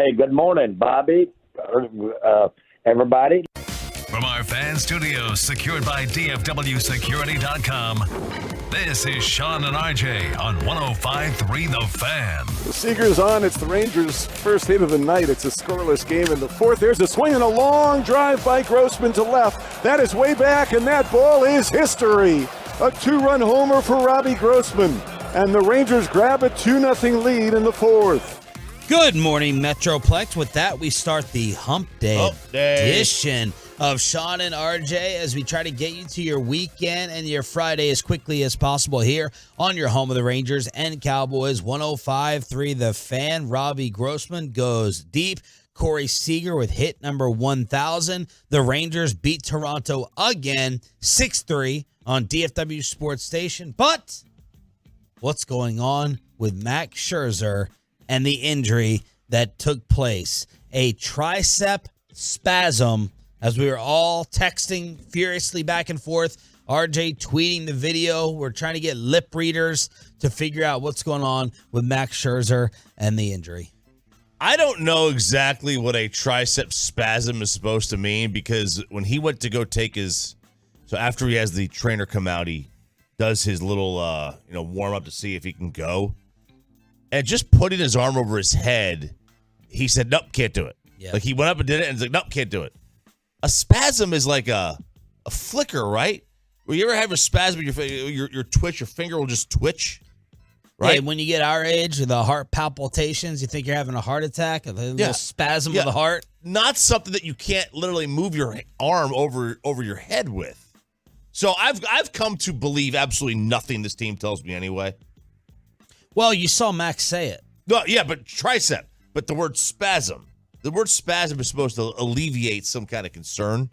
Hey, good morning, Bobby, everybody. From our fan studios secured by DFWsecurity.com, this is Sean and RJ on 105.3 The Fan. The Seager's on. It's the Rangers' first hit of the night. It's a scoreless game in the fourth. There's a swing and a long drive by Grossman to left. That is way back, and that ball is history. A two-run homer for Robbie Grossman. And the Rangers grab a 2-0 lead in the fourth. Good morning, Metroplex. With that, we start the Hump Day edition of Sean and RJ as we try to get you to your weekend and your Friday as quickly as possible here on your home of the Rangers and Cowboys. 105.3 The Fan. Robbie Grossman goes deep. Corey Seager with hit number 1,000. The Rangers beat Toronto again, 6-3 on DFW Sports Station. But what's going on with Max Scherzer and the injury that took place? A tricep spasm, as we were all texting furiously back and forth. RJ tweeting the video. We're trying to get lip readers to figure out what's going on with Max Scherzer and the injury. I don't know exactly what a tricep spasm is supposed to mean, because when he went to go take his, so after he has the trainer come out, he does his little, warm up to see if he can go. And just putting his arm over his head, he said, nope, can't do it. Yeah. Like he went up and did it and he's like, nope, can't do it. A spasm is like a flicker, right? Will you ever have a spasm, your finger will just twitch? Right. Hey, when you get our age, the heart palpitations, you think you're having a heart attack, a little spasm of the heart. Not something that you can't literally move your arm over your head with. So I've come to believe absolutely nothing this team tells me anyway. Well, you saw Max say it. No, yeah, but tricep. But the word spasm. The word spasm is supposed to alleviate some kind of concern.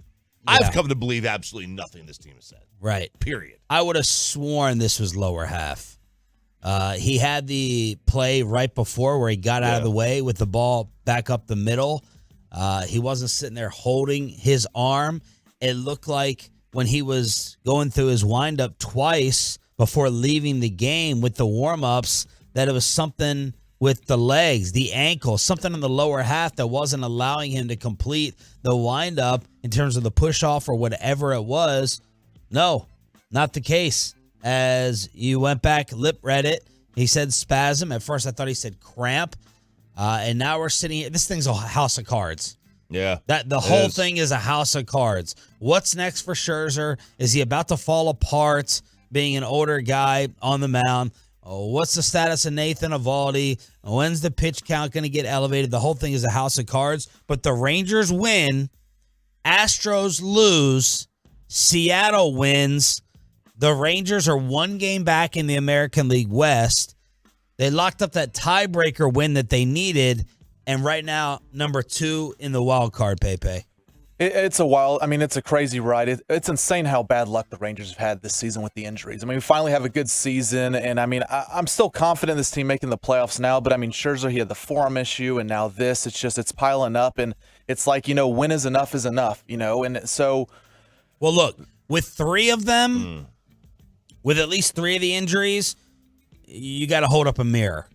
Yeah. I've come to believe absolutely nothing this team has said. Right. Period. I would have sworn this was lower half. He had the play right before where he got out of the way with the ball back up the middle. He wasn't sitting there holding his arm. It looked like when he was going through his windup twice before leaving the game with the warm-ups, that it was something with the legs, the ankle, something in the lower half that wasn't allowing him to complete the windup in terms of the push-off or whatever it was. No, not the case. As you went back, lip read it, he said spasm. At first, I thought he said cramp. And now we're sitting here. This thing's a house of cards. Yeah. The whole thing is a house of cards. What's next for Scherzer? Is he about to fall apart, being an older guy on the mound? What's the status of Nathan Eovaldi? When's the pitch count going to get elevated? The whole thing is a house of cards. But the Rangers win. Astros lose. Seattle wins. The Rangers are one game back in the American League West. They locked up that tiebreaker win that they needed. And right now, number 2 in the wild card, Pepe. It's a crazy ride. It's insane how bad luck the Rangers have had this season with the injuries. I mean, we finally have a good season, and I'm still confident in this team making the playoffs now, but Scherzer, he had the forearm issue, and now this, it's piling up, and it's like, when is enough, and so. Well, look, with 3 of them, with at least 3 of the injuries, you got to hold up a mirror.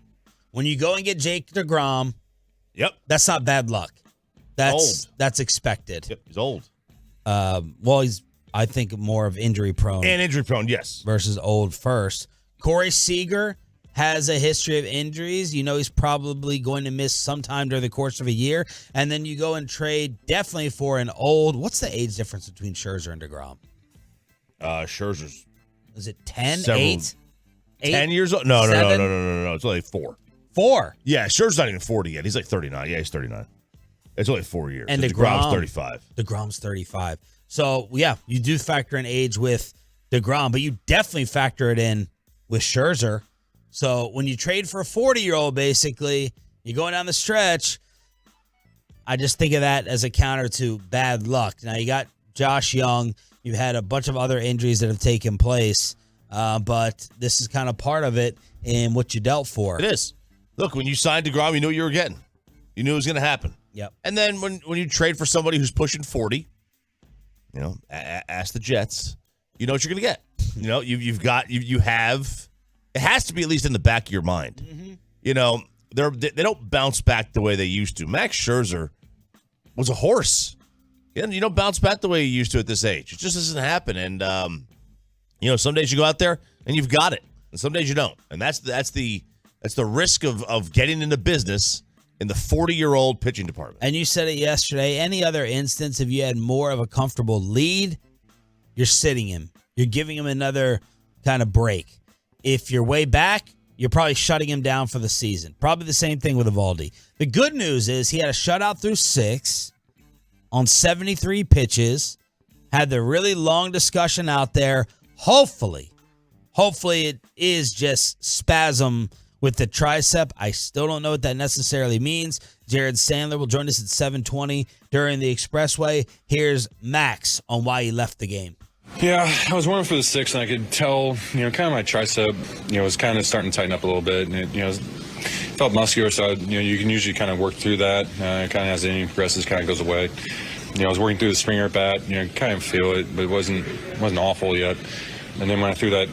When you go and get Jake DeGrom, that's not bad luck. That's expected. Yep, he's old. Well, he's, I think, more of injury prone. And injury prone, yes. Versus old first. Corey Seager has a history of injuries. He's probably going to miss sometime during the course of a year. And then you go and trade definitely for an old. What's the age difference between Scherzer and DeGrom? Scherzer's. Is it 10, 8? 10 years old? No. It's only 4. 4? Yeah, Scherzer's not even 40 yet. He's like 39. Yeah, he's 39. It's only 4 years. And DeGrom's 35. DeGrom's 35. So, yeah, you do factor in age with DeGrom, but you definitely factor it in with Scherzer. So, when you trade for a 40-year-old, basically, you're going down the stretch. I just think of that as a counter to bad luck. Now, you got Josh Young. You've had a bunch of other injuries that have taken place, but this is kind of part of it in what you dealt for. It is. Look, when you signed DeGrom, you knew what you were getting. You knew it was going to happen. Yep. And then when you trade for somebody who's pushing 40, ask the Jets, you know what you're going to get. You have, it has to be at least in the back of your mind. Mm-hmm. they don't bounce back the way they used to. Max Scherzer was a horse. And you don't bounce back the way you used to at this age. It just doesn't happen. And some days you go out there and you've got it, and some days you don't. And that's the risk of getting into business in the 40-year-old pitching department. And you said it yesterday. Any other instance, if you had more of a comfortable lead, you're sitting him. You're giving him another kind of break. If you're way back, you're probably shutting him down for the season. Probably the same thing with Evaldi. The good news is he had a shutout through 6 on 73 pitches, had the really long discussion out there. Hopefully it is just spasm with the tricep. I still don't know what that necessarily means. Jared Sandler will join us at 7:20 during the Expressway. Here's Max on why he left the game. Yeah, I was warming for the 6, and I could tell, kind of my tricep, was kind of starting to tighten up a little bit, and it, felt muscular, so, you can usually kind of work through that. Kind of as the inning progresses, kind of goes away. I was working through the Springer at bat, kind of feel it, but it wasn't awful yet. And then when I threw that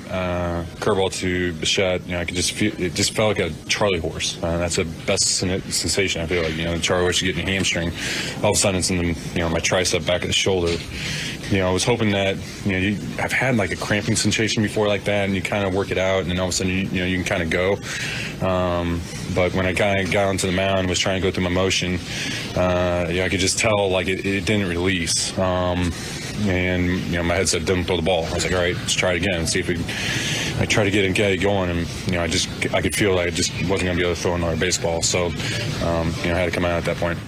curveball to Bichette, I could just feel it. Just felt like a Charlie horse. That's the best sensation. I feel like the Charlie horse, you get in your hamstring. All of a sudden, it's in the my tricep back of the shoulder. I was hoping that I've had like a cramping sensation before like that, and you kind of work it out, and then all of a sudden you can kind of go. But when I kind of got onto the mound and was trying to go through my motion, I could just tell like it didn't release. And my head said, "Don't throw the ball." I was like, "All right, let's try it again and see if I try to get it going." And I could feel like I just wasn't gonna be able to throw another baseball. So I had to come out at that point.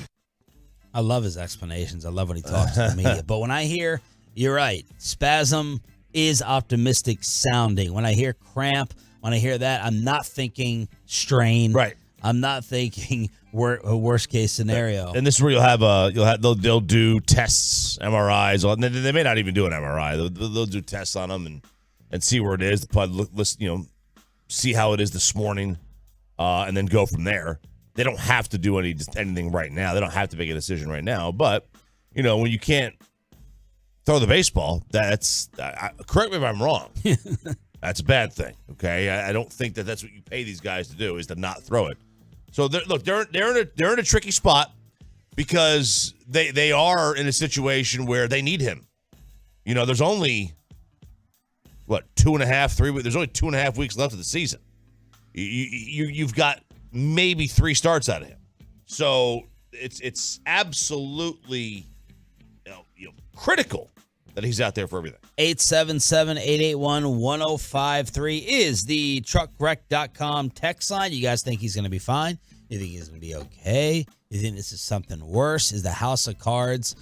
I love his explanations. I love when he talks to the media. But when I hear, you're right, spasm is optimistic sounding. When I hear cramp, when I hear that, I'm not thinking strain. Right. I'm not thinking a worst case scenario. And this is where they'll do tests, MRIs. They may not even do an MRI. They'll do tests on them and see where it is. See how it is this morning, and then go from there. They don't have to do anything right now. They don't have to make a decision right now. But when you can't throw the baseball, that's correct me if I'm wrong. That's a bad thing. Okay, I don't think that's what you pay these guys to do, is to not throw it. So they're in a tricky spot because they are in a situation where they need him. There's only 2.5, 3 weeks. There's only 2.5 weeks left of the season. You've got maybe 3 starts out of him. So it's absolutely critical that he's out there for everything. 877-881-1053 is the truckwreck.com text line. You guys think he's going to be fine? You think he's going to be okay? You think this is something worse? Is the house of cards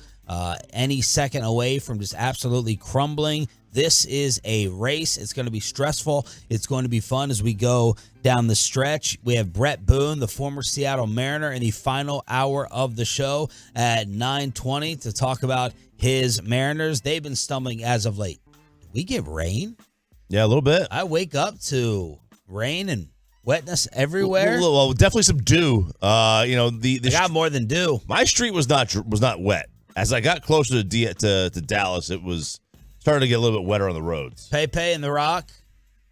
any second away from just absolutely crumbling? This is a race. It's going to be stressful. It's going to be fun as we go down the stretch. We have Brett Boone, the former Seattle Mariner, in the final hour of the show at 9:20 to talk about his Mariners. They've been stumbling as of late. Did we get rain? Yeah, a little bit. I wake up to rain and wetness everywhere. Well, definitely some dew. I got more than dew. My street was not wet. As I got closer to Dallas, it was starting to get a little bit wetter on the roads. Pepe and the Rock.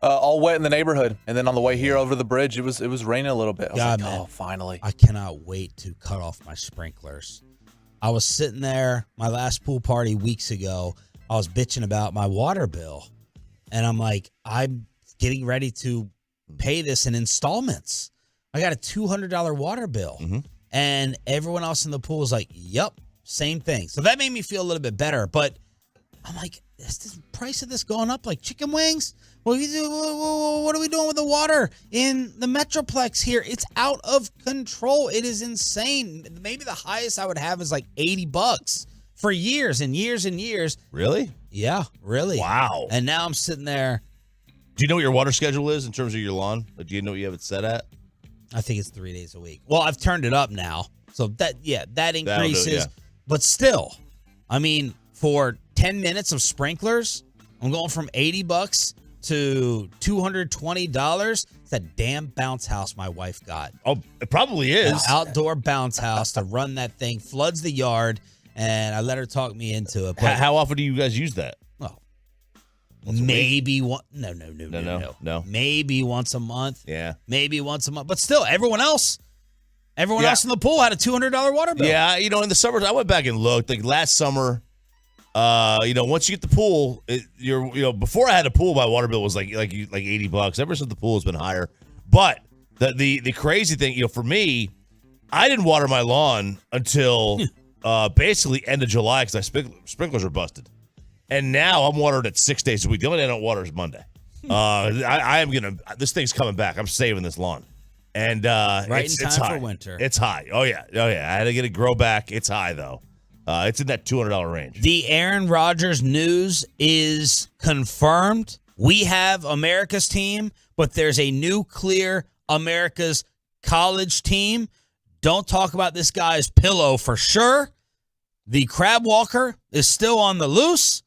All wet in the neighborhood, and then on the way here over the bridge, it was raining a little bit. I was like, man, oh, finally! I cannot wait to cut off my sprinklers. I was sitting there, my last pool party weeks ago. I was bitching about my water bill, and I'm like, I'm getting ready to pay this in installments. I got a $200 water bill, and everyone else in the pool was like, "Yep, same thing." So that made me feel a little bit better, but I'm like, is the price of this going up like chicken wings? What are we doing with the water in the Metroplex here? It's out of control. It is insane. Maybe the highest I would have is like $80 for years and years and years. Really? Yeah, really. Wow. And now I'm sitting there. Do you know what your water schedule is in terms of your lawn? Or do you know what you have it set at? I think it's 3 days a week. Well, I've turned it up now. So that increases. But still, I mean, for 10 minutes of sprinklers, I'm going from $80 to $220. It's that damn bounce house my wife got. Oh, it probably is. An outdoor bounce house to run that thing, floods the yard, and I let her talk me into it. But how often do you guys use that? Well, maybe one. No. No. Maybe once a month. Yeah. Maybe once a month. But still, everyone else, Everyone else in the pool had a $200 water bill. Yeah, in the summers, I went back and looked. Like last summer, once you get the pool, before I had a pool, my water bill was like $80. Ever since the pool has been higher. But the crazy thing, for me, I didn't water my lawn until basically end of July because my sprinklers are busted. And now I'm watering it 6 days a week. The only day I don't water is Monday. This thing's coming back. I'm saving this lawn. And it's high. For winter. It's high. Oh yeah. I had to get it grow back. It's high though. It's in that $200 range. The Aaron Rodgers news is confirmed. We have America's team, but there's a new clear America's college team. Don't talk about this guy's pillow for sure. The crab walker is still on the loose,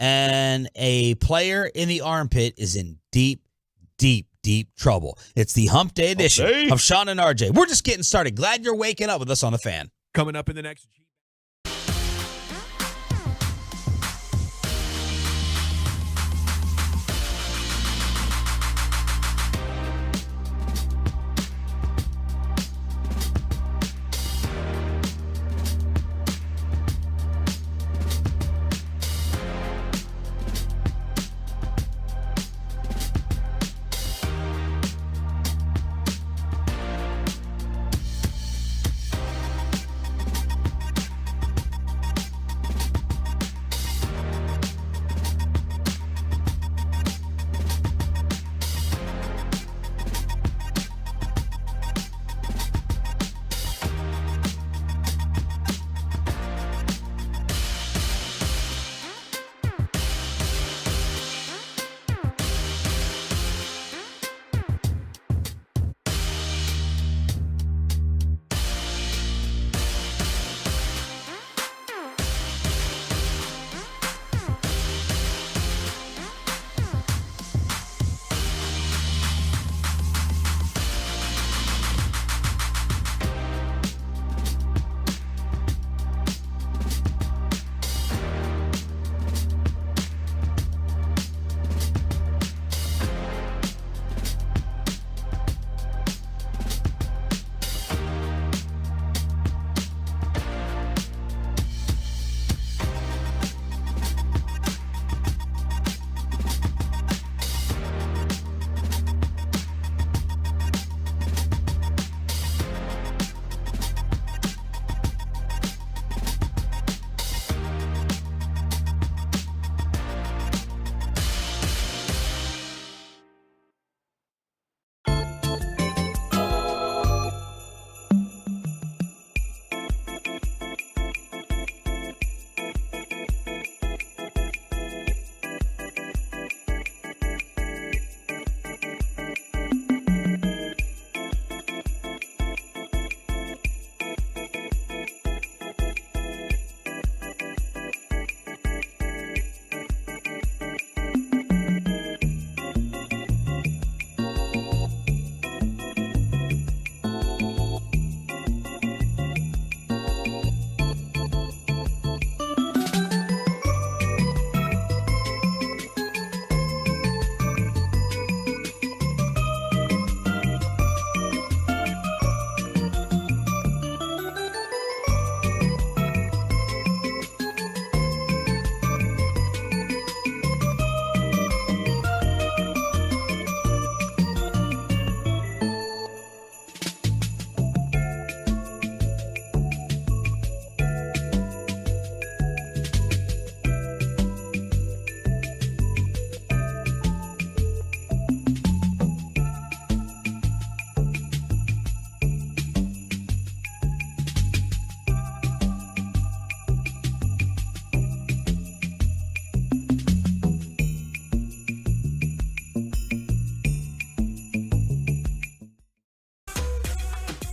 and a player in the armpit is in deep, deep, deep trouble. It's the Hump Day edition of Sean and RJ. We're just getting started. Glad you're waking up with us on the Fan. Coming up in the next.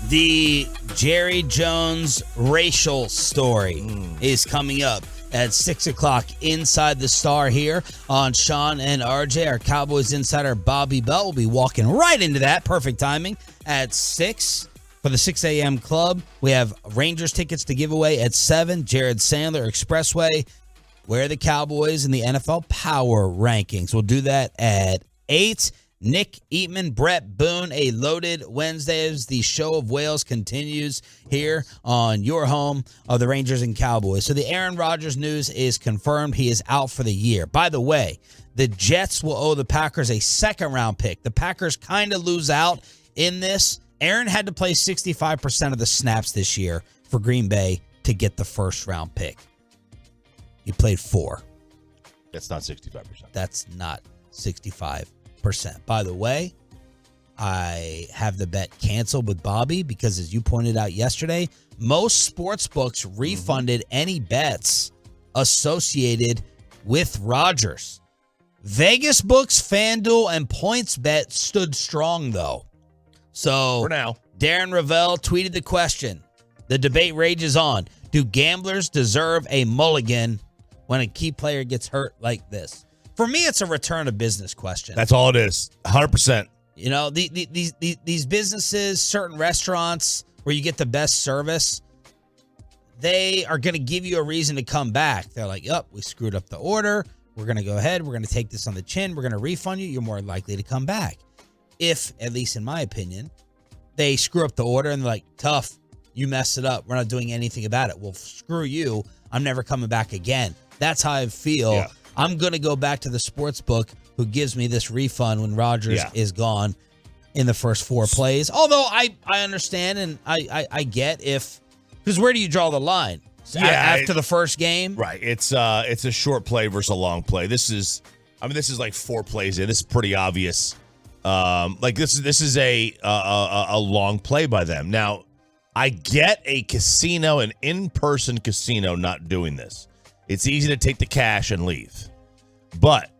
The Jerry Jones racial story is coming up at 6 o'clock inside the Star here on Sean and RJ. Our Cowboys insider Bobby Bell will be walking right into that. Perfect timing at 6 for the 6 a.m. club. We have Rangers tickets to give away at 7. Jared Sandler Expressway. Where are the Cowboys in the NFL Power Rankings? We'll do that at 8. Nick Eatman, Brett Boone, a loaded Wednesday as the show of whales continues here on your home of the Rangers and Cowboys. So the Aaron Rodgers news is confirmed. He is out for the year. By the way, the Jets will owe the Packers a second-round pick. The Packers kind of lose out in this. Aaron had to play 65% of the snaps this year for Green Bay to get the first-round pick. He played 4. That's not 65%. That's not 65%. By the way, I have the bet canceled with Bobby because, as you pointed out yesterday, most sports books refunded any bets associated with Rodgers. Vegas books, FanDuel, and PointsBet stood strong, though. So for now, Darren Ravel tweeted the question. The debate rages on. Do gamblers deserve a mulligan when a key player gets hurt like this? For me, it's a return of business question. that's all it is. 100%. You know, these businesses, certain restaurants where you get the best service, they are going to give you a reason to come back. They're like, yep, we screwed up the order. We're going to go ahead. We're going to take this on the chin. We're going to refund you. You're more likely to come back. If, at least in my opinion, they screw up the order and they're like, tough, you messed it up. We're not doing anything about it. Well, screw you. I'm never coming back again. That's how I feel. Yeah. I'm going to go back to the sports book who gives me this refund when Rodgers is gone in the first 4 plays. Although I understand and I get if, because where do you draw the line? After the first game? Right. It's a short play versus a long play. This is like 4 plays in. This is pretty obvious. This is a long play by them. Now, I get a casino, an in-person casino, not doing this. It's easy to take the cash and leave. But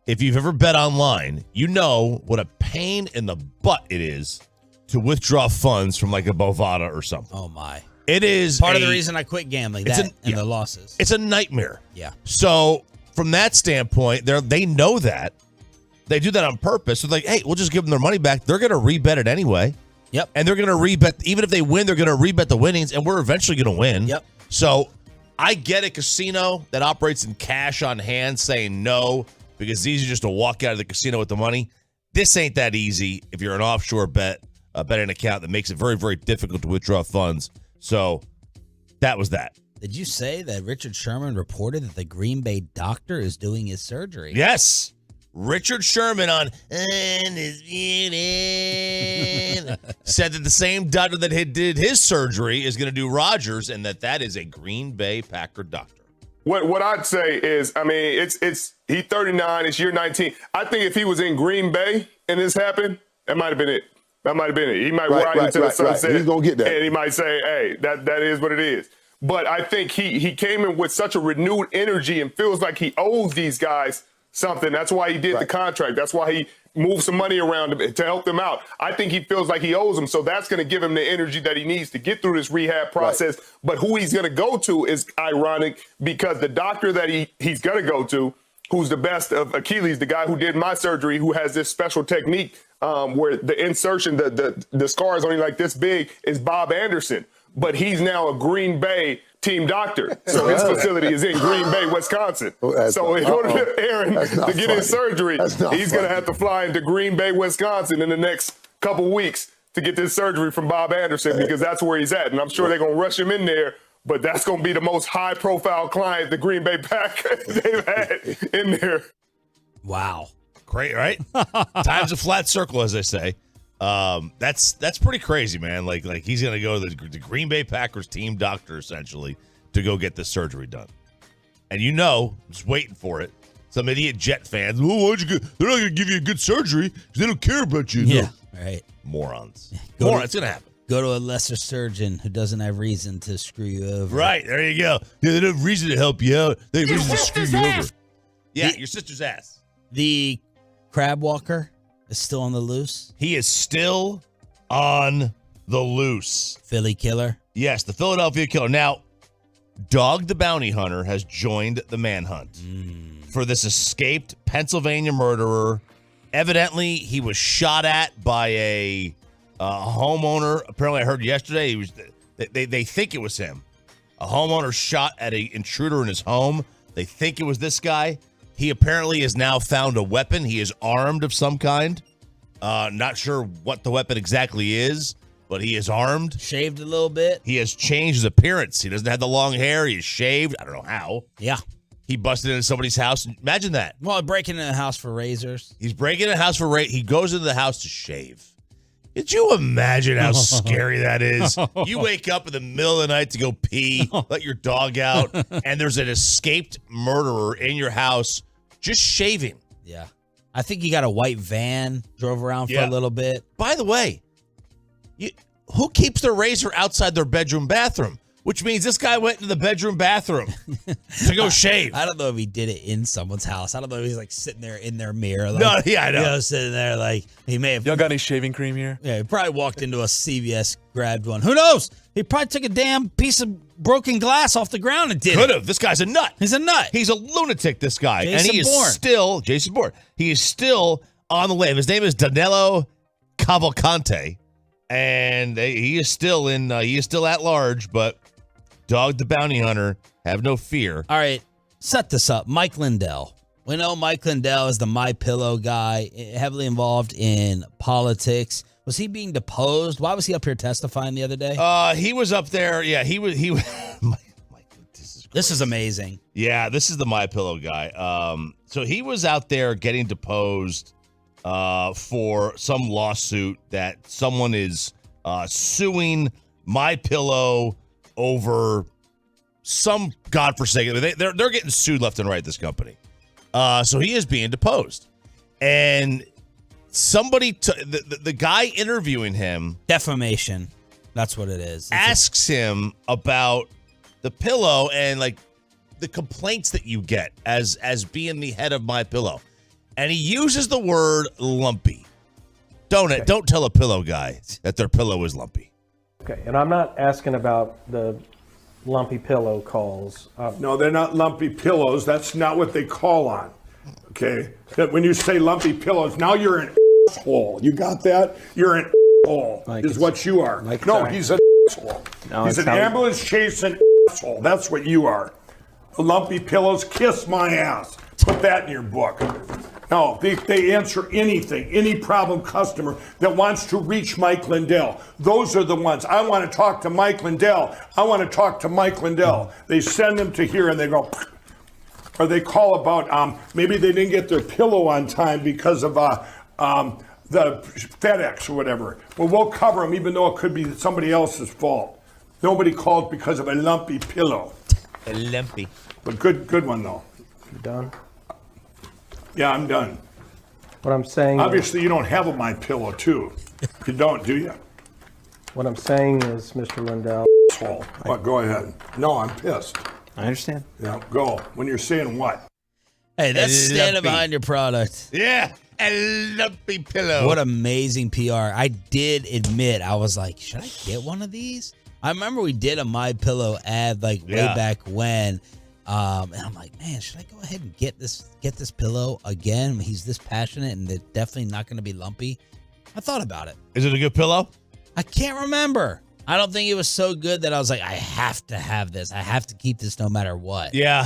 if you've ever bet online, you know what a pain in the butt it is to withdraw funds from like a Bovada or something. Oh, my. It is part of the reason I quit gambling, the losses. It's a nightmare. Yeah. So from that standpoint, they know that. They do that on purpose. So like, hey, we'll just give them their money back. They're going to rebet it anyway. Yep. And they're going to rebet. Even if they win, they're going to rebet the winnings, and we're eventually going to win. Yep. So I get a casino that operates in cash on hand saying no because it's easy just to walk out of the casino with the money. This ain't that easy if you're an offshore betting account that makes it very, very difficult to withdraw funds. So that was that. Did you say that Richard Sherman reported that the Green Bay doctor is doing his surgery? Yes. Richard Sherman on said that the same doctor that did his surgery is going to do Rodgers, and that is a Green Bay Packer doctor. What I'd say is, I mean, it's he's 39, it's year 19. I think if he was in Green Bay and this happened, that might have been it. That might have been it. He might ride into the sunset. He's gonna get that, and he might say, "Hey, that is what it is." But I think he came in with such a renewed energy and feels like he owes these guys something. That's why he did the contract. That's why he moved some money around to help them out. I think he feels like he owes them. So that's going to give him the energy that he needs to get through this rehab process. Right. But who he's going to go to is ironic because the doctor that he's going to go to, who's the best of Achilles, the guy who did my surgery, who has this special technique where the insertion, the scar is only like this big, is Bob Anderson. But he's now a Green Bay team doctor. So his facility is in Green Bay, Wisconsin. So in order for Aaron to get his surgery, he's going to have to fly into Green Bay, Wisconsin in the next couple weeks to get this surgery from Bob Anderson because that's where he's at. And I'm sure they're going to rush him in there, but that's going to be the most high-profile client the Green Bay Packers they've had in there. Wow. Great, right? Time's a flat circle, as they say. That's pretty crazy, man. Like he's gonna go to the Green Bay Packers team doctor essentially to go get this surgery done, and just waiting for it. Some idiot Jet fans, they're not gonna give you a good surgery because they don't care about you. Yeah, right. Morons. It's gonna happen. Go to a lesser surgeon who doesn't have reason to screw you over. Right there you go. Yeah, they don't have reason to help you out. They have reason to screw you over. Yeah, your sister's ass. The crab walker is still on the loose? He is still on the loose. Philly killer? Yes, the Philadelphia killer. Now, Dog the Bounty Hunter has joined the manhunt for this escaped Pennsylvania murderer. Evidently, he was shot at by a homeowner. Apparently, I heard yesterday they think it was him. A homeowner shot at an intruder in his home. They think it was this guy. He apparently has now found a weapon. He is armed of some kind. Not sure what the weapon exactly is, but he is armed. Shaved a little bit. He has changed his appearance. He doesn't have the long hair. He is shaved. I don't know how. Yeah. He busted into somebody's house. Imagine that. Well, breaking into the house for razors. He's breaking into a house for He goes into the house to shave. Could you imagine how scary that is? You wake up in the middle of the night to go pee, let your dog out, and there's an escaped murderer in your house just shaving. Yeah. I think he got a white van, drove around for a little bit. By the way, who keeps their razor outside their bedroom bathroom? Which means this guy went into the bedroom bathroom to go shave. I don't know if he did it in someone's house. I don't know if he's like sitting there in their mirror. Like, No, yeah, I know. You know, sitting there like he may have. Y'all got any shaving cream here? Yeah, he probably walked into a CVS, grabbed one. Who knows? He probably took a damn piece of broken glass off the ground and did Could it. have. This guy's a nut. He's a nut. He's a lunatic, this guy. Jason and he is Bourne. still, Jason Bourne, he is still on the lam. His name is Danilo Cavalcante. And he is still at large, but Dog the Bounty Hunter, have no fear. All right, set this up. Mike Lindell. We know Mike Lindell is the My Pillow guy, heavily involved in politics. Was he being deposed? Why was he up here testifying the other day? He was up there. Yeah, he was. This is amazing. Yeah, this is the My Pillow guy. So he was out there getting deposed for some lawsuit that someone is suing My Pillow over some godforsaken. They're getting sued left and right. This company. So he is being deposed, and somebody the guy interviewing him, Defamation. That's what it is. asks him about the pillow and like the complaints that you get as being the head of My Pillow, and he uses the word lumpy. Don't tell a pillow guy that their pillow is lumpy. Okay, and I'm not asking about the lumpy pillow calls. No, they're not lumpy pillows. That's not what they call on. Okay? That when you say lumpy pillows, now you're an asshole. You got that? You're an asshole, is what you are. No, he's an asshole. No, He's an ambulance chasing asshole. That's what you are. Lumpy pillows, kiss my ass. Put that in your book. No, they answer anything, any problem customer that wants to reach Mike Lindell. Those are the ones. I want to talk to Mike Lindell. I want to talk to Mike Lindell. They send them to here and they go, or they call about maybe they didn't get their pillow on time because of the FedEx or whatever. Well, we'll cover them even though it could be somebody else's fault. Nobody called because of a lumpy pillow. A lumpy. But good one though. You done? Yeah, I'm done. What I'm saying. Obviously, you don't have a My Pillow too. You don't, do you? What I'm saying is, Mr. Lindell. Asshole. What? Go ahead. No, I'm pissed. I understand. Yeah, go. When you're saying what? Hey, that's A standing lumpy. behind your product. Yeah, a lumpy pillow. What amazing PR. I did admit, I was like, should I get one of these? I remember we did a My Pillow ad like way back when. And I'm like, man, should I go ahead and get this pillow again? He's this passionate and they're definitely not going to be lumpy. I thought about it. Is it a good pillow? I can't remember. I don't think it was so good that I was like, I have to have this. I have to keep this no matter what. Yeah,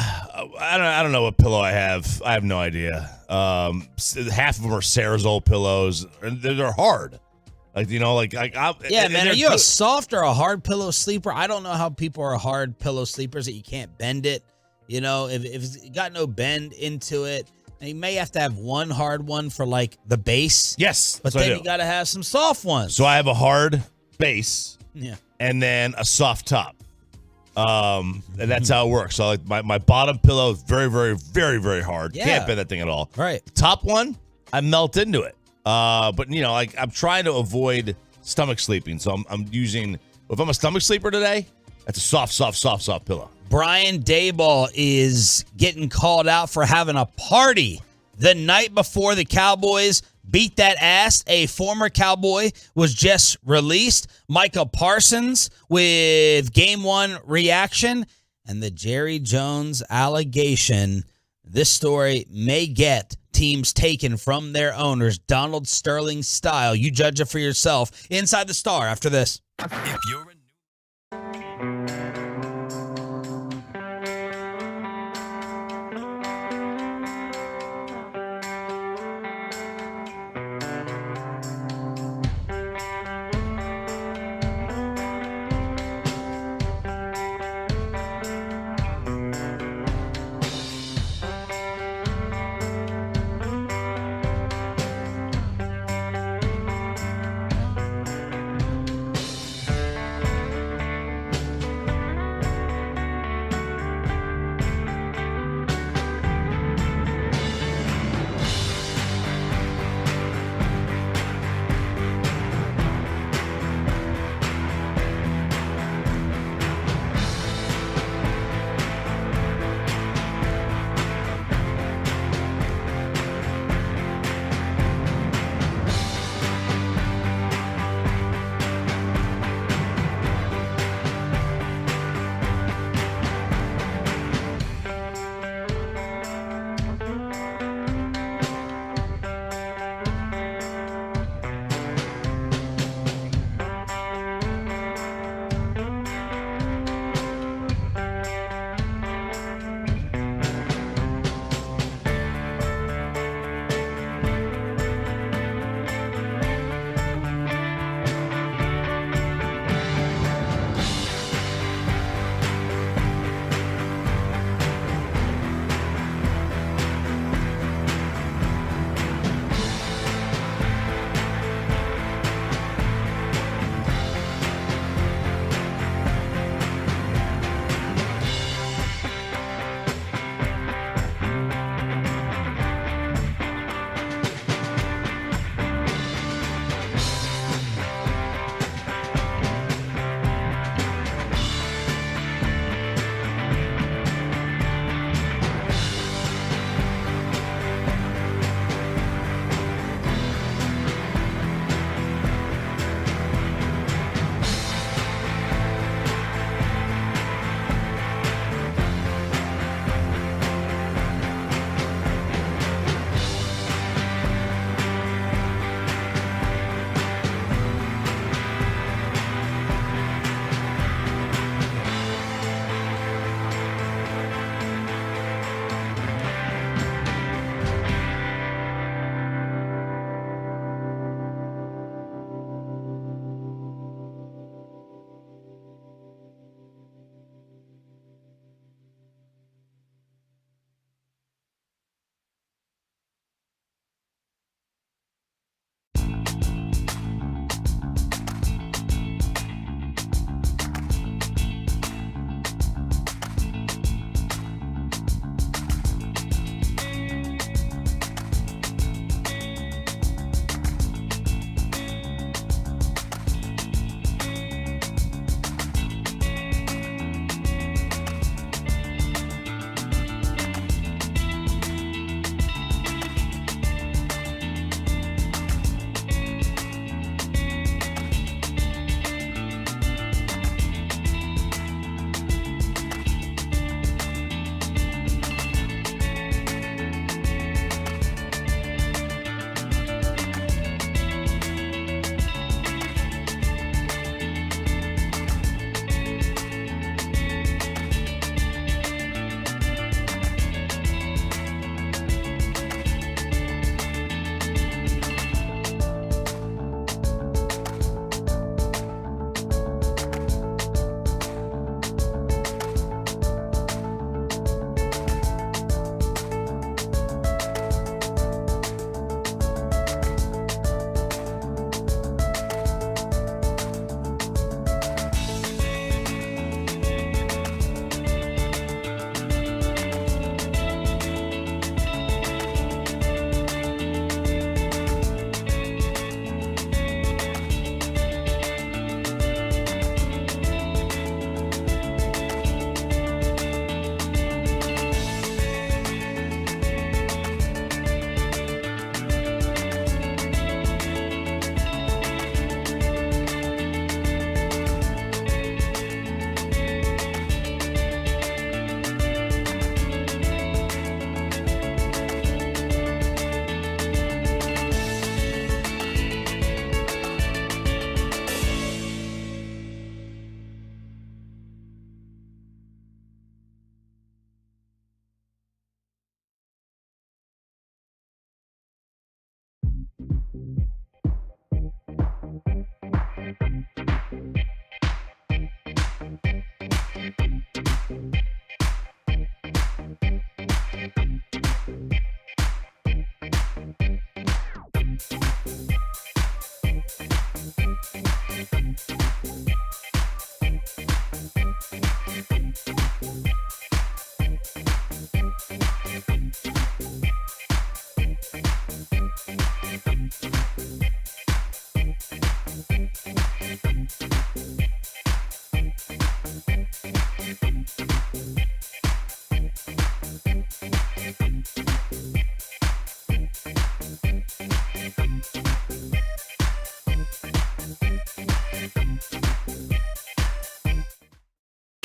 I don't know what pillow I have. I have no idea. Half of them are Sarah's old pillows, and they're hard. Like Yeah, man. Are you a soft or a hard pillow sleeper? I don't know how people are hard pillow sleepers that you can't bend it. You know, if it's got no bend into it, and you may have to have one hard one for like the base. Yes, but then you got to have some soft ones. So I have a hard base, and then a soft top, and that's how it works. So like my bottom pillow is very, very, very, very hard. Yeah. Can't bend that thing at all. Right. The top one, I melt into it. But you know, like I'm trying to avoid stomach sleeping, so I'm using. If I'm a stomach sleeper today, that's a soft pillow. Brian Daboll is getting called out for having a party the night before the Cowboys beat that ass. A former Cowboy was just released. Micah Parsons with Game 1 reaction and the Jerry Jones allegation. This story may get teams taken from their owners, Donald Sterling style. You judge it for yourself. Inside the Star after this. If you're a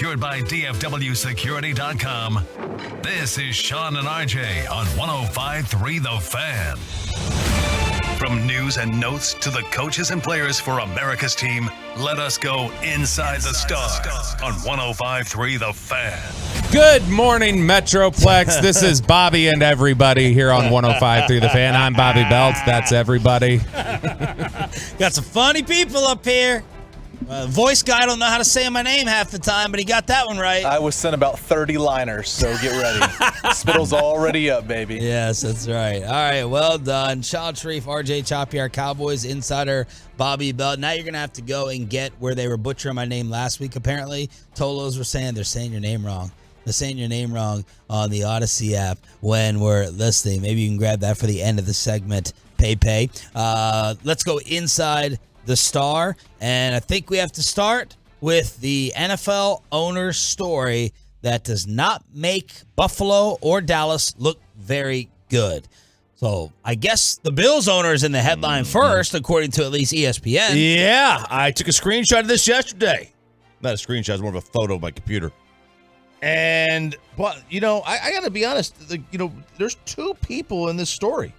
secured by DFWsecurity.com. This is Sean and RJ on 105.3 The Fan. From news and notes to the coaches and players for America's team, let us go inside the stars on 105.3 The Fan. Good morning, Metroplex. This is Bobby and everybody here on 105.3 The Fan. I'm Bobby Belt. That's everybody. Got some funny people up here. Voice guy don't know how to say my name half the time, but he got that one right. I was sent about 30 liners, so get ready. Spittle's already up, baby. Yes, that's right. All right, well done. Sean Sharif, RJ Choppy, our Cowboys insider, Bobby Belt. Now you're going to have to go and get where they were butchering my name last week, apparently. Tolos were saying they're saying your name wrong. They're saying your name wrong on the Odyssey app when we're listening. Maybe you can grab that for the end of the segment. Pay. Let's go inside the star, and I think we have to start with the NFL owner's story that does not make Buffalo or Dallas look very good. So I guess the Bills owner is in the headline first, according to at least ESPN. Yeah, I took a screenshot of this yesterday. Not a screenshot, it's more of a photo of my computer. And, but, I got to be honest, there's two people in this story.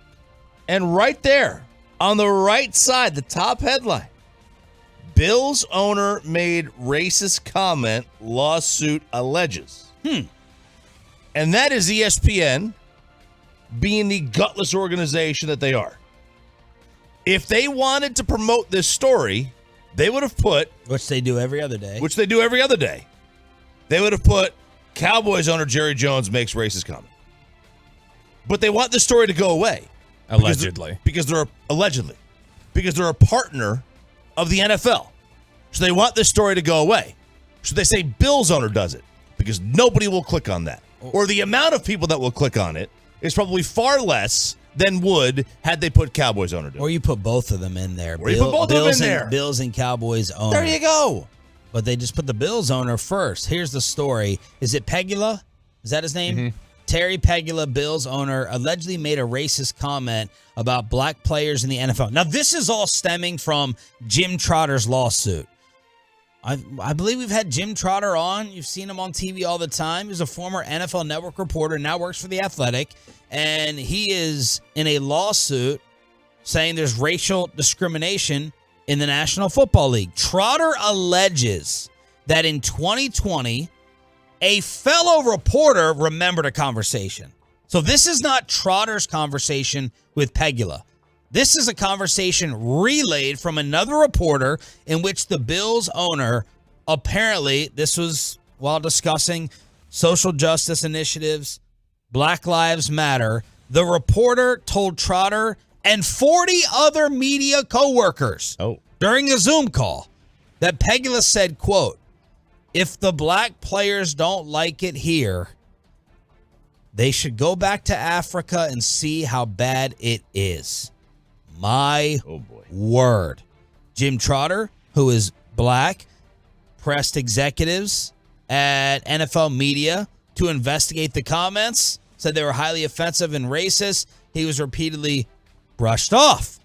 And right there, on the right side, the top headline, Bills owner made racist comment, lawsuit alleges. And that is ESPN being the gutless organization that they are. If they wanted to promote this story, they would have put... Which they do every other day. They would have put Cowboys owner Jerry Jones makes racist comment. But they want this story to go away. Allegedly. Because they're a partner of the NFL. So they want this story to go away. So they say Bills owner does it because nobody will click on that. Or the amount of people that will click on it is probably far less than would had they put Cowboys owner do it. Or you put both of them in there. Bills and Cowboys owner. There you go. But they just put the Bills owner first. Here's the story. Is it Pegula? Is that his name? Mm-hmm. Terry Pegula, Bills owner, allegedly made a racist comment about black players in the NFL. Now, this is all stemming from Jim Trotter's lawsuit. I believe we've had Jim Trotter on. You've seen him on TV all the time. He's a former NFL Network reporter, now works for The Athletic. And he is in a lawsuit saying there's racial discrimination in the National Football League. Trotter alleges that in 2020, a fellow reporter remembered a conversation. So this is not Trotter's conversation with Pegula. This is a conversation relayed from another reporter in which the Bills owner, apparently, this was while discussing social justice initiatives, Black Lives Matter. The reporter told Trotter and 40 other media coworkers during a Zoom call that Pegula said, quote, "If the black players don't like it here, they should go back to Africa and see how bad it is." My word. Jim Trotter, who is black, pressed executives at NFL Media to investigate the comments, said they were highly offensive and racist. He was repeatedly brushed off.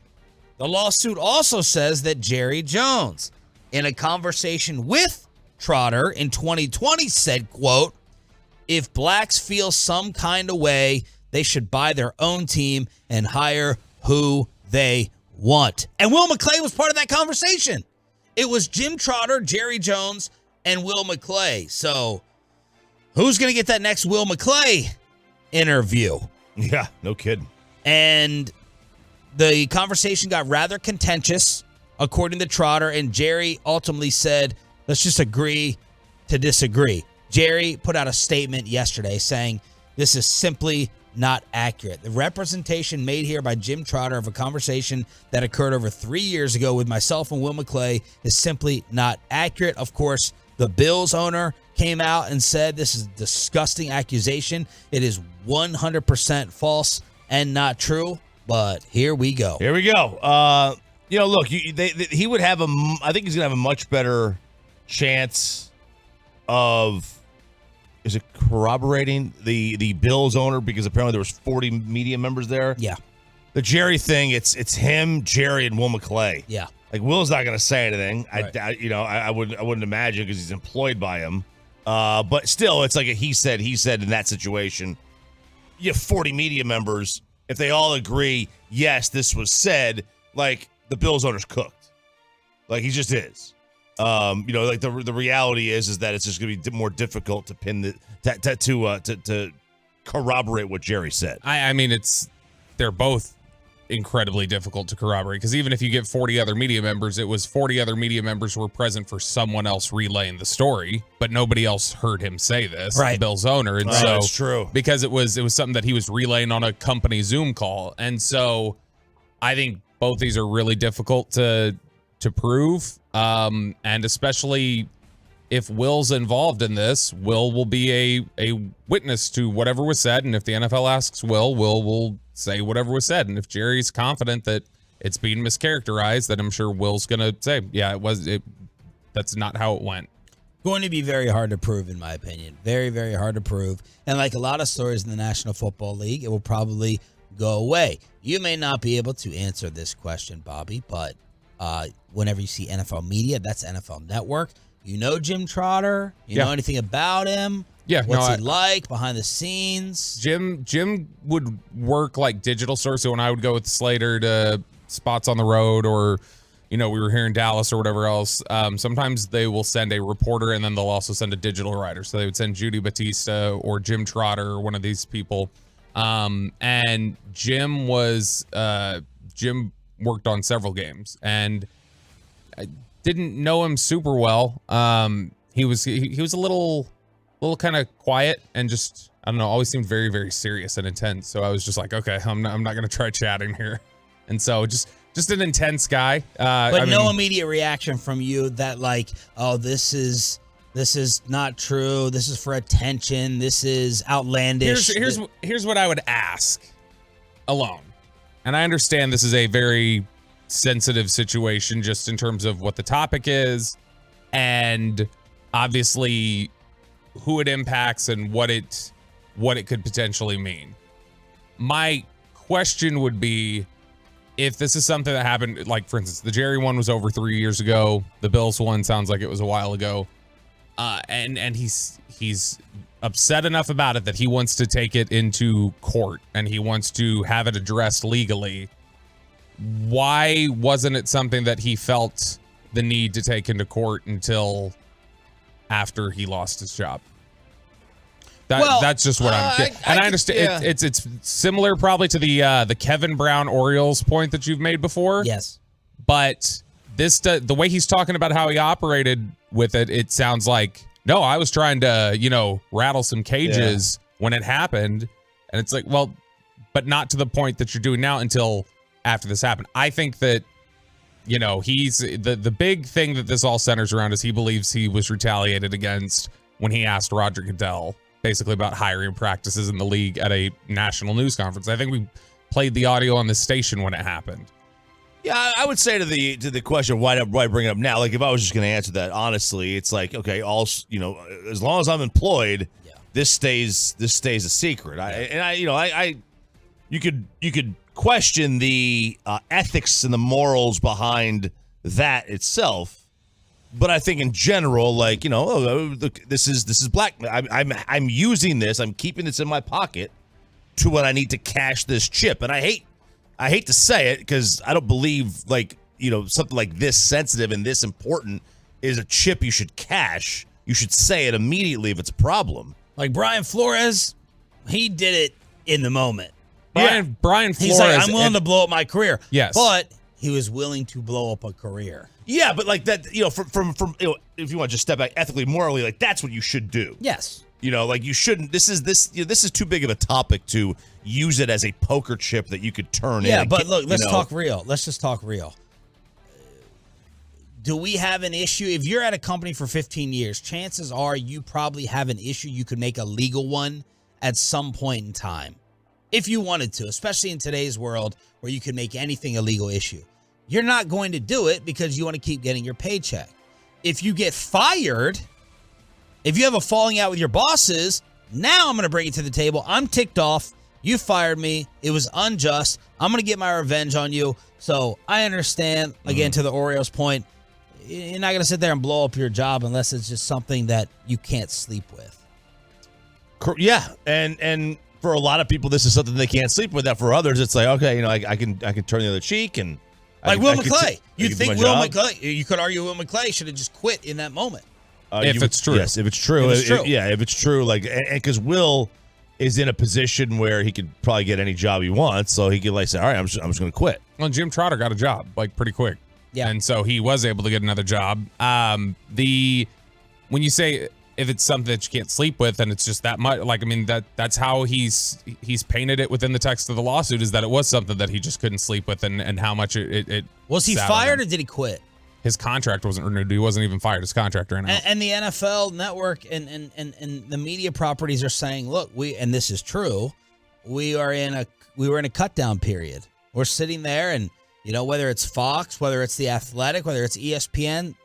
The lawsuit also says that Jerry Jones, in a conversation with Trotter in 2020, said, quote, "If blacks feel some kind of way, they should buy their own team and hire who they want." And Will McClay was part of that conversation. It was Jim Trotter, Jerry Jones, and Will McClay. So who's going to get that next Will McClay interview? Yeah, no kidding. And the conversation got rather contentious, according to Trotter, and Jerry ultimately said, let's just agree to disagree. Jerry put out a statement yesterday saying this is simply not accurate. The representation made here by Jim Trotter of a conversation that occurred over 3 years ago with myself and Will McClay is simply not accurate. Of course, the Bills owner came out and said this is a disgusting accusation. It is 100% false and not true. But here we go. Look, he would have I think he's going to have a much better chance of, is it corroborating the Bills owner, because apparently there was 40 media members there. Yeah. The Jerry thing, it's him, Jerry, and Will McClay. Yeah. Like, Will's not going to say anything. Right. I wouldn't imagine, because he's employed by him. But still, it's like a he said in that situation. You have 40 media members. If they all agree, yes, this was said, like the Bills owner's cooked. Like he just is. Like the reality is that it's just going to be more difficult to pin to corroborate what Jerry said. I mean, they're both incredibly difficult to corroborate because even if you get 40 other media members, it was 40 other media members who were present for someone else relaying the story, but nobody else heard him say this, right. The Bills owner. And so that's true. Because it was something that he was relaying on a company Zoom call. And so I think both these are really difficult to prove. And especially if Will's involved in this, Will be a witness to whatever was said. And if the NFL asks Will will say whatever was said. And if Jerry's confident that it's being mischaracterized, then I'm sure Will's going to say, yeah, that's not how it went. Going to be very hard to prove, in my opinion. Very, very hard to prove. And like a lot of stories in the National Football League, it will probably go away. You may not be able to answer this question, Bobby, but whenever you see NFL media, that's NFL Network. You know Jim Trotter? You know anything about him? Yeah. What's he like behind the scenes? Jim would work like digital source. So when I would go with Slater to spots on the road or, we were here in Dallas or whatever else, sometimes they will send a reporter and then they'll also send a digital writer. So they would send Judy Batista or Jim Trotter or one of these people. And Jim worked on several games and I didn't know him super well. He was a little kind of quiet and just, I don't know, always seemed very, very serious and intense. So I was just like, okay, I'm not going to try chatting here. And so just an intense guy. But no immediate reaction from you that like, oh, this is not true. This is for attention. This is outlandish. Here's what I would ask alone. And I understand this is a very sensitive situation just in terms of what the topic is and obviously who it impacts and what it could potentially mean. My question would be if this is something that happened, like for instance, the Jerry one was over 3 years ago. The Bills one sounds like it was a while ago. And he's upset enough about it that he wants to take it into court and he wants to have it addressed legally. Why wasn't it something that he felt the need to take into court until after he lost his job? That's just what I'm getting. And I understand it's similar probably to the Kevin Brown Orioles point that you've made before. Yes. But the way he's talking about how he operated with it, it sounds like, no, I was trying to, rattle some cages when it happened. And it's like, well, but not to the point that you're doing now until after this happened. I think that, he's the big thing that this all centers around is he believes he was retaliated against when he asked Roger Goodell basically about hiring practices in the league at a national news conference. I think we played the audio on the station when it happened. Yeah, I would say to the question, why bring it up now? Like, if I was just going to answer that honestly, it's like, okay, as long as I'm employed, this stays a secret. You could question the ethics and the morals behind that itself, but I think in general, like, look, this is black. I'm using this. I'm keeping this in my pocket to when I need to cash this chip, and I hate to say it because I don't believe something like this sensitive and this important is a chip you should cash. You should say it immediately if it's a problem. Like Brian Flores, he did it in the moment. Brian Flores. He's like, I'm willing to blow up my career. Yes. But he was willing to blow up a career. Yeah, but like that, from if you want to just step back ethically, morally, like that's what you should do. Yes. Like you shouldn't. This is too big of a topic to use it as a poker chip that you could turn in. Yeah, but look, let's talk real. Let's just talk real. Do we have an issue? If you're at a company for 15 years, chances are you probably have an issue. You could make a legal one at some point in time if you wanted to, especially in today's world where you can make anything a legal issue. You're not going to do it because you want to keep getting your paycheck. If you get fired, if you have a falling out with your bosses, now I'm going to bring it to the table. I'm ticked off. You fired me. It was unjust. I'm going to get my revenge on you. So I understand, again, to the Orioles point, you're not going to sit there and blow up your job unless it's just something that you can't sleep with. Yeah, and for a lot of people, this is something they can't sleep with. That for others, it's like, okay, I can turn the other cheek and like Will McClay. You think Will McClay? You could argue Will McClay should have just quit in that moment. If it's true, yes, if it's true, if it's true, like, and because Will is in a position where he could probably get any job he wants, so he could like say, all right, I'm just going to quit. Well, Jim Trotter got a job like pretty quick. Yeah. And so he was able to get another job. When you say if it's something that you can't sleep with and it's just that much, like, I mean, that's how he's painted it within the text of the lawsuit, is that it was something that he just couldn't sleep with, and how much it was he fired or did he quit? His contract wasn't renewed. He wasn't even fired. His contract ran out. And the NFL network and the media properties are saying, look, and this is true, we were in a cut down period. We're sitting there and, whether it's Fox, whether it's The Athletic, whether it's ESPN,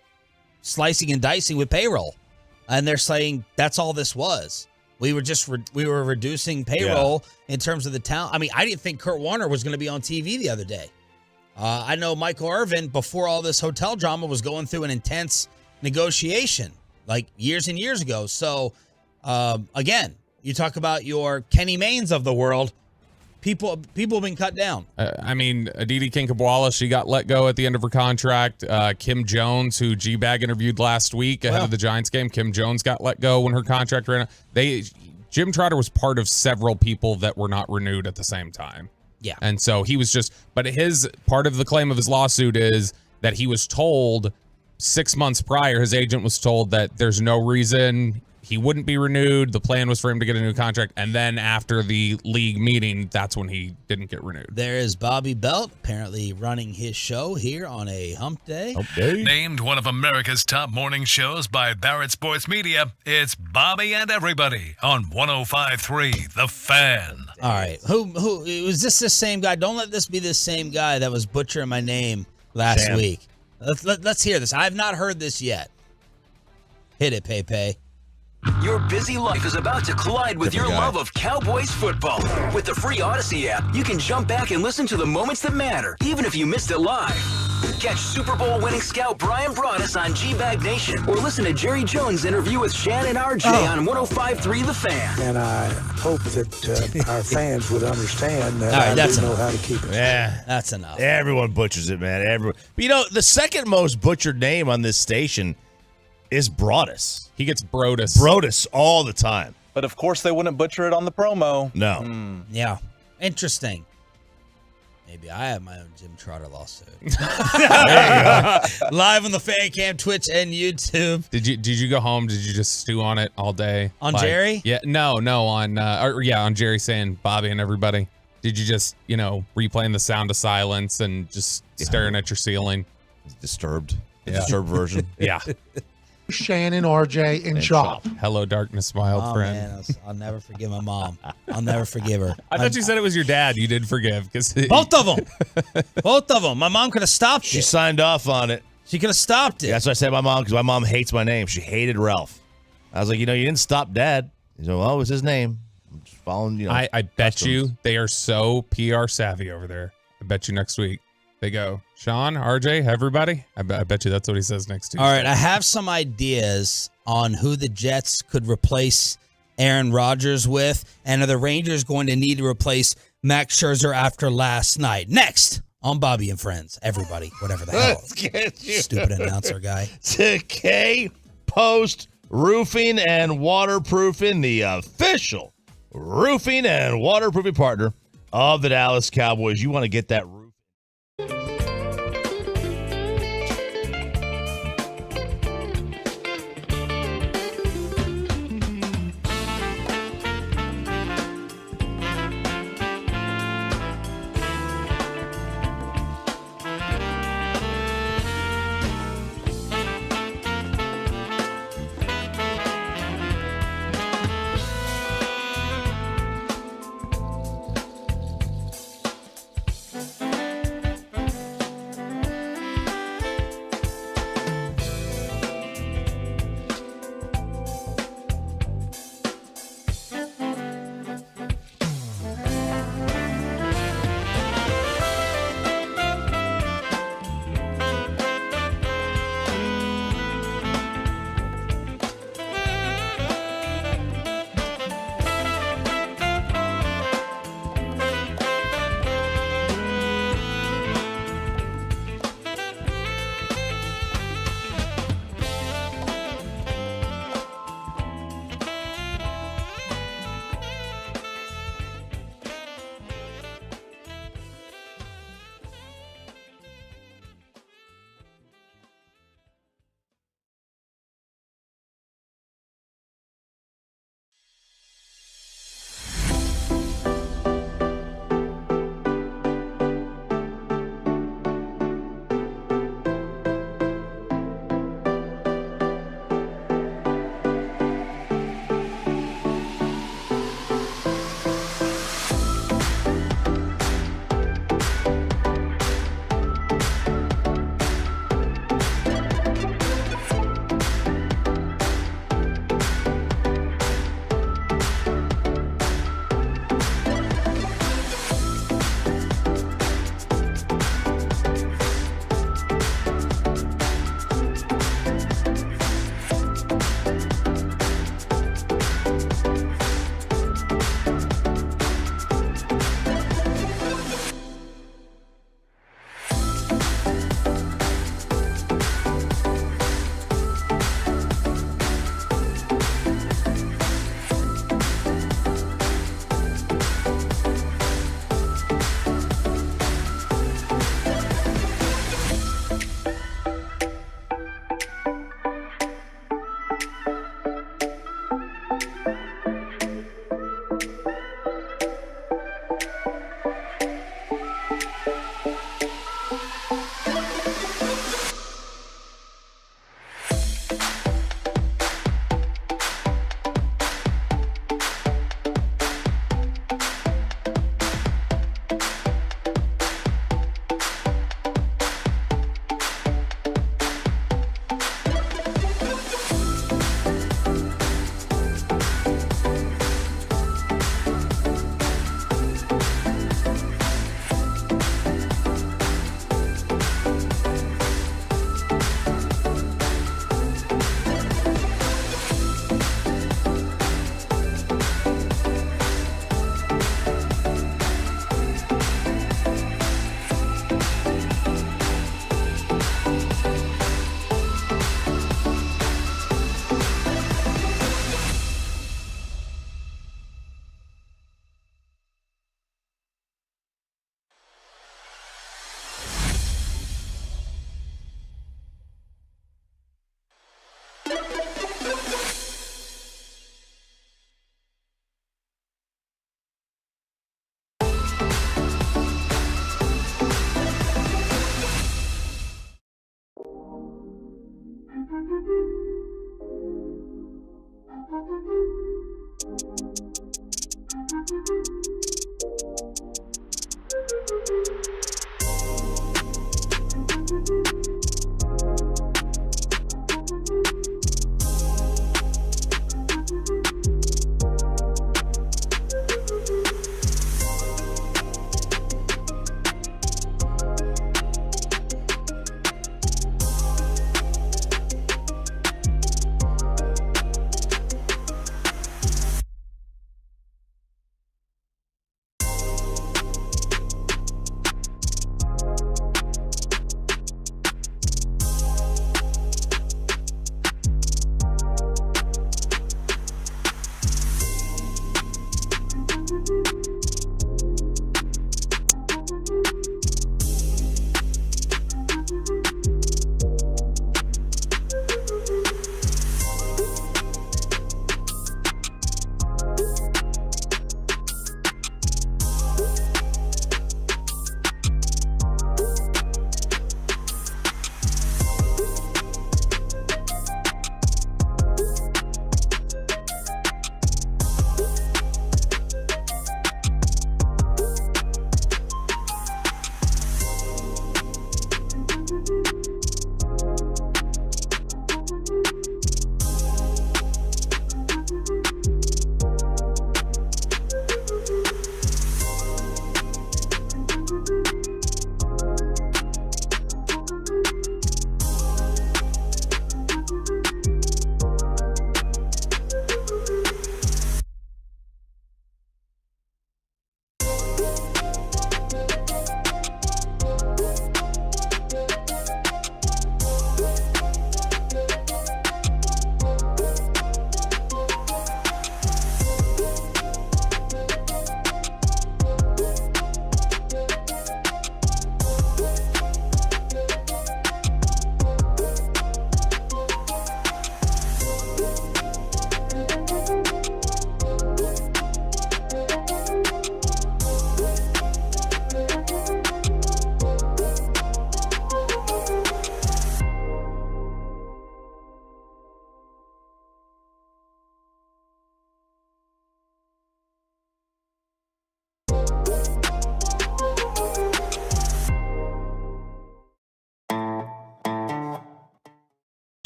slicing and dicing with payroll. And they're saying that's all this was. We were reducing payroll in terms of the talent. I mean, I didn't think Kurt Warner was going to be on TV the other day. I know Michael Irvin, before all this hotel drama, was going through an intense negotiation like years and years ago. So, again, you talk about your Kenny Maynes of the world. People have been cut down. I mean, Aditi Kinkabwala, she got let go at the end of her contract. Kim Jones, who G-Bag interviewed last week ahead of the Giants game, Kim Jones got let go when her contract ran out. Jim Trotter was part of several people that were not renewed at the same time. Yeah. And so he was but his part of the claim of his lawsuit is that he was told 6 months prior, his agent was told that there's no reason he wouldn't be renewed. The plan was for him to get a new contract. And then after the league meeting, that's when he didn't get renewed. There is Bobby Belt, apparently running his show here on a hump day. Named one of America's top morning shows by Barrett Sports Media, it's Bobby and Everybody on 105.3 The Fan. All right. Who was this the same guy? Don't let this be the same guy that was butchering my name last week. Let's hear this. I have not heard this yet. Hit it, Pepe. Your busy life is about to collide with your love of Cowboys football. With the free Odyssey app, you can jump back and listen to the moments that matter, even if you missed it live. Catch Super Bowl winning scout Brian Broaddus on G-Bag Nation, or listen to Jerry Jones' interview with Shan and RJ on 105.3 The Fan. And I hope that our fans would understand that I do know how to keep it. Yeah, that's enough. Everyone butchers it, man. Everyone. But the second most butchered name on this station is Broaddus. He gets Brodus. Brodus all the time. But of course they wouldn't butcher it on the promo. No. Yeah. Interesting. Maybe I have my own Jim Trotter lawsuit. Live on the Fan Cam, Twitch, and YouTube. Did you go home? Did you just stew on it all day? On Jerry? Yeah. No. On Jerry saying Bobby and Everybody. Did you just, replaying the sound of silence and just staring at your ceiling? Disturbed. The disturbed version. Yeah. Shannon, RJ, and Chop. Hello, darkness, my old friend. Man, I'll never forgive my mom. I'll never forgive her. I thought you said it was your dad you did forgive. Both of them. Both of them. My mom could have stopped it. She signed off on it. She could have stopped it. Yeah, that's what I said to my mom, because my mom hates my name. She hated Ralph. I was like, you didn't stop Dad. He said, well, it was his name. I'm just following, I bet you they are so PR savvy over there. I bet you next week they go, Sean, RJ, everybody. I bet you that's what he says next Tuesday. All right, I have some ideas on who the Jets could replace Aaron Rodgers with, and are the Rangers going to need to replace Max Scherzer after last night? Next on Bobby and Friends. Everybody, whatever the hell. Let's get you Stupid announcer guy. to K-Post Roofing and Waterproofing, the official roofing and waterproofing partner of the Dallas Cowboys. You want to get that roof.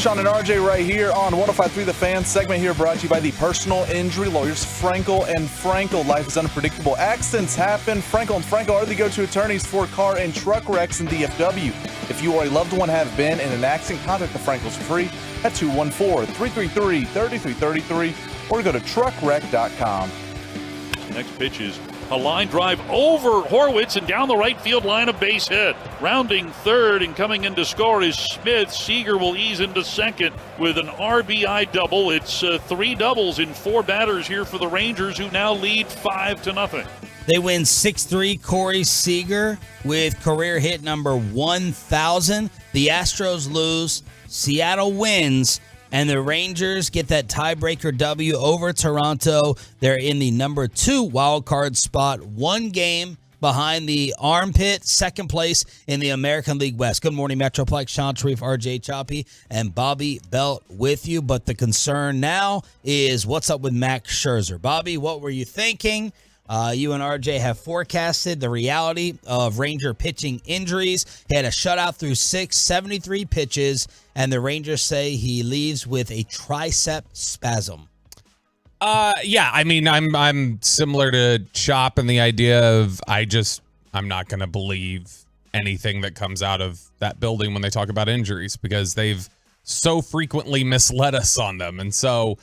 Sean and RJ right here on 105.3 The Fan. Segment here brought to you by the personal injury lawyers Frankel and Frankel. Life is unpredictable. Accidents happen. Frankel and Frankel are the go-to attorneys for car and truck wrecks in DFW. If you or a loved one have been in an accident, contact the Frankels for free at 214-333-3333 or go to truckwreck.com. Next pitch is a line drive over Horwitz and down the right field line, a base hit. Rounding third and coming in to score is Smith. Seager will ease into second with an RBI double. It's 3 doubles in 4 batters here for the Rangers, who now lead 5-0. They win 6-3. Corey Seager with career hit number 1,000. The Astros lose. Seattle wins. And the Rangers get that tiebreaker W over Toronto. They're in the number 2 wild card spot, 1 game behind the armpit, second place in the American League West. Good morning, Metroplex. Sean Sharif, RJ Choppy, and Bobby Belt with you. But the concern now is what's up with Max Scherzer. Bobby, what were you thinking? You and RJ have forecasted the reality of Ranger pitching injuries. He had a shutout through 73 pitches, and the Rangers say he leaves with a tricep spasm. Yeah, I mean, I'm similar to Chop in the idea of I'm not going to believe anything that comes out of that building when they talk about injuries, because they've so frequently misled us on them. And so,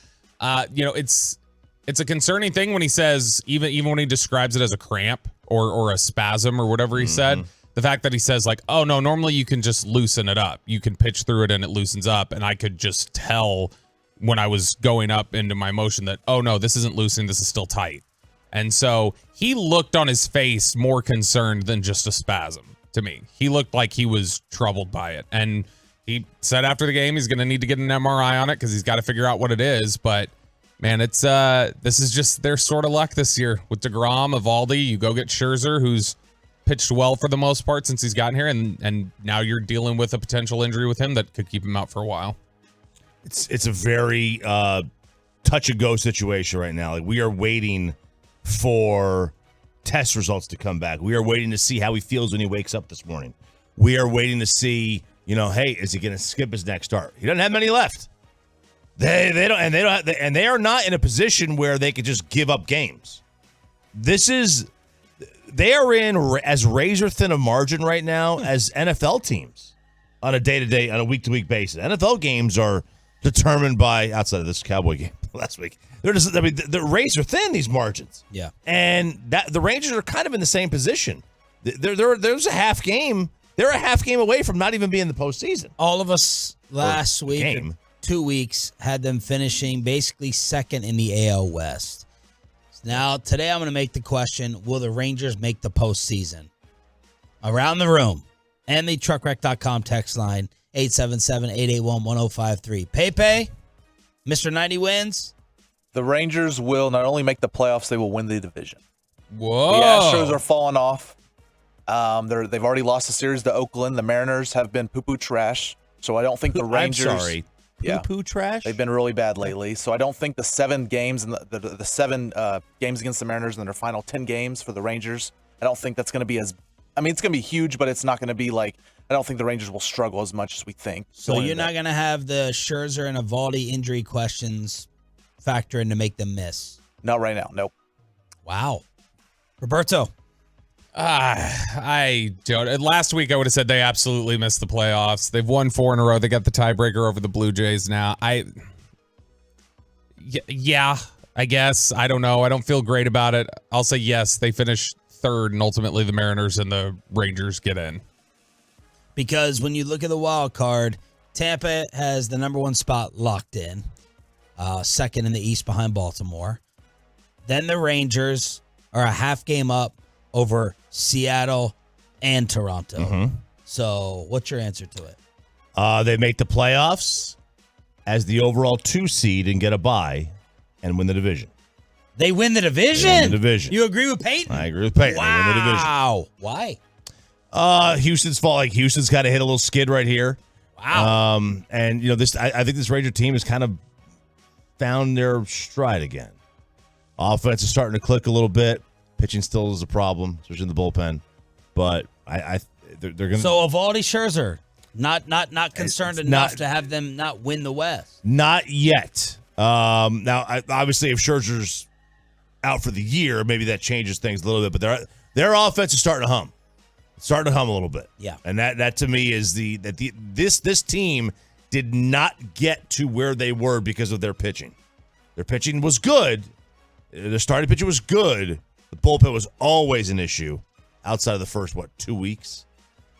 it's a concerning thing when he says, even when he describes it as a cramp or a spasm or whatever he said, the fact that he says like, oh no, normally you can just loosen it up. You can pitch through it and it loosens up. And I could just tell when I was going up into my motion that, oh no, this isn't loosening, this is still tight. And so he looked on his face more concerned than just a spasm to me. He looked like he was troubled by it. And he said after the game, he's going to need to get an MRI on it because he's got to figure out what it is. But man, it's this is just their sort of luck this year with DeGrom, Evaldi. You go get Scherzer, who's pitched well for the most part since he's gotten here, and now you're dealing with a potential injury with him that could keep him out for a while. It's a very touch-and-go situation right now. Like, we are waiting for test results to come back. We are waiting to see how he feels when he wakes up this morning. We are waiting to see, hey, is he going to skip his next start? He doesn't have many left. They are not in a position where they could just give up games. They are in as razor thin a margin right now as NFL teams on a day-to-day, on a week-to-week basis. NFL games are determined by, outside of this Cowboy game last week, they're razor thin, these margins. Yeah. And the Rangers are kind of in the same position. There's a half game. They're a half game away from not even being in the postseason. All of us last week, 2 weeks, had them finishing basically second in the AL West. Now, today I'm going to make the question, will the Rangers make the postseason? Around the room. And the truckwreck.com text line, 877-881-1053. Pepe, Mr. 90 wins. The Rangers will not only make the playoffs, they will win the division. Whoa. The Astros are falling off. They've already lost the series to Oakland. The Mariners have been poo-poo trash. So I don't think the Rangers... I'm sorry. Poo-poo trash? They've been really bad lately. So I don't think the 7 games and the 7 games against the Mariners and their final 10 games for the Rangers, I don't think that's going to be as... I mean, it's going to be huge, but it's not going to be like... I don't think the Rangers will struggle as much as we think. So you're not going to have the Scherzer and Eovaldi injury questions factor in to make them miss? Not right now, nope. Wow. Roberto? I don't. Last week, I would have said they absolutely missed the playoffs. They've won 4 in a row. They got the tiebreaker over the Blue Jays now. Yeah, I guess. I don't know. I don't feel great about it. I'll say yes, they finish 3rd, and ultimately the Mariners and the Rangers get in. Because when you look at the wild card, Tampa has the number 1 spot locked in, 2nd in the East behind Baltimore. Then the Rangers are a half game up over Seattle and Toronto. Mm-hmm. So what's your answer to it? They make the playoffs as the overall 2 seed and get a bye and win the division. They win the division? They win the division. You agree with Peyton? I agree with Peyton. Wow. They win the division. Wow. Why? Houston's fault. Like, Houston's got to hit a little skid right here. Wow. And this, I think this Ranger team has kind of found their stride again. Offense is starting to click a little bit. Pitching still is a problem, especially in the bullpen. But they're going to. So Eovaldi, Scherzer, not concerned enough to have them not win the West. Not yet. Now, obviously, if Scherzer's out for the year, maybe that changes things a little bit. But their offense is starting to hum. Starting to hum a little bit. Yeah. And that to me is this team did not get to where they were because of their pitching. Their pitching was good. The starting pitcher was good. The bullpen was always an issue outside of the first 2 weeks.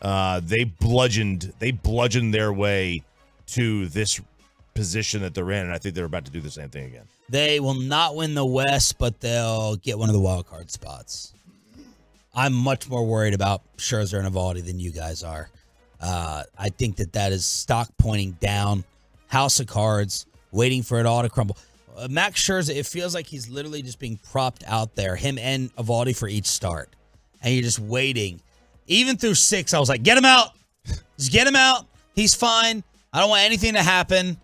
They bludgeoned their way to this position that they're in, and I think they're about to do the same thing again. They will not win the West, but they'll get one of the wild card spots. I'm much more worried about Scherzer and Eovaldi than you guys are. I think that is stock pointing down, house of cards, waiting for it all to crumble. Max Scherzer, it feels like he's literally just being propped out there, him and Eovaldi for each start. And you're just waiting. Even through 6, I was like, get him out. Just get him out. He's fine. I don't want anything to happen.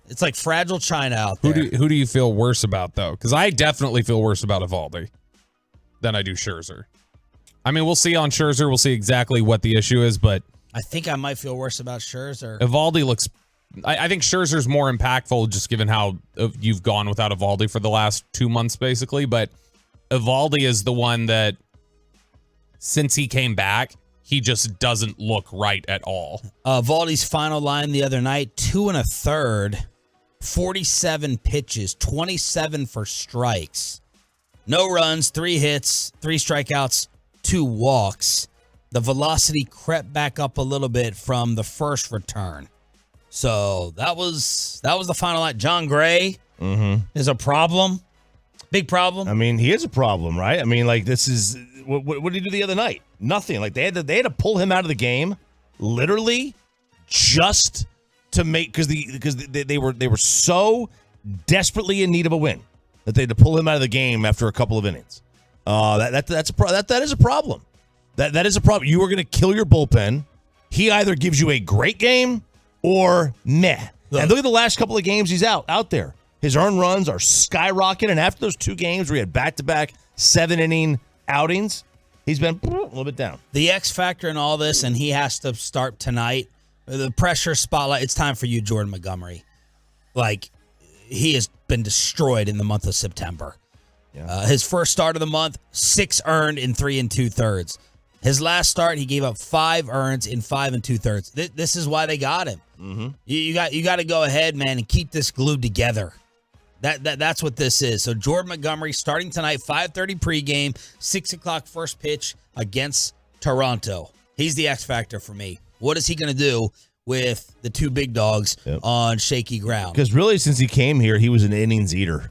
It's like fragile China out there. Who do you feel worse about, though? Because I definitely feel worse about Eovaldi than I do Scherzer. I mean, we'll see on Scherzer. We'll see exactly what the issue is, but I think I might feel worse about Scherzer. Eovaldi looks... I think Scherzer's more impactful just given how you've gone without Eovaldi for the last 2 months, basically. But Eovaldi is the one that, since he came back, he just doesn't look right at all. Eovaldi's final line the other night, 2 1/3, 47 pitches, 27 for strikes. No runs, 3 hits, 3 strikeouts, 2 walks. The velocity crept back up a little bit from the first return. So that was the final line. John Gray is a problem. Big problem. I mean, he is a problem, right? I mean, like, this is what did he do the other night? Nothing. Like, they had to pull him out of the game, literally, just to make because they were so desperately in need of a win that they had to pull him out of the game after a couple of innings. That is a problem. That is a problem. You are going to kill your bullpen. He either gives you a great game or meh. And look at the last couple of games he's out there. His earned runs are skyrocketing. And after those 2 games where he had back-to-back 7-inning outings, he's been a little bit down. The X factor in all this, and he has to start tonight. The pressure spotlight, it's time for you, Jordan Montgomery. Like, he has been destroyed in the month of September. Yeah. His first start of the month, 6 earned in 3 2/3. His last start, he gave up 5 earns in 5 2/3. This is why they got him. Mm-hmm. You got to go ahead, man, and keep this glued together. That's what this is. So Jordan Montgomery starting tonight, 5:30 pregame, 6 o'clock first pitch against Toronto. He's the X factor for me. What is he going to do with the 2 big dogs on shaky ground? Because really, since he came here, he was an innings eater,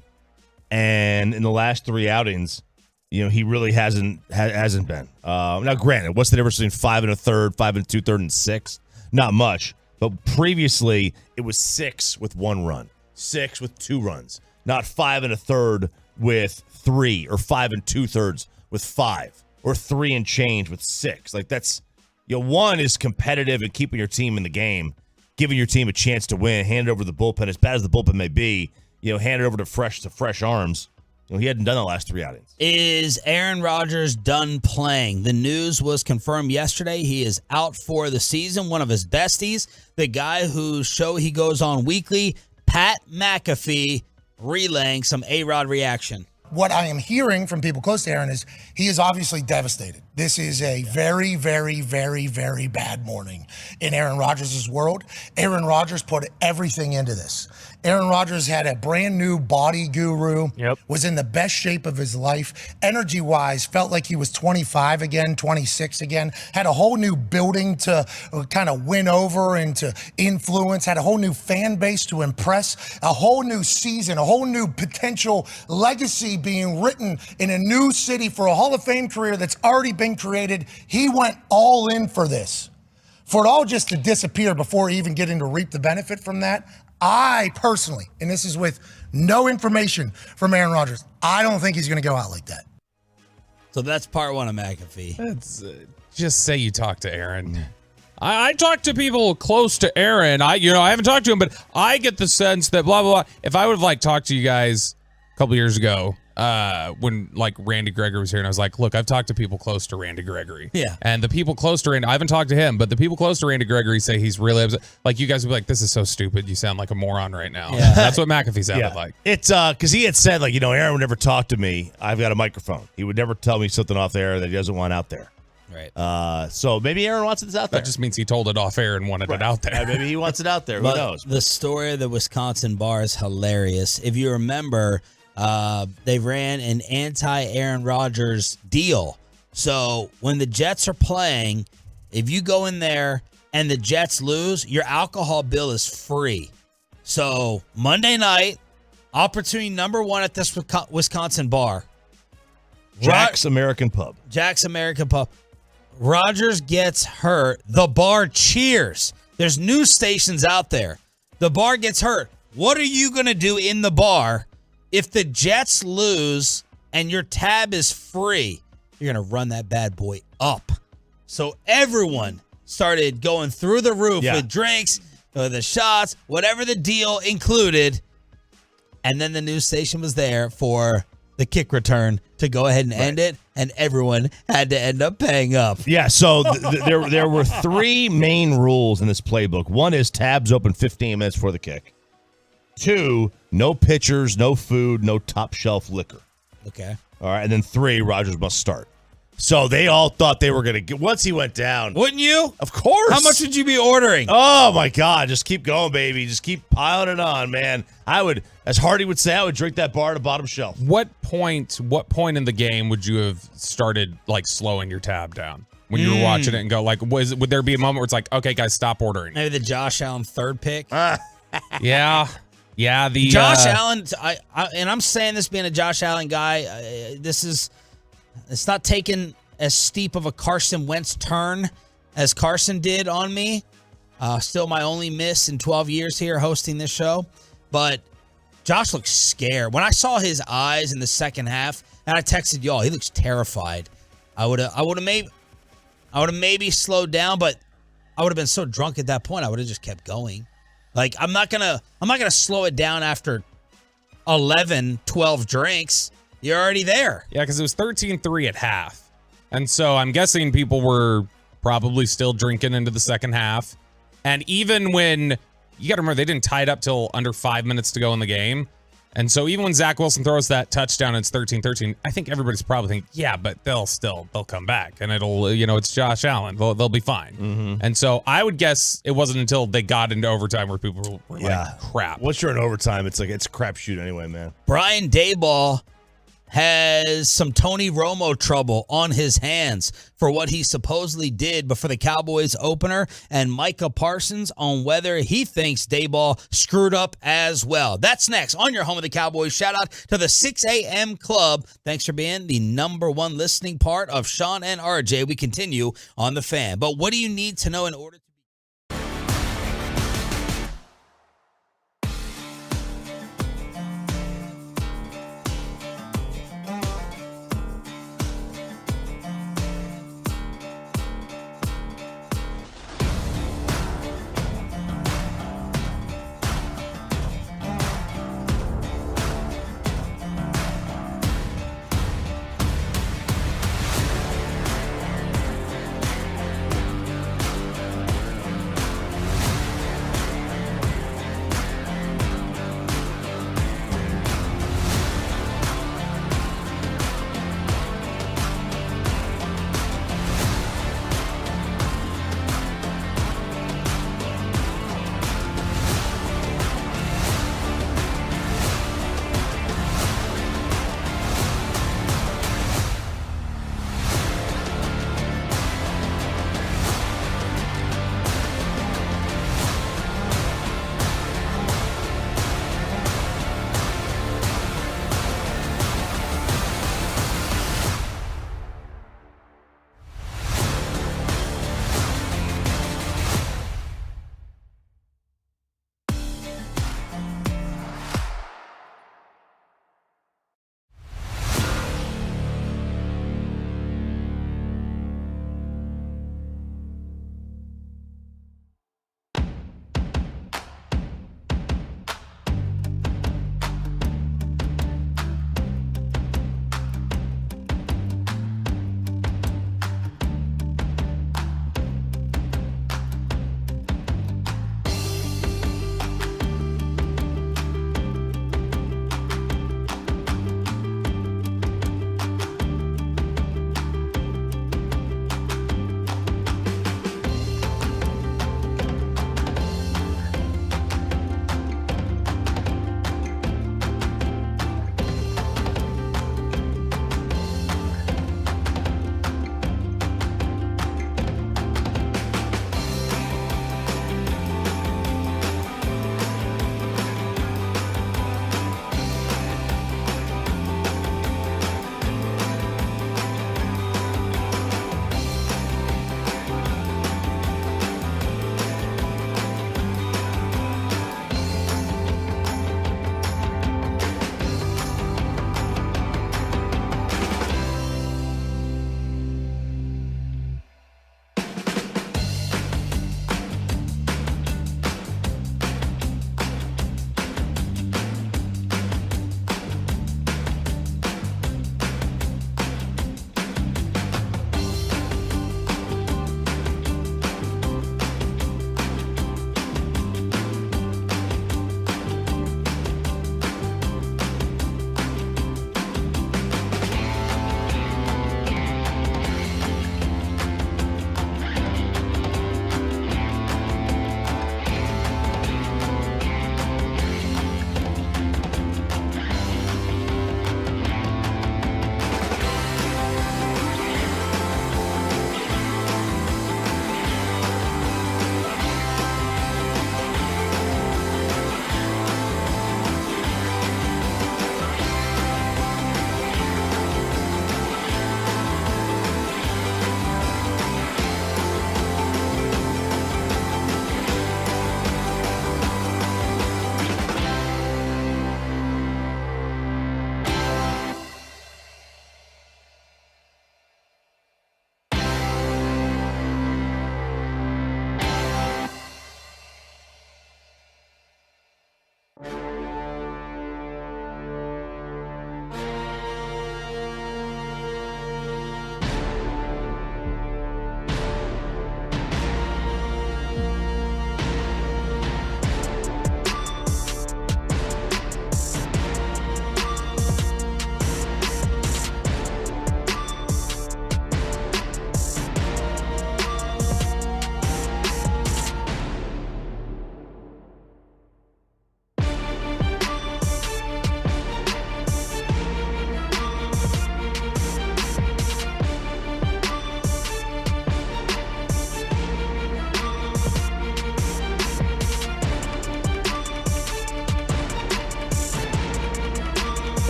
and in the last 3 outings, he really hasn't been. Now, granted, what's the difference between 5 1/3, 5 2/3, and 6? Not much. But previously, it was 6 with 1 run, 6 with 2 runs, not 5 1/3 with 3, or 5 2/3 with 5, or 3 and change with 6. Like, that's, 1 is competitive and keeping your team in the game, giving your team a chance to win, hand it over to the bullpen, as bad as the bullpen may be, hand it over to fresh arms. He hadn't done the last 3 outings. Is Aaron Rodgers done playing? The news was confirmed yesterday. He is out for the season. One of his besties, the guy whose show he goes on weekly, Pat McAfee, relaying some A-Rod reaction. What I am hearing from people close to Aaron is he is obviously devastated. This is a very, very, very, very bad morning in Aaron Rodgers' world. Aaron Rodgers put everything into this. Aaron Rodgers had a brand new body guru, was in the best shape of his life, energy-wise, felt like he was 25 again, 26 again, had a whole new building to kind of win over and to influence, had a whole new fan base to impress, a whole new season, a whole new potential legacy being written in a new city for a Hall of Fame career that's already been created. He went all in for this. For it all just to disappear before even getting to reap the benefit from that, I personally, and this is with no information from Aaron Rodgers, I don't think he's going to go out like that. So that's part 1 of McAfee. That's just say you talk to Aaron. I talk to people close to Aaron. I haven't talked to him, but I get the sense that blah blah blah. If I would have talked to you guys a couple years ago, when Randy Gregory was here, and I was like, look, I've talked to people close to Randy Gregory. Yeah. And the people close to Randy, I haven't talked to him, but the people close to Randy Gregory say he's really upset. Like, you guys would be like, this is so stupid. You sound like a moron right now. Yeah. That's what McAfee sounded like. It's because he had said, Aaron would never talk to me. I've got a microphone. He would never tell me something off air that he doesn't want out there. Right. So maybe Aaron wants it out there. That just means he told it off air and wanted it out there. Maybe he wants it out there. Who knows? The story of the Wisconsin bar is hilarious. If you remember, they ran an anti-Aaron Rodgers deal. So when the Jets are playing, if you go in there and the Jets lose, your alcohol bill is free. So Monday night, opportunity number 1 at this Wisconsin bar. Jack's American Pub. Jack's American Pub. Rodgers gets hurt. The bar cheers. There's news stations out there. The bar gets hurt. What are you going to do in the bar if the Jets lose and your tab is free? You're going to run that bad boy up. So everyone started going through the roof with drinks, the shots, whatever the deal included. And then the news station was there for the kick return to go ahead and end it, and everyone had to end up paying up. Yeah, so there were 3 main rules in this playbook. 1 is tabs open 15 minutes before the kick. 2, no pitchers, no food, no top shelf liquor. Okay. All right, and then 3, Rodgers must start. So they all thought they were going to get, once he went down. Wouldn't you? Of course. How much would you be ordering? Oh, my God. Just keep going, baby. Just keep piling it on, man. I would, as Hardy would say, I would drink that bar at the bottom shelf. What point in the game would you have started, slowing your tab down? When you were watching it and go, would there be a moment where it's like, okay, guys, stop ordering? Maybe the Josh Allen 3rd pick? Yeah. Yeah, the Josh Allen, and I'm saying this being a Josh Allen guy, it's not taking as steep of a Carson Wentz turn as Carson did on me. Still my only miss in 12 years here hosting this show. But Josh looks scared. When I saw his eyes in the second half, and I texted y'all, he looks terrified. I would have maybe slowed down, but I would have been so drunk at that point, I would have just kept going. I'm not gonna slow it down after 11, 12 drinks, you're already there. Yeah, because it was 13-3 at half. And so I'm guessing people were probably still drinking into the second half. And even when, you got to remember, they didn't tie it up till under 5 minutes to go in the game. And so even when Zach Wilson throws that touchdown, it's 13-13. I think everybody's probably thinking, yeah, but they'll come back. And it'll, it's Josh Allen. They'll be fine. Mm-hmm. And so I would guess it wasn't until they got into overtime where people were like, crap. Once you're in overtime, it's a crapshoot anyway, man. Brian Daboll has some Tony Romo trouble on his hands for what he supposedly did before the Cowboys opener, and Micah Parsons on whether he thinks Daboll screwed up as well. That's next on your home of the Cowboys. Shout out to the 6 a.m. Club. Thanks for being the number one listening part of Sean and RJ. We continue on The Fan. But what do you need to know in order to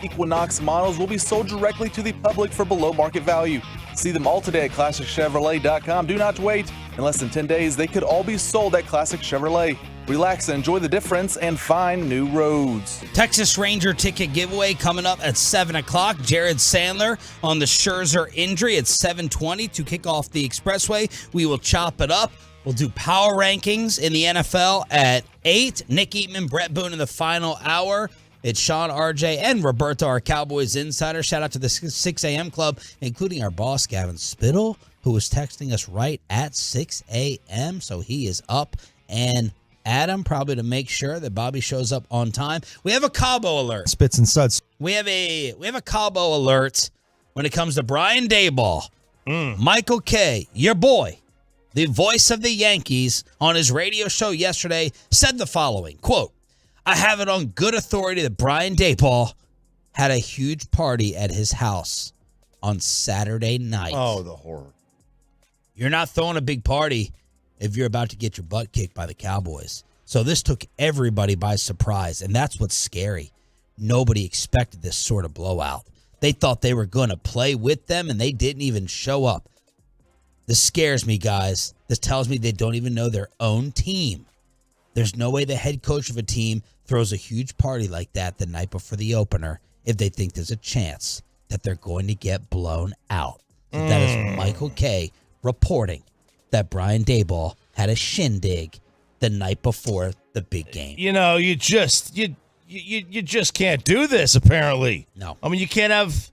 Equinox models will be sold directly to the public for below market value. See them all today at ClassicChevrolet.com. Do not wait. In less than 10 days, they could all be sold at Classic Chevrolet. Relax and enjoy the difference and find new roads. Texas Ranger ticket giveaway coming up at 7 o'clock. Jared Sandler on the Scherzer injury at 7:20 to kick off the Expressway. We will chop it up. We'll do power rankings in the NFL at 8. Nick Eatman, Brett Boone in the final hour. It's Sean, RJ, and Roberto, our Cowboys insider. Shout out to the 6 a.m. club, including our boss, Gavin Spittle, who was texting us right at 6 a.m. So he is up and Adam, probably to make sure that Bobby shows up on time. We have a Cowboy alert. Spits and studs. We have a Cowboy alert when it comes to Brian Daboll. Michael K., your boy, the voice of the Yankees, on his radio show yesterday, said the following, quote, I have it on good authority that Brian Daboll had a huge party at his house on Saturday night. Oh, the horror. You're not throwing a big party if you're about to get your butt kicked by the Cowboys. So this took everybody by surprise, and that's what's scary. Nobody expected this sort of blowout. They thought they were going to play with them, and they didn't even show up. This scares me, guys. This tells me they don't even know their own team. There's no way the head coach of a team throws a huge party like that the night before the opener if they think there's a chance that they're going to get blown out. So that is Michael K. reporting that Brian Daboll had a shindig the night before the big game. You know, you just can't do this, apparently. No. I mean, you can't have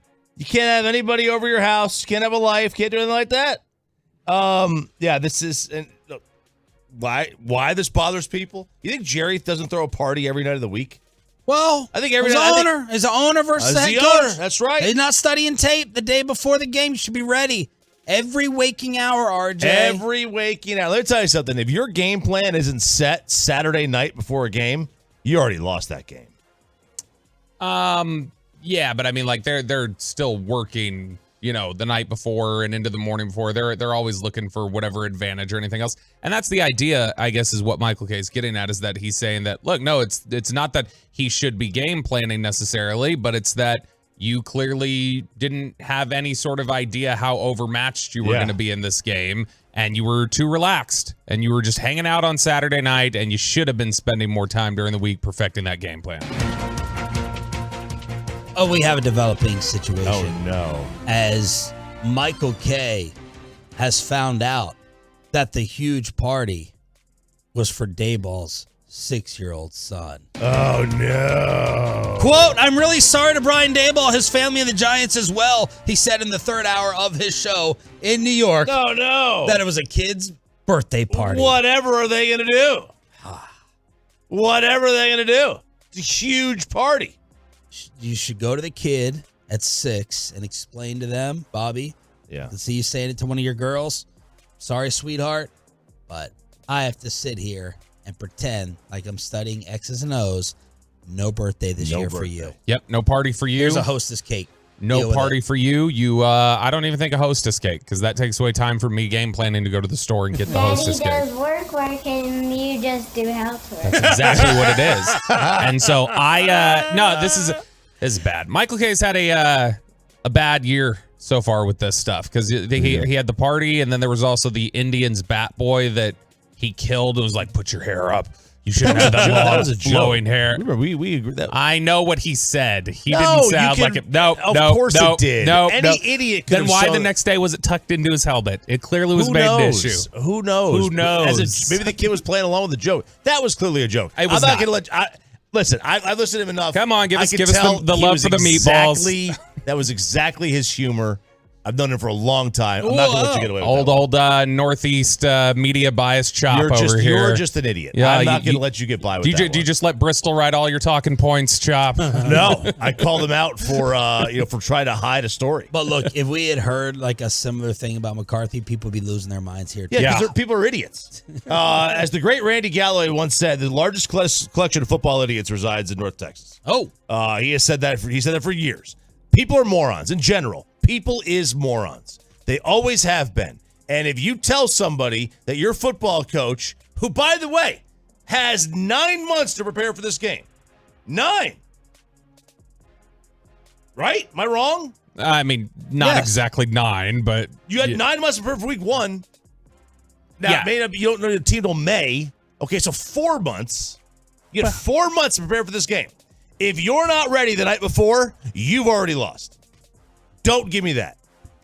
anybody over your house, you can't have a life, can't do anything like that. Yeah, this is why this bothers people. You think Jerry doesn't throw a party every night of the week? Well, I think every as night. the owner versus the head the coach. owner, that's right. He's not studying tape the day before the game. You should be ready. Every waking hour, RJ. Every waking hour. Let me tell you something. If your game plan isn't set Saturday night before a game, you already lost that game. Yeah, but I mean, like they're still working, the night before and into the morning before. They're always looking for whatever advantage or anything else. And that's the idea, I guess, is what Michael K is getting at, is that he's saying that, look, no, it's not that he should be game planning necessarily, but it's that you clearly didn't have any sort of idea how overmatched you were going to be in this game, and you were too relaxed, and you were just hanging out on Saturday night, and you should have been spending more time during the week perfecting that game plan. Oh, we have a developing situation. Oh, no. As Michael K has found out that the huge party was for Daboll's 6-year-old son. Oh, no. Quote, I'm really sorry to Brian Daboll, his family, and the Giants as well, he said in the third hour of his show in New York. Oh, no. That it was a kid's birthday party. Whatever are they going to do? Whatever are they going to do? It's a huge party. You should go to the kid at 6 and explain to them, Bobby. Yeah. To see you saying it to one of your girls. Sorry, sweetheart, but I have to sit here and pretend like I'm studying X's and O's. No birthday this year for you. Yep, no party for you. Here's a hostess cake. No party for you. I don't even think a hostess cake, because that takes away time for me game planning to go to the store and get the hostess cake. Daddy does work and you just do housework. That's exactly what it is. And so this is bad. Michael K's had a bad year so far with this stuff, because he had the party, and then there was also the Indians bat boy that he killed and was like, put your hair up. You shouldn't have that long, flowing hair. Remember, we agreed that. I know what he said. He didn't sound like it. No, of course it did. Any idiot could Then why the next day was it tucked into his helmet? It clearly was made an issue. Who knows? Who knows? Maybe the kid was playing along with the joke. That was clearly a joke. It was I'm not going to let. Listen, I've listened to him enough. Come on, give us the love for the meatballs. That was exactly his humor. I've known him for a long time. I'm not going to let you get away with Old Northeast media bias chop over here. You're just an idiot. Yeah, I'm not going to let you get by with that. Do you just let Bristol write all your talking points, Chop? No, I called him out for for trying to hide a story. But look, if we had heard like a similar thing about McCarthy, people would be losing their minds here. Yeah, because people are idiots. As the great Randy Galloway once said, the largest collection of football idiots resides in North Texas. Oh, he said that for years. People are morons in general. People is morons. They always have been. And if you tell somebody that your football coach, who, by the way, has 9 months to prepare for this game, 9, right? Am I wrong? I mean, not exactly 9, but you had 9 months to prepare for week 1. Now, it may not be, you don't know the team till May. Okay, so 4 months. You had 4 months to prepare for this game. If you're not ready the night before, you've already lost. Don't give me that.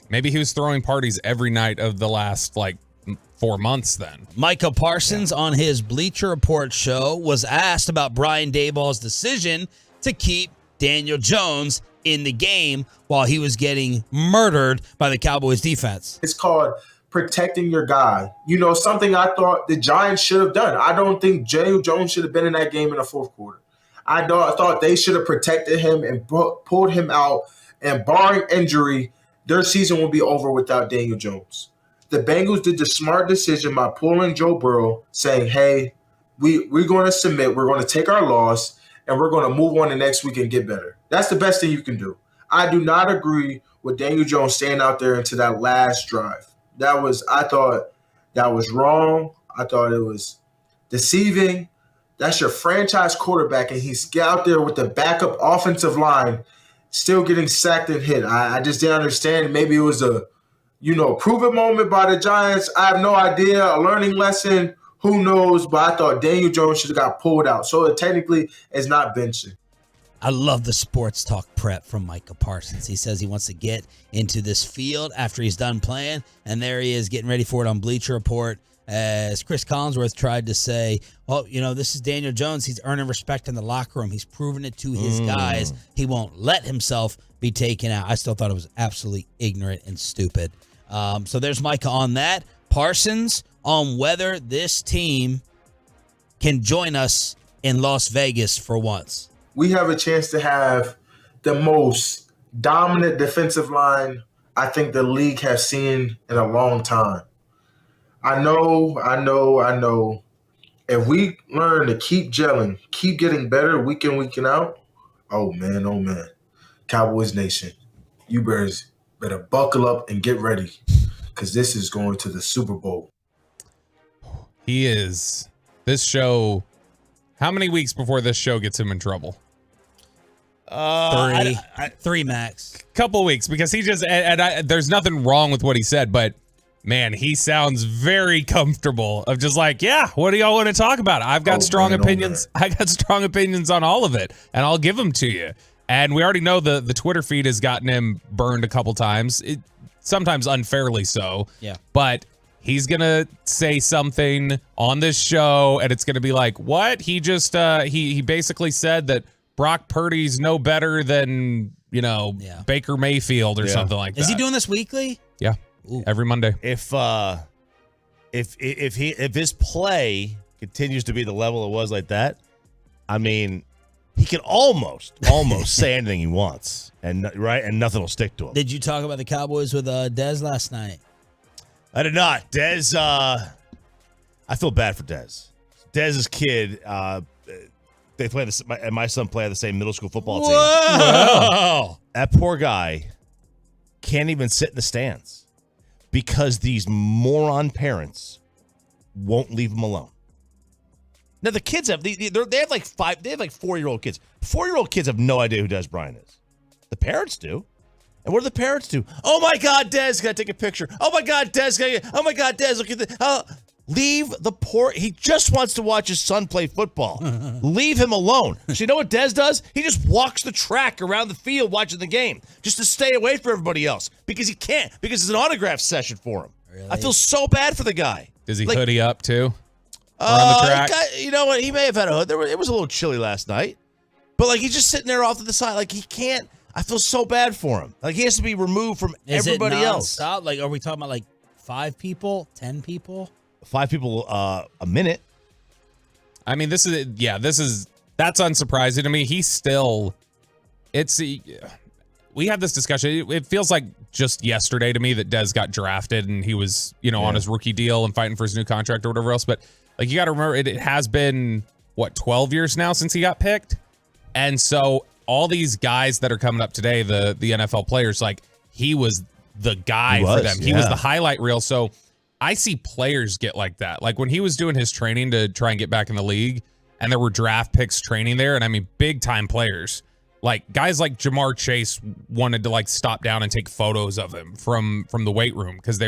Maybe he was throwing parties every night of the last, 4 months then. Micah Parsons on his Bleacher Report show was asked about Brian Daboll's decision to keep Daniel Jones in the game while he was getting murdered by the Cowboys defense. It's called protecting your guy. Something I thought the Giants should have done. I don't think Daniel Jones should have been in that game in the fourth quarter. I thought they should have protected him and pulled him out. And barring injury, their season will be over without Daniel Jones. The Bengals did the smart decision by pulling Joe Burrow, saying, hey, we're going to submit, we're going to take our loss, and we're going to move on the next week and get better. That's the best thing you can do. I do not agree with Daniel Jones staying out there into that last drive. I thought that was wrong. I thought it was deceiving. That's your franchise quarterback, and he's out there with the backup offensive line still getting sacked and hit. I just didn't understand. Maybe it was a, prove-it moment by the Giants. I have no idea. A learning lesson. Who knows? But I thought Daniel Jones should have got pulled out. So it technically is not benching. I love the sports talk prep from Micah Parsons. He says he wants to get into this field after he's done playing, and there he is getting ready for it on Bleacher Report. As Chris Collinsworth tried to say, well, this is Daniel Jones. He's earning respect in the locker room. He's proven it to his guys. He won't let himself be taken out. I still thought it was absolutely ignorant and stupid. So there's Micah on that. Parsons on whether this team can join us in Las Vegas for once. We have a chance to have the most dominant defensive line I think the league has seen in a long time. I know. If we learn to keep gelling, keep getting better week in, week out, oh man. Cowboys Nation, you better buckle up and get ready because this is going to the Super Bowl. He is. This show, how many weeks before this show gets him in trouble? 3 max. Couple weeks because he just, there's nothing wrong with what he said, but man, he sounds very comfortable of just what do y'all want to talk about? I've got strong opinions. I got strong opinions on all of it, and I'll give them to you. And we already know the Twitter feed has gotten him burned a couple times, sometimes unfairly so. Yeah. But he's going to say something on this show, and it's going to be like, what? He just, he basically said that Brock Purdy's no better than, Baker Mayfield or something like that. Is he doing this weekly? Yeah. Ooh. Every Monday. If his play continues to be the level it was like that, I mean, he can almost say anything he wants, and nothing will stick to him. Did you talk about the Cowboys with Dez last night? I did not. Dez, I feel bad for Dez. Dez's kid, they play and my son play on the same middle school football team. Whoa! That poor guy can't even sit in the stands because these moron parents won't leave him alone. Now the kids they have like 4-year-old kids. 4-year-old kids have no idea who Dez Bryant is. The parents do. And what do the parents do? Oh my God, Dez, gotta take a picture. Oh my God, Dez, oh my God, Dez, look at this. Leave the poor. He just wants to watch his son play football. Leave him alone. So you know what Dez does? He just walks the track around the field watching the game just to stay away from everybody else because he can't, because it's an autograph session for him. Really? I feel so bad for the guy. Does he hoodie up too? Around the track? You know what? He may have had a hood. It was a little chilly last night. But he's just sitting there off to the side. He can't. I feel so bad for him. Like he has to be removed from everybody else. Like, are we talking about like 5 people, 10 people? 5 people a minute. I mean, that's unsurprising to me. He's still, we had this discussion. It feels like just yesterday to me that Dez got drafted and he was, on his rookie deal and fighting for his new contract or whatever else. But like, you got to remember, it has been 12 years now since he got picked. And so all these guys that are coming up today, the NFL players, like he was the guy for them. He was the highlight reel. So I see players get like that. Like when he was doing his training to try and get back in the league and there were draft picks training there. And I mean, big time players, like guys like Jamar Chase wanted to like stop down and take photos of him from the weight room because they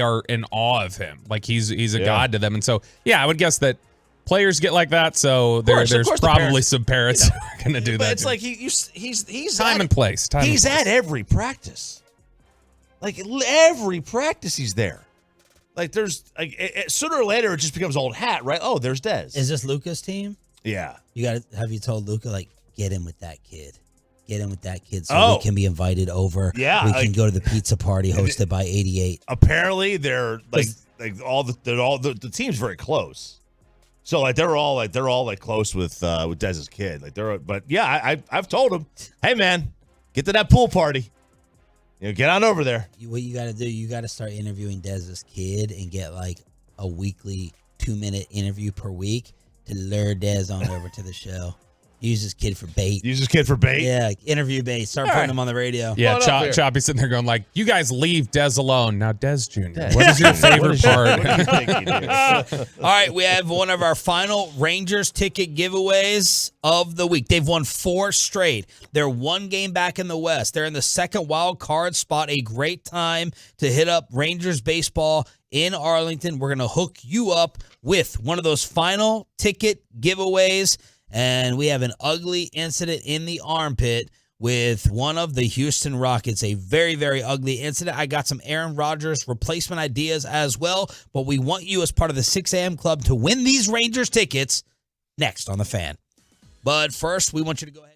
are in awe of him. Like he's a god to them. And so, I would guess that players get like that. So there's probably some parents who are going to do that. But it's like he's time and place. He's at every practice. Like every practice he's there. Like there's sooner or later it just becomes old hat, right? Oh, there's Dez. Is this Luca's team? Yeah. Have you told Luca, like, get in with that kid? Get in with that kid so we can be invited over. Yeah. We can go to the pizza party hosted by 88. Apparently they're all the team's very close. So like they're all close with Dez's kid. Like I've told him, hey man, get to that pool party. Get on over there. What you got to do, you got to start interviewing Dez's kid and get like a weekly 2-minute interview per week to lure Dez on over to the show. Use his kid for bait. Yeah, interview bait. Start putting him on the radio. Yeah, Choppy's sitting there going like, you guys leave Dez alone. Now, Dez Jr., what is your favorite part? All right, we have one of our final Rangers ticket giveaways of the week. They've won 4 straight. They're 1 game back in the West. They're in the second wild card spot. A great time to hit up Rangers baseball in Arlington. We're going to hook you up with one of those final ticket giveaways. And we have an ugly incident in the armpit with one of the Houston Rockets. A very, very ugly incident. I got some Aaron Rodgers replacement ideas as well. But we want you as part of the 6 a.m. club to win these Rangers tickets next on The Fan. But first, we want you to go ahead.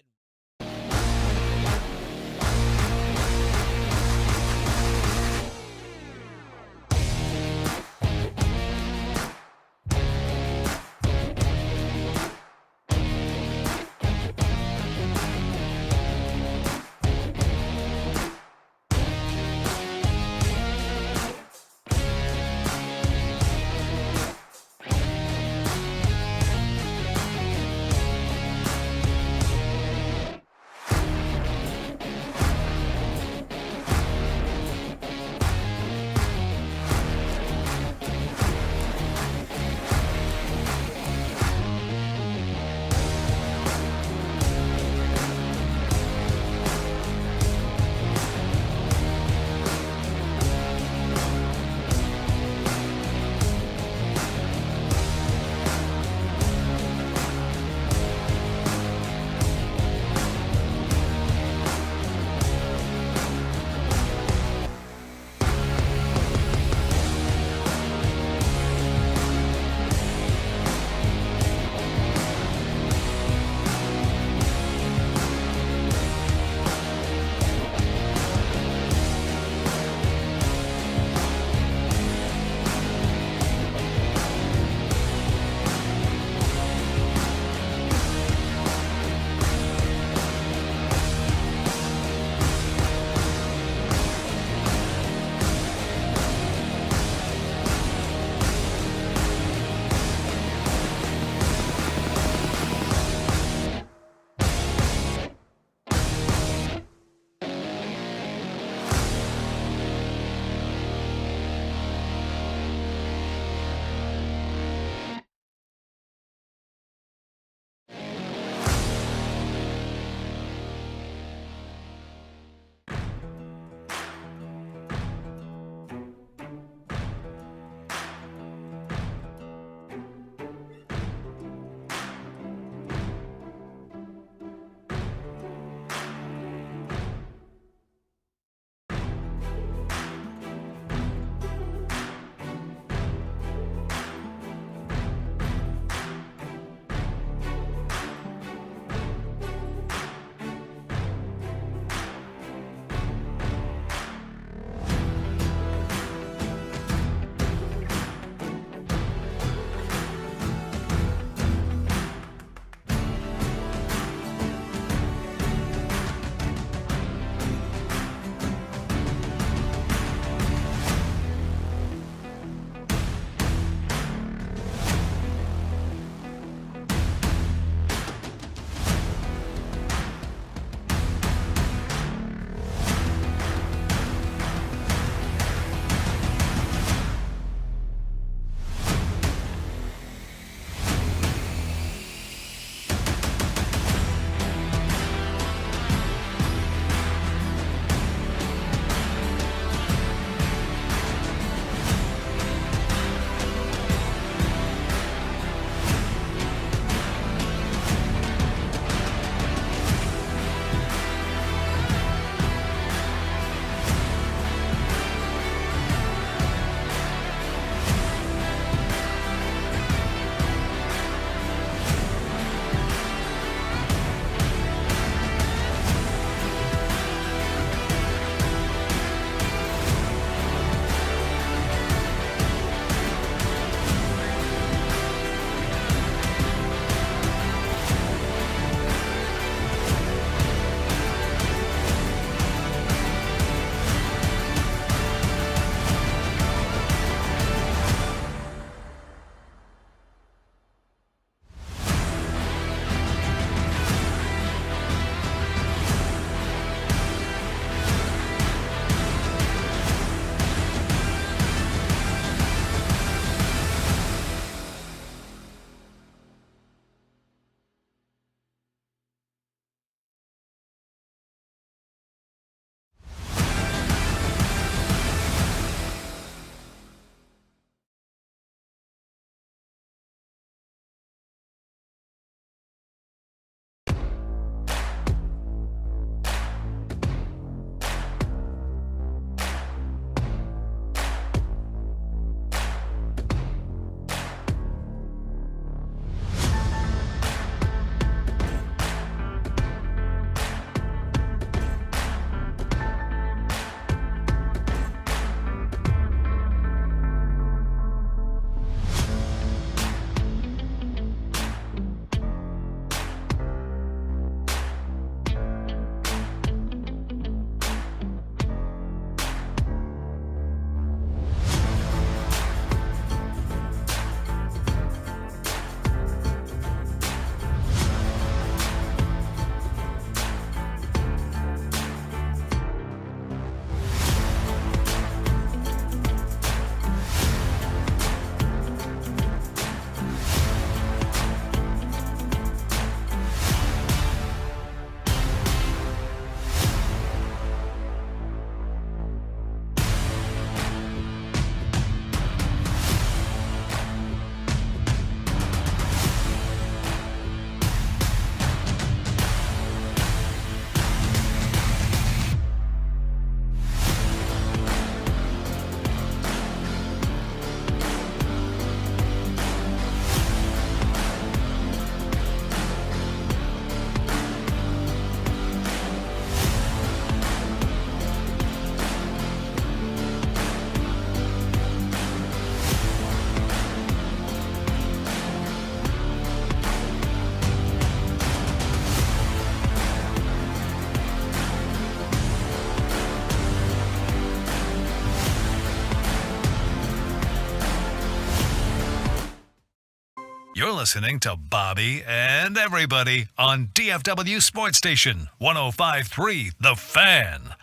You're listening to Bobby and Everybody on DFW Sports Station 105.3 The Fan.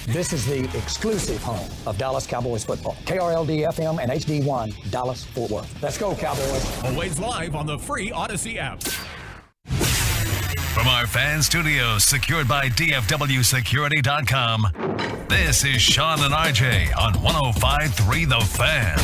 This is the exclusive home of Dallas Cowboys football. KRLD FM and HD1 Dallas Fort Worth. Let's go, Cowboys. Always live on the free Odyssey app. From our fan studios secured by DFWsecurity.com, this is Sean and RJ on 105.3 The Fan.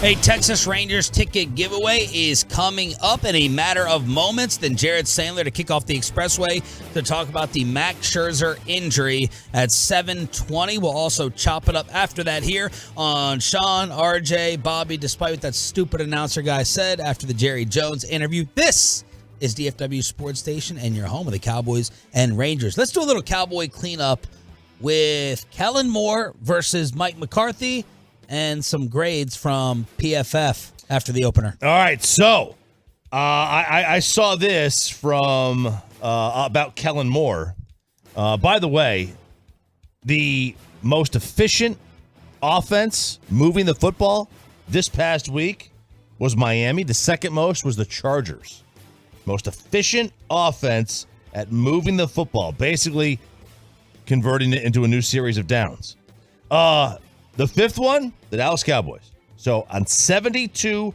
A Texas Rangers ticket giveaway is coming up in a matter of moments. Then Jared Sandler to kick off the Expressway to talk about the Max Scherzer injury at 7:20. We'll also chop it up after that here on Sean, RJ, Bobby, despite what that stupid announcer guy said after the Jerry Jones interview. This is DFW Sports Station and your home of the Cowboys and Rangers. Let's do a little Cowboy cleanup with Kellen Moore versus Mike McCarthy and some grades from PFF after the opener. All right, so I saw this from about Kellen Moore. By the way, the most efficient offense moving the football this past week was Miami. The second most was the Chargers. Most efficient offense at moving the football, basically converting it into a new series of downs. The fifth one, the Dallas Cowboys. So on 72%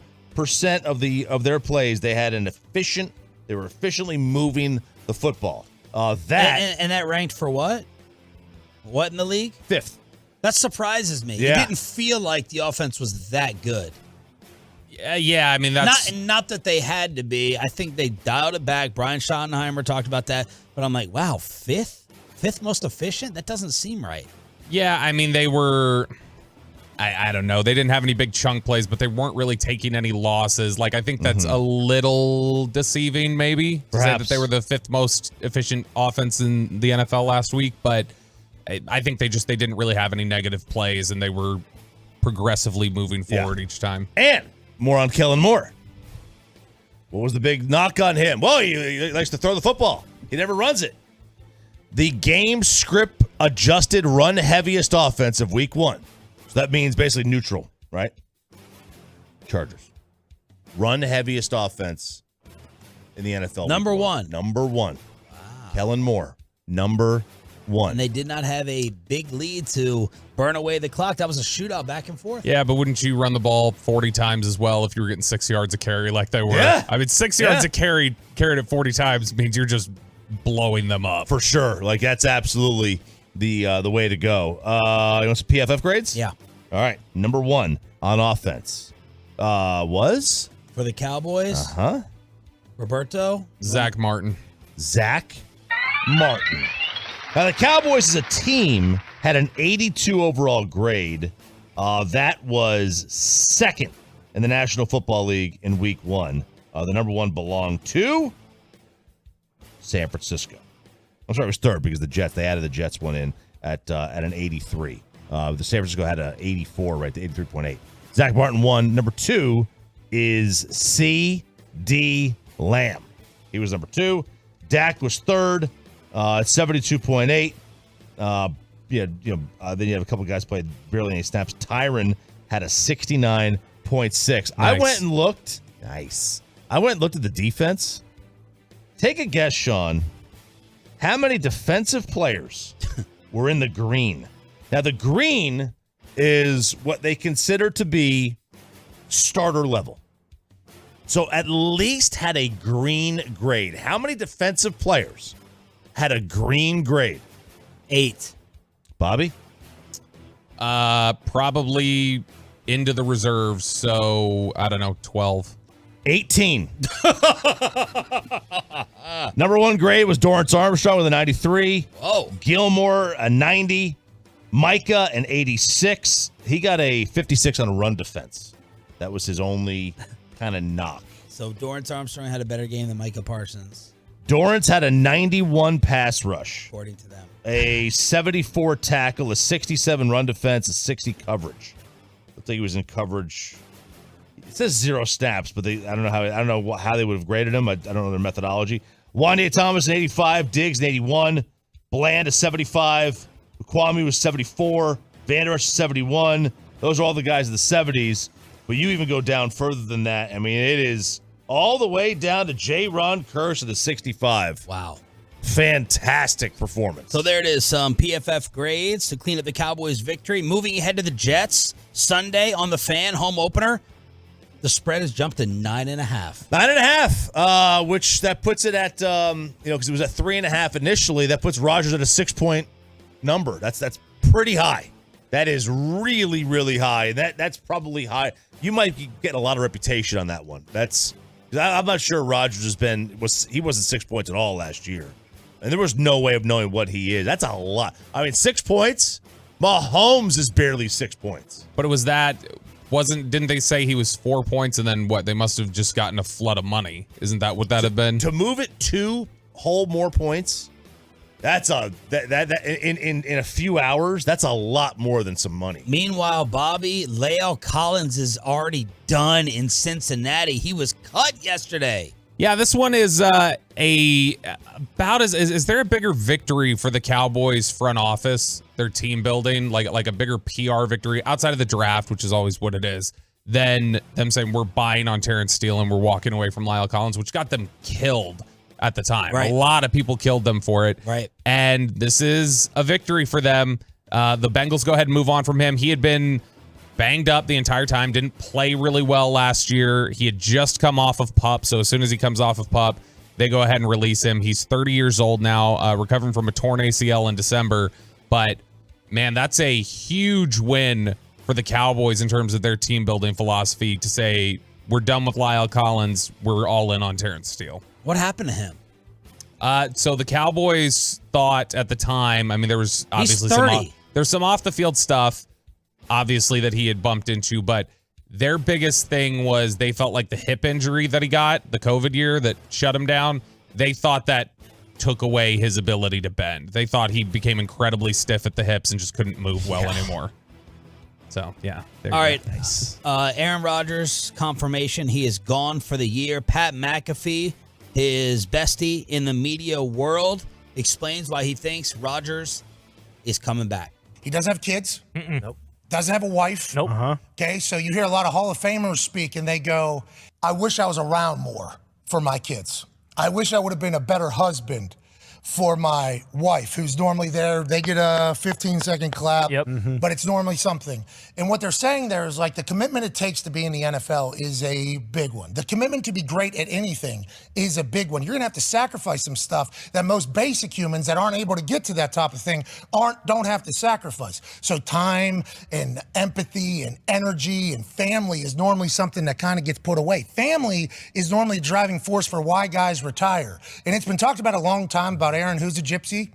of their plays, they were efficiently moving the football. And that ranked for what? What in the league? Fifth. That surprises me. Yeah. It didn't feel like the offense was that good. Yeah, I mean, that's not that they had to be. I think they dialed it back. Brian Schottenheimer talked about that, but I'm like, wow, fifth most efficient? That doesn't seem right. Yeah, I mean, they were, I don't know. They didn't have any big chunk plays, but they weren't really taking any losses. Like, I think that's a little deceiving, maybe, to say that they were the fifth most efficient offense in the NFL last week. But I think they didn't really have any negative plays, and they were progressively moving forward each time. And more on Kellen Moore. What was the big knock on him? Well, he likes to throw the football. He never runs it. The game script adjusted run heaviest offense of week one. So that means basically neutral, right? Chargers. Run heaviest offense in the NFL. Number one. Wow. Kellen Moore. Number one. And they did not have a big lead to burn away the clock. That was a shootout back and forth. Yeah, but wouldn't you run the ball 40 times as well if you were getting 6 yards a carry like they were? Yeah. I mean, 6 yards a carried it 40 times means you're just blowing them up. For sure. Like, that's absolutely the way to go. You want some PFF grades? Yeah. All right. Number one on offense was? For the Cowboys? Roberto? Zach Martin. Zach Martin. Now, the Cowboys as a team had an 82 overall grade. That was second in the National Football League in week one. The number one belonged to San Francisco. I'm sorry, it was third because the Jets, they added the Jets one in at an 83. The San Francisco had an 84, right, to 83.8. Zach Martin won. Number two is C.D. Lamb. He was number two. Dak was third at 72.8. Then you have a couple guys played barely any snaps. Tyron had a 69.6. Nice. I went and looked. Nice. I went and looked at the defense. Take a guess, Sean. How many defensive players were in the green? Now, the green is what they consider to be starter level. So at least had a green grade. How many defensive players had a green grade? 8. Bobby? Probably into the reserves, so I don't know, 12. 18. Number one grade was Dorrance Armstrong with a 93. Whoa. Gilmore, a 90. Micah, an 86. He got a 56 on run defense. That was his only kind of knock. So Dorrance Armstrong had a better game than Micah Parsons. Dorrance had a 91 pass rush. According to them. A 74 tackle, a 67 run defense, a 60 coverage. I think he was in coverage. It says 0 snaps, but I don't know how they would have graded him. I don't know their methodology. Wanye Thomas, an 85. Diggs, an 81. Bland, a 75. Kwame was 74. Vander Esch, 71. Those are all the guys in the 70s. But you even go down further than that. I mean, it is all the way down to J-Ron Curse of the 65. Wow. Fantastic performance. So there it is, some PFF grades to clean up the Cowboys' victory. Moving ahead to the Jets, Sunday on the Fan, home opener. The spread has jumped to 9.5. 9.5, which that puts it at, because it was at 3.5 initially. That puts Rodgers at a 6-point number. That's pretty high. That is really, really high. That's probably high. You might be getting a lot of reputation on that one. I'm not sure Rodgers he wasn't 6 points at all last year. And there was no way of knowing what he is. That's a lot. I mean, 6 points? Mahomes is barely 6 points. But it was didn't they say he was 4 points and then what? They must have just gotten a flood of money. Isn't that what that have been? To move it 2 whole more points, that's in a few hours, that's a lot more than some money. Meanwhile, Bobby, Lyle Collins is already done in Cincinnati. He was cut yesterday. Yeah, this one is is there a bigger victory for the Cowboys front office, their team building, like a bigger PR victory outside of the draft, which is always what it is, than them saying we're buying on Terrence Steele and we're walking away from Lyle Collins, which got them killed at the time. Right. A lot of people killed them for it. Right. And this is a victory for them. The Bengals go ahead and move on from him. He had been banged up the entire time, didn't play really well last year. He had just come off of PUP, so as soon as he comes off of PUP, they go ahead and release him. He's 30 years old now, recovering from a torn ACL in December. But, man, that's a huge win for the Cowboys in terms of their team-building philosophy to say, we're done with Lyle Collins, we're all in on Terrence Steele. What happened to him? So the Cowboys thought at the time, I mean, there was obviously some off-the-field stuff, obviously, that he had bumped into, but their biggest thing was they felt like the hip injury that he got, the COVID year that shut him down, they thought that took away his ability to bend. They thought he became incredibly stiff at the hips and just couldn't move well anymore. So, yeah. All right. Nice. Aaron Rodgers, confirmation, he is gone for the year. Pat McAfee, his bestie in the media world, explains why he thinks Rodgers is coming back. He doesn't have kids. Nope. Doesn't have a wife. Nope. Okay, so you hear a lot of Hall of Famers speak, and they go, I wish I was around more for my kids. I wish I would have been a better husband for my wife, who's normally there. They get a 15-second clap, but it's normally something. And what they're saying there is like the commitment it takes to be in the NFL is a big one. The commitment to be great at anything is a big one. You're going to have to sacrifice some stuff that most basic humans that aren't able to get to that type of thing don't have to sacrifice. So time and empathy and energy and family is normally something that kind of gets put away. Family is normally a driving force for why guys retire. And it's been talked about a long time about Aaron, who's a gypsy.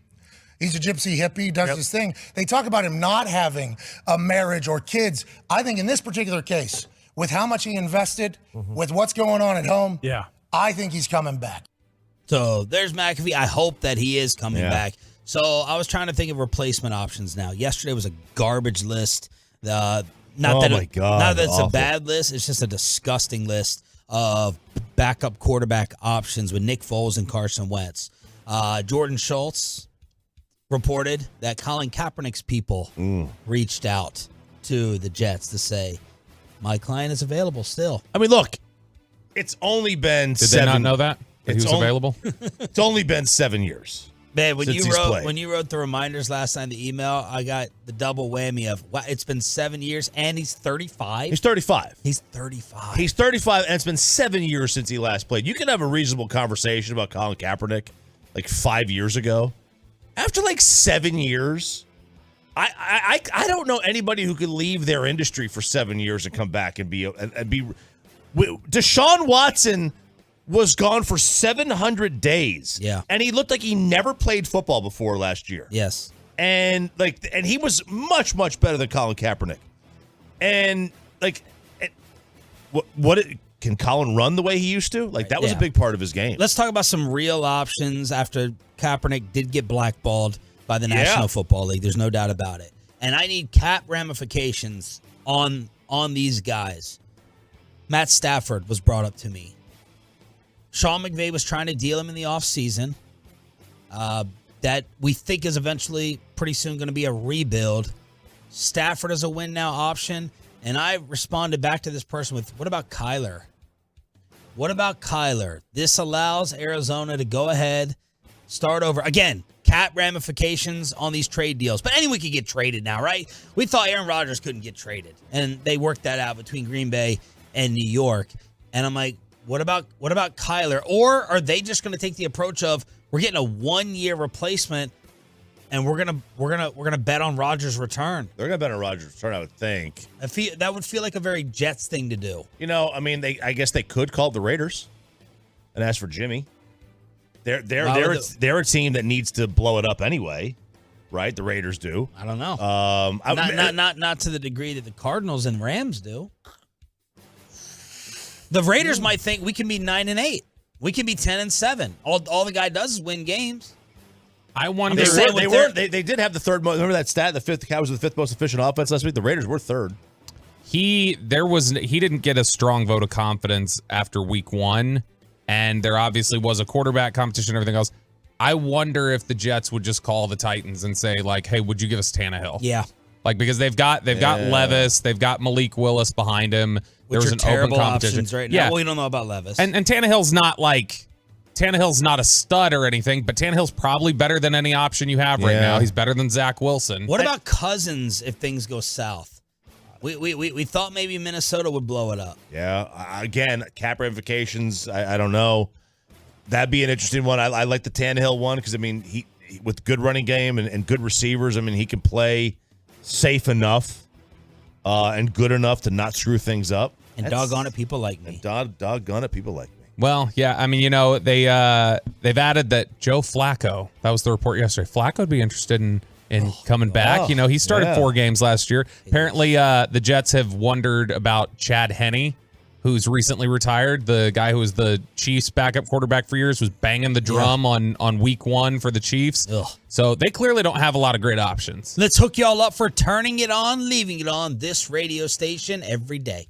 He's a gypsy hippie, does his thing. They talk about him not having a marriage or kids. I think in this particular case, with how much he invested, with what's going on at home, I think he's coming back. So there's McAfee. I hope that he is coming back. So I was trying to think of replacement options now. Yesterday was a garbage list. Not that it's a bad list. It's just a disgusting list of backup quarterback options with Nick Foles and Carson Wentz. Jordan Schultz reported that Colin Kaepernick's people reached out to the Jets to say, my client is available still. I mean, look, it's only been Did they not know that he was available? It's only been 7 years. Man, when you wrote the reminders last time, the email, I got the double whammy of, wow, it's been 7 years and he's 35? He's 35. He's 35. He's 35, and it's been 7 years since he last played. You can have a reasonable conversation about Colin Kaepernick like 5 years ago. After like 7 years, I don't know anybody who could leave their industry for 7 years and come back and be Deshaun Watson was gone for 700 days. Yeah. And he looked like he never played football before last year. Yes. And he was much, much better than Colin Kaepernick. And can Colin run the way he used to? That was a big part of his game. Let's talk about some real options after Kaepernick did get blackballed by the National Football League. There's no doubt about it. And I need cap ramifications on these guys. Matt Stafford was brought up to me. Sean McVay was trying to deal him in the offseason. That we think is eventually pretty soon going to be a rebuild. Stafford is a win now option. And I responded back to this person with, what about Kyler? What about Kyler? This allows Arizona to go ahead, start over. Again, cap ramifications on these trade deals. But anyone could get traded now, right? We thought Aaron Rodgers couldn't get traded. And they worked that out between Green Bay and New York. And I'm like, what about Kyler? Or are they just going to take the approach of we're getting a 1-year replacement and we're gonna bet on Rodgers' return? They're gonna bet on Rodgers' return, I would think. That would feel like a very Jets thing to do. I mean, I guess they could call the Raiders and ask for Jimmy. They're a team that needs to blow it up anyway, right? The Raiders do. I don't know. Not to the degree that the Cardinals and Rams do. The Raiders might think we can be 9-8. We can be 10-7. All the guy does is win games. I wonder. They did have the third most. Remember that stat? The Cowboys were the 5th most efficient offense last week. The Raiders were 3rd. He didn't get a strong vote of confidence after week 1, and there obviously was a quarterback competition and everything else. I wonder if the Jets would just call the Titans and say, like, hey, would you give us Tannehill? Yeah. Like, because they've got Levis, they've got Malik Willis behind him. Which There's are an terrible open competition options right now. Yeah. Well, we don't know about Levis. And Tannehill's not a stud or anything, but Tannehill's probably better than any option you have right now. He's better than Zach Wilson. What about Cousins if things go south? We thought maybe Minnesota would blow it up. Yeah. Again, cap ramifications, I don't know. That'd be an interesting one. I like the Tannehill one because, I mean, he with good running game and good receivers, I mean, he can play safe enough and good enough to not screw things up. And doggone it, people like me. Doggone it, people like me. Well, yeah, I mean, they've added that Joe Flacco. That was the report yesterday. Flacco would be interested in coming back. He started 4 games last year. Apparently, the Jets have wondered about Chad Henne, who's recently retired. The guy who was the Chiefs' backup quarterback for years was banging the drum on week 1 for the Chiefs. Ugh. So they clearly don't have a lot of great options. Let's hook y'all up for turning it on, leaving it on this radio station every day.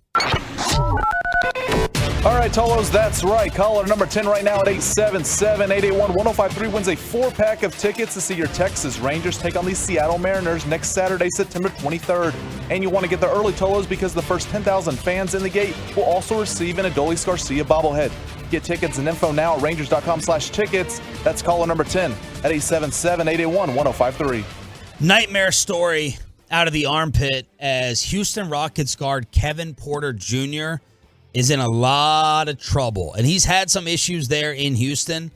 All right, Tolos, that's right. Caller number 10 right now at 877-881-1053 wins a 4-pack of tickets to see your Texas Rangers take on the Seattle Mariners next Saturday, September 23rd. And you want to get there early, Tolos, because the first 10,000 fans in the gate will also receive an Adolis Garcia bobblehead. Get tickets and info now at Rangers.com/tickets. That's caller number 10 at 877-881-1053. Nightmare story out of the armpit as Houston Rockets guard Kevin Porter Jr. is in a lot of trouble. And he's had some issues there in Houston.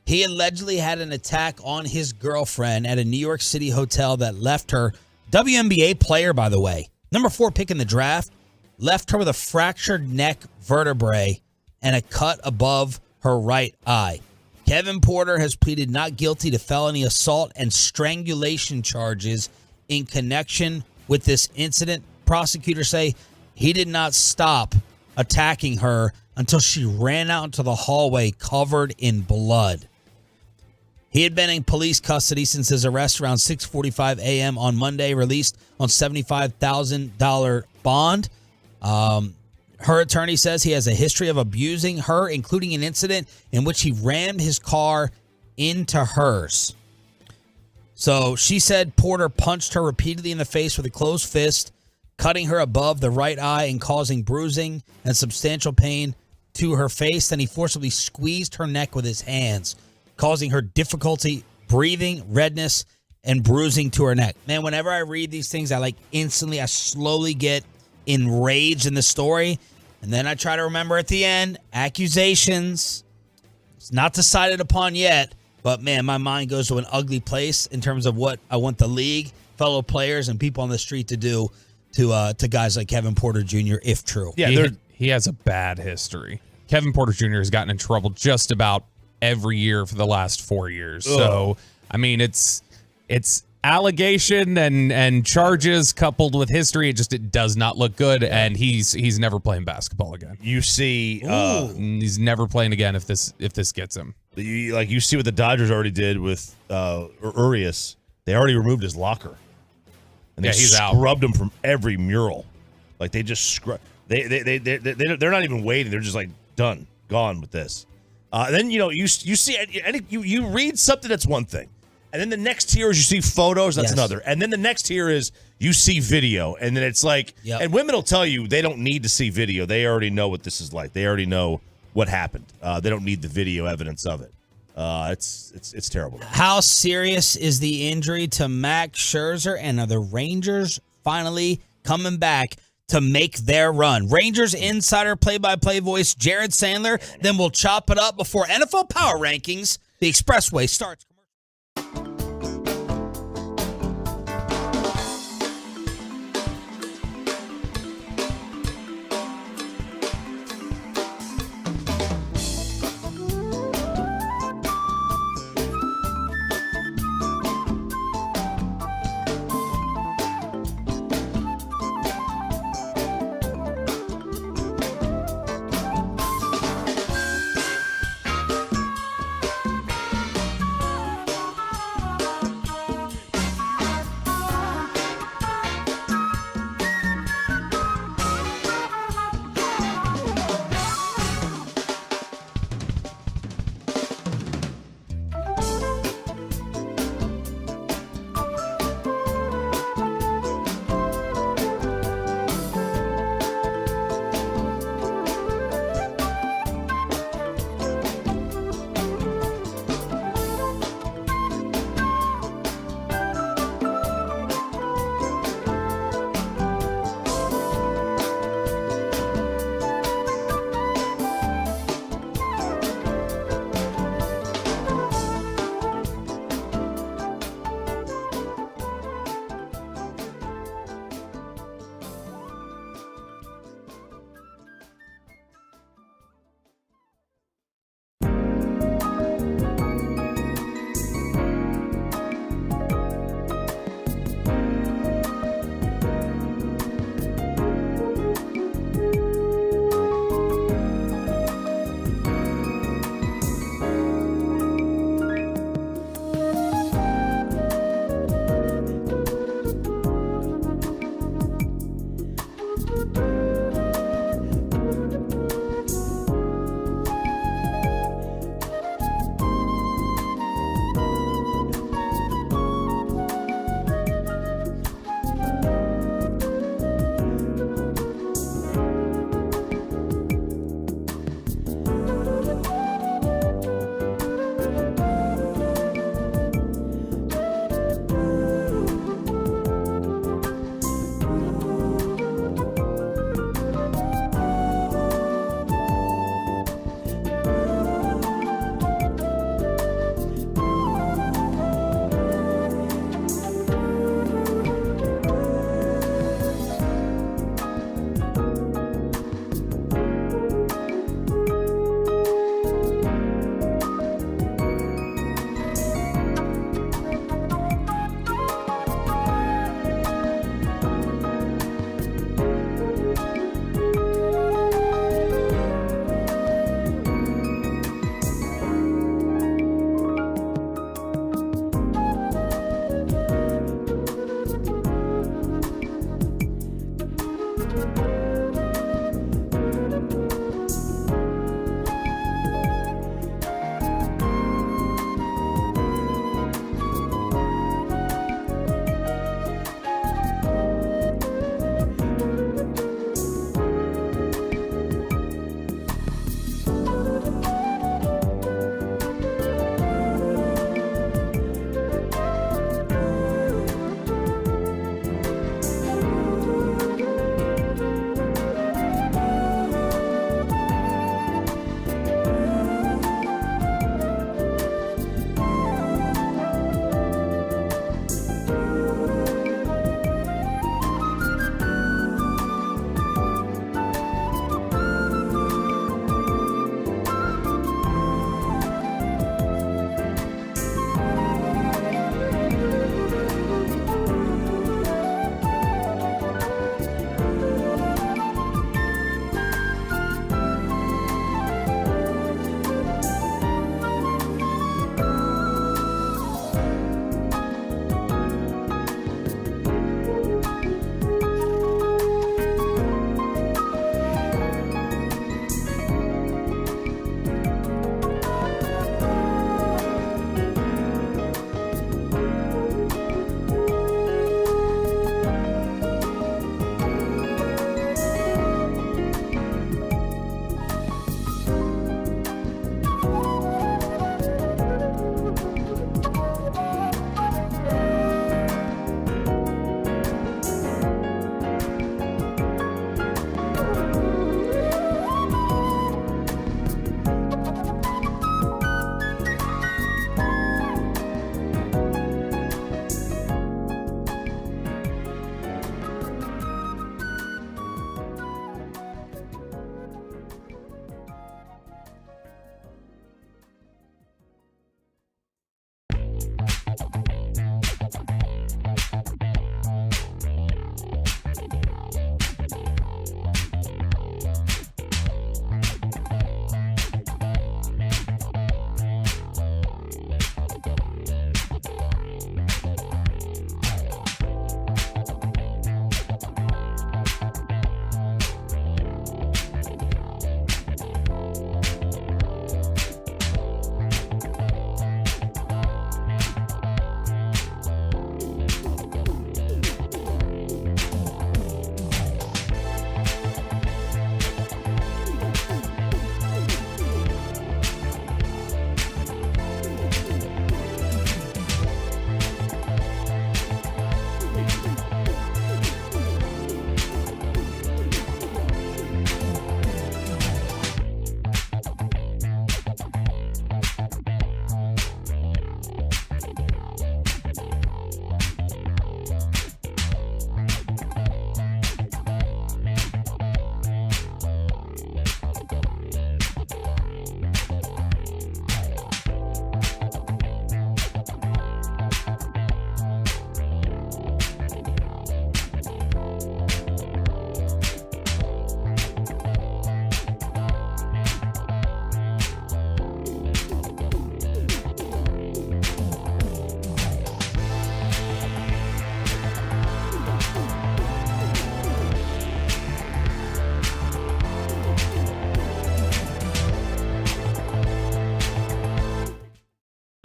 He allegedly had an attack on his girlfriend at a New York City hotel that left her, WNBA player, by the way, number 4 pick in the draft, left her with a fractured neck vertebrae and a cut above her right eye. Kevin Porter has pleaded not guilty to felony assault and strangulation charges in connection with this incident. Prosecutors say he did not stop attacking her until she ran out into the hallway covered in blood. He had been in police custody since his arrest around 6:45 a.m. on Monday, released on $75,000 bond. Her attorney says he has a history of abusing her, including an incident in which he rammed his car into hers. So she said Porter punched her repeatedly in the face with a closed fist, cutting her above the right eye and causing bruising and substantial pain to her face. Then he forcibly squeezed her neck with his hands, causing her difficulty breathing, redness, and bruising to her neck. Man, whenever I read these things, I slowly get enraged in the story. And then I try to remember at the end, accusations. It's not decided upon yet, but man, my mind goes to an ugly place in terms of what I want the league, fellow players, and people on the street to do to guys like Kevin Porter Jr., if true. Yeah, he has a bad history. Kevin Porter Jr. has gotten in trouble just about every year for the last 4 years. Ugh. So, I mean, it's allegation and charges coupled with history. It does not look good, and he's never playing basketball again. You see, he's never playing again if this gets him. You see what the Dodgers already did with Urias. They already removed his locker, and they scrubbed him from every mural. Like they just scrub. They're not even waiting. They're just like done, gone with this. Then you see you read something, that's one thing. And then the next tier is you see photos, that's another. And then the next tier is you see video. And then it's like, and women will tell you they don't need to see video. They already know what this is like. They already know what happened. They don't need the video evidence of it. It's terrible. How serious is the injury to Max Scherzer, and are the Rangers finally coming back to make their run? Rangers insider play-by-play voice Jared Sandler. Then we'll chop it up before NFL Power Rankings. The Expressway starts.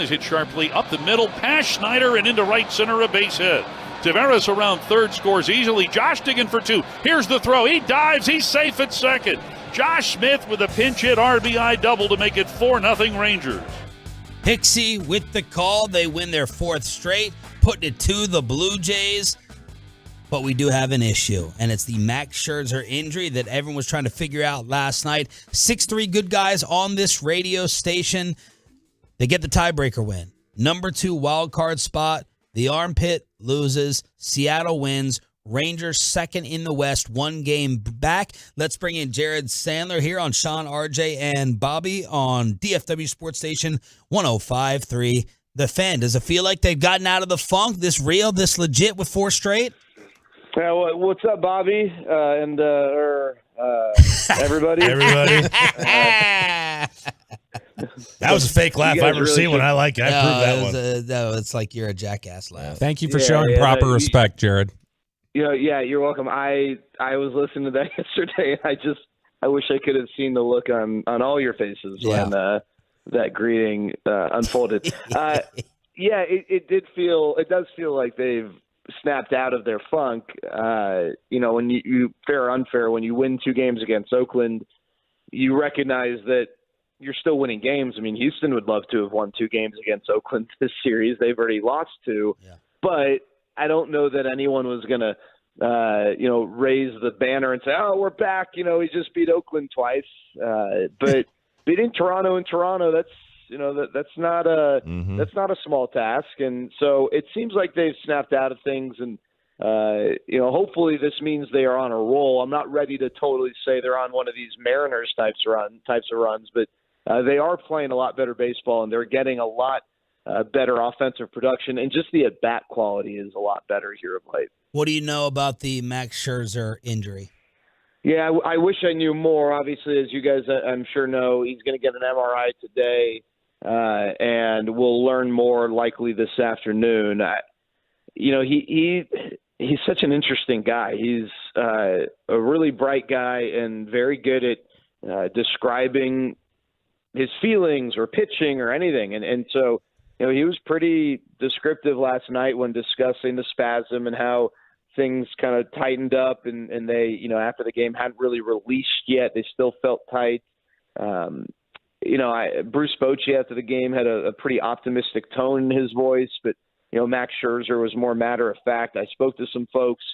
Hit sharply up the middle, past Schneider and into right center, a base hit. Tavares around third, scores easily. Josh digging for 2. Here's the throw. He dives. He's safe at second. Josh Smith with a pinch hit RBI double to make it 4-0 Rangers. Pixie with the call. They win their 4th straight, putting it to the Blue Jays. But we do have an issue, and it's the Max Scherzer injury that everyone was trying to figure out last night. 6-3 good guys on this radio station. They get the tiebreaker win. Number 2 wild card spot. The armpit loses. Seattle wins. Rangers 2nd in the West, 1 game back. Let's bring in Jared Sandler here on Sean, RJ, and Bobby on DFW Sports Station 105.3. The Fan. Does it feel like they've gotten out of the funk? This real, this legit with 4 straight? Yeah, what's up, Bobby? Everybody? Everybody. That was a fake laugh I've ever seen one. I like it. I proved that one. No, it's like you're a jackass laugh. Thank you for showing proper respect, Jared. Yeah, you're welcome. I was listening to that yesterday. I wish I could have seen the look on all your faces when that greeting unfolded. It does feel like they've snapped out of their funk. When you fair or unfair, when you win 2 games against Oakland, you recognize that you're still winning games. I mean, Houston would love to have won 2 games against Oakland this series. They've already lost 2. Yeah. But I don't know that anyone was going to, raise the banner and say, oh, we're back. We just beat Oakland twice. But beating Toronto in Toronto, that's not a small task. And so it seems like they've snapped out of things. And, hopefully this means they are on a roll. I'm not ready to totally say they're on one of these Mariners types of runs, but they are playing a lot better baseball, and they're getting a lot better offensive production, and just the at-bat quality is a lot better here of late. What do you know about the Max Scherzer injury? Yeah, I wish I knew more. Obviously, as you guys I'm sure know, he's going to get an MRI today, and we'll learn more likely this afternoon. He's such an interesting guy. He's a really bright guy and very good at describing his feelings or pitching or anything. And so, he was pretty descriptive last night when discussing the spasm and how things kind of tightened up, and they, after the game hadn't really released yet. They still felt tight. Bruce Bochy after the game had a pretty optimistic tone in his voice, but Max Scherzer was more matter of fact. I spoke to some folks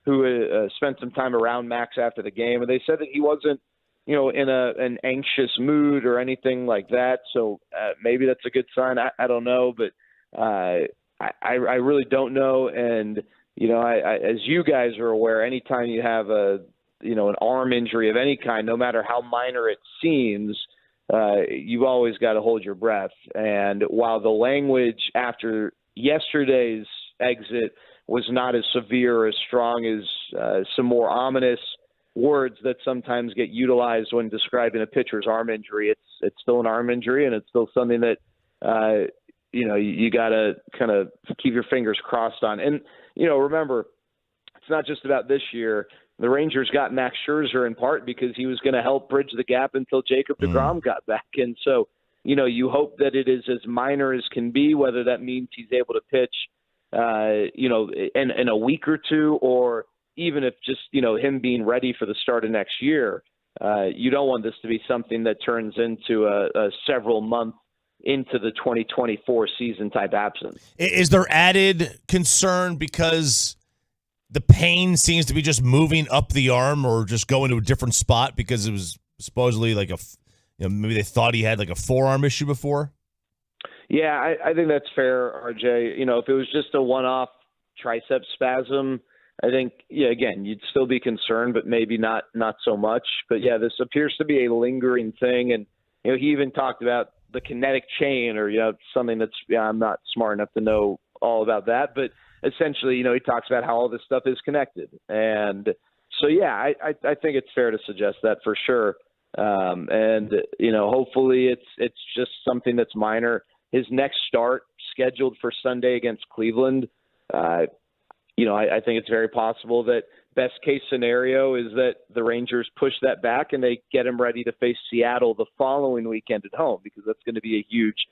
who spent some time around Max after the game, and they said that he wasn't, in an anxious mood or anything like that. So maybe that's a good sign. I don't know, but I really don't know. And as you guys are aware, anytime you have an arm injury of any kind, no matter how minor it seems, you've always got to hold your breath. And while the language after yesterday's exit was not as severe or as strong as some more ominous words that sometimes get utilized when describing a pitcher's arm injury, it's still an arm injury, and it's still something that you got to kind of keep your fingers crossed on. And remember, it's not just about this year. The Rangers got Max Scherzer in part because he was going to help bridge the gap until Jacob deGrom got back. And so, you hope that it is as minor as can be, whether that means he's able to pitch, in a week or 2, or even if just, him being ready for the start of next year. You don't want this to be something that turns into a several month into the 2024 season type absence. Is there added concern because the pain seems to be just moving up the arm or just going to a different spot because it was supposedly like maybe they thought he had like a forearm issue before? Yeah, I think that's fair, RJ. If it was just a one-off tricep spasm, I think, again, you'd still be concerned, but maybe not so much. But, yeah, this appears to be a lingering thing. And, he even talked about the kinetic chain or, something that's I'm not smart enough to know all about that. But essentially, he talks about how all this stuff is connected. And so, yeah, I think it's fair to suggest that for sure. And hopefully it's just something that's minor. His next start scheduled for Sunday against Cleveland, I think it's very possible that best case scenario is that the Rangers push that back and they get him ready to face Seattle the following weekend at home, because that's going to be a huge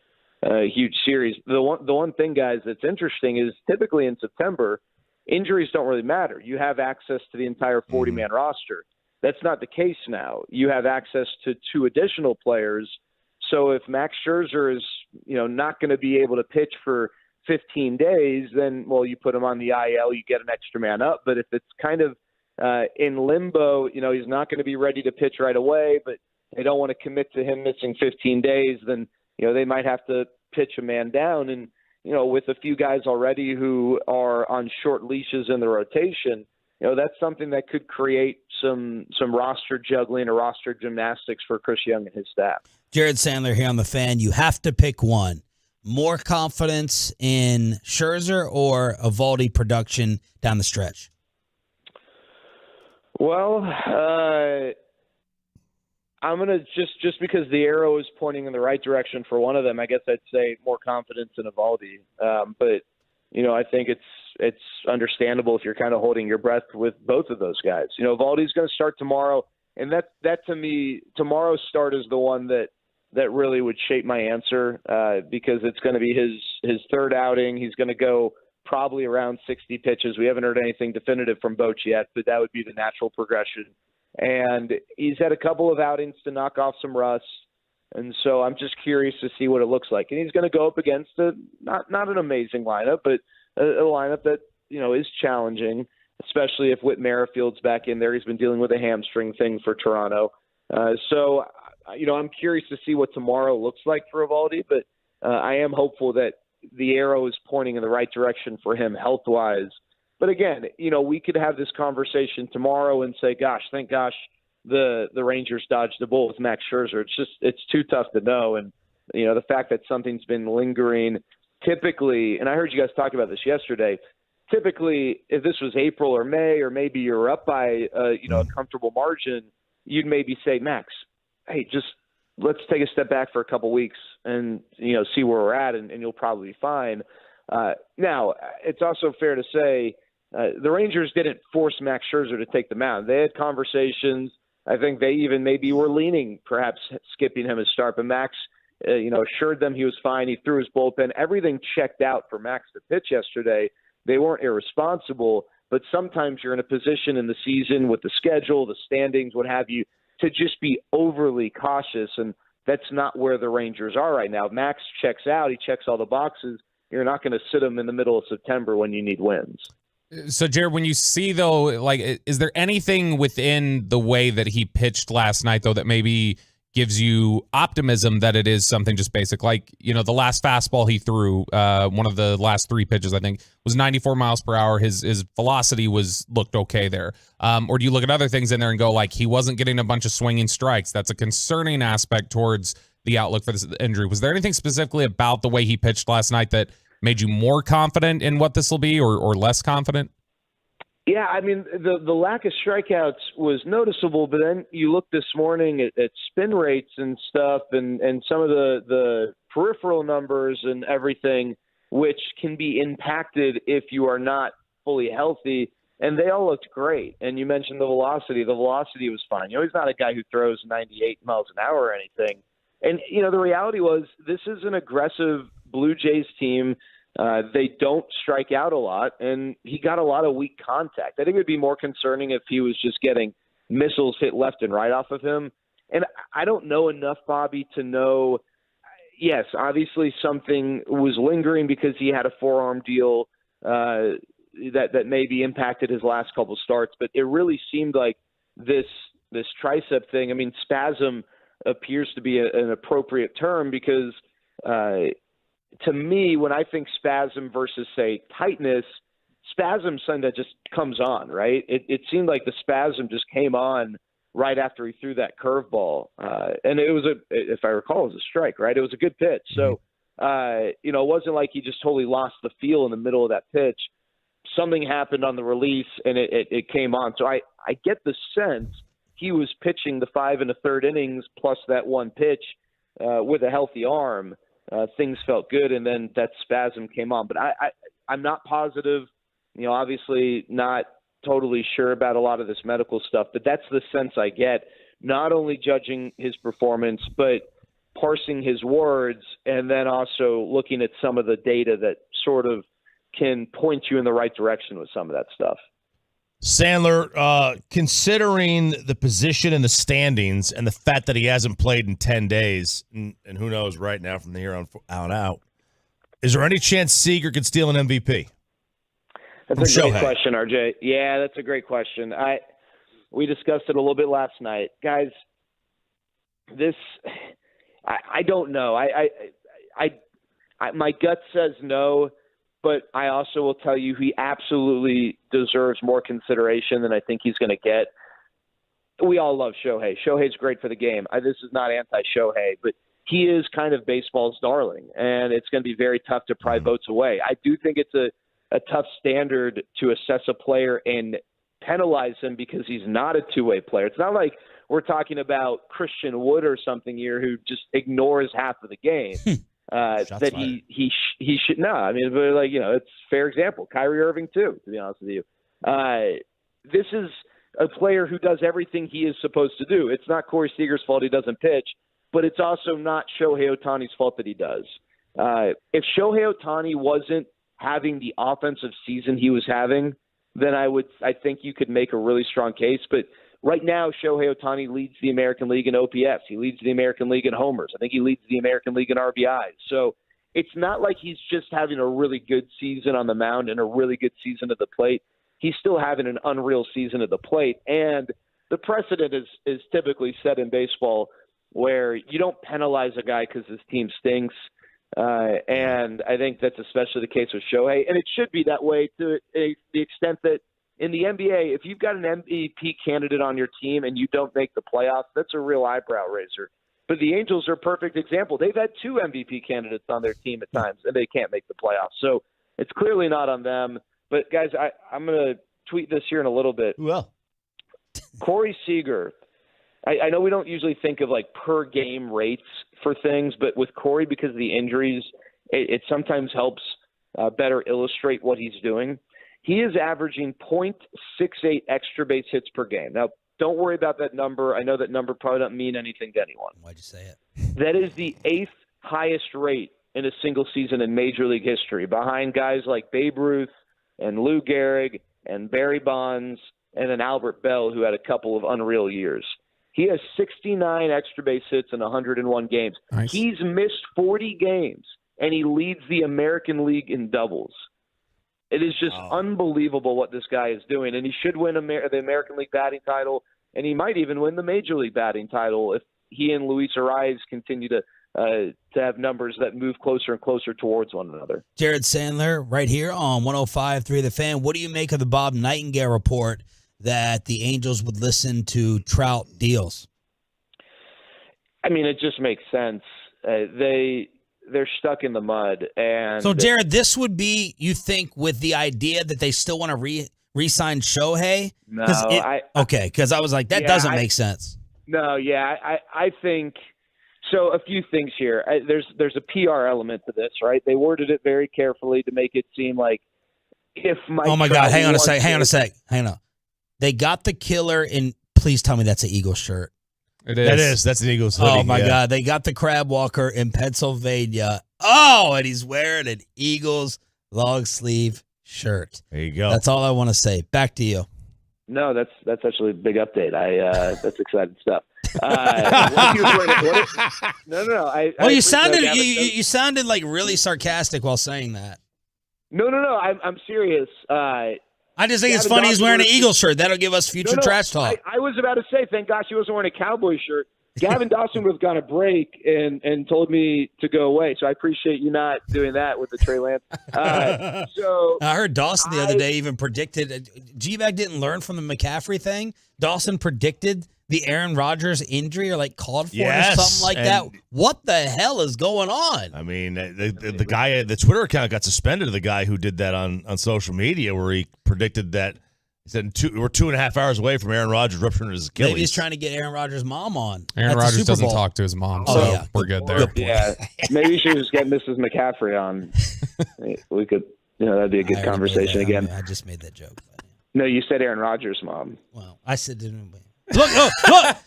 huge series. The one thing, guys, that's interesting is typically in September, injuries don't really matter. You have access to the entire 40-man roster. That's not the case now. You have access to 2 additional players. So if Max Scherzer is, not going to be able to pitch for 15 days, then, well, you put him on the IL, you get an extra man up. But if it's kind of in limbo, he's not going to be ready to pitch right away, but they don't want to commit to him missing 15 days, then, they might have to pitch a man down. And, with a few guys already who are on short leashes in the rotation, that's something that could create some roster juggling or roster gymnastics for Chris Young and his staff. Jared Sandler here on The Fan. You have to pick one. More confidence in Scherzer or Eovaldi production down the stretch? Well, I'm going to just because the arrow is pointing in the right direction for one of them, I guess I'd say more confidence in Eovaldi. But, I think it's understandable if you're kind of holding your breath with both of those guys. Eovaldi's going to start tomorrow, and that to me, tomorrow's start is the one that really would shape my answer because it's going to be his third outing. He's going to go probably around 60 pitches. We haven't heard anything definitive from Boch yet, but that would be the natural progression. And he's had a couple of outings to knock off some rust. And so I'm just curious to see what it looks like. And he's going to go up against not an amazing lineup, but a lineup that, is challenging, especially if Whit Merrifield's back in there. He's been dealing with a hamstring thing for Toronto. So I'm curious to see what tomorrow looks like for Eovaldi, but I am hopeful that the arrow is pointing in the right direction for him health-wise. But again, we could have this conversation tomorrow and say, thank gosh, the Rangers dodged the bullet with Max Scherzer. It's too tough to know. And, the fact that something's been lingering typically, and I heard you guys talk about this yesterday, typically if this was April or May, or maybe you're up by, a comfortable margin, you'd maybe say, Max, hey, just let's take a step back for a couple weeks and, see where we're at, and you'll probably be fine. Now, it's also fair to say the Rangers didn't force Max Scherzer to take the mound. They had conversations. I think they even maybe were leaning perhaps skipping him his start, but Max, assured them he was fine. He threw his bullpen. Everything checked out for Max to pitch yesterday. They weren't irresponsible, but sometimes you're in a position in the season with the schedule, the standings, what have you, to just be overly cautious, and that's not where the Rangers are right now. Max checks out. He checks all the boxes. You're not going to sit him in the middle of September when you need wins. So, Jared, when you see, though, is there anything within the way that he pitched last night, though, that maybe gives you optimism that it is something just basic? Like, the last fastball he threw, one of the last 3 pitches, I think, was 94 miles per hour. His velocity looked okay there. Or do you look at other things in there and go, he wasn't getting a bunch of swinging strikes? That's a concerning aspect towards the outlook for this injury. Was there anything specifically about the way he pitched last night that made you more confident in what this will be, or less confident? Yeah, I mean, the lack of strikeouts was noticeable, but then you look this morning at spin rates and stuff and some of the peripheral numbers and everything, which can be impacted if you are not fully healthy, and they all looked great. And you mentioned the velocity. The velocity was fine. He's not a guy who throws 98 miles an hour or anything. And, the reality was this is an aggressive Blue Jays team. They don't strike out a lot, and he got a lot of weak contact. I think it would be more concerning if he was just getting missiles hit left and right off of him. And I don't know enough, Bobby, to know, yes, obviously something was lingering because he had a forearm deal that maybe impacted his last couple starts, but it really seemed like this tricep thing, spasm appears to be an appropriate term because to me, when I think spasm versus, say, tightness, spasm that just comes on, right? It seemed like the spasm just came on right after he threw that curveball. And it was if I recall, it was a strike, right? It was a good pitch. So, it wasn't like he just totally lost the feel in the middle of that pitch. Something happened on the release, and it came on. So I get the sense he was pitching the 5 1/3 innings plus that one pitch with a healthy arm. Things felt good, and then that spasm came on. But I'm not positive, obviously not totally sure about a lot of this medical stuff, but that's the sense I get, not only judging his performance, but parsing his words and then also looking at some of the data that sort of can point you in the right direction with some of that stuff. Sandler, considering the position in the standings and the fact that he hasn't played in 10 days, and who knows right now from here on out, is there any chance Seager could steal an MVP? That's a great question, RJ. Yeah, that's a great question. We discussed it a little bit last night. Guys, I don't know. My gut says no, but I also will tell you he absolutely deserves more consideration than I think he's going to get. We all love Shohei. Shohei's great for the game. This is not anti-Shohei, but he is kind of baseball's darling, and it's going to be very tough to pry votes away. I do think it's a tough standard to assess a player and penalize him because he's not a two-way player. It's not like we're talking about Christian Wood or something here who just ignores half of the game. That he should no. I mean, but like, it's a fair example. Kyrie Irving too, to be honest with you. This is a player who does everything he is supposed to do. It's not Corey Seager's fault he doesn't pitch, but it's also not Shohei Ohtani's fault that he does. If Shohei Ohtani wasn't having the offensive season he was having, then I think you could make a really strong case. But right now, Shohei Ohtani leads the American League in OPS. He leads the American League in homers. I think he leads the American League in RBIs. So it's not like he's just having a really good season on the mound and a really good season at the plate. He's still having an unreal season at the plate. And the precedent is typically set in baseball where you don't penalize a guy because his team stinks. And I think that's especially the case with Shohei. And it should be that way to the extent that in the NBA, if you've got an MVP candidate on your team and you don't make the playoffs, that's a real eyebrow raiser. But the Angels are a perfect example. They've had 2 MVP candidates on their team at times, and they can't make the playoffs. So it's clearly not on them. But, guys, I'm going to tweet this here in a little bit. Well, Corey Seager, I know we don't usually think of, like, per-game rates for things, but with Corey, because of the injuries, it sometimes helps better illustrate what he's doing. He is averaging .68 extra base hits per game. Now, don't worry about that number. I know that number probably doesn't mean anything to anyone. Why'd you say it? That is the 8th highest rate in a single season in Major League history, behind guys like Babe Ruth and Lou Gehrig and Barry Bonds and then Albert Bell, who had a couple of unreal years. He has 69 extra base hits in 101 games. Nice. He's missed 40 games, and he leads the American League in doubles. It is just unbelievable what this guy is doing, and he should win the American League batting title, and he might even win the Major League batting title if he and Luis Arraez continue to have numbers that move closer and closer towards one another. Jared Sandler right here on 105.3 The Fan. What do you make of the Bob Nightingale report that the Angels would listen to Trout deals? I mean, it just makes sense. They're stuck in the mud. And so, Jared, this would be, you think, with the idea that they still want to re-sign Shohei? No. Because I was like, that doesn't make sense. No, yeah. I think – so a few things here. There's a PR element to this, right? They worded it very carefully to make it seem like if Mike – oh, my God. Hang on a sec. They got the killer in – please tell me that's an Eagles shirt. It is. That's an Eagles hoodie. Oh, my God. They got the Crab Walker in Pennsylvania. Oh, and he's wearing an Eagles long sleeve shirt. There you go. That's all I want to say. Back to you. No, that's actually a big update. That's exciting stuff. No. You sounded like really sarcastic while saying that. No. I'm serious. I just think it's funny he's wearing an Eagles shirt. That'll give us future trash talk. I was about to say, thank gosh he wasn't wearing a Cowboy shirt. Gavin Dawson would have gone a break and told me to go away. So I appreciate you not doing that with the Trey Lance. So I heard Dawson the other day even predicted G-Bag didn't learn from the McCaffrey thing. Dawson predicted the Aaron Rodgers injury or called for it or something like that. What the hell is going on? I mean, the guy, the Twitter account got suspended. The guy who did that on social media, where he predicted that he said we're 2.5 hours away from Aaron Rodgers rupturing his Achilles. Maybe he's trying to get Aaron Rodgers' mom on. Aaron Rodgers doesn't talk to his mom, so we're good there. Yeah, maybe you should just get Mrs. McCaffrey on. We could, that'd be a good conversation again. I just made that joke. No, you said Aaron Rodgers' mom. Well, I said Look,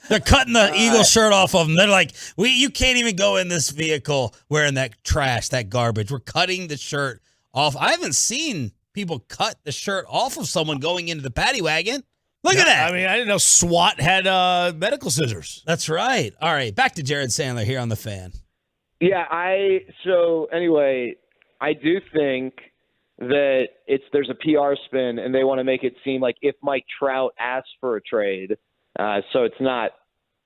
they're cutting the Eagle shirt off of them. They're like, you can't even go in this vehicle wearing that trash, that garbage. We're cutting the shirt off. I haven't seen people cut the shirt off of someone going into the paddy wagon. Look at that. I mean, I didn't know SWAT had medical scissors. That's right. All right, back to Jared Sandler here on The Fan. Yeah, I do think that there's a PR spin, and they want to make it seem like if Mike Trout asks for a trade, so it's not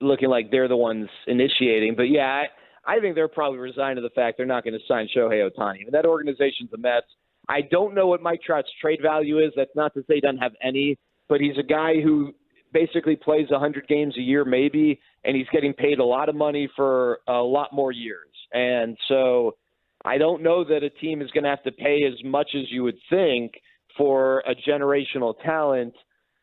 looking like they're the ones initiating. But yeah, I think they're probably resigned to the fact they're not going to sign Shohei Ohtani. And that organization's a mess. I don't know what Mike Trout's trade value is. That's not to say he doesn't have any, but he's a guy who basically plays 100 games a year maybe, and he's getting paid a lot of money for a lot more years. And so I don't know that a team is going to have to pay as much as you would think for a generational talent,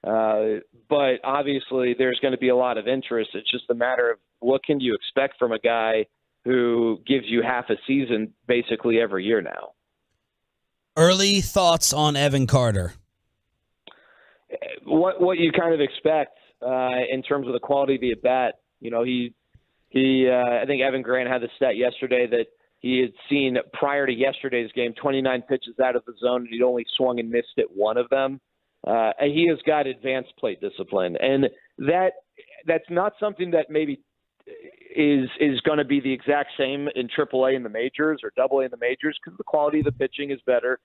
but obviously there's going to be a lot of interest. It's just a matter of what can you expect from a guy who gives you half a season basically every year now. Early thoughts on Evan Carter? What you kind of expect in terms of the quality of the at-bat. You know, I think Evan Grant had the stat yesterday that he had seen prior to yesterday's game 29 pitches out of the zone, and he'd only swung and missed at one of them. And he has got advanced plate discipline, and that's not something that maybe is going to be the exact same in AAA in the majors or AA in the majors because the quality of the pitching is better.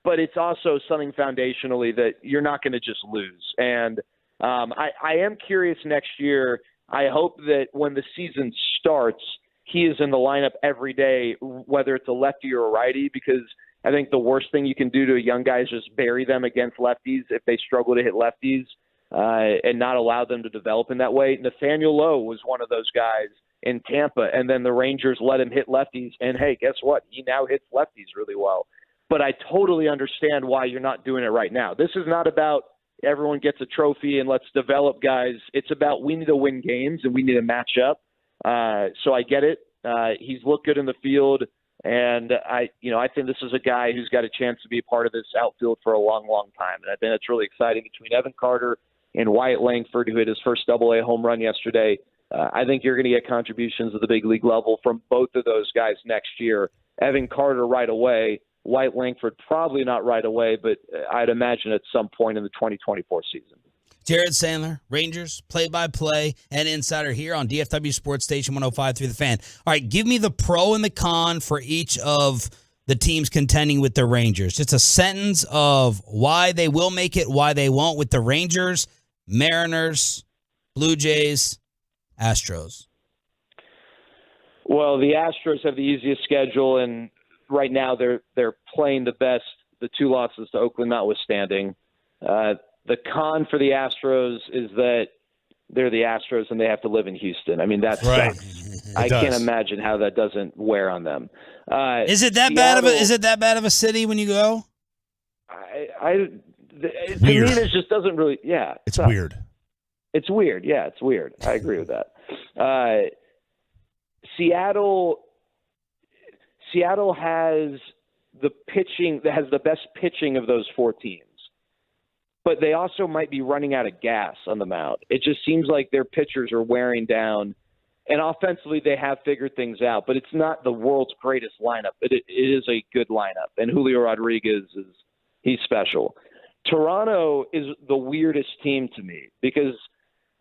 But it's also something foundationally that you're not going to just lose. And I am curious next year. I hope that when the season starts, he is in the lineup every day, whether it's a lefty or a righty, because I think the worst thing you can do to a young guy is just bury them against lefties if they struggle to hit lefties and not allow them to develop in that way. Nathaniel Lowe was one of those guys in Tampa, and then the Rangers let him hit lefties. And, hey, guess what? He now hits lefties really well. But I totally understand why you're not doing it right now. This is not about everyone gets a trophy and let's develop guys. It's about we need to win games and we need to match up. So I get it. He's looked good in the field, and I think this is a guy who's got a chance to be a part of this outfield for a long, long time. And I think that's really exciting between Evan Carter and Wyatt Langford, who hit his first AA home run yesterday. I think you're going to get contributions at the big league level from both of those guys next year. Evan Carter right away. Wyatt Langford probably not right away, but I'd imagine at some point in the 2024 season. Jared Sandler, Rangers, play-by-play and insider here on DFW Sports Station 105.3 The Fan. All right, give me the pro and the con for each of the teams contending with the Rangers. Just a sentence of why they will make it, why they won't with the Rangers, Mariners, Blue Jays, Astros. Well, the Astros have the easiest schedule, and right now they're playing the best, the two losses to Oakland notwithstanding. The con for the Astros is that they're the Astros and they have to live in Houston. I mean, that's right. I can't imagine how that doesn't wear on them. Is it that bad of a city when you go? To me, this just doesn't really. Yeah, it's weird. It's weird. Yeah, it's weird. I agree with that. Seattle has the pitching that has the best pitching of those four teams. But they also might be running out of gas on the mound. It just seems like their pitchers are wearing down. And offensively, they have figured things out. But it's not the world's greatest lineup. It is a good lineup. And Julio Rodriguez, he's special. Toronto is the weirdest team to me because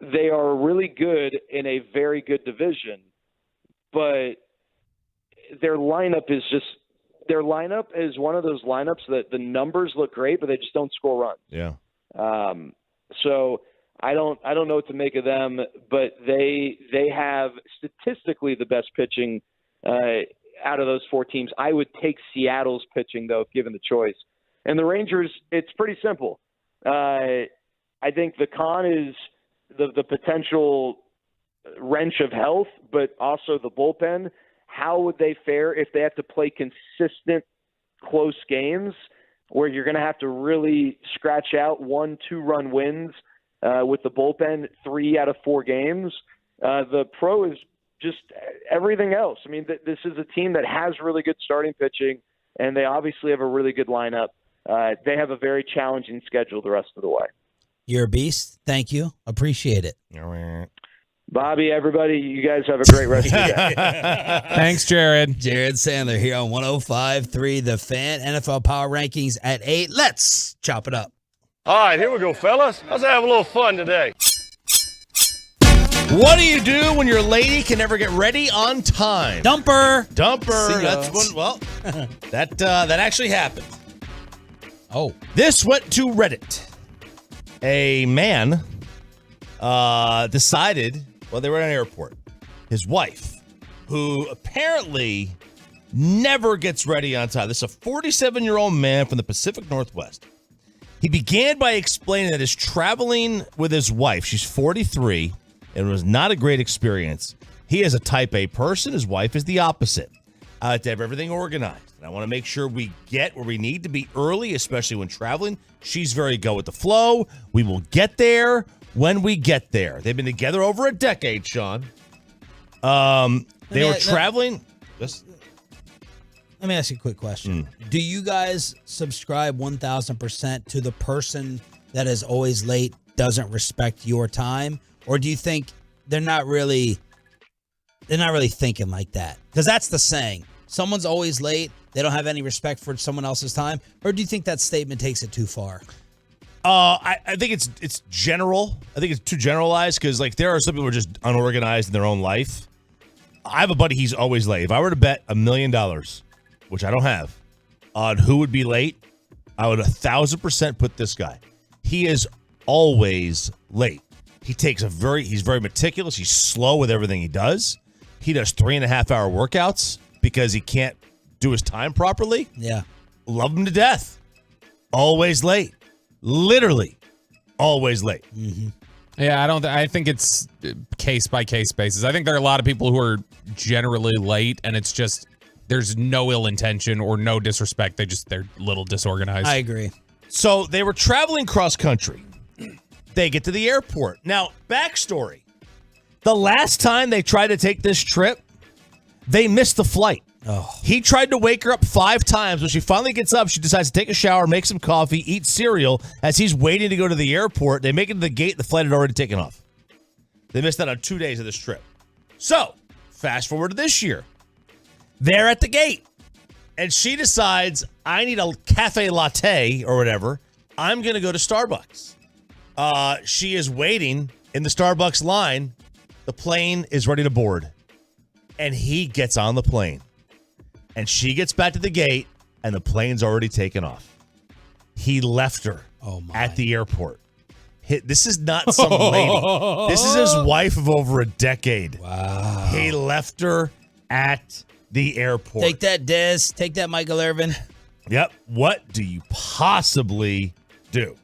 they are really good in a very good division. But their lineup is one of those lineups that the numbers look great, but they just don't score runs. Yeah. So I don't know what to make of them, but they have statistically the best pitching out of those four teams. I would take Seattle's pitching though, if given the choice. And the Rangers, it's pretty simple. I think the con is the potential wrench of health, but also the bullpen. How would they fare if they have to play consistent close games where you're going to have to really scratch out 1-2 run wins with the bullpen 3 out of 4 games? The pro is just everything else. I mean, this is a team that has really good starting pitching, and they obviously have a really good lineup. They have a very challenging schedule the rest of the way. You're a beast. Thank you. Appreciate it. Bobby, everybody, you guys have a great rest of the day. Thanks, Jared. Jared Sandler here on 105.3 The Fan. NFL Power Rankings at 8. Let's chop it up. All right, here we go, fellas. Let's have a little fun today. What do you do when your lady can never get ready on time? Dumper. That's one. Well, that actually happened. Oh, this went to Reddit. A man decided while they were at an airport, his wife, who apparently never gets ready on time. This is a 47-year-old man from the Pacific Northwest. He began by explaining that his traveling with his wife, she's 43, and it was not a great experience. He is a type A person. His wife is the opposite. I like to have everything organized. And I want to make sure we get where we need to be early, especially when traveling. She's very go with the flow. We will get there when we get there. They've been together over a decade, Sean. They were traveling. Let me ask you a quick question. Do you guys subscribe 1,000% to the person that is always late, doesn't respect your time? Or do you think they're not really thinking like that? Because that's the saying. Someone's always late. They don't have any respect for someone else's time. Or do you think that statement takes it too far? I think it's general. I think it's too generalized because like there are some people who are just unorganized in their own life. I have a buddy, he's always late. If I were to bet $1 million, which I don't have, on who would be late, I would 1,000% put this guy. He is always late. He's very meticulous. He's slow with everything he does. He does 3.5-hour workouts because he can't do his time properly. Yeah. Love him to death. Always late. Literally always late. Mm-hmm. Yeah, I think it's case by case basis. I think there are a lot of people who are generally late, and it's just there's no ill intention or no disrespect. They're a little disorganized. I agree. So they were traveling cross country. They get to the airport. Now, backstory. The last time they tried to take this trip, they missed the flight. Oh. He tried to wake her up 5 times. When she finally gets up, she decides to take a shower, make some coffee, eat cereal. As he's waiting to go to the airport, they make it to the gate. The flight had already taken off. They missed out on 2 days of this trip. So, fast forward to this year. They're at the gate. And she decides, I need a cafe latte or whatever. I'm going to go to Starbucks. She is waiting in the Starbucks line. The plane is ready to board. And he gets on the plane. And she gets back to the gate, and the plane's already taken off. He left her at the airport. This is not some lady. This is his wife of over a decade. Wow. He left her at the airport. Take that, Dez. Take that, Michael Irvin. Yep. What do you possibly do?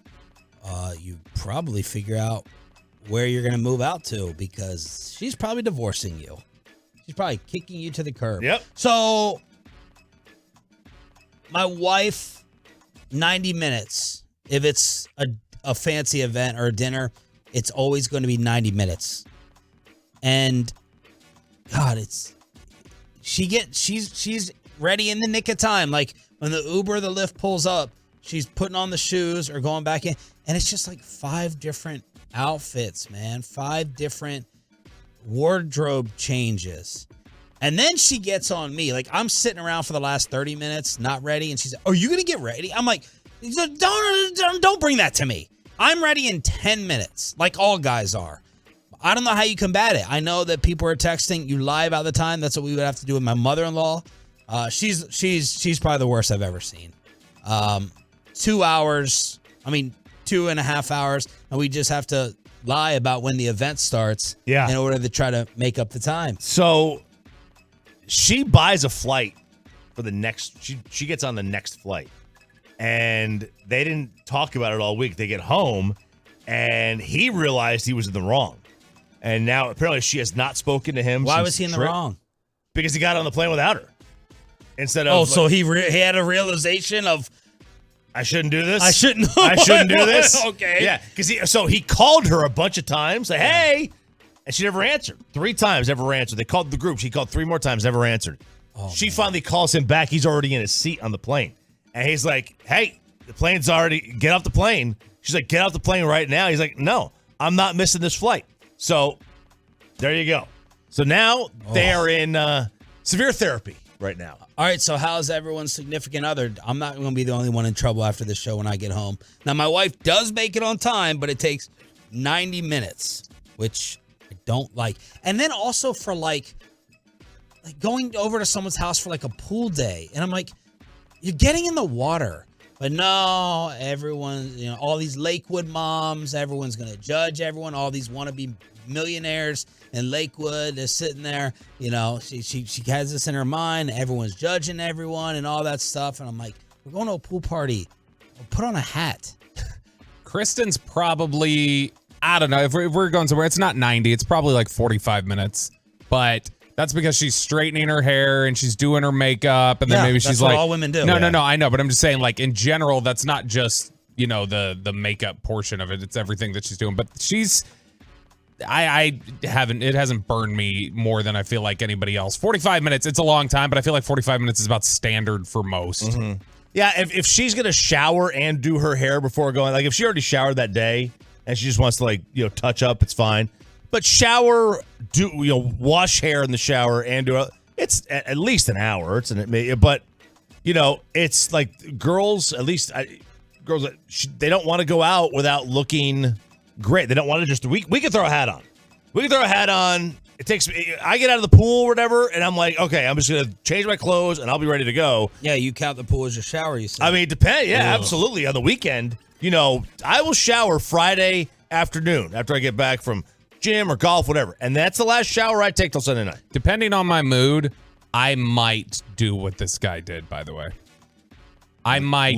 You probably figure out where you're going to move out to because she's probably divorcing you. She's probably kicking you to the curb. Yep. So, my wife, 90 minutes. If it's a fancy event or a dinner, it's always going to be 90 minutes. And, God, she's ready in the nick of time. Like, when the Uber or the Lyft pulls up, she's putting on the shoes or going back in. And it's just like 5 different outfits, man. 5 different wardrobe changes. And then she gets on me. Like, I'm sitting around for the last 30 minutes, not ready. And she's like, are you going to get ready? I'm like, don't bring that to me. I'm ready in 10 minutes, like all guys are. I don't know how you combat it. I know that people are texting. You lie about the time. That's what we would have to do with my mother-in-law. She's probably the worst I've ever seen. 2 hours. 2.5 hours. And we just have to lie about when the event starts in order to try to make up the time. So she buys a flight for the next, she gets on the next flight. And they didn't talk about it all week. They get home, and he realized he was in the wrong. And now apparently she has not spoken to him. Why was he in the wrong? Because he got on the plane without her. Instead of so he had a realization of, I shouldn't do this. I shouldn't do this. Okay. Yeah, because he called her a bunch of times. Like, hey, and she never answered. 3 times, never answered. They called the group. She called 3 more times, never answered. She finally calls him back. He's already in his seat on the plane, and he's like, "Hey, the plane's already. Get off the plane." She's like, get off the plane right now. He's like, no, I'm not missing this flight. So there you go. So now they are in severe therapy right now. All right, so how's everyone's significant other? I'm not going to be the only one in trouble after this show when I get home. Now, my wife does make it on time, but it takes 90 minutes, which I don't like. And then also for like going over to someone's house for like a pool day. And I'm like, you're getting in the water. But no, everyone, all these Lakewood moms, everyone's going to judge everyone. All these wannabe millionaires in Lakewood, they're sitting there, she has this in her mind. Everyone's judging everyone and all that stuff. And I'm like, we're going to a pool party. Put on a hat. Kristen's probably, I don't know, if we're going somewhere, it's not 90, it's probably like 45 minutes. But that's because she's straightening her hair and she's doing her makeup. And then maybe she's like, all women do. No, I know. But I'm just saying, like, in general, that's not just, the makeup portion of it. It's everything that she's doing. But it hasn't burned me more than I feel like anybody else. 45 minutes, it's a long time, but I feel like 45 minutes is about standard for most. Mm-hmm. Yeah, if she's going to shower and do her hair before going, like if she already showered that day and she just wants to touch up, it's fine. But shower, wash hair in the shower and do it. It's at least an hour. But it's like girls, at least girls, they don't want to go out without looking great. They don't want to just, we can throw a hat on. It takes me, I get out of the pool or whatever, and I'm like, okay, I'm just going to change my clothes and I'll be ready to go. Yeah, you count the pool as your shower, you said. I mean, it depends. Yeah, absolutely. On the weekend, I will shower Friday afternoon after I get back from gym or golf, whatever. And that's the last shower I take till Sunday night. Depending on my mood, I might do what this guy did, by the way. I might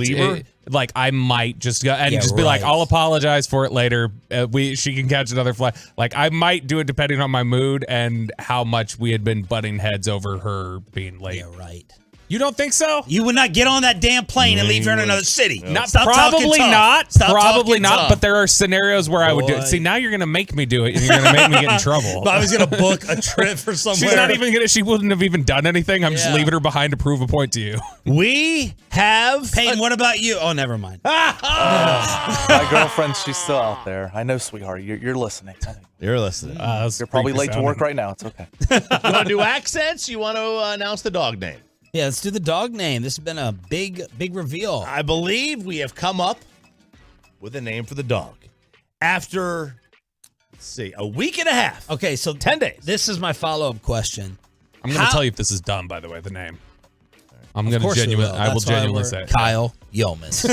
I might just go and be like, I'll apologize for it later. She can catch another flight. Like, I might do it depending on my mood and how much we had been butting heads over her being late. Yeah, right. You don't think so? You would not get on that damn plane and leave her in another city. No. Probably not. Probably not. But there are scenarios where I would do it. See, now you're going to make me do it, and you're going to make me get in trouble. But I was going to book a trip for somewhere. She's not even going to. She wouldn't have even done anything. I'm just leaving her behind to prove a point to you. We have Payne. What about you? Oh, never mind. My girlfriend, she's still out there. I know, sweetheart. You're listening. You're listening. You're probably late to work right now. It's okay. You want to do accents? You want to announce the dog name? Yeah, let's do the dog name. This has been a big reveal. I believe we have come up with a name for the dog after, a week and a half. Okay, so 10 days. This is my follow-up question. I'm going to tell you if this is done, by the way, the name. I will genuinely say it. Kyle Yeomans.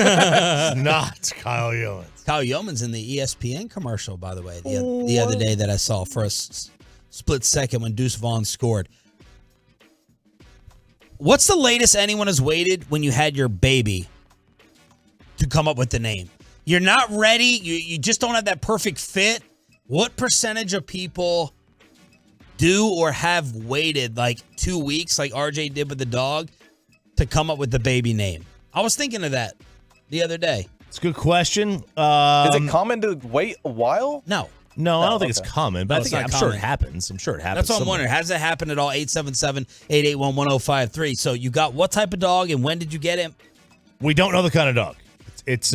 Not Kyle Yeomans. Kyle Yeomans in the ESPN commercial, by the way, the other day that I saw for a split second when Deuce Vaughn scored. What's the latest anyone has waited when you had your baby to come up with the name? You're not ready. You just don't have that perfect fit. What percentage of people do or have waited like 2 weeks, like RJ did with the dog, to come up with the baby name? I was thinking of that the other day. It's a good question. Is it common to wait a while? No. No, I don't think it's common, but I'm sure it happens. That's what I'm wondering. Has it happened at all? 877-881-1053. So you got what type of dog and when did you get him? We don't know the kind of dog. It's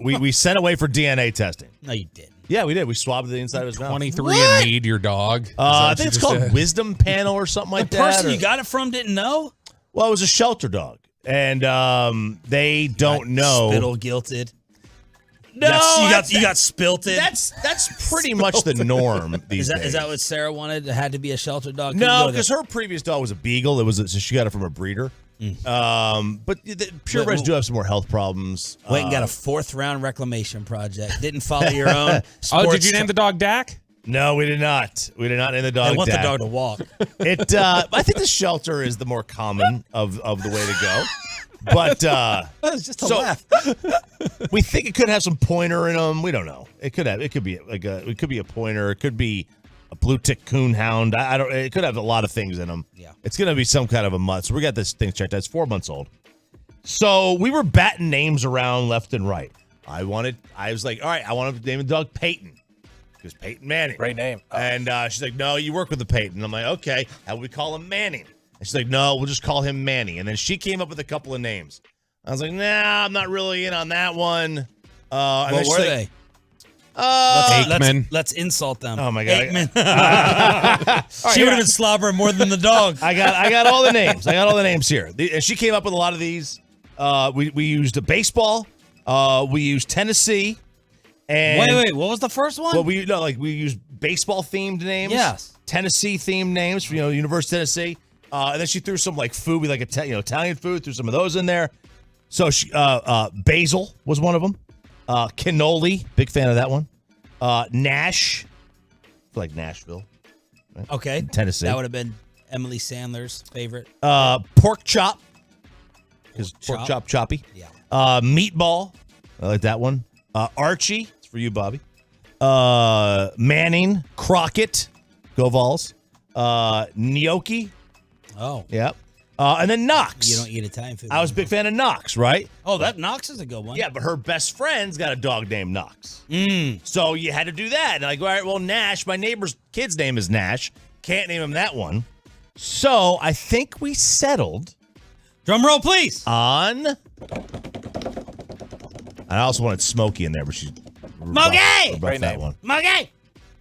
we sent away for DNA testing. No, you didn't. Yeah, we did. We swabbed the inside of his mouth. 23 and need your dog. I think it's called Wisdom Panel or something like that. The person you got it from didn't know? Well, it was a shelter dog, and they don't know. Spittle guilted. No, you got spilted. That's pretty much the norm these days. Is that what Sarah wanted? It had to be a shelter dog? No, because her previous dog was a beagle. She got it from a breeder. But the purebreds do have some more health problems. Went and got a 4th round reclamation project. Didn't follow your own. Did you name the dog Dak? No, we did not. We did not name the dog. I want Dak. the dog to walk. I think the shelter is the more common of the way to go. But it's just a laugh. We think it could have some pointer in them. We don't know. It could be a pointer. It could be a blue tick coon hound. It could have a lot of things in them. Yeah. It's gonna be some kind of a mutt. So we got this thing checked out. It's 4 months old. So we were batting names around left and right. I was like, all right, I want to name the dog Peyton. Because Peyton Manning. Great name. And she's like, no, you work with the Peyton. I'm like, okay, how would we call him Manning? And she's like, no, we'll just call him Manny. And then she came up with a couple of names. I was like, nah, I'm not really in on that one. What were they? Let's insult them. Oh my God! Eatman. She would have been slobbering more than the dog. I got all the names. I got all the names here. And she came up with a lot of these. We used a baseball. We used Tennessee. And wait. What was the first one? Well, we used baseball themed names. Yes. Tennessee themed names for University of Tennessee. And then she threw some like food, like Italian food. Threw some of those in there. So she basil was one of them. Cannoli, big fan of that one. Nash, like Nashville. Right? Okay. Tennessee. That would have been Emily Sandler's favorite. Pork chop. Because pork chop choppy. Yeah. Meatball. I like that one. Archie. It's for you, Bobby. Manning. Crockett. Go Vols. Gnocchi. Oh. Yep. And then Knox. You don't eat Italian food. I was a big fan of Knox, right? Oh, that Knox is a good one. Yeah, but her best friend's got a dog named Knox. Mm. So you had to do that. And I go, all right, well, Nash, my neighbor's kid's name is Nash. Can't name him that one. So I think we settled. Drum roll, please. On. I also wanted Smokey in there, but she's Smokey! Great that one. Smokey!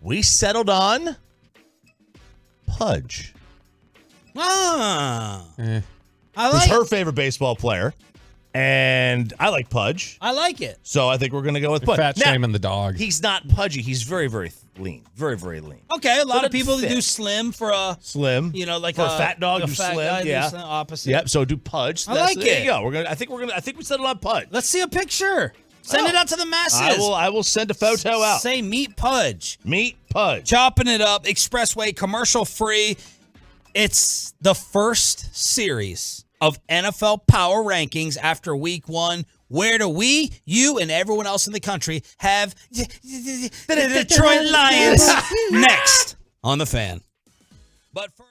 We settled on Pudge. Ah. I Who's like her favorite baseball player. And I like Pudge. I like it. So I think we're going to go with Pudge. Fat Now, shaming the dog. He's not pudgy. He's very, very lean. Very, very lean. Okay, a lot So of people fit. do slim for a Slim. like for a fat dog, a do fat slim. guy, do Yeah. slim, opposite. Yep. So do Pudge. I like There it. you go. I think we settled on Pudge. Let's see a picture. Send it out to the masses. I will send a photo out. Say meet Pudge. Meet Pudge. Chopping it up, expressway, commercial free. It's the first series of NFL Power Rankings after week 1. Where do we, you, and everyone else in the country have the Detroit Lions next on The Fan? But first.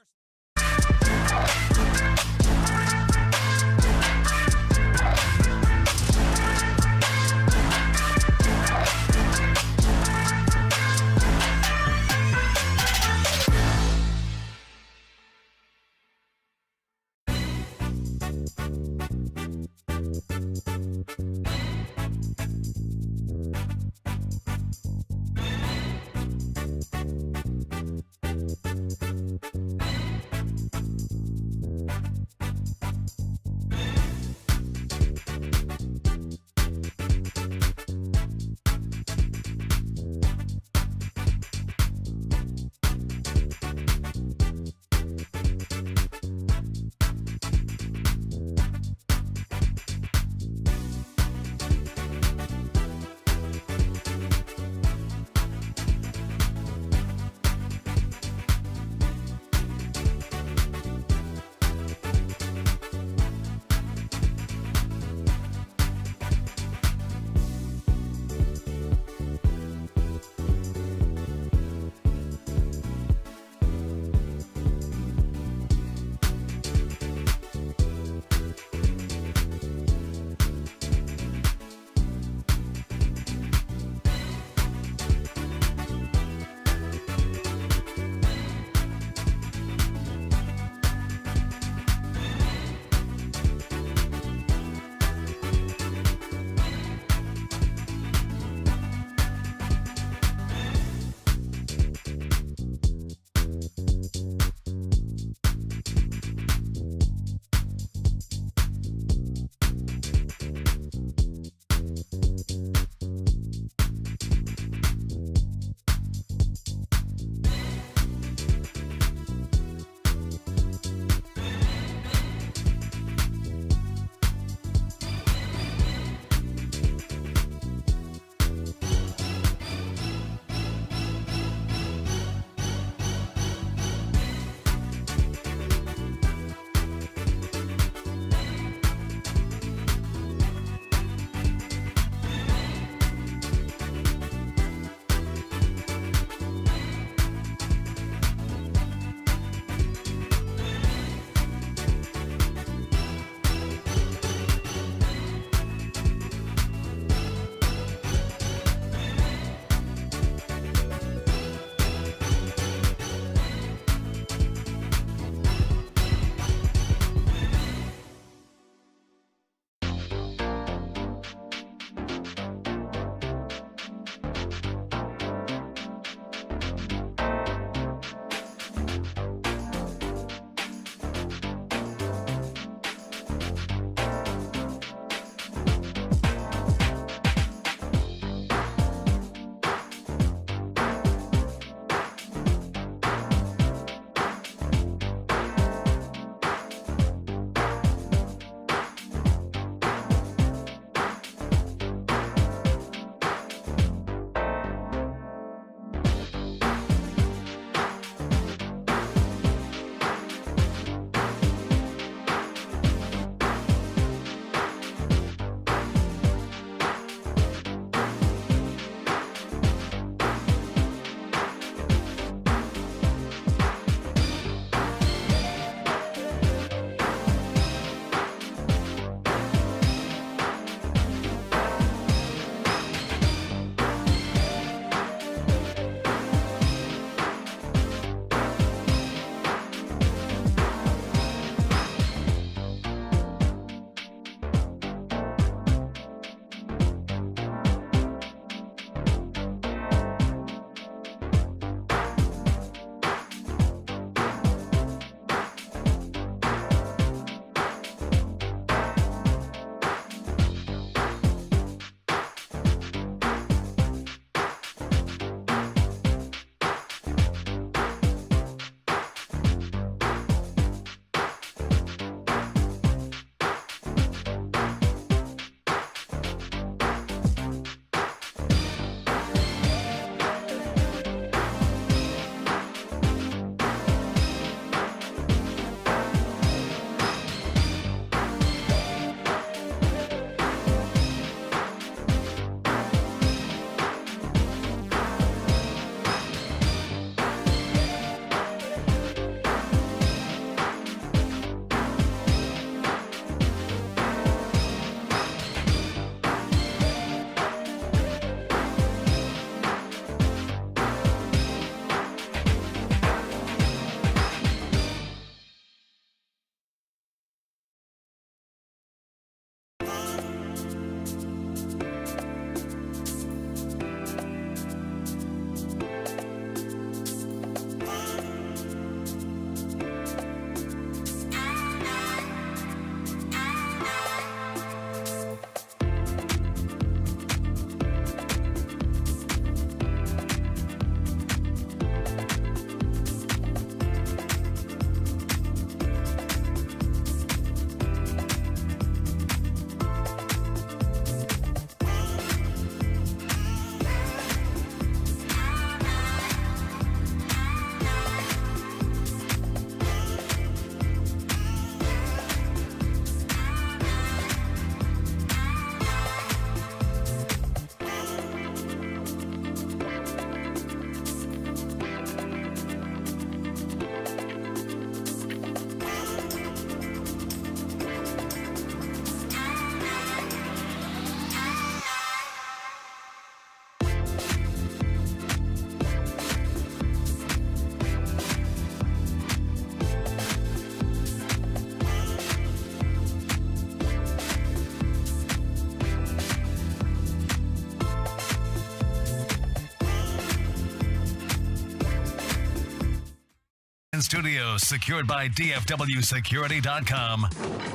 studios secured by DFWsecurity.com.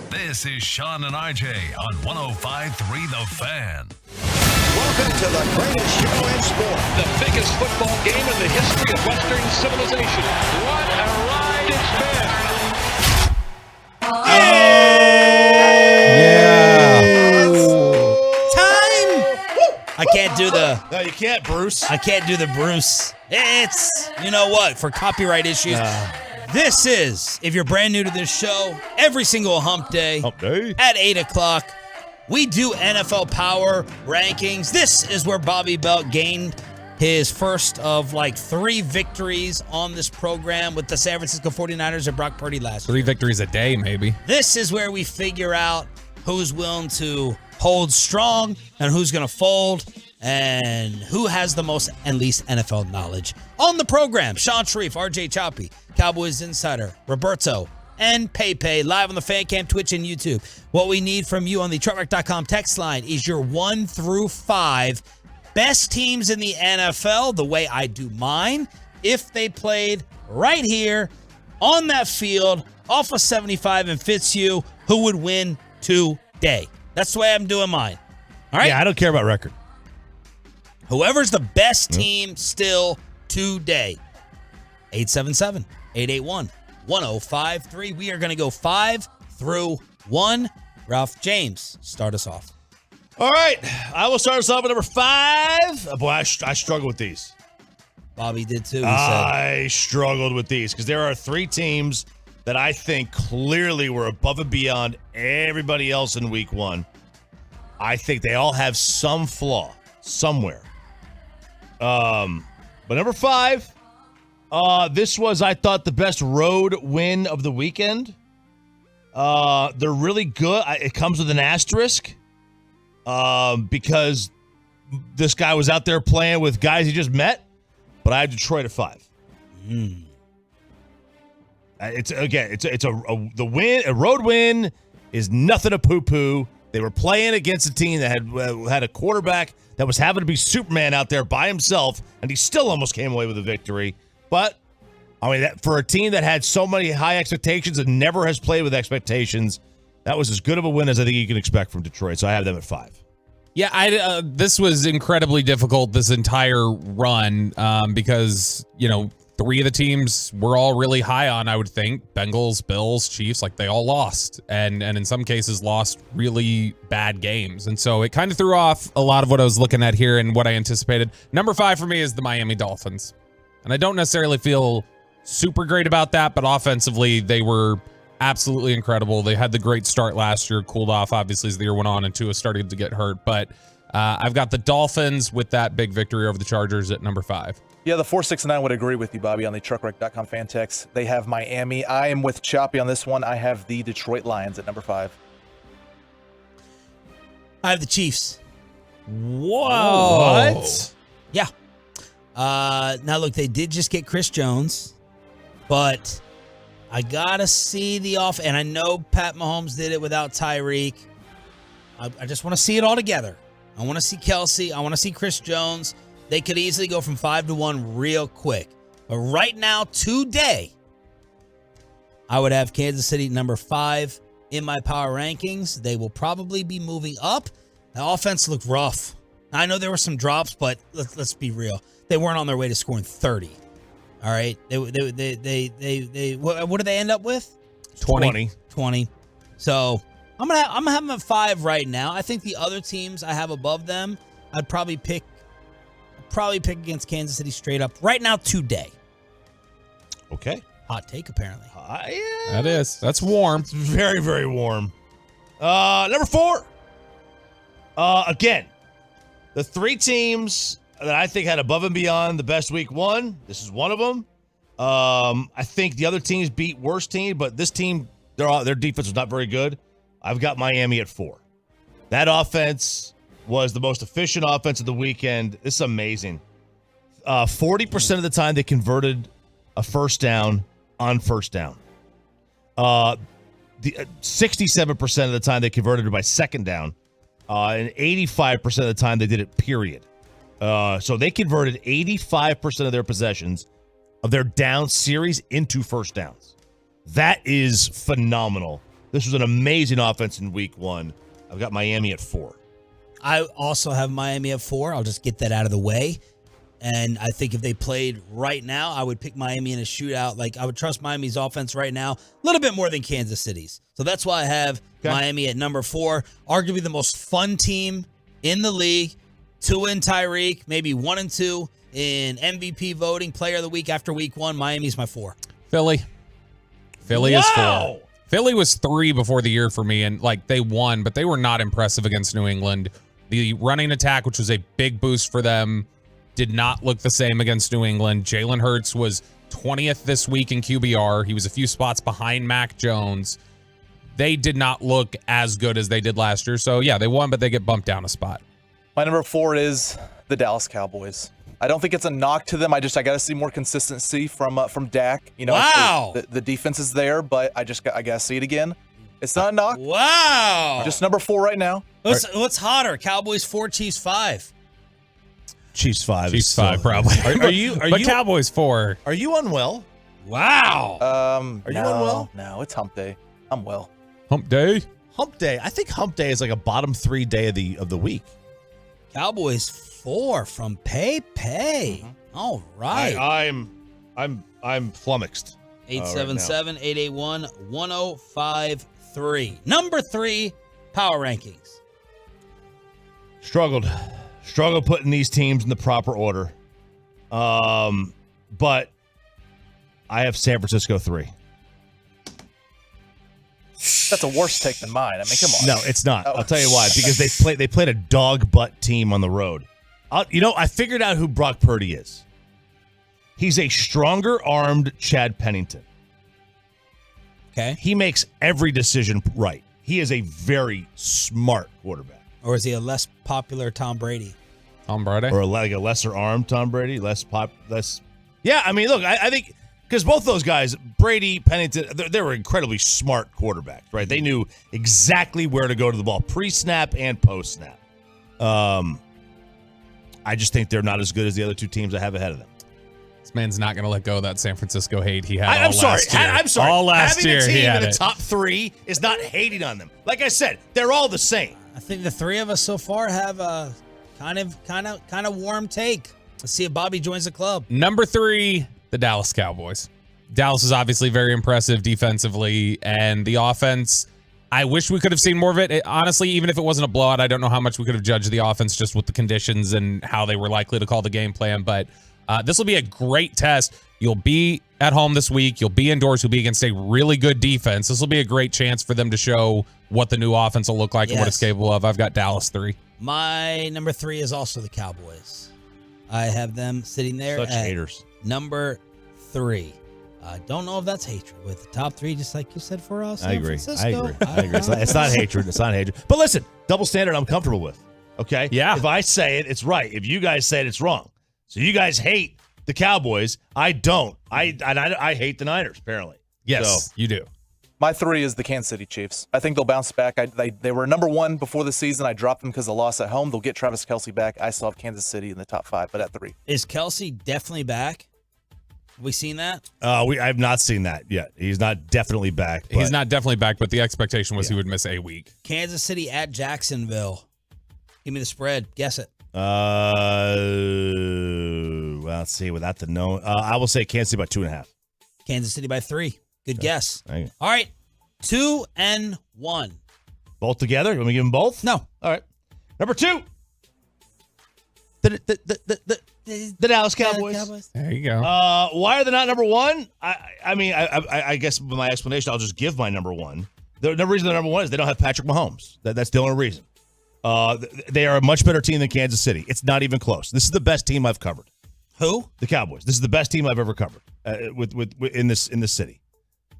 This is Sean and RJ on 105.3 The Fan. Welcome to the greatest show in sport. The biggest football game in the history of Western civilization. What a ride it's been. Time. I can't do the. No, you can't, Bruce. I can't do the Bruce. It's, you know what, for copyright issues. This is, if you're brand new to this show, every single hump day at 8 o'clock, we do NFL Power Rankings. This is where Bobby Belt gained his first of like 3 victories on this program with the San Francisco 49ers and Brock Purdy last year. 3 victories a day, maybe. This is where we figure out who's willing to hold strong and who's going to fold and who has the most and least NFL knowledge. On the program, Sean Sharif, RJ Choppy, Cowboys Insider, Roberto, and Pepe, live on the Fan Cam, Twitch, and YouTube. What we need from you on the truckwreck.com text line is your 1 through 5 best teams in the NFL, the way I do mine, if they played right here on that field off of 75 and fits you, who would win today. That's the way I'm doing mine. All right? Yeah, I don't care about record. Whoever's the best team still today. 877-881-1053. We are going to go 5 through 1. Ralph James, start us off. All right. I will start us off with number 5. Boy, I struggle with these. Bobby did too. I struggled with these because there are 3 teams that I think clearly were above and beyond everybody else in week 1. I think they all have some flaw somewhere. But number 5, this was, I thought, the best road win of the weekend. They're really good. It comes with an asterisk because this guy was out there playing with guys he just met. But I have Detroit at 5. It's the win. A road win is nothing to poo-poo. They were playing against a team that had a quarterback that was having to be Superman out there by himself, and he still almost came away with a victory. But I mean, for a team that had so many high expectations and never has played with expectations, that was as good of a win as I think you can expect from Detroit. So I have them at 5. Yeah, this was incredibly difficult this entire run because, 3 of the teams we're all really high on, I would think. Bengals, Bills, Chiefs, like they all lost and in some cases lost really bad games. And so it kind of threw off a lot of what I was looking at here and what I anticipated. Number 5 for me is the Miami Dolphins. And I don't necessarily feel super great about that, but offensively they were absolutely incredible. They had the great start last year, cooled off obviously as the year went on and Tua started to get hurt. But I've got the Dolphins with that big victory over the Chargers at number 5. Yeah, the 469 would agree with you, Bobby, on the truckwreck.com fan text. They have Miami. I am with Choppy on this one. I have the Detroit Lions at number 5. I have the Chiefs. Whoa. What? Yeah. Now, look, they did just get Chris Jones, but I got to see the off. And I know Pat Mahomes did it without Tyreek. I just want to see it all together. I want to see Kelsey. I want to see Chris Jones. They could easily go from 5 to 1 real quick. But right now, today, I would have Kansas City number 5 in my power rankings. They will probably be moving up. The offense looked rough. I know there were some drops, but let's be real. They weren't on their way to scoring 30. All right. What did they end up with? 20. So I'm gonna have them at 5 right now. I think the other teams I have above them, I'd probably pick against Kansas City straight up right now today. Okay. Hot take, apparently. Yeah. That's warm. It's very, very warm. Number 4. Again, the 3 teams that I think had above and beyond the best week 1. This is one of them. I think the other teams beat worse teams, but this team, their defense was not very good. I've got Miami at 4. That offense was the most efficient offense of the weekend. This is amazing. 40% of the time they converted a first down on first down. 67% of the time they converted it by second down. And 85% of the time they did it, period. So they converted 85% of their possessions of their down series into first downs. That is phenomenal. This was an amazing offense in week 1. I've got Miami at 4. I also have Miami at 4. I'll just get that out of the way. And I think if they played right now, I would pick Miami in a shootout. Like, I would trust Miami's offense right now a little bit more than Kansas City's. So that's why I have Miami at number 4. Arguably the most fun team in the league. Tua and Tyreek, maybe 1 and 2 in MVP voting, player of the week after week 1. Miami's my 4. Philly is 4. Philly was 3 before the year for me, and like they won, but they were not impressive against New England. The running attack, which was a big boost for them, did not look the same against New England. Jalen Hurts was 20th this week in QBR. He was a few spots behind Mac Jones. They did not look as good as they did last year. So, yeah, they won, but they get bumped down a spot. My number 4 is the Dallas Cowboys. I don't think it's a knock to them. I got to see more consistency from Dak. You know, wow. The defense is there, but I got to see it again. It's not a knock. Wow. Just number 4 right now. What's hotter? Cowboys 4, Chiefs 5. Chiefs 5. Chiefs 5, probably. Are you? Cowboys 4. Are you unwell? Wow. Are you unwell? No, it's hump day. I'm well. Hump day. Hump day. I think hump day is like a bottom 3 day of the week. Cowboys 4 from Pepe. All right. I'm flummoxed. 877-881-1053. Number 3 power rankings. Struggled putting these teams in the proper order. But I have San Francisco 3. That's a worse take than mine. I mean, come on. No, it's not. I'll tell you why. Because they played a dog butt team on the road. I figured out who Brock Purdy is. He's a stronger armed Chad Pennington. Okay. He makes every decision right. He is a very smart quarterback. Or is he a less popular Tom Brady? Tom Brady? Or like a lesser armed Tom Brady? Less. Yeah, I mean, look, I think because both those guys, Brady, Pennington, they were incredibly smart quarterbacks, right? They knew exactly where to go to the ball, pre-snap and post-snap. I just think they're not as good as the other 2 teams I have ahead of them. This man's not going to let go of that San Francisco hate he had I'm sorry. I'm sorry. All last Having year, a team he had in the it. top 3 is not hating on them. Like I said, they're all the same. I think the 3 of us so far have a kind of warm take. Let's see if Bobby joins the club. Number 3, the Dallas Cowboys. Dallas is obviously very impressive defensively, and the offense, I wish we could have seen more of it. Honestly, even if it wasn't a blowout, I don't know how much we could have judged the offense just with the conditions and how they were likely to call the game plan. But this will be a great test. You'll be at home this week. You'll be indoors. You'll be against a really good defense. This will be a great chance for them to show what the new offense will look like and what it's capable of. I've got Dallas 3. My number 3 is also the Cowboys. I have them sitting there Such at haters. number 3. I don't know if that's hatred with the top 3, just like you said for us. I agree. It's not hatred. It's not hatred. But listen, double standard I'm comfortable with. Okay? Yeah. If I say it, it's right. If you guys say it, it's wrong. So you guys hate the Cowboys. I don't. I hate the Niners, apparently. Yes, you do. My 3 is the Kansas City Chiefs. I think they'll bounce back. They were number 1 before the season. I dropped them because of the loss at home. They'll get Travis Kelce back. I still have Kansas City in the top 5, but at 3. Is Kelce definitely back? Have we seen that? I've not seen that yet. He's not definitely back. He's not definitely back, but the expectation was he would miss a week. Kansas City at Jacksonville. Give me the spread. Guess it. Well, let's see. Without the known, I will say Kansas City by 2.5. Kansas City by 3. Good guess. Thank you. All right. 2 and 1. Both together? You want me to give them both? No. All right. Number 2. The Dallas Cowboys. There you go. Why are they not number 1? I guess with my explanation, I'll just give my number 1. The reason they're number 1 is they don't have Patrick Mahomes. That's the only reason. They are a much better team than Kansas City. It's not even close. This is the best team I've covered. Who? The Cowboys. This is the best team I've ever covered in this city.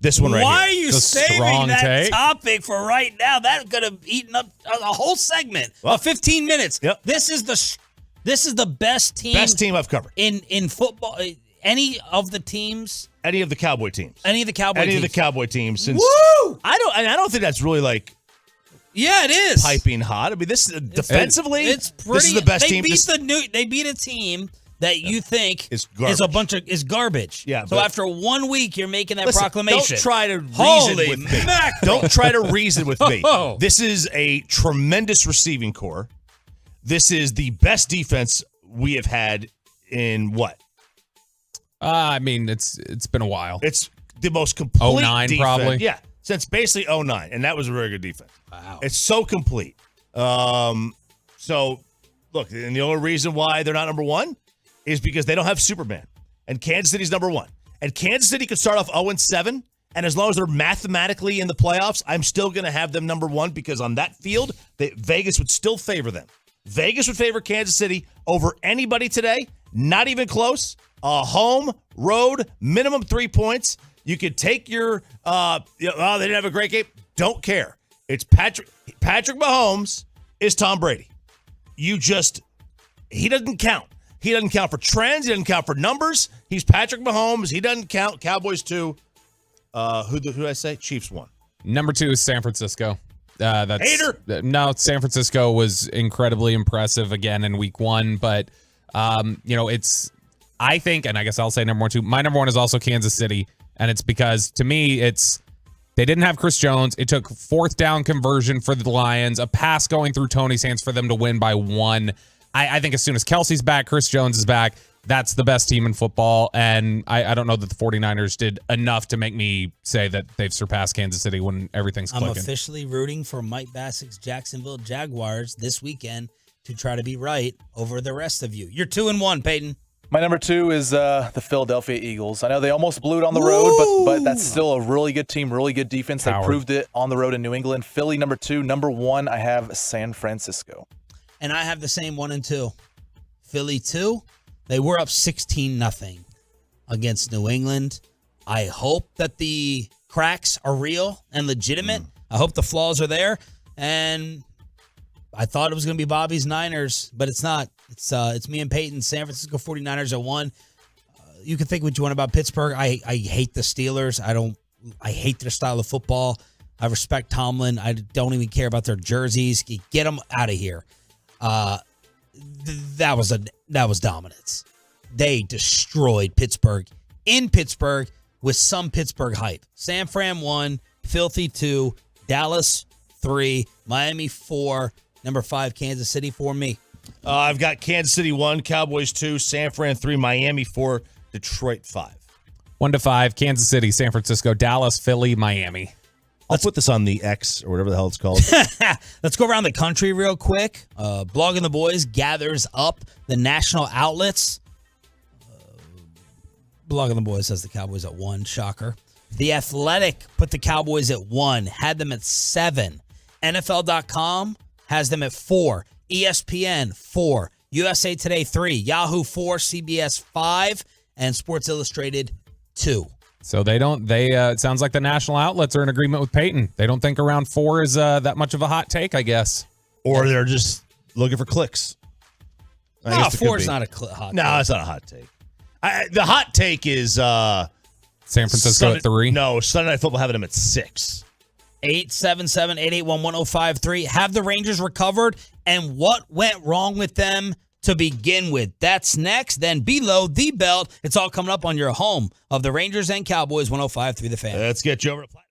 This one right here. Why are you saving that topic for right now? That could have eaten up a whole segment of 15 minutes. Yep. This is the best team. Best team I've covered in football. Any of the teams. Any of the Cowboy teams. Any of the Cowboy teams since. Woo! I don't think that's really like. Yeah, it is piping hot. I mean, this defensively, it's pretty. This is the best team. They beat a team that you think is garbage. Yeah. So after 1 week, you're making that proclamation. Don't try to reason with me. Don't try to reason with me. This is a tremendous receiving core. This is the best defense we have had in what? I mean, it's been a while. It's the most complete 09 defense. probably. Yeah, since basically 09, and that was a very good defense. Wow. It's so complete. So, look, and the only reason why they're not number one is because they don't have Superman. And Kansas City's number one. And Kansas City could start off 0-7, and as long as they're mathematically in the playoffs, I'm still going to have them number one because on that field, Vegas would still favor them. Vegas would favor Kansas City over anybody today. Not even close. Home, road, minimum 3 points. You could take your, they didn't have a great game. Don't care. It's Patrick Mahomes is Tom Brady. He doesn't count. He doesn't count for trends. He doesn't count for numbers. He's Patrick Mahomes. He doesn't count. Cowboys 2. Who did I say? Chiefs 1. Number 2 is San Francisco. Hater. No, San Francisco was incredibly impressive again in week 1, but it's, I think, and I guess I'll say number 1 too. My number 1 is also Kansas City, and it's because to me, they didn't have Chris Jones. It took 4th down conversion for the Lions, a pass going through Tony's hands for them to win by 1. I think as soon as Kelsey's back, Chris Jones is back, that's the best team in football. And I don't know that the 49ers did enough to make me say that they've surpassed Kansas City when everything's clicking. I'm officially rooting for Mike Bassett's Jacksonville Jaguars this weekend to try to be right over the rest of you. You're 2-1, Peyton. My number 2 is the Philadelphia Eagles. I know they almost blew it on the road, but that's still a really good team, really good defense. They proved it on the road in New England. Philly, number 2. Number 1, I have San Francisco. And I have the same 1 and 2. Philly 2. They were up 16-0 against New England. I hope that the cracks are real and legitimate. I hope the flaws are there. And I thought it was going to be Bobby's Niners, but it's not. It's me and Peyton. San Francisco 49ers are 1. You can think what you want about Pittsburgh. I hate the Steelers. I hate their style of football. I respect Tomlin. I don't even care about their jerseys. Get them out of here. That was dominance. They destroyed Pittsburgh in Pittsburgh with some Pittsburgh hype. San Fran 1, Filthy 2, Dallas 3, Miami 4, number 5 Kansas City for me. I've got Kansas City 1, Cowboys 2, San Fran 3, Miami 4, Detroit 5. 1-5, Kansas City, San Francisco, Dallas, Philly, Miami. Let's put this on the X or whatever the hell it's called. Let's go around the country real quick. Blogging the Boys gathers up the national outlets. Blogging the Boys has the Cowboys at 1. Shocker. The Athletic put the Cowboys at 1, had them at 7. NFL.com has them at 4. ESPN 4. USA Today 3. Yahoo 4. CBS 5. And Sports Illustrated 2. So it sounds like the national outlets are in agreement with Peyton. They don't think around 4 is that much of a hot take, I guess. Or they're just looking for clicks. No, 4 is not a hot take. No, it's not a hot take. The hot take is San Francisco at 3. No, Sunday Night Football having them at 6. 877-881-1053. Have the Rangers recovered? And what went wrong with them to begin with? That's next. Then below the belt, it's all coming up on your home of the Rangers and Cowboys 105.3 The Fan. Let's get you over to Platter.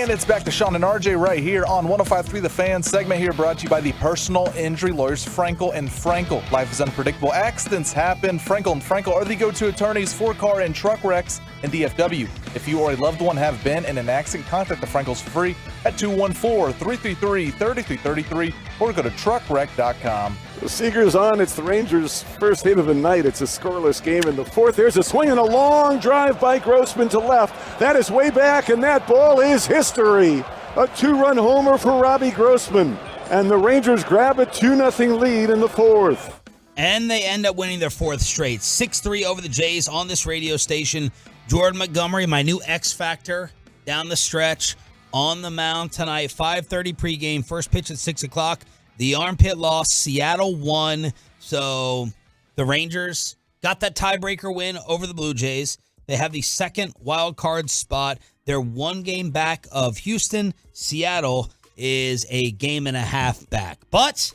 And it's back to Sean and RJ right here on 105.3 The Fan. Segment here brought to you by the personal injury lawyers Frankel and Frankel. Life is unpredictable. Accidents happen. Frankel and Frankel are the go-to attorneys for car and truck wrecks in DFW. If you or a loved one have been in an accident, contact the Frankels for free at 214-333-3333 or go to truckwreck.com. The Seager's on. It's the Rangers' first hit of the night. It's a scoreless game in the fourth. There's a swing and a long drive by Grossman to left. That is way back, and that ball is history. A two-run homer for Robbie Grossman. And the Rangers grab a 2-0 lead in the fourth. And they end up winning their fourth straight. 6-3 over the Jays on this radio station. Jordan Montgomery, my new X Factor, down the stretch on the mound tonight. 5:30 pregame, first pitch at 6 o'clock. The armpit loss, Seattle won. So the Rangers got that tiebreaker win over the Blue Jays. They have the second wild card spot. They're one game back of Houston. Seattle is a game and a half back. But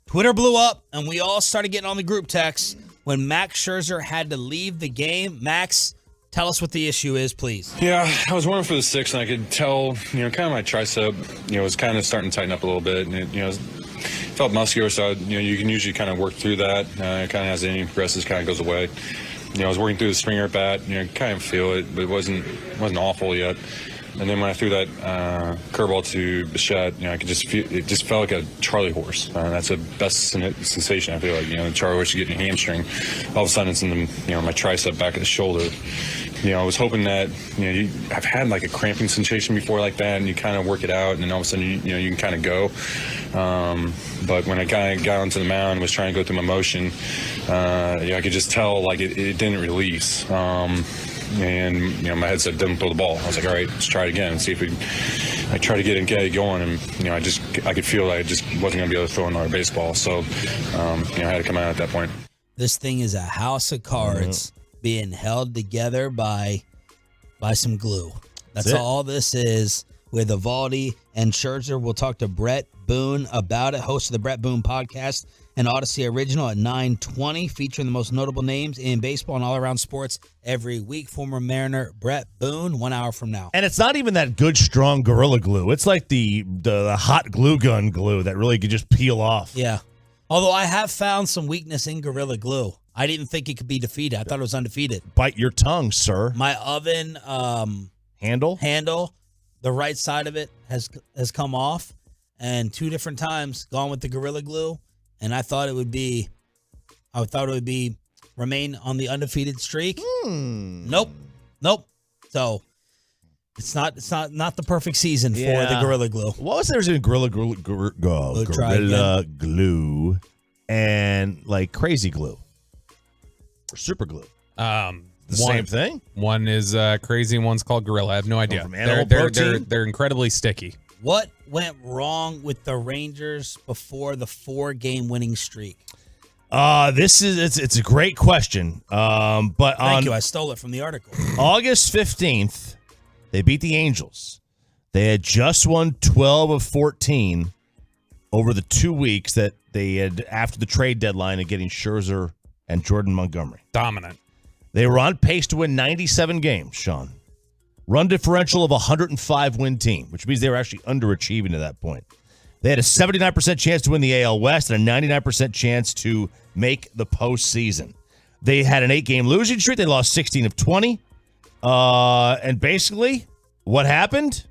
Twitter blew up, and we all started getting on the group text when Max Scherzer had to leave the game. Max, tell us what the issue is, please. Yeah, I was wondering for the sixth, and I could tell, kind of my tricep, was kind of starting to tighten up a little bit, and it, felt muscular, so you can usually kind of work through that. It kind of as the inning progresses, kind of goes away. I was working through the stringer at bat. Kind of feel it, but it wasn't awful yet. And then when I threw that curveball to Bichette, I could just feel it. Just felt like a Charlie horse. That's the best sensation. I feel like the Charlie horse, you get in your hamstring. All of a sudden, it's in the my tricep, back of the shoulder. I was hoping that I've had like a cramping sensation before like that, and you kind of work it out, and then all of a sudden you can kind of go. But when I kind of got onto the mound, was trying to go through my motion, I could just tell like it didn't release. And my head said, "Don't throw the ball." I was like, "All right, let's try it again and see if I try to get it going." And I could feel like I just wasn't going to be able to throw another baseball. So I had to come out at that point. This thing is a house of cards being held together by some glue. That's all this is. With Evaldi and Scherzer, we'll talk to Brett Boone about it. Host of the Brett Boone podcast, an Odyssey original at 9:20, featuring the most notable names in baseball and all-around sports every week. Former Mariner Brett Boone, 1 hour from now. And it's not even that good, strong Gorilla Glue. It's like the hot glue gun glue that really could just peel off. Yeah. Although I have found some weakness in Gorilla Glue. I didn't think it could be defeated. I thought it was undefeated. Bite your tongue, sir. My oven handle, the right side of it has come off, and 2 different times gone with the Gorilla Glue, and I thought it would remain on the undefeated streak. Nope. So it's not the perfect season for the Gorilla Glue. What was there in Gorilla Glue and like Crazy Glue or Super Glue? Same thing. One is crazy and one's called Gorilla. I have no idea. They're incredibly sticky. What went wrong with the Rangers before the 4-game winning streak? It's a great question. But Thank you. I stole it from the article. August 15th, they beat the Angels. They had just won 12 of 14 over the 2 weeks that they had after the trade deadline of getting Scherzer and Jordan Montgomery. Dominant. They were on pace to win 97 games, Sean. Run differential of 105 win team, which means they were actually underachieving at that point. They had a 79% chance to win the AL West and a 99% chance to make the postseason. They had an 8-game losing streak. They lost 16 of 20. And basically, what happened?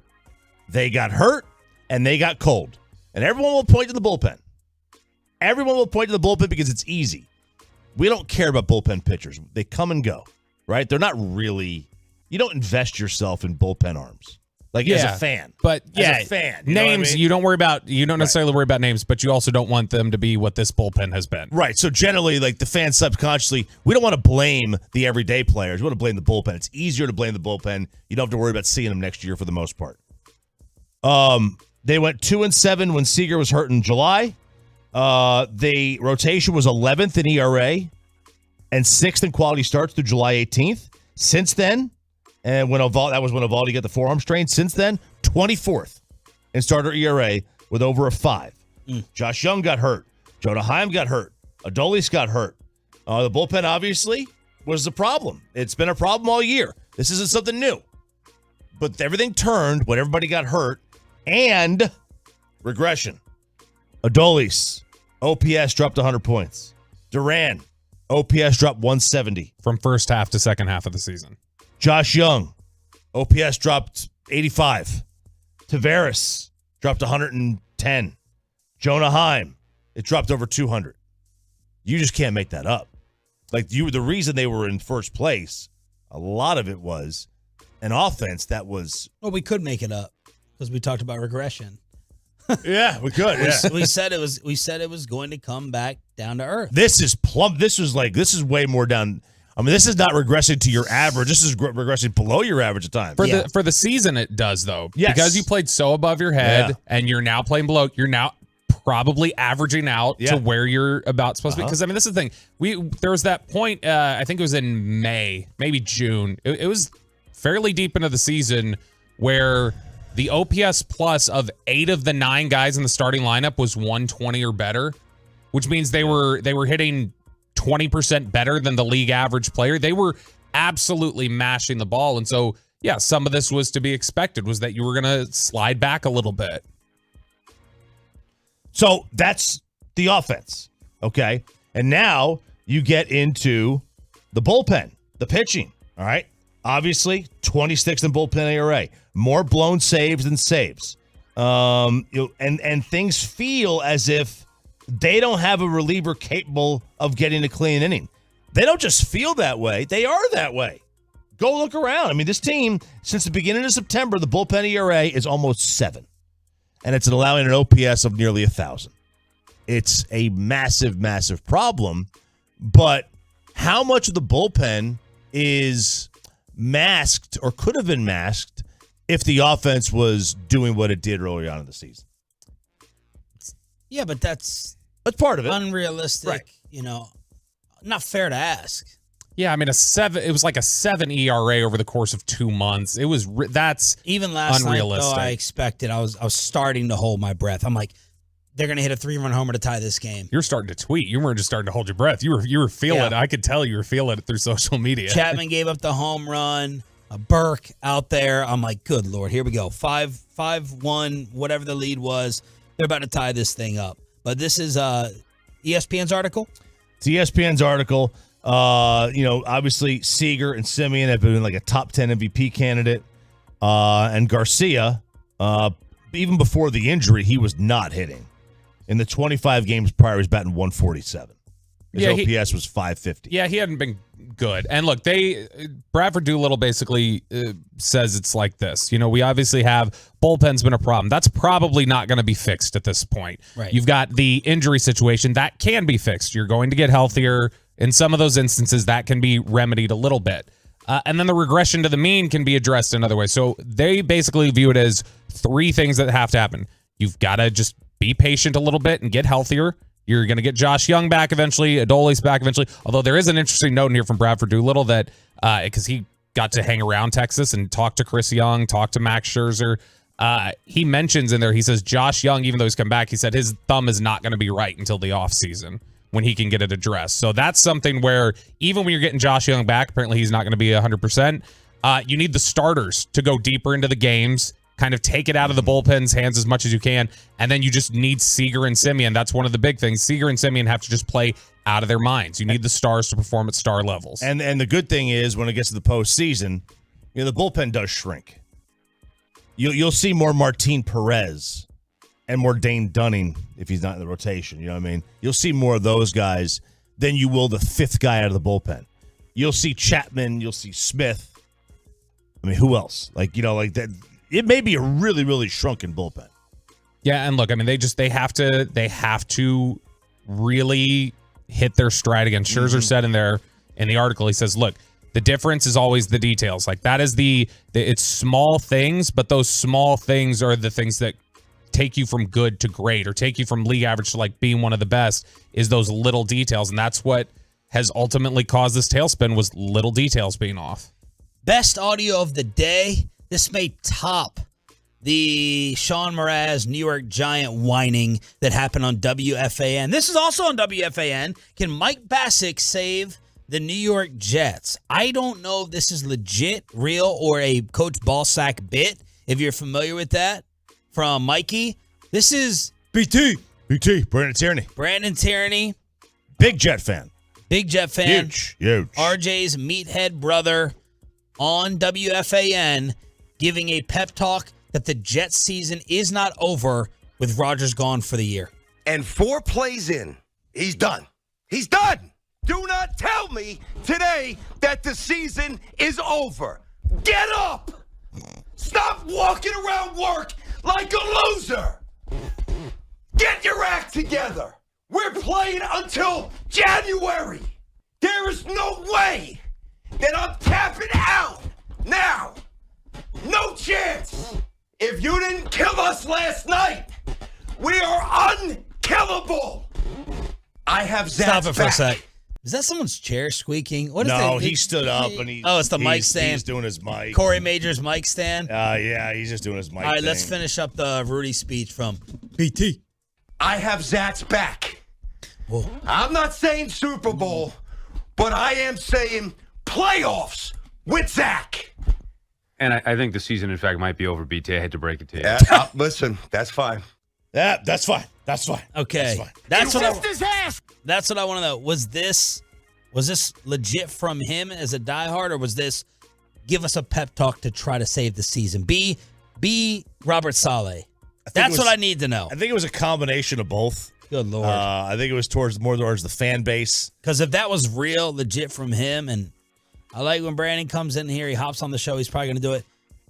They got hurt and they got cold. And everyone will point to the bullpen. Everyone will point to the bullpen because it's easy. We don't care about bullpen pitchers. They come and go, right? They're not really... You don't invest yourself in bullpen arms. As a fan. But as a fan. You names, you don't necessarily worry about names, but you also don't want them to be what this bullpen has been. Right. So generally, like the fans subconsciously, we don't want to blame the everyday players. We want to blame the bullpen. It's easier to blame the bullpen. You don't have to worry about seeing them next year for the most part. They went 2-7 when Seager was hurt in July. The rotation was 11th in ERA and 6th in quality starts through July 18th. Since then, and that was when Evaldi got the forearm strain. Since then, 24th in starter ERA with over a 5. Josh Young got hurt. Jonah Heim got hurt. Adolis got hurt. The bullpen obviously was the problem. It's been a problem all year. This isn't something new. But everything turned when everybody got hurt and regression. Adolis, OPS dropped 100 points. Duran, OPS dropped 170. From first half to second half of the season. Josh Young, OPS dropped 85. Tavares dropped 110. Jonah Heim, it dropped over 200. You just can't make that up. The reason they were in first place, a lot of it was an offense that was... Well, we could make it up because we talked about regression. Yeah, we could. Yeah. We said it was going to come back down to earth. This is plumb. This is way more down. I mean, this is not regressing to your average. This is regressing below your average at times. For the season, it does though. Yes. Because you played so above your head, and you're now playing below. You're now probably averaging out to where you're about supposed to be. Because I mean, this is the thing. There was that point. I think it was in May, maybe June. It was fairly deep into the season where the OPS plus of 8 of the 9 guys in the starting lineup was 120 or better, which means they were hitting 20% better than the league average player. They were absolutely mashing the ball. And so, yeah, some of this was to be expected, was that you were going to slide back a little bit. So that's the offense, okay? And now you get into the bullpen, the pitching, all right? Obviously, 26th in bullpen ERA, more blown saves than saves. And things feel as if they don't have a reliever capable of getting a clean inning. They don't just feel that way. They are that way. Go look around. I mean, this team, since the beginning of September, the bullpen ERA is almost 7. And it's allowing an OPS of nearly 1,000. It's a massive, massive problem. But how much of the bullpen is masked or could have been masked if the offense was doing what it did early on in the season? Yeah, but that's part of it. Unrealistic, right. Not fair to ask. Yeah, I mean, it was like a 7 ERA over the course of 2 months. It was that's even last unrealistic. night, though, I expected. I was starting to hold my breath. I'm like, they're going to hit a 3-run homer to tie this game. You're starting to tweet. You weren't just starting to hold your breath. You were feeling it. I could tell you were feeling it through social media. Chapman gave up the home run. Burke out there. I'm like, good Lord, here we go. 5-1, whatever the lead was. They're about to tie this thing up. But this is ESPN's article? It's ESPN's article. Obviously Seager and Simeon have been like a top 10 MVP candidate. And Garcia, even before the injury, he was not hitting. In the 25 games prior, he was batting 147. His OPS was 550. Yeah, he hadn't been good. And look, Bradford Doolittle basically says it's like this. We obviously have bullpen's been a problem. That's probably not going to be fixed at this point. Right. You've got the injury situation that can be fixed. You're going to get healthier. In some of those instances, that can be remedied a little bit. And then the regression to the mean can be addressed in other ways. So they basically view it as 3 things that have to happen. You've got to just be patient a little bit and get healthier. You're going to get Josh Young back eventually. Adolis back eventually. Although there is an interesting note in here from Bradford Doolittle that because he got to hang around Texas and talk to Chris Young, talk to Max Scherzer. He mentions in there, he says Josh Young, even though he's come back, he said his thumb is not going to be right until the offseason when he can get it addressed. So that's something where even when you're getting Josh Young back, apparently he's not going to be 100%. You need the starters to go deeper into the games, kind of take it out of the bullpen's hands as much as you can, and then you just need Seager and Simeon. That's one of the big things. Seager and Simeon have to just play out of their minds. You need the stars to perform at star levels. And the good thing is when it gets to the postseason, the bullpen does shrink. You'll see more Martin Perez and more Dane Dunning if he's not in the rotation. You know what I mean? You'll see more of those guys than you will the 5th guy out of the bullpen. You'll see Chapman. You'll see Smith. I mean, who else? Like that. It may be a really, really shrunken bullpen. Yeah, and look, I mean, they have to really hit their stride again. Scherzer said in the article, he says, look, the difference is always the details. Like that is it's small things, but those small things are the things that take you from good to great or take you from league average to like being one of the best is those little details. And that's what has ultimately caused this tailspin was little details being off. Best audio of the day. This may top the Sean Mraz New York Giant whining that happened on WFAN. This is also on WFAN. Can Mike Bassick save the New York Jets? I don't know if this is legit, real, or a Coach Ballsack bit, if you're familiar with that, from Mikey. This is BT, Brandon Tierney. Big Jet fan. Huge. RJ's meathead brother on WFAN giving a pep talk that the Jets season is not over with Rodgers gone for the year. And 4 plays in, he's done. He's done. Do not tell me today that the season is over. Get up. Stop walking around work like a loser. Get your act together. We're playing until January. There is no way that I'm tapping out now. No chance. If you didn't kill us last night, we are unkillable. I have Zach's Stop it for a sec. Is that someone's chair squeaking? What is no, that? he stood up and he. Oh, it's the mic stand. He's doing his mic. Corey Major's mic stand. Yeah, he's just doing his mic. All right, thing. let's finish up the Rudy speech from BT. I have Zach's back. Whoa. I'm not saying Super Bowl, but I am saying playoffs with Zach. And I think the season, in fact, might be over, BT. I hate to break it to you. Listen, that's fine. That's fine. That's fine. Okay. That's what I want to know. Was this legit from him as a diehard, or was this give us a pep talk to try to save the season? Be Robert Saleh. That's what I need to know. I think it was a combination of both. Good Lord. I think it was more towards the fan base. Because if that was real, legit from him, and I like when Brandon comes in here, he hops on the show, he's probably going to do it.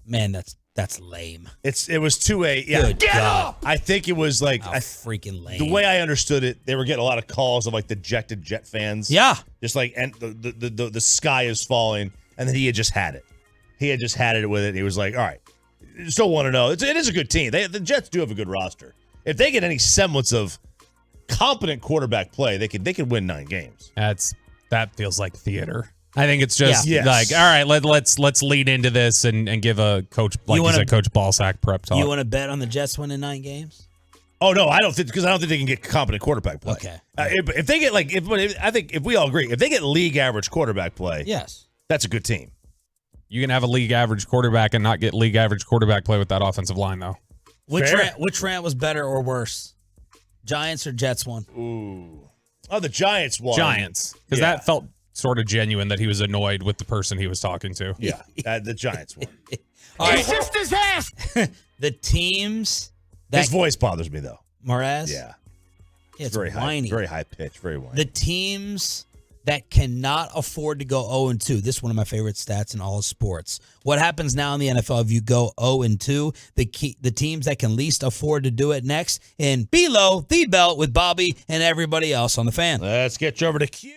Man, that's lame. It was 2A. Yeah. Get up! I think it was like freaking lame. The way I understood it, they were getting a lot of calls of like dejected Jet fans. Yeah. Just like, and the sky is falling, and then he had just had it. He had just had it with it. He was like, all right, still want to know. It is a good team. The Jets do have a good roster. If they get any semblance of competent quarterback play, they could win 9 games. That feels like theater. I think it's just Yes. like, all right, let's lead into this and give a coach, like you said, Coach Ballsack prep talk. You want to bet on the Jets winning 9 games? Oh no, I don't think they can get competent quarterback play. Okay. If they get I think if we all agree, if they get league average quarterback play, yes, that's a good team. You can have a league average quarterback and not get league average quarterback play with that offensive line, though. Which rant was better or worse? Giants or Jets won? Ooh. Oh, the Giants won. Giants. Because that felt sort of genuine that he was annoyed with the person he was talking to. Yeah, the Giants won. All right. Kissed his ass. The teams that His voice bothers me though. Moraz? Yeah. It's very whiny. Very high pitch, very whiny. The teams that cannot afford to go 0-2. This is one of my favorite stats in all of sports. What happens now in the NFL if you go 0-2? The teams that can least afford to do it next in Below the Belt with Bobby and everybody else on the Fan. Let's get you over to Q.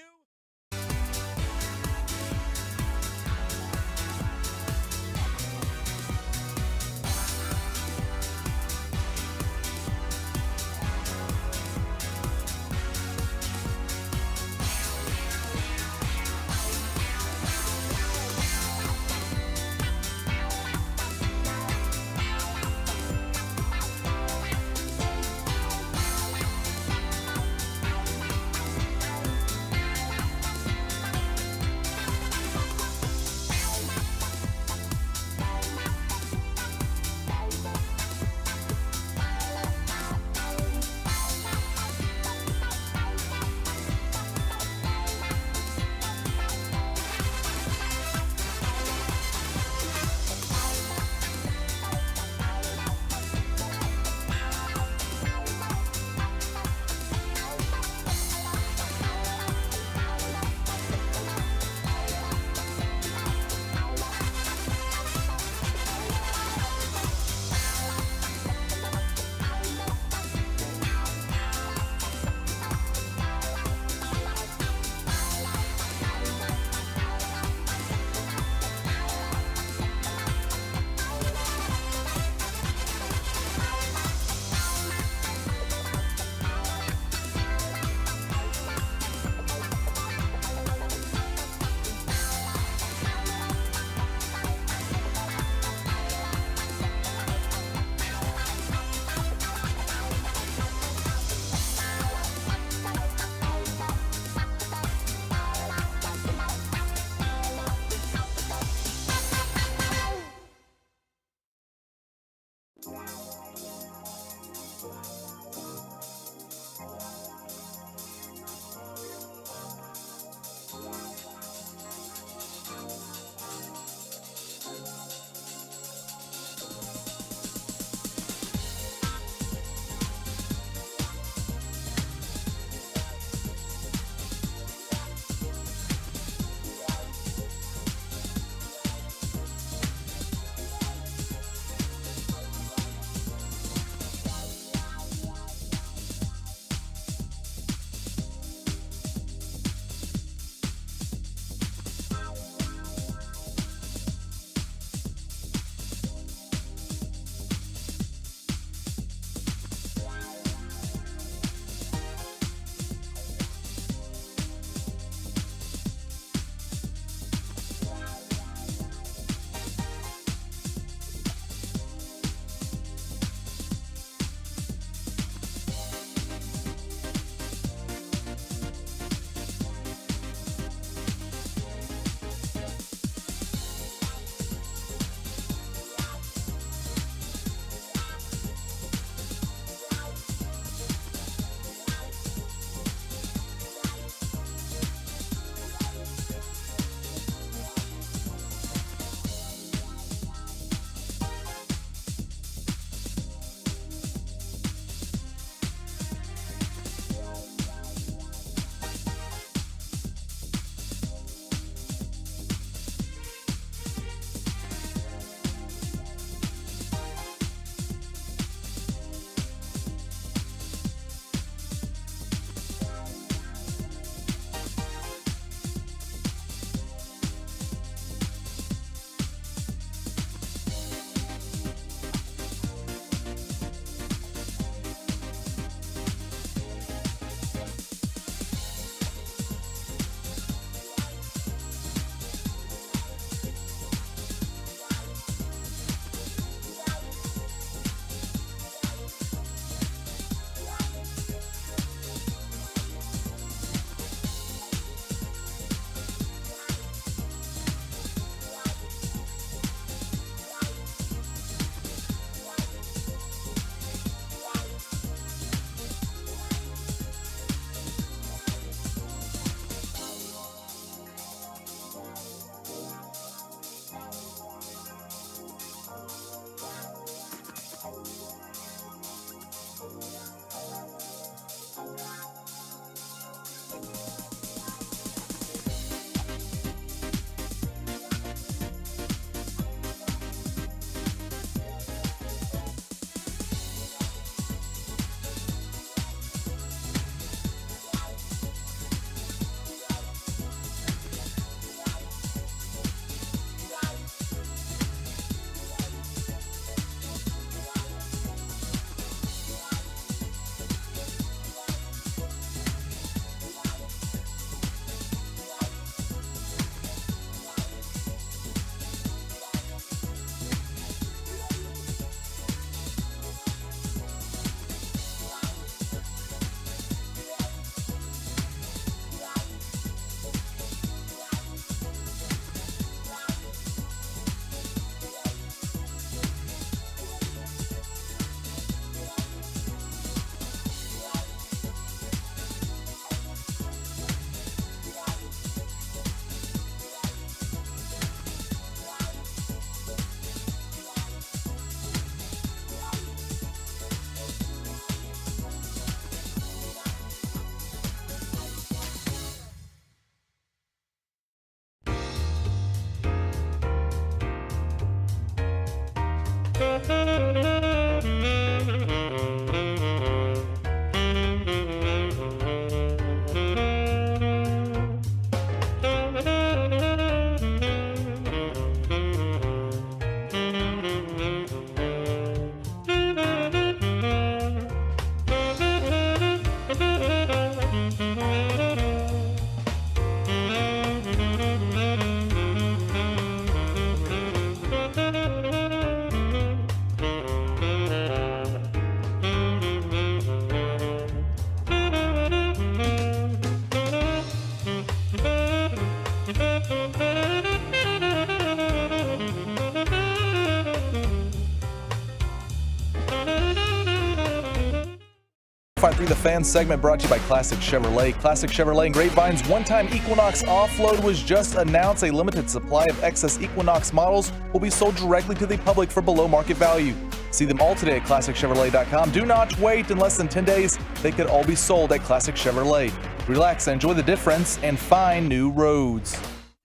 5-3 The Fan segment brought to you by Classic Chevrolet. Classic Chevrolet and Grapevine's one-time Equinox offload was just announced. A limited supply of excess Equinox models will be sold directly to the public for below market value. See them all today at ClassicChevrolet.com. Do not wait. In less than 10 days, they could all be sold at Classic Chevrolet. Relax, enjoy the difference, and find new roads.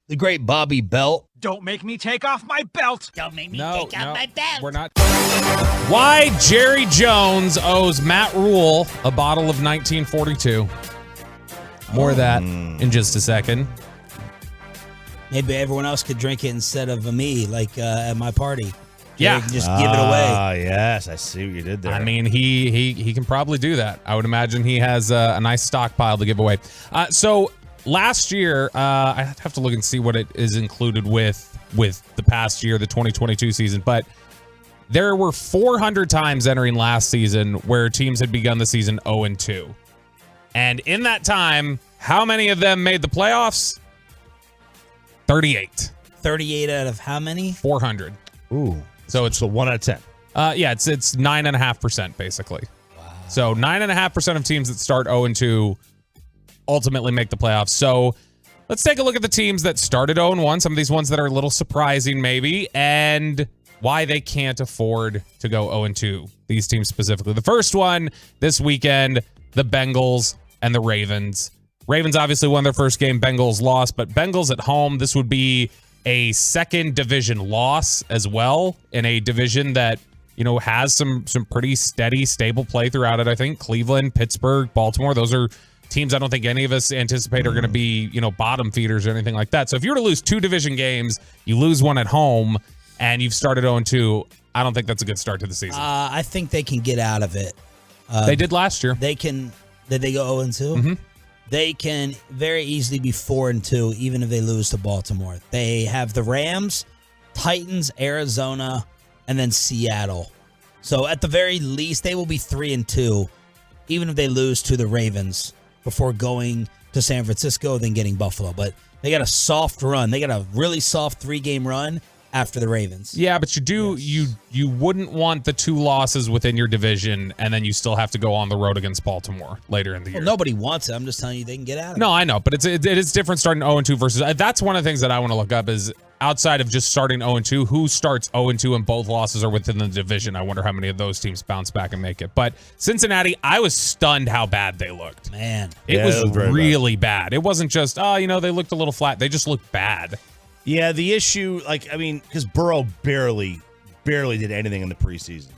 The great Bobby Belt. Don't make me take off my belt. Don't make me take off my belt. We're not. Why Jerry Jones owes Matt Rule a bottle of 1942. More of that in just a second. Maybe everyone else could drink it instead of me, like at my party. Yeah. Can just give it away. Ah, yes, I see what you did there. I mean, he can probably do that. I would imagine he has a nice stockpile to give away. So last year, I have to look and see what it is included with the past year, the 2022 season, but there were 400 times entering last season where teams had begun the season 0-2. And in that time, how many of them made the playoffs? 38. 38 out of how many? 400. Ooh. So it's a 1 out of 10. Yeah, it's 9.5% basically. Wow. So 9.5% of teams that start 0-2 ultimately make the playoffs. So let's take a look at the teams that started 0-1, some of these ones that are a little surprising maybe, and why they can't afford to go 0-2, these teams specifically. The first one this weekend, the Bengals and the Ravens. Ravens obviously won their first game, Bengals lost, but Bengals at home, this would be a second division loss as well in a division that, you know, has some pretty steady, stable play throughout it. I think Cleveland, Pittsburgh, Baltimore, those are teams I don't think any of us anticipate are going to be, you know, bottom feeders or anything like that. So if you were to lose 2 division games, you lose one at home, and you've started 0-2, I don't think that's a good start to the season. I think they can get out of it. They did last year. They can. Did they go 0-2? Mm-hmm. They can very easily be 4-2, even if they lose to Baltimore. They have the Rams, Titans, Arizona, and then Seattle. So at the very least, they will be 3-2, even if they lose to the Ravens before going to San Francisco, then getting Buffalo. But they got a soft run. They got a really soft 3-game run after the Ravens. Yeah, but you wouldn't want the 2 losses within your division, and then you still have to go on the road against Baltimore later in the year. Well, nobody wants it. I'm just telling you they can get out of it. No, I know, but it is different starting 0-2 versus. That's one of the things that I want to look up is outside of just starting 0-2, who starts 0-2 and both losses are within the division. I wonder how many of those teams bounce back and make it. But Cincinnati, I was stunned how bad they looked. Man, it was really bad. It wasn't just they looked a little flat. They just looked bad. Yeah, the issue, because Burrow barely did anything in the preseason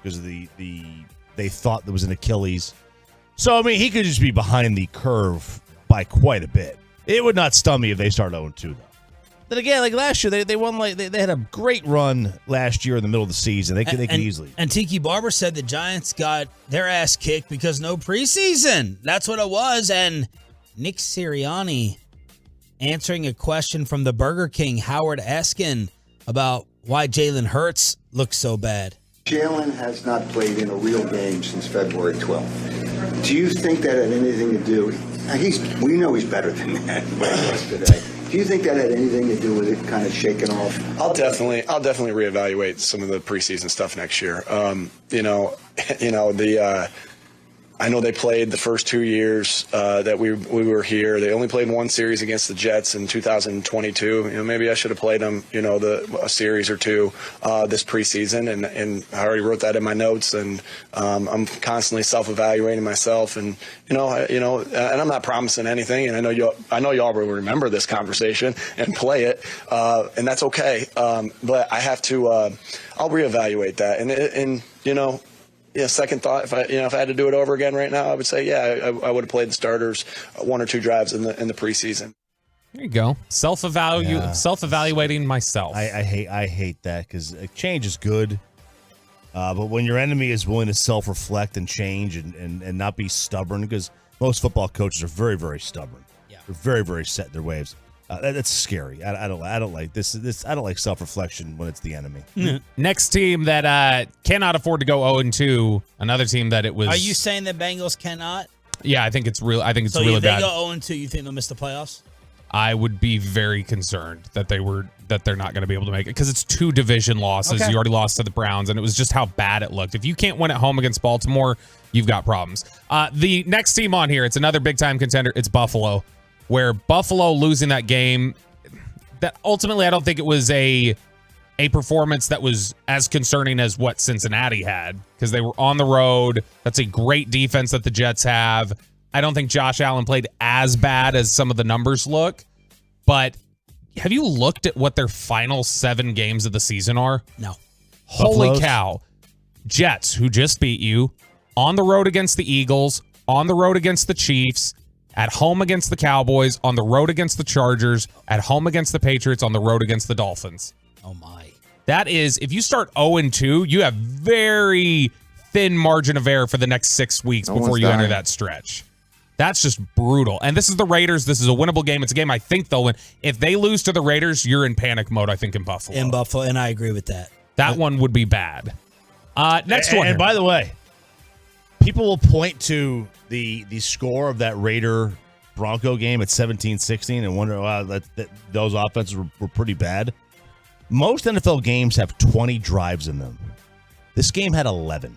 because of they thought there was an Achilles. So, I mean, he could just be behind the curve by quite a bit. It would not stun me if they start 0-2, though. Then again, like last year, they won, they had a great run last year in the middle of the season. They could easily. And Tiki Barber said the Giants got their ass kicked because no preseason. That's what it was. And Nick Sirianni answering a question from the Burger King, Howard Eskin, about why Jalen Hurts looks so bad. Jalen has not played in a real game since February 12th. Do you think that had anything to do? We know he's better than that today. Do you think that had anything to do with it kind of shaking off? I'll definitely reevaluate some of the preseason stuff next year. I know they played the first 2 years that we were here. They only played one series against the Jets in 2022. Maybe I should have played them, a series or two this preseason, and I already wrote that in my notes. And I'm constantly self-evaluating myself, and and I'm not promising anything. And I know y'all will remember this conversation and play it, and that's okay. But I have to, I'll reevaluate that, and second thought, if I had to do it over again right now, I would say, I would have played the starters 1 or 2 drives in the preseason. There you go. Self-evaluating myself. I hate that because change is good. But when your enemy is willing to self-reflect and change and not be stubborn, because most football coaches are very, very stubborn. Yeah. They're very, very set in their ways. That's scary. I don't like this. I don't like self-reflection when it's the enemy. Next team that cannot afford to go 0-2. Another team that it was. Are you saying the Bengals cannot? Yeah, I think it's real. I think it's so really if they bad. go 0-2, you think they'll miss the playoffs? I would be very concerned that they're not going to be able to make it because it's 2 division losses. Okay. You already lost to the Browns, and it was just how bad it looked. If you can't win at home against Baltimore, you've got problems. The next team on here, it's another big-time contender. It's Buffalo, where Buffalo losing that game, that ultimately I don't think it was a performance that was as concerning as what Cincinnati had because they were on the road. That's a great defense that the Jets have. I don't think Josh Allen played as bad as some of the numbers look, but have you looked at what their final 7 games of the season are? No. Holy Buffalo's? cow. Jets, who just beat you, on the road against the Eagles, on the road against the Chiefs, at home against the Cowboys, on the road against the Chargers, at home against the Patriots, on the road against the Dolphins. Oh, my. That is, if you start 0-2, you have very thin margin of error for the next 6 weeks before you enter that stretch. That's just brutal. And this is the Raiders. This is a winnable game. It's a game I think they'll win. If they lose to the Raiders, you're in panic mode, I think, in Buffalo. And I agree with that. That one would be bad. Next one. And by the way, people will point to the score of that Raider-Bronco game at 17-16 and wonder, wow, that those offenses were pretty bad. Most NFL games have 20 drives in them. This game had 11.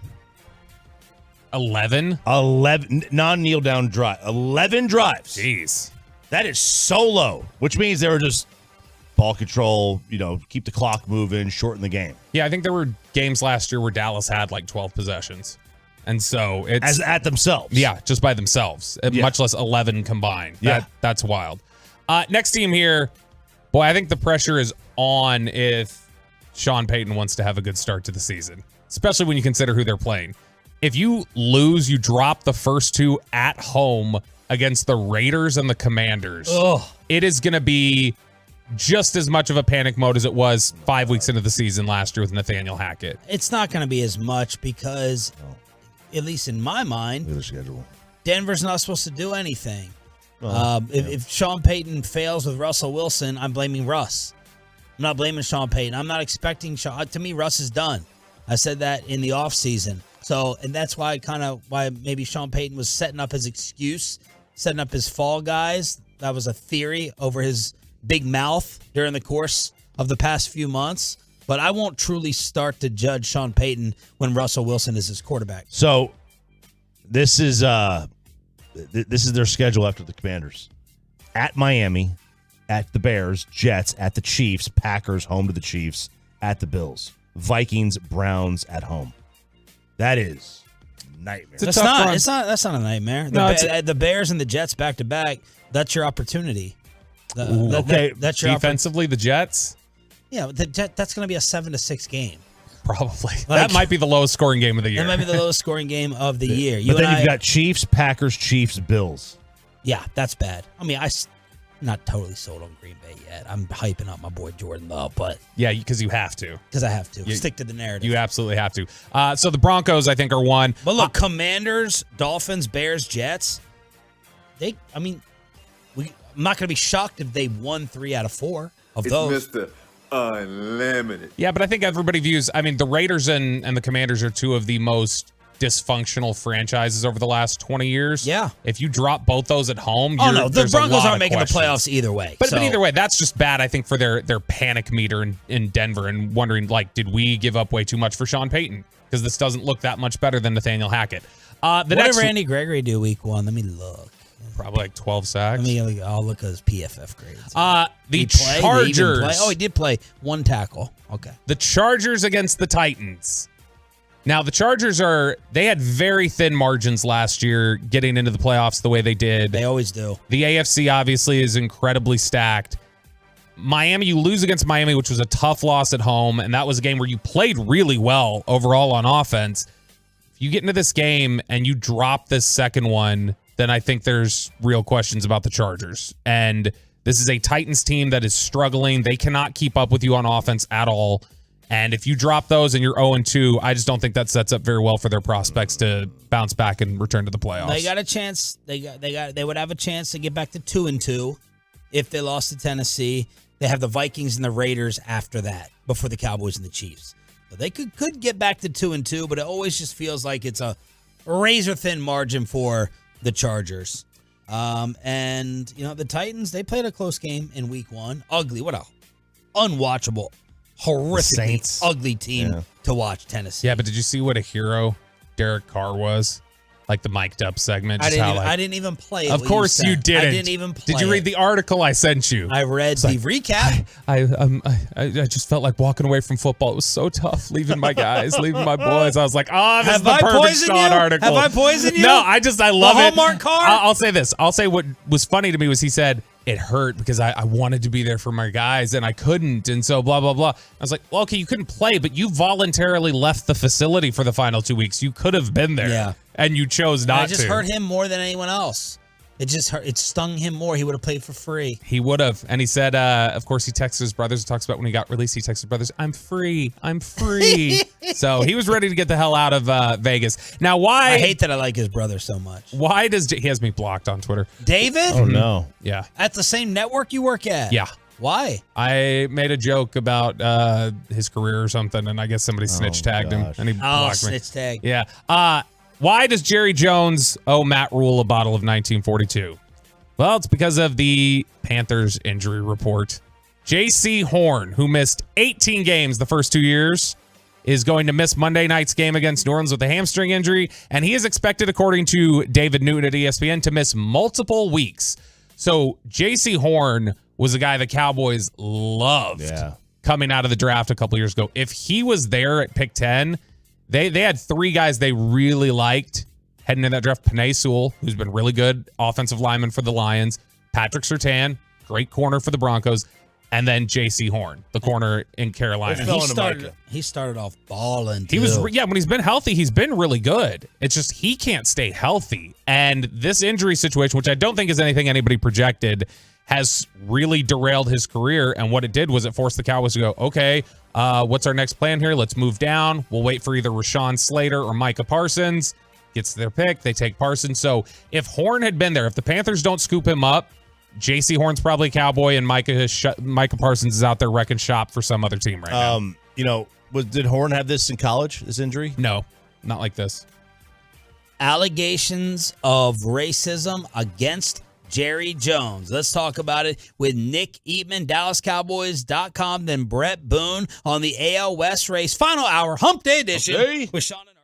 11? 11 non-kneel down drive. 11 drives. Jeez. That is so low, which means they were just ball control, keep the clock moving, shorten the game. Yeah, I think there were games last year where Dallas had like 12 possessions. And so it's... As at themselves. Yeah, just by themselves. Much less 11 combined. Yeah. That's wild. Next team here. Boy, I think the pressure is on if Sean Payton wants to have a good start to the season, especially when you consider who they're playing. If you lose, you drop the first 2 at home against the Raiders and the Commanders. Ugh. It is going to be just as much of a panic mode as it was 5 weeks into the season last year with Nathaniel Hackett. It's not going to be as much because, at least in my mind, Look at the schedule. Denver's not supposed to do anything. If Sean Payton fails with Russell Wilson, I'm blaming Russ. I'm not blaming Sean Payton. I'm not expecting Sean. To me, Russ is done. I said that in the offseason. So, and that's why maybe Sean Payton was setting up his excuse, setting up his fall guys. That was a theory over his big mouth during the course of the past few months. But I won't truly start to judge Sean Payton when Russell Wilson is his quarterback. So, this is their schedule after the Commanders. At Miami, at the Bears, Jets, at the Chiefs, Packers, home to the Chiefs, at the Bills, Vikings, Browns, at home. That is nightmare. That's not a nightmare. The Bears and the Jets back to back. That's your opportunity. That's your defensively. The Jets. Yeah, that's going to be a 7-6 game. Probably. That might be the lowest scoring game of the year. That might be the lowest scoring game of the year. But then you've got Chiefs, Packers, Chiefs, Bills. Yeah, that's bad. I mean, I'm not totally sold on Green Bay yet. I'm hyping up my boy Jordan Love, but yeah, because you have to. Because I have to stick to the narrative. You absolutely have to. So the Broncos, I think, are one. But look, Commanders, Dolphins, Bears, Jets. I'm not going to be shocked if they won 3 out of 4 of those. Mr. Unlimited. Yeah, but I think everybody views. I mean, the Raiders and the Commanders are 2 of the most dysfunctional franchises over the last 20 years. Yeah. If you drop both those at home, the Broncos aren't making the playoffs either way. But either way, that's just bad, I think, for their panic meter in Denver and wondering, did we give up way too much for Sean Payton? Because this doesn't look that much better than Nathaniel Hackett. What did Randy Gregory do week 1? Let me look. Probably 12 sacks. I'll look at his PFF grades. The Chargers. He did play 1 tackle. Okay. The Chargers against the Titans. Now, the Chargers they had very thin margins last year getting into the playoffs the way they did. They always do. The AFC obviously is incredibly stacked. Miami, you lose against Miami, which was a tough loss at home, and that was a game where you played really well overall on offense. If you get into this game and you drop this second one, then I think there's real questions about the Chargers. And this is a Titans team that is struggling. They cannot keep up with you on offense at all. And if you drop those and you're 0-2, I just don't think that sets up very well for their prospects to bounce back and return to the playoffs. They got a chance. They would have a chance to get back to 2-2 if they lost to Tennessee. They have the Vikings and the Raiders after that, before the Cowboys and the Chiefs. So they could get back to 2-2, but it always just feels like it's a razor thin margin for the Chargers. And, the Titans, they played a close game in week 1. Ugly. What a unwatchable, horrifically ugly team to watch, Tennessee. Yeah, but did you see what a hero Derek Carr was? Like the mic'd up segment. I didn't even play it. Of course you didn't. I didn't even play Did you read the article I sent you? I read the recap. I just felt like walking away from football. It was so tough leaving my guys, leaving my boys. I was like, this is the perfect Sean article. Have I poisoned you? No, I love the it. Hallmark card? I'll say this. I'll say what was funny to me was he said, it hurt because I wanted to be there for my guys and I couldn't. And so blah, blah, blah. I was like, well, okay, you couldn't play, but you voluntarily left the facility for the final 2 weeks. You could have been there. Yeah. And you chose not to. It just hurt him more than anyone else. It stung him more. He would have played for free. He would have. And he said, of course, he texted his brothers. He talks about when he got released, he texted his brothers, I'm free. I'm free. So he was ready to get the hell out of Vegas. Now, why? I hate that I like his brother so much. Why does he has me blocked on Twitter? David? Oh, no. Yeah. At the same network you work at? Yeah. Why? I made a joke about his career or something, and I guess somebody snitch tagged him, and he blocked me. Snitch tag. Yeah. Why does Jerry Jones owe Matt Rule a bottle of 1942? Well, it's because of the Panthers injury report. J.C. Horn, who missed 18 games the first 2 years, is going to miss Monday night's game against New Orleans with a hamstring injury, and he is expected, according to David Newton at ESPN, to miss multiple weeks. So J.C. Horn was a guy the Cowboys loved coming out of the draft a couple years ago. If he was there at pick 10, they had 3 guys they really liked heading in that draft. Penei Sewell, who's been really good offensive lineman for the Lions. Patrick Surtain, great corner for the Broncos. And then J.C. Horn, the corner in Carolina. He started off balling. He was, when he's been healthy, he's been really good. It's just he can't stay healthy. And this injury situation, which I don't think is anything anybody projected, has really derailed his career. And what it did was it forced the Cowboys to go, okay, what's our next plan here? Let's move down. We'll wait for either Rashawn Slater or Micah Parsons. Gets their pick. They take Parsons. So if Horn had been there, if the Panthers don't scoop him up, J.C. Horn's probably Cowboy, and Micah Parsons is out there wrecking shop for some other team right now. Did Horn have this in college, this injury? No, not like this. Allegations of racism against Jerry Jones. Let's talk about it with Nick Eatman, DallasCowboys.com, then Brett Boone on the AL West race. Final hour, Hump Day edition with Sean and RJ.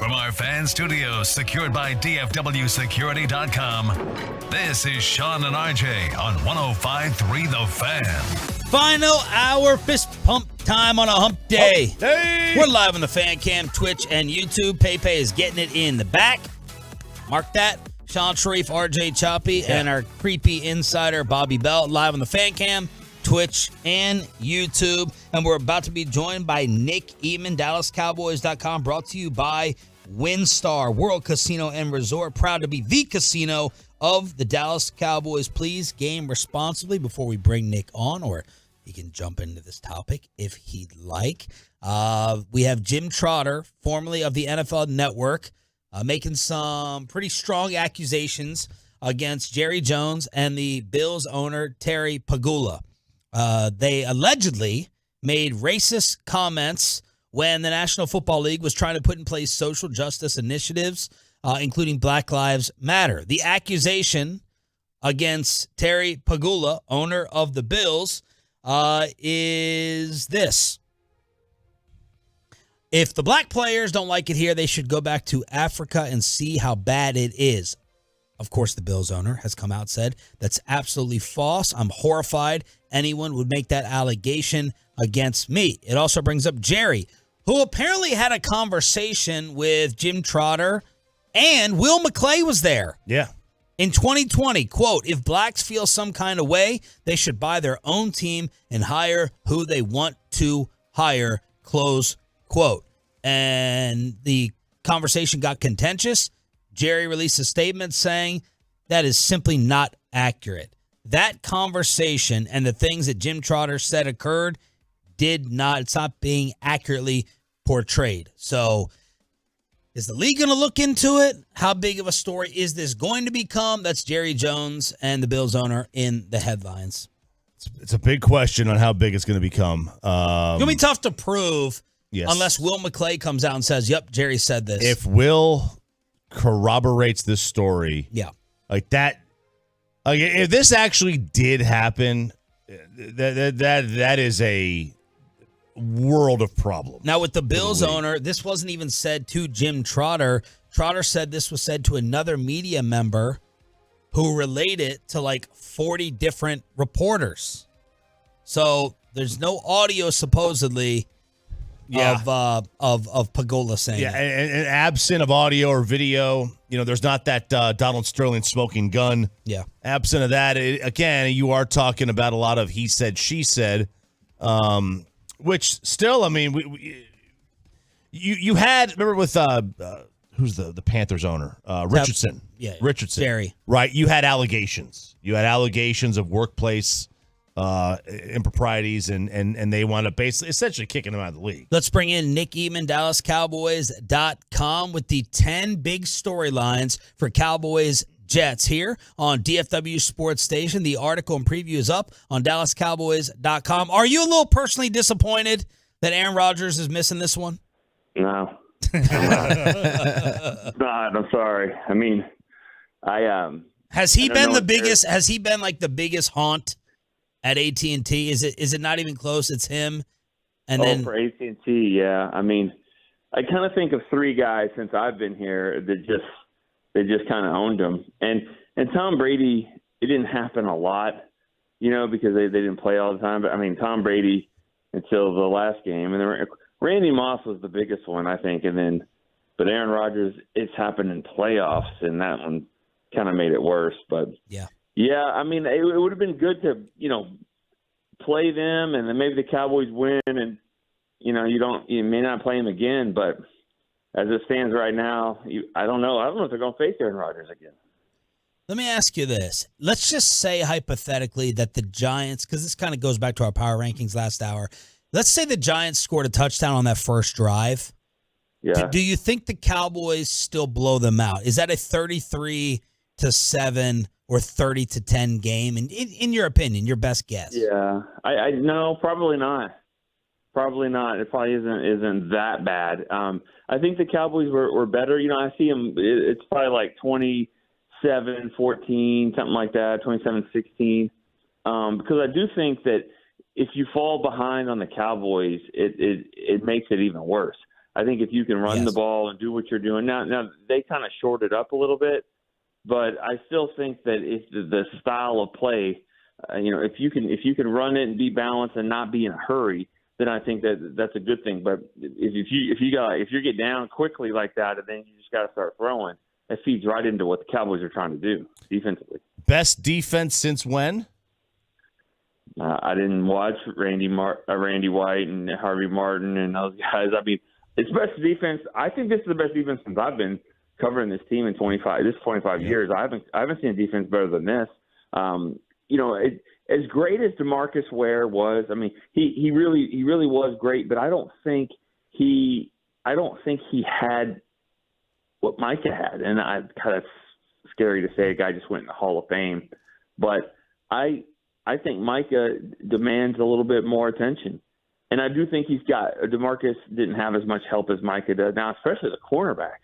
From our fan studios, secured by DFWsecurity.com, this is Sean and RJ on 105.3 The Fan. Final hour fist pump time on a hump day. We're live on the Fan Cam, Twitch, and YouTube. Pepe is getting it in the back. Mark that. Sean Sharif, RJ Choppy, and our creepy insider, Bobby Bell, live on the Fan Cam, Twitch, and YouTube. And we're about to be joined by Nick Eatman, DallasCowboys.com, brought to you by WinStar, World Casino and Resort, proud to be the casino of the Dallas Cowboys. Please game responsibly before we bring Nick on, or he can jump into this topic if he'd like. We have Jim Trotter, formerly of the NFL Network, making some pretty strong accusations against Jerry Jones and the Bills owner, Terry Pagula. They allegedly made racist comments when the National Football League was trying to put in place social justice initiatives including Black Lives Matter. The accusation against Terry Pegula, owner of the Bills, is this. If the black players don't like it here, they should go back to Africa and see how bad it is. Of course, the Bills owner has come out and said, that's absolutely false. I'm horrified anyone would make that allegation against me. It also brings up Jerry, who apparently had a conversation with Jim Trotter, and Will McClay was there. Yeah. In 2020, quote, if blacks feel some kind of way, they should buy their own team and hire who they want to hire, close quote. And the conversation got contentious. Jerry released a statement saying that is simply not accurate. That conversation and the things that Jim Trotter said occurred it's not being accurately portrayed. So is the league going to look into it? How big of a story is this going to become? That's Jerry Jones and the Bills owner in the headlines. It's a big question on how big it's going to become. It's going to be tough to prove unless Will McClay comes out and says, yep, Jerry said this. If Will corroborates this story, like that, like if this actually did happen, that is a world of problem. Now, with the Bills owner, this wasn't even said to Jim Trotter. Trotter said this was said to another media member who relayed to like 40 different reporters. So there's no audio supposedly of Pegula saying it. And absent of audio or video, there's not that Donald Sterling smoking gun. Yeah. Absent of that, again, you are talking about a lot of he said, she said, which still, I mean, you had, remember with who's the Panthers owner? Richardson. Richardson. Jerry. Right. You had allegations. You had allegations of workplace improprieties, and they wound up essentially kicking him out of the league. Let's bring in Nick Eatman, DallasCowboys.com, with the 10 big storylines for Cowboys-Jets here on DFW Sports Station. The article and preview is up on DallasCowboys.com. Are you a little personally disappointed that Aaron Rodgers is missing this one? No. I'm sorry. I mean, has he been the biggest? Has he been like the biggest haunt at AT&T? Is it not even close? It's him, and then for AT&T, yeah. I mean, I kind of think of three guys since I've been here that just kind of owned him, and Tom Brady. It didn't happen a lot, because they didn't play all the time. But I mean, Tom Brady until the last game, and then Randy Moss was the biggest one, I think, but Aaron Rodgers, it's happened in playoffs, and that one kind of made it worse. But yeah, I mean, it would have been good to, play them, and then maybe the Cowboys win, and you may not play them again. But as it stands right now, I don't know. I don't know if they're going to face Aaron Rodgers again. Let me ask you this. Let's just say hypothetically that the Giants, because this kind of goes back to our power rankings last hour. Let's say the Giants scored a touchdown on that first drive. Yeah. Do you think the Cowboys still blow them out? Is that a 33-7 or 30-10 game? In your opinion, your best guess? Yeah. I no, probably not. Probably not. It probably isn't that bad. I think the Cowboys were better. I see them. It's probably like 27-14, something like that, 27-16. Because I do think that if you fall behind on the Cowboys, it makes it even worse. I think if you can run the ball and do what you're doing now they kind of shorted up a little bit, but I still think that if the style of play, if you can run it and be balanced and not be in a hurry, then I think that's a good thing. But if you get down quickly like that, and then you just got to start throwing, it feeds right into what the Cowboys are trying to do defensively. Best defense since when? I didn't watch Randy White and Harvey Martin and those guys. I mean, it's best defense. I think this is the best defense since I've been covering this team in 25 years. I haven't seen a defense better than this. As great as DeMarcus Ware was, I mean, he really was great, but I don't think he had what Micah had. And that's scary to say. A guy just went in the Hall of Fame, but I think Micah demands a little bit more attention. And I do think DeMarcus didn't have as much help as Micah does now, especially the cornerbacks.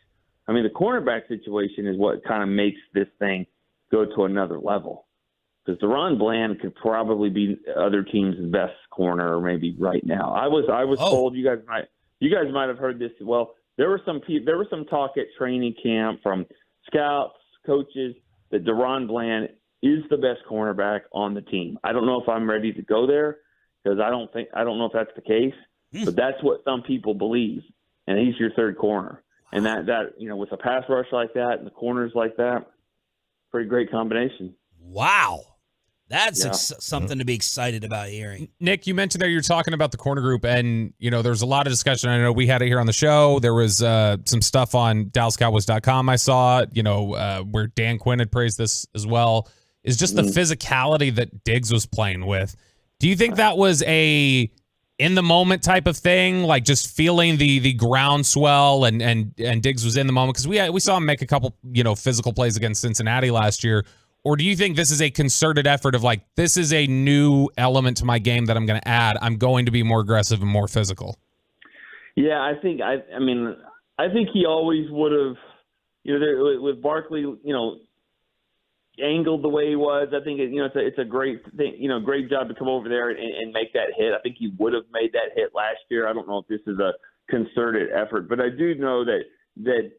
I mean, the cornerback situation is what kind of makes this thing go to another level. Because Deron Bland could probably be other teams' best corner, maybe right now. I was told, you guys might have heard this. Well, there was some talk at training camp from scouts, coaches, that Deron Bland is the best cornerback on the team. I don't know if I'm ready to go there because I don't know if that's the case, but that's what some people believe. And he's your third corner, and that with a pass rush like that and the corners like that, pretty great combination. Wow. That's something to be excited about hearing. Nick, you mentioned there you're talking about the corner group, and there's a lot of discussion. I know we had it here on the show. There was some stuff on DallasCowboys.com I saw, where Dan Quinn had praised this as well. Is just the physicality that Diggs was playing with. Do you think that was a in the moment type of thing, like just feeling the groundswell and Diggs was in the moment? Because we saw him make a couple physical plays against Cincinnati last year. Or do you think this is a concerted effort of like, this is a new element to my game that I'm going to add. I'm going to be more aggressive and more physical? Yeah, I think he always would have, with Barkley, angled the way he was. I think it's a great thing, great job to come over there and make that hit. I think he would have made that hit last year. I don't know if this is a concerted effort, but I do know that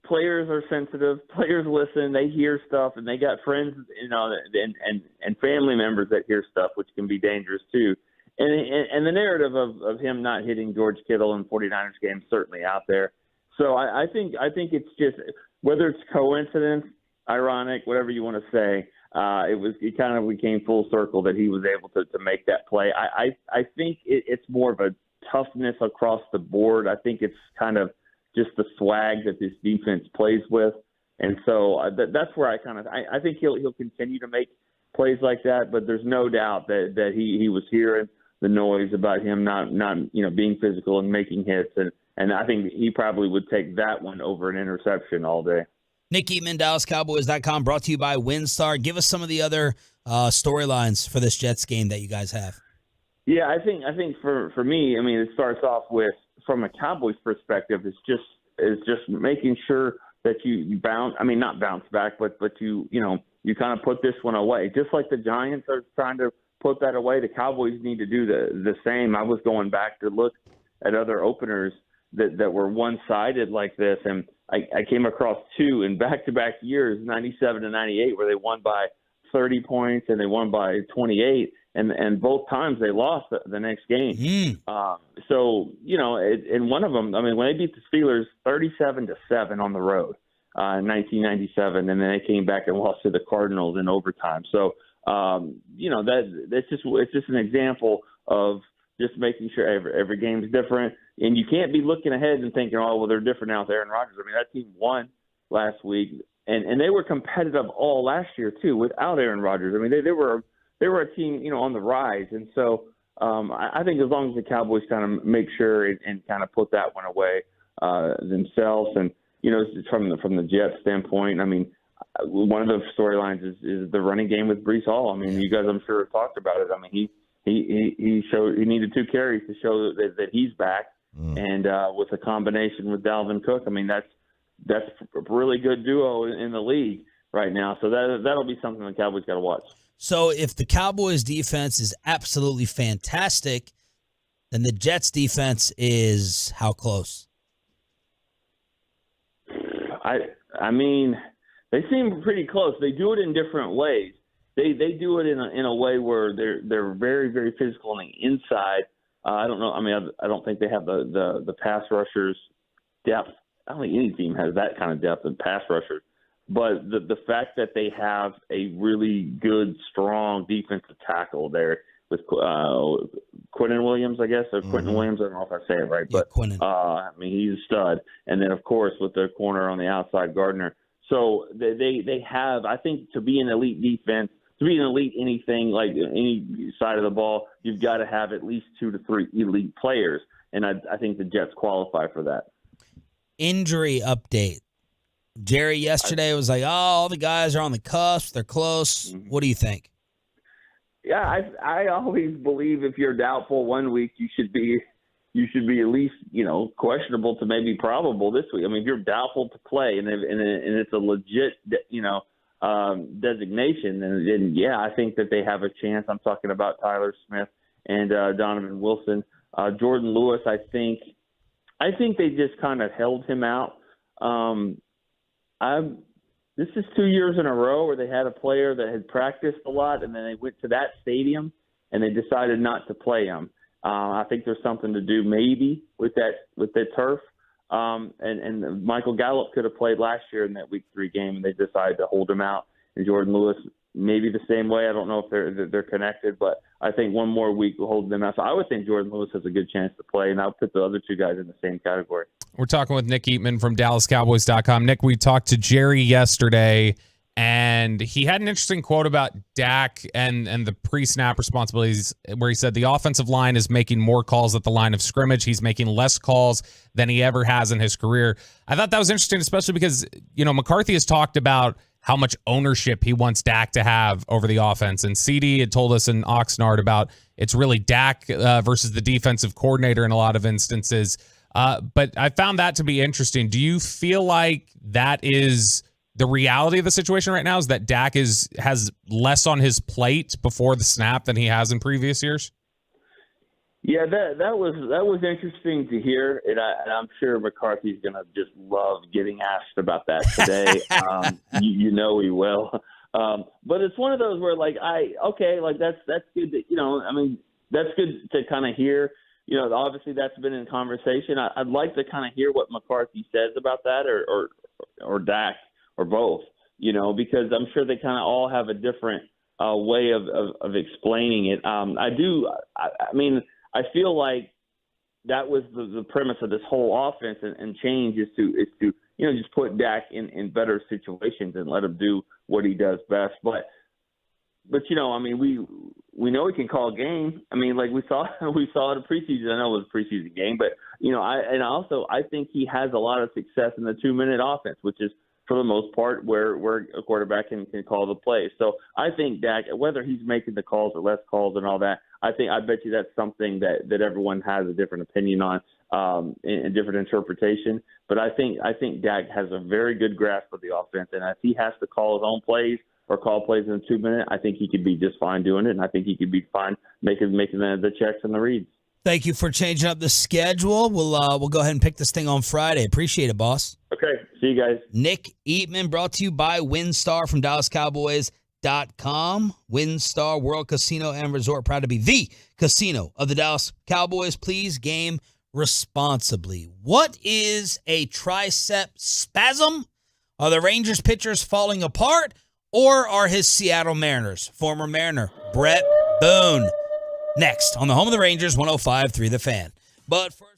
players are sensitive. Players listen. They hear stuff, and they got friends, and family members that hear stuff, which can be dangerous too. And the narrative of him not hitting George Kittle in 49ers games certainly out there. So I think it's just whether it's coincidence, ironic, whatever you want to say. It kind of became full circle that he was able to make that play. I think it's more of a toughness across the board. I think it's kind of just the swag that this defense plays with. And so that's where I think he'll continue to make plays like that, but there's no doubt that he was hearing the noise about him not being physical and making hits. And I think he probably would take that one over an interception all day. Nick Eatman, DallasCowboys.com, brought to you by WinStar. Give us some of the other storylines for this Jets game that you guys have. Yeah, I think for me, it starts off with, from a Cowboys perspective, it's just making sure that you not bounce back, but you kind of put this one away. Just like the Giants are trying to put that away, the Cowboys need to do the same. I was going back to look at other openers that were one-sided like this, and I came across two in back-to-back years, 97 and 98, where they won by 30 points and they won by 28. And both times they lost the next game. So, in one of them, when they beat the Steelers 37-7 on the road in 1997, and then they came back and lost to the Cardinals in overtime. So, it's just an example of just making sure every game is different. And you can't be looking ahead and thinking, oh, well, they're different now with Aaron Rodgers. That team won last week, and they were competitive all last year, too, without Aaron Rodgers. They were a team, on the rise. And so I think as long as the Cowboys kind of make sure and kind of put that one away themselves, and, from the Jets standpoint, one of the storylines is the running game with Breece Hall. You guys, I'm sure, have talked about it. He showed he needed 2 carries to show that he's back. And with a combination with Dalvin Cook, that's a really good duo in the league right now. So that'll be something the Cowboys got to watch. So if the Cowboys defense is absolutely fantastic, then the Jets defense is how close? They seem pretty close. They do it in different ways. They do it in a way where they're very, very physical on the inside. I don't know. I don't think they have the pass rushers depth. I don't think any team has that kind of depth in pass rushers. But the fact that they have a really good, strong defensive tackle there with Quinton Williams, I guess, or Quinton Williams. I don't know if I say it right, but he's a stud. And then, of course, with the corner on the outside, Gardner. So they have, I think, to be an elite defense, to be an elite anything, like any side of the ball, you've got to have at least 2 to 3 elite players. And I think the Jets qualify for that. Injury update. Jerry yesterday was like, all the guys are on the cusp. They're close. What do you think? Yeah, I always believe if you're doubtful one week, you should be you should be at least, questionable to maybe probable this week. I mean, if you're doubtful to play and it's a legit, designation, then yeah, I think that they have a chance. I'm talking about Tyler Smith and Donovan Wilson. Jordan Lewis, I think they just kind of held him out. This is 2 years in a row where they had a player that had practiced a lot, and then they went to that stadium and they decided not to play him. I think there's something to do maybe with that turf. And Michael Gallup could have played last year in that Week 3 game, and they decided to hold him out. And Jordan Lewis maybe the same way. I don't know if they're connected, but I think one more week will hold them out. So I would think Jordan Lewis has a good chance to play, and I'll put the other two guys in the same category. We're talking with Nick Eatman from DallasCowboys.com. Nick, we talked to Jerry yesterday, and he had an interesting quote about Dak and the pre-snap responsibilities where he said the offensive line is making more calls at the line of scrimmage. He's making less calls than he ever has in his career. I thought that was interesting, especially because, McCarthy has talked about how much ownership he wants Dak to have over the offense. And CD had told us in Oxnard about it's really Dak versus the defensive coordinator in a lot of instances. But I found that to be interesting. Do you feel like that is the reality of the situation right now, is that Dak has less on his plate before the snap than he has in previous years? Yeah, that was interesting to hear, and I'm sure McCarthy's going to just love getting asked about that today. He will. But it's one of those where that's good that, that's good to kind of hear. Obviously that's been in conversation. I'd like to kind of hear what McCarthy says about that, or Dak, or both, because I'm sure they kind of all have a different way of explaining it. I feel like that was the premise of this whole offense and change is to just put Dak in better situations and let him do what he does best. But we know he can call a game. We saw in the preseason. I know it was a preseason game, but I think he has a lot of success in the 2-minute offense, which is for the most part where a quarterback can call the play. So I think Dak, whether he's making the calls or less calls and all that, I bet you that's something that everyone has a different opinion on, and different interpretation. But I think Dak has a very good grasp of the offense, and if he has to call his own plays or call plays in 2 minutes, I think he could be just fine doing it, and I think he could be fine making the checks and the reads. Thank you for changing up the schedule. We'll go ahead and pick this thing on Friday. Appreciate it, boss. Okay. See you guys. Nick Eatman, brought to you by WinStar from DallasCowboys.com. WinStar World Casino and Resort, proud to be the casino of the Dallas Cowboys. Please game responsibly. What is a tricep spasm? Are the Rangers pitchers falling apart, or are his Seattle Mariners? Former Mariner Brett Boone. Next on the home of the Rangers, 105.3 The Fan. But first,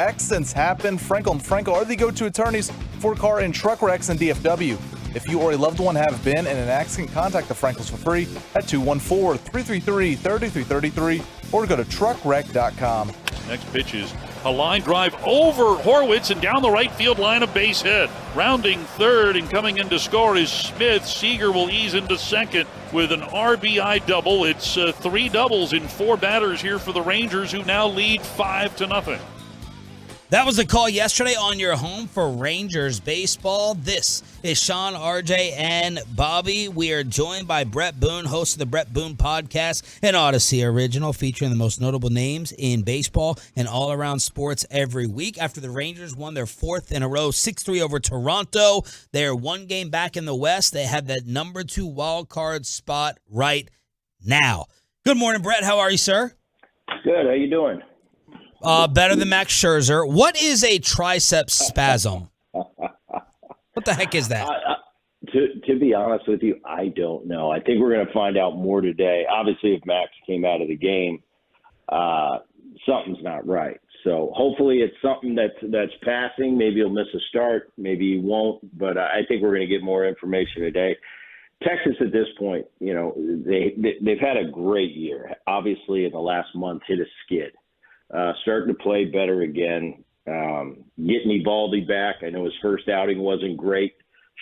accidents happen, Frankel and Frankel are the go-to attorneys for car and truck wrecks in DFW. If you or a loved one have been in an accident, contact the Frankels for free at 214-333-3333 or go to truckwreck.com. Next pitch is a line drive over Horwitz and down the right field line, a base hit. Rounding third and coming in to score is Smith. Seager will ease into second with an RBI double. It's 3 doubles in 4 batters here for the Rangers, who now lead 5-0. That was the call yesterday on your home for Rangers baseball. This is Sean, RJ, and Bobby. We are joined by Brett Boone, host of the Brett Boone Podcast, an Odyssey original featuring the most notable names in baseball and all-around sports every week. After the Rangers won their 4th in a row, 6-3 over Toronto, they're 1 game back in the West. They have that number 2 wild card spot right now. Good morning, Brett. How are you, sir? Good. How you doing? Better than Max Scherzer. What is a triceps spasm? What the heck is that? To be honest with you, I don't know. I think we're going to find out more today. Obviously, if Max came out of the game, something's not right. So hopefully it's something that's passing. Maybe he'll miss a start. Maybe he won't. But I think we're going to get more information today. Texas at this point, you know, they've had a great year. Obviously, in the last month, hit a skid. Starting to play better again. Getting Evaldi back. I know his first outing wasn't great.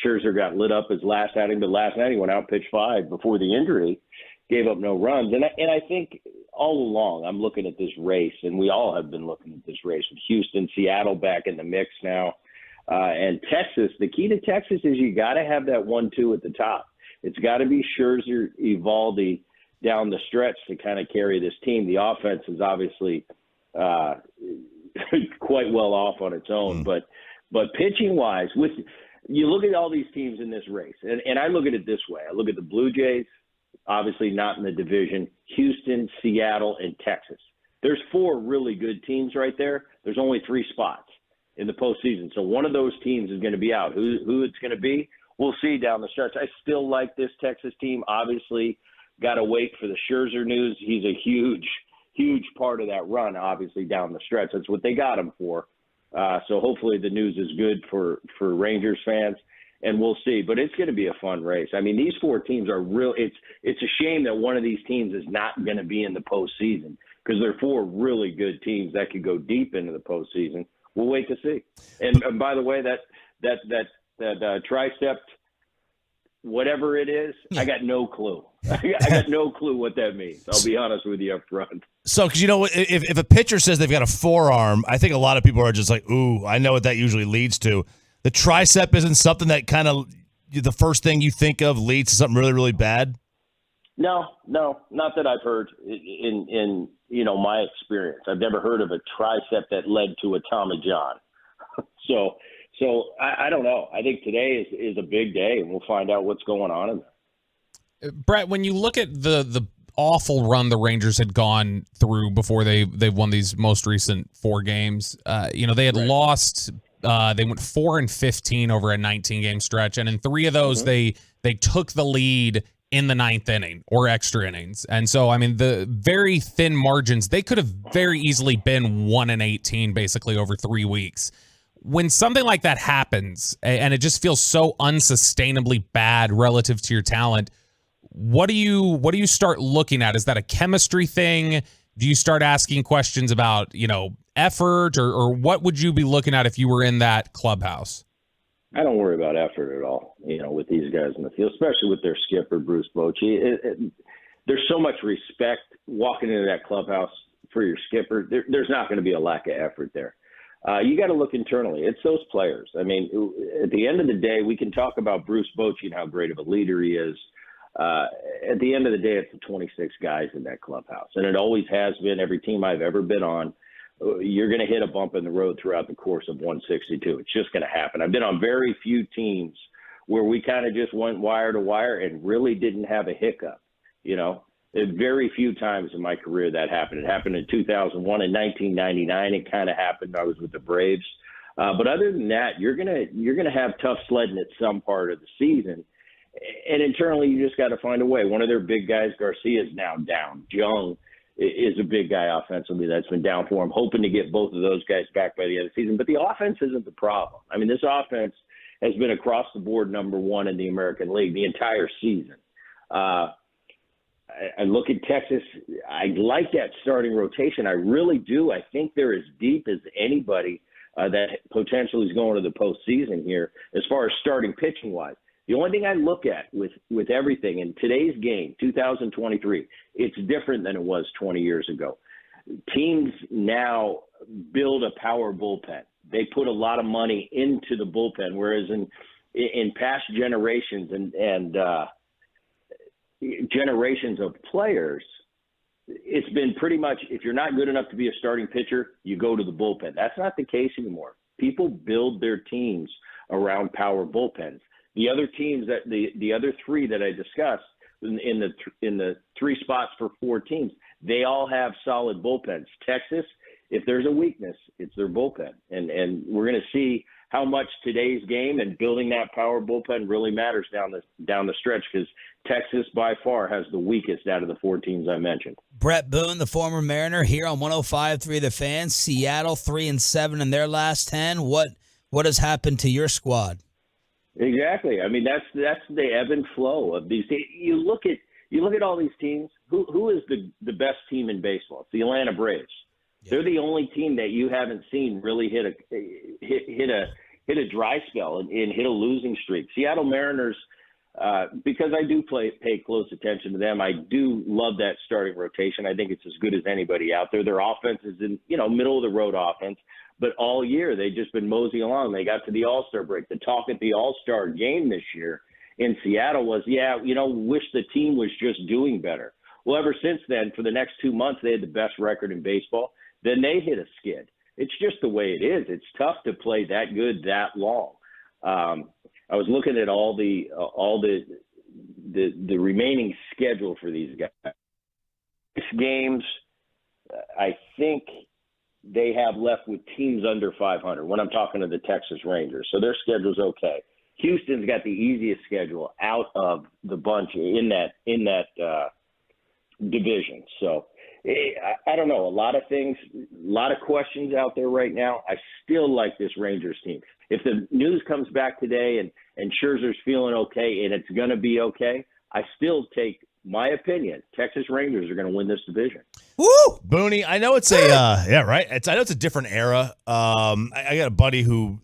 Scherzer got lit up his last outing, but last night he went out, pitched 5 before the injury, gave up no runs. And I think all along I'm looking at this race, and we all have been looking at this race with Houston, Seattle back in the mix now. And Texas, the key to Texas is you got to have that 1-2 at the top. It's got to be Scherzer, Evaldi down the stretch to kind of carry this team. The offense is obviously quite well off on its own, but pitching wise, you look at all these teams in this race, and I look at it this way. I look at the Blue Jays, obviously not in the division, Houston, Seattle, and Texas. There's 4 really good teams right there. There's only 3 spots in the postseason, so one of those teams is going to be out. Who it's going to be, we'll see down the stretch. I still like this Texas team. Obviously, got to wait for the Scherzer news. He's a huge part of that run, obviously, down the stretch. That's what they got him for. So hopefully the news is good for Rangers fans, and we'll see. But it's going to be a fun race. I mean, these 4 teams are real. It's a shame that one of these teams is not going to be in the postseason because they're 4 really good teams that could go deep into the postseason. We'll wait to see. And by the way, that tricep, whatever it is, I got no clue. I got no clue what that means. I'll be honest with you up front. So, because you know, if a pitcher says they've got a forearm, I think a lot of people are just like, ooh, I know what that usually leads to. The tricep isn't something that kind of the first thing you think of leads to something really, really bad? No, not that I've heard in my experience. I've never heard of a tricep that led to a Tommy John. So I don't know. I think today is a big day, and we'll find out what's going on in there. Brett, when you look at the awful run the Rangers had gone through before they've won these most recent 4 games, they had lost. They went 4-15 over a 19-game stretch, and in 3 of those, they took the lead in the 9th inning or extra innings. And so, I mean, the very thin margins, they could have very easily been 1-18 basically over 3 weeks. When something like that happens and it just feels so unsustainably bad relative to your talent, what do you start looking at? Is that a chemistry thing? Do you start asking questions about, effort or what would you be looking at if you were in that clubhouse? I don't worry about effort at all, with these guys in the field, especially with their skipper, Bruce Bochy. There's so much respect walking into that clubhouse for your skipper. There's not going to be a lack of effort there. You got to look internally. It's those players. I mean, at the end of the day, we can talk about Bruce Bochy and how great of a leader he is. At the end of the day, it's the 26 guys in that clubhouse, and it always has been. Every team I've ever been on, you're going to hit a bump in the road throughout the course of 162. It's just going to happen. I've been on very few teams where we kind of just went wire to wire and really didn't have a hiccup. Very few times in my career that happened. It happened in 2001 and 1999. It kind of happened. I was with the Braves. But other than that, you're gonna have tough sledding at some part of the season. And internally, you just got to find a way. One of their big guys, Garcia, is now down. Jung is a big guy offensively that's been down for him, hoping to get both of those guys back by the end of the season. But the offense isn't the problem. I mean, this offense has been across the board number one in the American League the entire season. I look at Texas. I like that starting rotation. I really do. I think they're as deep as anybody that potentially is going to the postseason here as far as starting pitching-wise. The only thing I look at with everything in today's game, 2023, it's different than it was 20 years ago. Teams now build a power bullpen. They put a lot of money into the bullpen, whereas in past generations and generations of players, it's been pretty much, if you're not good enough to be a starting pitcher, you go to the bullpen. That's not the case anymore. People build their teams around power bullpens. The other teams that the other three that I discussed in the three spots for four teams, they all have solid bullpens. Texas, if there's a weakness, it's their bullpen, and we're going to see how much today's game and building that power bullpen really matters down the stretch, because Texas by far has the weakest out of the four teams I mentioned. Brett Boone, the former Mariner, here on 105.3 The Fan. Seattle 3-7 in their last 10. What has happened to your squad? Exactly. I mean, that's the ebb and flow of these teams. You look at all these teams. Who is the best team in baseball? It's the Atlanta Braves. Yeah. They're the only team that you haven't seen really hit a dry spell and hit a losing streak. Seattle Mariners, because I do pay close attention to them, I do love that starting rotation. I think it's as good as anybody out there. Their offense is in middle of the road offense. But all year, they've just been moseying along. They got to the All-Star break. The talk at the All-Star game this year in Seattle was, wish the team was just doing better. Well, ever since then, for the next 2 months, they had the best record in baseball. Then they hit a skid. It's just the way it is. It's tough to play that good that long. I was looking at all the remaining schedule for these guys. 6 games, I think – they have left with teams under 500 when I'm talking to the Texas Rangers. So their schedule's okay. Houston's got the easiest schedule out of the bunch in that division. So I don't know. A lot of things, a lot of questions out there right now. I still like this Rangers team. If the news comes back today and Scherzer's feeling okay and it's going to be okay, I still take my opinion. Texas Rangers are going to win this division. Woo! Booney, I know it's I know it's a different era. I got a buddy who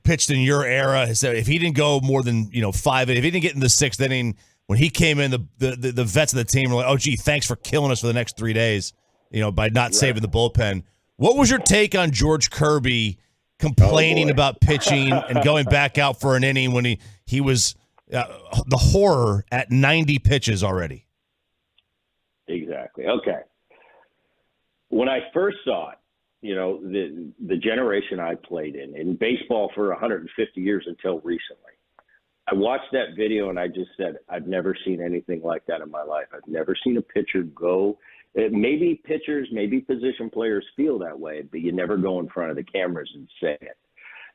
pitched in your era. He said if he didn't go more than 5, if he didn't get in the 6th inning, when he came in, the vets of the team were like, "Oh, gee, thanks for killing us for the next 3 days," by not saving the bullpen. What was your take on George Kirby complaining about pitching and going back out for an inning when he was the horror at 90 pitches already? Exactly. Okay. When I first saw it, the generation I played in baseball for 150 years until recently, I watched that video and I just said, I've never seen anything like that in my life. I've never seen a pitcher go. Maybe pitchers, maybe position players feel that way, but you never go in front of the cameras and say it.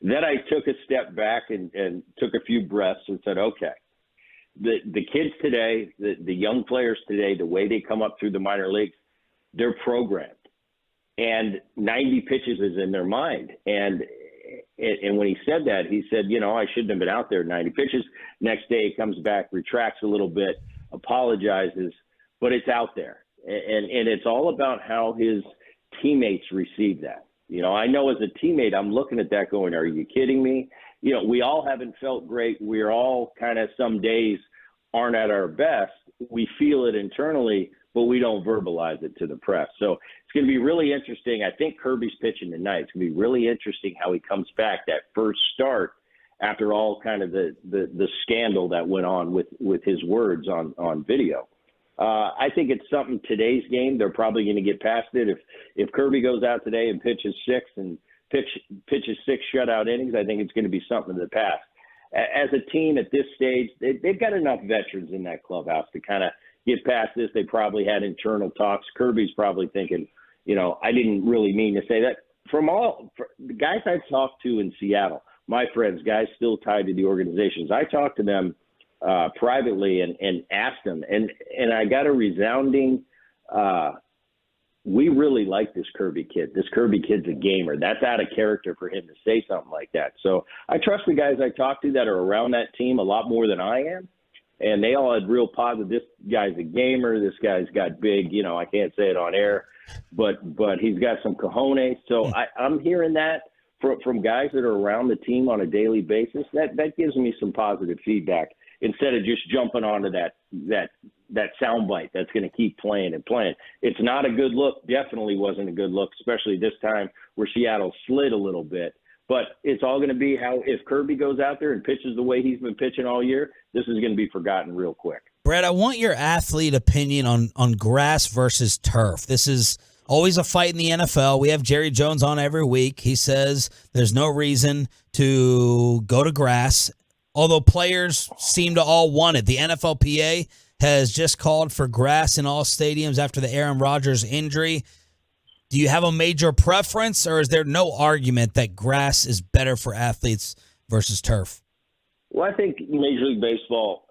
Then I took a step back and took a few breaths and said, okay, the kids today, the young players today, the way they come up through the minor leagues, they're programmed. And 90 pitches is in their mind. And when he said that, he said, I shouldn't have been out there 90 pitches. Next day he comes back, retracts a little bit, apologizes, but it's out there. And it's all about how his teammates receive that. I know as a teammate, I'm looking at that going, are you kidding me? We all haven't felt great. We're all kind of some days aren't at our best. We feel it internally, but we don't verbalize it to the press. So it's going to be really interesting. I think Kirby's pitching tonight. It's going to be really interesting how he comes back that first start after all kind of the scandal that went on with his words on video. I think it's something today's game. They're probably going to get past it. If Kirby goes out today and pitches 6 shutout innings, I think it's going to be something of the past. As a team at this stage, they've got enough veterans in that clubhouse to kind of get past this. They probably had internal talks. Kirby's probably thinking, I didn't really mean to say that. For the guys I've talked to in Seattle, my friends, guys still tied to the organizations, I talked to them privately and asked them, and I got a resounding we really like this Kirby kid. This Kirby kid's a gamer. That's out of character for him to say something like that. So I trust the guys I talk to that are around that team a lot more than I am. And they all had real positive. This guy's a gamer. This guy's got big, I can't say it on air, but he's got some cojones. So I'm hearing that from guys that are around the team on a daily basis. That gives me some positive feedback instead of just jumping onto that soundbite that's going to keep playing and playing. It's not a good look. Definitely wasn't a good look, especially this time where Seattle slid a little bit. But it's all going to be how if Kirby goes out there and pitches the way he's been pitching all year, this is going to be forgotten real quick. Brett, I want your athlete opinion on grass versus turf. This is always a fight in the NFL. We have Jerry Jones on every week. He says there's no reason to go to grass, although players seem to all want it. The NFLPA has just called for grass in all stadiums after the Aaron Rodgers injury. Do you have a major preference, or is there no argument that grass is better for athletes versus turf? Well, I think Major League Baseball,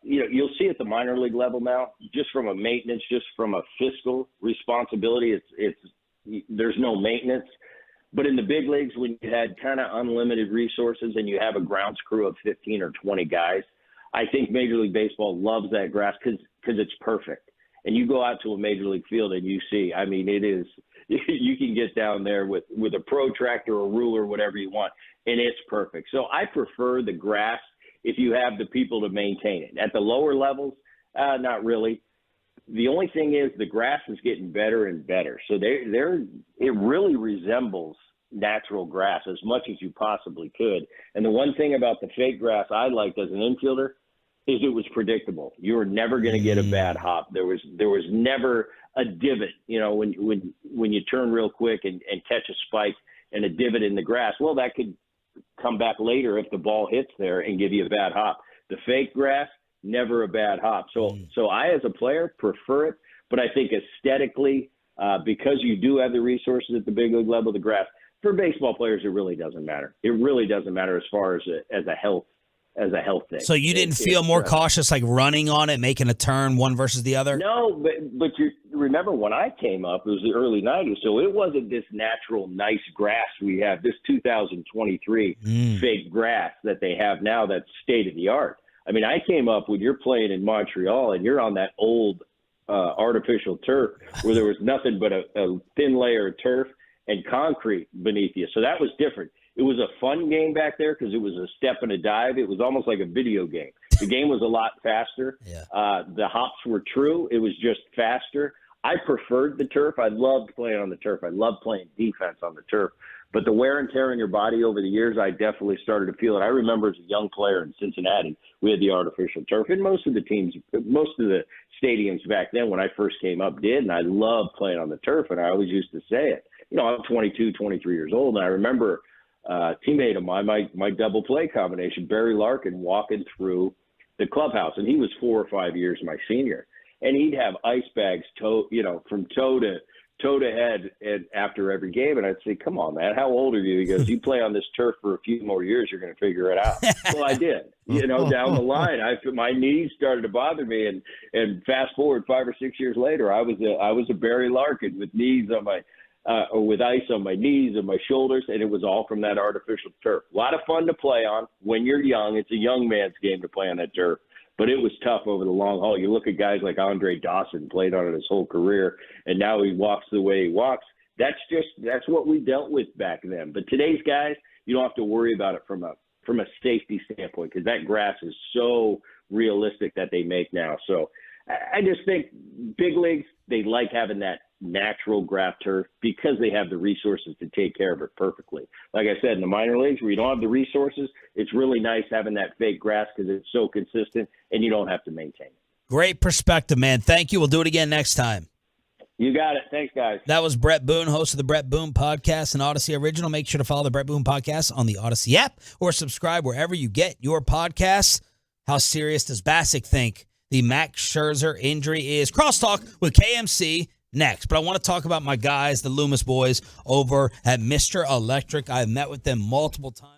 you'll see at the minor league level now, just from a maintenance, just from a fiscal responsibility, there's no maintenance. But in the big leagues, when you had kind of unlimited resources and you have a grounds crew of 15 or 20 guys, I think Major League Baseball loves that grass because it's perfect. And you go out to a Major League field and you see, it is – you can get down there with a protractor or ruler, whatever you want, and it's perfect. So I prefer the grass if you have the people to maintain it. At the lower levels, not really. The only thing is the grass is getting better and better. So it really resembles natural grass as much as you possibly could. And the one thing about the fake grass I liked as an infielder is it was predictable. You were never going to get a bad hop. There was never a divot, when you turn real quick and catch a spike and a divot in the grass. Well, that could come back later if the ball hits there and give you a bad hop. The fake grass, never a bad hop. So I, as a player, prefer it, but I think aesthetically, because you do have the resources at the big league level, the grass, for baseball players, it really doesn't matter. It really doesn't matter as far as a health thing. So you didn't feel more cautious, like running on it, making a turn one versus the other? No, but you remember when I came up, it was the early 90s, so it wasn't this natural, nice grass we have, this 2023 fake grass that they have now that's state-of-the-art. I came up when you're playing in Montreal and you're on that old artificial turf where there was nothing but a thin layer of turf and concrete beneath you. So that was different. It was a fun game back there because it was a step and a dive. It was almost like a video game. The game was a lot faster. The hops were true. It was just faster. I preferred the turf. I loved playing on the turf. I loved playing defense on the turf. But the wear and tear on your body over the years, I definitely started to feel it. I remember as a young player in Cincinnati, we had the artificial turf. And most of the teams, most of the stadiums back then when I first came up did. And I loved playing on the turf. And I always used to say it. I'm 22, 23 years old. And I remember a teammate of mine, my double play combination, Barry Larkin, walking through the clubhouse. And he was 4 or 5 years my senior. And he'd have ice bags from toe to head and after every game. And I'd say, come on, man, how old are you? He goes, you play on this turf for a few more years, you're going to figure it out. Well, I did. Down the line, my knees started to bother me. And fast forward 5 or 6 years later, I was a Barry Larkin with knees on my or with ice on my knees and my shoulders, and it was all from that artificial turf. A lot of fun to play on when you're young. It's a young man's game to play on that turf. But it was tough over the long haul. You look at guys like Andre Dawson, played on it his whole career, and now he walks the way he walks. That's what we dealt with back then. But today's guys, you don't have to worry about it from a safety standpoint because that grass is so realistic that they make now. So I just think big leagues, they like having that natural grass turf because they have the resources to take care of it perfectly. Like I said, in the minor leagues where you don't have the resources, it's really nice having that fake grass because it's so consistent and you don't have to maintain it. Great perspective, man. Thank you. We'll do it again next time. You got it. Thanks, guys. That was Brett Boone, host of the Brett Boone Podcast, an Odyssey original. Make sure to follow the Brett Boone Podcast on the Odyssey app or subscribe wherever you get your podcasts. How serious does Bassick think the Max Scherzer injury is? Crosstalk with KMC next. But I want to talk about my guys, the Loomis boys, over at Mr. Electric. I've met with them multiple times.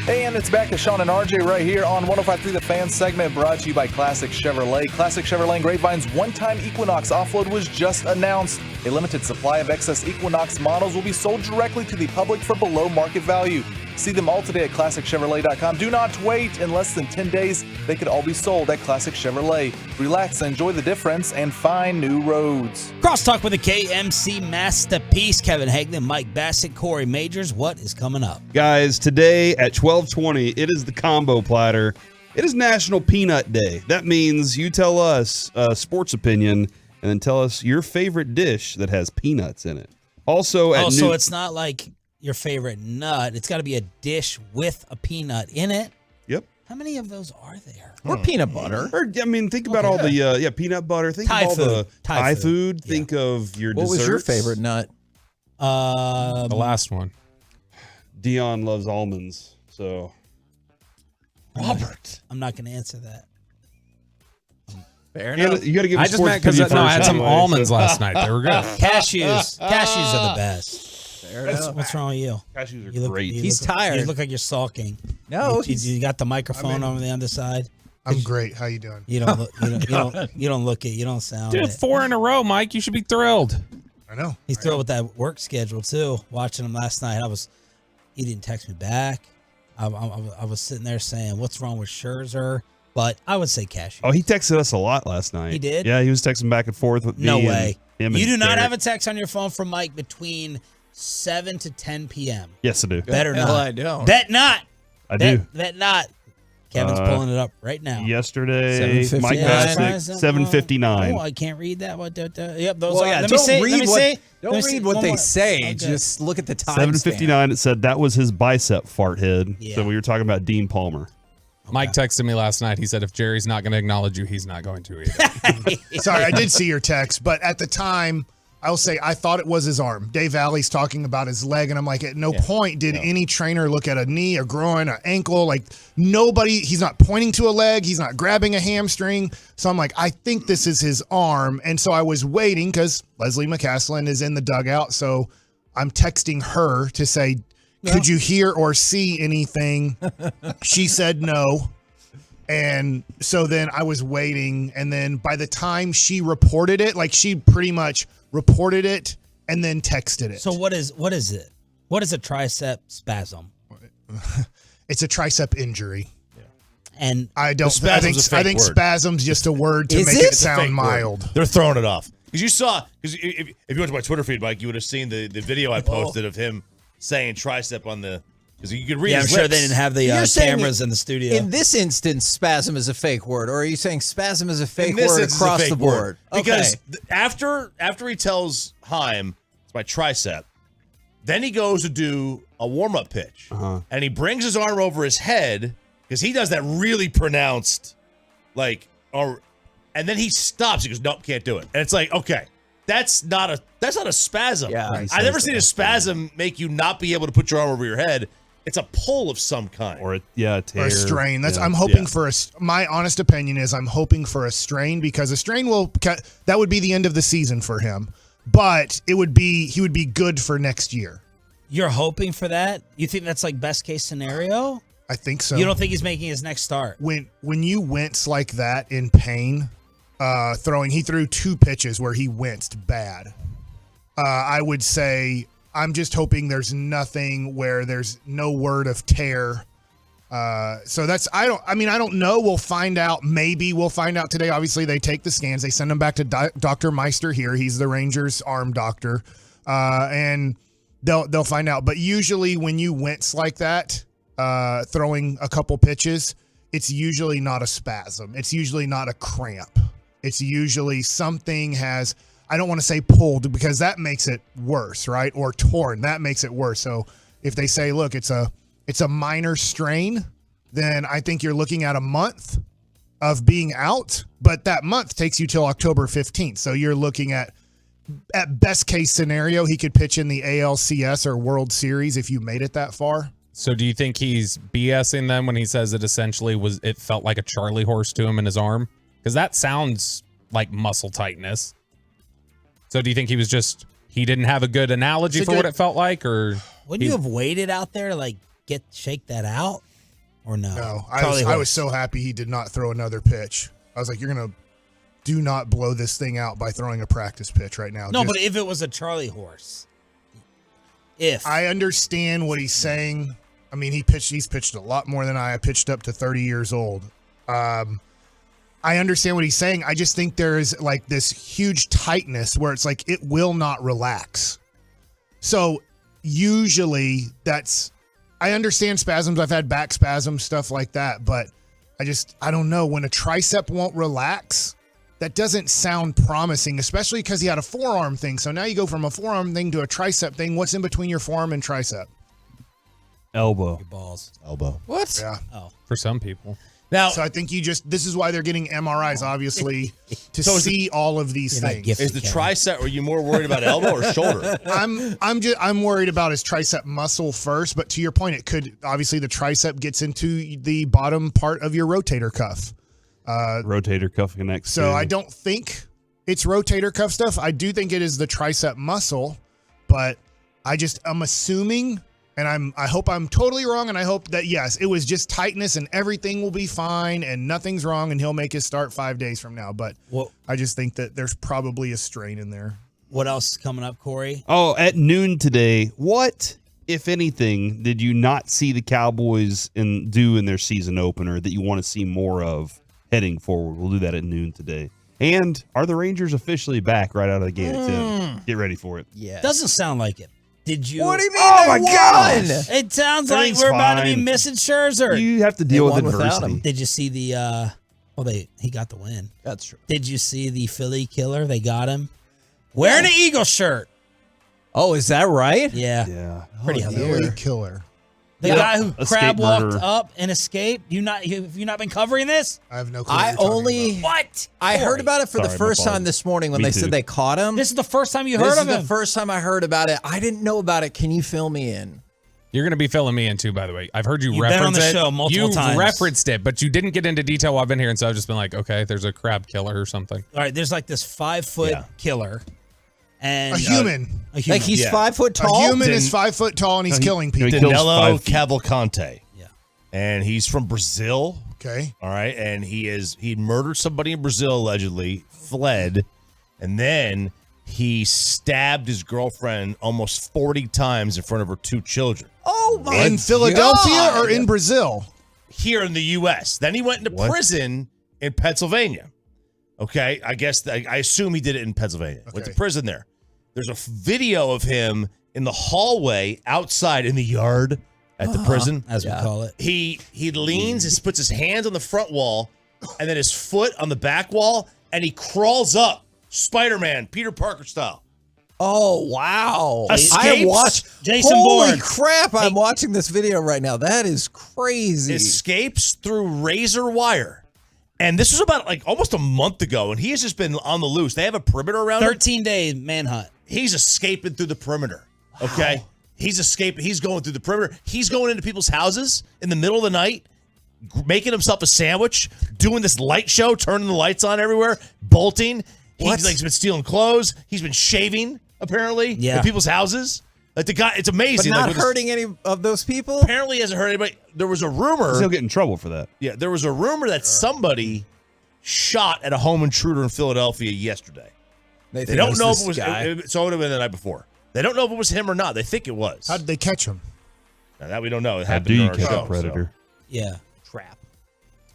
And it's back to Sean and RJ right here on 105.3 The Fan segment, brought to you by Classic Chevrolet. Classic Chevrolet and Grapevine's one-time Equinox offload was just announced. A limited supply of excess Equinox models will be sold directly to the public for below market value. See them all today at ClassicChevrolet.com. Do not wait. In less than 10 days, they could all be sold at Classic Chevrolet. Relax, enjoy the difference, and find new roads. Crosstalk with a KMC masterpiece. Kevin Hagelin, Mike Bassett, Corey Majors. What is coming up? Guys, today at 12:20, it is the combo platter. It is National Peanut Day. That means you tell us a sports opinion and then tell us your favorite dish that has peanuts in it. Also, at so it's not like your favorite nut. It's got to be a dish with a peanut in it. Yep. How many of those are there? Or peanut butter. Or, I mean, think about all the peanut butter. Think Thai of all food. the Thai food. Think of your What desserts. was your favorite nut? The last one. Dion loves almonds, so. Robert. I'm not going to answer that. Fair enough. You got to give. I just meant because I had some almonds last night. They were good. Cashews. Cashews are the best. What's wrong with you? Cashews You look great. He's tired. You look like you're sulking. No, you got the microphone over the underside. I'm great. How you doing? You don't look. You don't look it. You don't sound Dude, it. 4 in a row, Mike. You should be thrilled. I know. He's thrilled with that work schedule too. Watching him last night, he didn't text me back. I was sitting there saying, "What's wrong with Scherzer?" But I would say cashews. Oh, he texted us a lot last night. He did? Yeah, he was texting back and forth with me. No way. And him You and do not Derek. have a text on your phone from Mike between 7 to 10 p.m. Yes, I do. Better Hell, not. I don't. Bet not. I do. Bet not. Kevin's pulling it up right now. Yesterday, 7:59. Mike Bassett, 7:59. Oh, I can't read that. Yep, those Well, are. yeah, Let me see. Don't read what they say. Okay. Just look at the time. 7:59. It said that was his bicep fart head. Yeah. So we were talking about Dean Palmer. Mike texted me last night. He said if Jerry's not going to acknowledge you, he's not going to either. Sorry, I did see your text, but at the time, I'll say I thought it was his arm. Dave Valley's talking about his leg, and I'm like, at no point did any trainer look at a knee, a groin, an ankle. Like nobody, he's not pointing to a leg, he's not grabbing a hamstring. So I'm like, I think this is his arm. And so I was waiting because Leslie McCaslin is in the dugout. So I'm texting her to say, could you hear or see anything? She said no. And so then I was waiting. And then by the time she reported it, like she pretty much reported it and then texted it. So what is it? What is a tricep spasm? It's a tricep injury. And I don't. I think spasm's just a word to Is make it? it It's a sound fake mild. word. They're throwing it off. Because if you went to my Twitter feed, Mike, you would have seen the video I posted of him saying tricep on the, because you could read Yeah, I'm his sure lips. they didn't have the You're saying cameras in the studio. In this instance, spasm is a fake word, or are you saying spasm is a In fake this word instance, it's a across fake the board? word. Because after he tells Heim it's my tricep, then he goes to do a warm-up pitch. And he brings his arm over his head because he does that really pronounced, and then he stops. He goes, nope, can't do it. And it's like, okay, that's not a spasm. Yeah, I've never seen a spasm make you not be able to put your arm over your head. It's a pull of some kind. Or a tear. Or a strain. Yeah. I'm hoping for my honest opinion is I'm hoping for a strain, because a strain that would be the end of the season for him. But he would be good for next year. You're hoping for that? You think that's like best case scenario? I think so. You don't think he's making his next start? When you wince like that in pain, he threw 2 pitches where he winced bad. I would say I'm just hoping there's nothing where there's no word of tear. So I don't know. We'll find out. Maybe we'll find out today. Obviously, they take the scans. They send them back to Dr. Meister here. He's the Rangers' arm doctor. And they'll find out. But usually when you wince like that, throwing a couple pitches, it's usually not a spasm. It's usually not a cramp. It's usually something has, I don't want to say pulled, because that makes it worse, right? Or torn, that makes it worse. So if they say, look, it's a minor strain, then I think you're looking at a month of being out, but that month takes you till October 15th. So you're looking at best case scenario, he could pitch in the ALCS or World Series if you made it that far. So do you think he's BSing them when he says it felt like a Charlie horse to him in his arm? Because that sounds like muscle tightness. So do you think he didn't have a good analogy for what it felt like? Or Wouldn't you have waited out there to shake that out? or no? No, I was so happy he did not throw another pitch. I was like, you're going to do not blow this thing out by throwing a practice pitch right now. No, but if it was a Charlie horse. I understand what he's saying. I mean, he's pitched a lot more than I pitched up to 30 years old. I understand what he's saying. I just think there is like this huge tightness where it's like it will not relax. So usually I understand spasms. I've had back spasms, stuff like that, but I don't know. When a tricep won't relax, that doesn't sound promising, especially because he had a forearm thing. So now you go from a forearm thing to a tricep thing. What's in between your forearm and tricep? Elbow. Your balls. Elbow. What? Yeah. Oh. For some people. Now, so I think this is why they're getting MRIs, obviously, to see all of these things. Is the tricep, are you more worried about elbow or shoulder? I'm worried about his tricep muscle first, but to your point, it could, obviously the tricep gets into the bottom part of your rotator cuff. Rotator cuff connects. So I don't think it's rotator cuff stuff. I do think it is the tricep muscle, but I'm assuming, and I hope I'm totally wrong, and I hope that, yes, it was just tightness and everything will be fine and nothing's wrong and he'll make his start 5 days from now. But I just think that there's probably a strain in there. What else is coming up, Corey? Oh, at noon today, what, if anything, did you not see the Cowboys do in their season opener that you want to see more of heading forward? We'll do that at noon today. And are the Rangers officially back right out of the gate at 10? Get ready for it. Yeah. Doesn't sound like it. Did you? What do you mean? Oh, my gosh! It sounds like we're about to be missing Scherzer. You have to deal with adversity. Did you see the he got the win. That's true. Did you see the Philly killer? They got him wearing an Eagle shirt. Oh, is that right? Yeah. Yeah. Pretty Philly killer. The guy who Escape crab walked murder. up and escaped. Have you not been covering this? I have no clue. What? I Corey. heard about it for the Sorry, first my fault. time this morning when Me they too. said they caught him. This is the first time you heard of him. This is the first time I heard about it. I didn't know about it. Can you fill me in? You're going to be filling me in too, by the way. I've heard you You've reference been on the it. show multiple times. You referenced it, but you didn't get into detail while I've been here, and so I've just been like, okay, there's a crab killer or something. All right, there's like this 5-foot killer. And A human. Like he's 5 foot tall? A human is 5 foot tall and he's killing people. Danilo Cavalcante. Yeah. And he's from Brazil. Okay. All right. And he murdered somebody in Brazil, allegedly, fled, and then he stabbed his girlfriend almost 40 times in front of her 2 children. Oh, my In Philadelphia God. or in Brazil? Here in the U.S. Then he went into prison in Pennsylvania. Okay, I guess I assume he did it in Pennsylvania. Went to prison there. There's a video of him in the hallway outside in the yard at the prison, as we call it. He leans, puts his hands on the front wall, and then his foot on the back wall, and he crawls up, Spider-Man, Peter Parker style. Oh, wow. Escapes. I watched Jason Holy Bourne. crap, I'm watching this video right now. That is crazy. Escapes through razor wire. And this was about like almost a month ago, and he has just been on the loose. They have a perimeter around him. 13-day manhunt. He's escaping through the perimeter. Okay? He's escaping. He's going through the perimeter. He's going into people's houses in the middle of the night, making himself a sandwich, doing this light show, turning the lights on everywhere, bolting. He's been stealing clothes. He's been shaving, apparently, in people's houses. Like the guy, it's amazing. But not like hurting any of those people? Apparently, he hasn't hurt anybody. There was a rumor. He'll get in trouble for that. Yeah, there was a rumor that somebody shot at a home intruder in Philadelphia yesterday. They don't know if it was. guy. So it would have been the night before. They don't know if it was him or not. They think it was. How did they catch him? Now that we don't know. It How happened do you in our catch show, a predator? Yeah. Trap.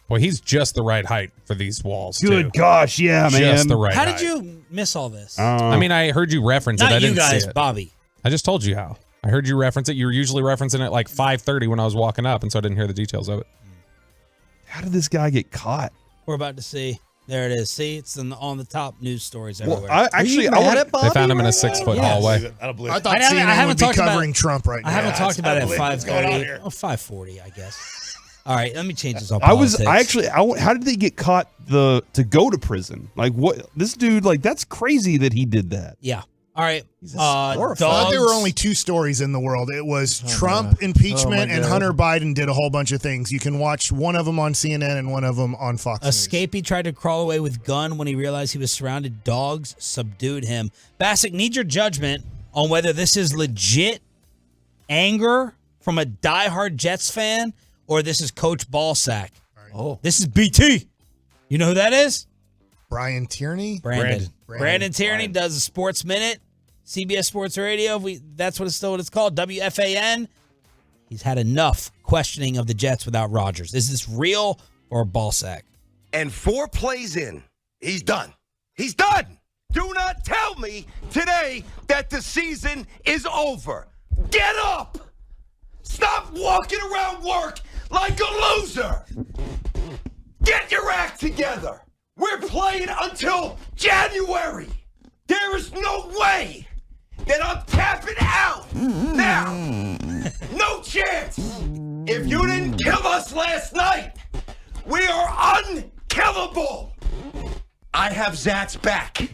Well, he's just the right height for these walls, Good too. gosh, yeah, man. Just the right How height. did you miss all this? I mean, I heard you reference it. Not I you didn't guys, see it. Bobby. I just told you how. I heard you reference it. You were usually referencing it like 5:30 when I was walking up, and so I didn't hear the details of it. How did this guy get caught? We're about to see. There it is. See, it's on the top news stories Well, everywhere. They found him in a 6-foot hallway. I don't believe I it. thought CNN would be covering Trump right now. I haven't talked about it at believe what's going on 5:30. here. Oh, 5:40, I guess. All right, let me change this up. How did they get caught to go to prison? Like what? This dude, like that's crazy that he did that. Yeah. All right. I thought there were only 2 stories in the world. It was Trump impeachment and Hunter Biden did a whole bunch of things. You can watch one of them on CNN and one of them on Fox News. Escapee tried to crawl away with gun when he realized he was surrounded. Dogs subdued him. Bassick, need your judgment on whether this is legit anger from a diehard Jets fan or this is Coach Ballsack. Oh, this is BT. You know who that is? Brian Tierney? Brandon Tierney does a Sports Minute, CBS Sports Radio. That's what it's called, WFAN. He's had enough questioning of the Jets without Rodgers. Is this real or Ballsack? And 4 plays in, he's done. He's done. Do not tell me today that the season is over. Get up. Stop walking around work like a loser. Get your act together. We're playing until January. There is no way that I'm tapping out now. No chance. If you didn't kill us last night, we are unkillable. I have Zach's back.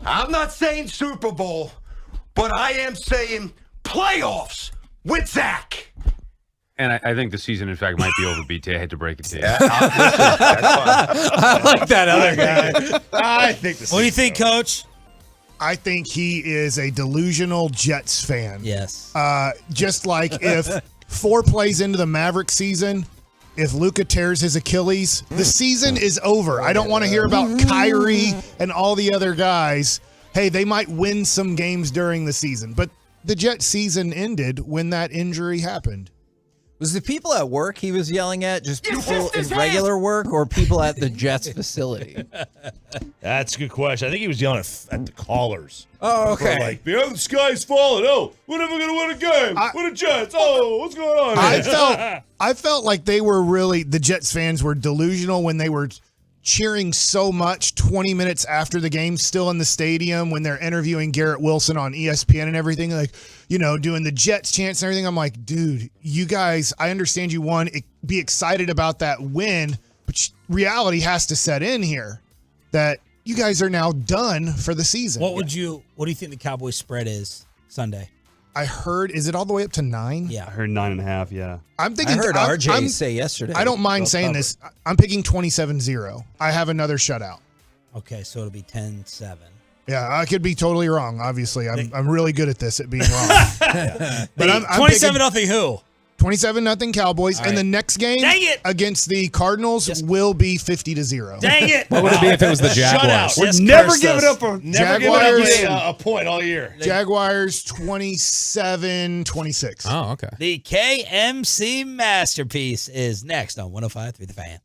I'm not saying Super Bowl, but I am saying playoffs with Zach. And I think the season, in fact, might be over, BT. I had to break it to you. I like that other guy. I think What do you think, Coach? I think he is a delusional Jets fan. Yes. Just like if 4 plays into the Maverick season, if Luka tears his Achilles, the season is over. I don't want to hear about Kyrie and all the other guys. Hey, they might win some games during the season, but the Jets season ended when that injury happened. Was the people at work he was yelling at just people in regular work or people at the Jets facility? That's a good question. I think he was yelling at the callers. Oh, okay. Like, the sky's falling. Oh, we're never going to win a game. We're the Jets. Oh, what's going on here? I felt like they were really, the Jets fans were delusional when they were cheering so much 20 minutes after the game, still in the stadium when they're interviewing Garrett Wilson on ESPN and everything, like, you know, doing the Jets chants and everything. I'm like, dude, you guys, I understand you won. Be excited about that win, but reality has to set in here that you guys are now done for the season. What do you think the Cowboys spread is Sunday? I heard, is it all the way up to 9? Yeah. I heard 9.5, yeah. I'm thinking. I heard RJ say yesterday. I don't mind saying this. I'm picking 27-0. I have another shutout. Okay, so it'll be 10-7. Yeah, I could be totally wrong. Obviously, I'm really good at this at being wrong. But I'm 27-0 who? 27-0 Cowboys, and the next game against the Cardinals will be 50-0. Dang it! What would it be if it was the Jaguars? We're never giving up a point all year. Jaguars 27-26. Oh, okay. The KMC masterpiece is next on 105.3 The Fan.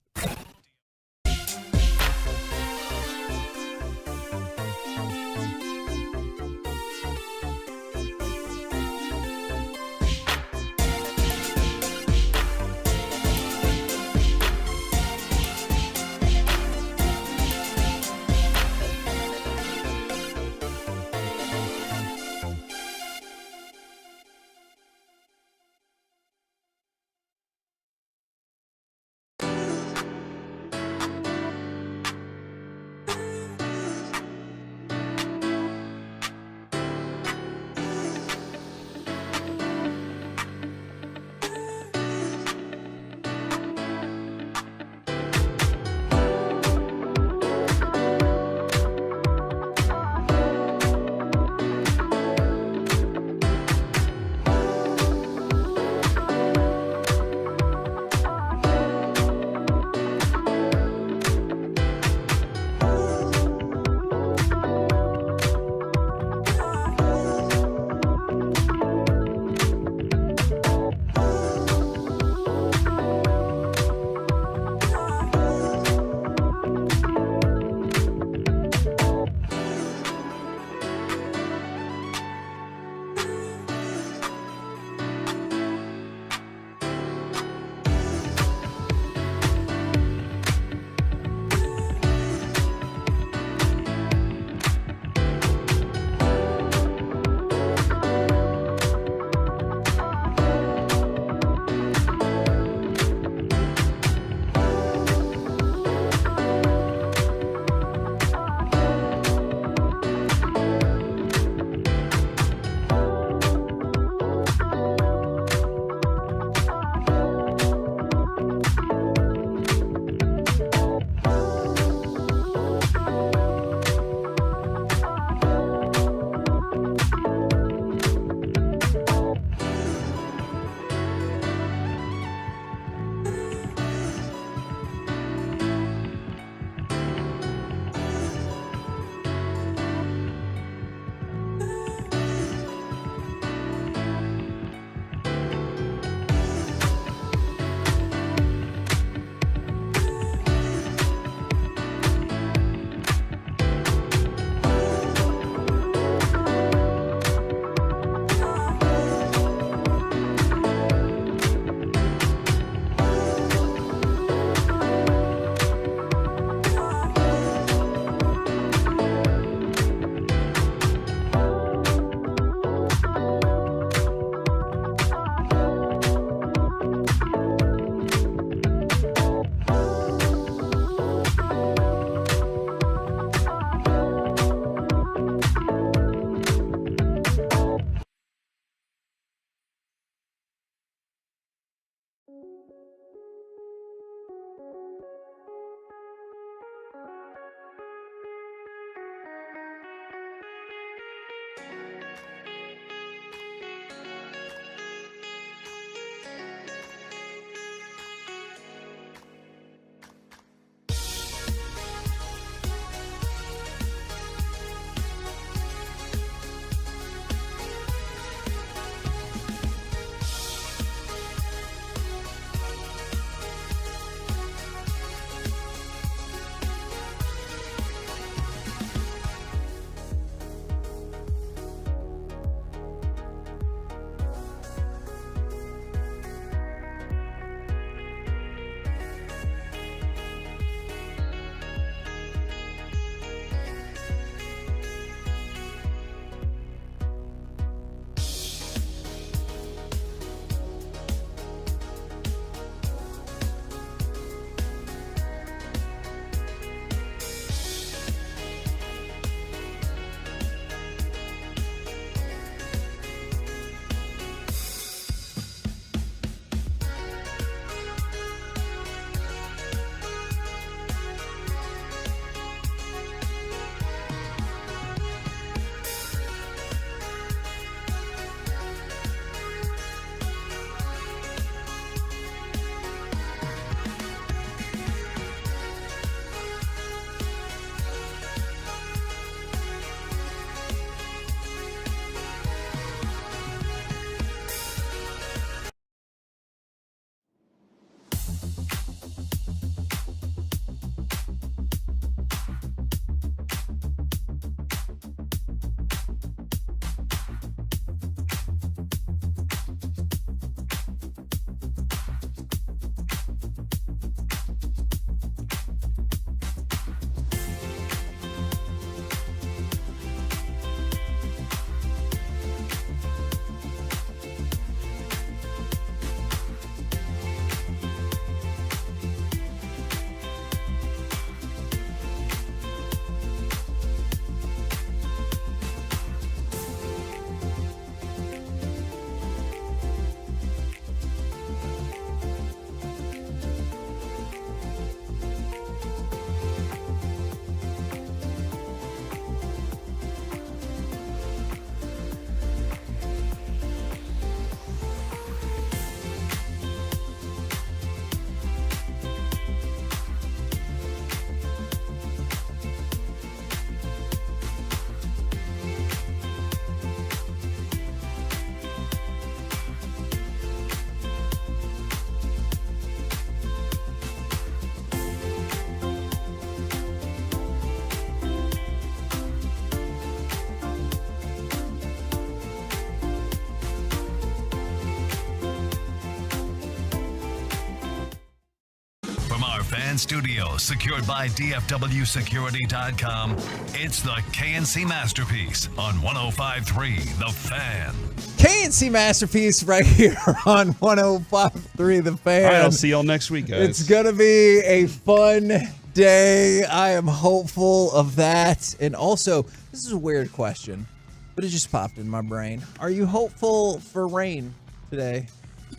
Fan Studios, secured by DFWsecurity.com. It's the KNC Masterpiece on 105.3 The Fan. KNC Masterpiece right here on 105.3 The Fan. All right, I'll see y'all next week, guys. It's going to be a fun day. I am hopeful of that. And also, this is a weird question, but it just popped in my brain. Are you hopeful for rain today?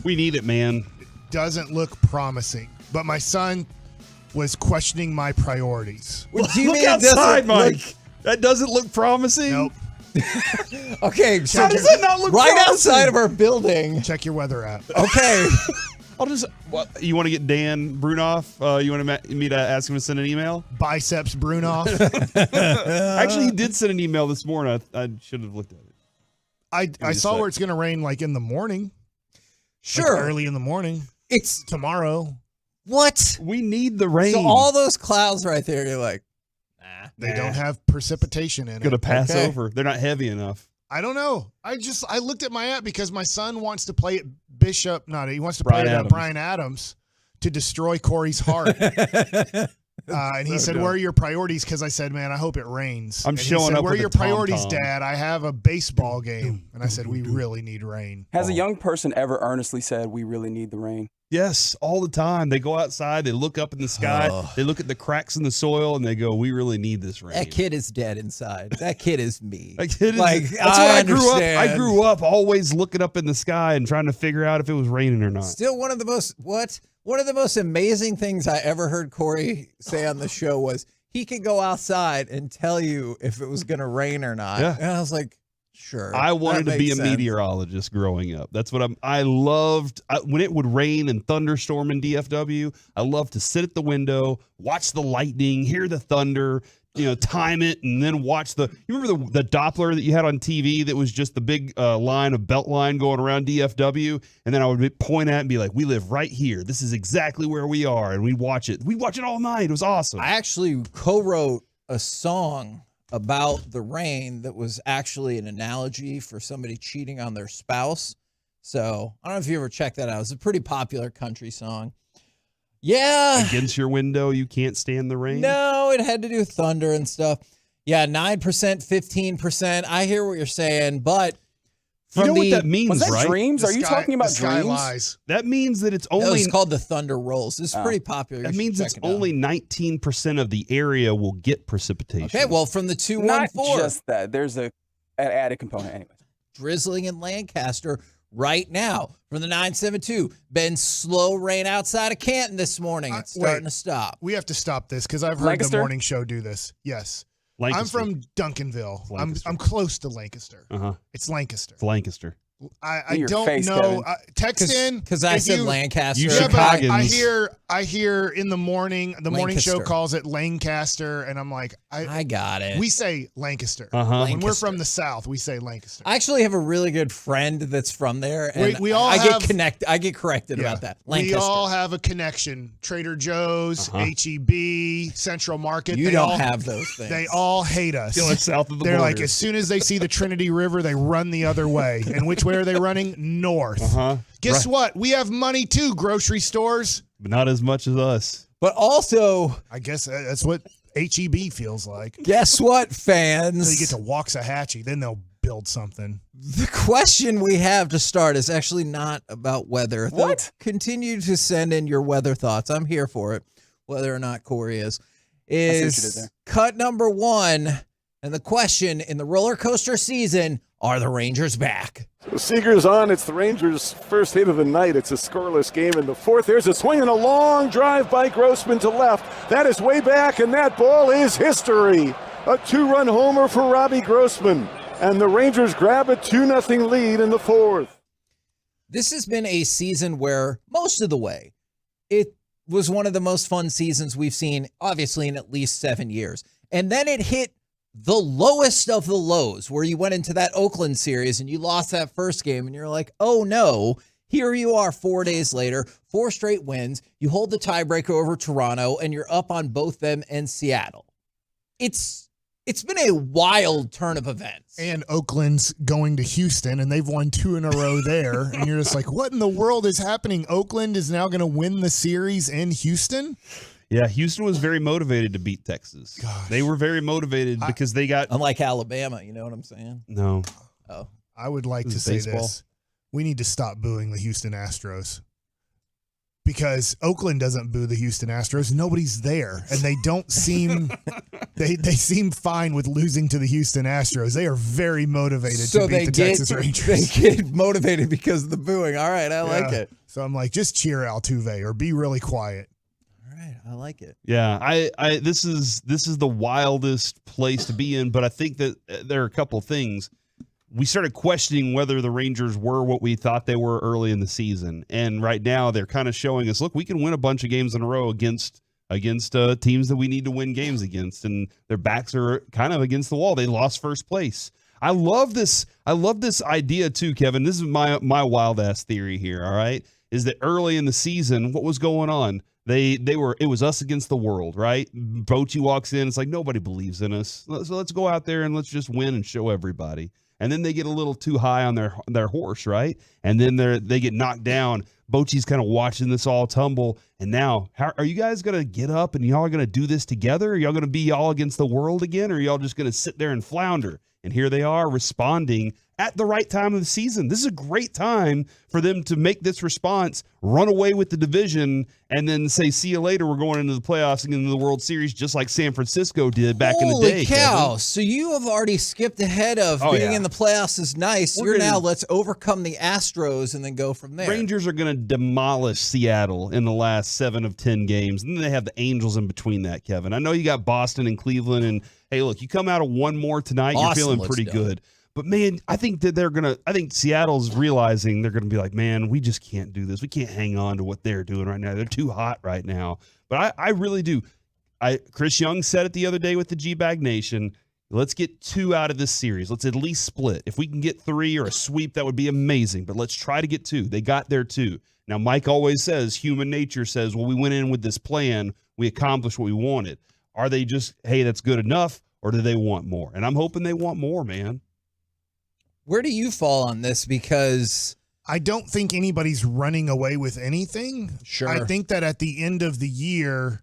We need it, man. It doesn't look promising, but my son was questioning my priorities. What do you Look mean outside, Mike. That doesn't look promising. Nope. Okay, How does that not look right promising? outside of our building. Check your weather app. Okay. I'll just. What, you want to get Dan Brunoff? You want me to ask him to send an email? Biceps Brunoff. Actually, he did send an email this morning. I should have looked at it. I saw where it's going to rain like in the morning. Sure. Like early in the morning. It's tomorrow. What? We need the rain. So all those clouds right there, you're like, They don't have precipitation in it. Going to pass over. They're not heavy enough. I don't know. I looked at my app because my son wants to play at Bishop. No, he wants to play at Brian Adams to destroy Corey's heart. And he said, "Where are your priorities?" Because I said, "Man, I hope it rains." I'm showing up. Where are with your a priorities, tom-tom. Dad? I have a baseball game, and I said, "We really need rain." Has a young person ever earnestly said, "We really need the rain"? Yes, all the time. They go outside, they look up in the sky, they look at the cracks in the soil, and they go, "We really need this rain." that kid is dead inside. That kid is me. That kid is, Like, that's what I grew up. understand. I grew up always looking up in the sky and trying to figure out if it was raining or not. Still one of the most amazing things I ever heard Corey say on the show was he could go outside and tell you if it was going to rain or not. Yeah. And I was like, sure. I wanted that to be a makes sense. meteorologist growing up. That's what I loved when it would rain and thunderstorm in DFW. I loved to sit at the window, watch the lightning, hear the thunder, time it, and then watch you remember the Doppler that you had on TV that was just the big belt line going around DFW, and then I would point at it and be like, "We live right here. This is exactly where we are," and we'd watch it. We'd watch it all night. It was awesome. I actually co-wrote a song about the rain that was actually an analogy for somebody cheating on their spouse. So I don't know if you ever checked that out. It's a pretty popular country song. Yeah. Against your window, you can't stand the rain. No, it had to do with thunder and stuff. Yeah, 9%, 15%. I hear what you're saying, but You know what that means, Was that right? dreams? Are you talking about dreams? Lies. That means that it's No, only. it's called the Thunder Rolls. This is pretty popular. That You means should it's check it out. only 19% of the area will get precipitation. Okay, well, from the 214. Not just that. There's an added component anyway. Drizzling in Lancaster right now from the 972. Been slow rain outside of Canton this morning. It's starting to stop. We have to stop this because I've heard Lancaster? the morning show do this. Yes. Lancaster. I'm from Duncanville. Lancaster. I'm close to Lancaster. Uh-huh. It's Lancaster. It's Lancaster. I Your don't face, know. Kevin. Text in because I if said you- Lancaster. You Yeah, but I Chicagans. hear in the morning. The morning show Lancaster. calls it Lancaster, and I'm like, I got it. We say Lancaster. Uh-huh. When we're from the South, we say Lancaster. I actually have a really good friend that's from there, and We all I have- get corrected about that. We Lancaster. all have a connection. Trader Joe's, HEB, Central Market. You they don't all have those things. They all hate us. Going south of the They're like, border. as soon as they see the Trinity River, they run the other way. And which way are they running? North. Uh-huh. Guess Right. what? We have money too, grocery stores. But not as much as us. But also, I guess that's what HEB feels like. guess what, So fans? you get to Waxahachie, then they'll build something. The question we have to start is actually not about weather. What? Though continue to send in your weather thoughts. I'm here for it, whether or not Corey is. what you did Is there. cut number one. And the question in the roller coaster season, are the Rangers back? Seager's on. It's the Rangers' first hit of the night. It's a scoreless game in the fourth. There's a swing and a long drive by Grossman to left. That is way back, and that ball is history. A two-run homer for Robbie Grossman. And the Rangers grab a 2-0 lead in the fourth. This has been a season where most of the way, it was one of the most fun seasons we've seen, obviously, in at least 7 years. And then it hit the lowest of the lows, where you went into that Oakland series and you lost that first game and you're like, oh no, here you are 4 days later, 4 straight wins. You hold the tiebreaker over Toronto and you're up on both them and Seattle. It's been a wild turn of events. And Oakland's going to Houston, and they've won 2 in a row there. And you're just like, what in the world is happening? Oakland is now going to win the series in Houston? Yeah, Houston was very motivated to beat Texas. Gosh. They were very motivated because they got. Unlike Alabama, you know what I'm saying? No. Oh. I would like This to is say baseball. this. We need to stop booing the Houston Astros. Because Oakland doesn't boo the Houston Astros. Nobody's there. And they don't seem they seem fine with losing to the Houston Astros. They are very motivated to beat the Texas Rangers. They get motivated because of the booing. All right, I like it. So I'm like, just cheer Altuve or be really quiet. All right, I like it. Yeah, I this is the wildest place to be in, but I think that there are a couple of things. We started questioning whether the Rangers were what we thought they were early in the season, and right now they're kind of showing us, look, we can win a bunch of games in a row against teams that we need to win games against, and their backs are kind of against the wall. They lost first place. I love this idea too, Kevin. This is my wild ass theory here. All right, is that early in the season, what was going on? It was us against the world, right? Bochy walks in, it's like nobody believes in us, so let's go out there and let's just win and show everybody. And then they get a little too high on their horse, right? And then they get knocked down. Bochy's kind of watching this all tumble. And now, how are you guys going to get up and y'all are going to do this together? Are y'all going to be all against the world again? Or are y'all just going to sit there and flounder? And here they are responding at the right time of the season. This is a great time for them to make this response, run away with the division, and then say, see you later, we're going into the playoffs and into the World Series, just like San Francisco did back in the day. Holy cow. Kevin. So you have already skipped ahead of being in the playoffs is nice. You're now, let's overcome the Astros and then go from there. Rangers are going to demolish Seattle in the last 7 of 10 games. And then they have the Angels in between that, Kevin. I know you got Boston and Cleveland, and hey, look, you come out of one more tonight, Boston you're feeling looks pretty done. good. But, man, I think that I think Seattle's realizing they're going to be like, man, we just can't do this. We can't hang on to what they're doing right now. They're too hot right now. But I really do. Chris Young said it the other day with the G-Bag Nation. Let's get 2 out of this series. Let's at least split. If we can get 3 or a sweep, that would be amazing. But let's try to get 2. They got their 2. Now, Mike always says, human nature says, well, we went in with this plan. We accomplished what we wanted. Are they just, hey, that's good enough, or do they want more? And I'm hoping they want more, man. Where do you fall on this? Because I don't think anybody's running away with anything. Sure. I think that at the end of the year,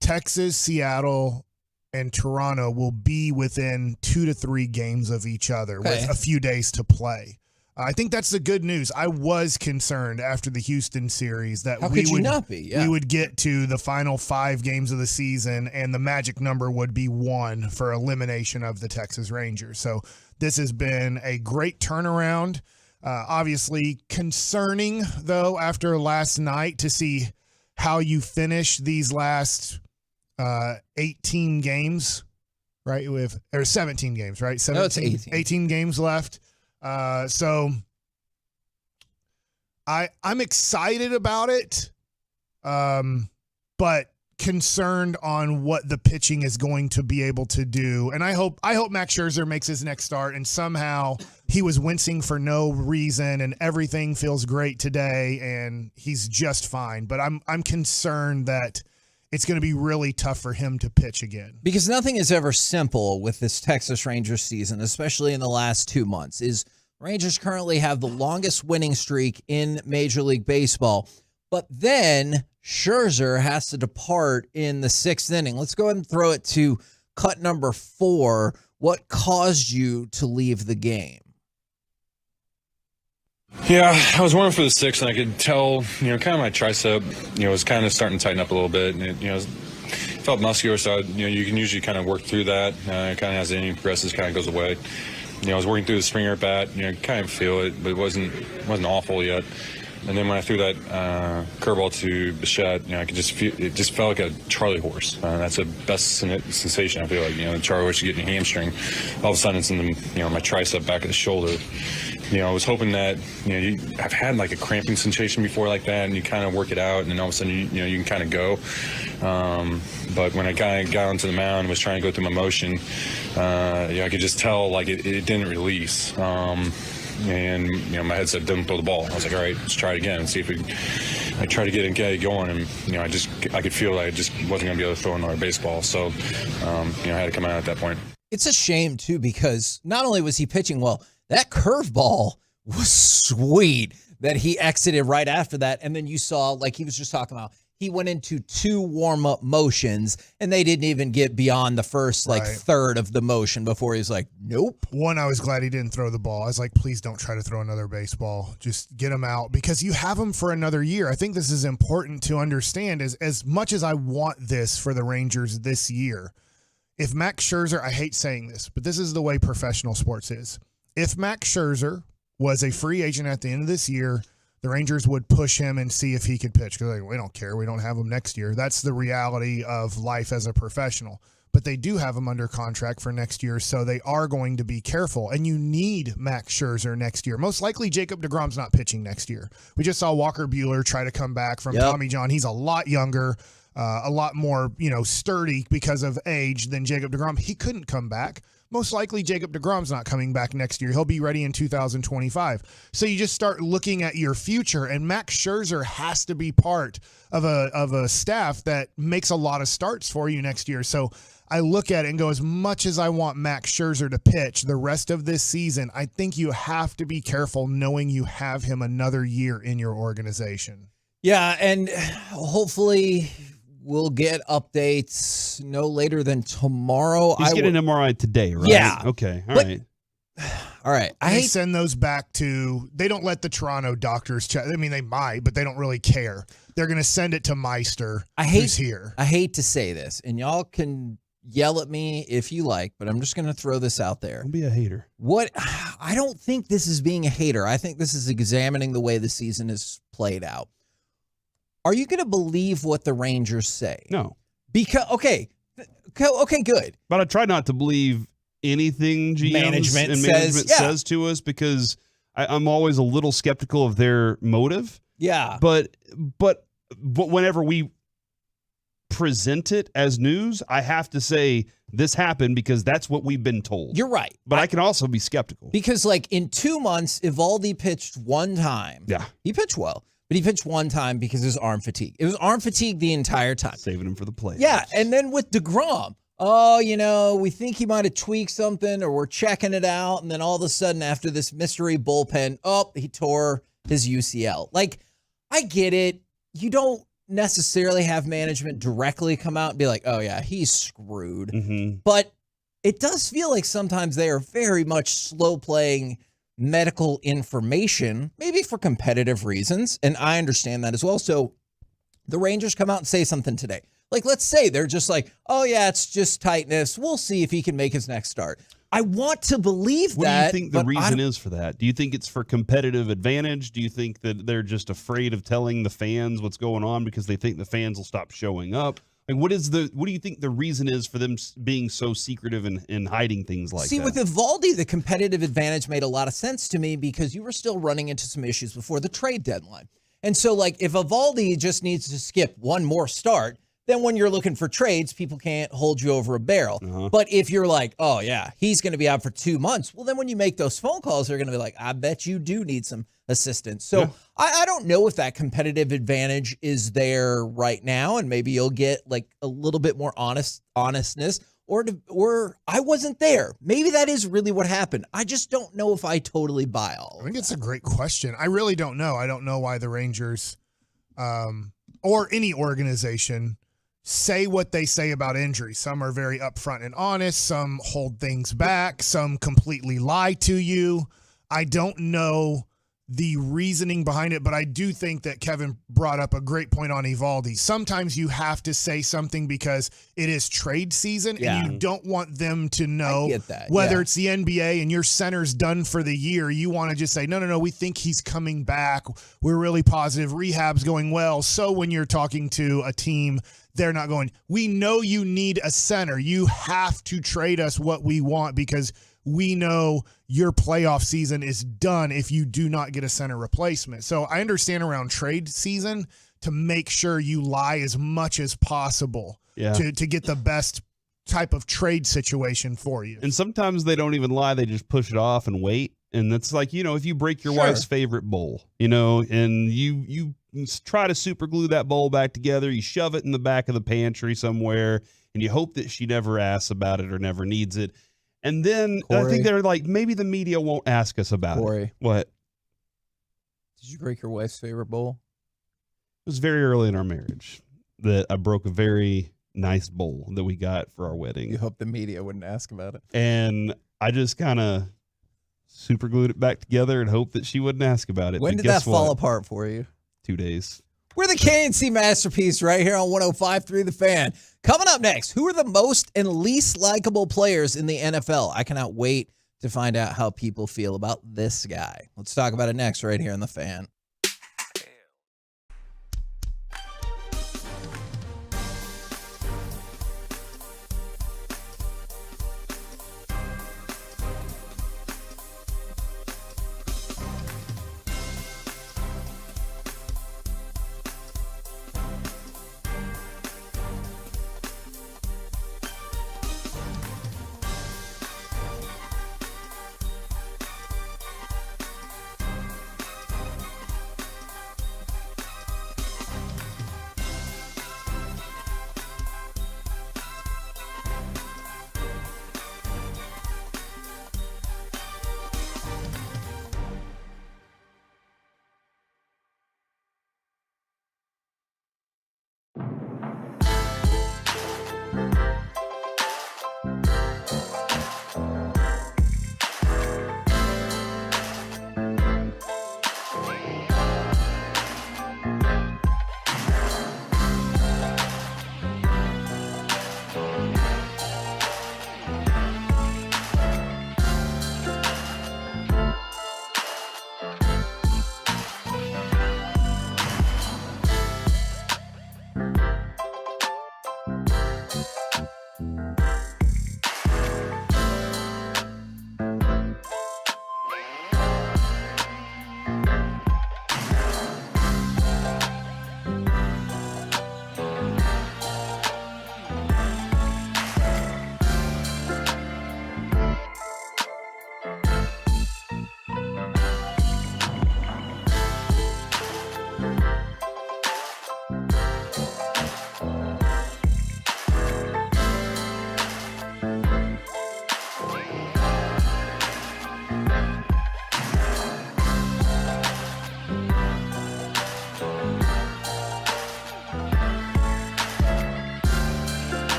Texas, Seattle, and Toronto will be within 2 to 3 games of each other with a few days to play. I think that's the good news. I was concerned after the Houston series that we would get to the final 5 games of the season and the magic number would be 1 for elimination of the Texas Rangers. So this has been a great turnaround. Obviously concerning, though, after last night to see how you finish these last 18 games, right? Or 17 games, right? 17, no, it's 18 games left. So I'm excited about it, but concerned on what the pitching is going to be able to do. And I hope Max Scherzer makes his next start and somehow he was wincing for no reason and everything feels great today and he's just fine. But I'm concerned that it's going to be really tough for him to pitch again. Because nothing is ever simple with this Texas Rangers season, especially in the last 2 months. Rangers currently have the longest winning streak in Major League Baseball. But then Scherzer has to depart in the 6th inning. Let's go ahead and throw it to cut number 4. What caused you to leave the game? Yeah, I was warming for the 6th, and I could tell, kind of my tricep, was kind of starting to tighten up a little bit. And it, felt muscular, so, you can usually kind of work through that. It kind of as the inning progresses, kind of goes away. I was working through the Springer at bat, kind of feel it, but it wasn't awful yet. And then when I threw that curveball to Bichette, I could just feel it. Just felt like a Charlie horse. That's the best sensation I feel like. The Charlie horse, you get in your hamstring. All of a sudden, it's in the my tricep, back of the shoulder. I was hoping that I've had like a cramping sensation before like that, and you kind of work it out, and then all of a sudden you can kind of go. But when I kind of got onto the mound and was trying to go through my motion, I could just tell like it didn't release. And my head said, "Don't throw the ball." I was like, "All right, let's try it again and see if I try to get it going." And I could feel like I just wasn't going to be able to throw another baseball. So I had to come out at that point. It's a shame too because not only was he pitching well, that curveball was sweet that he exited right after that, and then you saw like he was just talking about. he went into 2 warm-up motions, and they didn't even get beyond the first third of the motion before he's like, nope. One, I was glad he didn't throw the ball. I was like, please don't try to throw another baseball. Just get him out because you have him for another year. I think this is important to understand. As much as I want this for the Rangers this year, if Max Scherzer, I hate saying this, but this is the way professional sports is. If Max Scherzer was a free agent at the end of this year, the Rangers would push him and see if he could pitch because we don't care. We don't have him next year. That's the reality of life as a professional. But they do have him under contract for next year, so they are going to be careful. And you need Max Scherzer next year. Most likely Jacob deGrom's not pitching next year. We just saw Walker Buehler try to come back from Tommy John. He's a lot younger, a lot more sturdy because of age than Jacob deGrom. He couldn't come back. Most likely Jacob deGrom's not coming back next year. He'll be ready in 2025. So you just start looking at your future, and Max Scherzer has to be part of a staff that makes a lot of starts for you next year. So I look at it and go, as much as I want Max Scherzer to pitch the rest of this season, I think you have to be careful knowing you have him another year in your organization. Yeah, and hopefully we'll get updates no later than tomorrow. He's getting an MRI today, right? Yeah. Okay. All right. All right. They send those back to, they don't let the Toronto doctors check. I mean, they might, but they don't really care. They're going to send it to Meister, who's here. I hate to say this, and y'all can yell at me if you like, but I'm just going to throw this out there. Don't be a hater. I don't think this is being a hater. I think this is examining the way the season is played out. Are you going to believe what the Rangers say? No. Because okay, good. But I try not to believe anything management says to us because I'm always a little skeptical of their motive. Yeah. But whenever we present it as news, I have to say this happened because that's what we've been told. You're right. But I can also be skeptical. Because in 2 months, Eovaldi pitched one time. Yeah. He pitched well. But he pitched one time because of his arm fatigue. It was arm fatigue the entire time. Saving him for the playoffs. Yeah, and then with deGrom, we think he might have tweaked something or we're checking it out. And then all of a sudden after this mystery bullpen, he tore his UCL. I get it. You don't necessarily have management directly come out and be like, oh, yeah, he's screwed. Mm-hmm. But it does feel like sometimes they are very much slow playing medical information, maybe for competitive reasons, and I understand that as well. So the Rangers come out and say something today. Let's say they're just like, oh, yeah, it's just tightness. We'll see if he can make his next start. I want to believe what that. What do you think the reason is for that? Do you think it's for competitive advantage? Do you think that they're just afraid of telling the fans what's going on because they think the fans will stop showing up? What do you think the reason is for them being so secretive and hiding things like that? See, with Eovaldi, the competitive advantage made a lot of sense to me because you were still running into some issues before the trade deadline. And so, if Eovaldi just needs to skip one more start, then when you're looking for trades, people can't hold you over a barrel. Uh-huh. But if you're like, oh, yeah, he's going to be out for 2 months, well, then when you make those phone calls, they're going to be like, I bet you do need some assistance. So Yeah. I don't know if that competitive advantage is there right now, and maybe you'll get a little bit more honestness, or I wasn't there. Maybe that is really what happened. I just don't know if I totally buy all. I think it's a great question. I really don't know. I don't know why the Rangers or any organization say what they say about injuries. Some are very upfront and honest. Some hold things back. Some completely lie to you. I don't know the reasoning behind it, but I do think that Kevin brought up a great point on Eovaldi. Sometimes you have to say something because it is trade season and you don't want them to know whether it's the NBA and your center's done for the year. You want to just say, no, we think he's coming back. We're really positive. Rehab's going well. So when you're talking to a team, they're not going, we know you need a center. You have to trade us what we want because we know your playoff season is done if you do not get a center replacement. So I understand around trade season to make sure you lie as much as possible to get the best type of trade situation for you. And sometimes they don't even lie. They just push it off and wait. And that's like, if you break your wife's favorite bowl, and you try to super glue that bowl back together, you shove it in the back of the pantry somewhere, and you hope that she never asks about it or never needs it. And then I think they're like, maybe the media won't ask us about it. What? Did you break your wife's favorite bowl? It was very early in our marriage. that I broke a very nice bowl that we got for our wedding. You hope the media wouldn't ask about it. And I just kind of super glued it back together and hoped that she wouldn't ask about it. When But did that guess fall what? apart for you? 2 days. We're the KNC Masterpiece right here on 105.3 The Fan. Coming up next, who are the most and least likable players in the NFL? I cannot wait to find out how people feel about this guy. Let's talk about it next right here on The Fan.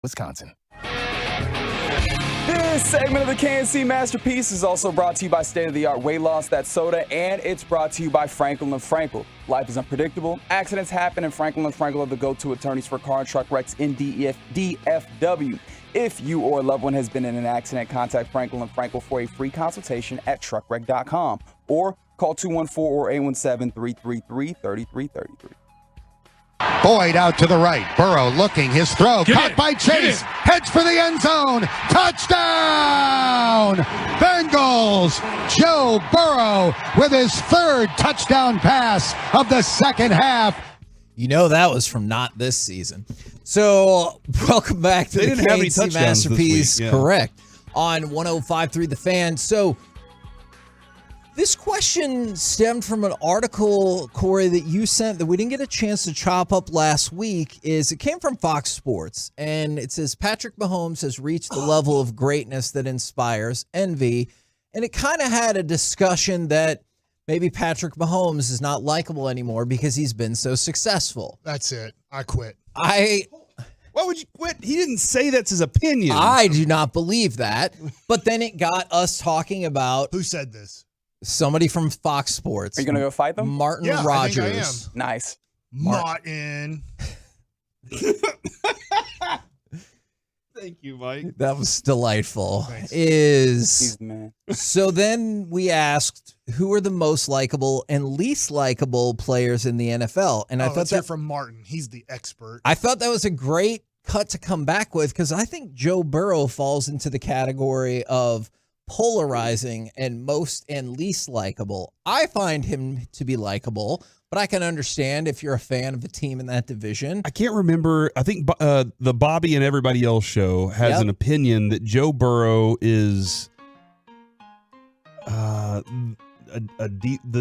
Wisconsin. This segment of the KNC Masterpiece is also brought to you by state-of-the-art weight loss, that's soda, and it's brought to you by Franklin & Frankel. Life is unpredictable. Accidents happen, and Franklin & Frankel are the go-to attorneys for car and truck wrecks in DFW. If you or a loved one has been in an accident, contact Franklin & Frankel for a free consultation at truckwreck.com or call 214 or 817-333-3333. Boyd out to the right. Burrow looking. His throw. Caught by Chase. Heads for the end zone. Touchdown! Bengals! Joe Burrow with his third touchdown pass of the second half. You know that was from not this season. So, welcome back to They the didn't have any KNC touchdowns this Masterpiece. week, yeah. Correct. On 105.3 The Fan. So, this question stemmed from an article, Corey, that you sent that we didn't get a chance to chop up last week. It came from Fox Sports, and it says Patrick Mahomes has reached the level of greatness that inspires envy. And it kind of had a discussion that maybe Patrick Mahomes is not likable anymore because he's been so successful. That's it. I quit. Why would you quit? He didn't say that's his opinion. I do not believe that. But then it got us talking about who said this. Somebody from Fox Sports. Are you going to go fight them? Martin Yeah, Rodgers. I think I am. Nice. Martin. Thank you, Mike. That was delightful. He's the man. So then we asked who are the most likable and least likable players in the NFL, and I thought let's hear that from Martin. He's the expert. I thought that was a great cut to come back with because I think Joe Burrow falls into the category of polarizing and most and least likable. I find him to be likable, but I can understand if you're a fan of a team in that division. I can't remember. I think the Bobby and Everybody Else show has an opinion that Joe Burrow is the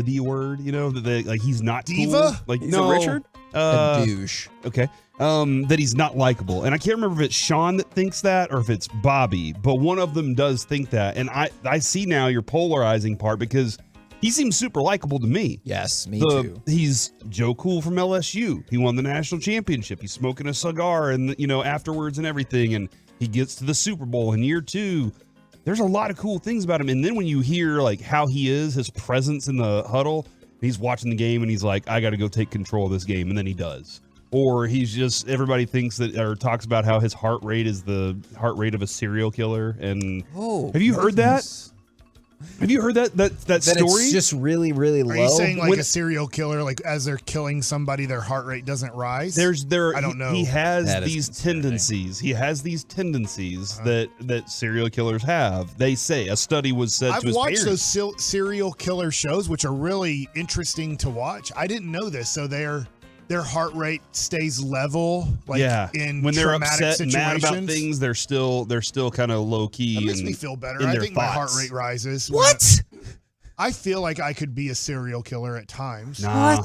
D word, you know, that like he's not diva. Cool. Like He's no a Richard? A douche. Okay. That he's not likable. And I can't remember if it's Sean that thinks that or if it's Bobby, but one of them does think that. And I see now your polarizing part because he seems super likable to me. Yes, me too. He's Joe Cool from LSU. He won the national championship. He's smoking a cigar and, you know, afterwards and everything. And he gets to the Super Bowl in year 2. There's a lot of cool things about him. And then when you hear like how he is, his presence in the huddle, he's watching the game and he's like, I got to go take control of this game. And then he does. Or he's just, everybody thinks that or talks about how his heart rate is the heart rate of a serial killer. And have you heard that? Have you heard that story? It's just really, really low. Are you saying like a serial killer, like as they're killing somebody, their heart rate doesn't rise? I don't know. He has these tendencies. He has these tendencies that serial killers have. They say a study was said I've to his watched parents. those serial killer shows, which are really interesting to watch. I didn't know this. So their heart rate stays level, like in when they're traumatic upset and situations. mad about things, they're still kind of low key. That makes and me feel better. in I their think my heart thoughts. rate rises. What? I feel like I could be a serial killer at times. Nah.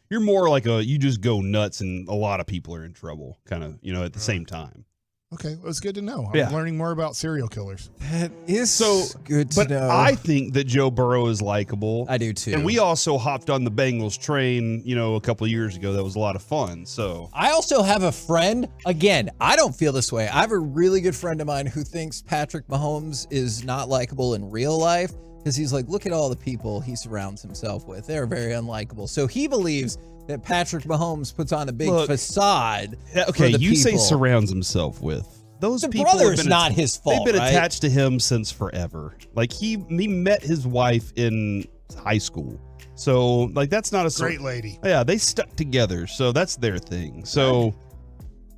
You're more like you just go nuts and a lot of people are in trouble, kind of, you know, at the same time. Okay, well, it's good to know. Yeah. I'm learning more about serial killers. That is So good to but know. I think that Joe Burrow is likable. I do too. And we also hopped on the Bengals train, you know, a couple of years ago. That was a lot of fun. So I also have a friend. Again, I don't feel this way. I have a really good friend of mine who thinks Patrick Mahomes is not likable in real life because he's like, look at all the people he surrounds himself with. They're very unlikable. So he believes that Patrick Mahomes puts on a big facade. Okay, for the you say people. surrounds himself with. Those The people have brother's been not his fault, They've been right? attached to him since forever. Like he met his wife in high school. So like that's not a Great lady. Yeah, they stuck together. So that's their thing. So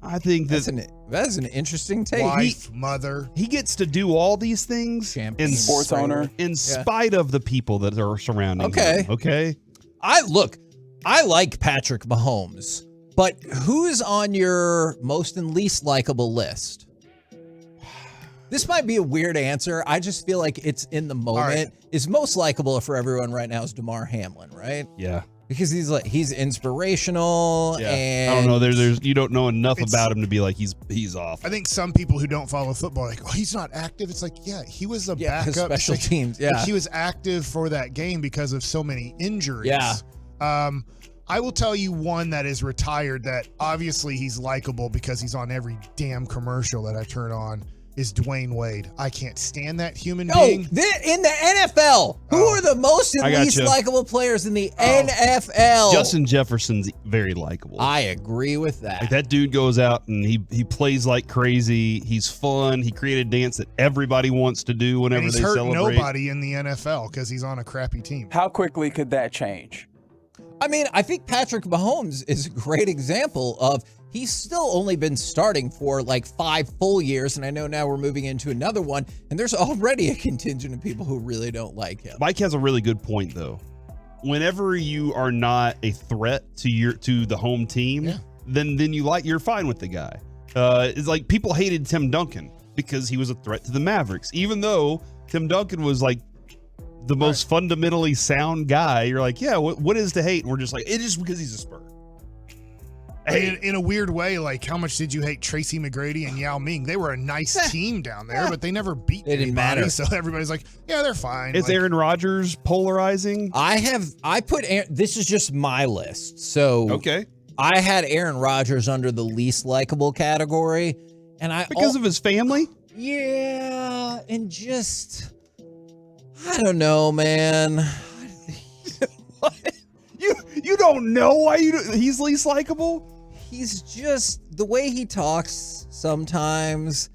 I think That's an interesting take. Wife, mother. He gets to do all these things in Sports owner. in spite of the people that are surrounding Okay. him. Okay. I like Patrick Mahomes, but who's on your most and least likable list? This might be a weird answer. I just feel like it's in the moment. Is most likable for everyone right now is DeMar Hamlin, right? Yeah. Because he's inspirational and I don't know. There's you don't know enough about him to be like he's off. I think some people who don't follow football are like, oh, he's not active. It's like, yeah, he was a backup. special teams, yeah. Like, he was active for that game because of so many injuries. Yeah. I will tell you one that is retired that obviously he's likable because he's on every damn commercial that I turn on is Dwayne Wade. I can't stand that human being. In the NFL, who are the most and least likable players in the NFL? Justin Jefferson's very likable. I agree with that. Like that dude goes out and he plays like crazy. He's fun. He created a dance that everybody wants to do whenever and they he's hurt celebrate. nobody in the NFL because he's on a crappy team. How quickly could that change? I mean, I think Patrick Mahomes is a great example of he's still only been starting for like 5 full years, and I know now we're moving into another one, and there's already a contingent of people who really don't like him. Mike has a really good point, though. Whenever you are not a threat to the home team, then you're fine with the guy. It's like people hated Tim Duncan because he was a threat to the Mavericks, even though Tim Duncan was like the most fundamentally sound guy. You're like, yeah, what is to hate? And we're just like, it's just because he's a Spur. Hey. In a weird way, like how much did you hate Tracy McGrady and Yao Ming? They were a nice team down there, but they never beat anybody. Didn't matter. So everybody's like, yeah, they're fine. Is Aaron Rodgers polarizing? This is just my list. So okay, I had Aaron Rodgers under the least likable category, and because of his family. Yeah, and just I don't know, man. You don't know why he's least likable? He's just the way he talks sometimes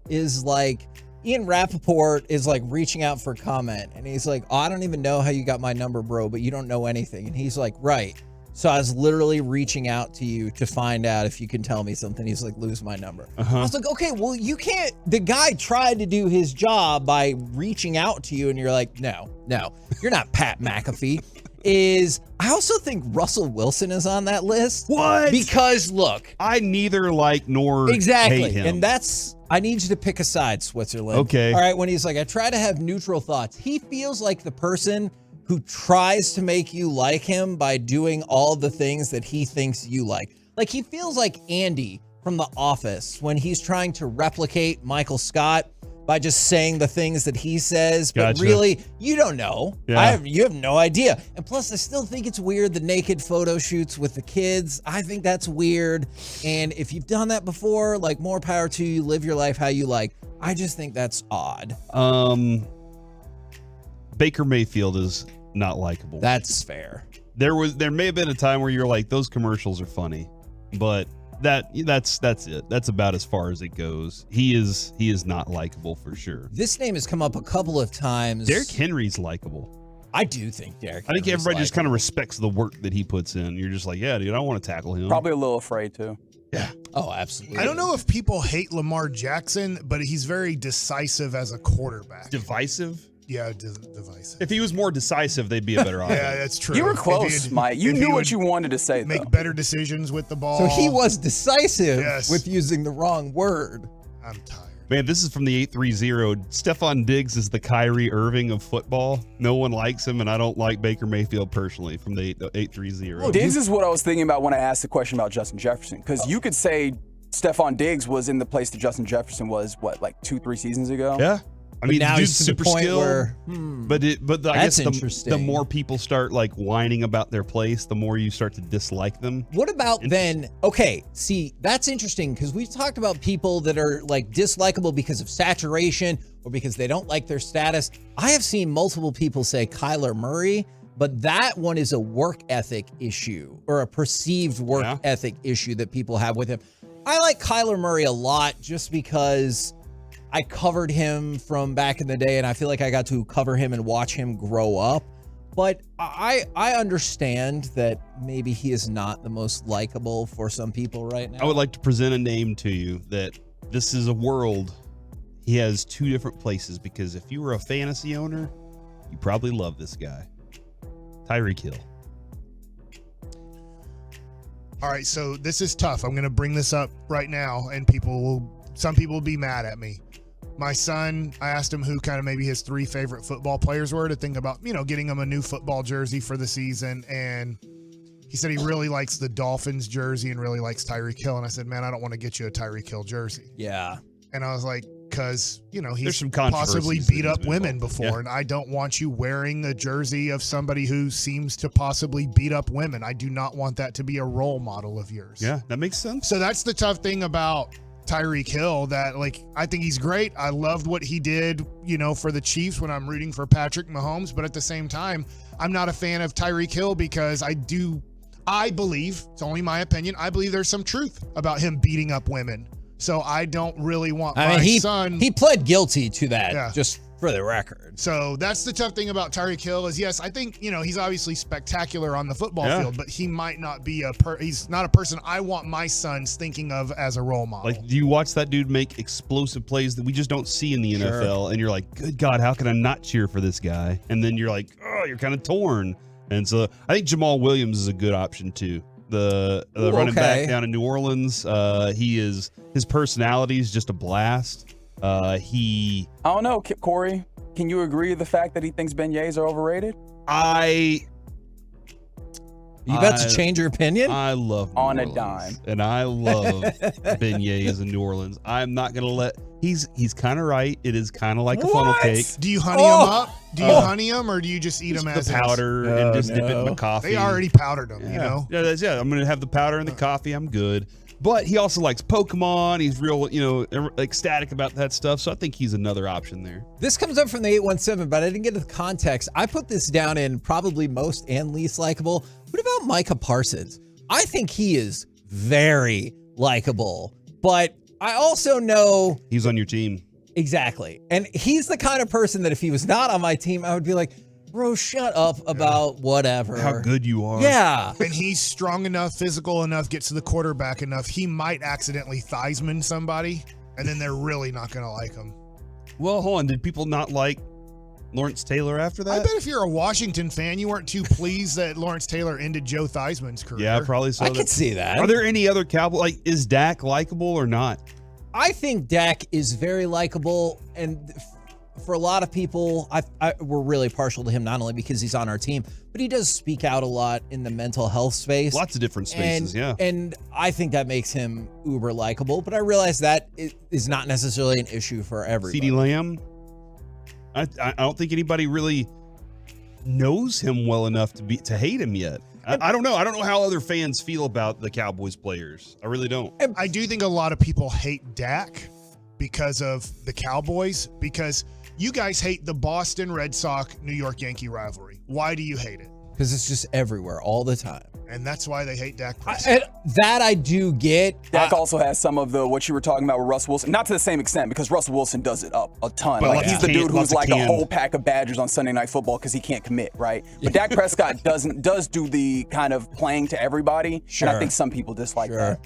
is like Ian Rappaport is like reaching out for comment, and he's like, I don't even know how you got my number, bro, but you don't know anything. And he's like, right. So I was literally reaching out to you to find out if you can tell me something. He's like, lose my number. I was like, okay, well, you can't. The guy tried to do his job by reaching out to you, and you're like, no, you're not Pat McAfee. I also think Russell Wilson is on that list. What? Because look, I neither like nor hate him. And I need you to pick a side, Switzerland. Okay. All right. When he's like, I try to have neutral thoughts. He feels like the person who tries to make you like him by doing all the things that he thinks you like. Like he feels like Andy from The Office when he's trying to replicate Michael Scott by just saying the things that he says, but really, you don't know. Yeah. You have no idea. And plus, I still think it's weird, the naked photo shoots with the kids. I think that's weird. And if you've done that before, like, more power to you. Live your life how you like. I just think that's odd. Baker Mayfield is not likable. That's fair. There may have been a time where you're like, those commercials are funny, but that's it. That's about as far as it goes. He is not likable for sure. This name has come up a couple of times. Derrick Henry's likable. I do think Derrick. I think everybody just kind of respects the work that he puts in. You're just like, yeah, dude, I want to tackle him. Probably a little afraid too. Yeah. Oh, absolutely. I don't know if people hate Lamar Jackson, but he's very decisive as a quarterback. Divisive? Yeah, divisive. If he was more decisive, they'd be a better offense. Yeah, that's true. You were close, Mike. You knew what you wanted to say. Make better decisions with the ball. So he was decisive with using the wrong word. I'm tired. Man, this is from the 830. Stephon Diggs is the Kyrie Irving of football. No one likes him, and I don't like Baker Mayfield personally from the 830. Diggs is what I was thinking about when I asked the question about Justin Jefferson, because you could say Stephon Diggs was in the place that Justin Jefferson was, what, like 2-3 seasons ago? Yeah. I mean, now dude's he's to super the point skilled, where, I guess interesting. the more people start like whining about their place, the more you start to dislike them. What about then? Okay, see, that's interesting because we've talked about people that are like dislikable because of saturation or because they don't like their status. I have seen multiple people say Kyler Murray, but that one is a work ethic issue or a perceived work ethic issue that people have with him. I like Kyler Murray a lot just because I covered him from back in the day, and I feel like I got to cover him and watch him grow up. But I understand that maybe he is not the most likable for some people right now. I would like to present a name to you that this is a world. He has two different places, because if you were a fantasy owner, you probably love this guy. Tyreek Hill. All right, so this is tough. I'm going to bring this up right now, and some people will be mad at me. My son, I asked him who kind of maybe his 3 favorite football players were to think about, getting him a new football jersey for the season. And he said he really likes the Dolphins jersey and really likes Tyreek Hill. And I said, man, I don't want to get you a Tyreek Hill jersey. Yeah. And I was like, because, you know, There's he's some possibly controversies beat that up he's been women involved. before, Yeah. and I don't want you wearing a jersey of somebody who seems to possibly beat up women. I do not want that to be a role model of yours. Yeah, that makes sense. So that's the tough thing about Tyreek Hill, that, like, I think he's great. I loved what he did, you know, for the Chiefs when I'm rooting for Patrick Mahomes. But at the same time, I'm not a fan of Tyreek Hill because I believe, it's only my opinion, I believe there's some truth about him beating up women. So I don't really want my son. He pled guilty to that, Yeah. just for the record. So that's the tough thing about Tyreek Hill is, yes, I think, you know, he's obviously spectacular on the football Yeah. field, but he might not be he's not a person I want my sons thinking of as a role model. Like, do you watch that dude make explosive plays that we just don't see in the NFL? And you're like, good God, how can I not cheer for this guy? And then you're like, oh, you're kind of torn. And so I think Jamal Williams is a good option too. The running back down in New Orleans. His personality is just a blast. I don't know, Corey. Can you agree with the fact that he thinks beignets are overrated? You about to change your opinion? I love New On a Orleans, dime. and I love beignets in New Orleans. I'm not gonna let. He's kind of right. It is kind of like a funnel cake. Do you honey them up? Do you honey them, or do you just eat them as the powder and just dip it in the coffee? They already powdered them, you know? Yeah, I'm gonna have the powder and the coffee. I'm good. But he also likes Pokemon. He's real, you know, ecstatic about that stuff. So I think he's another option there. This comes up from the 817, but I didn't get the context. I put this down in probably most and least likable. What about Micah Parsons? I think he is very likable, but I also know he's on your team. Exactly. And he's the kind of person that if he was not on my team, I would be like, bro, shut up about whatever. How good you are. Yeah. And he's strong enough, physical enough, gets to the quarterback enough. He might accidentally Theismann somebody, and then they're really not going to like him. Well, hold on. Did people not like Lawrence Taylor after that? I bet if you're a Washington fan, you weren't too pleased that Lawrence Taylor ended Joe Theismann's career. Yeah, probably so. I could see that. Are there any other Cowboy? Like, is Dak likable or not? I think Dak is very likable, and for a lot of people, we're really partial to him, not only because he's on our team, but he does speak out a lot in the mental health space. Lots of different spaces, yeah. And I think that makes him uber likable, but I realize that is not necessarily an issue for everybody. CeeDee Lamb? I don't think anybody really knows him well enough to hate him yet. I don't know. I don't know how other fans feel about the Cowboys players. I really don't. I do think a lot of people hate Dak because of the Cowboys, because you guys hate the Boston Red Sox New York Yankee rivalry. Why do you hate it? Because it's just everywhere all the time. And that's why they hate Dak Prescott. That I do get. Dak also has some of what you were talking about with Russ Wilson. Not to the same extent, because Russell Wilson does it up a ton. But like he's the dude who's like a whole pack of Badgers on Sunday Night Football because he can't commit, right? But Dak Prescott does do the kind of playing to everybody. Sure. And I think some people dislike that.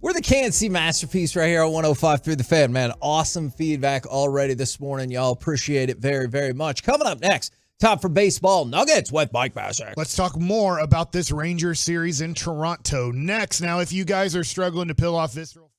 We're the KNC Masterpiece right here on 105 through the Fan, man. Awesome feedback already this morning. Y'all appreciate it very, very much. Coming up next, time for baseball nuggets with Mike Bassett. Let's talk more about this Rangers series in Toronto next. Now, if you guys are struggling to peel off visceral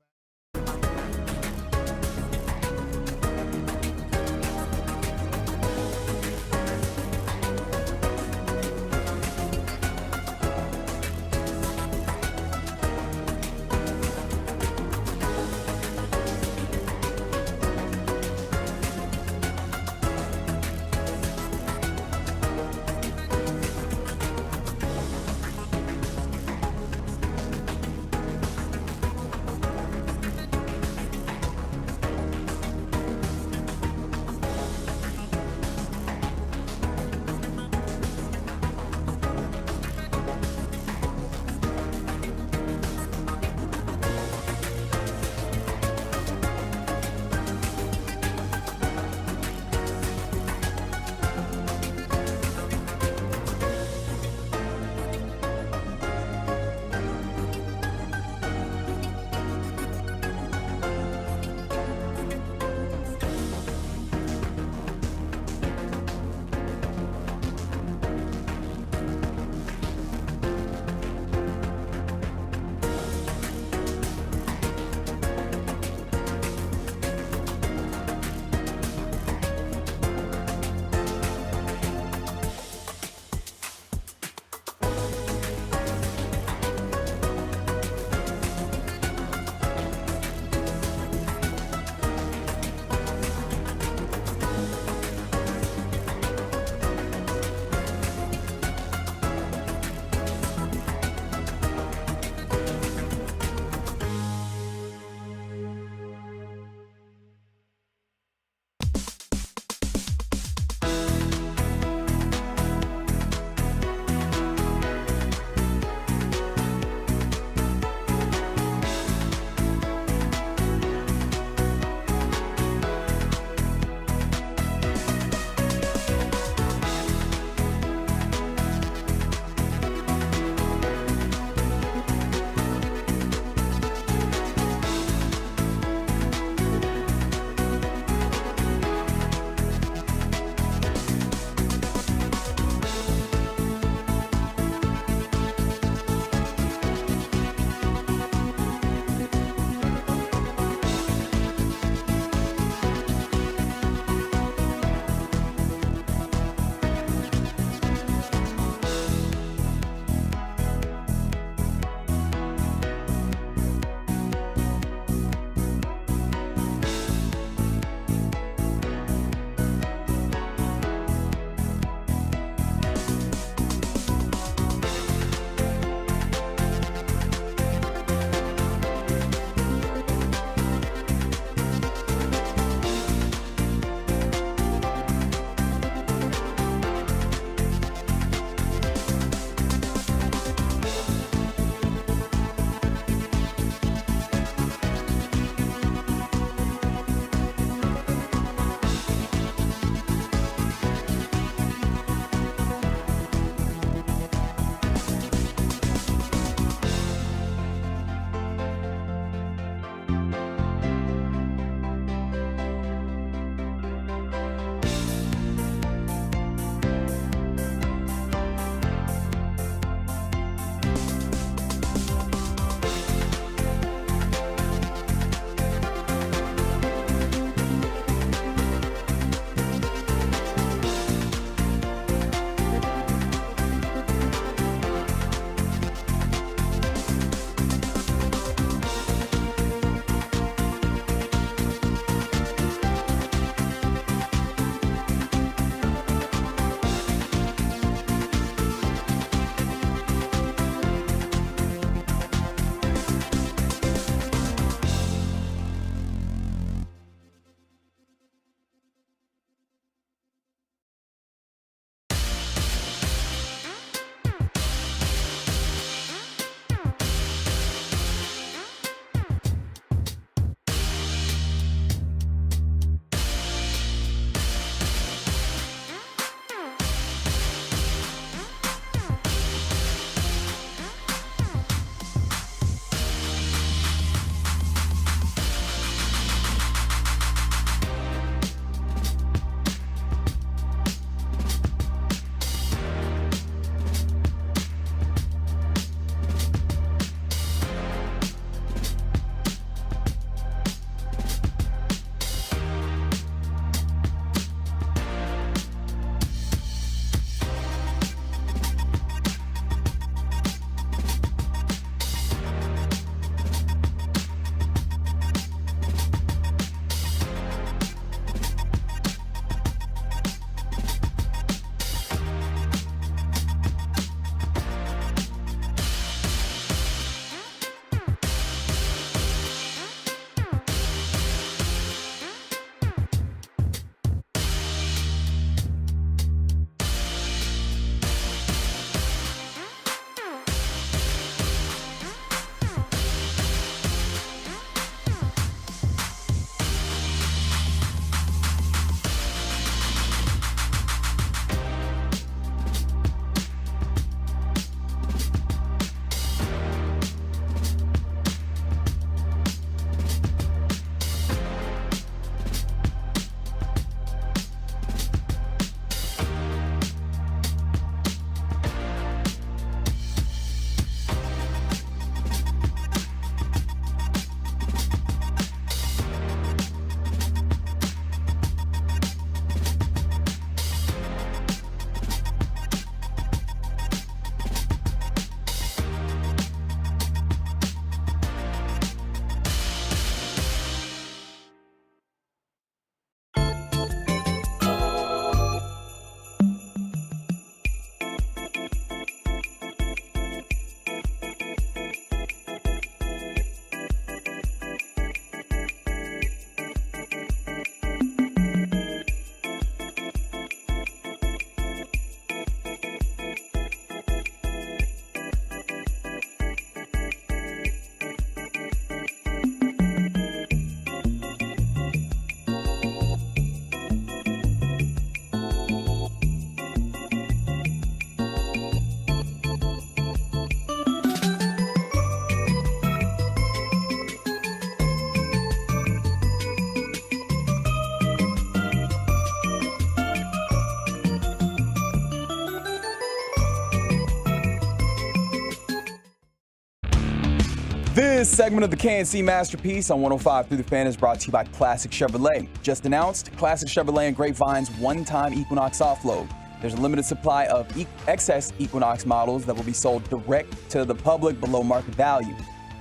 This segment of the KNC Masterpiece on 105 Through the Fan is brought to you by Classic Chevrolet. Just announced, Classic Chevrolet and Grapevine's one-time Equinox offload. There's a limited supply of excess Equinox models that will be sold direct to the public below market value.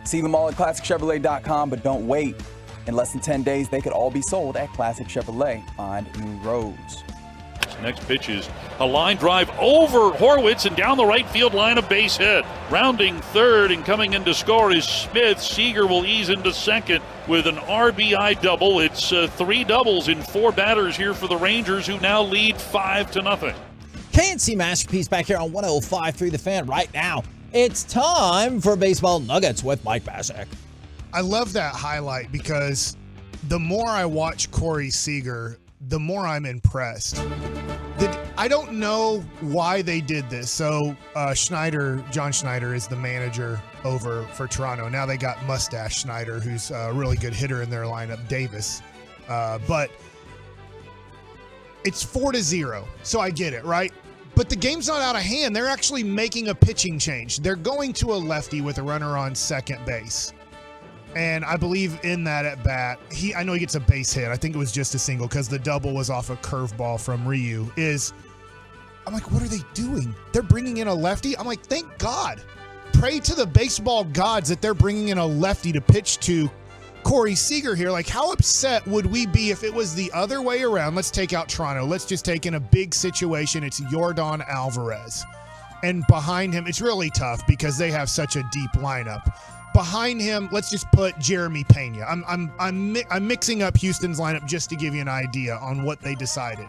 See them all at ClassicChevrolet.com, but don't wait. In less than 10 days, they could all be sold at Classic Chevrolet. Find new roads. Next pitch is a line drive over Horwitz and down the right field line, a base hit. Rounding third and coming in to score is Smith. Seager will ease into second with an RBI double. It's 3 doubles in 4 batters here for the Rangers, who now lead 5-0. KNC Masterpiece back here on 105 Through the Fan right now. It's time for Baseball Nuggets with Mike Basak. I love that highlight because the more I watch Corey Seager, the more I'm impressed. I don't know why they did this. So John Schneider is the manager over for Toronto. Now they got Mustache Schneider, who's a really good hitter in their lineup, Davis. But it's 4-0, so I get it, right? But the game's not out of hand. They're actually making a pitching change. They're going to a lefty with a runner on second base. And I believe in that at bat. I know he gets a base hit. I think it was just a single because the double was off a curveball from Ryu. I'm like, what are they doing? They're bringing in a lefty? I'm like, thank God. Pray to the baseball gods that they're bringing in a lefty to pitch to Corey Seager here. Like, how upset would we be if it was the other way around? Let's take out Toronto. Let's just take in a big situation. It's Yordan Alvarez. And behind him, it's really tough because they have such a deep lineup. Behind him, let's just put Jeremy Pena. I'm mixing up Houston's lineup just to give you an idea on what they decided.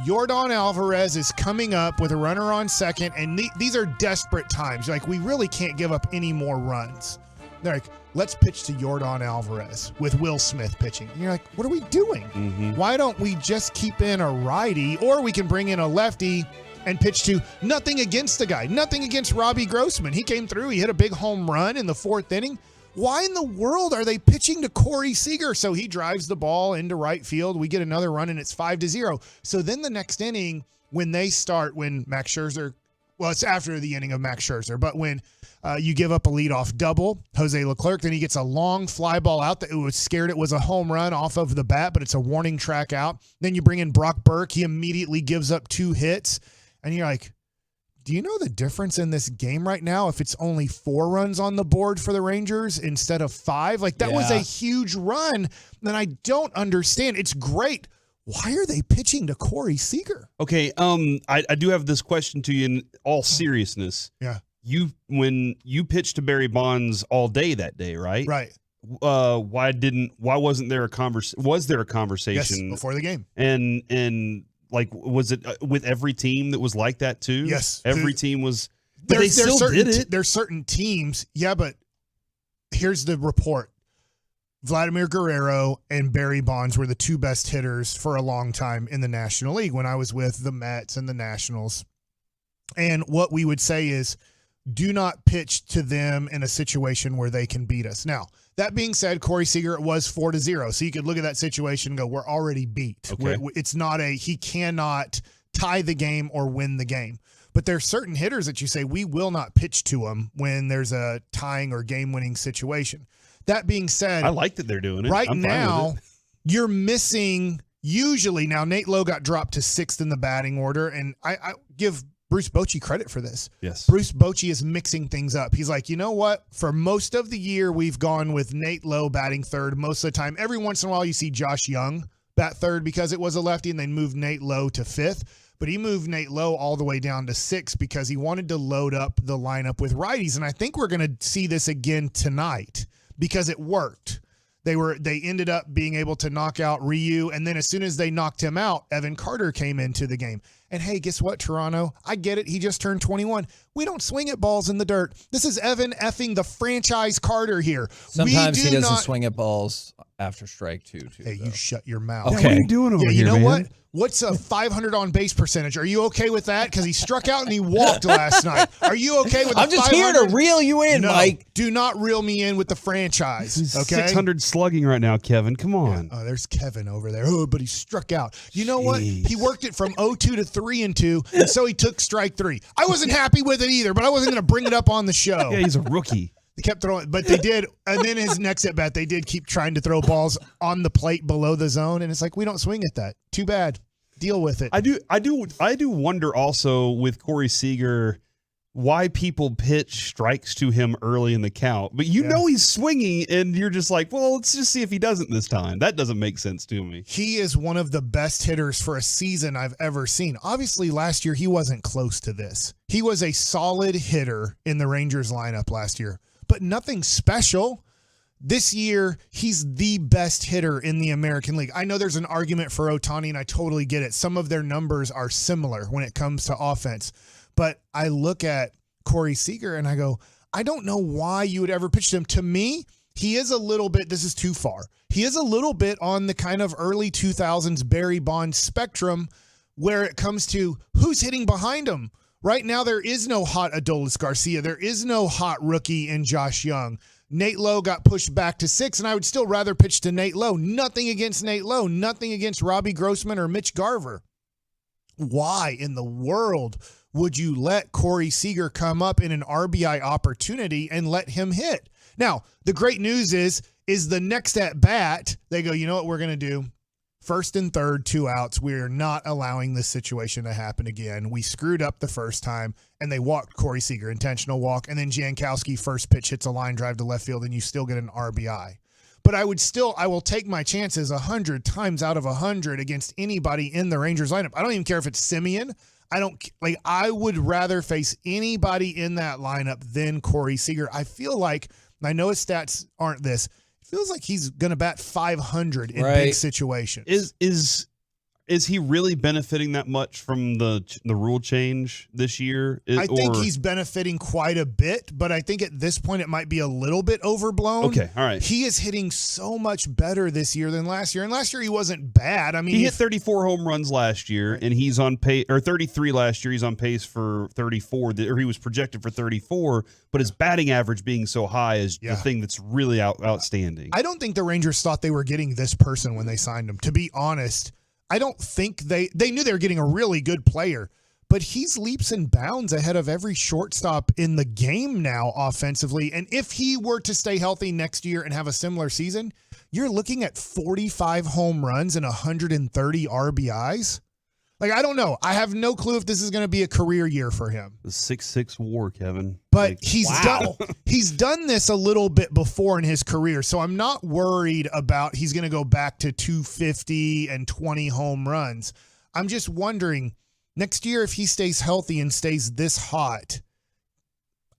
Yordan Alvarez is coming up with a runner on second, and these are desperate times. Like, we really can't give up any more runs. They're like, let's pitch to Yordan Alvarez with Will Smith pitching. And you're like, what are we doing? Mm-hmm. Why don't we just keep in a righty, or we can bring in a lefty and pitch to nothing against the guy, nothing against Robbie Grossman. He came through, he hit a big home run in the 4th inning. Why in the world are they pitching to Corey Seager? So he drives the ball into right field. We get another run, and it's 5-0. So then the next inning, when Max Scherzer, well, it's after the inning of Max Scherzer, but when you give up a leadoff double, Jose Leclerc, then he gets a long fly ball out that it was scared it was a home run off of the bat, but it's a warning track out. Then you bring in Brock Burke. He immediately gives up 2 hits. And you're like, do you know the difference in this game right now if it's only 4 runs on the board for the Rangers instead of 5? Like, that was a huge run. And I don't understand. It's great. Why are they pitching to Corey Seager? Okay, I do have this question to you in all seriousness. Yeah. When you pitched to Barry Bonds all day that day, right? Right. Why wasn't there a conversation? Was there a conversation? Yes, before the game. And like, was it with every team that was like that too? Yes. Every team was, but they still did it. There's certain teams. Yeah, but here's the report. Vladimir Guerrero and Barry Bonds were the 2 best hitters for a long time in the National League when I was with the Mets and the Nationals. And what we would say is, do not pitch to them in a situation where they can beat us. Now, that being said, Corey Seager, it was 4-0. So you could look at that situation and go, we're already beat. Okay. It's not he cannot tie the game or win the game. But there's certain hitters that you say, we will not pitch to them when there's a tying or game-winning situation. That being said, I like that they're doing it. Right I'm now, you're missing usually. Now, Nate Lowe got dropped to 6th in the batting order, and I give Bruce Bochy credit for this. Yes. Bruce Bochy is mixing things up. He's like, you know what? For most of the year, we've gone with Nate Lowe batting 3rd most of the time. Every once in a while, you see Josh Young bat 3rd because it was a lefty, and they moved Nate Lowe to 5th. But he moved Nate Lowe all the way down to 6th because he wanted to load up the lineup with righties. And I think we're going to see this again tonight because it worked. They ended up being able to knock out Ryu, and then as soon as they knocked him out, Evan Carter came into the game. And hey, guess what, Toronto? I get it. He just turned 21. We don't swing at balls in the dirt. This is Evan effing the franchise Carter here. Sometimes he doesn't swing at balls after strike two. Hey, though. you shut your mouth. Okay. What are you doing over here, you know man? what? What's a 500 on base percentage? Are you okay with that? Because he struck out and he walked last night. Are you okay with? I'm just here to reel you in, Mike. Do not reel me in with the franchise. He's okay, 600 slugging right now, Kevin. Come on. Yeah. Oh, there's Kevin over there. Oh, but he struck out. You know what? He worked it from 0-2 to 3-2, and so he took strike 3. I wasn't happy with it either, but I wasn't going to bring it up on the show. Yeah, he's a rookie. They kept throwing, but they did. And then his next at bat, they did keep trying to throw balls on the plate below the zone, and it's like we don't swing at that. Too bad. Deal with it. I do wonder also with Corey Seager why people pitch strikes to him early in the count, but you know he's swinging, and you're just like, well, let's just see if he doesn't this time. That doesn't make sense to me. He is one of the best hitters for a season I've ever seen. Obviously, last year he wasn't close to this. He was a solid hitter in the Rangers lineup last year, but nothing special. This year, he's the best hitter in the American League. I know there's an argument for Ohtani, and I totally get it. Some of their numbers are similar when it comes to offense. But I look at Corey Seager and I go, I don't know why you would ever pitch him. To me, he is a little bit, this is too far. He is a little bit on the kind of early 2000s Barry Bonds spectrum where it comes to who's hitting behind him. Right now, there is no hot Adolis Garcia. There is no hot rookie in Josh Young. Nate Lowe got pushed back to 6, and I would still rather pitch to Nate Lowe. Nothing against Nate Lowe. Nothing against Robbie Grossman or Mitch Garver. Why in the world would you let Corey Seager come up in an RBI opportunity and let him hit? Now, the great news is the next at bat, they go, you know what we're going to do? First and third, 2 outs. We're not allowing this situation to happen again. We screwed up the first time, and they walked Corey Seager, intentional walk, and then Jankowski first pitch hits a line drive to left field, and you still get an RBI. But I will take my chances 100 times out of 100 against anybody in the Rangers lineup. I don't even care if it's Simeon. I would rather face anybody in that lineup than Corey Seager. I feel like, I know his stats aren't this, it feels like he's going to bat 500 in big situations. Is he really benefiting that much from the rule change this year? I think he's benefiting quite a bit, but I think at this point it might be a little bit overblown. Okay, all right. He is hitting so much better this year than last year, and last year he wasn't bad. I mean, he hit 34 home runs last year, and he's on pace, or 33 last year. He's on pace for 34, or he was projected for 34. But his batting average being so high is the thing that's really outstanding. I don't think the Rangers thought they were getting this person when they signed him. To be honest, I don't think they knew they were getting a really good player, but he's leaps and bounds ahead of every shortstop in the game now offensively. And if he were to stay healthy next year and have a similar season, you're looking at 45 home runs and 130 RBIs. Like, I don't know. I have no clue if this is going to be a career year for him. The 6'6" WAR, Kevin. But he's done this a little bit before in his career, so I'm not worried about he's going to go back to 250 and 20 home runs. I'm just wondering, next year if he stays healthy and stays this hot,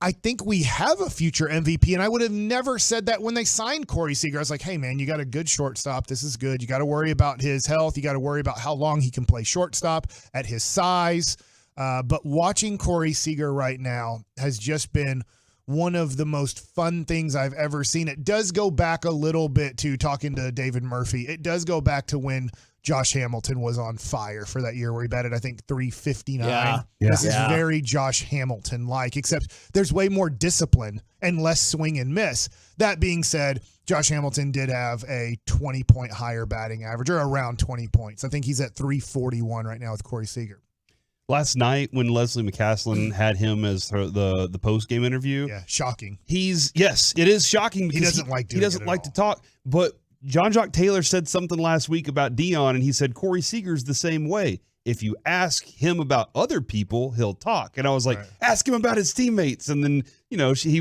I think we have a future MVP, and I would have never said that when they signed Corey Seager. I was like, hey, man, you got a good shortstop. This is good. You got to worry about his health. You got to worry about how long he can play shortstop at his size. But watching Corey Seager right now has just been one of the most fun things I've ever seen. It does go back a little bit to talking to David Murphy. It does go back to when Josh Hamilton was on fire for that year where he batted, I think, 359. Yeah. This is very Josh Hamilton-like, except there's way more discipline and less swing and miss. That being said, Josh Hamilton did have a 20-point higher batting average, or around 20 points. I think he's at 341 right now with Corey Seager. Last night when Leslie McCaslin had him as the post-game interview. Yeah, shocking. Yes, it is shocking because he doesn't like to talk, but John Jock Taylor said something last week about Dion, and he said Corey Seager's the same way. If you ask him about other people, he'll talk. And I was like, ask him about his teammates. And then, he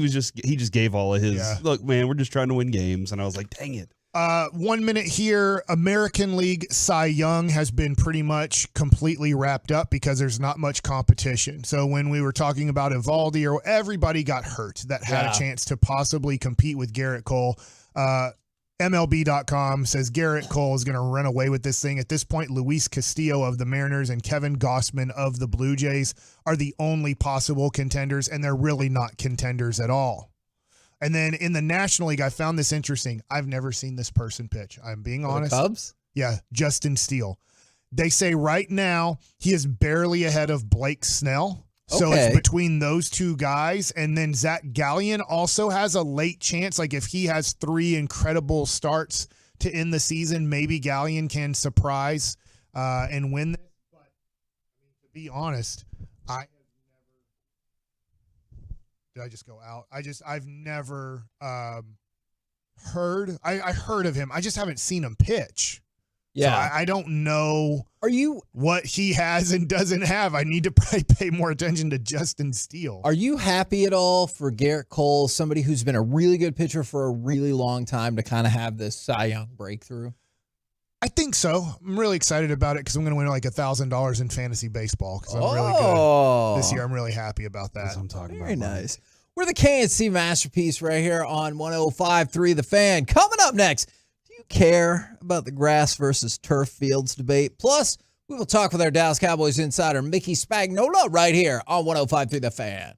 just gave all of his, look, man, we're just trying to win games. And I was like, dang it. 1 minute here. American League Cy Young has been pretty much completely wrapped up because there's not much competition. So when we were talking about Evaldi, or everybody got hurt that had a chance to possibly compete with Garrett Cole. MLB.com says Garrett Cole is going to run away with this thing. At this point, Luis Castillo of the Mariners and Kevin Gausman of the Blue Jays are the only possible contenders, and they're really not contenders at all. And then in the National League, I found this interesting. I've never seen this person pitch. I'm being honest. The Cubs? Yeah, Justin Steele. They say right now he is barely ahead of Blake Snell. So it's between those two guys. And then Zach Gallion also has a late chance. Like if he has 3 incredible starts to end the season, maybe Gallion can surprise and win this. But to be honest, Did I just go out? I've never heard. I heard of him. I just haven't seen him pitch. Yeah. So I don't know what he has and doesn't have. I need to probably pay more attention to Justin Steele. Are you happy at all for Garrett Cole, somebody who's been a really good pitcher for a really long time, to kind of have this Cy Young breakthrough? I think so. I'm really excited about it because I'm going to win like $1,000 in fantasy baseball because I'm really good this year. I'm really happy about that. That's what I'm talking Very nice. We're the KNC Masterpiece right here on 105.3 The Fan. Coming up next, do you care about the grass versus turf fields debate? Plus, we will talk with our Dallas Cowboys insider, Mickey Spagnola, right here on 105.3 The Fan.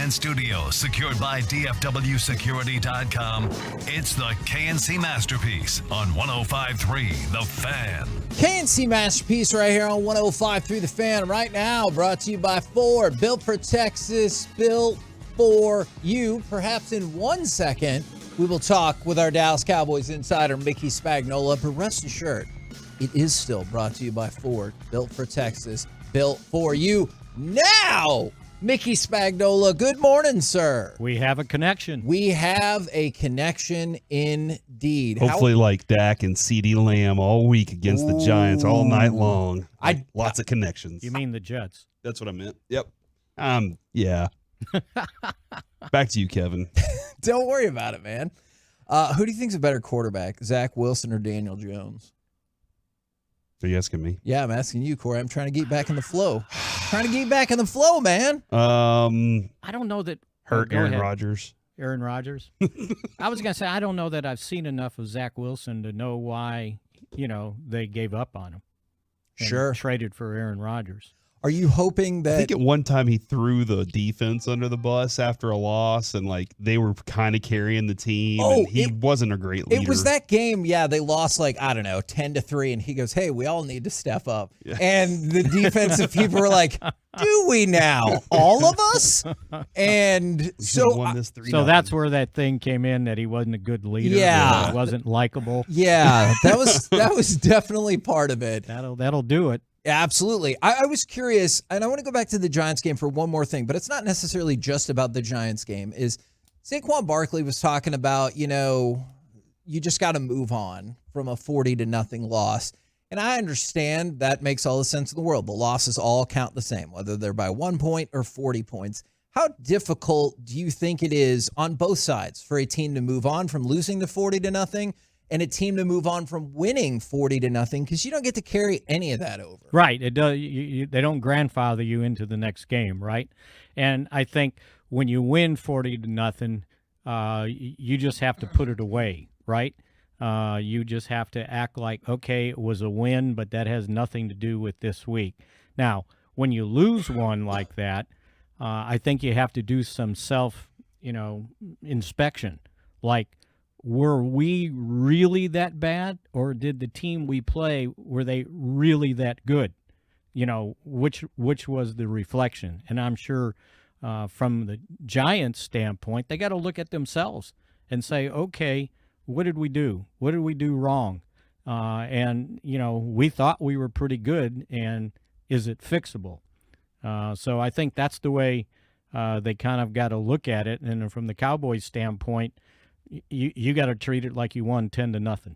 Fan Studios, secured by DFWsecurity.com. It's the KNC Masterpiece on 105.3 The Fan. KNC Masterpiece right here on 105.3 The Fan right now, brought to you by Ford. Built for Texas, built for you. Perhaps in 1 second, we will talk with our Dallas Cowboys insider, Mickey Spagnola. But rest assured, it is still brought to you by Ford. Built for Texas, built for you. Now, Mickey Spagnola, good morning, sir. We have a connection. We have a connection indeed. Hopefully like Dak and CeeDee Lamb all week against the Giants all night long. Lots of connections. You mean the Jets? That's what I meant. Yep. Yeah. Back to you, Kevin. Don't worry about it, man. Who do you think's a better quarterback, Zach Wilson or Daniel Jones? Are you asking me? Yeah, I'm asking you, Corey. I'm trying to get back in the flow. Man. I don't know that. Aaron Rodgers. Aaron Rodgers. I was going to say, I don't know that I've seen enough of Zach Wilson to know why, they gave up on him. And traded for Aaron Rodgers. Are you hoping that... I think at one time he threw the defense under the bus after a loss, and they were kind of carrying the team, and he wasn't a great leader. It was that game, they lost 10-3, and he goes, hey, we all need to step up. Yeah. And the defensive people were like, do we now? All of us? And so that's where that thing came in, that he wasn't a good leader. Yeah. He wasn't likable. Yeah, that was definitely part of it. That'll do it. Absolutely. I was curious, and I want to go back to the Giants game for one more thing, but it's not necessarily just about the Giants game. Is Saquon Barkley was talking about, you just got to move on from a 40-0 loss. And I understand that makes all the sense in the world. The losses all count the same, whether they're by 1 point or 40 points. How difficult do you think it is on both sides for a team to move on from losing to 40-0 and a team to move on from winning 40-0, because you don't get to carry any of that over? Right. It does. They don't grandfather you into the next game, right? And I think when you win 40-0, you just have to put it away, right? You just have to act like, okay, it was a win, but that has nothing to do with this week. Now, when you lose one like that, I think you have to do some self, inspection. Like, were we really that bad, or did the team we play, were they really that good? Which was the reflection? And I'm sure from the Giants' standpoint, they got to look at themselves and say, okay, what did we do? What did we do wrong? And we thought we were pretty good, and is it fixable? So I think that's the way they kind of got to look at it. And from the Cowboys' standpoint, you got to treat it like you won 10-0.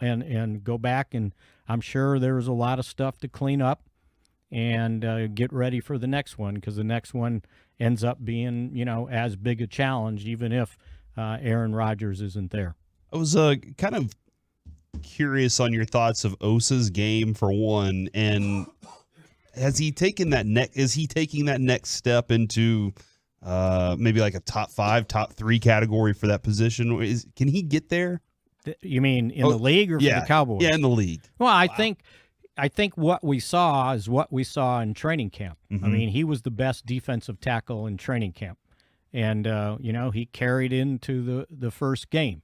And go back, and I'm sure there was a lot of stuff to clean up and get ready for the next one, because the next one ends up being, as big a challenge, even if Aaron Rodgers isn't there. I was kind of curious on your thoughts of Osa's game, for one, and is he taking that next step into maybe like a top 5, top 3 category for that position? Can he get there? You mean in the league or for the Cowboys? Yeah, in the league. Well, I think what we saw is what we saw in training camp. Mm-hmm. I mean, he was the best defensive tackle in training camp, and he carried into the first game.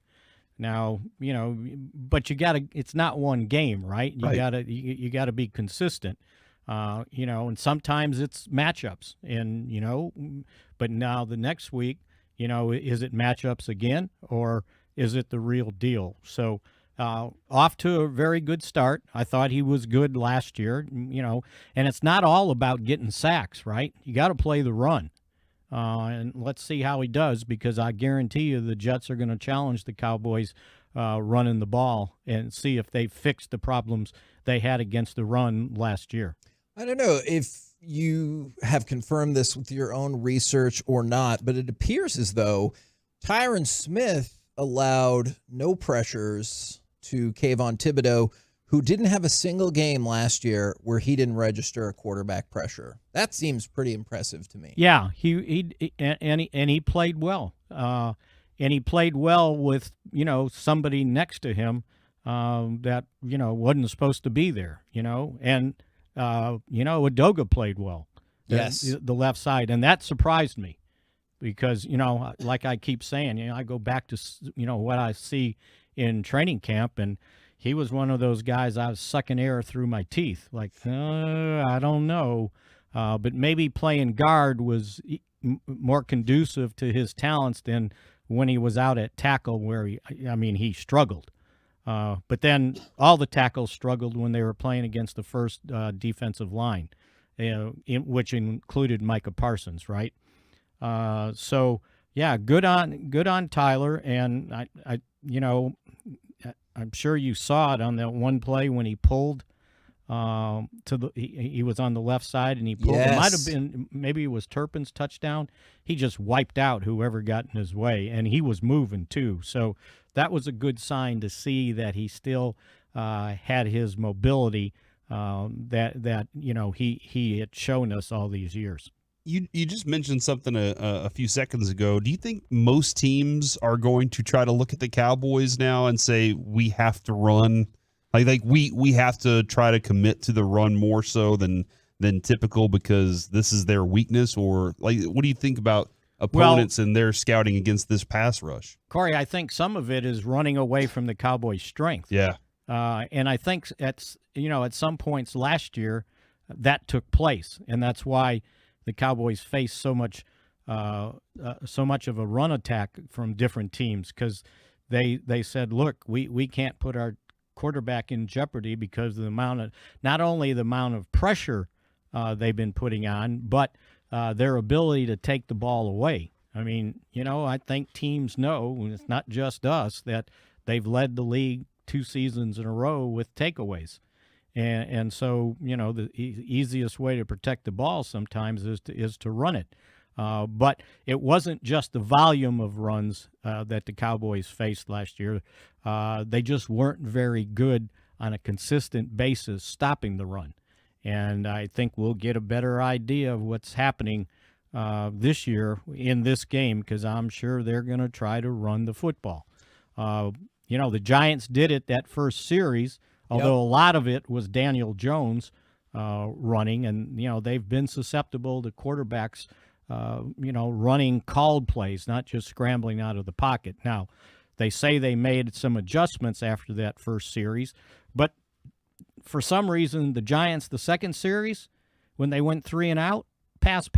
Now, but it's not one game, right? You gotta be consistent. And sometimes it's matchups, and but now the next week, is it matchups again, or is it the real deal? So off to a very good start. I thought he was good last year, and it's not all about getting sacks, right? You got to play the run, and let's see how he does, because I guarantee you the Jets are going to challenge the Cowboys running the ball and see if they fixed the problems they had against the run last year. I don't know if you have confirmed this with your own research or not, but it appears as though Tyron Smith allowed no pressures to Kayvon Thibodeau, who didn't have a single game last year where he didn't register a quarterback pressure. That seems pretty impressive to me. Yeah, he played well. And he played well with, somebody next to him that, wasn't supposed to be there, and Udoga played well. the left side, and that surprised me because, like I keep saying, I go back to, what I see in training camp, and he was one of those guys I was sucking air through my teeth. Like, I don't know. But maybe playing guard was more conducive to his talents than when he was out at tackle where he struggled. But then all the tackles struggled when they were playing against the first defensive line, which included Micah Parsons, right? So yeah, good on Tyler, and I'm sure you saw it on that one play when he pulled he was on the left side and he pulled. Yes. It might have been, maybe it was Turpin's touchdown. He just wiped out whoever got in his way, and he was moving too. So that was a good sign to see that he still had his mobility that he had shown us all these years. You just mentioned something a few seconds ago. Do you think most teams are going to try to look at the Cowboys now and say we have to run? Like we have to try to commit to the run more so than typical because this is their weakness? Or like, what do you think about opponents and their scouting against this pass rush? Corey, I think some of it is running away from the Cowboys' strength. Yeah. And I think at some points last year that took place, and that's why the Cowboys faced so much of a run attack from different teams, because they said, look, we can't put our quarterback in jeopardy because of not only the amount of pressure they've been putting on, but their ability to take the ball away. I mean, I think teams know, and it's not just us, that they've led the league 2 seasons in a row with takeaways. And so, the easiest way to protect the ball sometimes is to run it. But it wasn't just the volume of runs that the Cowboys faced last year. They just weren't very good on a consistent basis stopping the run. And I think we'll get a better idea of what's happening this year in this game, because I'm sure they're going to try to run the football. The Giants did it that first series, although a lot of it was Daniel Jones running, and they've been susceptible to quarterbacks running called plays, not just scrambling out of the pocket. Now, they say they made some adjustments after that first series, but for some reason, the Giants, the second series, when they went 3 and out, pass.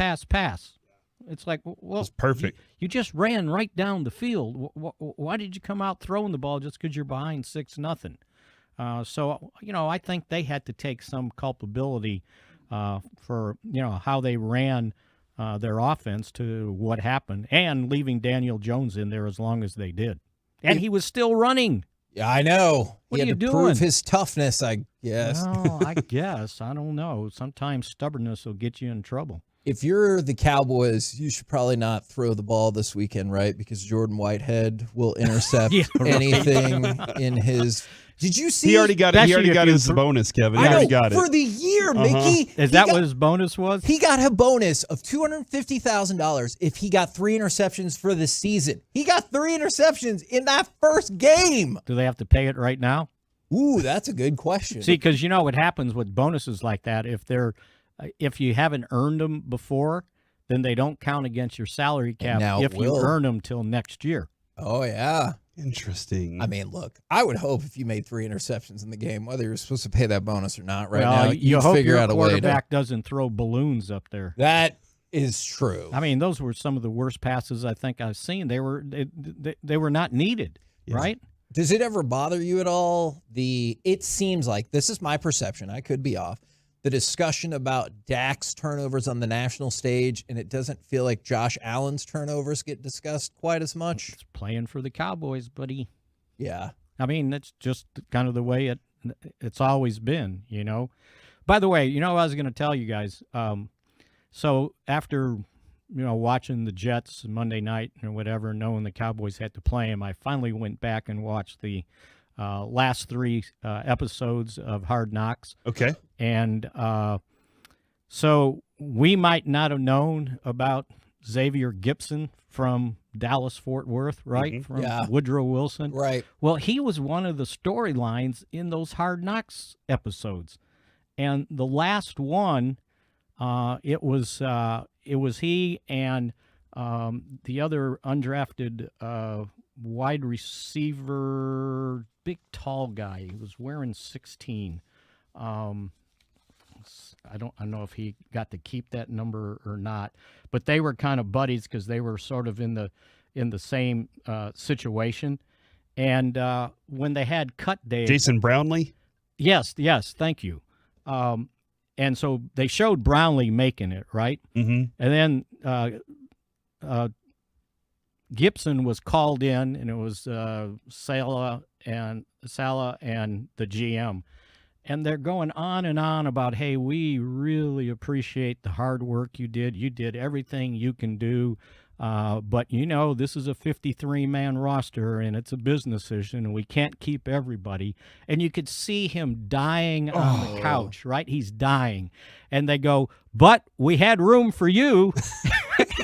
It's like, well, it's perfect. You just ran right down the field. Why did you come out throwing the ball just because you're behind 6-0? So, I think they had to take some culpability for, how they ran their offense to what happened, and leaving Daniel Jones in there as long as they did. And he was still running. Yeah, I know. What he are you had to doing? prove his toughness, I guess. Well, I guess. I don't know. Sometimes stubbornness will get you in trouble. If you're the Cowboys, you should probably not throw the ball this weekend, right? Because Jordan Whitehead will intercept anything in his. Did you see? He already got it. He already got his bonus, Kevin. He already got it. For the year, Mickey. Is that what his bonus was? He got a bonus of $250,000 if he got 3 interceptions for the season. He got 3 interceptions in that first game. Do they have to pay it right now? Ooh, that's a good question. See, because what happens with bonuses like that, if you haven't earned them before, then they don't count against your salary cap if you earn them till next year. Oh, yeah. Interesting. I mean, look, I would hope if you made 3 interceptions in the game, whether you're supposed to pay that bonus or not now, you hope figure your out a way to. Quarterback doesn't throw balloons up there. That is true. I mean, those were some of the worst passes I think I've seen. They were not needed, right? Does it ever bother you at all? It seems like, this is my perception, I could be off, the discussion about Dak's turnovers on the national stage, and it doesn't feel like Josh Allen's turnovers get discussed quite as much. It's playing for the Cowboys, buddy. Yeah. I mean, that's just kind of the way it's always been, By the way, I was going to tell you guys, so after, watching the Jets Monday night or whatever, knowing the Cowboys had to play them, I finally went back and watched the last 3 episodes of Hard Knocks. Okay. And so we might not have known about Xavier Gipson from Dallas-Fort Worth, right? Mm-hmm. From Woodrow Wilson. Right. Well, he was one of the storylines in those Hard Knocks episodes. And the last one, It was he and the other undrafted wide receiver, big tall guy. He was wearing 16. I don't know if he got to keep that number or not, but they were kind of buddies because they were sort of in the same situation. And when they had cut day, Jason Brownlee. Yes, thank you. And so they showed Brownlee making it, right? Mm-hmm. And then Gibson was called in, and it was Sala and the GM. And they're going on and on about, hey, we really appreciate the hard work you did. You did everything you can do. But, this is a 53-man roster, and it's a business decision, and we can't keep everybody. And you could see him dying on the couch, right? He's dying. And they go, but we had room for you.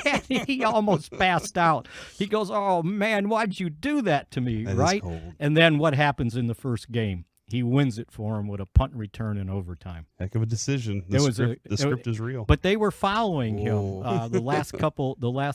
And he almost passed out. He goes, oh, man, why'd you do that to me, That right? is cold. And then what happens in the first game? He wins it for him with a punt return in overtime. Heck of a decision. The script is real. But they were following him the last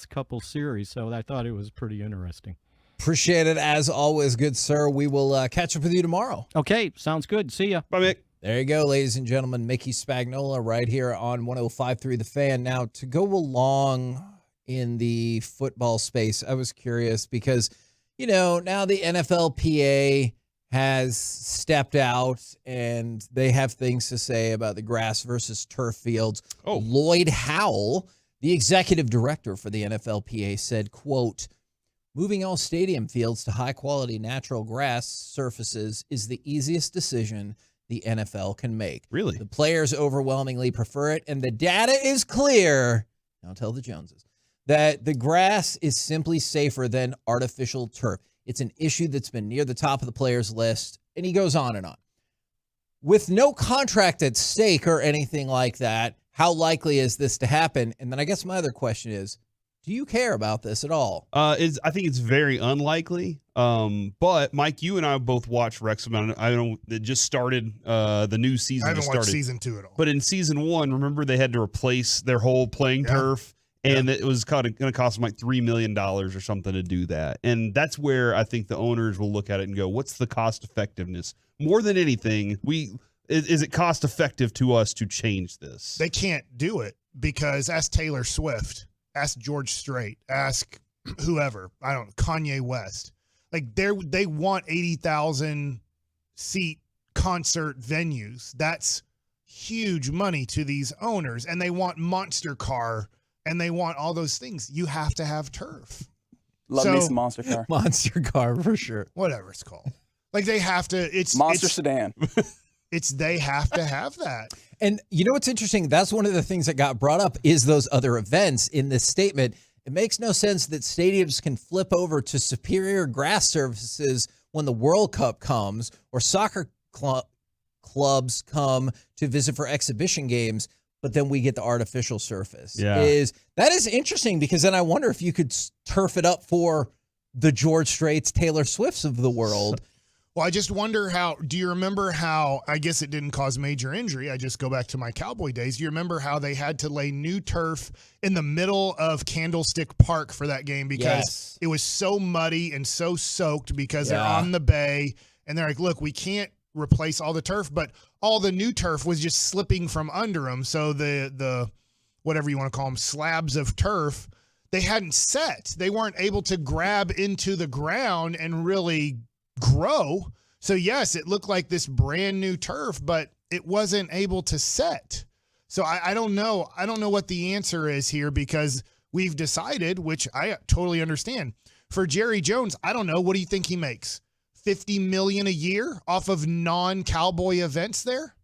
couple series, so I thought it was pretty interesting. Appreciate it as always, good sir. We will catch up with you tomorrow. Okay, sounds good. See ya. Bye, Mick. There you go, ladies and gentlemen. Mickey Spagnola right here on 105.3 The Fan. Now, to go along in the football space, I was curious because, now the NFLPA has stepped out and they have things to say about the grass versus turf fields. Lloyd Howell, the executive director for the NFLPA, said, quote, moving all stadium fields to high-quality natural grass surfaces is the easiest decision the NFL can make. Really? The players overwhelmingly prefer it, and the data is clear, now tell the Joneses, that the grass is simply safer than artificial turf. It's an issue that's been near the top of the players' list, and he goes on and on. With no contract at stake or anything like that, how likely is this to happen? And then I guess my other question is, do you care about this at all? I think it's very unlikely. But Mike, you and I both watched Wrexham. I know it just started. The new season. I haven't started. watched season 2 at all. But in season 1, remember they had to replace their whole playing turf, and it was going to cost them like $3 million or something to do that. And that's where I think the owners will look at it and go, "What's the cost effectiveness?" More than anything, is it cost effective to us to change this? They can't do it because ask Taylor Swift, ask George Strait, ask whoever, I don't know, Kanye West. Like they want 80,000 seat concert venues. That's huge money to these owners, and they want Monster Car, and they want all those things. You have to have turf. Love me some Monster Car. Monster Car for sure. Whatever it's called. Like they have to. It's Monster Sedan. They have to have that. And you know what's interesting? That's one of the things that got brought up is those other events in this statement. It makes no sense that stadiums can flip over to superior grass surfaces when the World Cup comes or soccer clubs come to visit for exhibition games, but then we get the artificial surface. Yeah. That is interesting because then I wonder if you could turf it up for the George Straits, Taylor Swifts of the world. Well, I just wonder do you remember how, I guess it didn't cause major injury. I just go back to my Cowboy days. Do you remember how they had to lay new turf in the middle of Candlestick Park for that game because it was so muddy and so soaked because they're on the bay and they're like, look, we can't replace all the turf, but all the new turf was just slipping from under them. So the whatever you want to call them, slabs of turf, they hadn't set. They weren't able to grab into the ground and really grow. So yes, it looked like this brand new turf, but it wasn't able to set. So I don't know. I don't know what the answer is here because we've decided, which I totally understand. For Jerry Jones, I don't know. What do you think he makes? $50 million a year off of non-Cowboy events there?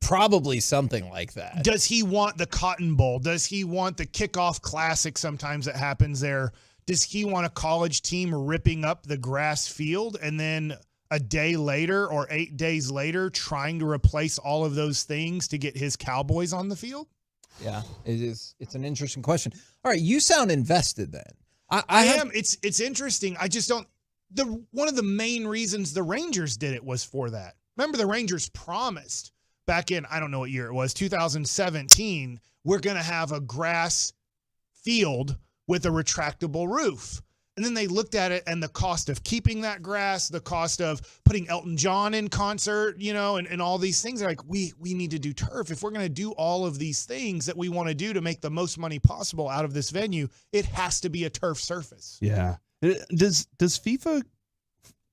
Probably something like that. Does he want the Cotton Bowl? Does he want the kickoff classic sometimes that happens there? Does he want a college team ripping up the grass field and then a day later or 8 days later trying to replace all of those things to get his Cowboys on the field? Yeah, it is. It's an interesting question. All right, you sound invested then. I am. It's interesting. I just don't. One of the main reasons the Rangers did it was for that. Remember, the Rangers promised back in, I don't know what year it was, 2017, we're going to have a grass field with a retractable roof. And then they looked at it and the cost of keeping that grass, the cost of putting Elton John in concert, and all these things. They're like, we need to do turf. If we're going to do all of these things that we want to do to make the most money possible out of this venue, it has to be a turf surface. Yeah. Does FIFA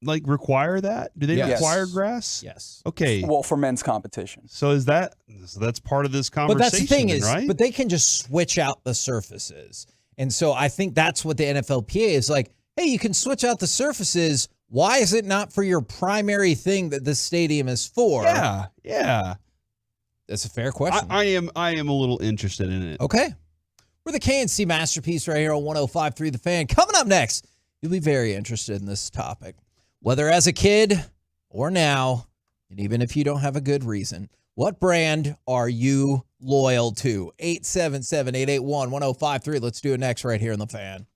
require that? Do they require grass? Yes. Okay. Well, for men's competition. So that's part of this conversation, But that's the thing is, right? but they can just switch out the surfaces. And so I think that's what the NFLPA is like, hey, you can switch out the surfaces. Why is it not for your primary thing that this stadium is for? Yeah. That's a fair question. I am a little interested in it. Okay. We're the KNC Masterpiece right here on 105.3 The Fan. Coming up next, you'll be very interested in this topic. Whether as a kid or now, and even if you don't have a good reason, what brand are you loyal to? 877-881-1053. Let's do it next right here in The Fan.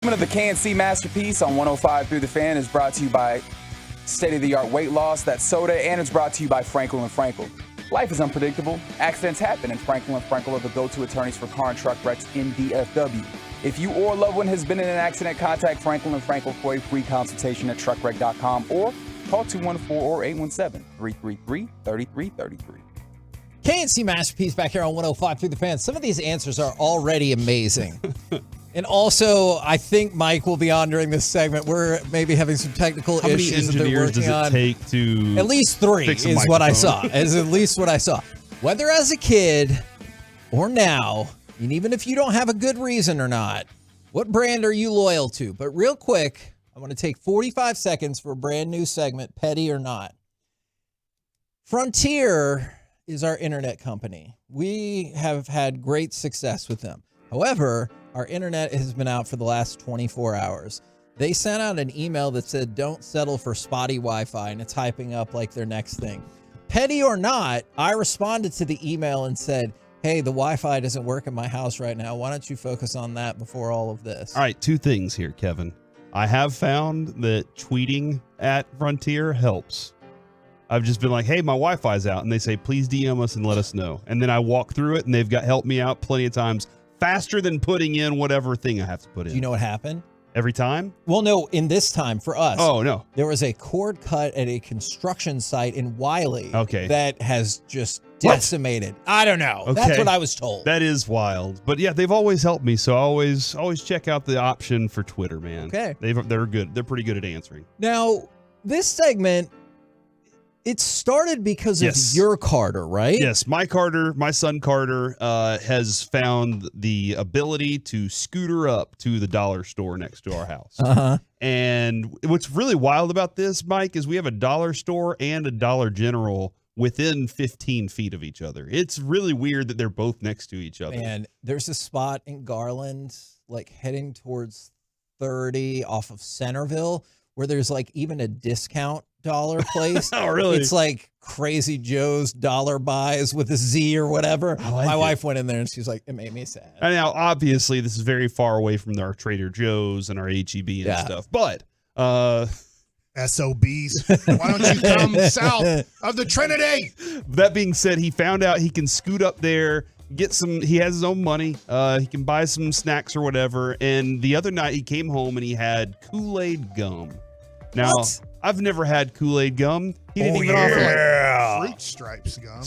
Of the KNC Masterpiece on 105 Through the Fan is brought to you by state-of-the-art weight loss, that's soda, and it's brought to you by Franklin & Frankel. Life is unpredictable. Accidents happen, and Franklin & Frankel are the go-to attorneys for car and truck wrecks in DFW. If you or a loved one has been in an accident, contact Franklin & Frankel for a free consultation at truckwreck.com or call 214 or 817-333-3333. KNC Masterpiece back here on 105 Through the Fan. Some of these answers are already amazing. And also, I think Mike will be on during this segment. We're maybe having some technical How many issues that they're engineers working does it on. take to At least 3 fix a is what I microphone? saw. Is at least what I saw. Whether as a kid or now, and even if you don't have a good reason or not, what brand are you loyal to? But real quick, I want to take 45 seconds for a brand new segment, Petty or Not. Frontier is our internet company. We have had great success with them. However, our internet has been out for the last 24 hours. They sent out an email that said, don't settle for spotty Wi-Fi, and it's hyping up like their next thing. Petty or not, I responded to the email and said, hey, the Wi-Fi doesn't work in my house right now. Why don't you focus on that before all of this? All right, 2 things here, Kevin. I have found that tweeting at Frontier helps. I've just been like, hey, my Wi-Fi's out. And they say, please DM us and let us know. And then I walk through it, and they've helped me out plenty of times faster than putting in whatever thing I have to put in. Do you know what happened? Every time? Well, no, in this time for us. Oh, no. There was a cord cut at a construction site in Wiley. Okay. That has just decimated. I don't know. Okay. That's what I was told. That is wild. But yeah, they've always helped me. So I always check out the option for Twitter, man. Okay. They're good. They're pretty good at answering. Now, this segment, it started because of your Carter, right? Yes, my son Carter has found the ability to scooter up to the dollar store next to our house. Uh-huh. And what's really wild about this, Mike, is we have a dollar store and a Dollar General within 15 feet of each other. It's really weird that they're both next to each other. And there's a spot in Garland, like heading towards 30 off of Centerville, where there's like even a discount dollar place. Oh, really? It's like Crazy Joe's Dollar Buys with a Z or whatever. My wife went in there and she's like, it made me sad. And now, obviously, this is very far away from our Trader Joe's and our HEB and stuff. But SOBs, why don't you come south of the Trinity? That being said, he found out he can scoot up there, get some. He has his own money. He can buy some snacks or whatever. And the other night, he came home and he had Kool-Aid gum. Now, I've never had Kool-Aid gum. He didn't even offer Fruit Stripes gum.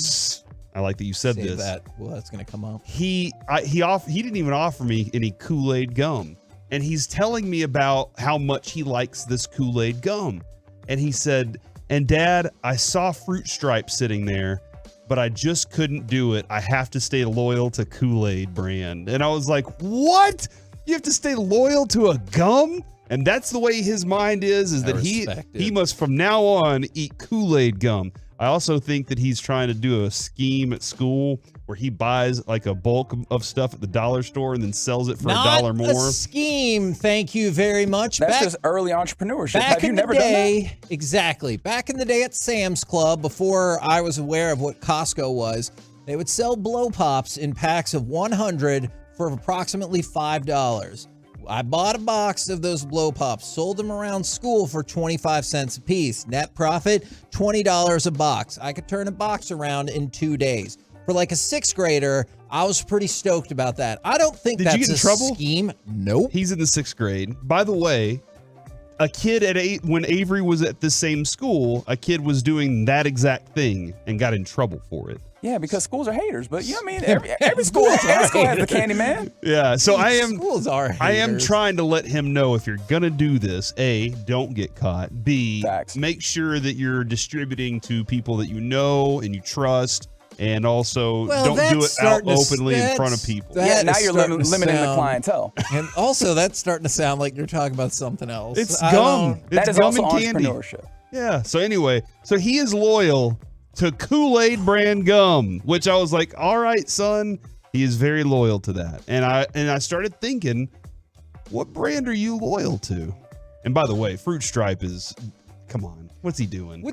I like that you said Save this. that. Well, that's going to come up. He didn't even offer me any Kool-Aid gum. And he's telling me about how much he likes this Kool-Aid gum. And he said, and Dad, I saw Fruit Stripes sitting there, but I just couldn't do it. I have to stay loyal to Kool-Aid brand. And I was like, what? You have to stay loyal to a gum? And that's the way his mind is that he must from now on eat Kool-Aid gum. I also think that he's trying to do a scheme at school where he buys like a bulk of stuff at the dollar store and then sells it for $1 more. A scheme, thank you very much. That's just early entrepreneurship. Back Have you in never the done day, that? exactly. Back in the day at Sam's Club, before I was aware of what Costco was, they would sell blow pops in packs of 100 for approximately $5. I bought a box of those blow pops, sold them around school for 25 cents a piece. Net profit, $20 a box. I could turn a box around in 2 days. For like a 6th grader, I was pretty stoked about that. I don't think Did that's you get in a trouble? scheme. Nope. He's in the 6th grade. By the way, a kid when Avery was at the same school, a kid was doing that exact thing and got in trouble for it. Yeah, because schools are haters. But you know what I mean? Every school has the candy man. Yeah, so I am haters. trying to let him know if you're gonna do this, A, don't get caught. B, make sure that you're distributing to people that you know and you trust, and also don't do it out openly in front of people. Yeah, now you're limiting the clientele. And also, that's starting to sound like you're talking about something else. It's gum. That It's is gum also and candy. entrepreneurship. Yeah. So anyway, so he is loyal to Kool-Aid brand gum, which I was like, all right, son. He is very loyal to that. And I started thinking, what brand are you loyal to? And by the way, Fruit Stripe is, come on, what's he doing?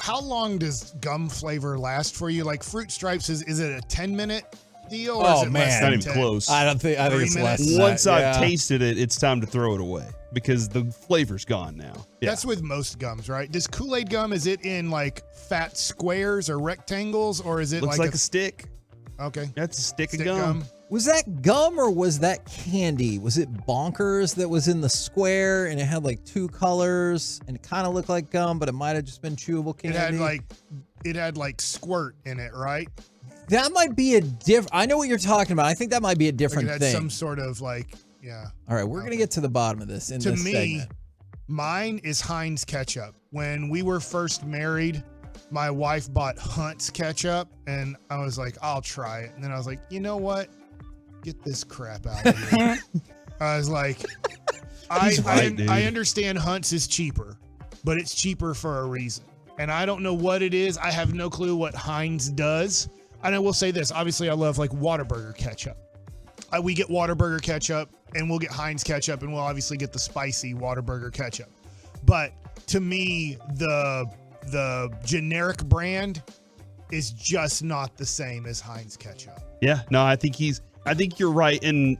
How long does gum flavor last for you? Like Fruit Stripes, is it a 10-minute deal? Or is it less It's than not even 10? close. I think it's less than Once that. I've Yeah. tasted it, it's time to throw it away because the flavor's gone now. Yeah. That's with most gums, right? Does Kool-Aid gum, is it in like fat squares or rectangles, or is it Looks like a stick. Okay. That's a stick of gum. Was that gum or was that candy? Was it Bonkers that was in the square and it had like two colors and it kind of looked like gum, but it might have just been chewable candy? It had like squirt in it, right? That might be a different. I know what you're talking about. I think that might be a different Like it had thing. some sort of like, yeah. All right, we're gonna get to the bottom of this in To this me, segment. mine is Heinz ketchup. When we were first married, my wife bought Hunt's ketchup, and I was like, I'll try it. And then I was like, you know what? Get this crap out of here. I was like, I understand Hunt's is cheaper, but it's cheaper for a reason. And I don't know what it is. I have no clue what Heinz does. And I will say this. Obviously, I love like Whataburger ketchup. We get Whataburger ketchup, and we'll get Heinz ketchup, and we'll obviously get the spicy Whataburger ketchup. But to me, the generic brand is just not the same as Heinz ketchup. Yeah, no, I think you're right. And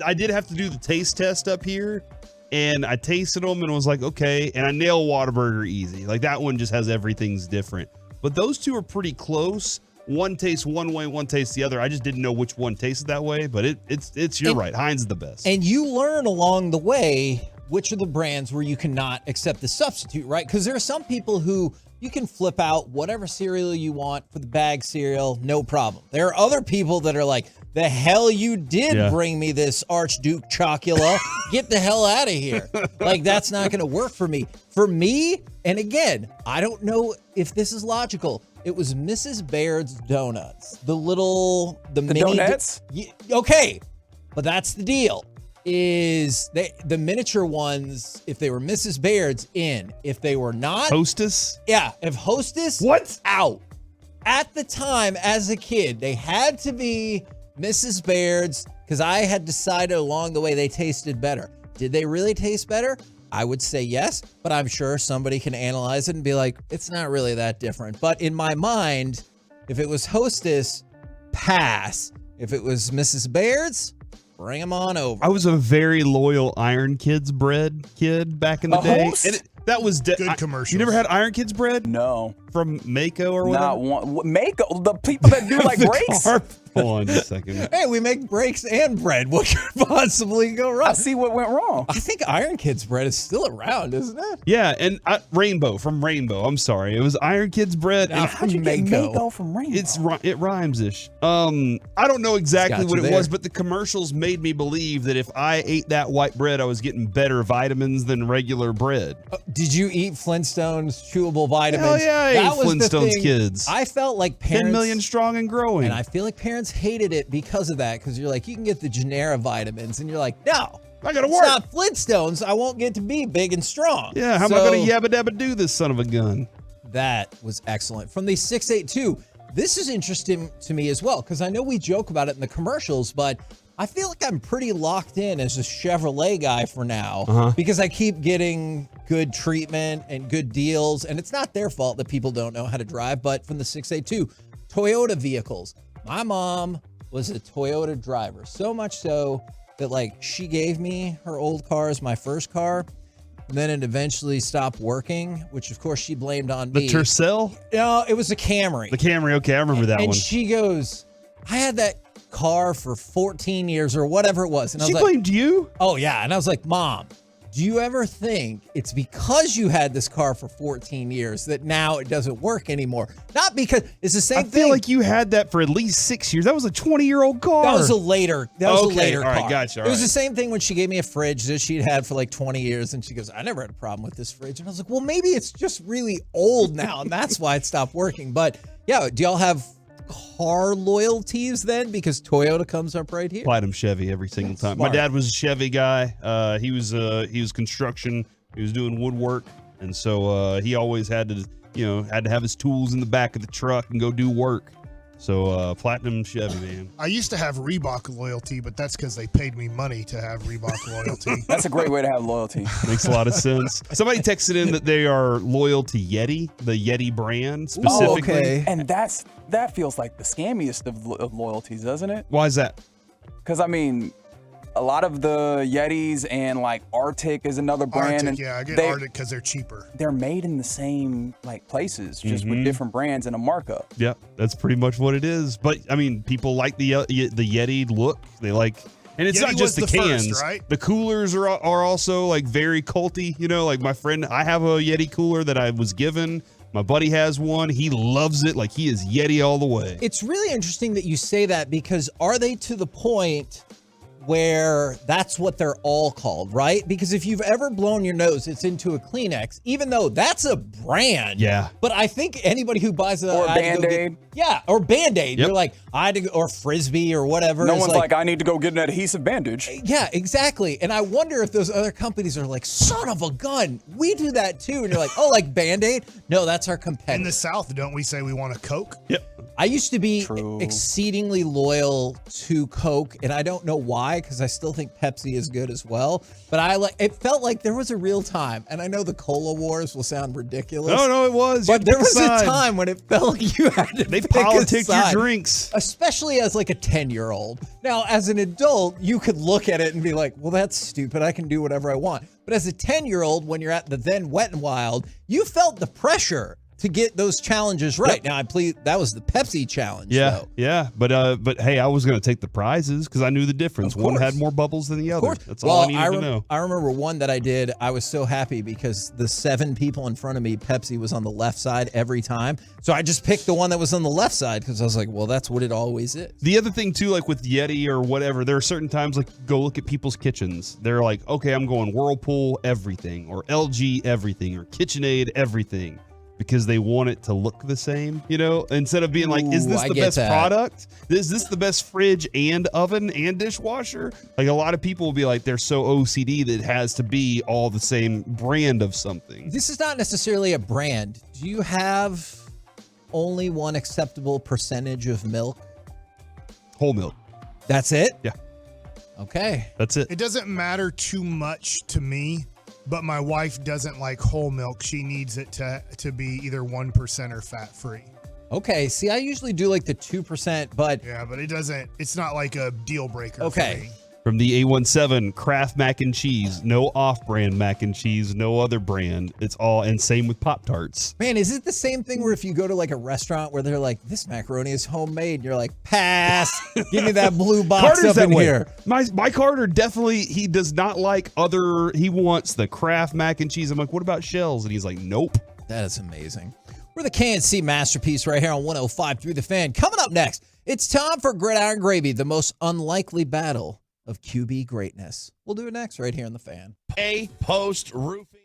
I did have to do the taste test up here, and I tasted them and was like, okay. And I nailed Whataburger easy. Like that one just has everything's different. But those two are pretty close. One tastes one way, one tastes the other. I just didn't know which one tasted that way, but you're right. Heinz is the best. And you learn along the way which are the brands where you cannot accept the substitute, right? Because there are some people who you can flip out whatever cereal you want for the bag cereal, no problem. There are other people that are like, the hell you did bring me this Archduke Chocula. Get the hell out of here. Like, that's not going to work for me. For me, and again, I don't know if this is logical, it was Mrs. Baird's Donuts. The mini donuts? Okay, but that's the deal. Is the miniature ones, if they were Mrs. Baird's, in. If they were not, Hostess? Yeah, if Hostess, what? Out. At the time, as a kid, they had to be Mrs. Baird's because I had decided along the way they tasted better. Did they really taste better? I would say yes, but I'm sure somebody can analyze it and be like, it's not really that different. But in my mind, if it was Hostess, pass. If it was Mrs. Baird's, bring them on over. I was a very loyal Iron Kids bread kid back in the day. Host? And that was good commercial. You never had Iron Kids bread? No. From Mako or whatever? Not one. Mako? The people that do like breaks? Hold on just a second. Hey, we make breaks and bread. What could possibly go wrong? I see what went wrong. I think Iron Kids bread is still around, isn't it? Yeah, and Rainbow from Rainbow. I'm sorry, it was Iron Kids bread. Now, and how'd you get Mako from Rainbow? It rhymes-ish. I don't know exactly Got what you it there. was, but the commercials made me believe that if I ate that white bread, I was getting better vitamins than regular bread. Did you eat Flintstones chewable vitamins? Hell yeah, I ate That was the Flintstones thing. kids. I felt like parents 10 million strong and growing. and I feel like parents hated it because of that. Because you're like, you can get the Genera vitamins, and you're like, no, I gotta it's work. not Flintstones. I won't get to be big and strong. Yeah, how am I going to yabba dabba do this son of a gun? That was excellent. From the 682, this is interesting to me as well, because I know we joke about it in the commercials, but I feel like I'm pretty locked in as a Chevrolet guy for now because I keep getting good treatment and good deals, and it's not their fault that people don't know how to drive. But from the 682, Toyota vehicles. My mom was a Toyota driver, so much so that like she gave me her old car as my first car. And then it eventually stopped working, which of course she blamed on me. The Tercel? No, it was a Camry. The Camry, okay, I remember that and one. she goes, I had that car for 14 years or whatever it was. And I was She like, blamed you? Oh, yeah. And I was like, Mom, do you ever think it's because you had this car for 14 years that now it doesn't work anymore? Not because it's the same I thing. feel like you had that for at least 6 years. That was a 20-year-old car. That was a later Okay, car. all right, gotcha, all It was right. the same thing when she gave me a fridge that she'd had for like 20 years. And she goes, I never had a problem with this fridge. And I was like, well, maybe it's just really old now. And that's why it stopped working. But yeah, do y'all have car loyalties then? Because Toyota comes up right here. Platinum Chevy every single time. Smart. My dad was a Chevy guy. He was construction. He was doing woodwork, and so he always had to have his tools in the back of the truck and go do work. So Platinum Chevy, man. I used to have Reebok loyalty, but that's because they paid me money to have Reebok loyalty. That's a great way to have loyalty. Makes a lot of sense. Somebody texted in that they are loyal to Yeti, the Yeti brand specifically. Oh, okay. And that feels like the scammiest of loyalties, doesn't it? Why is that? Because, I mean, a lot of the Yetis and like Arctic is another brand. Arctic, and yeah, I get Arctic because they're cheaper. They're made in the same like places, just with different brands and a markup. Yep, that's pretty much what it is. But I mean, people like the Yeti look. They like, and it's Yeti not just the was cans. first, right? The coolers are also like very culty. You know, like my friend, I have a Yeti cooler that I was given. My buddy has one. He loves it. Like he is Yeti all the way. It's really interesting that you say that because are they to the point where that's what they're all called, right? Because if you've ever blown your nose, it's into a Kleenex, even though that's a brand. Yeah. But I think anybody who buys a Or Band-Aid. or Band-Aid. Yep. You're like, I had to go, or Frisbee or whatever. No It's one's like, I need to go get an adhesive bandage. yeah, exactly. And I wonder if those other companies are like, son of a gun, we do that too. And you're like, oh, like Band-Aid? No, that's our competitor. In the South, don't we say we want a Coke? Yep. I used to be exceedingly loyal to Coke, and I don't know why, because I still think Pepsi is good as well. But it felt like there was a real time, and I know the Cola Wars will sound ridiculous. No, it was. But there was a time when it felt like you had to pick a politic your side, drinks. especially as like a 10-year-old. Now, as an adult, you could look at it and be like, well, that's stupid. I can do whatever I want. But as a 10-year-old, when you're at the then Wet and Wild, you felt the pressure to get those challenges right. Yep. Now, that was the Pepsi challenge. Yeah, though. yeah, but hey, I was gonna take the prizes because I knew the difference. One had more bubbles than the other. That's all I needed to know. I remember one that I did. I was so happy because the 7 people in front of me, Pepsi was on the left side every time. So I just picked the one that was on the left side because I was like, well, that's what it always is. The other thing too, like with Yeti or whatever, there are certain times like go look at people's kitchens. They're like, okay, I'm going Whirlpool everything, or LG everything, or KitchenAid everything. Because they want it to look the same, you know, instead of being like, is this the best product? Is this the best fridge and oven and dishwasher? Like a lot of people will be like, they're so OCD that it has to be all the same brand of something. This is not necessarily a brand. Do you have only one acceptable percentage of milk? Whole milk. That's it? Yeah. Okay. That's it. It doesn't matter too much to me, but my wife doesn't like whole milk. She needs it to be either 1% or fat-free. Okay. See, I usually do like the 2%, but yeah, but it's not like a deal breaker. Okay. For me. From the A17, Kraft mac and cheese, no off-brand mac and cheese, no other brand. It's all, and same with Pop-Tarts. Man, is it the same thing where if you go to like a restaurant where they're like, this macaroni is homemade, and you're like, pass, give me that blue box Carter's up in that way. here. My Carter definitely, he does not like he wants the Kraft mac and cheese. I'm like, what about shells? And he's like, nope. That is amazing. We're the KNC Masterpiece right here on 105 through the Fan. Coming up next, it's time for Gridiron Gravy, the most unlikely battle of QB greatness. We'll do it next right here on the Fan. Post roofing.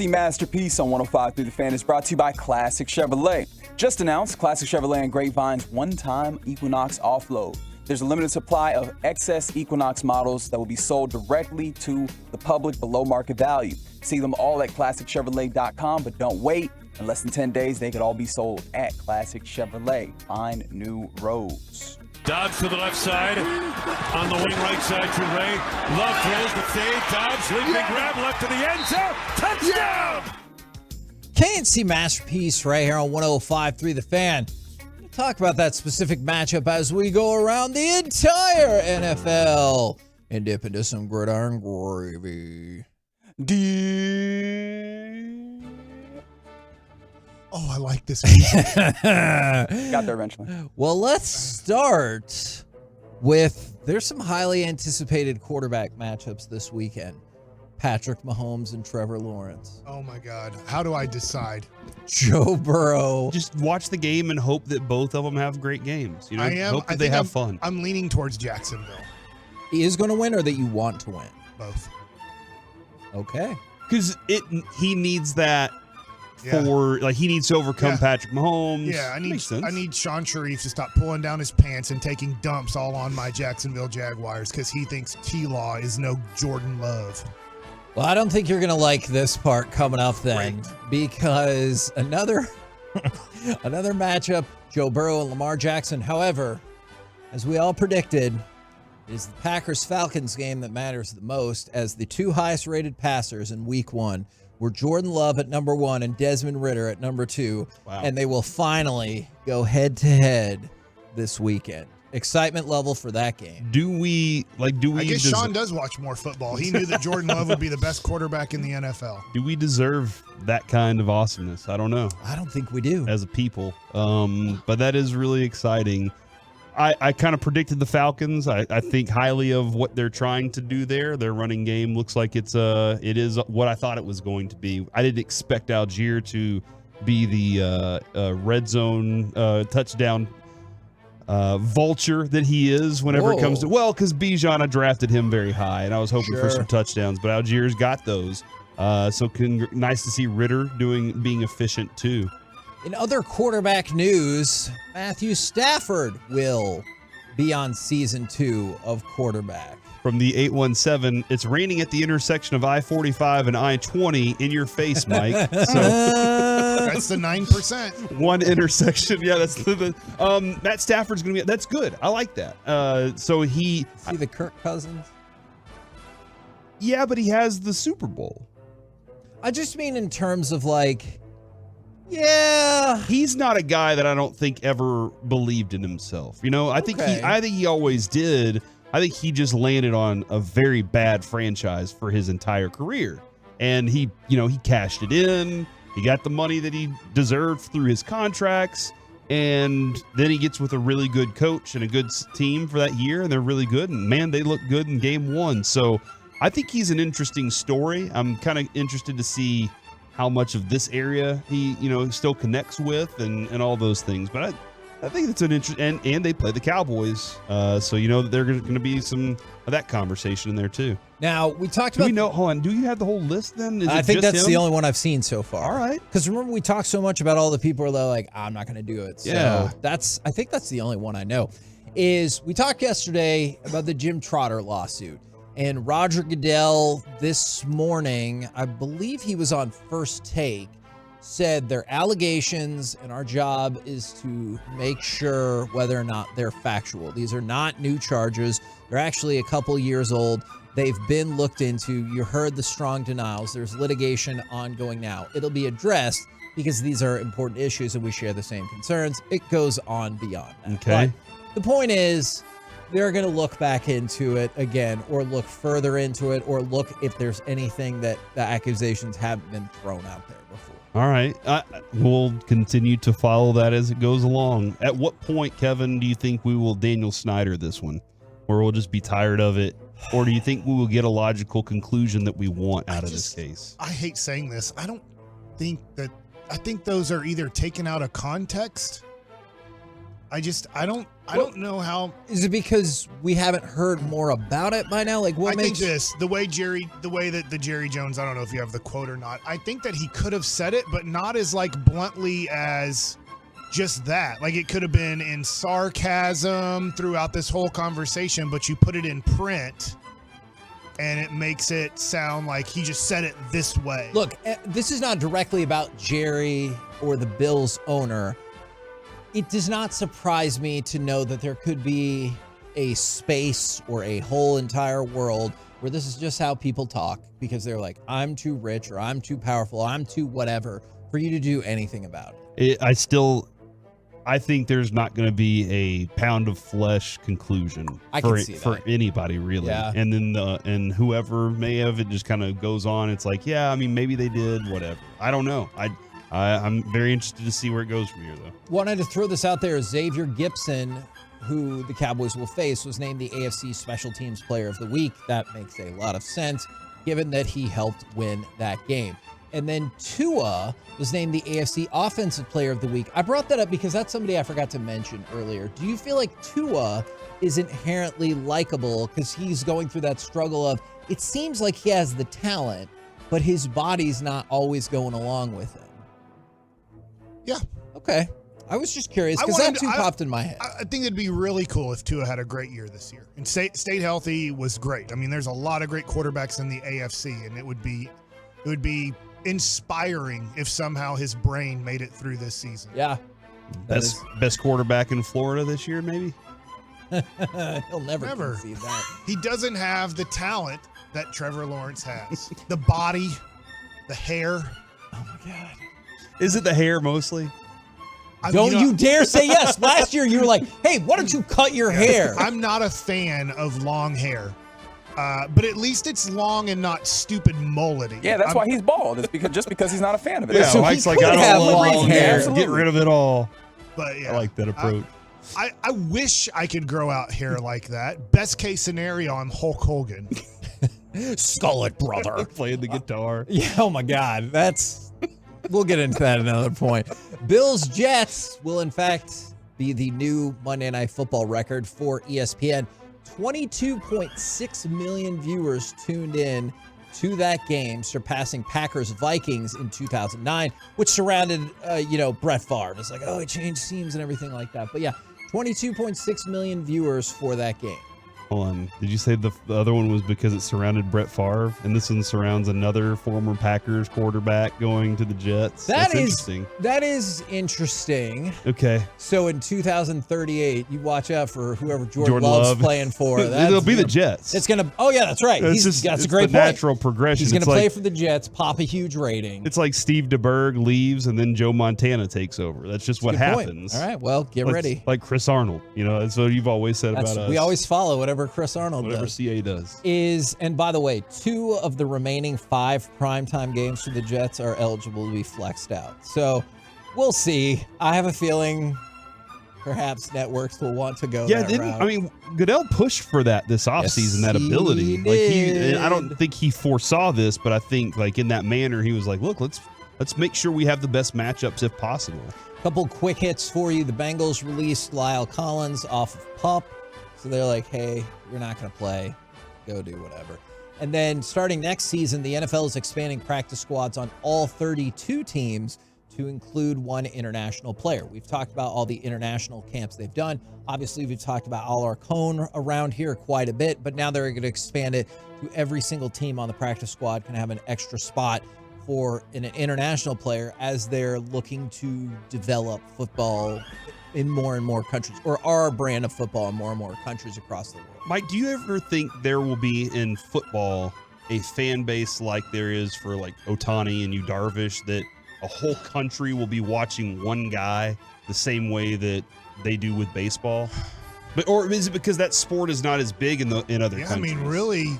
KNC Masterpiece on 105.3 The Fan is brought to you by Classic Chevrolet. Just announced, Classic Chevrolet and Grapevine's one-time Equinox offload. There's a limited supply of excess Equinox models that will be sold directly to the public below market value. See them all at ClassicChevrolet.com, but don't wait. In less than 10 days, they could all be sold at Classic Chevrolet. Find new roads. Dobbs to the left side, on the wing right side to Ray. Love throws the fade. Dobbs leaping grab left to the end zone. Touchdown! KNC Masterpiece right here on 105.3 The Fan. We'll talk about that specific matchup as we go around the entire NFL and dip into some Gridiron Glory. Oh, I like this. Got there eventually. Well, let's start with, there's some highly anticipated quarterback matchups this weekend. Patrick Mahomes and Trevor Lawrence. Oh my God. How do I decide? Joe Burrow. Just watch the game and hope that both of them have great games. You know, hope that they have fun. I'm leaning towards Jacksonville. He is going to win, or that you want to win? Both. Okay. Because he needs that for, like, he needs to overcome Patrick Mahomes. Yeah, I need Sean Sharif to stop pulling down his pants and taking dumps all on my Jacksonville Jaguars because he thinks T-Law is no Jordan Love. Well, I don't think you're going to like this part coming up then, because another matchup, Joe Burrow and Lamar Jackson. However, as we all predicted, it is the Packers-Falcons game that matters the most, as the two highest-rated passers in Week 1 were Jordan Love at number 1 and Desmond Ridder at number 2, and they will finally go head-to-head this weekend. Excitement level for that game. I guess Sean does watch more football. He knew that Jordan Love would be the best quarterback in the NFL. Do we deserve that kind of awesomeness? I don't know. I don't think we do. As a people. But that is really exciting. I kind of predicted the Falcons. I think highly of what they're trying to do there. Their running game looks like it is what I thought it was going to be. I didn't expect Algier to be the red zone touchdown vulture that he is whenever it comes to, because Bijan, I drafted him very high, and I was hoping for some touchdowns, but Algier's got those. So nice to see Ridder being efficient too. In other quarterback news, Matthew Stafford will be on season 2 of quarterback. From the 817, it's raining at the intersection of I-45 and I-20 in your face, Mike. So that's the 9%. One intersection. Yeah, that's the Matt Stafford's going to be, that's good. I like that. So see the Kirk Cousins? Yeah, but he has the Super Bowl. I just mean in terms of like, yeah, he's not a guy that I don't think ever believed in himself. You know, I think he always did. I think he just landed on a very bad franchise for his entire career. And he cashed it in. He got the money that he deserved through his contracts. And then he gets with a really good coach and a good team for that year. And they're really good. And man, they look good in game 1. So I think he's an interesting story. I'm kind of interested to see how much of this area he, still connects with and all those things. But I think it's an interest, and they play the Cowboys, so that they're going to be some of that conversation in there too. Now we talked about. Hold on. Do you have the whole list then? I think that's the only one I've seen so far. All right. Because remember we talked so much about all the people that are like, I'm not going to do it. So I think that's the only one I know. We talked yesterday about the Jim Trotter lawsuit, and Roger Goodell this morning, I believe he was on First Take, said they're allegations and our job is to make sure whether or not they're factual. These are not new charges. They're actually a couple years old. They've been looked into. You heard the strong denials. There's litigation ongoing now. It'll be addressed because these are important issues and we share the same concerns. It goes on beyond that. Okay. But the point is, they're going to look back into it again, or look further into it, or look if there's anything that the accusations haven't been thrown out there before. All right. We'll continue to follow that as it goes along. At what point, Kevin, do you think we will Daniel Snyder this one? Or we'll just be tired of it? Or do you think we will get a logical conclusion that we want out of this case? I hate saying this. I think those are either taken out of context. I don't know how. Is it because we haven't heard more about it by now? Like, what I makes think the way that the Jerry Jones, I don't know if you have the quote or not. I think that he could have said it, but not as like bluntly as just that. Like, it could have been in sarcasm throughout this whole conversation, but you put it in print and it makes it sound like he just said it this way. Look, this is not directly about Jerry or the Bills owner. It does not surprise me to know that there could be a space or a whole entire world where this is just how people talk because they're like, I'm too rich or I'm too powerful, I'm too whatever for you to do anything about it. I think there's not going to be a pound of flesh conclusion for anybody really. Yeah. And then and whoever may have, it just kind of goes on. It's like, yeah, I mean, maybe they did, whatever. I don't know. I'm very interested to see where it goes from here, though. Wanted to throw this out there. Xavier Gipson, who the Cowboys will face, was named the AFC Special Teams Player of the Week. That makes a lot of sense, given that he helped win that game. And then Tua was named the AFC Offensive Player of the Week. I brought that up because that's somebody I forgot to mention earlier. Do you feel like Tua is inherently likable because he's going through that struggle of, it seems like he has the talent, but his body's not always going along with him? Yeah. Okay. I was just curious because that too popped in my head. I think it'd be really cool if Tua had a great year this year and stayed healthy was great. I mean, there's a lot of great quarterbacks in the AFC, and it would be inspiring if somehow his brain made it through this season. Yeah. Best quarterback in Florida this year, maybe? He'll never concede that. He doesn't have the talent that Trevor Lawrence has. The body, the hair. Oh my God. Is it the hair mostly? Don't you dare say yes. Last year you were like, hey, why don't you cut your hair? I'm not a fan of long hair. But at least it's long and not stupid mullety. Yeah, that's why he's bald. It's because he's not a fan of it. Yeah, so Mike's like, I don't want long hair. Absolutely. Get rid of it all. But yeah, I like that approach. I wish I could grow out hair like that. Best case scenario, I'm Hulk Hogan. Skull it, brother. Playing the guitar. Yeah, oh my God. We'll get into that at another point. Bills-Jets will, in fact, be the new Monday Night Football record for ESPN. 22.6 million viewers tuned in to that game, surpassing Packers-Vikings in 2009, which surrounded, Brett Favre. It's like, oh, he changed teams and everything like that. But yeah, 22.6 million viewers for that game. Hold on. Did you say the other one was because it surrounded Brett Favre, and this one surrounds another former Packers quarterback going to the Jets? That's interesting. That is interesting. Okay. So in 2038, you watch out for whoever Jordan Love's playing for. It'll be the Jets. It's gonna. Oh yeah, that's right. That's a great point. Natural progression. He's gonna play for the Jets, pop a huge rating. It's like Steve DeBerg leaves, and then Joe Montana takes over. That's just what happens. All right. Well, get ready. Like Chris Arnold. That's what you've always said about us. We always follow whatever Chris Arnold whatever does. CA does. And by the way, 2 of the remaining 5 primetime games for the Jets are eligible to be flexed out. So we'll see. I have a feeling perhaps networks will want to go that route. I mean, Goodell pushed for that this offseason, that ability. I don't think he foresaw this, but I think like in that manner, he was like, look, let's make sure we have the best matchups if possible. Couple quick hits for you. The Bengals released Lyle Collins off of PUP. So they're like, hey, you're not going to play. Go do whatever. And then starting next season, the NFL is expanding practice squads on all 32 teams to include 1 international player. We've talked about all the international camps they've done. Obviously, we've talked about Alarcon around here quite a bit, but now they're going to expand it to every single team on the practice squad can have an extra spot for an international player as they're looking to develop football in more and more countries, or our brand of football in more and more countries across the world. Mike, do you ever think there will be in football a fan base like there is for like Ohtani and Yu Darvish, that a whole country will be watching one guy the same way that they do with baseball? Or is it because that sport is not as big in other countries? I mean, really,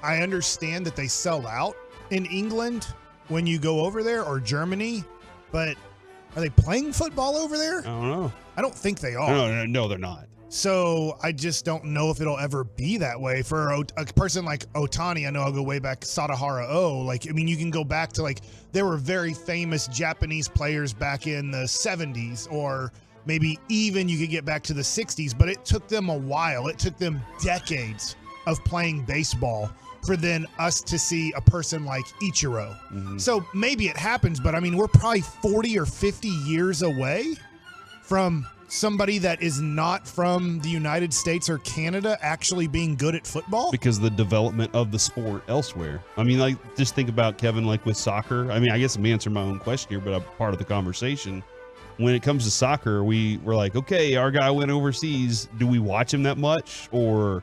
I understand that they sell out in England when you go over there, or Germany, but are they playing football over there? I don't know. I don't think they are. No, they're not. So I just don't know if it'll ever be that way for a person like Ohtani. I know I'll go way back, Sadahara O. Like, I mean, you can go back to there were very famous Japanese players back in the 70s, or Maybe even you could get back to the 60s, but it took them a while. It took them decades of playing baseball for then us to see a person like Ichiro. Mm-hmm. So maybe it happens, but I mean, we're probably 40 or 50 years away from somebody that is not from the United States or Canada actually being good at football. Because the development of the sport elsewhere. I mean, like, just think about, Kevin, like with soccer. I mean, I guess I'm answering my own question here, but I'm part of the conversation. When it comes to soccer, we're like, okay, our guy went overseas. Do we watch him that much, or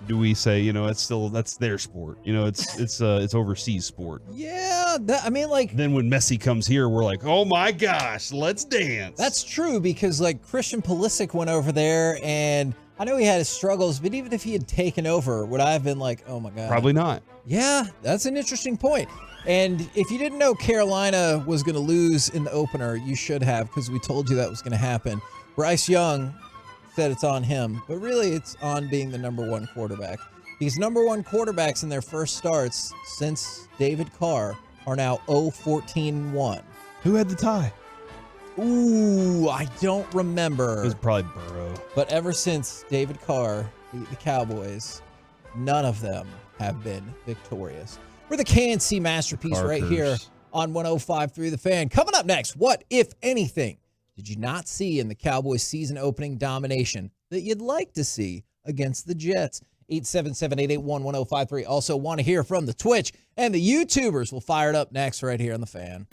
do we say, that's their sport? It's overseas sport. Yeah, I mean, like. Then when Messi comes here, we're like, oh my gosh, let's dance. That's true, because like Christian Pulisic went over there, and I know he had his struggles, but even if he had taken over, would I have been like, oh my god? Probably not. Yeah, that's an interesting point. And if you didn't know Carolina was going to lose in the opener, you should have, because we told you that was going to happen. Bryce Young said it's on him, but really it's on being the number one quarterback. These number one quarterbacks in their first starts since David Carr are now 0-14-1. Who had the tie? Ooh, I don't remember. It was probably Burrow. But ever since David Carr beat the Cowboys, none of them have been victorious. We're the KNC Masterpiece right here on 105.3 The Fan. Coming up next, what, if anything, did you not see in the Cowboys season opening domination that you'd like to see against the Jets? 877-881-1053. Also want to hear from the Twitch and the YouTubers. We'll fire it up next right here on The Fan.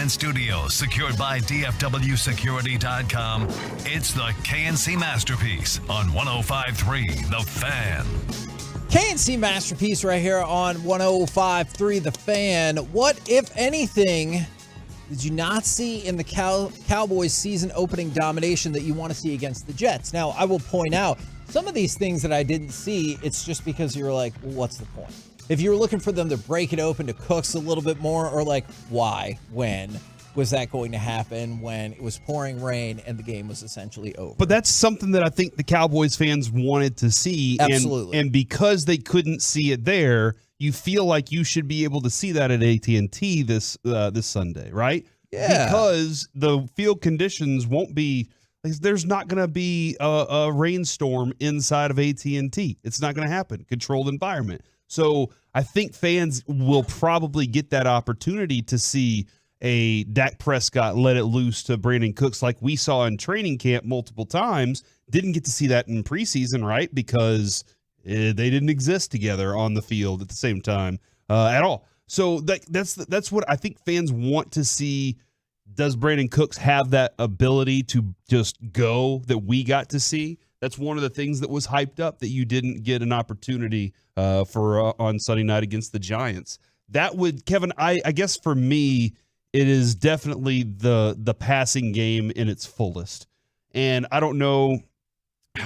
in studio, secured by DFWsecurity.com. It's the KNC Masterpiece on 105.3 The Fan. KNC Masterpiece right here on 105.3 The Fan. What, if anything, did you not see in the Cowboys season opening domination that you want to see against the Jets? Now, I will point out some of these things that I didn't see, it's just because you were like, well, what's the point? If you were looking for them to break it open to Cooks a little bit more, or like, why, when was that going to happen when it was pouring rain and the game was essentially over? But that's something that I think the Cowboys fans wanted to see. Absolutely. And because they couldn't see it there, you feel like you should be able to see that at AT&T this Sunday, right? Yeah. Because the field conditions won't be, there's not going to be a rainstorm inside of AT&T. It's not going to happen. Controlled environment. So I think fans will probably get that opportunity to see a Dak Prescott let it loose to Brandon Cooks like we saw in training camp multiple times. Didn't get to see that in preseason, right? Because they didn't exist together on the field at the same time at all. So that's what I think fans want to see. Does Brandon Cooks have that ability to just go that we got to see? That's one of the things that was hyped up that you didn't get an opportunity for on Sunday night against the Giants. That would, Kevin, I guess for me, it is definitely the passing game in its fullest. And I don't know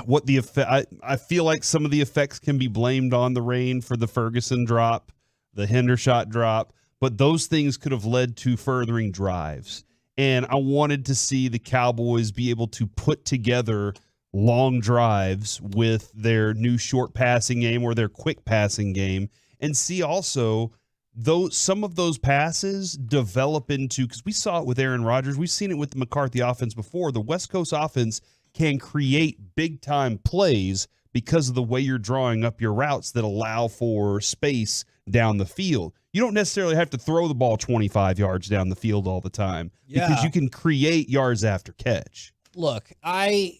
what the effect, I feel like some of the effects can be blamed on the rain for the Ferguson drop, the Hendershot drop, but those things could have led to furthering drives. And I wanted to see the Cowboys be able to put together long drives with their new short passing game or their quick passing game, and see also some of those passes develop into, because we saw it with Aaron Rodgers, we've seen it with the McCarthy offense before. The West Coast offense can create big time plays because of the way you're drawing up your routes that allow for space down the field. You don't necessarily have to throw the ball 25 yards down the field all the time because you can create yards after catch. Look, I'm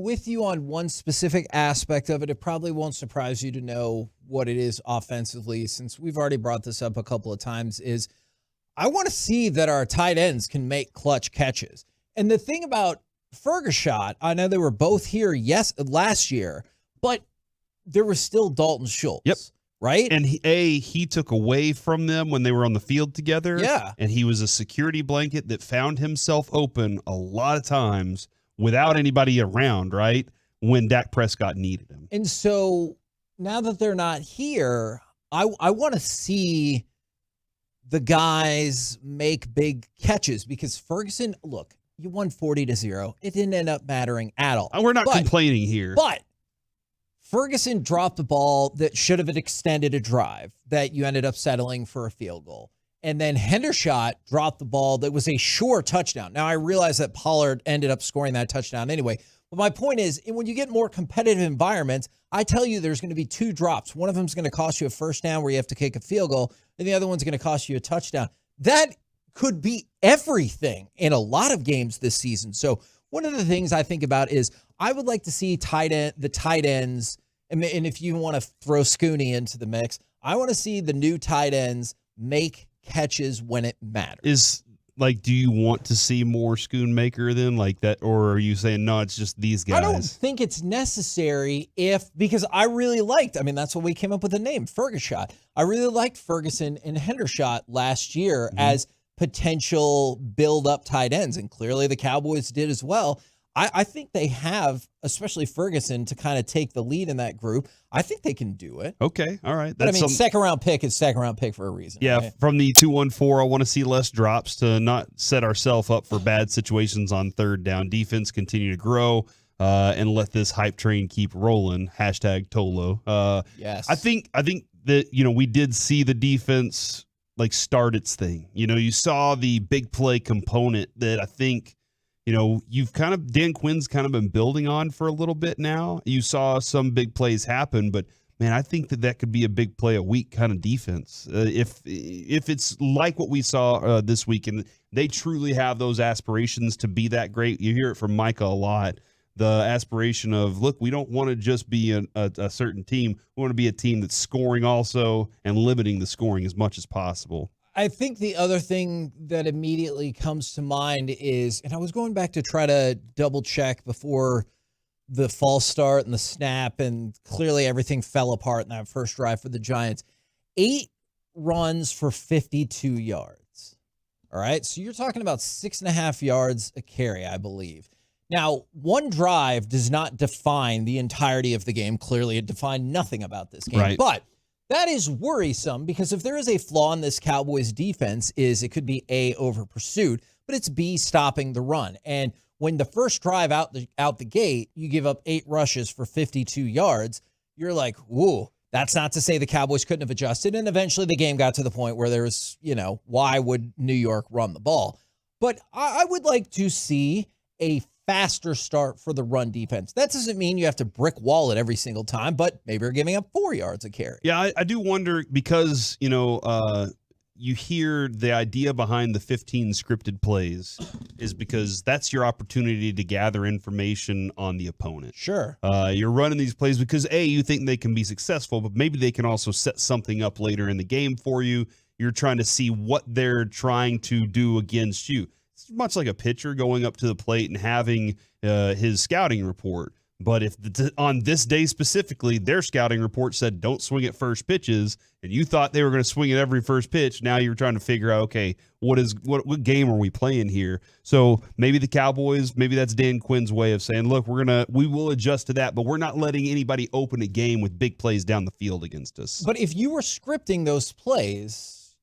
with you on one specific aspect of it. It probably won't surprise you to know what it is offensively, since we've already brought this up a couple of times, is I want to see that our tight ends can make clutch catches. And the thing about Ferguson, I know they were both here last year, but there was still Dalton Schultz. Yep. Right? And he took away from them when they were on the field together. Yeah. And he was a security blanket that found himself open a lot of times without anybody around, right, when Dak Prescott needed him. And so now that they're not here, I want to see the guys make big catches, because Ferguson, look, you won 40-0. It didn't end up mattering at all. We're not complaining here. But Ferguson dropped the ball that should have extended a drive that you ended up settling for a field goal. And then Hendershot dropped the ball that was a sure touchdown. Now, I realize that Pollard ended up scoring that touchdown anyway. But my point is, when you get more competitive environments, I tell you there's going to be two drops. One of them is going to cost you a first down where you have to kick a field goal, and the other one's going to cost you a touchdown. That could be everything in a lot of games this season. So one of the things I think about is I would like to see the tight ends, and if you want to throw Scooney into the mix, I want to see the new tight ends make catches when it matters. Do you want to see more Schoonmaker than like that, or are you saying no, it's just these guys? I don't think it's necessary because I really liked, that's what we came up with the name, Ferguson. I really liked Ferguson and Hendershot last year as potential build-up tight ends, and clearly the Cowboys did as well. I think they have, especially Ferguson, to kind of take the lead in that group. I think they can do it. Okay, all right. But second-round pick is second-round pick for a reason. Yeah, right? From the 2-1-4, I want to see less drops to not set ourselves up for bad situations on third down. Defense continue to grow and let this hype train keep rolling. Hashtag Tolo. Yes. I think that we did see the defense start its thing. You saw the big play component that I think you've Dan Quinn's kind of been building on for a little bit now. You saw some big plays happen, but man, I think that could be a big play a week kind of defense. If it's like what we saw this week, and they truly have those aspirations to be that great. You hear it from Micah a lot. The aspiration of, look, we don't want to just be a certain team. We want to be a team that's scoring also and limiting the scoring as much as possible. I think the other thing that immediately comes to mind is, and I was going back to try to double check before the false start and the snap, and clearly everything fell apart in that first drive for the Giants. 8 runs for 52 yards. All right, so you're talking about 6.5 yards a carry, I believe. Now, one drive does not define the entirety of the game. Clearly, it defined nothing about this game. Right. But that is worrisome because if there is a flaw in this Cowboys defense, is it could be A, over pursuit, but it's B, stopping the run. And when the first drive out the gate, you give up 8 rushes for 52 yards, you're like, whoa, that's not to say the Cowboys couldn't have adjusted. And eventually the game got to the point where there was, why would New York run the ball? But I would like to see a faster start for the run defense. That doesn't mean you have to brick wall it every single time, but maybe you're giving up 4 yards a carry. Yeah, I do wonder because, you hear the idea behind the 15 scripted plays is because that's your opportunity to gather information on the opponent. Sure. You're running these plays because, A, you think they can be successful, but maybe they can also set something up later in the game for you. You're trying to see what they're trying to do against you. It's much like a pitcher going up to the plate and having his scouting report. But if on this day specifically, their scouting report said don't swing at first pitches, and you thought they were going to swing at every first pitch, now you're trying to figure out, okay, what game are we playing here? So maybe the Cowboys, maybe that's Dan Quinn's way of saying, look, we will adjust to that, but we're not letting anybody open a game with big plays down the field against us. But if you were scripting those plays,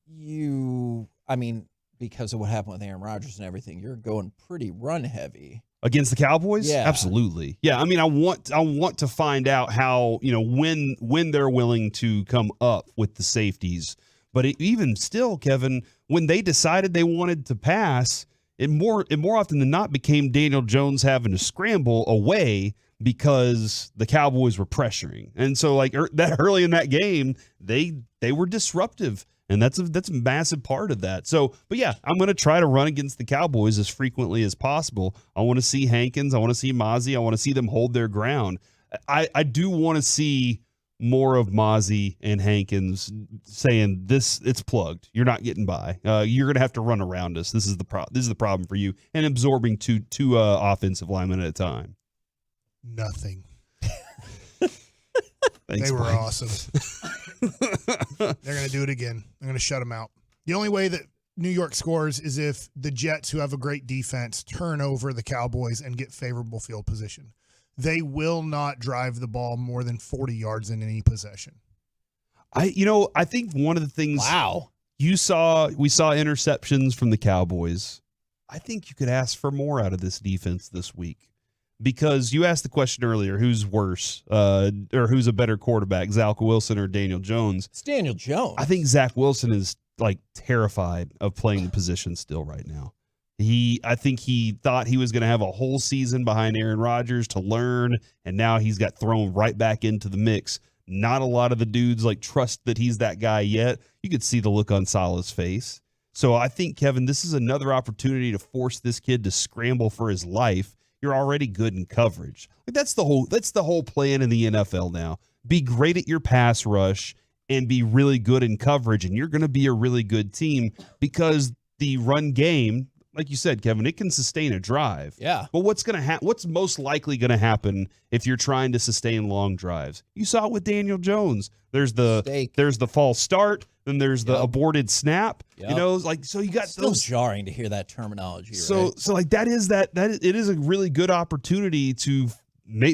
because of what happened with Aaron Rodgers and everything, you're going pretty run heavy. Against the Cowboys? Yeah. Absolutely. Yeah, I want to find out how, when they're willing to come up with the safeties. But even still, Kevin, when they decided they wanted to pass, it more often than not became Daniel Jones having to scramble away because the Cowboys were pressuring. And so that early in that game, they were disruptive. And that's a massive part of that. So, but yeah, I'm going to try to run against the Cowboys as frequently as possible. I want to see Hankins. I want to see Mozzie. I want to see them hold their ground. I do want to see more of Mozzie and Hankins saying it's plugged. You're not getting by. You're going to have to run around us. This is the problem for you. And absorbing two offensive linemen at a time. Nothing. Thanks, they were Mike. awesome. They're going to do it again. I'm going to shut them out. The only way that New York scores is if the Jets, who have a great defense, turn over the Cowboys and get favorable field position. They will not drive the ball more than 40 yards in any possession. I think one of the things we saw interceptions from the Cowboys. I think you could ask for more out of this defense this week. Because you asked the question earlier, who's worse or who's a better quarterback, Zach Wilson or Daniel Jones? It's Daniel Jones. I think Zach Wilson is terrified of playing the position still right now. I think he thought he was going to have a whole season behind Aaron Rodgers to learn, and now he's got thrown right back into the mix. Not a lot of the dudes trust that he's that guy yet. You could see the look on Salah's face. So I think, Kevin, this is another opportunity to force this kid to scramble for his life. You're already good in coverage. That's the whole plan in the NFL now. Be great at your pass rush and be really good in coverage, and you're going to be a really good team because the run game, like you said, Kevin, it can sustain a drive. Yeah. But what's most likely going to happen if you're trying to sustain long drives? You saw it with Daniel Jones. There's the false start, then there's the aborted snap. Yep. So you got still those jarring to hear that terminology. So right? It is a really good opportunity to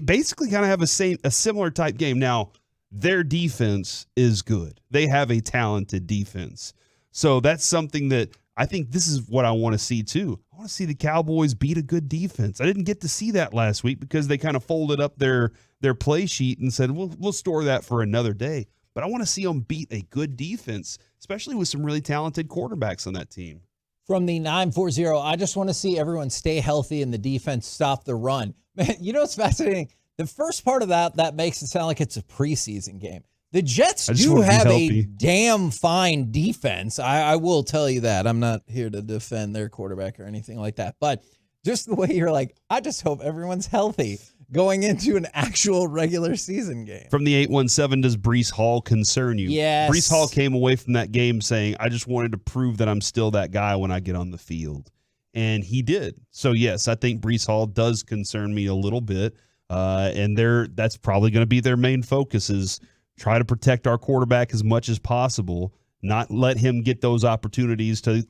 basically kind of have a similar type game. Now, their defense is good. They have a talented defense. So that's something that I think this is what I want to see too. I want to see the Cowboys beat a good defense. I didn't get to see that last week because they kind of folded up their play sheet and said, we'll store that for another day. But I want to see them beat a good defense, especially with some really talented quarterbacks on that team. From the 940, I just want to see everyone stay healthy and the defense stop the run. Man, what's fascinating? The first part of that makes it sound like it's a preseason game. The Jets do have a damn fine defense. I will tell you that. I'm not here to defend their quarterback or anything like that. But just the way you're I just hope everyone's healthy. going into an actual regular season game. From the 817, does Breece Hall concern you? Yes. Breece Hall came away from that game saying, I just wanted to prove that I'm still that guy when I get on the field. And he did. So, yes, I think Breece Hall does concern me a little bit. And that's probably going to be their main focus is try to protect our quarterback as much as possible, not let him get those opportunities to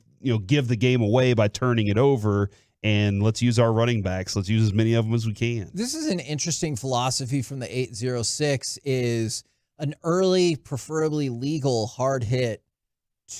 give the game away by turning it over. And let's use our running backs. Let's use as many of them as we can. This is an interesting philosophy from the 806 is an early, preferably legal hard hit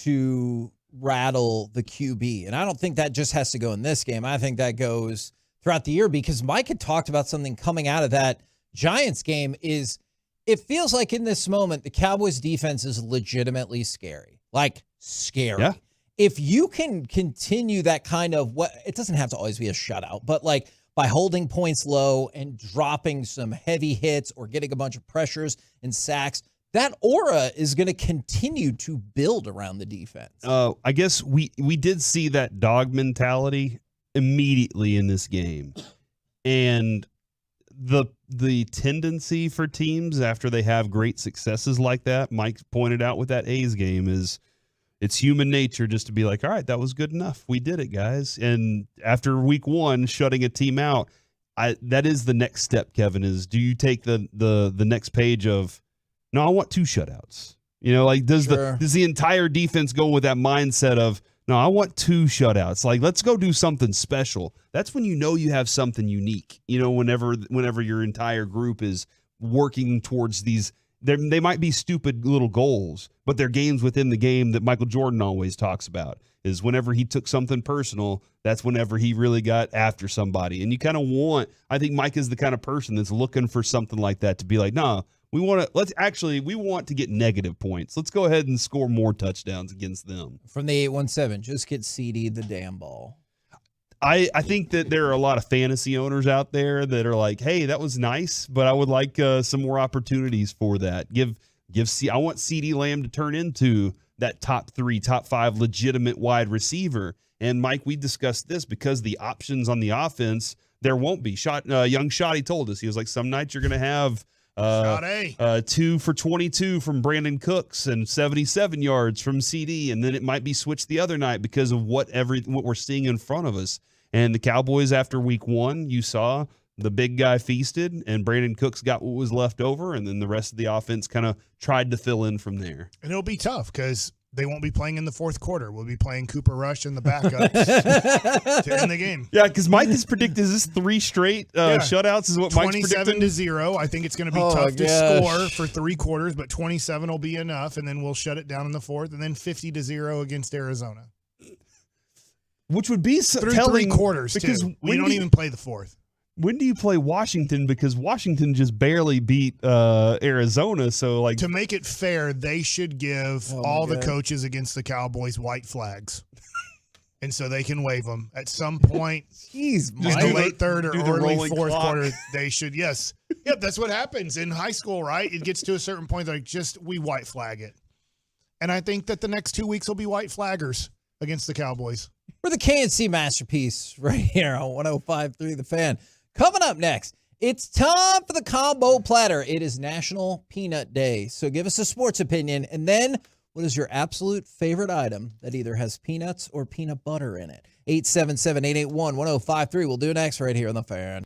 to rattle the QB. And I don't think that just has to go in this game. I think that goes throughout the year because Mike had talked about something coming out of that Giants game is it feels like in this moment, the Cowboys defense is legitimately scary. Like scary. Yeah. If you can continue that kind of it doesn't have to always be a shutout, but like by holding points low and dropping some heavy hits or getting a bunch of pressures and sacks, that aura is going to continue to build around the defense. I guess we did see that dog mentality immediately in this game. And the tendency for teams after they have great successes like that, Mike pointed out with that A's game, is it's human nature just to be like, all right, that was good enough. We did it, guys. And after week one, shutting a team out, that is the next step, Kevin, is do you take the next page of, no, I want 2 shutouts. Does the entire defense go with that mindset of, no, I want 2 shutouts. Like, let's go do something special. That's when you have something unique. Whenever your entire group is working towards these, they might be stupid little goals, but they're games within the game that Michael Jordan always talks about. Is whenever he took something personal, that's whenever he really got after somebody. And you kind of I think Mike is the kind of person that's looking for something like that to be like, nah, we want to get negative points. Let's go ahead and score more touchdowns against them. From the 817, just get CD the damn ball. I think that there are a lot of fantasy owners out there that are like, hey, that was nice, but I would like some more opportunities for that. I want CeeDee Lamb to turn into that top 3, top 5 legitimate wide receiver. And Mike, we discussed this because the options on the offense, there won't be. Young Shotty told us, he was like, some nights you're going to have 2 for 22 from Brandon Cooks and 77 yards from CD, and then it might be switched the other night because of what we're seeing in front of us. And the Cowboys, after week 1, you saw the big guy feasted, and Brandon Cooks got what was left over, and then the rest of the offense kind of tried to fill in from there. And it'll be tough because they won't be playing in the fourth quarter. We'll be playing Cooper Rush and the backups to end the game. Yeah, because Mike has predicted this 3 straight shutouts is what Mike's predicting. 27-0. I think it's going to be tough to score for 3 quarters, but 27 will be enough, and then we'll shut it down in the fourth, and then 50-0 against Arizona. Which would be through telling 3 quarters, because we don't even play the fourth. When do you play Washington? Because Washington just barely beat Arizona. So, like, to make it fair, they should give all the coaches against the Cowboys white flags. And so they can wave them at some point. Jeez, in the late third or early fourth quarter, they should. Yes. Yep, that's what happens in high school, right? It gets to a certain point, like, we white flag it. And I think that the next 2 weeks will be white flaggers against the Cowboys. We're the KNC Masterpiece right here on 105.3 The Fan. Coming up next, it's time for the Combo Platter. It is National Peanut Day, so give us a sports opinion, and then what is your absolute favorite item that either has peanuts or peanut butter in it? 877-881-1053. We'll do next right here on The Fan.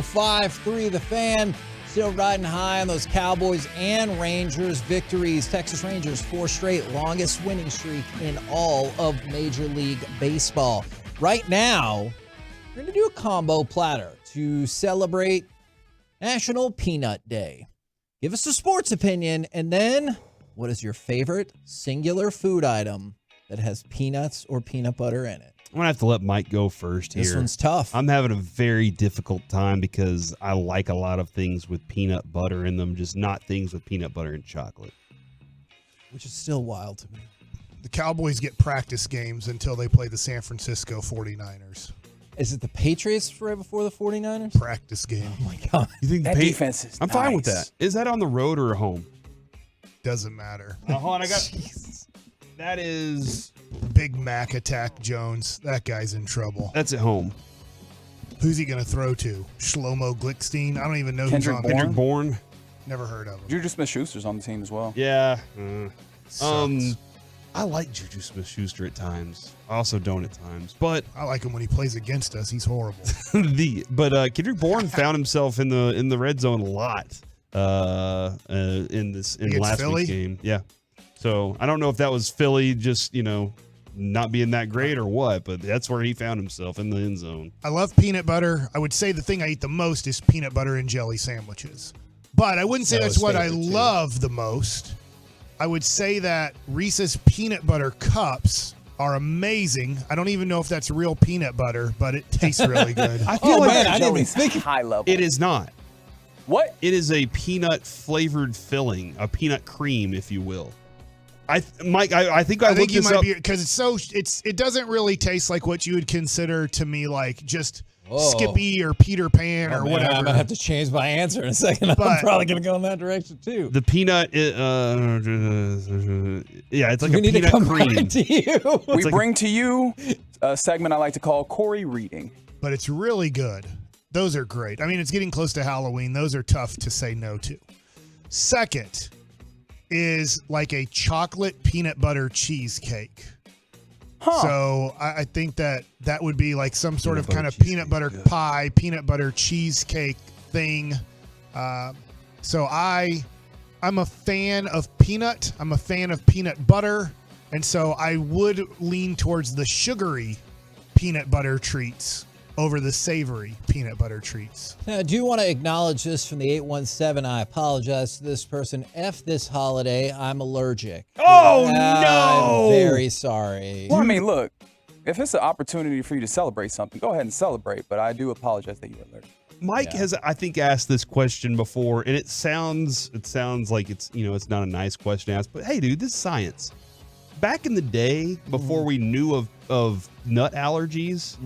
5-3 the Fan. Still riding high on those Cowboys and Rangers victories. Texas Rangers 4 straight, longest winning streak in all of Major League Baseball. Right now, We're going to do a combo platter to celebrate National Peanut Day. Give us a sports opinion, and then what is your favorite singular food item that has peanuts or peanut butter in it? I'm going to have to let Mike go first here. This one's tough. I'm having a very difficult time because I like a lot of things with peanut butter in them, just not things with peanut butter and chocolate. Which is still wild to me. The Cowboys get practice games until they play the San Francisco 49ers. Is it the Patriots right before the 49ers? Practice game. Oh, my God. You think that defense is I'm fine with that. Is that on the road or at home? Doesn't matter. Hold on, I got... That is... Big Mac attack Jones. That guy's in trouble. That's at home. Who's he going to throw to? Shlomo Glickstein? I don't even know Kendrick who's on Bourne? Kendrick Bourne. Never heard of him. Juju Smith-Schuster's on the team as well. Yeah. Sucks. I like Juju Smith-Schuster at times. I also don't at times. But I like him when he plays against us. He's horrible. Kendrick Bourne found himself in the red zone a lot in last Philly? week's game. Yeah. So I don't know if that was Philly just, not being that great or what, but that's where he found himself, in the end zone. I love peanut butter. I would say the thing I eat the most is peanut butter and jelly sandwiches. But I wouldn't say that's what I love the most. I would say that Reese's peanut butter cups are amazing. I don't even know if that's real peanut butter, but it tastes really good. I feel like I didn't even think high level. it is not. What? It is a peanut flavored filling, a peanut cream, if you will. Mike, I think I looked you this might up. be because it doesn't really taste like what you would consider to me like just Skippy or Peter Pan or whatever. I'm gonna have to change my answer in a second. I'm probably gonna go in that direction too. The peanut, it's like we a need peanut to come cream. right to you. We bring to you a segment I like to call Corey Reading. But it's really good. Those are great. I mean, it's getting close to Halloween. Those are tough to say no to. Second is like a chocolate peanut butter cheesecake. So I think that would be like some sort of kind of peanut butter pie, peanut butter cheesecake thing. So I'm a fan of peanut. I'm a fan of peanut butter. And so I would lean towards the sugary peanut butter treats over the savory peanut butter treats. Now, I do want to acknowledge this from the 817. I apologize to this person. F this holiday. I'm allergic. Oh, no! I'm very sorry. Well, I mean, look, if it's an opportunity for you to celebrate something, go ahead and celebrate. But I do apologize that you're allergic. Mike has, I think, asked this question before, and it sounds like it's not a nice question to ask. But hey, dude, this is science. Back in the day, before we knew of nut allergies,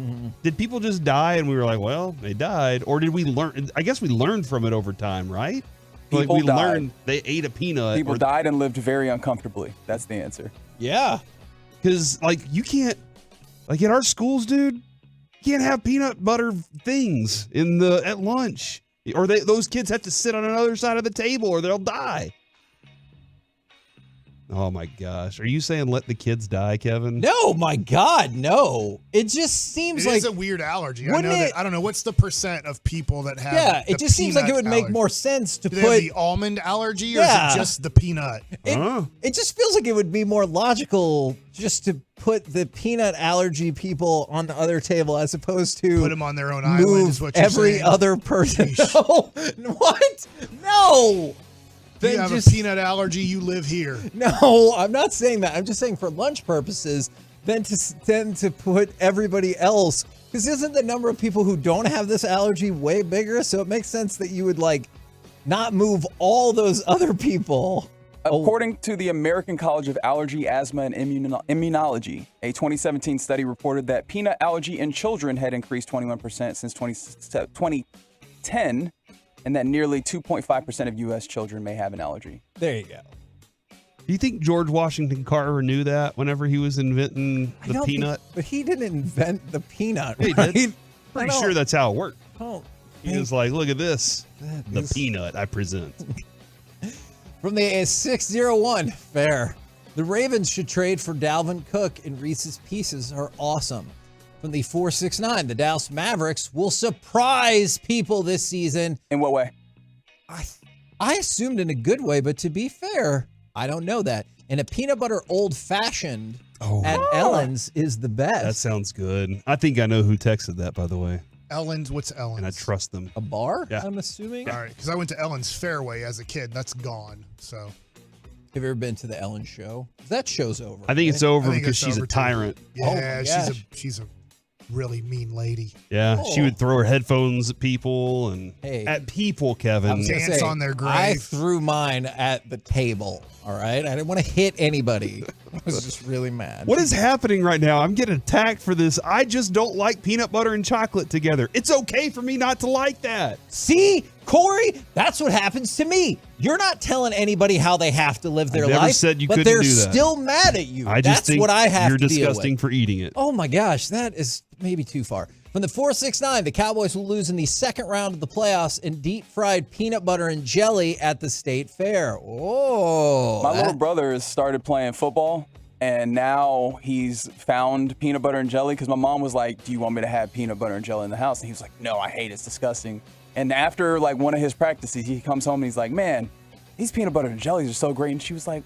did people just die and we were like, well, they died? Or did we learn? I guess we learned from it over time, right? People died. Learned they ate a peanut. People died and lived very uncomfortably. That's the answer. Yeah. Because, you can't, at our schools, dude, you can't have peanut butter things at lunch. Or those kids have to sit on another side of the table or they'll die. Oh my gosh. Are you saying let the kids die, Kevin? No, my God, no. It just seems like it's a weird allergy. I Wouldn't know it- that. I don't know what's the percent of people that have. Yeah, the it just seems like it peanut would make allergy? more sense to Do they put have the almond allergy or Yeah. is it just the peanut? It just feels like it would be more logical just to put the peanut allergy people on the other table as opposed to Put them on their own island move is what you're every saying. other person. No. What? No. If you Then have just- a peanut allergy, you live here. No, I'm not saying that. I'm just saying for lunch purposes, then to put everybody else, because isn't the number of people who don't have this allergy way bigger? So it makes sense that you would not move all those other people. According to the American College of Allergy, Asthma, and Immunology, a 2017 study reported that peanut allergy in children had increased 21% since 2010, and that nearly 2.5% of U.S. children may have an allergy. There you go. Do you think George Washington Carver knew that whenever he was inventing the peanut? But he didn't invent the peanut, He right? did. Pretty sure that's how it worked. Oh, He was like, look at this. The is- peanut I present. From the 601, fair. The Ravens should trade for Dalvin Cook, and Reese's Pieces are awesome. From the 469, the Dallas Mavericks will surprise people this season. In what way? I assumed in a good way, but to be fair, I don't know that. In a peanut butter old-fashioned, at Ellen's is the best. That sounds good. I think I know who texted that, by the way. Ellen's, what's Ellen's? And I trust them. A bar, Yeah. I'm assuming? All right, because I went to Ellen's Fairway as a kid. That's gone, so. Have you ever been to the Ellen show? That show's over. I think it's right? over I think because it's she's over a too. tyrant. Yeah, gosh. she's a really mean lady. Yeah, she Oh. would throw her headphones at people and Hey. at people, Kevin. I was gonna Dance say, on their grave. I threw mine at the table. All right, I didn't want to hit anybody. I was just really mad. What is happening right now? I'm getting attacked for this. I just don't like peanut butter and chocolate together. It's okay for me not to like that. See, Corey, that's what happens to me. You're not telling anybody how they have to live their never life, said you but couldn't they're do that. still mad at you. I just That's think what I have you're to deal disgusting with. for eating it. Oh my gosh, that is maybe too far. From the 4-6-9, the Cowboys will lose in the second round of the playoffs in deep-fried peanut butter and jelly at the State Fair. Oh, My little brother has started playing football, and now he's found peanut butter and jelly because my mom was like, do you want me to have peanut butter and jelly in the house? And he was like, no, I hate it. It's disgusting. And after like one of his practices, he comes home and he's like, man, these peanut butter and jellies are so great. And she was like,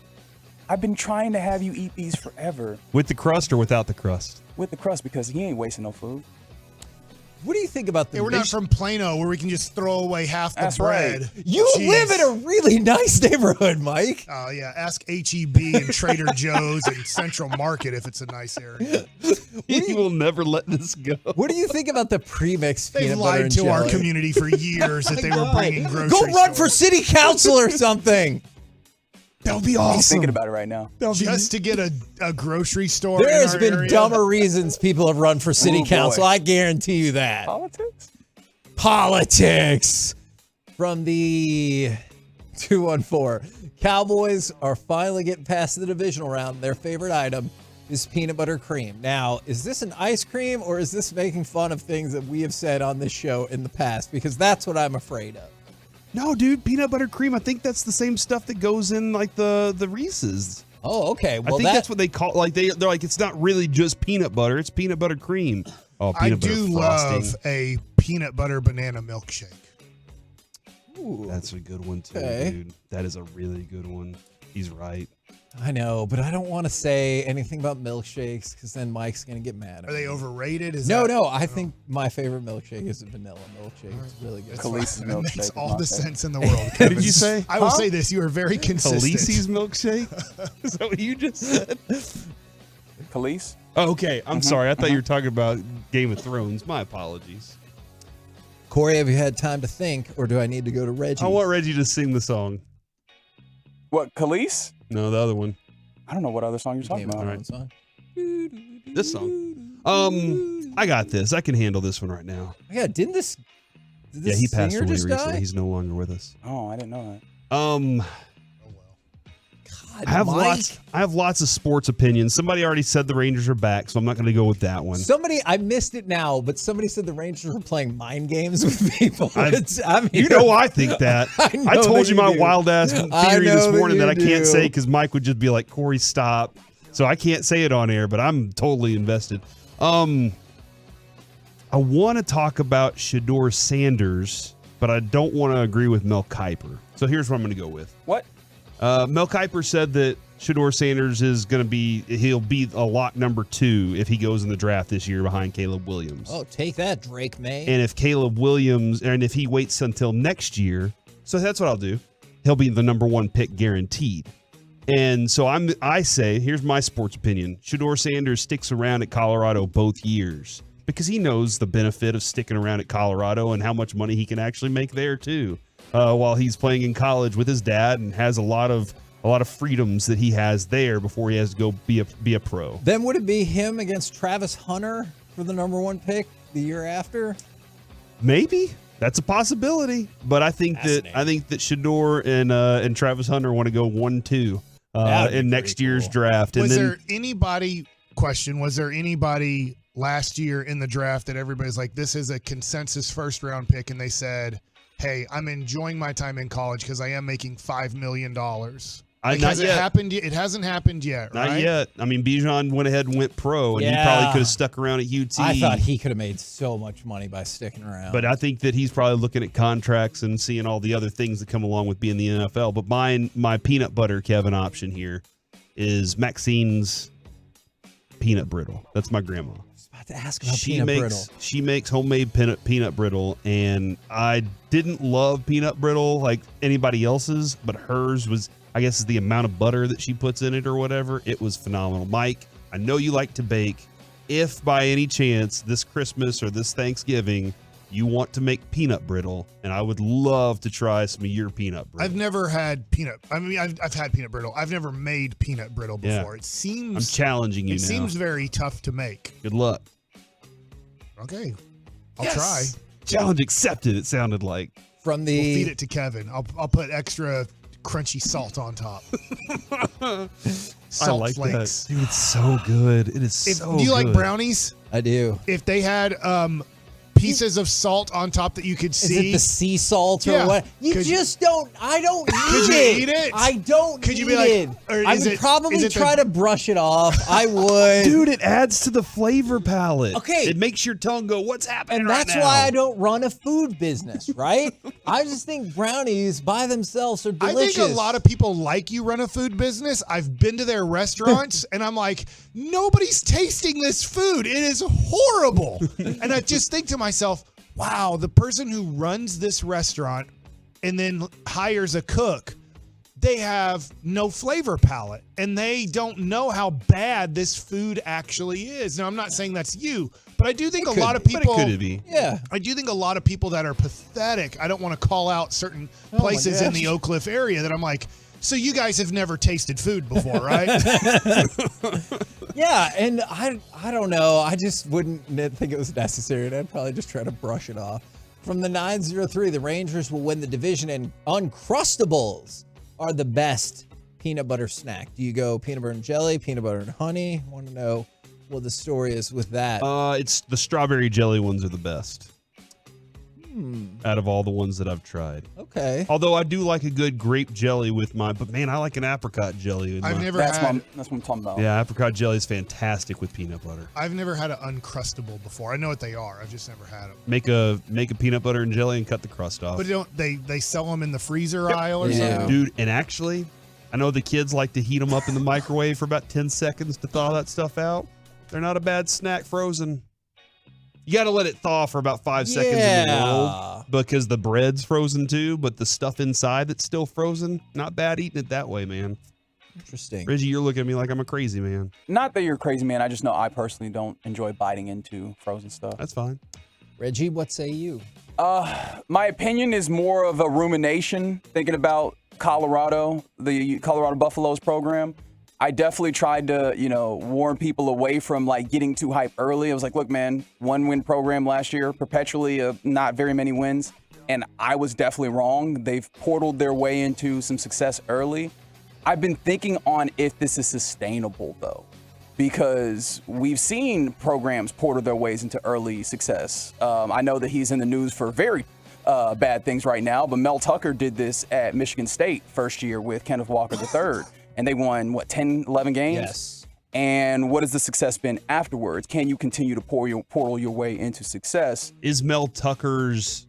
I've been trying to have you eat these forever. With the crust or without the crust? With the crust, because he ain't wasting no food. What do you think about the Yeah, we're not from Plano where we can just throw away half the That's bread. right. You Jeez. live in a really nice neighborhood, Mike. Oh, yeah. Ask H-E-B and Trader Joe's and Central Market if it's a nice area. You will never let this go. What do you think about the premix They've peanut butter lied and to our jelly? community for years that they were God. bringing groceries. Go run for city council or something. That would be He's awesome. thinking about it right now. Just to get a grocery store. There in has our been area. dumber reasons people have run for city Oh, boy. council. I guarantee you that. Politics? Politics. From the 214, Cowboys are finally getting past the divisional round. Their favorite item is peanut butter cream. Now, is this an ice cream or is this making fun of things that we have said on this show in the past? Because that's what I'm afraid of. No, dude, peanut butter cream. I think that's the same stuff that goes in like the Reese's. Oh, okay. Well, I think that's what they call like they're like it's not really just peanut butter, it's peanut butter cream. Oh, I peanut butter do frosting. love a peanut butter banana milkshake. Ooh, That's a good one too, Okay. dude. That is a really good one. He's right. I know, but I don't want to say anything about milkshakes because then Mike's going to get mad at Are me. they overrated? No. I think my favorite milkshake is a vanilla milkshake. It's really good. Khaleesi's That milkshake makes is all my the favorite. sense in the world. What Kevin. did you say? I will say this: you are very consistent. Khaleesi's milkshake? Is that what you just said? Khalees? Oh, okay. I'm sorry. I thought you were talking about Game of Thrones. My apologies. Corey, have you had time to think, or do I need to go to Reggie? I want Reggie to sing the song. What, Khalees? No, the other one. I don't know what other song you're talking Game of about. Thrones song. This song. I got this. I can handle this one right now. Yeah, didn't this? Did this Yeah, he passed singer away just recently. die? He's no longer with us. Oh, I didn't know that. God, I have Mike. lots of sports opinions. Somebody already said the Rangers are back, so I'm not going to go with that one. Somebody, I missed it now, but somebody said the Rangers were playing mind games with people. You know I think that. I know I told that you you my do. wild ass I theory know this that morning you that I can't do. say because Mike would just be like, Corey, stop. So I can't say it on air, but I'm totally invested. I want to talk about Shedeur Sanders, but I don't want to agree with Mel Kiper. So here's what I'm going to go with. What? Mel Kiper said that Shedeur Sanders is going to he'll be a lock number 2 if he goes in the draft this year behind Caleb Williams. Oh, take that, Drake May. And if Caleb Williams, and if he waits until next year, so that's what I'll do. He'll be the number 1 pick guaranteed. And so I say, here's my sports opinion. Shedeur Sanders sticks around at Colorado both years because he knows the benefit of sticking around at Colorado and how much money he can actually make there too. While he's playing in college with his dad and has a lot of freedoms that he has there before he has to go be a pro. Then would it be him against Travis Hunter for the number 1 pick the year after? Maybe that's a possibility, but I think that Shedeur and Travis Hunter want to go 1-2 in next year's draft. And Was then there anybody last year in the draft that everybody's like, this is a consensus first round pick, and they said, hey, I'm enjoying my time in college because I am making $5 million. Like, not has yet. it happened? It hasn't happened yet, right? Not yet. I mean, Bijan went ahead and went pro, and he Yeah. probably could have stuck around at UT. I thought he could have made so much money by sticking around. But I think that he's probably looking at contracts and seeing all the other things that come along with being in the NFL. But my peanut butter Kevin option here is Maxine's peanut brittle. That's my grandma. About to ask about peanut brittle. She makes homemade peanut brittle, and I didn't love peanut brittle like anybody else's, but hers was, I guess, is the amount of butter that she puts in it or whatever. It was phenomenal. Mike, I know you like to bake. If by any chance this Christmas or this Thanksgiving you want to make peanut brittle, and I would love to try some of your peanut brittle. I've never had I've had peanut brittle. I've never made peanut brittle before. Yeah. It seems I'm challenging you now. It seems very tough to make. Good luck. Okay. I'll try. Challenge accepted, it sounded like. From the We'll feed it to Kevin. I'll put extra crunchy salt on top. Salt I like flakes. that. Dude, it's so good. It is so good. Do you like brownies? I do. If they had pieces of salt on top that you could see. Is it the sea salt or Yeah. what? You Could just don't. I don't need Could you it. eat it? I don't Could you need be like, it. or I is would it- probably is it try the- to brush it off. I would. Dude, it adds to the flavor palette. Okay. It makes your tongue go, what's happening And right that's now? why I don't run a food business, right? I just think brownies by themselves are delicious. I think a lot of people like you run a food business. I've been to their restaurants and I'm like, nobody's tasting this food. It is horrible. And I just think to myself, wow, the person who runs this restaurant and then hires a cook, they have no flavor palette and they don't know how bad this food actually is. Now, I'm not saying that's you, but I do think a lot of people. But it could be. Yeah. I do think a lot of people that are pathetic. I don't want to call out certain places in the Oak Cliff area that I'm like, so you guys have never tasted food before, right? Yeah, and I don't know. I just wouldn't think it was necessary, and I'd probably just try to brush it off. From the 903, the Rangers will win the division, and Uncrustables are the best peanut butter snack. Do you go peanut butter and jelly, peanut butter and honey? I want to know what the story is with that. It's the strawberry jelly ones are the best. Out of all the ones that I've tried. Okay. Although I do like a good grape jelly with mine, but man, I like an apricot jelly. With I've mine. never That's had. what I'm talking about. Yeah, apricot jelly is fantastic with peanut butter. I've never had an Uncrustable before. I know what they are. I've just never had them. Make a peanut butter and jelly and cut the crust off. But don't they sell them in the freezer aisle or something? Dude, and actually, I know the kids like to heat them up in the microwave for about 10 seconds to thaw that stuff out. They're not a bad snack frozen. You got to let it thaw for about 5 seconds in the world because the bread's frozen too, but the stuff inside that's still frozen, not bad eating it that way, man. Interesting. Reggie, you're looking at me like I'm a crazy man. Not that you're a crazy man. I just know I personally don't enjoy biting into frozen stuff. That's fine. Reggie, what say you? My opinion is more of a rumination, thinking about Colorado, the Colorado Buffaloes program. I definitely tried to, warn people away from like getting too hype early. I was like, look, man, 1-win program last year, perpetually not very many wins. And I was definitely wrong. They've portaled their way into some success early. I've been thinking on if this is sustainable though, because we've seen programs portal their ways into early success. I know that he's in the news for very bad things right now, but Mel Tucker did this at Michigan State first year with Kenneth Walker III. And they won, 10, 11 games? Yes. And what has the success been afterwards? Can you continue to portal your way into success? Is Mel Tucker's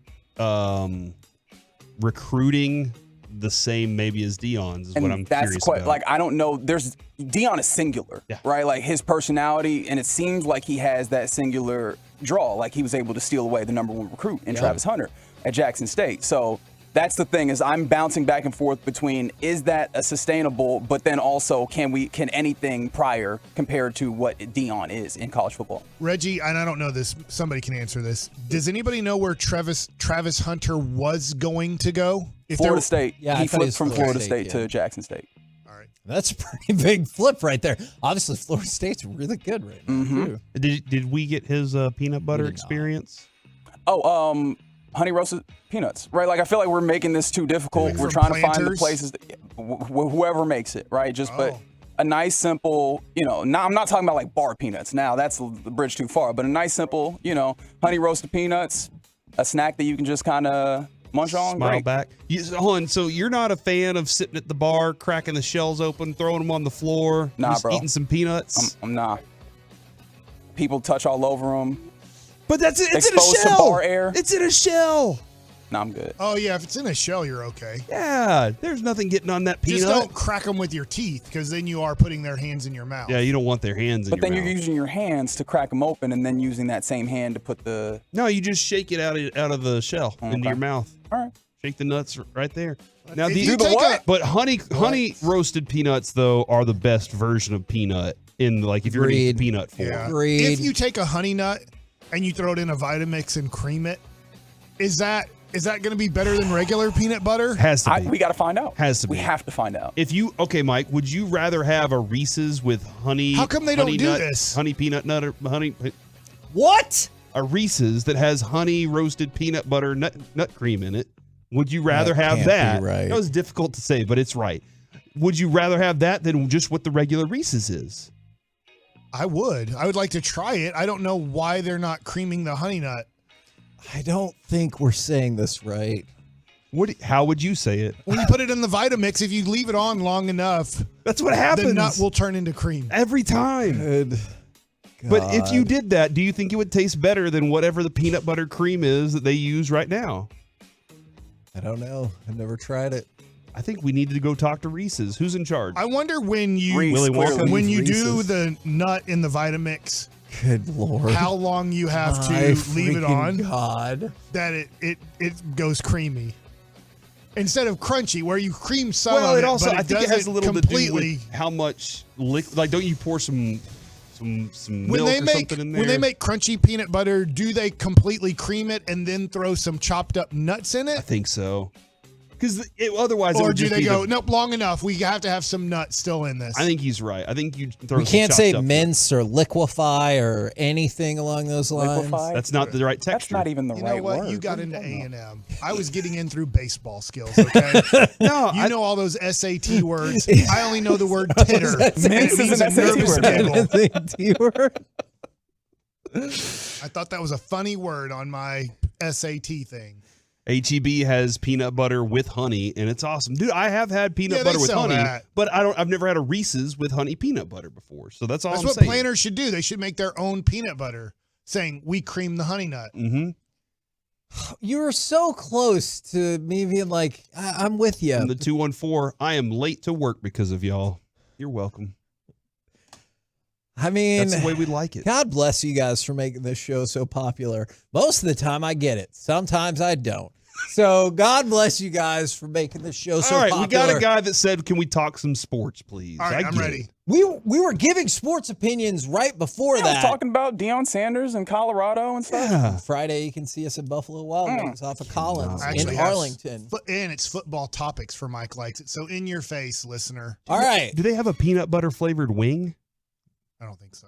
recruiting the same maybe as Deion's is what I'm curious about. Like, I don't know. Deion is singular, right? Like his personality, and it seems like he has that singular draw. Like he was able to steal away the #1 recruit in Travis Hunter at Jackson State. So that's the thing is I'm bouncing back and forth between is that a sustainable, but then also can anything prior compared to what Deion is in college football? Reggie, and I don't know this, somebody can answer this. Does anybody know where Travis Hunter was going to go? Florida State. Yeah, he flipped from Florida State to Jackson State. That's a pretty big flip right there. Obviously, Florida State's really good right now, too. Did we get his peanut butter experience? Oh, honey roasted peanuts, right? Like I feel like we're making this too difficult. We're trying to find the places, whoever makes it, right? But a nice simple, I'm not talking about like bar peanuts. Now that's the bridge too far. But a nice simple, honey roasted peanuts, a snack that you can just kind of munch on. Smile Great. back. Hold on, so you're not a fan of sitting at the bar, cracking the shells open, throwing them on the floor, Nah, just bro. eating some peanuts? I'm not. People touch all over them. But it's in a Exposed to shell. bar air. It's in a shell. No, I'm good. Oh, yeah. If it's in a shell, you're okay. Yeah, there's nothing getting on that peanut. Just don't crack them with your teeth because then you are putting their hands in your mouth. Yeah, you don't want their hands in But your then mouth. you're using your hands to crack them open and then using that same hand to put the... No, you just shake it out of the shell into your mouth. All right. Shake the nuts right there. Now, If you take a- but honey roasted peanuts though are the best version of peanut in like if you're eating peanut form. Yeah. If you take a honey nut and you throw it in a Vitamix and cream it, is that going to be better than regular peanut butter? Has to be. We got to find out. Has to be. We have to find out. If you Mike, would you rather have a Reese's with honey? How come they don't do this? Honey peanut nut or honey? What? A Reese's that has honey roasted peanut butter nut cream in it. Would you rather That have can't that? be right. That was difficult to say, but it's right. Would you rather have that than just what the regular Reese's is? I would. I would like to try it. I don't know why they're not creaming the honey nut. I don't think we're saying this right. How would you say it? When you put it in the Vitamix, if you leave it on long enough, that's what happens. The nut will turn into cream Every time. Good. But if you did that, do you think it would taste better than whatever the peanut butter cream is that they use right now? I don't know. I've never tried it. I think we need to go talk to Reese's. Who's in charge? I wonder when you Willy Wonka? when you do Reese's. the nut in the Vitamix, Good Lord. how long you have to My leave it freaking on God. that it goes creamy. Instead of crunchy, where you cream some Well, of it also but I think it has a little completely. to do with how much liquid. Like, don't you pour some When milk they or make something in there? when they make crunchy peanut butter, do they completely cream it and then throw some chopped up nuts in I it? think so. Because otherwise, it Or would do just they be go, nope, long enough. We have to have some nuts still in this. I think he's right. I think you throw. We some can't say chopped up mince or liquefy or anything along those lines. Liquefy? That's not the right texture. That's not even the You right know what? word. You got What are into talking about? A&M. I was getting in through baseball skills, okay? No, You know all those SAT words. I only know the word titter. and it Mince is means an a SAT nervous word. giggle. word. I thought that was a funny word on my SAT thing. HEB has peanut butter with honey, and it's awesome, dude. I have had peanut Yeah, they butter with sell honey, that. but I've never had a Reese's with honey peanut butter before. So that's all That's I'm what saying. planners should do. They should make their own peanut butter, saying we cream the honey nut. Mm-hmm. You were so close to me being like, I'm with you. And the 214, I am late to work because of y'all. You're welcome. I mean, That's the way we like it. God bless you guys for making this show so popular. Most of the time I get it. Sometimes I don't. So God bless you guys for making this show so All right, popular. we got a guy that said, "Can we talk some sports, please?" All right, I'm get ready. it. We were giving sports opinions right before I was that. talking about Deion Sanders in Colorado and stuff. Yeah. Friday, you can see us at Buffalo Wild Wings off of Collins I in actually have Arlington. And it's football topics for Mike Likes It. So in your face, listener. All right. Do they have a peanut butter flavored wing? I don't think so.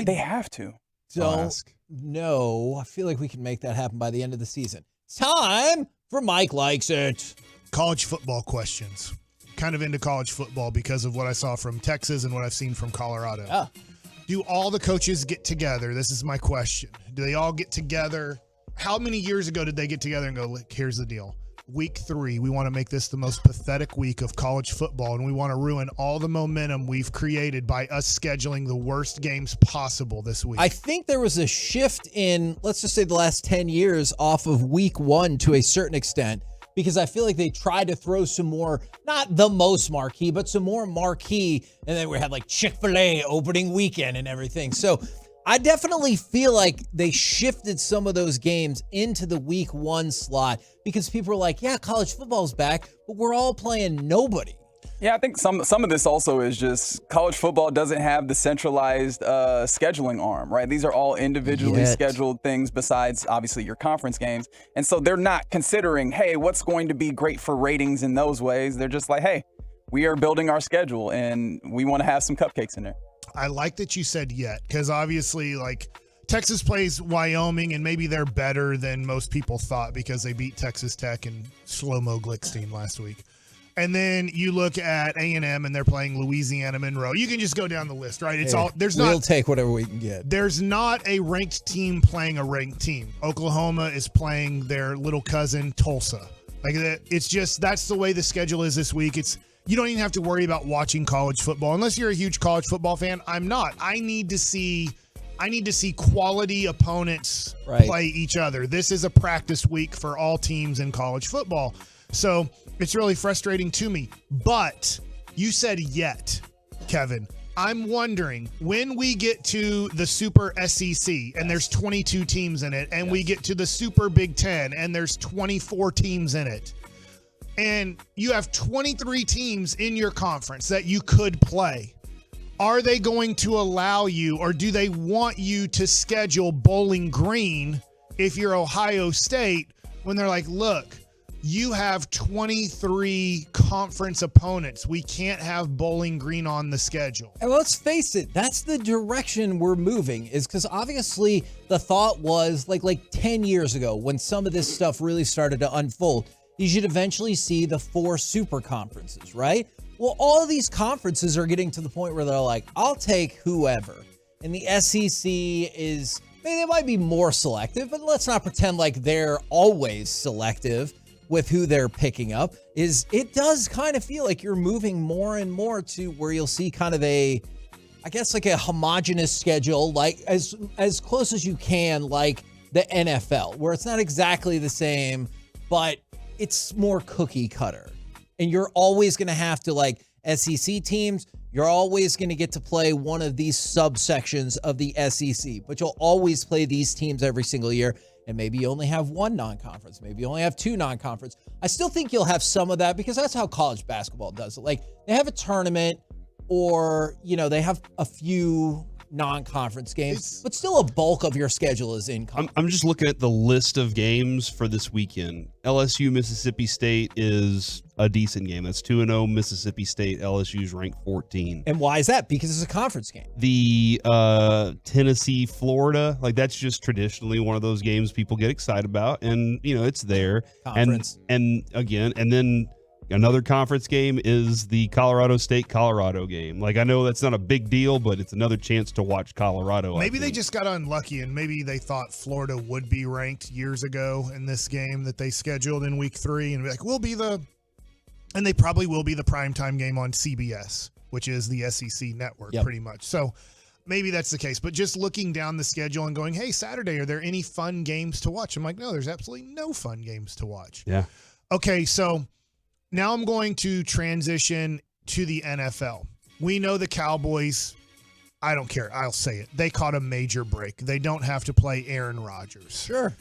They have to. Don't know. I feel like we can make that happen by the end of the season. It's time for Mike Likes It. College football questions. Kind of into college football because of what I saw from Texas and what I've seen from Colorado. Ah. Do all the coaches get together? This is my question. Do they all get together? How many years ago did they get together and go, look, here's the deal. Week 3, we want to make this the most pathetic week of college football, and we want to ruin all the momentum we've created by us scheduling the worst games possible this week. I think there was a shift in, let's just say, the last 10 years off of week 1 to a certain extent, because I feel like they tried to throw some more, not the most marquee, but some more marquee, and then we had like Chick-fil-A opening weekend and everything. So I definitely feel like they shifted some of those games into the week 1 slot because people are like, yeah, college football's back, but we're all playing nobody. Yeah, I think some of this also is just college football doesn't have the centralized scheduling arm, right? These are all individually scheduled things besides, obviously, your conference games. And so they're not considering, hey, what's going to be great for ratings in those ways? They're just like, hey, we are building our schedule and we want to have some cupcakes in there. I like that you said yet, because obviously, like, Texas plays Wyoming, and maybe they're better than most people thought because they beat Texas Tech and Slow-Mo Glickstein last week. And then you look at A&M, and they're playing Louisiana Monroe. You can just go down the list, right? It's all there's We'll not take whatever we can get. there's not a ranked team playing a ranked team. Oklahoma is playing their little cousin Tulsa. Like it's just that's the way the schedule is this week. You don't even have to worry about watching college football unless you're a huge college football fan. I'm not. I need to see I need to see quality opponents play each other. This is a practice week for all teams in college football. So it's really frustrating to me. But you said yet, Kevin. I'm wondering when we get to the Super SEC and there's 22 teams in it, and we get to the Super Big Ten and there's 24 teams in it, and you have 23 teams in your conference that you could play. Are they going to allow you, or do they want you to schedule Bowling Green if you're Ohio State when they're like, look, you have 23 conference opponents. We can't have Bowling Green on the schedule. And let's face it, that's the direction we're moving, is because obviously the thought was like 10 years ago when some of this stuff really started to unfold, you should eventually see the 4 super conferences, right? Well, all of these conferences are getting to the point where they're like, I'll take whoever. And the SEC is, they might be more selective, but let's not pretend like they're always selective with who they're picking up. It does kind of feel like you're moving more and more to where you'll see kind of a homogenous schedule, like as close as you can, like the NFL, where it's not exactly the same, but it's more cookie cutter. And you're always going to have to, like SEC teams, you're always going to get to play one of these subsections of the SEC, but you'll always play these teams every single year. And maybe you only have 1 non-conference. Maybe you only have 2 non-conference. I still think you'll have some of that because that's how college basketball does it. Like, they have a tournament, or, they have a few non-conference games, but still a bulk of your schedule is in conference. I'm just looking at the list of games for this weekend. LSU Mississippi State is a decent game. That's 2-0 Mississippi State. LSU's ranked 14. And why is that? Because it's a conference game. The Tennessee Florida, like, that's just traditionally one of those games people get excited about, and it's there. Conference. And then another conference game is the Colorado State-Colorado game. Like, I know that's not a big deal, but it's another chance to watch Colorado. Maybe they just got unlucky, and maybe they thought Florida would be ranked years ago in this game that they scheduled in week 3, and be like, and they probably will be the primetime game on CBS, which is the SEC network, pretty much. So maybe that's the case. But just looking down the schedule and going, hey, Saturday, are there any fun games to watch? I'm like, no, there's absolutely no fun games to watch. Yeah. Okay, so now I'm going to transition to the NFL. We know the Cowboys, I don't care, I'll say it, they caught a major break. They don't have to play Aaron Rodgers. Sure.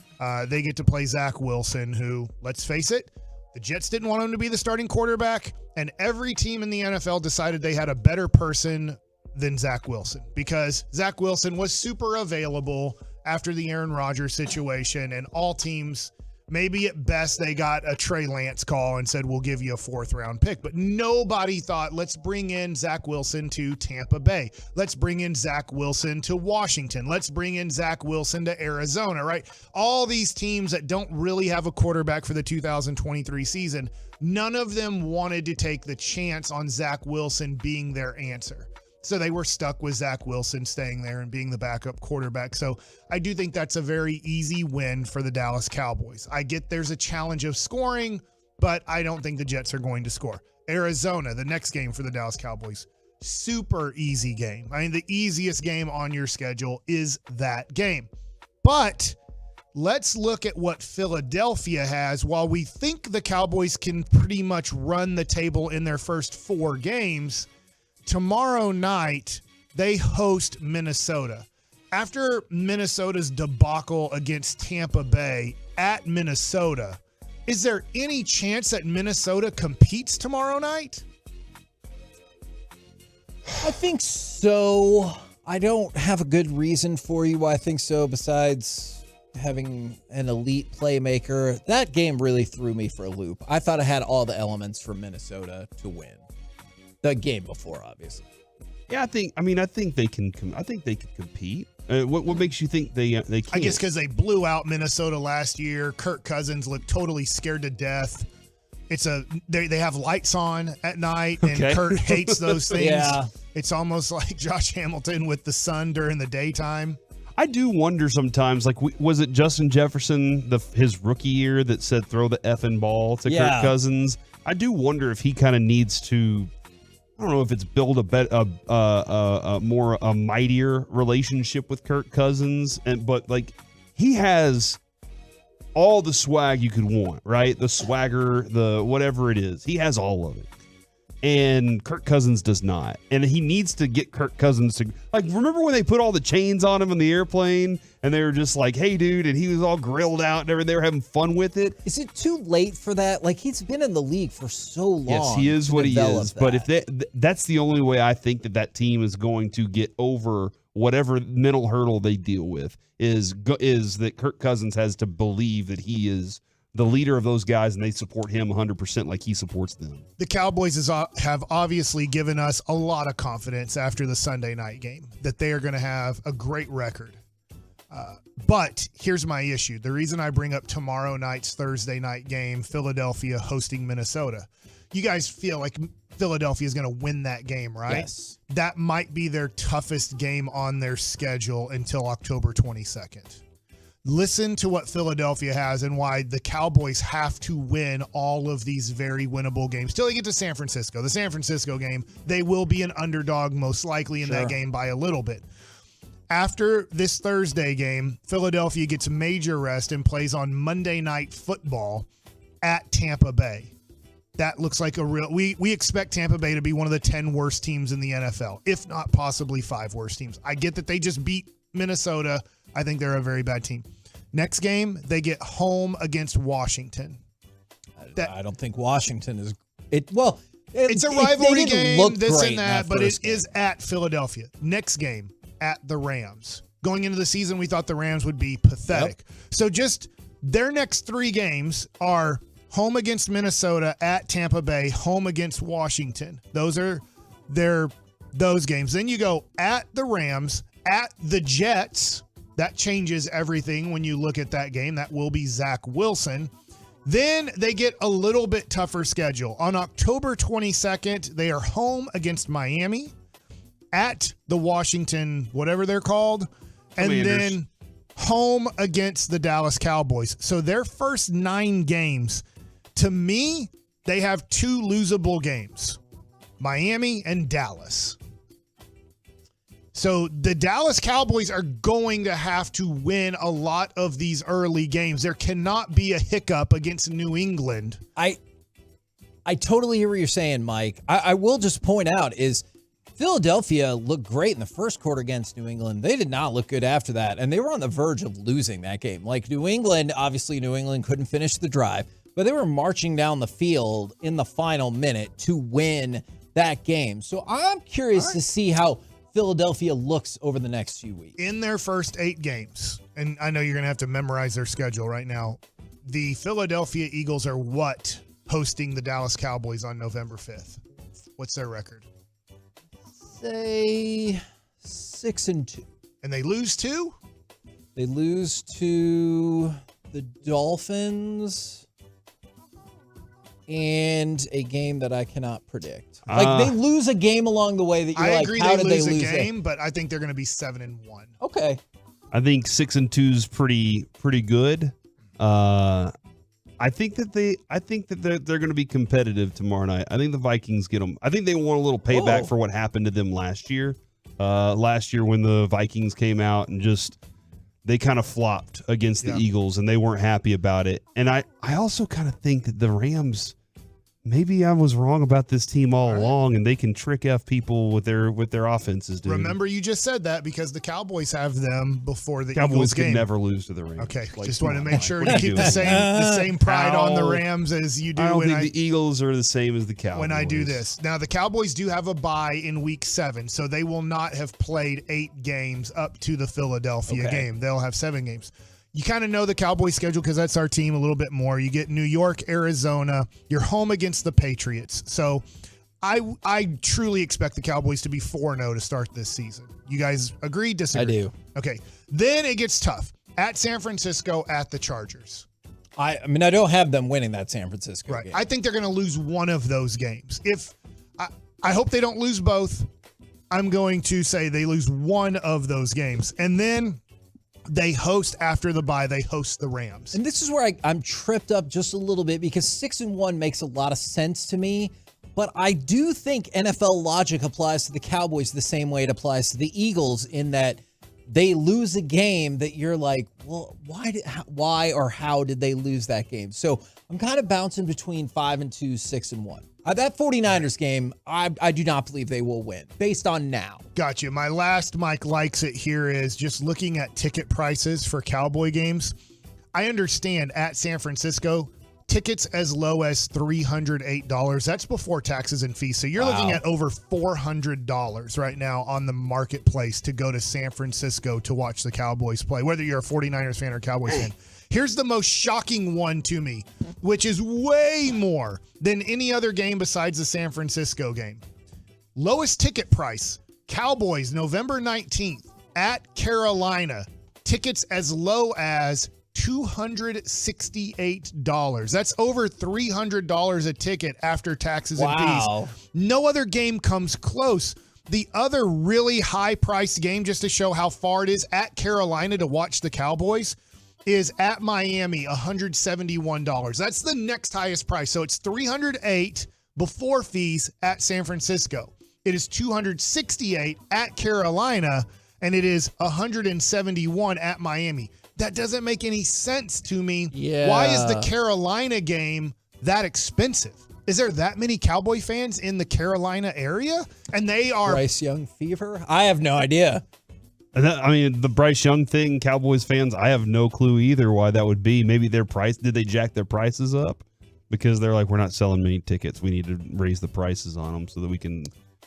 They get to play Zach Wilson, who, let's face it, the Jets didn't want him to be the starting quarterback, and every team in the NFL decided they had a better person than Zach Wilson, because Zach Wilson was super available after the Aaron Rodgers situation, and all teams, maybe at best they got a Trey Lance call and said, we'll give you a 4th-round pick. But nobody thought, let's bring in Zach Wilson to Tampa Bay. Let's bring in Zach Wilson to Washington. Let's bring in Zach Wilson to Arizona, right? All these teams that don't really have a quarterback for the 2023 season, none of them wanted to take the chance on Zach Wilson being their answer. So they were stuck with Zach Wilson staying there and being the backup quarterback. So I do think that's a very easy win for the Dallas Cowboys. I get there's a challenge of scoring, but I don't think the Jets are going to score. Arizona, the next game for the Dallas Cowboys, super easy game. I mean, the easiest game on your schedule is that game. But let's look at what Philadelphia has. While we think the Cowboys can pretty much run the table in their first 4 games, tomorrow night, they host Minnesota. After Minnesota's debacle against Tampa Bay at Minnesota, is there any chance that Minnesota competes tomorrow night? I think so. I don't have a good reason for you why I think so, besides having an elite playmaker. That game really threw me for a loop. I thought I had all the elements for Minnesota to win. The game before, obviously. Yeah, I think they can. I think they could compete. What makes you think they can't? I guess because they blew out Minnesota last year. Kirk Cousins looked totally scared to death. They have lights on at night, and Kirk hates those things. Yeah. It's almost like Josh Hamilton with the sun during the daytime. I do wonder sometimes, like, was it Justin Jefferson, his rookie year, that said throw the effing ball to Kirk Cousins? I do wonder if he kind of needs to, don't know if it's build a mightier relationship with Kirk Cousins, but like he has all the swag you could want, right? The swagger, the whatever it is, he has all of it. And Kirk Cousins does not. And he needs to get Kirk Cousins to, like, remember when they put all the chains on him in the airplane and they were just like, hey, dude, and he was all grilled out and everything. They were having fun with it. Is it too late for that? Like, he's been in the league for so long. Yes, he is what he is. That. But if that's the only way I think that team is going to get over whatever mental hurdle they deal with is that Kirk Cousins has to believe that he is the leader of those guys, and they support him 100% like he supports them. The Cowboys have obviously given us a lot of confidence after the Sunday night game that they are going to have a great record. But here's my issue. The reason I bring up tomorrow night's Thursday night game, Philadelphia hosting Minnesota. You guys feel like Philadelphia is going to win that game, right? Yes. That might be their toughest game on their schedule until October 22nd. Listen to what Philadelphia has and why the Cowboys have to win all of these very winnable games till they get to San Francisco. The San Francisco game, they will be an underdog most likely in that game by a little bit. After this Thursday game, Philadelphia gets major rest and plays on Monday Night Football at Tampa Bay. That looks like a real... We expect Tampa Bay to be one of the 10 worst teams in the NFL, if not possibly 5 worst teams. I get that they just beat Minnesota. I think they're a very bad team. Next game, they get home against Washington. I don't think Washington is... It's a rivalry game, this great and that, but it game. is at Philadelphia. Next game, at the Rams. Going into the season, we thought the Rams would be pathetic. Yep. So just their next 3 games are home against Minnesota, at Tampa Bay, home against Washington. Those are those games. Then you go at the Rams, at the Jets. That changes everything when you look at that game. That will be Zach Wilson. Then they get a little bit tougher schedule. On October 22nd, they are home against Miami, at the Washington, whatever they're called, and then home against the Dallas Cowboys. So their first 9 games, to me, they have 2 losable games, Miami and Dallas. So the Dallas Cowboys are going to have to win a lot of these early games. There cannot be a hiccup against New England. I totally hear what you're saying, Mike. I will just point out is Philadelphia looked great in the first quarter against New England. They did not look good after that, and they were on the verge of losing that game. Like New England couldn't finish the drive, but they were marching down the field in the final minute to win that game. So I'm curious to see how Philadelphia looks over the next few weeks. In their first 8 games, and I know you're going to have to memorize their schedule right now, the Philadelphia Eagles are hosting the Dallas Cowboys on November 5th. What's their record? Say 6-2. And they lose to? They lose to the Dolphins and a game that I cannot predict. Like, they lose a game along the way that you're like, how did they lose a game, but I think they're going to be 7-1. Okay. I think 6-2 is pretty good. I think that they're going to be competitive tomorrow night. I think the Vikings get them. I think they want a little payback for what happened to them last year. Last year when the Vikings came out and just they kind of flopped against the Eagles and they weren't happy about it. And I also kind of think that the Rams, maybe I was wrong about this team all along, and they can trick F people with their offenses, dude. Remember, you just said that because the Cowboys have them before the Cowboys Eagles game. Could never lose to the Rams. Okay, just wanted to make sure to keep the same pride on the Rams as you do. I don't think the Eagles are the same as the Cowboys. When I do this. Now, the Cowboys do have a bye in Week 7, so they will not have played 8 games up to the Philadelphia game. They'll have 7 games. You kind of know the Cowboys schedule because that's our team a little bit more. You get New York, Arizona. You're home against the Patriots. So I truly expect the Cowboys to be 4-0 to start this season. You guys agree, disagree? I do. Okay. Then it gets tough. At San Francisco, at the Chargers. I mean, I don't have them winning that San Francisco game. I think they're going to lose one of those games. I hope they don't lose both. I'm going to say they lose one of those games. And then they host after the bye. They host the Rams. And this is where I'm tripped up just a little bit because 6-1 makes a lot of sense to me. But I do think NFL logic applies to the Cowboys the same way it applies to the Eagles, in that they lose a game that you're like, well, why or how did they lose that game? So I'm kind of bouncing between 5-2, 6-1. That 49ers game, I do not believe they will win based on now. Gotcha. My last Mike likes it here is just looking at ticket prices for Cowboy games. I understand at San Francisco, tickets as low as $308. That's before taxes and fees. So you're looking at over $400 right now on the marketplace to go to San Francisco to watch the Cowboys play, whether you're a 49ers fan or Cowboys fan. Here's the most shocking one to me, which is way more than any other game besides the San Francisco game. Lowest ticket price, Cowboys, November 19th at Carolina. Tickets as low as $268. That's over $300 a ticket after taxes and fees. No other game comes close. The other really high-priced game, just to show how far it is, at Carolina to watch the Cowboys, is at Miami, $171. That's the next highest price. So it's $308 before fees at San Francisco. It is $268 at Carolina, and it is $171 at Miami. That doesn't make any sense to me. Yeah. Why is the Carolina game that expensive? Is there that many Cowboy fans in the Carolina area? And they are Bryce Young fever? I have no idea. I mean, the Bryce Young thing, Cowboys fans, I have no clue either why that would be. Maybe did they jack their prices up? Because they're like, we're not selling many tickets. We need to raise the prices on them so that we can,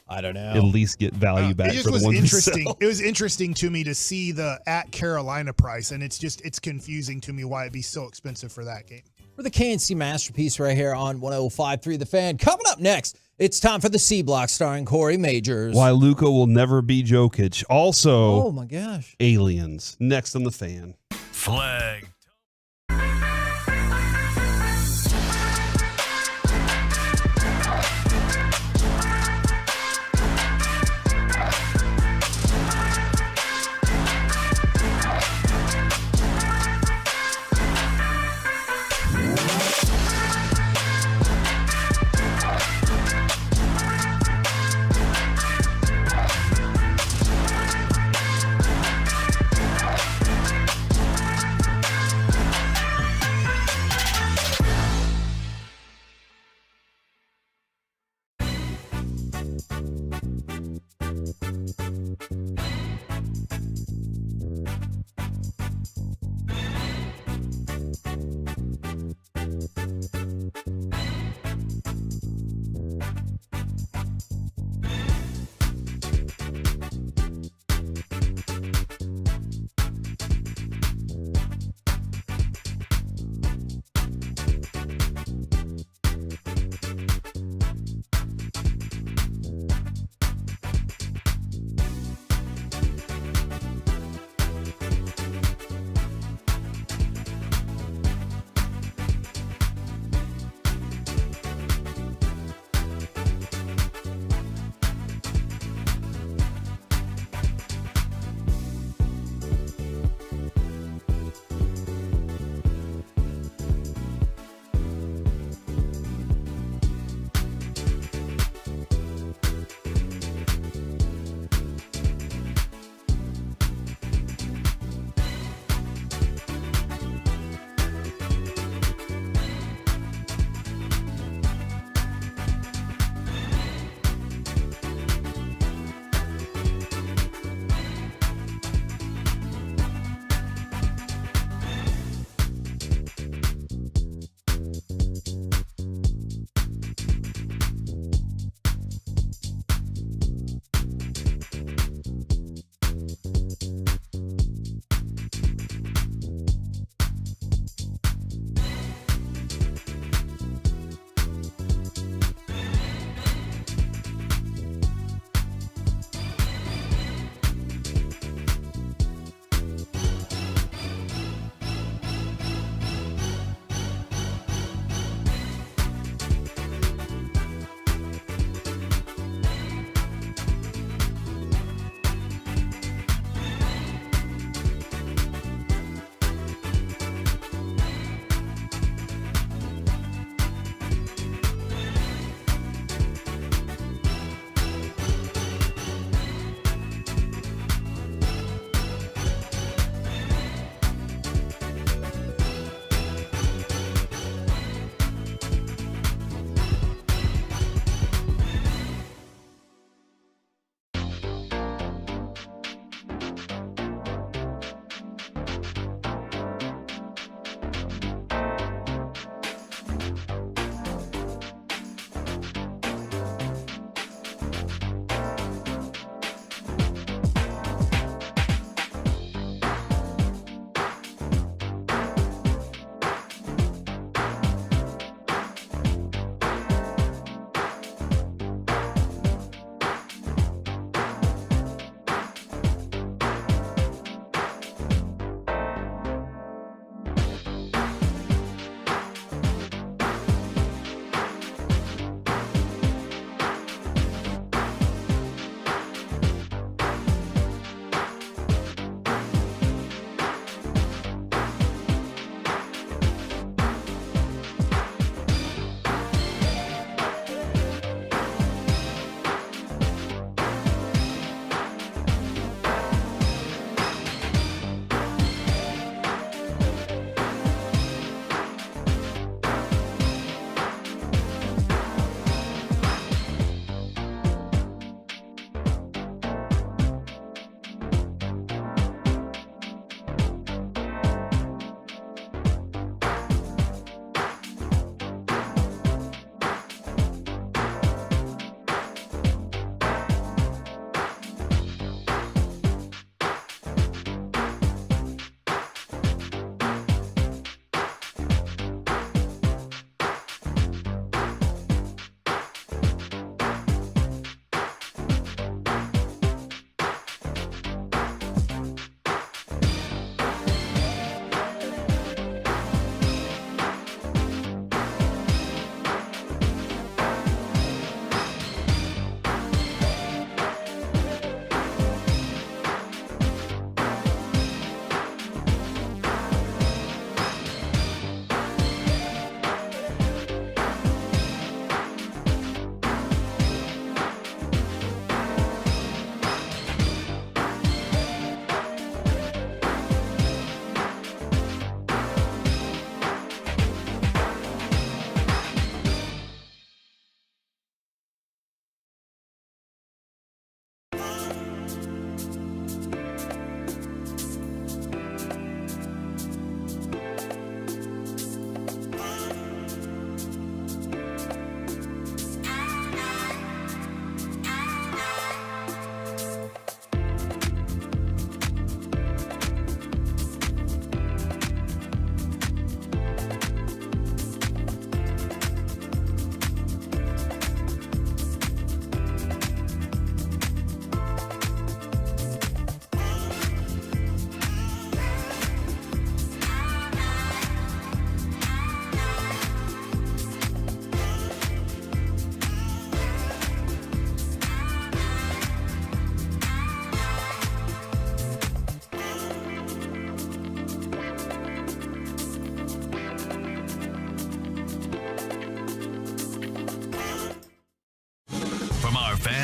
I don't know, at least get value back for the ones interesting. we sell. It was interesting to me to see the at Carolina price, and it's confusing to me why it'd be so expensive for that game. For the KNC Masterpiece right here on 105.3 The Fan. Coming up next, it's time for the C Block starring Corey Majors. Why Luka will never be Jokic. Also, oh my gosh, aliens. Next on The Fan. Flag.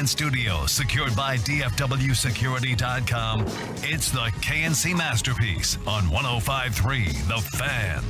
Fan Studios, secured by DFWsecurity.com. It's the KNC Masterpiece on 105.3 The Fan.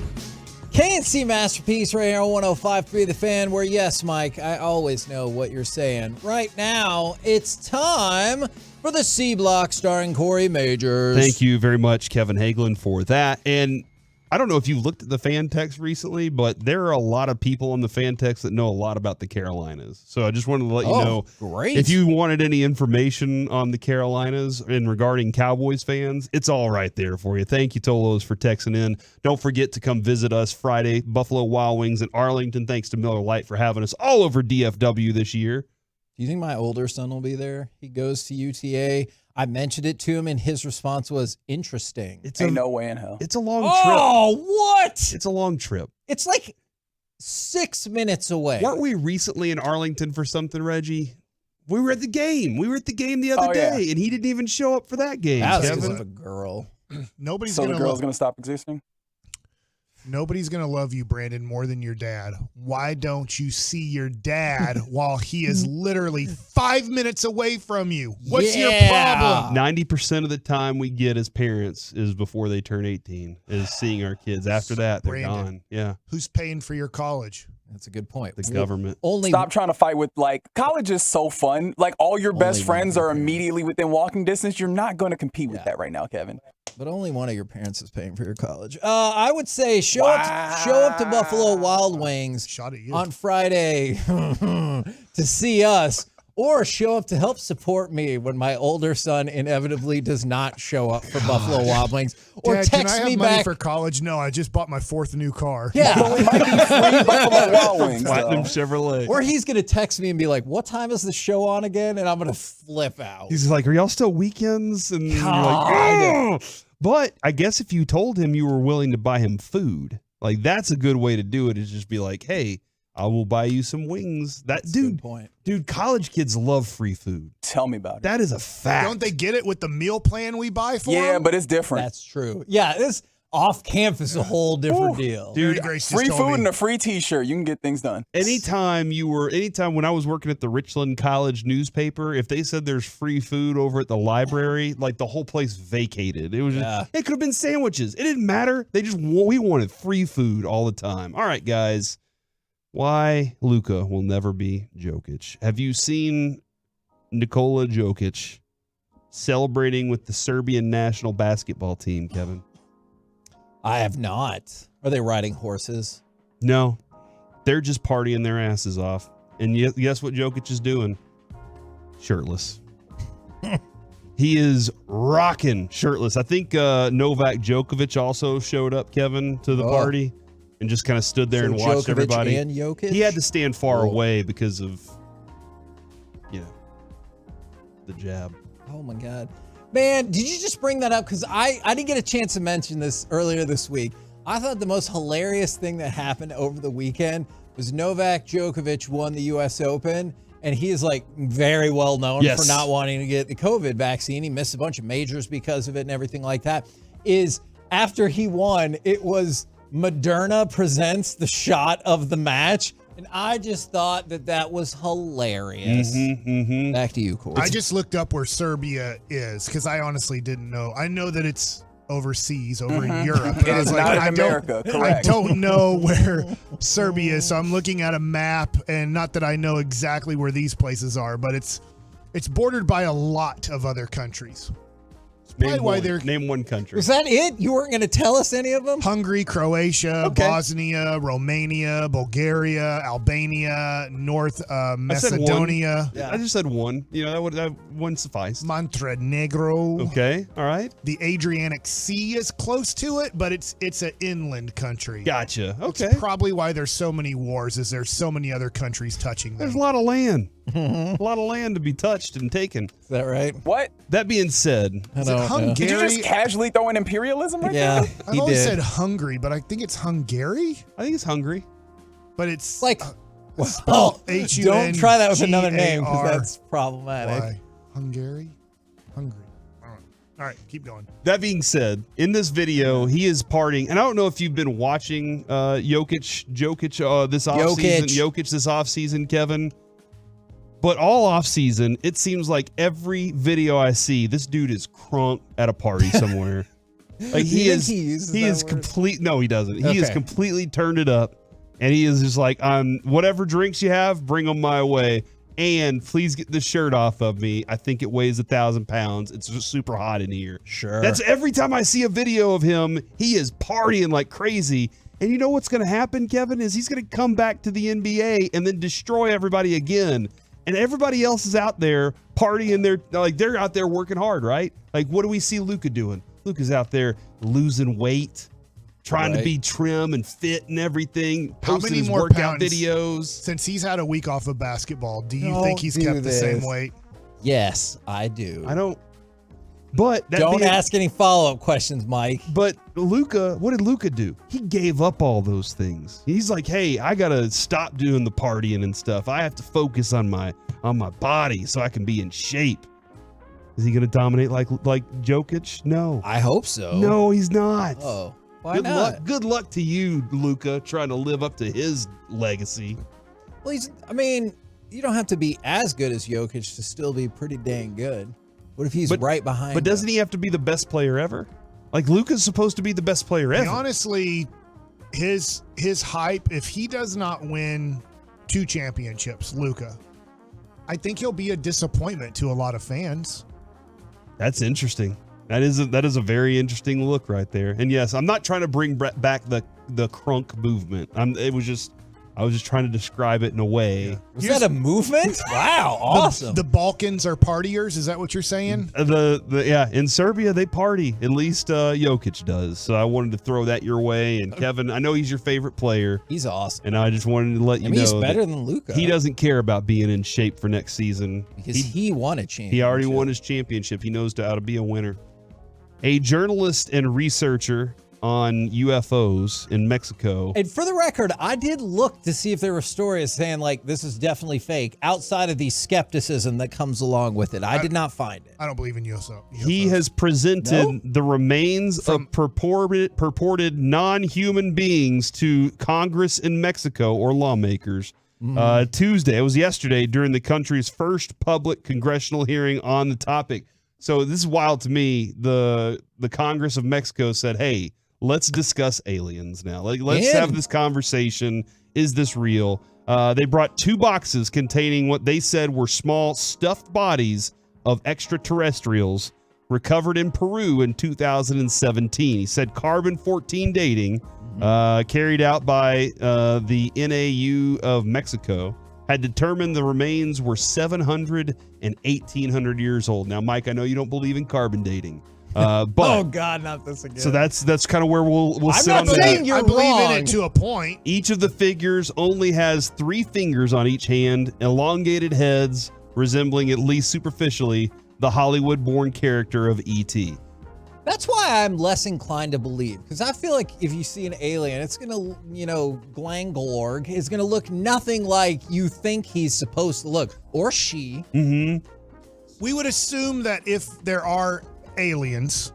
KNC Masterpiece right here on 105.3 The Fan, where, yes, Mike, I always know what you're saying. Right now, it's time for the C Block starring Corey Majors. Thank you very much, Kevin Hagelin, for that. And I don't know if you've looked at the fan text recently, but there are a lot of people on the fan text that know a lot about the Carolinas. So I just wanted to let you know, great. If you wanted any information on the Carolinas and regarding Cowboys fans, it's all right there for you. Thank you, Tolos, for texting in. Don't forget to come visit us Friday, Buffalo Wild Wings in Arlington. Thanks to Miller Lite for having us all over DFW this year. Do you think my older son will be there? He goes to UTA. I mentioned it to him, and his response was, interesting. Ain't no way in hell. It's a long trip. Oh, what? It's a long trip. It's like 6 minutes away. Weren't we recently in Arlington for something, Reggie? We were at the game. We were at the game the other day, and he didn't even show up for that game. That was because of a girl. Nobody's So gonna the girl's going to stop existing? Nobody's going to love you, Brandon, more than your dad. Why don't you see your dad while he is literally 5 minutes away from you? What's your problem? 90% of the time we get as parents is before they turn 18, is seeing our kids. After that, they're Brandon, gone. Yeah. Who's paying for your college? That's a good point. The government. Stop trying to fight with, like, college is so fun. Like, all your best friends are immediately within walking distance. You're not going to compete with that right now, Kevin. But only one of your parents is paying for your college. I would say show up to Buffalo Wild Wings on Friday to see us, or show up to help support me when my older son inevitably does not show up for Buffalo Wild Wings. Or Dad, text can I me have money back for college? No, I just bought my 4th new car. Yeah. Buffalo Wild Wings, Platinum Chevrolet. Or he's going to text me and be like, what time is the show on again? And I'm going to flip out. He's like, are y'all still weekends? And you're like, oh! But I guess if you told him you were willing to buy him food, like, that's a good way to do it, is just be like, hey, I will buy you some wings. That's a good point. Dude, college kids love free food. Tell me about it. That is a fact. Don't they get it with the meal plan we buy for Yeah, them? but it's different. That's true. Yeah, this off campus a whole different deal. Dude, free food and a free T-shirt. You can get things done. Anytime when I was working at the Richland College newspaper, if they said there's free food over at the library, like, the whole place vacated. It was just, it could have been sandwiches. It didn't matter. We wanted free food all the time. All right, guys. Why Luka will never be Jokic. Have you seen Nikola Jokic celebrating with the Serbian national basketball team, Kevin? I have not. Are they riding horses? No. They're just partying their asses off. And guess what Jokic is doing? Shirtless. He is rocking shirtless. I think Novak Djokovic also showed up, Kevin, to the party. And just kind of stood there and watched Djokovic everybody. And Jokic? He had to stand far away because of, the jab. Oh, my God. Man, did you just bring that up? Because I didn't get a chance to mention this earlier this week. I thought the most hilarious thing that happened over the weekend was Novak Djokovic won the U.S. Open, and he is, like, very well known for not wanting to get the COVID vaccine. He missed a bunch of majors because of it and everything like that. After he won, it was Moderna presents the shot of the match, and I just thought that was hilarious. Back to you, Corey. I just looked up where Serbia is because I honestly didn't know. I know that it's overseas, over in Europe. But It I was is like, not in I America, don't, I correct. don't know where Serbia is, so I'm looking at a map, and not that I know exactly where these places are, but it's bordered by a lot of other countries. Name one country. Was that it? You weren't going to tell us any of them? Hungary, Croatia, Bosnia, Romania, Bulgaria, Albania, North Macedonia. I just said one. That wouldn't suffice. Montenegro. Okay. All right. The Adriatic Sea is close to it, but it's an inland country. Gotcha. Okay. It's probably why there's so many wars, is there's so many other countries touching them. There's a lot of land. A lot of land to be touched and taken. Is that right? What? That being said, Is it Hungary? Did you just casually throw in imperialism right Yeah, there? I've always said Hungary, but I think it's Hungary. I think it's Hungary. But it's like, spelled H-U-N-G-A-R-Y. don't try that with another name because that's problematic. Hungary? Hungary. All right, keep going. That being said, in this video, he is partying, and I don't know if you've been watching Jokic this offseason, Kevin. But all off season, it seems like every video I see, this dude is crunk at a party somewhere. Like he is complete. No, he doesn't. He is completely turned it up, and he is just like, whatever drinks you have, bring them my way, and please get this shirt off of me. I think it weighs 1,000 pounds. It's just super hot in here. Sure. That's every time I see a video of him, he is partying like crazy. And you know what's going to happen, Kevin, is he's going to come back to the NBA and then destroy everybody again. And everybody else is out there partying. They're out there working hard, right? Like, what do we see Luka doing? Luka's out there losing weight, trying to be trim and fit and everything. How Posting many his more workout pounds videos. Since he's had a week off of basketball, do you think he's kept the same weight? Yes, I do. I don't. But don't ask any follow-up questions, Mike. But Luka, what did Luka do? He gave up all those things. He's like, hey, I gotta stop doing the partying and stuff. I have to focus on my body so I can be in shape. Is he gonna dominate like Jokic? No. I hope so. No, he's not. Oh, why not? Good luck to you, Luka, trying to live up to his legacy. Well, you don't have to be as good as Jokic to still be pretty dang good. What if he's right behind? But doesn't he have to be the best player ever? Like Luka's supposed to be the best player ever. Honestly, his hype, if he does not win 2 championships, Luka, I think he'll be a disappointment to a lot of fans. That's interesting. That is a very interesting look right there. And yes, I'm not trying to bring back the crunk movement. I was just trying to describe it in a way. Was that a movement? Wow, awesome. The Balkans are partiers. Is that what you're saying? In Serbia they party. At least Jokic does. So I wanted to throw that your way. And Kevin, I know he's your favorite player. He's awesome. And I just wanted to let you know he's better than Luka. He doesn't care about being in shape for next season because he won a championship. He already won his championship. He knows how to be a winner. A journalist and researcher on UFOs in Mexico. And for the record, I did look to see if there were stories saying like this is definitely fake outside of the skepticism that comes along with it. I did not find it. I don't believe in UFOs. He has presented the remains of purported non-human beings to Congress in Mexico or lawmakers. Tuesday, it was yesterday, during the country's first public congressional hearing on the topic. So this is wild to me. The Congress of Mexico said, hey, let's discuss aliens now. Let's have this conversation. Is this real? They brought 2 boxes containing what they said were small stuffed bodies of extraterrestrials recovered in Peru in 2017. He said carbon-14 dating carried out by the NAU of Mexico had determined the remains were 700 and 1,800 years old. Now, Mike, I know you don't believe in carbon dating. But oh God, not this again. So that's kind of where we'll sit on that. I'm not saying you're wrong. I believe in it to a point. Each of the figures only has 3 fingers on each hand, elongated heads resembling at least superficially the Hollywood-born character of E.T. That's why I'm less inclined to believe, because I feel like if you see an alien, it's gonna, Glangorg is gonna look nothing like you think he's supposed to look, or she. Mm-hmm. We would assume that if there are aliens,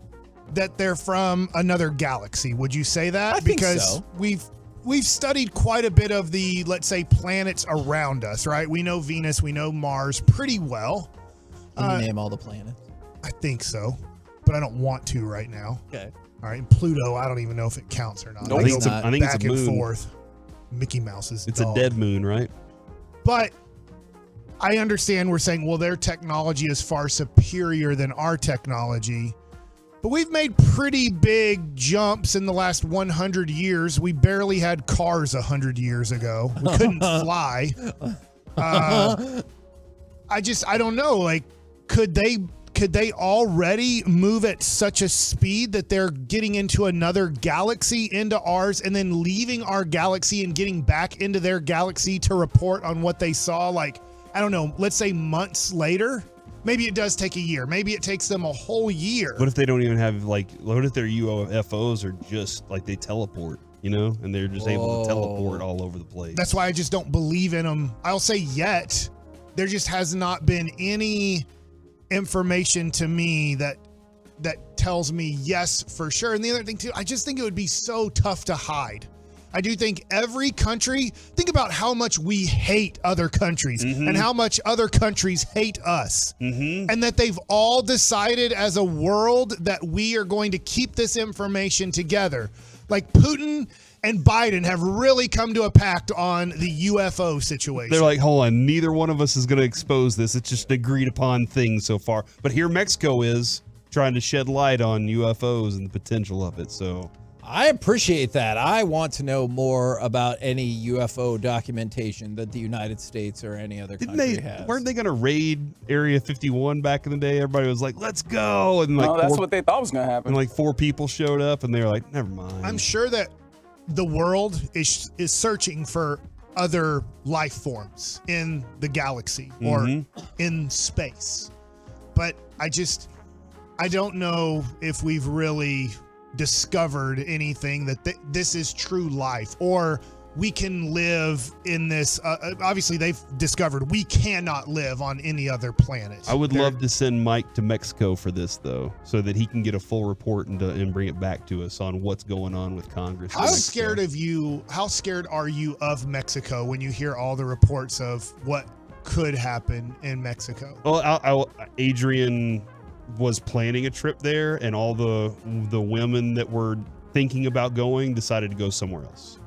that they're from another galaxy. Would you say that? I think so. We've studied quite a bit of the, let's say, planets around us, right? We know Venus, we know Mars pretty well. Can you name all the planets? I think so, but I don't want to right now. Okay. All right, and Pluto, I don't even know if it counts or not. No, I think it's a moon. Back and forth. Mickey Mouse's It's dog. a dead moon, right? But I understand we're saying, well, their technology is far superior than our technology. But we've made pretty big jumps in the last 100 years. We barely had cars 100 years ago. We couldn't fly. I don't know. Like, could they already move at such a speed that they're getting into another galaxy, into ours, and then leaving our galaxy and getting back into their galaxy to report on what they saw? Like, I don't know, let's say months later. Maybe it does take a year. Maybe it takes them a whole year. What if they don't even have, what if their UFOs are just like they teleport, and they're just able to teleport all over the place? That's why I just don't believe in them. I'll say yet. There just has not been any information to me that tells me yes for sure. And the other thing too, I just think it would be so tough to hide. I do think every country, think about how much we hate other countries and how much other countries hate us. And that they've all decided as a world that we are going to keep this information together. Like Putin and Biden have really come to a pact on the UFO situation. They're like, hold on, neither one of us is going to expose this. It's just an agreed upon thing so far. But here Mexico is trying to shed light on UFOs and the potential of it. So I appreciate that. I want to know more about any UFO documentation that the United States or any other country has. Weren't they going to raid Area 51 back in the day? Everybody was like, let's go. And like that's what they thought was going to happen. And like 4 people showed up and they were like, never mind. I'm sure that the world is searching for other life forms in the galaxy or in space. But I don't know if we've really discovered anything that this is true life, or we can live in this. Obviously, they've discovered we cannot live on any other planet. I would love to send Mike to Mexico for this, though, so that he can get a full report and bring it back to us on what's going on with Congress. How scared are you of Mexico when you hear all the reports of what could happen in Mexico? Well, Adrian was planning a trip there, and all the women that were thinking about going decided to go somewhere else.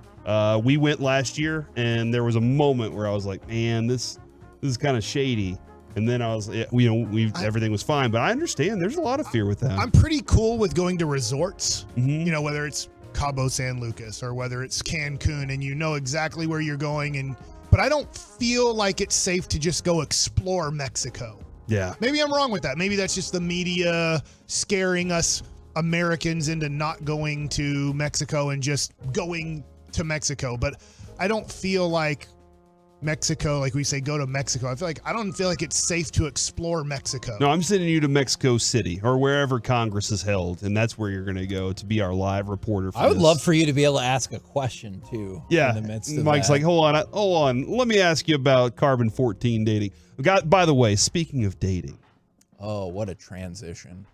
We went last year, and there was a moment where I was like, man, this is kind of shady. And then I was, everything was fine, but I understand there's a lot of fear with that. I'm pretty cool with going to resorts, whether it's Cabo San Lucas or whether it's Cancun, and you know exactly where you're going. But I don't feel like it's safe to just go explore Mexico. Yeah. Maybe I'm wrong with that. Maybe that's just the media scaring us Americans into not going to Mexico and just going to Mexico. But I don't feel like Mexico, like we say, go to Mexico. I don't feel like it's safe to explore Mexico. No, I'm sending you to Mexico City or wherever Congress is held, and that's where you're going to go to be our live reporter. I would love for you to be able to ask a question too. Yeah, in the midst of Mike's that. like, hold on. Let me ask you about carbon-14 dating. By the way, speaking of dating. Oh, what a transition.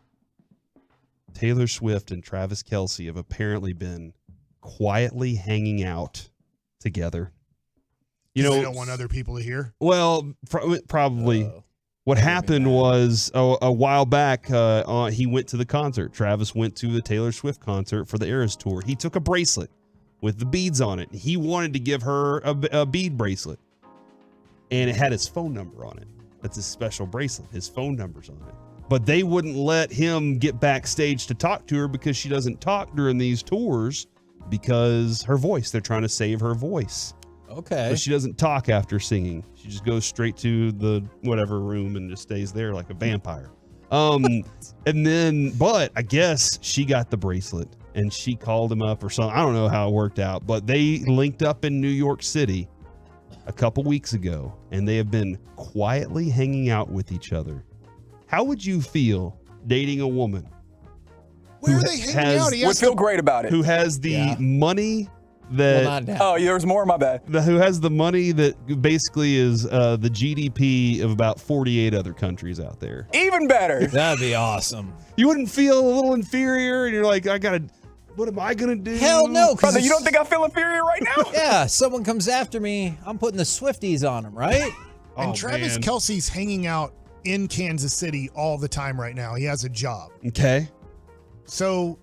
Taylor Swift and Travis Kelce have apparently been quietly hanging out together. They don't want other people to hear? Well, probably. What happened was a while back, he went to the concert. Travis went to the Taylor Swift concert for the Eras Tour. He took a bracelet with the beads on it. He wanted to give her a bead bracelet. And it had his phone number on it. That's his special bracelet. His phone number's on it. But they wouldn't let him get backstage to talk to her because she doesn't talk during these tours because her voice. They're trying to save her voice. Okay. But she doesn't talk after singing. She just goes straight to the whatever room and just stays there like a vampire. But I guess she got the bracelet and she called him up or something. I don't know how it worked out, but they linked up in New York City a couple weeks ago, and they have been quietly hanging out with each other. How would you feel dating a woman? Where are they hanging out? Would feel great about it. Who has the money that... there's more, my bad. Who has the money that basically is the GDP of about 48 other countries out there. Even better. That'd be awesome. You wouldn't feel a little inferior, and you're like, what am I going to do? Hell no. Brother, you don't think I feel inferior right now? Yeah, someone comes after me, I'm putting the Swifties on them, right? And Travis Kelce's hanging out in Kansas City all the time right now. He has a job. Okay. So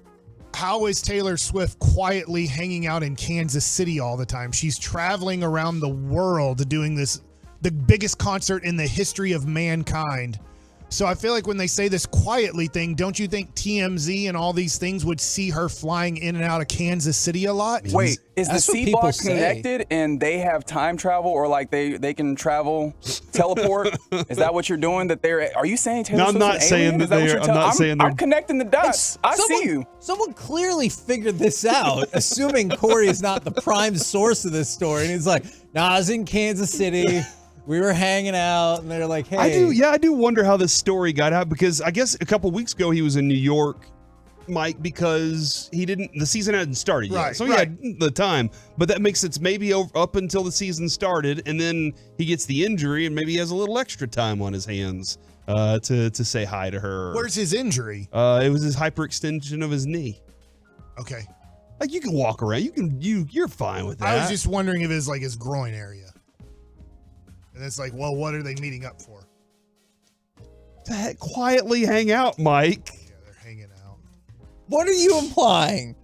how is Taylor Swift quietly hanging out in Kansas City all the time? She's traveling around the world doing the biggest concert in the history of mankind. So I feel like when they say this quietly thing, don't you think TMZ and all these things would see her flying in and out of Kansas City a lot? Wait, is the C block connected and they have time travel, or like they can travel, teleport? Is that what you're doing? Are you saying Taylor Swift's I'm not an saying alien? that Is that what they're. you're I'm telling- not saying they're. I'm connecting the dots. I see you. Someone clearly figured this out, assuming Corey is not the prime source of this story. And he's like, nah, I was in Kansas City. We were hanging out, and they're like, hey. I do wonder how this story got out, because I guess a couple weeks ago he was in New York, Mike, because the season hadn't started yet. Right, so he had the time. But that makes sense, maybe up until the season started, and then he gets the injury, and maybe he has a little extra time on his hands to say hi to her. Where's his injury? It was his hyperextension of his knee. Okay. Like you can walk around. You're fine with that. I was just wondering if it's like his groin area. And it's like, well, what are they meeting up for? To quietly hang out, Mike. Yeah, they're hanging out. What are you implying?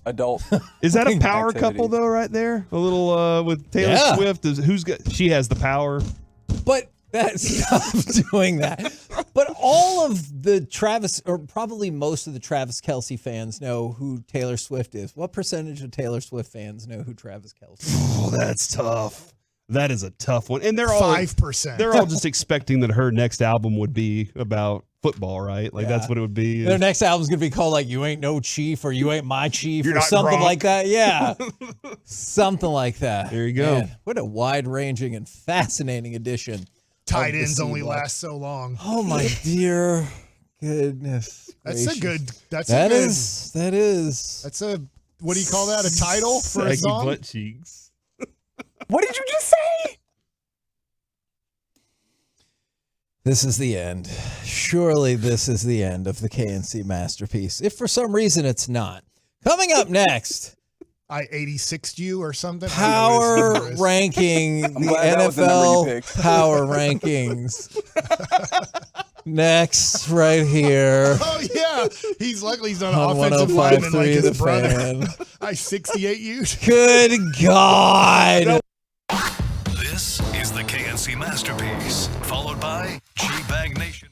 Adult. Is that a power activity. couple though, right there? A little with Taylor Yeah. Swift. She has the power. But stop doing that. But all of the Travis, or probably most of the Travis Kelce fans know who Taylor Swift is. What percentage of Taylor Swift fans know who Travis Kelce is? Oh, that's tough. That is a tough one. And they're all 5%. They're all just expecting that her next album would be about football, right? Like that's what it would be. Their next album's gonna be called like "You Ain't No Chief" or "You Ain't My Chief" You're or not something Gronk. like that. Yeah, something like that. There you go. Man, what a wide-ranging and fascinating edition. Tight of the ends only C-Block. last so long. Oh my dear goodness. That's gracious. a good. That's That a good. is. That is. That's a. What do you call that? A title for a Saggy song? butt cheeks. What did you just say? This is the end. Surely this is the end of the KNC masterpiece. If for some reason it's not. Coming up next, I 86'd you or something. power ranking, the glad that was the number you NFL picked. power rankings. Next, right here. Oh yeah, he's luckily he's not On an offensive lineman like 105.3 his The brother. Fan. I 68 you. Good God. This is the KNC Masterpiece, followed by G-Bag Nation.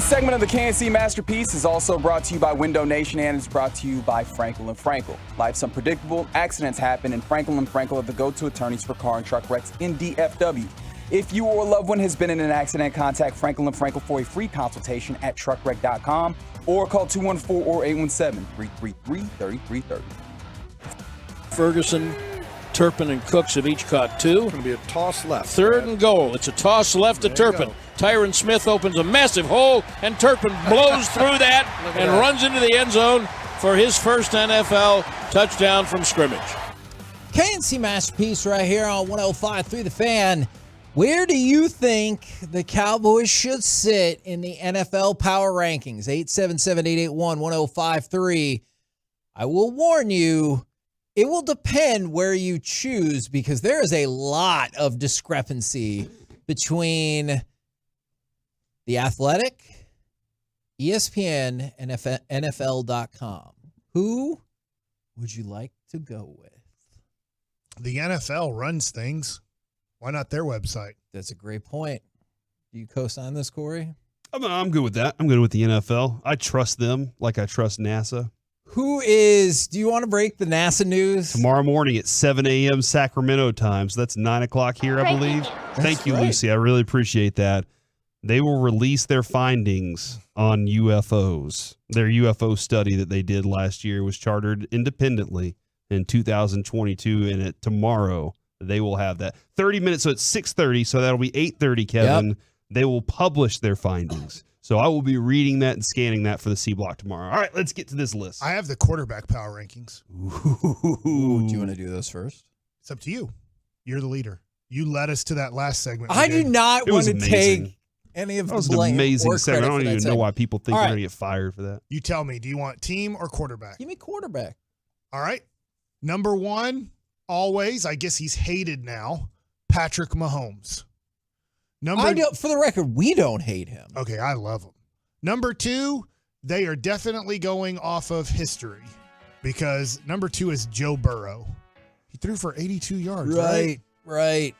This segment of the KNC Masterpiece is also brought to you by Window Nation and is brought to you by Frankel & Frankel. Life's unpredictable, accidents happen, and Frankel & Frankel are the go-to attorneys for car and truck wrecks in DFW. If you or a loved one has been in an accident, contact Frankel & Frankel for a free consultation at truckwreck.com or call 214 or 817-333-3330. Ferguson, Turpin, and Cooks have each caught 2. It's going to be a toss left. Third and goal. It's a toss left to Turpin. Tyron Smith opens a massive hole, and Turpin blows through that and runs into the end zone for his first NFL touchdown from scrimmage. KNC Masterpiece right here on 105.3 The Fan. Where do you think the Cowboys should sit in the NFL Power Rankings? 877-881-1053. I will warn you, it will depend where you choose because there is a lot of discrepancy between The Athletic, ESPN, and NFL.com. Who would you like to go with? The NFL runs things. Why not their website? That's a great point. Do you co-sign this, Corey? I'm good with that. I'm good with the NFL. I trust them like I trust NASA. Do you want to break the NASA news? Tomorrow morning at 7 a.m. Sacramento time. So that's 9 o'clock here, I believe. Thank you, Lucy. I really appreciate that. They will release their findings on UFOs. Their UFO study that they did last year was chartered independently in 2022, and tomorrow they will have that 30 minutes. So it's 6:30. So that'll be 8:30, Kevin. Yep. They will publish their findings. So I will be reading that and scanning that for the C Block tomorrow. All right, let's get to this list. I have the quarterback power rankings. Ooh, do you want to do those first? It's up to you. You're the leader. You led us to that last segment. I do not want to take any of the blame. That was an amazing or segment. I don't even know why people think All they're right. going to get fired for that. You tell me, do you want team or quarterback? Give me quarterback. All right. Number 1, always, I guess he's hated now, Patrick Mahomes. For the record, we don't hate him. Okay, I love him. Number 2, they are definitely going off of history because number 2 is Joe Burrow. He threw for 82 yards, Right.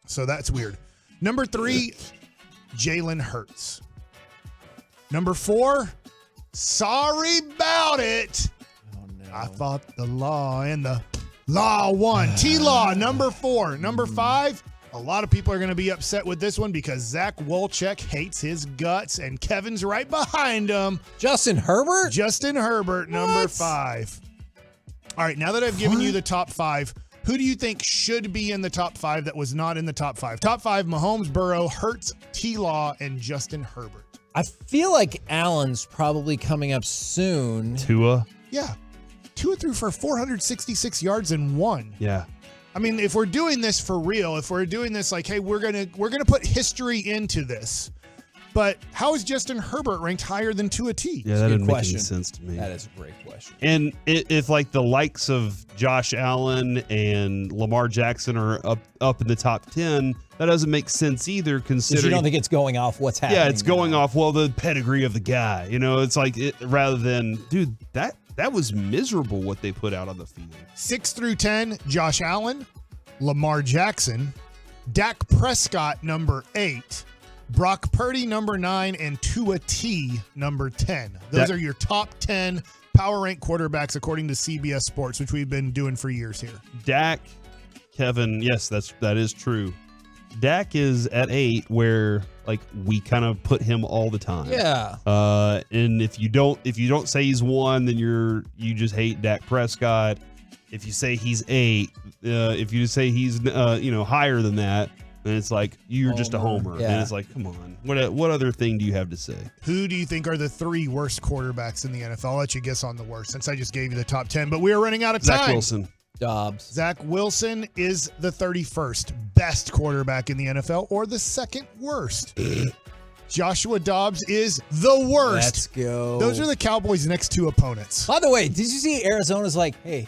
So that's weird. Number 3, Jalen Hurts. Number 4, sorry about it. Oh, no. I fought the law and the law won. T-Law, number 4. Number 5, a lot of people are going to be upset with this one because Zach Wolchek hates his guts, and Kevin's right behind him. Justin Herbert? Justin Herbert, number 5. All right, now that I've given you the top 5, who do you think should be in the top 5 that was not in the top 5? Top 5, Mahomes, Burrow, Hurts, T-Law, and Justin Herbert. I feel like Allen's probably coming up soon. Tua? Yeah. Tua threw for 466 yards and 1. Yeah. I mean, if we're doing this for real, if we're doing this like, hey, we're gonna put history into this, but how is Justin Herbert ranked higher than Tua T? Yeah, that didn't make any sense to me. That is a great question. And if like the likes of Josh Allen and Lamar Jackson are up in the top 10, that doesn't make sense either. Considering You don't think it's going off what's happening? Yeah, it's going off the pedigree of the guy. You know, it's like rather than dude that was miserable what they put out on the field. 6 through 10, Josh Allen, Lamar Jackson, Dak Prescott, number 8, Brock Purdy, number 9, and Tua T, number 10. Those are your top 10 power rank quarterbacks according to CBS Sports, which we've been doing for years here. Dak, Kevin, yes, that is true. Dak is at 8 where like we kind of put him all the time. Yeah. And if you don't say he's 1, then you just hate Dak Prescott. If you say he's 8, if you say he's higher than that, then it's like you're just a homer. Yeah. And it's like, come on. What other thing do you have to say? Who do you think are the 3 worst quarterbacks in the NFL? I'll let you guess on the worst since I just gave you the top 10, but we are running out of time. Zach Wilson. Dobbs. Zach Wilson is the 31st best quarterback in the NFL or the 2nd worst. Joshua Dobbs is the worst. Let's go. Those are the Cowboys' next 2 opponents. By the way, did you see Arizona's like, hey,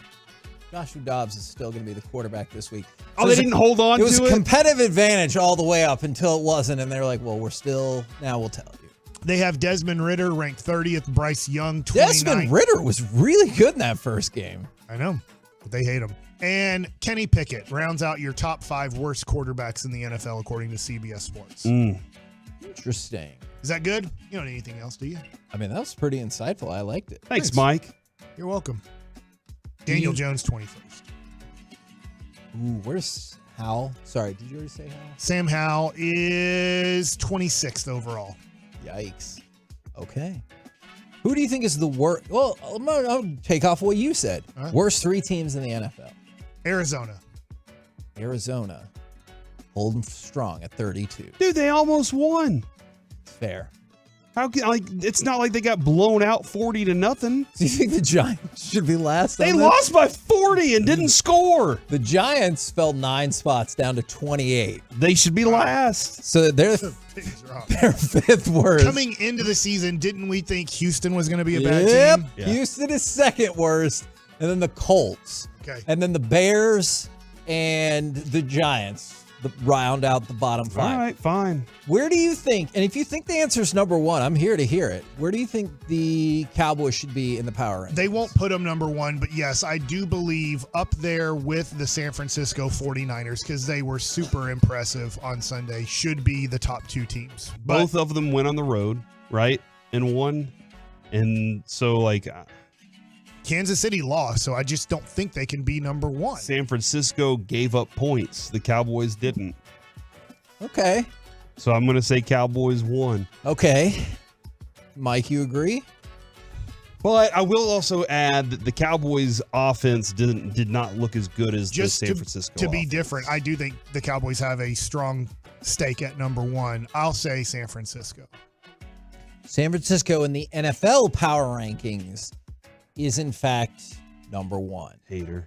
Joshua Dobbs is still going to be the quarterback this week. So they didn't hold on to it? It was a competitive advantage all the way up until it wasn't, and they're like, well, now we'll tell you. They have Desmond Ridder ranked 30th, Bryce Young 29th. Desmond Ridder was really good in that first game. I know, but they hate him. And Kenny Pickett rounds out your top 5 worst quarterbacks in the NFL according to CBS Sports. Interesting. Is that good? You don't need anything else, do you? I mean, that was pretty insightful. I liked it. Thanks, Mike. You're welcome. Daniel Jones, 21st. Ooh, where's Howell? Sorry, did you already say Howell? Sam Howell is 26th overall. Yikes. Okay. Who do you think is the worst? Well, I'll take off what you said. Huh? Worst 3 teams in the NFL. Arizona. Holding strong at 32. Dude, they almost won. Fair. How can it's not like they got blown out 40-0. Do you think the Giants should be last? They lost by 40 and didn't score. The Giants fell 9 spots down to 28. They should be last. So they're 5th worst. Coming into the season, didn't we think Houston was going to be a bad team? Yeah. Houston is 2nd worst, and then the Colts. Okay. And then the Bears and the Giants round out the bottom 5. All right, fine. Where do you think, and if you think the answer is number 1, I'm here to hear it. Where do you think the Cowboys should be in the power rankings? They won't put them number 1, but yes, I do believe up there with the San Francisco 49ers because they were super impressive on Sunday. Should be the top 2 teams. Both of them went on the road, right? And won. And so, Kansas City lost, so I just don't think they can be number 1. San Francisco gave up points. The Cowboys didn't. Okay. So I'm going to say Cowboys won. Okay. Mike, you agree? Well, I will also add that the Cowboys offense did not look as good as Just the San Francisco to be offense. different, I do think the Cowboys have a strong stake at number 1. I'll say San Francisco. San Francisco in the NFL power rankings is in fact number 1. Hater.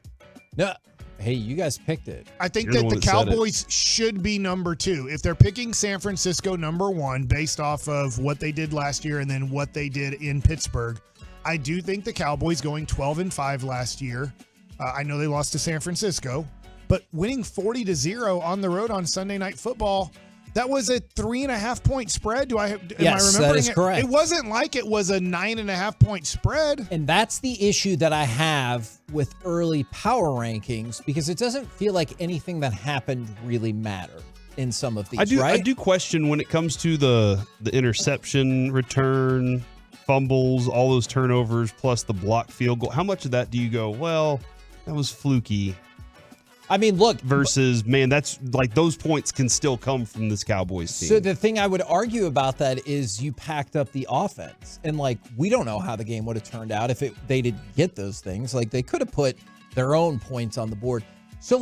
No. Hey, you guys picked it. I think that the Cowboys should be number 2. If they're picking San Francisco number 1 based off of what they did last year and then what they did in Pittsburgh, I do think the Cowboys going 12-5 last year. I know they lost to San Francisco, but winning 40-0 on the road on Sunday Night Football, that was a 3.5 point spread. Am I remembering that is it? correct. It wasn't like it was a 9.5 point spread. And that's the issue that I have with early power rankings because it doesn't feel like anything that happened really mattered in some of these, right? I do question when it comes to the interception, return, fumbles, all those turnovers, plus the block field goal. How much of that do you go, well, that was fluky? I mean, look. Versus, man, that's like those points can still come from this Cowboys team. So the thing I would argue about that is you packed up the offense. And, we don't know how the game would have turned out if they didn't get those things. They could have put their own points on the board. So,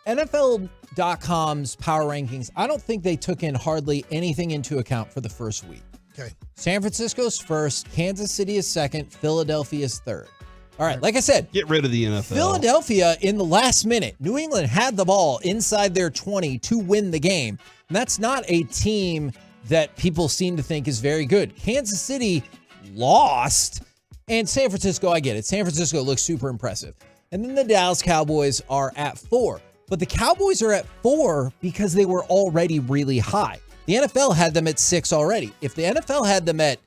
NFL.com's power rankings, I don't think they took in hardly anything into account for the first week. Okay. San Francisco's first, Kansas City is second, Philadelphia is third. All right, like I said, get rid of the NFL. Philadelphia in the last minute. New England had the ball inside their 20 to win the game. And that's not a team that people seem to think is very good. Kansas City lost, and San Francisco, I get it. San Francisco looks super impressive. And then the Dallas Cowboys are at 4. But the Cowboys are at 4 because they were already really high. The NFL had them at 6 already. If the NFL had them at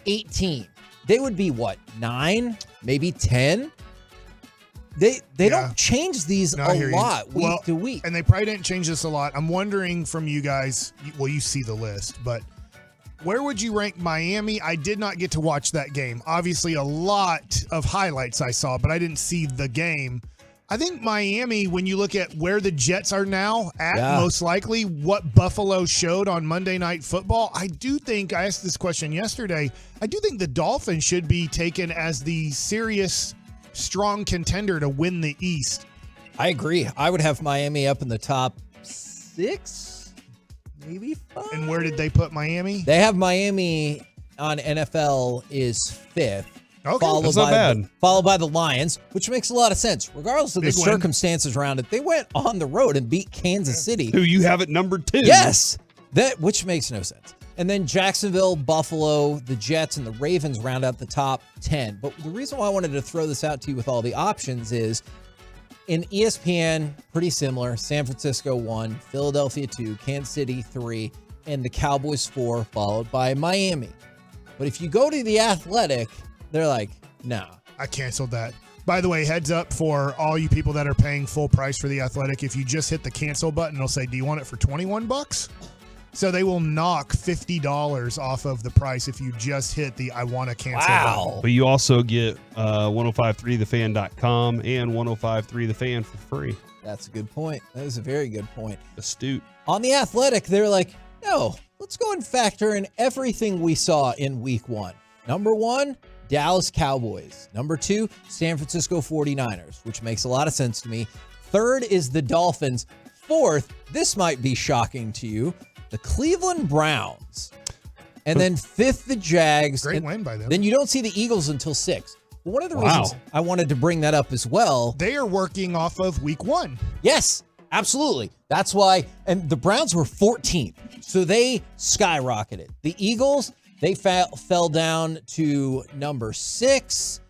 18, they would be what, 9, maybe 10? They don't change these a lot week to week. And they probably didn't change this a lot. I'm wondering from you guys, well, you see the list, but where would you rank Miami? I did not get to watch that game. Obviously, a lot of highlights I saw, but I didn't see the game. I think Miami, when you look at where the Jets are now at, most likely what Buffalo showed on Monday Night Football, I do think, I asked this question yesterday, I do think the Dolphins should be taken as the serious, strong contender to win the East. I agree. I would have Miami up in the top 6, maybe 5. And where did they put Miami? They have Miami on NFL is 5th. Okay, that's not bad. Followed by the Lions, which makes a lot of sense. Regardless of the circumstances around it, they went on the road and beat Kansas City. Who you have at number 2. Yes, which makes no sense. And then Jacksonville, Buffalo, the Jets, and the Ravens round out the top 10. But the reason why I wanted to throw this out to you with all the options is in ESPN, pretty similar. San Francisco 1, Philadelphia 2, Kansas City 3, and the Cowboys 4, followed by Miami. But if you go to The Athletic, they're like, no. I canceled that. By the way, heads up for all you people that are paying full price for The Athletic. If you just hit the cancel button, it'll say, do you want it for $21? So they will knock $50 off of the price if you just hit the I want to cancel button. But you also get 1053thefan.com and 1053 The Fan for free. That's a good point. That is a very good point. Astute. On The Athletic, they're like, no, let's go and factor in everything we saw in week 1. Number 1, Dallas Cowboys. Number 2, San Francisco 49ers, which makes a lot of sense to me. 3rd is the Dolphins. 4th, this might be shocking to you, the Cleveland Browns. And then 5th, the Jags. Great win by them. Then you don't see the Eagles until 6. But one of the reasons I wanted to bring that up as well. They are working off of week 1. Yes, absolutely. That's why. And the Browns were 14th. So they skyrocketed. The Eagles, they fell down to number 6.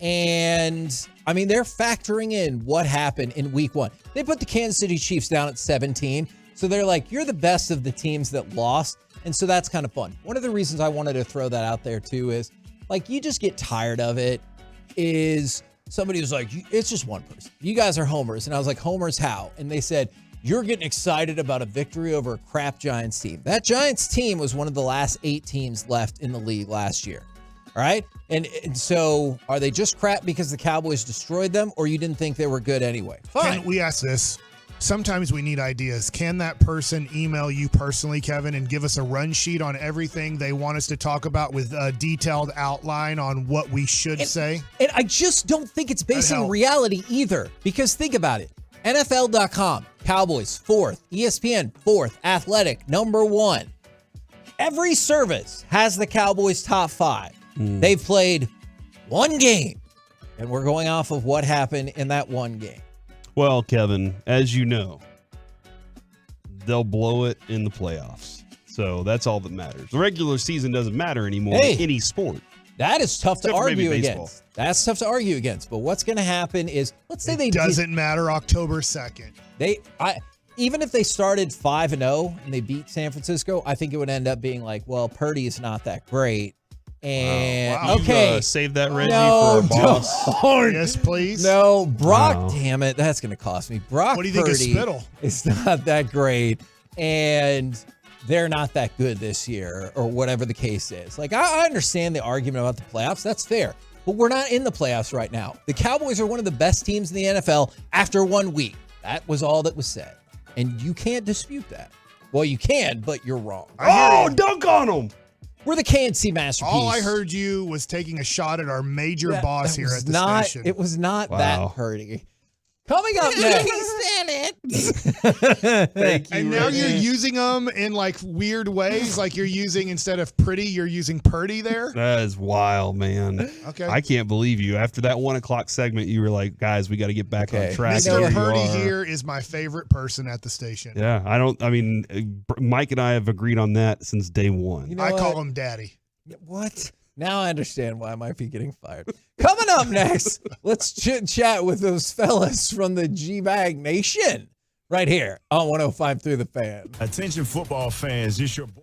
And, I mean, they're factoring in what happened in week 1. They put the Kansas City Chiefs down at 17. So they're like, you're the best of the teams that lost. And so that's kind of fun. One of the reasons I wanted to throw that out there, too, is, like, you just get tired of it. Is somebody was like, it's just one person. You guys are homers. And I was like, homers how? And they said, you're getting excited about a victory over a crap Giants team. That Giants team was one of the last 8 teams left in the league last year. All right? And so are they just crap because the Cowboys destroyed them, or you didn't think they were good anyway? Fine. Can we ask this? Sometimes we need ideas. Can that person email you personally, Kevin, and give us a run sheet on everything they want us to talk about with a detailed outline on what we should say? And I just don't think it's based on reality either. Because think about it. NFL.com, Cowboys, 4th. ESPN, 4th. Athletic, number 1. Every service has the Cowboys top 5. They've played one game. And we're going off of what happened in that one game. Well, Kevin, as you know, they'll blow it in the playoffs. So that's all that matters. The regular season doesn't matter anymore in any sport. That is tough to argue against. That's tough to argue against. But what's going to happen is, let's say doesn't matter October 2nd. Even if they started 5-0 and they beat San Francisco, I think it would end up being like, well, Purdy is not that great. And okay, save that Reggie for a boss. Yes, please. No, Brock. Damn it, that's going to cost me. Brock. What do you think of Purdy Spittle? It's not that great, and they're not that good this year, or whatever the case is. Like I understand the argument about the playoffs. That's fair, but we're not in the playoffs right now. The Cowboys are one of the best teams in the NFL after 1 week. That was all that was said, and you can't dispute that. Well, you can, but you're wrong. Dunk on them. We're the KNC masterpiece. All I heard you was taking a shot at our major boss here at the station. It was not that Purdy. Coming up next. Thank you. And now you're using them in like weird ways. Like you're using, instead of pretty, you're using Purdy there. That is wild, man. Okay. I can't believe you. After that 1 o'clock segment, you were like, guys, we got to get back on track. Mr. Purdy here is my favorite person at the station. Yeah, Mike and I have agreed on that since day 1. You know I what? call him Daddy. What? Now I understand why I might be getting fired. Coming up next, let's chit-chat with those fellas from the G-Bag Nation right here on 105.3 The Fan. Attention football fans, this your boy.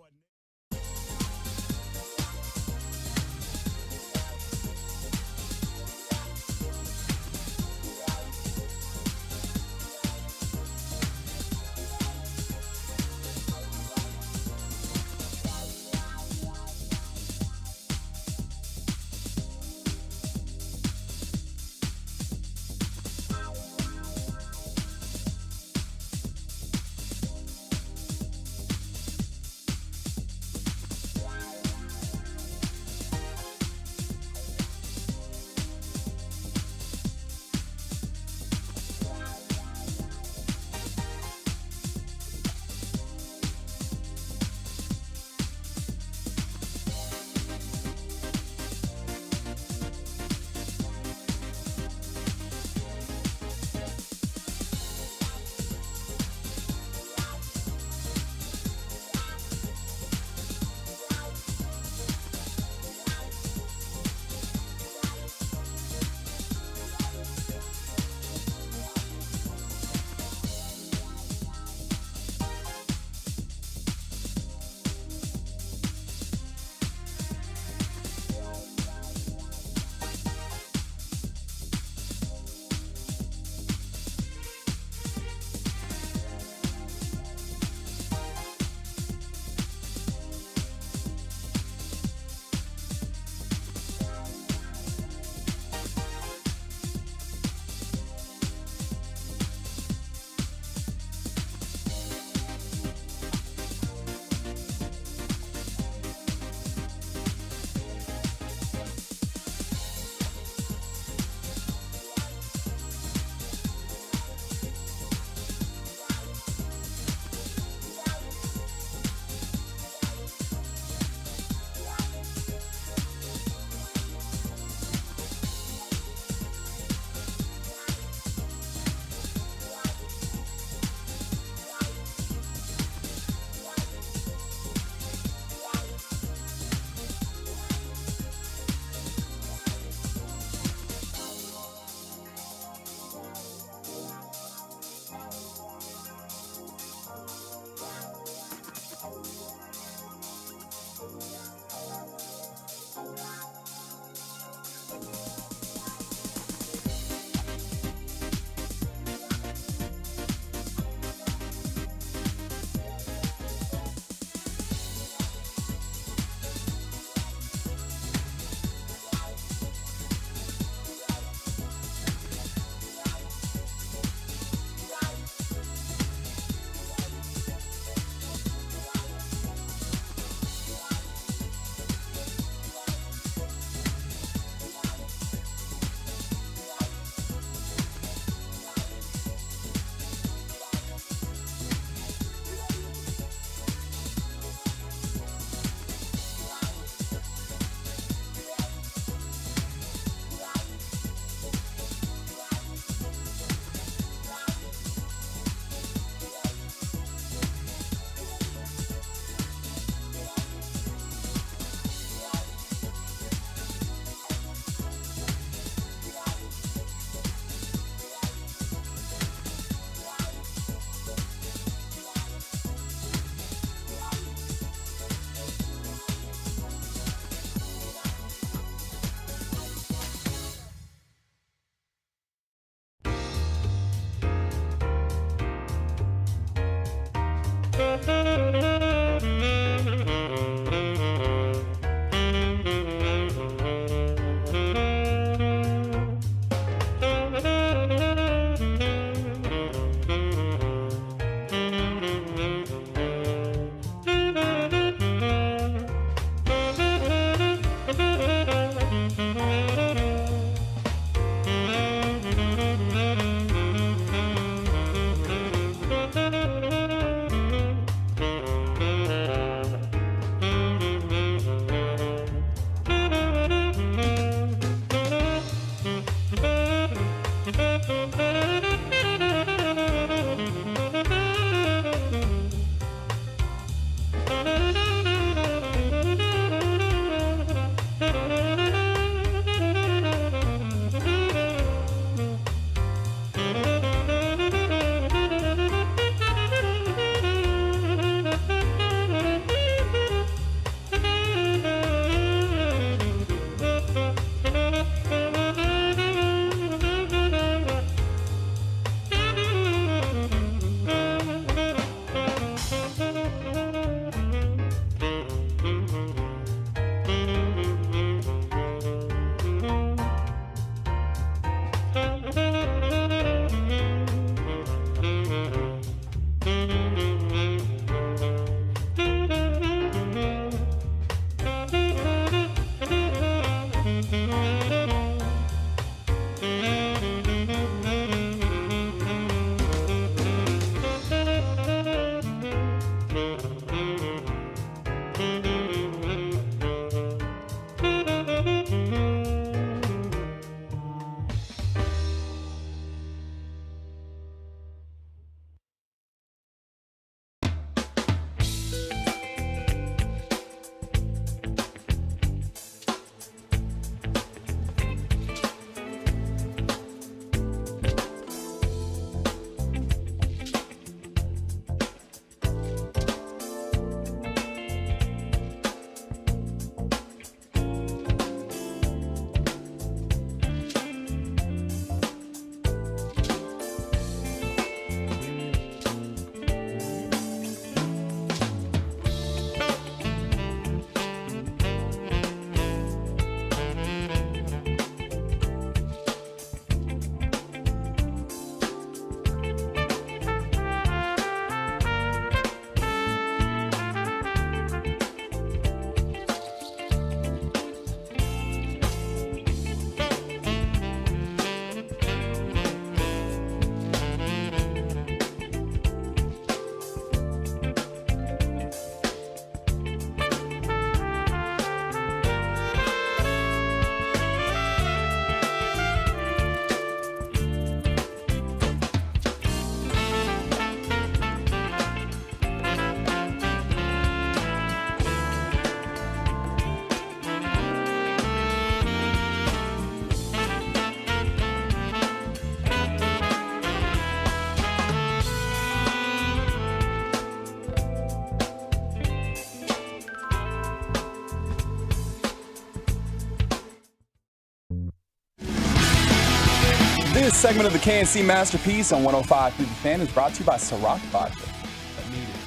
This segment of the KNC Masterpiece on 105 through the Fan is brought to you by Ciroc Vodka.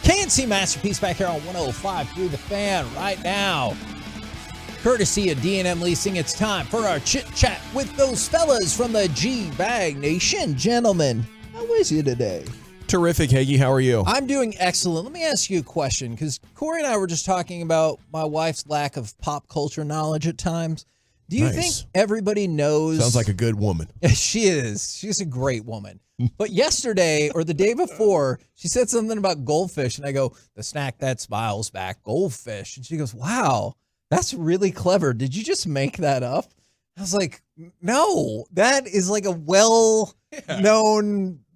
KNC Masterpiece back here on 105 through the Fan right now. Courtesy of D&M Leasing, it's time for our chit-chat with those fellas from the G-Bag Nation. Gentlemen, how is you today? Terrific, Hagee. How are you? I'm doing excellent. Let me ask you a question, because Corey and I were just talking about my wife's lack of pop culture knowledge at times. Do you think everybody knows? Sounds like a good woman. She is. She's a great woman. But yesterday or the day before, she said something about goldfish, and I go, the snack that smiles back, goldfish. And she goes, wow, that's really clever. Did you just make that up? I was like, no, that is like a well-known,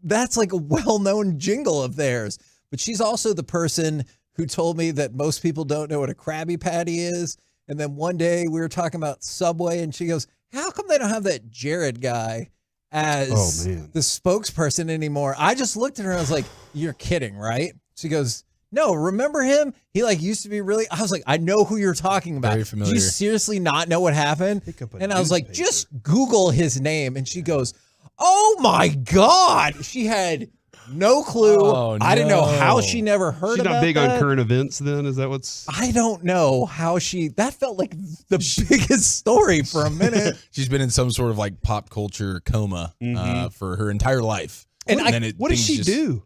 that's like a well-known jingle of theirs. But she's also the person who told me that most people don't know what a Krabby Patty is. And then one day we were talking about Subway, and she goes, how come they don't have that Jared guy as the spokesperson anymore? I just looked at her and I was like, you're kidding, right? She goes, no, remember him? He used to be really, I was like, I know who you're talking about. Very familiar. Do you seriously not know what happened? And I was like, just Google his name. And she goes, oh my God. She had No clue. Oh, I didn't know how no. she never heard She's about not big that. on current events then? Is that what's... I don't know how that felt like the biggest story for a minute. She's been in some sort of like pop culture coma for her entire life. And what does she do?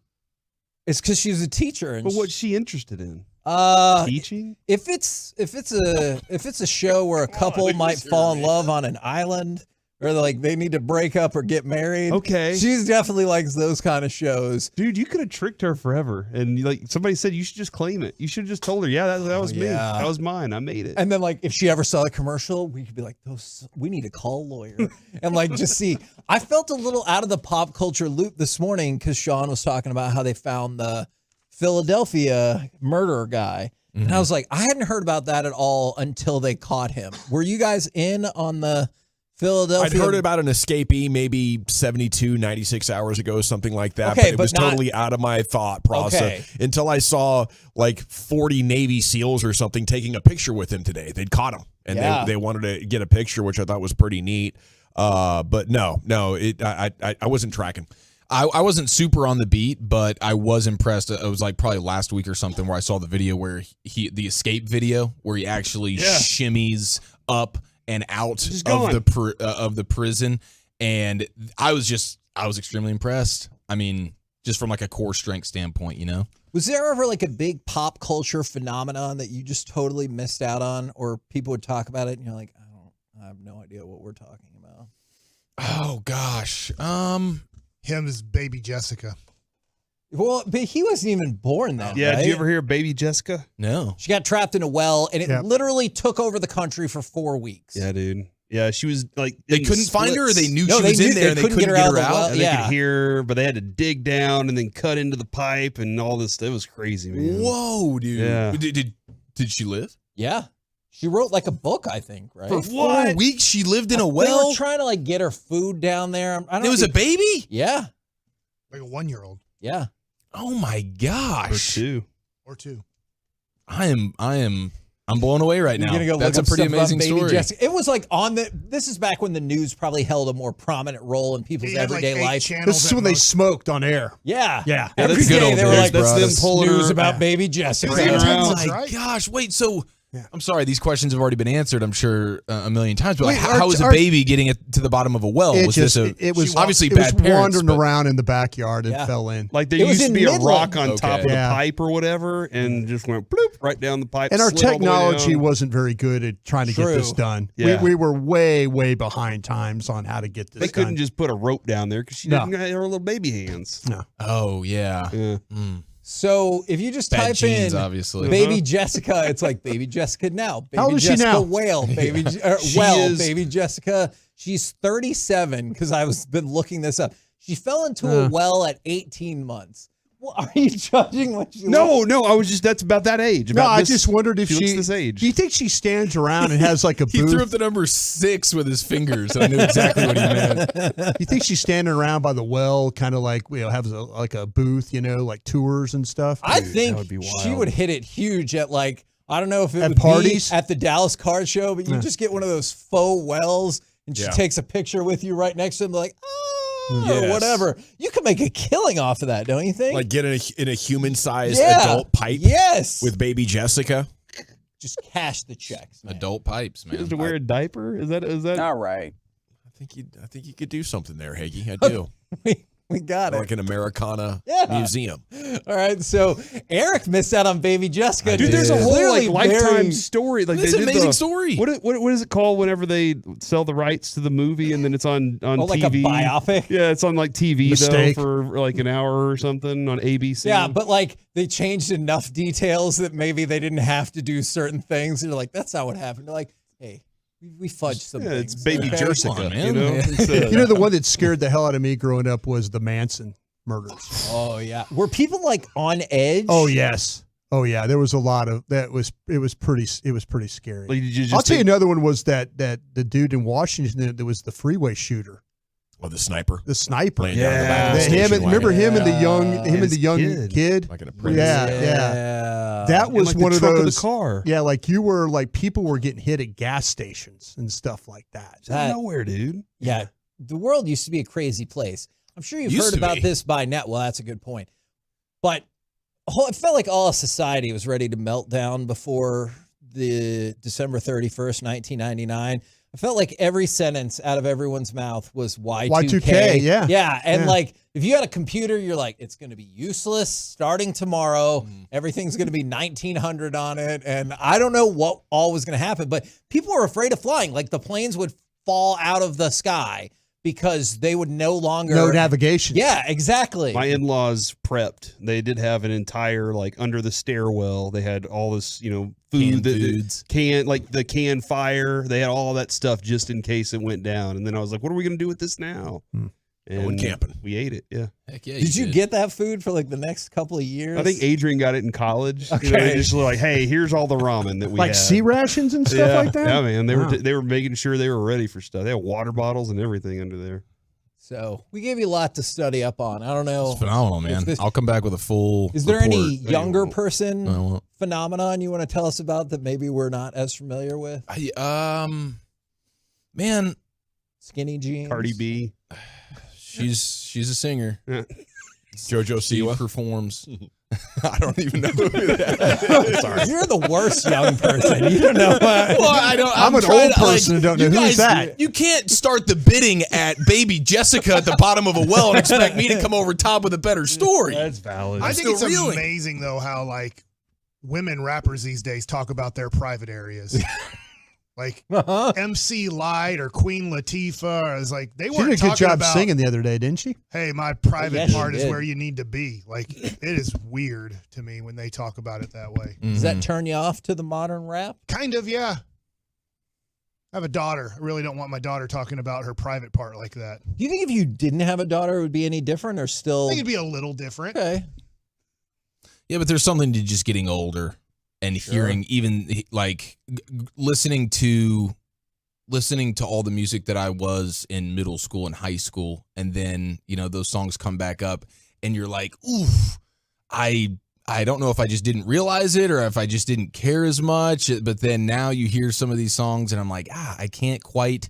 It's because she's a teacher. And But what's she interested in? Teaching? If it's a show where a couple might fall in love on an island, or they need to break up or get married. Okay. She's definitely likes those kind of shows. Dude, you could have tricked her forever. And somebody said you should just claim it. You should have just told her, yeah, that was me. yeah. That was mine. I made it. And then if she ever saw the commercial, we could be like, we need to call a lawyer. And just see. I felt a little out of the pop culture loop this morning because Sean was talking about how they found the Philadelphia murderer guy. Mm-hmm. And I was like, I hadn't heard about that at all until they caught him. Were you guys in on the Philadelphia? I'd heard about an escapee maybe 72, 96 hours ago, something like that. Okay, but it was totally out of my thought process until I saw 40 Navy SEALs or something taking a picture with him today. They'd caught him, and they wanted to get a picture, which I thought was pretty neat. But no, I wasn't tracking. I wasn't super on the beat, but I was impressed. It was probably last week or something where I saw the video where the escape video where he actually shimmies up and out of the prison, and I was extremely impressed. I mean, just from a core strength standpoint, Was there ever a big pop culture phenomenon that you just totally missed out on, or people would talk about it and you're like, I have no idea what we're talking about? Oh gosh, him as Baby Jessica. Well, but he wasn't even born then. Yeah, right? did you ever hear of Baby Jessica? No. She got trapped in a well, and it literally took over the country for 4 weeks. Yeah, dude. Yeah, she was they couldn't find her, or they knew she was in there and they couldn't get her out. Well, they could hear her, but they had to dig down and then cut into the pipe and all this. It was crazy, man. Whoa, dude. Yeah. Did she live? Yeah. She wrote a book, I think, right? For 4 weeks, she lived in a They well? were trying to get her food down there. It was a baby? Yeah. Like a 1-year-old. Yeah. Oh my gosh. Or two. I'm blown away right now. That's a pretty amazing story. Jessica. It was this is back when the news probably held a more prominent role in people's everyday life. This is when they smoked on air. Yeah. Yeah. Every day they were like, that's them pulling news her about Baby Jessica. Oh my gosh. Wait, so I'm sorry, these questions have already been answered, I'm sure, a million times. But how was a baby getting it to the bottom of a well? It was obviously it bad was parents, wandering around in the backyard and fell in. There used to be a rock on top of the pipe or whatever, and just went bloop right down the pipe. And our slid all the way technology down. wasn't very good at trying to get this done. Yeah. We were way, way behind times on how to get this They done. couldn't just put a rope down there because she didn't have her little baby hands. No. Oh, yeah. So if you just Bad type genes, in obviously. Baby Jessica, it's like Baby Jessica now. Baby How old is she Jessica now? Whale. Baby Baby Jessica. She's 37 because been looking this up. She fell into a well at 18 months. Well, are you judging what she No, I was just, that's about that age. No, I just wondered if looks she. this age. Do you think she stands around and has a booth? He threw up the number 6 with his fingers, and I knew exactly what he meant. You think she's standing around by the well, kind of has a booth, like tours and stuff? I think she would hit it huge at I don't know if it At would parties? be at the Dallas Card Show, but you just get one of those faux wells and she takes a picture with you right next to him, or whatever. You can make a killing off of that, don't you think? Get in a human-sized adult pipe? Yes. With Baby Jessica? Just cash the checks, man. Adult pipes, man. She has to wear a diaper? Is that All right. I think you could do something there, Hagee. I do. We got it. Like an Americana museum. All right, so Eric missed out on Baby Jessica. Dude, there's a whole Clearly lifetime story. It's an amazing story. What is it called whenever they sell the rights to the movie and then it's on TV? Like a biopic? Yeah, it's on TV Mistake. though for an hour or something on ABC. Yeah, but they changed enough details that maybe they didn't have to do certain things. They're like, that's not what happened. They're like, hey, we fudged some things. It's Baby Jessica, man. The one that scared the hell out of me growing up was the Manson murders. Oh yeah, were people on edge? Oh yes. Oh yeah, there was a lot of that. It was pretty scary. I'll tell you another one was that the dude in Washington that was the freeway shooter. Oh, the sniper. The sniper. Laying down the back of the station wagon. Remember him and the young kid? Like in a prison. Yeah. That was one of trunk those. Of the car. Yeah, people were getting hit at gas stations and stuff like that. Nowhere, dude. Yeah. The world used to be a crazy place. I'm sure you've heard about this by now. Well, that's a good point. But it felt like all of society was ready to melt down before the December 31st, 1999. I felt like every sentence out of everyone's mouth was Y2K. Yeah. Yeah. And like, if you had a computer, you're like, it's going to be useless starting tomorrow. Everything's going to be 1900 on it. And I don't know what all was going to happen, but people were afraid of flying. Like the planes would fall out of the sky because they would no longer. No navigation. Yeah, exactly. My in-laws prepped. They did have an entire, like, under the stairwell. They had all this, food. Canned foods. The can fire. They had all that stuff just in case it went down. And then I was like, what are we going to do with this now? And went camping. We ate it, yeah. Heck yeah. Did you get that food for like the next couple of years? I think Adrian got it in college. Okay. They just were like, hey, here's all the ramen that we Like had. sea rations and stuff like that? Yeah, man. They were making sure they were ready for stuff. They had water bottles and everything under there. So we gave you a lot to study up on. I don't know. It's phenomenal, man. I'll come back with a full Is there report. any younger person phenomenon you want to tell us about that maybe we're not as familiar with? Man. Skinny jeans. Cardi B. She's a singer. JoJo Siwa performs. I don't even know who that is. Sorry. You're the worst young person. You don't know. Well, I don't. I'm an old person who don't know who's that. You can't start the bidding at baby Jessica at the bottom of a well and expect me to come over top with a better story. That's valid. I think still it's reeling. amazing though how like women rappers these days talk about their private areas. Like MC Light or Queen Latifah is like they She weren't did a good talking job about singing the other day, didn't she? hey, my private Yes, she part is did. where you need to be. Like it is weird to me when they talk about it that way. Does that turn you off to the modern rap? Kind of, yeah. I have a daughter. I really don't want my daughter talking about her private part like that. Do you think if you didn't have a daughter, it would be any different or still? I think it'd be a little different. Okay. Yeah, but there's something to just getting older and hearing even like listening to all the music that I was in middle school and high school, and then those songs come back up and you're like, oof, I don't know if I just didn't realize it or if I just didn't care as much, but then now you hear some of these songs and I'm like, I can't quite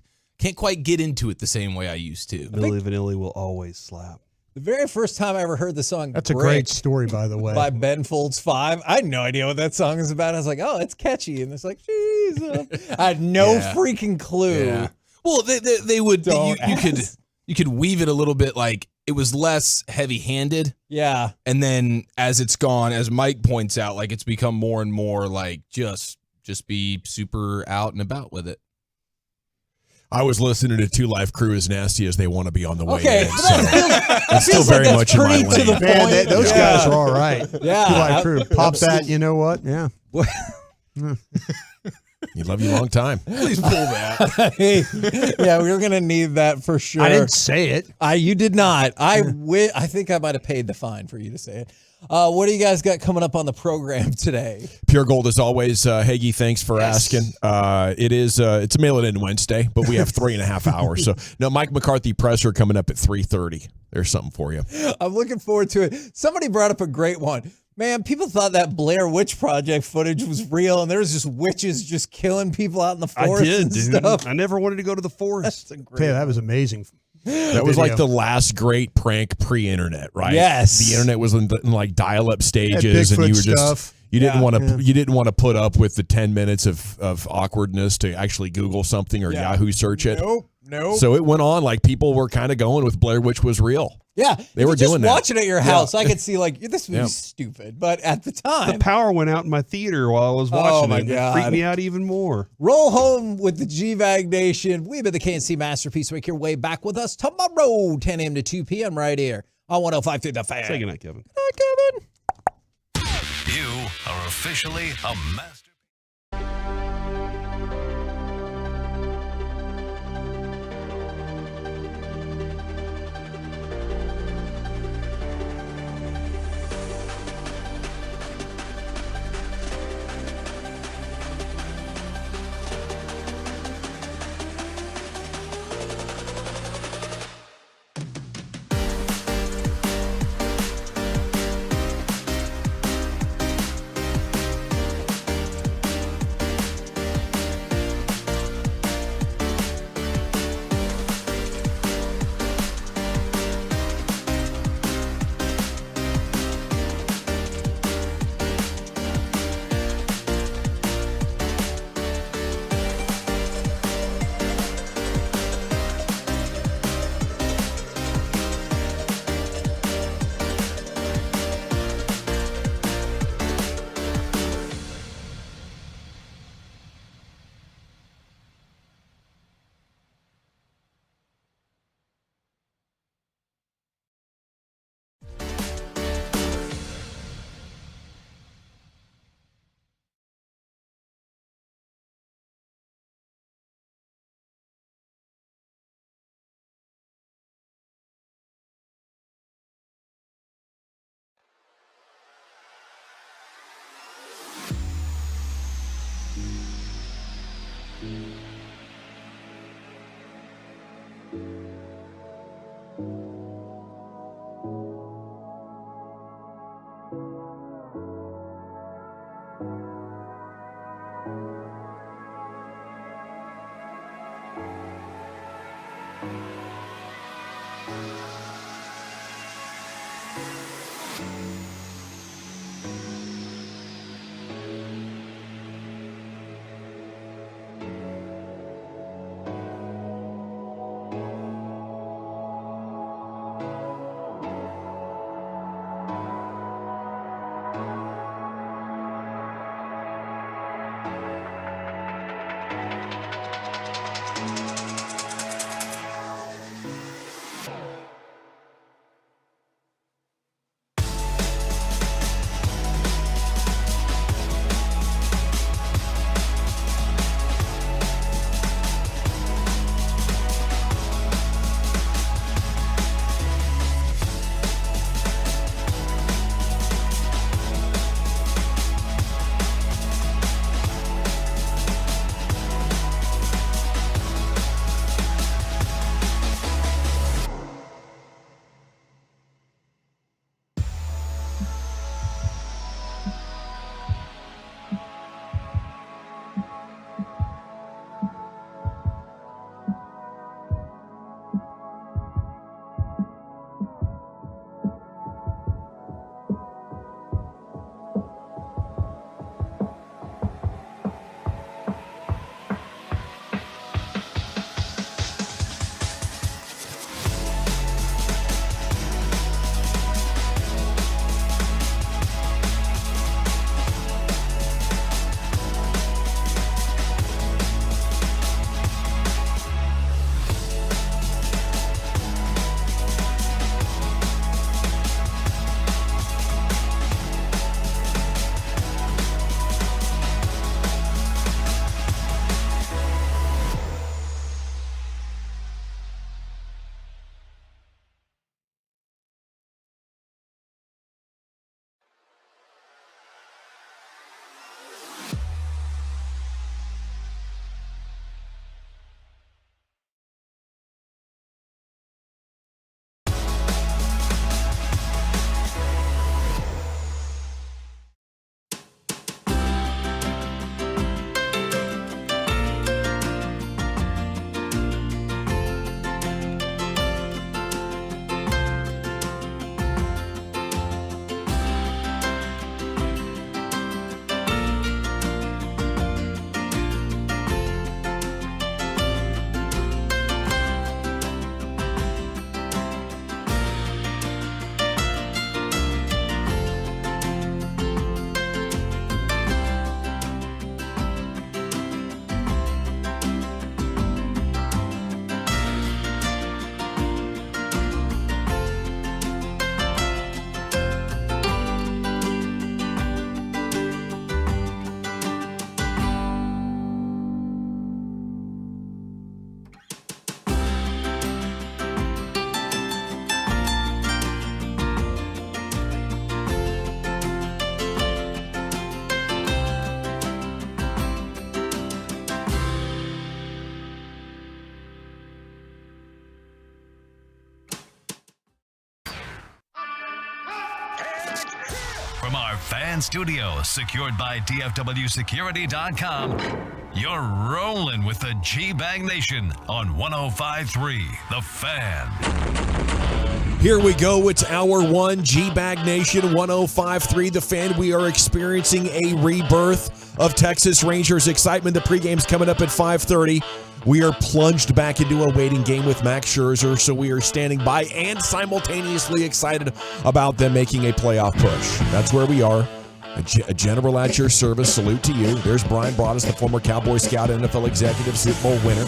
get into it the same way I used to. Milli Vanilli will always slap. The very first time I ever heard the song That's a great story, by the way. by Ben Folds 5, I had no idea what that song is about. I was like, oh, it's catchy. And it's like, Jesus. I had no freaking clue. Yeah. Well, they would you could weave it a little bit, like it was less heavy-handed. Yeah. And then as it's gone, as Mike points out, like it's become more and more like just be super out and about with it. I was listening to Two Live Crew as nasty as they want to be on the way Okay, in. but So that it's still feels like very that's much in my pretty to lane. the Man, point. those Yeah. guys are all right. Yeah. Two Live Crew. Pop that, you know what? Yeah. You love you long time. Please pull that. Yeah, we were gonna need that for sure. I didn't say it. You did not. I think I might have paid the fine for you to say it. What do you guys got coming up on the program today? Pure Gold as always. Hagee, thanks for asking. It's a Mail It In Wednesday, but we have 3.5 hours. So no, Mike McCarthy presser coming up at 3:30. There's something for you. I'm looking forward to it. Somebody brought up a great one. Man, people thought that Blair Witch Project footage was real, and there was just witches just killing people out in the forest and dude. stuff. I never wanted to go to the forest. Yeah, that was amazing. That was like the last great prank pre-internet, right? Yes. The internet was in like dial-up stages, Bigfoot and you were just stuff. you didn't want to Yeah. you didn't want to put up with the 10 minutes of awkwardness to actually Google something or Yahoo search it. Nope. So it went on like people were kind of going with Blair Witch was real. Yeah, They were just doing that. watching at your house. I could see like this Yeah. was stupid, but at the The time, power went out in my theater while I was watching my it. God. It freaked me out even more. roll home with the G-Vag Nation. We've been the KNC Masterpiece. Make your way back with us tomorrow, 10 a.m. to 2 p.m. right here on 105.3 The Fan. Say goodnight, Kevin. Good night, Kevin. You are officially a master. From our fan studio, secured by DFWsecurity.com, you're rolling with the G-Bag Nation on 105.3 The Fan. Here we go. It's hour one, G-Bag Nation, 105.3 The Fan. We are experiencing a rebirth of Texas Rangers excitement. The pregame's coming up at 5:30. We are plunged back into a waiting game with Max Scherzer, so we are standing by and simultaneously excited about them making a playoff push. That's where we are. A general at your service. Salute to you. There's Brian Broaddus, the former Cowboy scout, NFL executive, Super Bowl winner.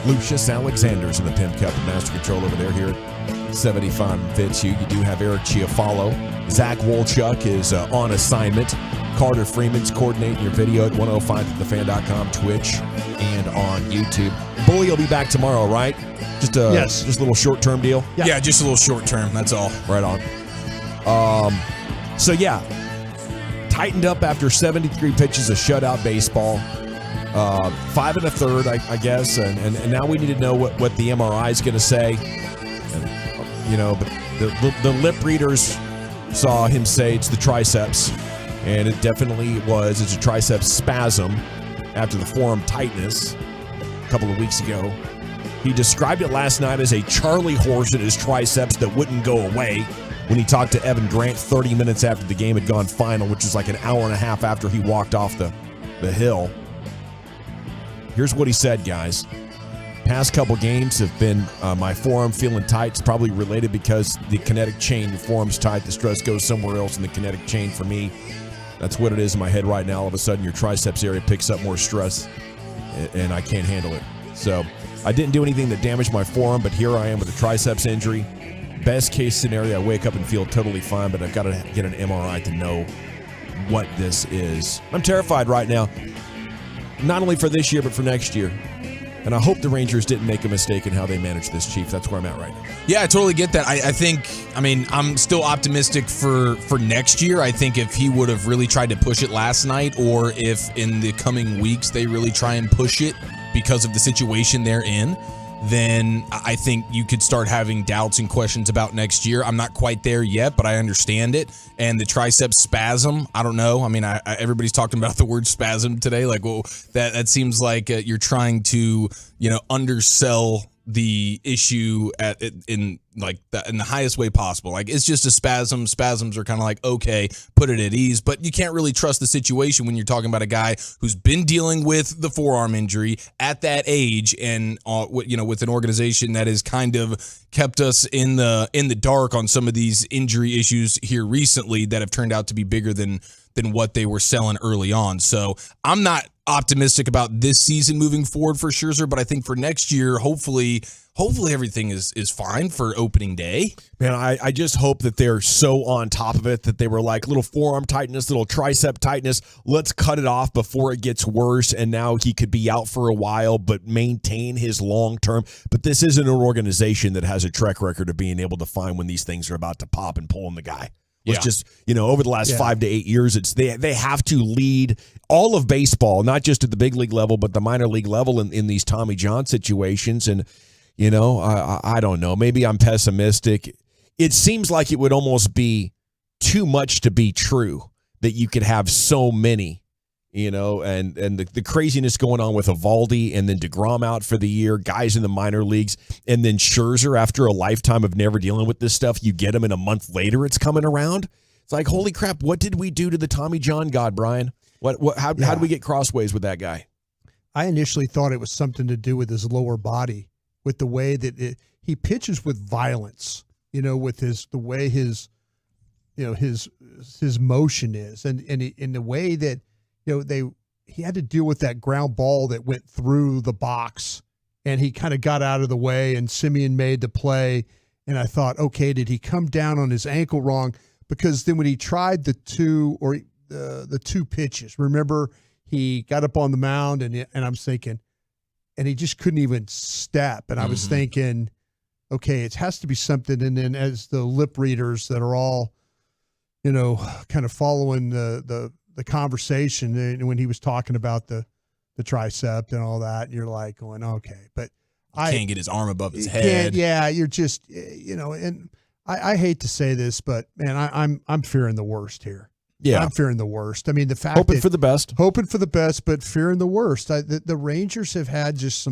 Lucius Alexander's in the Pimp Cup and Master Control over there here at 75 and Fitzhugh. You do have Eric Chiafalo. Zach Wolchuk is on assignment. Carter Freeman's coordinating your video at 105thefan.com, Twitch, and on YouTube. Bully will be back tomorrow, right? Just a little short-term deal? Yeah, just a little short-term. That's all. Right on. Tightened up after 73 pitches of shutout baseball. 5 1/3, I guess, and now we need to know what the MRI is going to say. And, but the lip readers saw him say it's the triceps, and it definitely was. It's a triceps spasm after the forearm tightness a couple of weeks ago. He described it last night as a Charlie horse in his triceps that wouldn't go away when he talked to Evan Grant 30 minutes after the game had gone final, which is like an hour and a half after he walked off the hill. Here's what he said, guys. Past couple games have been my forearm feeling tight. It's probably related because the kinetic chain, the forearm's tight, the stress goes somewhere else in the kinetic chain for me. That's what it is in my head right now. All of a sudden, your triceps area picks up more stress, and I can't handle it. So I didn't do anything that damaged my forearm, but here I am with a triceps injury. Best case scenario, I wake up and feel totally fine, but I've got to get an MRI to know what this is. I'm terrified right now, not only for this year, but for next year. And I hope the Rangers didn't make a mistake in how they managed this, Chief. That's where I'm at right now. Yeah, I totally get that. I think, I'm still optimistic for next year. I think if he would have really tried to push it last night, or if in the coming weeks they really try and push it because of the situation they're in, then I think you could start having doubts and questions about next year. I'm not quite there yet, but I understand it. And the tricep spasm, I don't know. Everybody's talking about the word spasm today. Like, well, that seems like you're trying to, undersell the issue in the highest way possible. Like, it's just a spasm. Spasms are kind of like, okay, put it at ease, but you can't really trust the situation when you're talking about a guy who's been dealing with the forearm injury at that age, and with an organization that has kind of kept us in the dark on some of these injury issues here recently that have turned out to be bigger than what they were selling early on. So I'm not optimistic about this season moving forward for Scherzer, but I think for next year, hopefully everything is fine for opening day. Man, I just hope that they're so on top of it that they were like, little forearm tightness, little tricep tightness, let's cut it off before it gets worse, and now he could be out for a while but maintain his long term. But this isn't an organization that has a track record of being able to find when these things are about to pop and pulling the guy. It's just, over the last 5 to 8 years, they have to lead all of baseball, not just at the big league level, but the minor league level in these Tommy John situations. And, I don't know. Maybe I'm pessimistic. It seems like it would almost be too much to be true that you could have so many, and the craziness going on with Eovaldi, and then DeGrom out for the year, guys in the minor leagues, and then Scherzer, after a lifetime of never dealing with this stuff, you get him, and a month later it's coming around. It's like, holy crap, what did we do to the Tommy John god, Brian? How did we get crossways with that guy? I initially thought it was something to do with his lower body, with the way that he pitches with violence, with the way his motion is, and in the way that, he had to deal with that ground ball that went through the box, and he kind of got out of the way, and Simeon made the play. And I thought, okay, did he come down on his ankle wrong? Because then when he tried the two pitches, remember, he got up on the mound, and I'm thinking, and he just couldn't even step. And I was thinking, okay, it has to be something. And then as the lip readers that are all, kind of following the conversation, and when he was talking about the tricep and all that, and you're like going, okay, but I can't get his arm above his head. Yeah, you're just, and I hate to say this, but man, I'm fearing the worst here. Yeah, I'm fearing the worst. I mean, the fact hoping for the best, but fearing the worst. The Rangers have had just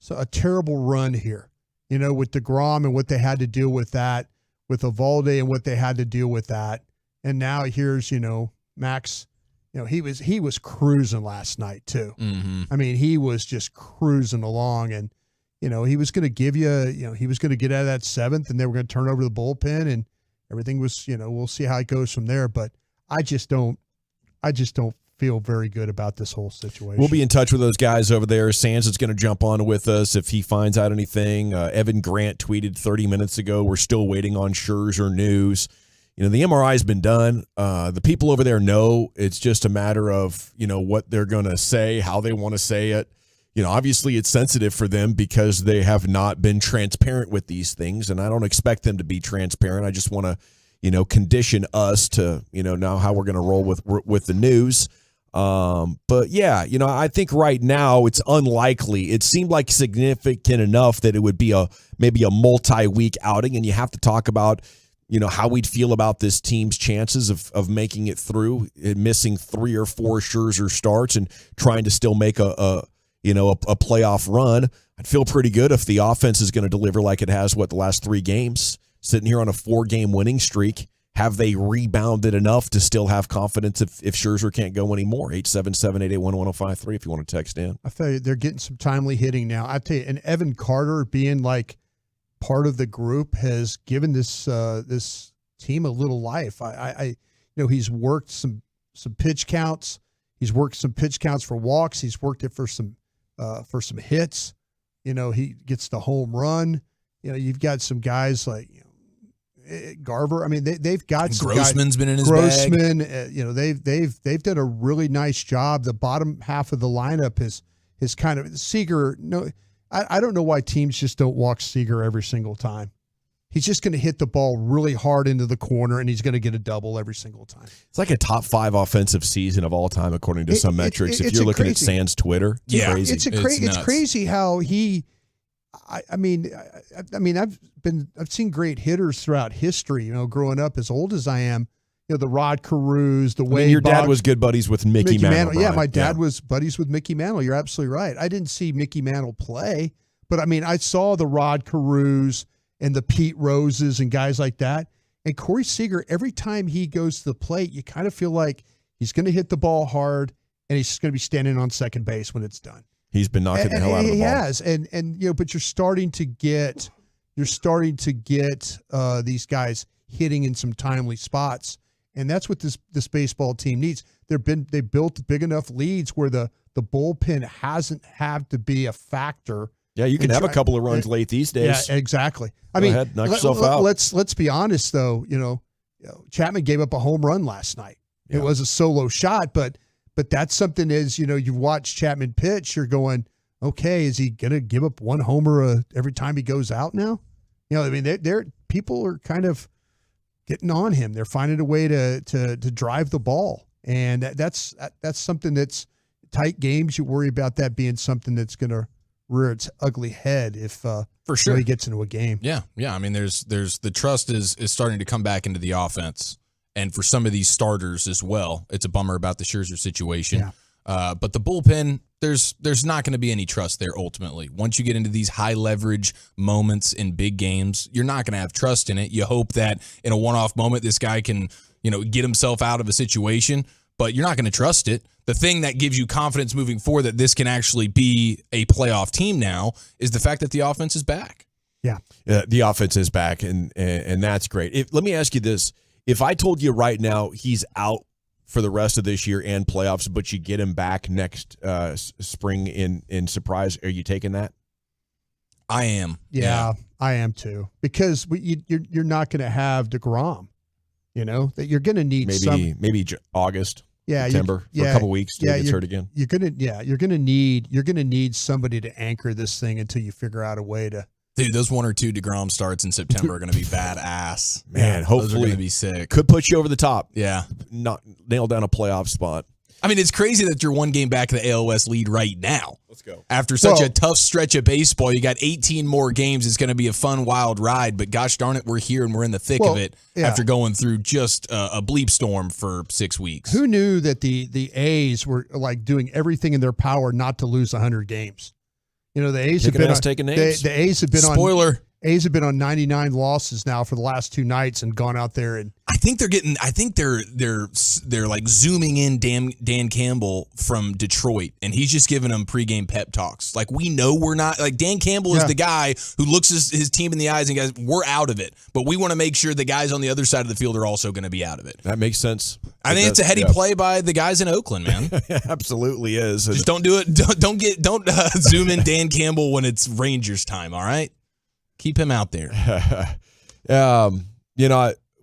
a terrible run here, with DeGrom and what they had to deal with that, with Eovaldi and what they had to deal with that, and now here's Max. He was cruising last night too. Mm-hmm. I mean, he was just cruising along, and he was going to give you, he was going to get out of that seventh, and they were going to turn over the bullpen, and everything was, we'll see how it goes from there. But I just don't feel very good about this whole situation. We'll be in touch with those guys over there. Sands is going to jump on with us if he finds out anything. Evan Grant tweeted 30 minutes ago, we're still waiting on Scherzer news. The MRI's been done. The people over there know. It's just a matter of, what they're going to say, how they want to say it. Obviously it's sensitive for them because they have not been transparent with these things, and I don't expect them to be transparent. I just want to, condition us to, now how we're going to roll with the news. But yeah, I think right now it's unlikely. It seemed like significant enough that it would be maybe a multi-week outing, and you have to talk about, how we'd feel about this team's chances of making it through, missing 3 or 4 Scherzer starts and trying to still make a playoff run. I'd feel pretty good if the offense is going to deliver like it has, the last 3 games, sitting here on a 4-game winning streak. Have they rebounded enough to still have confidence if Scherzer can't go anymore? 877-881-1053 if you want to text in. I tell you, they're getting some timely hitting now. I tell you, and Evan Carter being like part of the group has given this team a little life. I he's worked some pitch counts. He's worked some pitch counts for walks. He's worked it for some hits. He gets the home run. You've got some guys like Garver. I mean, they've got some Grossman's guys. been in his Grossman, bag. They've done a really nice job. The bottom half of the lineup is kind of Seager. No, I don't know why teams just don't walk Seager every single time. He's just going to hit the ball really hard into the corner, and he's going to get a double every single time. It's like a top 5 offensive season of all time, according to some metrics. If you're looking at Sands' Twitter, it's crazy. It's crazy how he. I mean, I've seen great hitters throughout history. Growing up as old as I am, the Rod Carews, the way your dad was good buddies with Mickey Mantle. Yeah, my dad was buddies with Mickey Mantle. You're absolutely right. I didn't see Mickey Mantle play, but I mean, I saw the Rod Carews and the Pete Roses and guys like that. And Corey Seager, every time he goes to the plate, you kind of feel like he's going to hit the ball hard, and he's going to be standing on second base when it's done. He's been knocking the hell out of the ball. He has, and but you're starting to get these guys hitting in some timely spots, and that's what this baseball team needs. They built big enough leads where the bullpen hasn't had to be a factor. Yeah, you can have a couple of runs late these days. Yeah, exactly. Go ahead, knock yourself out. Let's be honest though. Chapman gave up a home run last night. Yeah. It was a solo shot, but that's something you watch Chapman pitch, you're going, okay, is he gonna give up one homer every time he goes out now? I mean, people are kind of getting on him. They're finding a way to drive the ball, and that's something that's tight games. You worry about that being something that's gonna rear its ugly head if for sure he gets into a game. Yeah. I mean, there's the trust is starting to come back into the offense, and for some of these starters as well. It's a bummer about the Scherzer situation, but the bullpen, there's not going to be any trust there ultimately. Once you get into these high leverage moments in big games, you're not going to have trust in it. You hope that in a one-off moment, this guy can get himself out of a situation, but you're not going to trust it. The thing that gives you confidence moving forward that this can actually be a playoff team now is the fact that the offense is back. Yeah. The offense is back, and that's great. Let me ask you this. If I told you right now he's out for the rest of this year and playoffs, but you get him back next spring in surprise, are you taking that? I am. Yeah. I am too. Because you're not going to have DeGrom, that you're going to need maybe August. Yeah, September for a couple weeks till he gets hurt again. You're gonna need somebody to anchor this thing until you figure out a way to. Dude, those 1 or 2 DeGrom starts in September are going to be badass. Man, hopefully those are going to be sick. Could put you over the top. Yeah, not nail down a playoff spot. I mean, it's crazy that you're one game back of the AL West lead right now. Let's go. After such a tough stretch of baseball, you got 18 more games. It's going to be a fun, wild ride. But gosh darn it, we're here and we're in the thick of it after going through just a bleep storm for 6 weeks. Who knew that the A's were like doing everything in their power not to lose 100 games? The A's have been taking names. The A's have been Spoiler. A's have been on 99 losses now for the last 2 nights and gone out there and. I think they're like zooming in Dan Campbell from Detroit, and he's just giving them pregame pep talks. Like, we know we're not like Dan Campbell is the guy who looks his team in the eyes and goes, "We're out of it," but we want to make sure the guys on the other side of the field are also going to be out of it. That makes sense. I think it's a heady play by the guys in Oakland, man. Absolutely is. Just don't do it. Don't zoom in Dan Campbell when it's Rangers time. All right. Keep him out there.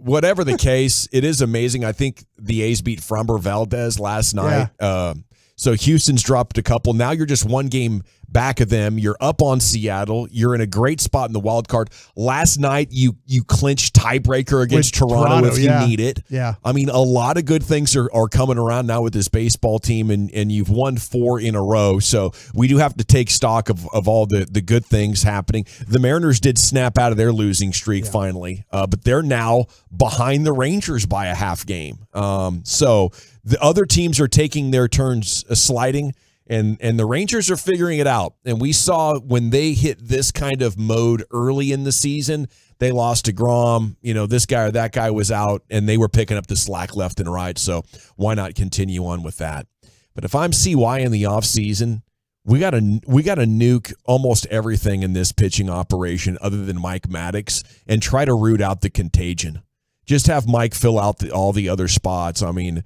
Whatever the case, it is amazing. I think the A's beat Framber Valdez last night. Yeah. So Houston's dropped a couple. Now you're just one game back of them. You're up on Seattle. You're in a great spot in the wild card. Last night you clinched tiebreaker against Toronto if you need it. Yeah. I mean, a lot of good things are coming around now with this baseball team, and you've won 4 in a row. So we do have to take stock of all the good things happening. The Mariners did snap out of their losing streak finally, but they're now behind the Rangers by a half game. So the other teams are taking their turns sliding, and the Rangers are figuring it out. And we saw when they hit this kind of mode early in the season, they lost to Grom. This guy or that guy was out, and they were picking up the slack left and right. So why not continue on with that? But if I'm CY in the offseason, we got to nuke almost everything in this pitching operation other than Mike Maddox and try to root out the contagion. Just have Mike fill out all the other spots. I mean,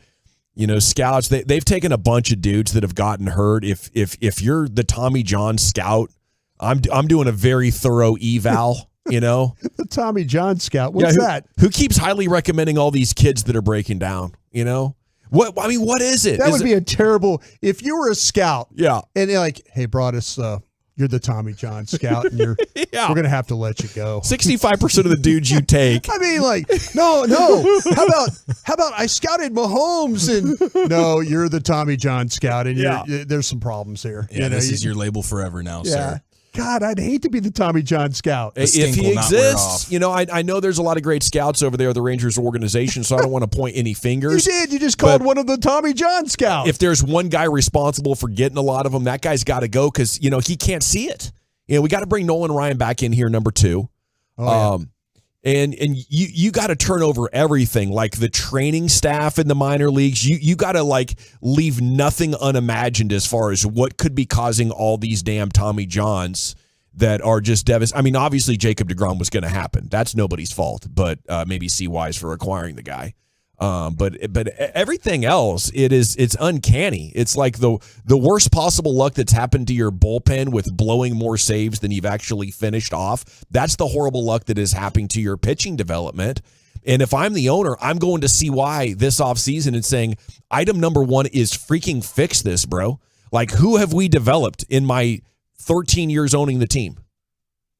Scouts, they've taken a bunch of dudes that have gotten hurt. If you're the Tommy John scout, I'm doing a very thorough eval, The Tommy John scout. What's that? Who keeps highly recommending all these kids that are breaking down, What is it? That would be a terrible, if you were a scout. Yeah. And they're like, hey, Broadus, you're the Tommy John scout, and we're going to have to let you go. 65% of the dudes you take. I mean, no. How about I scouted Mahomes, and no, you're the Tommy John scout, and there's some problems here. Yeah, this is your label forever now, sir. God, I'd hate to be the Tommy John scout. If he exists, I know there's a lot of great scouts over there at the Rangers organization, so I don't want to point any fingers. You did. You just called one of the Tommy John scouts. If there's one guy responsible for getting a lot of them, that guy's got to go because, he can't see it. We got to bring Nolan Ryan back in here, number 2. Oh, yeah. And you got to turn over everything, like the training staff in the minor leagues. You got to leave nothing unimagined as far as what could be causing all these damn Tommy Johns that are just devastating. I mean, obviously Jacob deGrom was going to happen. That's nobody's fault, but maybe C-Wise for acquiring the guy. But everything else, it's uncanny. It's like the worst possible luck that's happened to your bullpen with blowing more saves than you've actually finished off. That's the horrible luck that is happening to your pitching development. And if I'm the owner, I'm going to CY this offseason and saying, item number 1 is freaking fix this, bro. Who have we developed in my 13 years owning the team?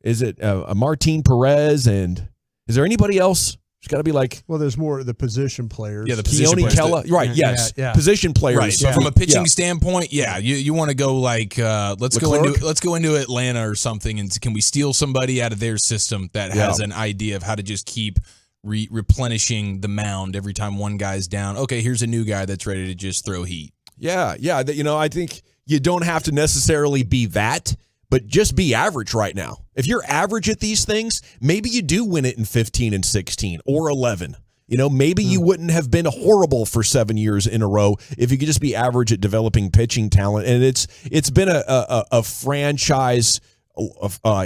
Is it Martin Perez, and is there anybody else? It's got to be well, there's more of the position players. Yeah, the position players. Right, yes. Yeah. Position players. Right. So from a pitching standpoint, you want to go let's go into Atlanta or something, and can we steal somebody out of their system that has an idea of how to just keep replenishing the mound every time one guy's down? Okay, here's a new guy that's ready to just throw heat. Yeah. I think you don't have to necessarily be that, but just be average right now. If you're average at these things, maybe you do win it in 15 and 16 or 11. Maybe you wouldn't have been horrible for 7 years in a row if you could just be average at developing pitching talent. And it's been a franchise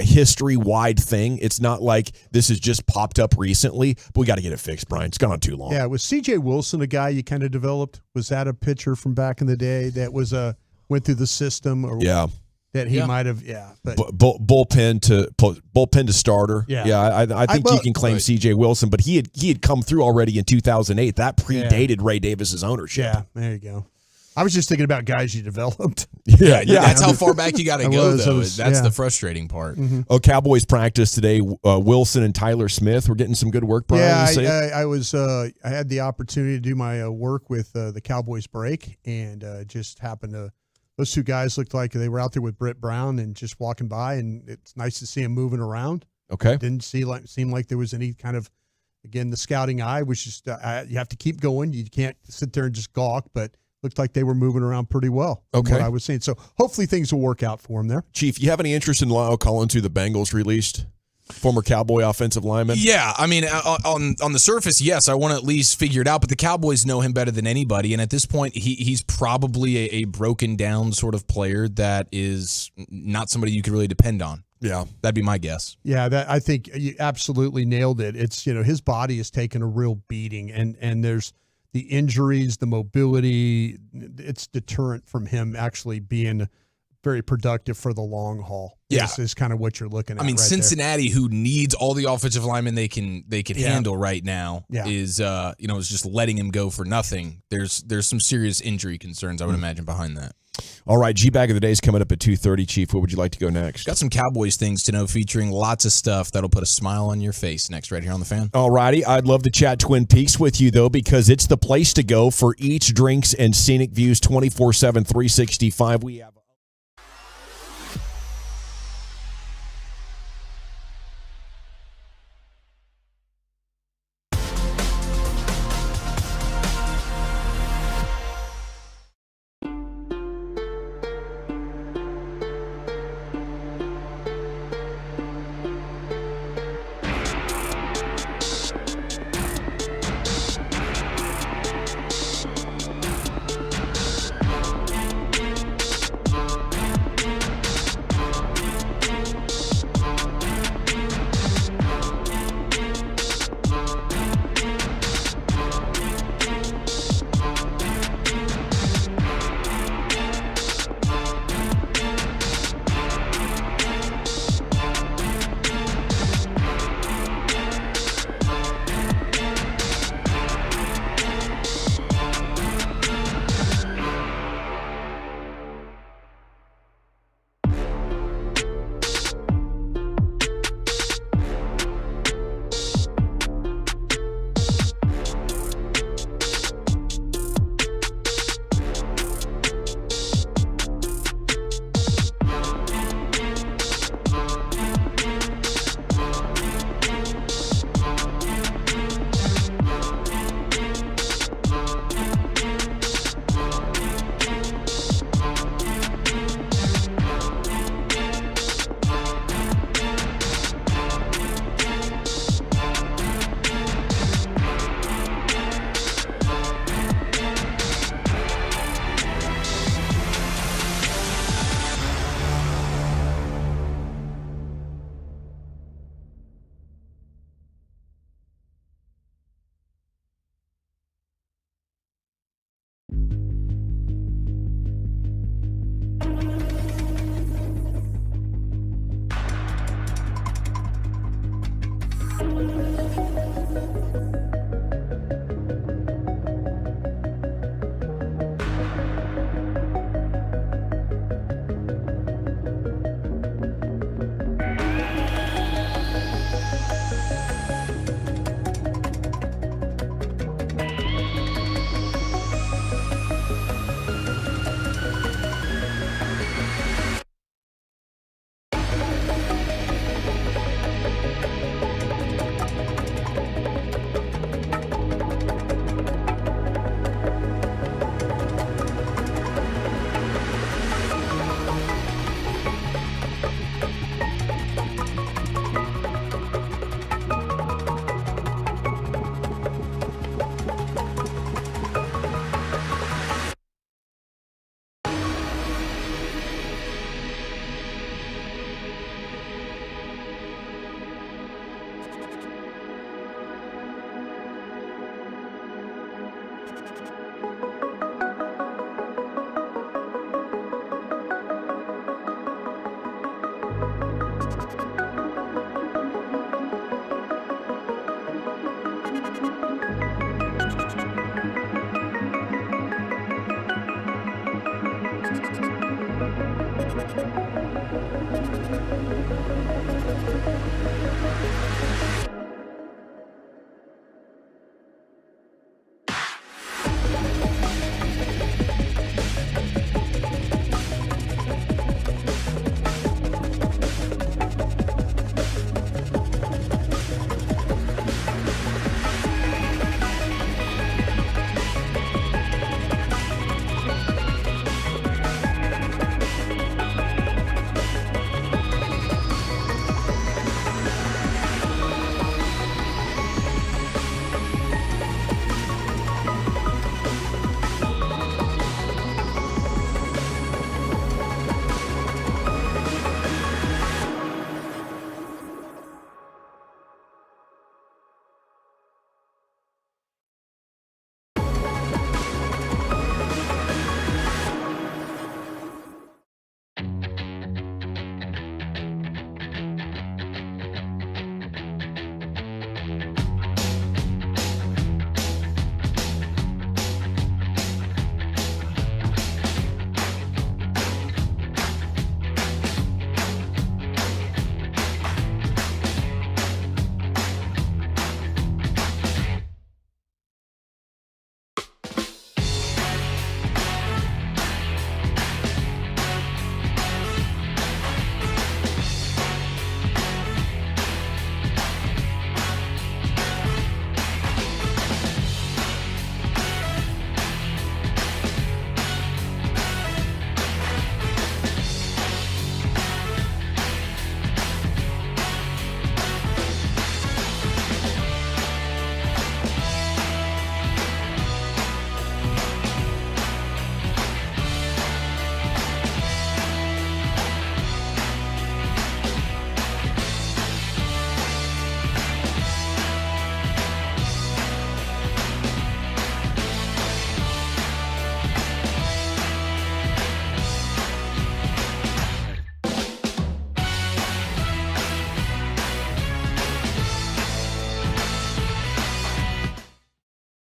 history-wide thing. It's not like this has just popped up recently, but we got to get it fixed, Brian. It's gone on too long. Yeah, was C.J. Wilson a guy you kind of developed? Was that a pitcher from back in the day that was went through the system? Or that he might have, but bullpen to starter. I think you can claim C.J. Wilson, but he had come through already in 2008. That predated Ray Davis's ownership. Yeah, there you go. I was just thinking about guys you developed. Yeah. That's how far back you got to go, though. That's the frustrating part. Mm-hmm. Oh, Cowboys practice today. Wilson and Tyler Smith were getting some good work, Brian. I had the opportunity to do my work with the Cowboys break, and just happened to. Those two guys looked like they were out there with Britt Brown and just walking by, and it's nice to see them moving around. Okay. Didn't seem like there was any kind of, again, the scouting eye was just, you have to keep going. You can't sit there and just gawk, but looked like they were moving around pretty well. Okay. What I was saying. So hopefully things will work out for them there. Chief, you have any interest in Lyle Collins, who the Bengals released? Former Cowboy offensive lineman? Yeah, I mean, on the surface, yes, I want to at least figure it out, but the Cowboys know him better than anybody, and at this point, he's probably a broken down sort of player that is not somebody you could really depend on. Yeah. That'd be my guess. Yeah, I think you absolutely nailed it. It's, his body has taken a real beating, and there's the injuries, the mobility, it's deterrent from him actually being very productive for the long haul. Yeah, is kind of what you're looking at. I mean, right Cincinnati, who needs all the offensive linemen they can handle right now, is is just letting him go for nothing. There's some serious injury concerns, I would imagine, behind that. All right, G-Bag of the Day is coming up at 2:30, Chief. Where would you like to go next? Got some Cowboys things to know, featuring lots of stuff that'll put a smile on your face next, right here on The Fan. All righty. I'd love to chat Twin Peaks with you, though, because it's the place to go for eats, drinks, and scenic views 24/7, 365. We have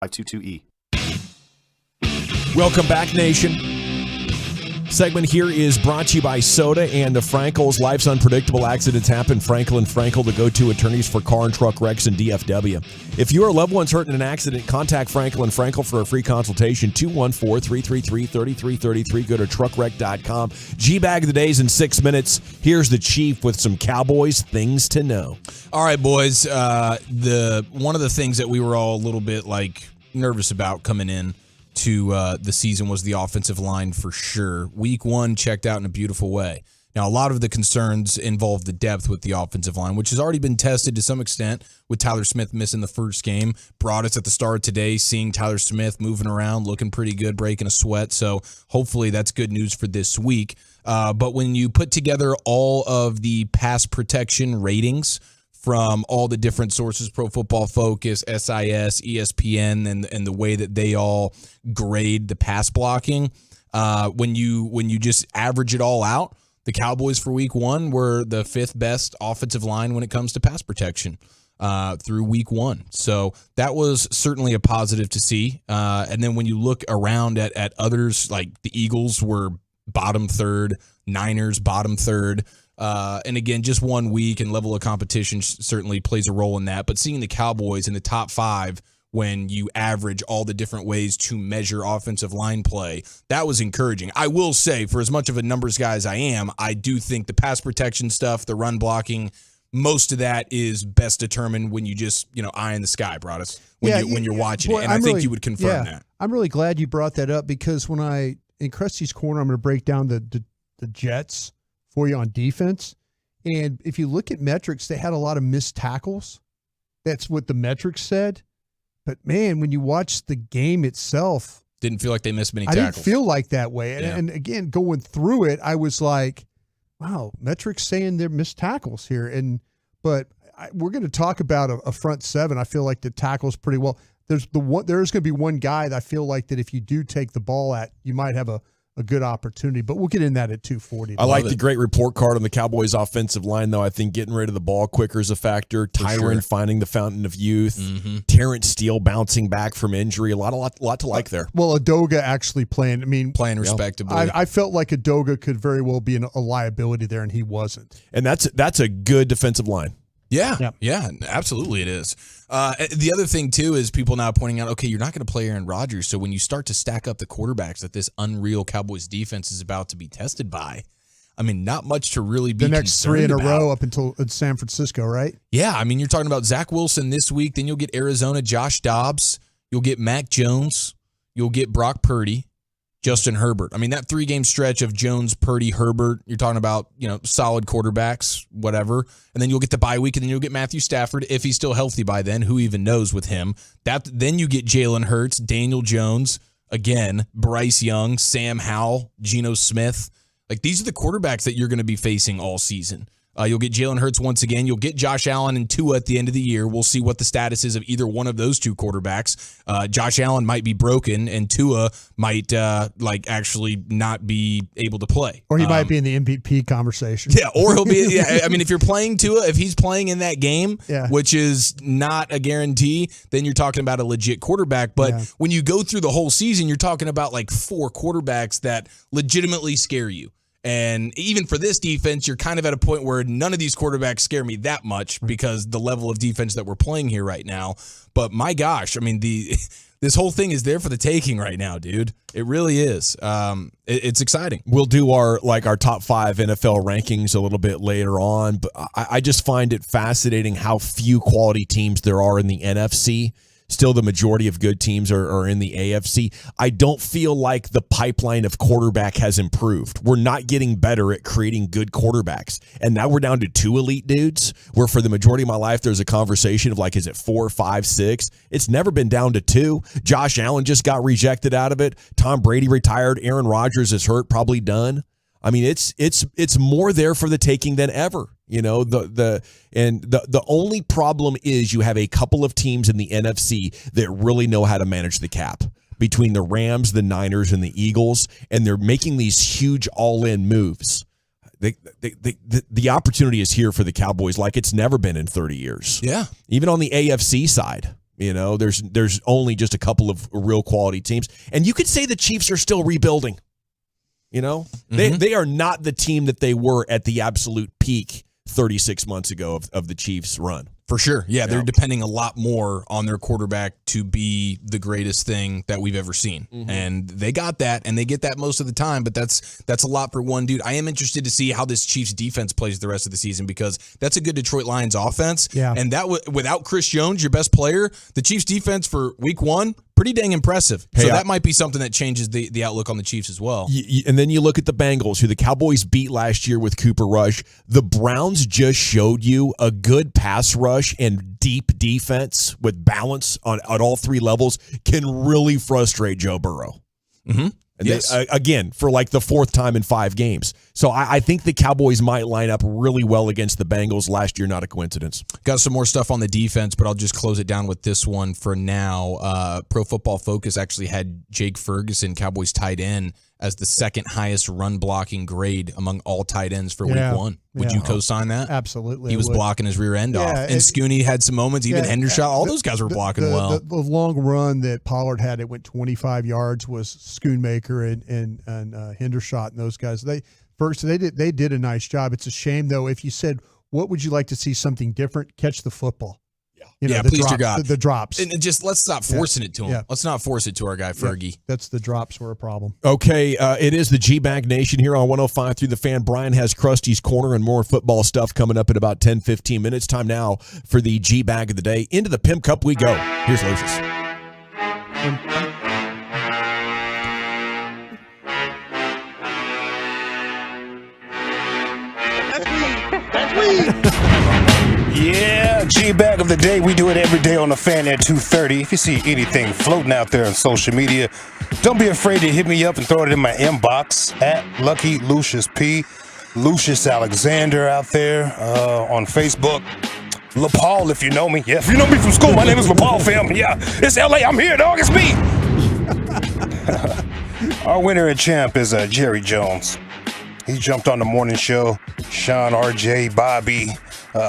522E. Welcome back, Nation. Segment here is brought to you by Soda and the Frankels. Life's unpredictable. Accidents happen. Frankel and Frankel, the go-to attorneys for car and truck wrecks and DFW. If your loved one's hurt in an accident, contact Frankel and Frankel for a free consultation. 214-333-3333. Go to truckwreck.com. G-Bag of the Day's in 6 minutes. Here's the Chief with some Cowboys things to know. All right, boys. One of the things that we were all a little bit nervous about coming in to the season was the offensive line for sure. Week 1 checked out in a beautiful way. Now, a lot of the concerns involve the depth with the offensive line, which has already been tested to some extent with Tyler Smith missing the first game. Brought us at the start of today, seeing Tyler Smith moving around, looking pretty good, breaking a sweat. So hopefully that's good news for this week. But when you put together all of the pass protection ratings from all the different sources, Pro Football Focus, SIS, ESPN, and the way that they all grade the pass blocking, when you just average it all out, the Cowboys for week 1 were the 5th best offensive line when it comes to pass protection through week 1. So that was certainly a positive to see. And then when you look around at others, like the Eagles were bottom 3rd, Niners bottom 3rd. And again, just 1 week and level of competition certainly plays a role in that. But seeing the Cowboys in the top 5 when you average all the different ways to measure offensive line play, that was encouraging. I will say, for as much of a numbers guy as I am, I do think the pass protection stuff, the run blocking, most of that is best determined when you just, eye in the sky, Broadus, when you're watching it. And I think you would confirm that. I'm really glad you brought that up because when in Krusty's Corner, I'm going to break down the Jets for you on defense. And if you look at metrics, they had a lot of missed tackles. That's what the metrics said. But, man, when you watch the game itself. Didn't feel like they missed many tackles. I didn't feel like that way. Yeah. And again, going through it, I was like, wow, metrics saying they're missed tackles here. But we're going to talk about a front seven. I feel like the tackles pretty well. There's going to be one guy that I feel like that if you do take the ball at, you might have a a good opportunity. But we'll get in that at 2:40. I like the great report card on the Cowboys offensive line, though. I think getting rid of the ball quicker is a factor. Tyron finding the fountain of youth. Terrence Steele bouncing back from injury. A lot to like there. Well, Adoga actually playing. Playing respectably. I felt like Adoga could very well be a liability there, and he wasn't. And that's a good defensive line. Yeah, absolutely it is. The other thing, too, is people now pointing out, okay, you're not going to play Aaron Rodgers, so when you start to stack up the quarterbacks that this unreal Cowboys defense is about to be tested by, not much to really be the next concerned 3 in a about. row up until San Francisco, right? Yeah, you're talking about Zach Wilson this week, then you'll get Arizona, Josh Dobbs, you'll get Mac Jones, you'll get Brock Purdy, Justin Herbert. That 3-game stretch of Jones, Purdy, Herbert, you're talking about, solid quarterbacks, whatever. And then you'll get the bye week, and then you'll get Matthew Stafford if he's still healthy by then. Who even knows with him? Then you get Jalen Hurts, Daniel Jones, again, Bryce Young, Sam Howell, Geno Smith. These are the quarterbacks that you're going to be facing all season. You'll get Jalen Hurts once again. You'll get Josh Allen and Tua at the end of the year. We'll see what the status is of either one of those two quarterbacks. Josh Allen might be broken, and Tua might actually not be able to play. Or he might be in the MVP conversation. Yeah, or he'll be. Yeah, if you're playing Tua, if he's playing in that game, which is not a guarantee, then you're talking about a legit quarterback. But when you go through the whole season, you're talking about 4 quarterbacks that legitimately scare you. And even for this defense, you're kind of at a point where none of these quarterbacks scare me that much because the level of defense that we're playing here right now. But my gosh, this whole thing is there for the taking right now, dude. It really is. It's exciting. We'll do our top 5 NFL rankings a little bit later on, but I just find it fascinating how few quality teams there are in the NFC. Still, the majority of good teams are in the AFC. I don't feel like the pipeline of quarterback has improved. We're not getting better at creating good quarterbacks. And now we're down to 2 elite dudes, where for the majority of my life, there's a conversation of is it 4, 5, 6? It's never been down to 2. Josh Allen just got rejected out of it. Tom Brady retired. Aaron Rodgers is hurt, probably done. It's more there for the taking than ever. The only problem is you have a couple of teams in the NFC that really know how to manage the cap, between the Rams, the Niners, and the Eagles, and they're making these huge all-in moves. The opportunity is here for the Cowboys like it's never been in 30 years. Yeah. Even on the AFC side, there's only just a couple of real quality teams, and you could say the Chiefs are still rebuilding. They are not the team that they were at the absolute peak 36 months ago of the Chiefs' run. For sure. Yeah, they're depending a lot more on their quarterback to be the greatest thing that we've ever seen. And they got that, and they get that most of the time, but that's a lot for one dude. I am interested to see how this Chiefs defense plays the rest of the season, because that's a good Detroit Lions offense. Yeah. And that without Chris Jones, your best player, the Chiefs defense for week 1, pretty dang impressive. So that might be something that changes the outlook on the Chiefs as well. And then you look at the Bengals, who the Cowboys beat last year with Cooper Rush. The Browns just showed you a good pass rush and deep defense with balance on at all 3 levels can really frustrate Joe Burrow. Mm-hmm. And yes. Again, for the 4th time in 5 games. So I think the Cowboys might line up really well against the Bengals last year, not a coincidence. Got some more stuff on the defense, but I'll just close it down with this one for now. Pro Football Focus actually had Jake Ferguson, Cowboys tight end, as the 2nd highest run blocking grade among all tight ends for week 1. Would you co-sign that? Absolutely. He was blocking his rear end off. And Scooney had some moments, even Hendershot. All those guys were blocking well. The long run that Pollard had, it went 25 yards, was Schoonmaker and Hendershot and those guys. They did a nice job. It's a shame, though, if you said, what would you like to see something different? Catch the football. Please to God. The drops. And just let's stop forcing it to him. Let's not force it to our guy, Fergie. That's the drops were a problem. Okay, it is the G-Bag Nation here on 105 through the Fan. Brian has Krusty's Corner and more football stuff coming up in about 10-15 minutes. Time now for the G-Bag of the day. Into the Pimp Cup we go. Here's Lucius. That's weed. Yeah, G-Bag of the day. We do it every day on the Fan at 2:30. If you see anything floating out there on social media, don't be afraid to hit me up and throw it in my inbox at Lucky Lucius P. Lucius Alexander out there on Facebook. LaPaul, if you know me. Yeah, if you know me from school, my name is LaPaul, fam. Yeah, it's LA. I'm here, dog. It's me. Our winner and champ is Jerry Jones. He jumped on the morning show. Sean, RJ, Bobby,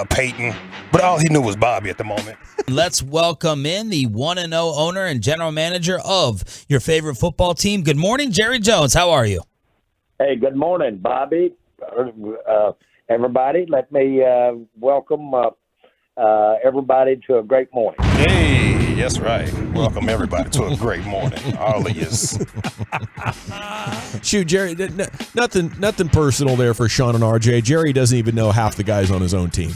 Peyton. But all he knew was Bobby at the moment. Let's welcome in the 1-0 owner and general manager of your favorite football team. Good morning, Jerry Jones. How are you? Hey, good morning, Bobby. Everybody, let me welcome everybody to a great morning. Hey, that's right. Welcome everybody to a great morning. All of yous. Shoot, Jerry, nothing personal there for Sean and RJ. Jerry doesn't even know half the guys on his own team.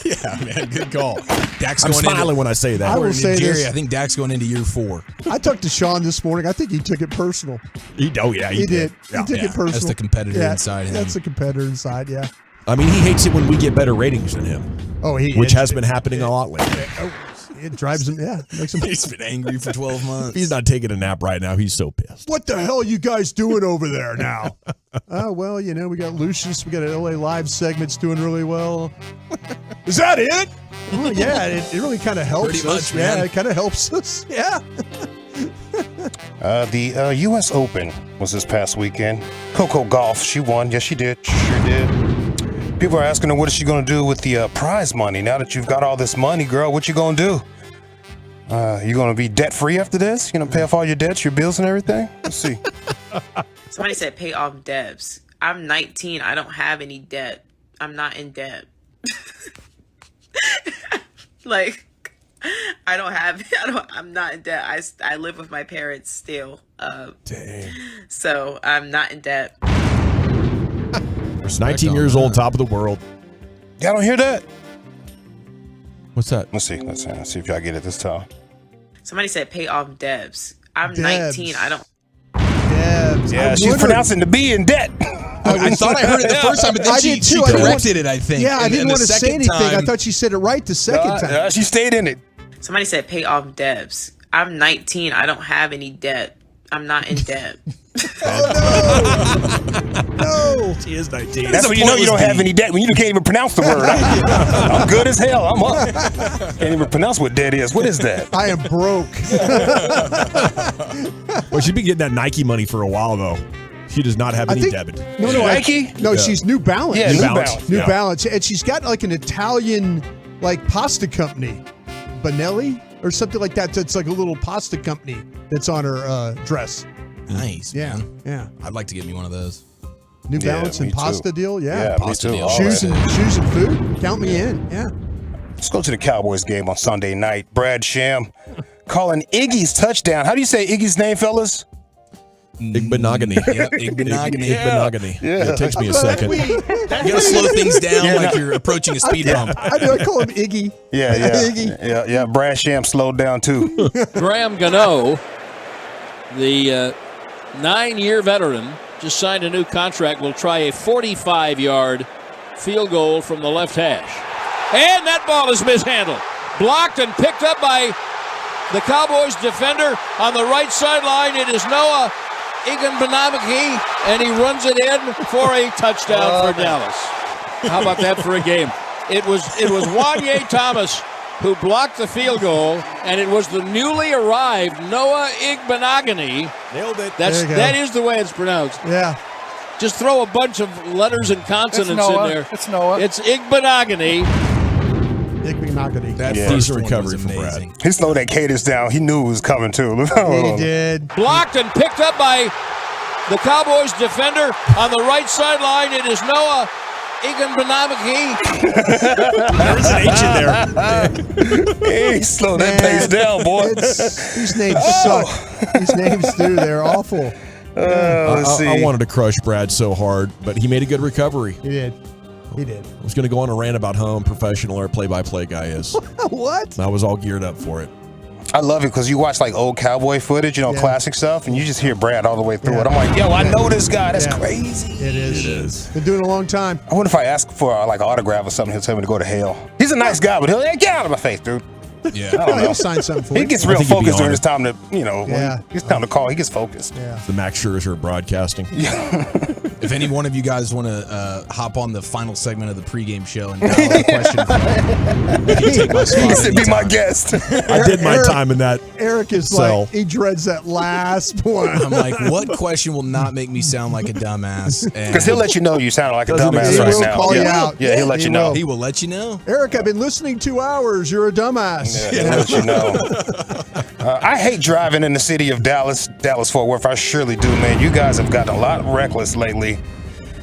Yeah, man, good call. I'm smiling when I say that. I will say Jerry, this. I think Dak's going into year 4. I talked to Sean this morning. I think he took it personal. He did. He Yeah. took it personal. That's the competitor inside him. That's the competitor inside, yeah. I mean, he hates it when we get better ratings than him. Oh, which has been happening a lot lately. It drives him, makes him. He's been angry for 12 months. If he's not taking a nap right now, he's so pissed. What the hell are you guys doing over there now? Well, we got Lucius. We got an LA Live segment's doing really well. Is that it? Well, yeah, it really kind of helps Pretty us. much, man. Yeah, it kind of helps us. Yeah. The U.S. Open was this past weekend. Coco Gauff, she won. Yes, she did. Sure did. People are asking her, what is she going to do with the prize money? Now that you've got all this money, girl, what you going to do? You going to be debt-free after this? You going to pay off all your debts, your bills and everything? Let's see. Somebody said pay off debts. I'm 19. I don't have any debt. I'm not in debt. I'm not in debt. I live with my parents still. Dang. So I'm not in debt. There's 19 years old, top of the world. Y'all don't hear that? What's that? Let's see if y'all get it this time. Somebody said pay off debts. I'm Debs. 19. I don't. Debs. Yeah, she's pronouncing the B in debt. I thought I heard it the first time, but then she corrected it, I think. Yeah, I didn't And want the to say second anything. I time- thought she said it right the second time. She stayed in it. Somebody said pay off debts. I'm 19. I don't have any debt. I'm not in debt. No. She is 19. That's when you know you don't have any debt, when you can't even pronounce the word. I'm good as hell. I'm up. Can't even pronounce what debt is. What is that? I am broke. Well, she'd be getting that Nike money for a while, though. She does not have any debit. No, Nike? No, she's New Balance. Yeah, New Balance. New Yeah. Balance. And she's got like an Italian pasta company, Benelli or something like that. It's like a little pasta company that's on her dress. Nice, Yeah, man. yeah. I'd like to get me one of those. New Balance me and too. pasta deal. Yeah, Yeah, me Pasta too. deal. All shoes that. and food. Count me in. Yeah. Let's go to the Cowboys game on Sunday night. Brad Sham calling Iggy's touchdown. How do you say Iggy's name, fellas? Igbenogany. Yep, Igbenogany. Igbenogany. Yeah, it takes me a second. You gotta slow things down like you're approaching a speed bump. I call him Iggy. Yeah. Iggy. Yeah. Brad Sham slowed down too. Graham Gano, the 9-year veteran, just signed a new contract, will try a 45-yard field goal from the left hash. And that ball is mishandled. Blocked and picked up by the Cowboys defender on the right sideline. It is Noah Igbenogany, and he runs it in for a touchdown for Dallas. How about that for a game? It was Wanye Thomas who blocked the field goal, and it was the newly arrived Noah Igbenogany. Nailed it. That is the way it's pronounced. Yeah. Just throw a bunch of letters and consonants in there. It's Noah. It's Igbenogany. Igbenogany. That Yeah. first Decent one recovery was from amazing. He slowed that cadence down. He knew it was coming too. He did. Blocked and picked up by the Cowboys defender on the right sideline. It is Noah Igbenogany. There's an H in there. Hey, slow that pace down, boy. These names suck. These names do. They're awful. Let's see. I wanted to crush Brad so hard, but he made a good recovery. He did. He did. I was going to go on a rant about how unprofessional our play-by-play guy is. What? I was all geared up for it. I love it because you watch like old Cowboy footage, classic stuff, and you just hear Brad all the way through Yeah. it. I'm like, yo, I know this guy. That's Yeah. crazy. It is. It is. Been doing it a long time. I wonder if I ask for like an autograph or something, he'll tell me to go to hell. He's a nice guy, but he'll get out of my face, dude. Yeah. I don't know. He'll sign something for He you. gets I real think he'd be focused during honored. his time to, when Yeah. it's time to call. He gets focused. Yeah. The Max Scherzer of broadcasting. If any one of you guys want to hop on the final segment of the pregame show and dial a question, you can take my spot. He said, "Be my guest." I did my time in that. Eric is cell. like, he dreads that last one. I'm like, what question will not make me sound like a dumbass? Because he'll let you know you sound like a Doesn't dumbass exist. right He will now. call yeah. you out. Yeah, he'll let He you know. He will let you know. Eric, I've been listening 2 hours. You're a dumbass. Yeah, he'll let you know. I hate driving in the city of Dallas-Fort Worth. I surely do, man. You guys have gotten a lot reckless lately.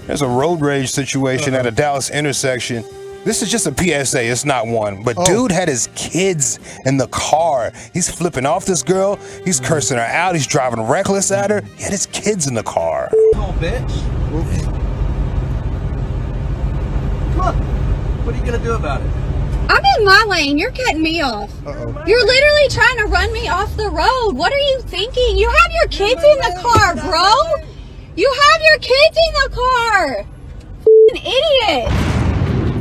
There's a road rage situation at a Dallas intersection. This is just a PSA. It's not one. But dude had his kids in the car. He's flipping off this girl. He's cursing her out. He's driving reckless at her. He had his kids in the car. Come on, bitch. Come on. What are you going to do about it? I'm in my lane. You're cutting me off. You're literally trying to run me off the road. What are you thinking? You have your kids in the car, bro. You have your kids in the car. F***ing idiot.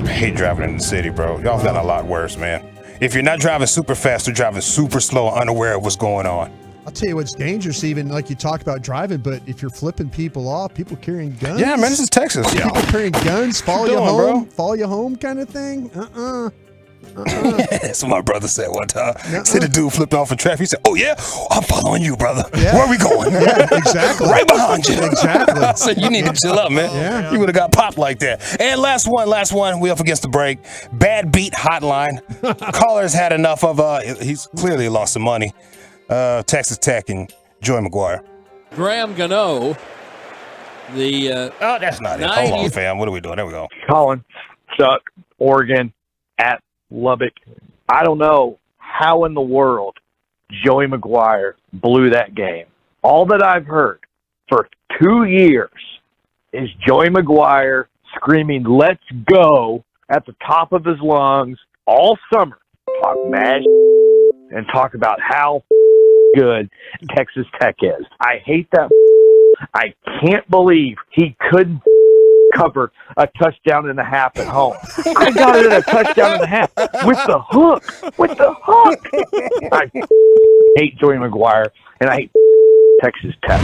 I hate driving in the city, bro. Y'all done a lot worse, man. If you're not driving super fast, you're driving super slow, unaware of what's going on. I'll tell you what's dangerous, even like you talk about driving, but if you're flipping people off, people carrying guns. Yeah, man, this is Texas. People carrying guns, follow you home, follow you home kind of thing. That's what my brother said one time. See the dude flipped off in traffic. He said, "Oh yeah, I'm following you, brother. Yeah. Where are we going?" Yeah, exactly. Right behind you. Exactly. So you need to chill up, man. Yeah. You would have got popped like that. And last one. We up against the break. Bad beat hotline. Callers had enough of. He's clearly lost some money. Texas Tech and Joey McGuire. Graham Gano, the oh, that's not it. Hold on, fam. What are we doing? There we go. Colin, Chuck, Oregon, at Lubbock. I don't know how in the world Joey McGuire blew that game. All that I've heard for 2 years is Joey McGuire screaming, "Let's go," at the top of his lungs all summer. Talk mad and talk about how good Texas Tech is. I hate that. I can't believe he couldn't cover a touchdown and a half at home. I got it at a touchdown and a half with the hook. I hate Joey McGuire, and I hate Texas Tech.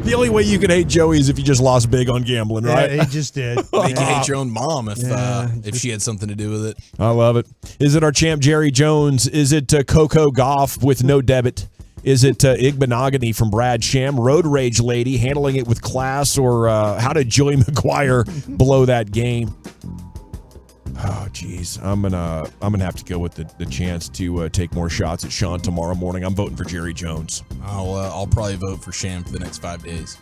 The only way you can hate Joey is if you just lost big on gambling, right? Yeah, he just did. Make you hate your own mom if she had something to do with it. I love it. Is it our champ Jerry Jones? Is it Coco Goff with no debit? Is it Igbenogany from Brad Sham, Road Rage Lady, handling it with class, or how did Joey McGuire blow that game? Oh, geez. I'm gonna have to go with the chance to take more shots at Sean tomorrow morning. I'm voting for Jerry Jones. I'll probably vote for Sham for the next 5 days.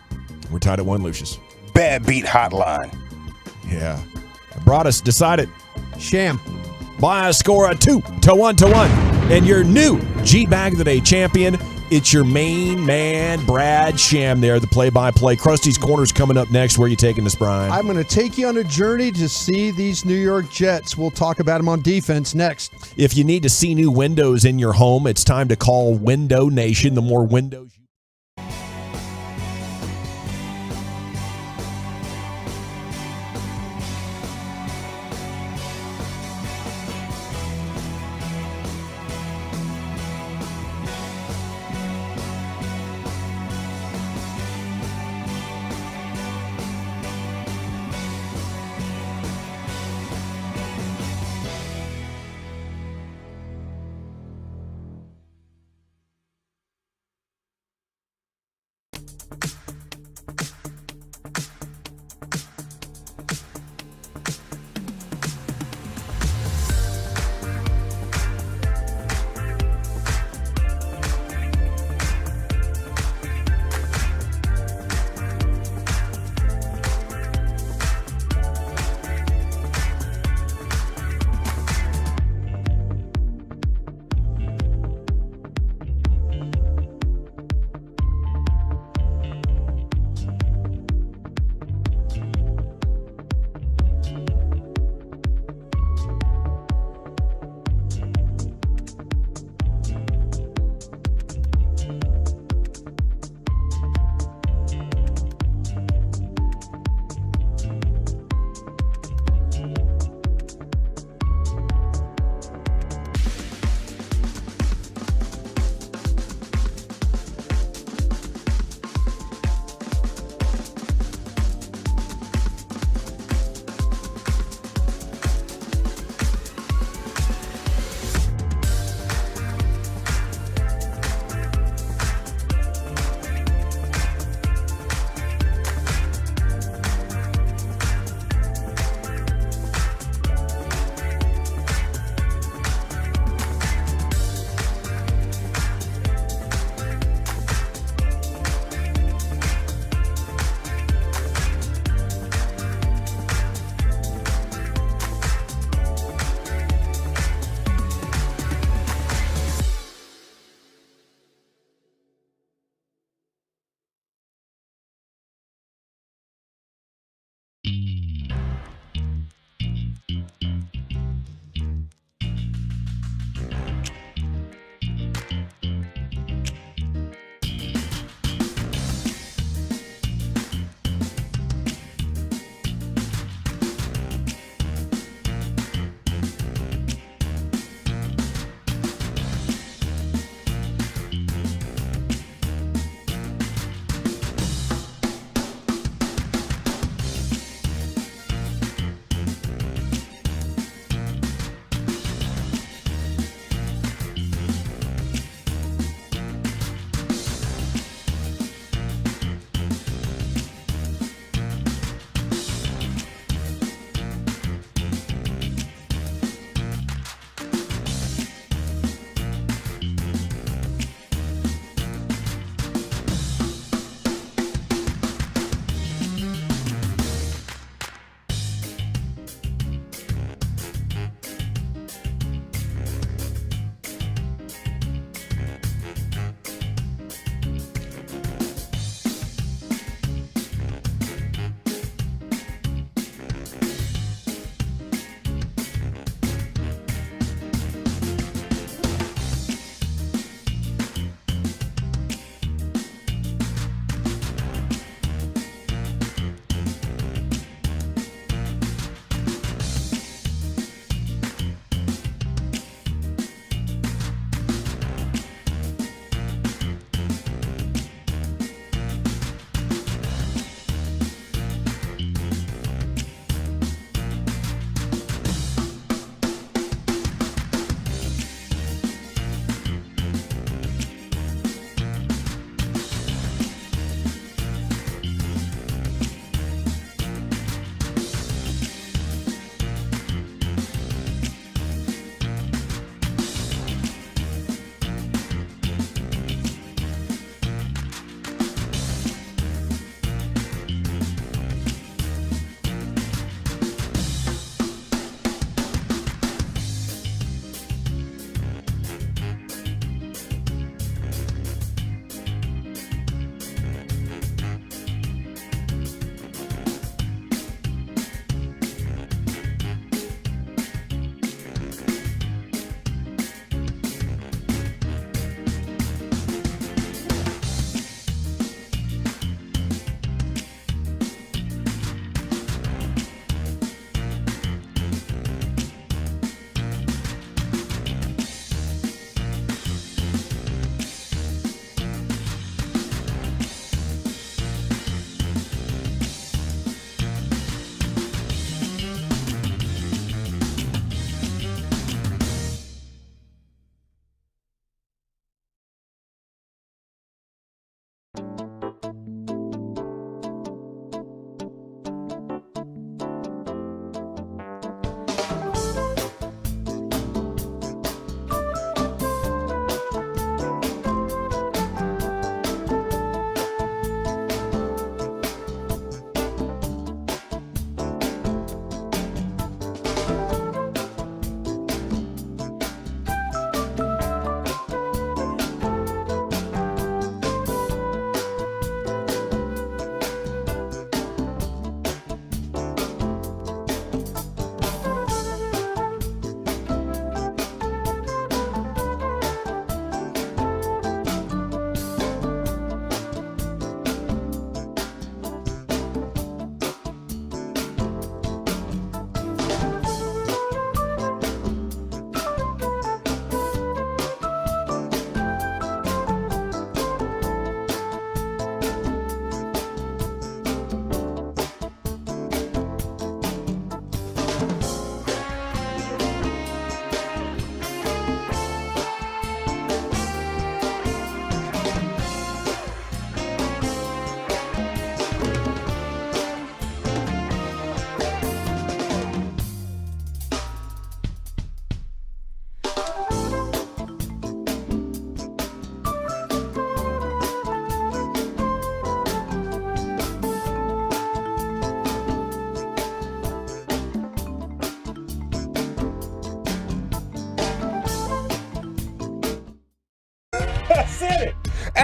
We're tied at 1, Lucius. Bad beat hotline. Yeah. Broadus, decide it. Sham. By a score of 2-1. And your new G-Bag of the Day champion, it's your main man, Brad Sham there, the play-by-play. Krusty's Corner's coming up next. Where are you taking us, Brian? I'm going to take you on a journey to see these New York Jets. We'll talk about them on defense next. If you need to see new windows in your home, it's time to call Window Nation. The more windows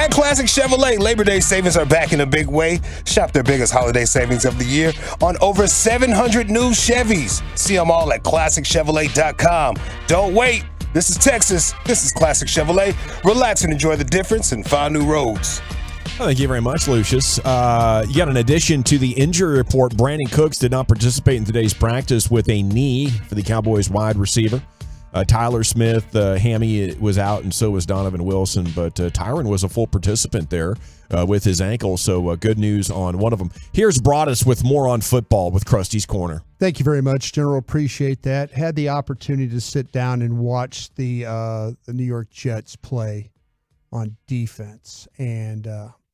At Classic Chevrolet, Labor Day savings are back in a big way. Shop their biggest holiday savings of the year on over 700 new Chevys. See them all at ClassicChevrolet.com. Don't wait. This is Texas. This is Classic Chevrolet. Relax and enjoy the difference and find new roads. Well, thank you very much, Lucius. You got an addition to the injury report. Brandon Cooks did not participate in today's practice with a knee for the Cowboys wide receiver. Tyler Smith, hammy was out, and so was Donovan Wilson. But Tyron was a full participant there with his ankle, so good news on one of them. Here's Broadus with more on football with Krusty's Corner. Thank you very much, General. Appreciate that. Had the opportunity to sit down and watch the New York Jets play on defense, and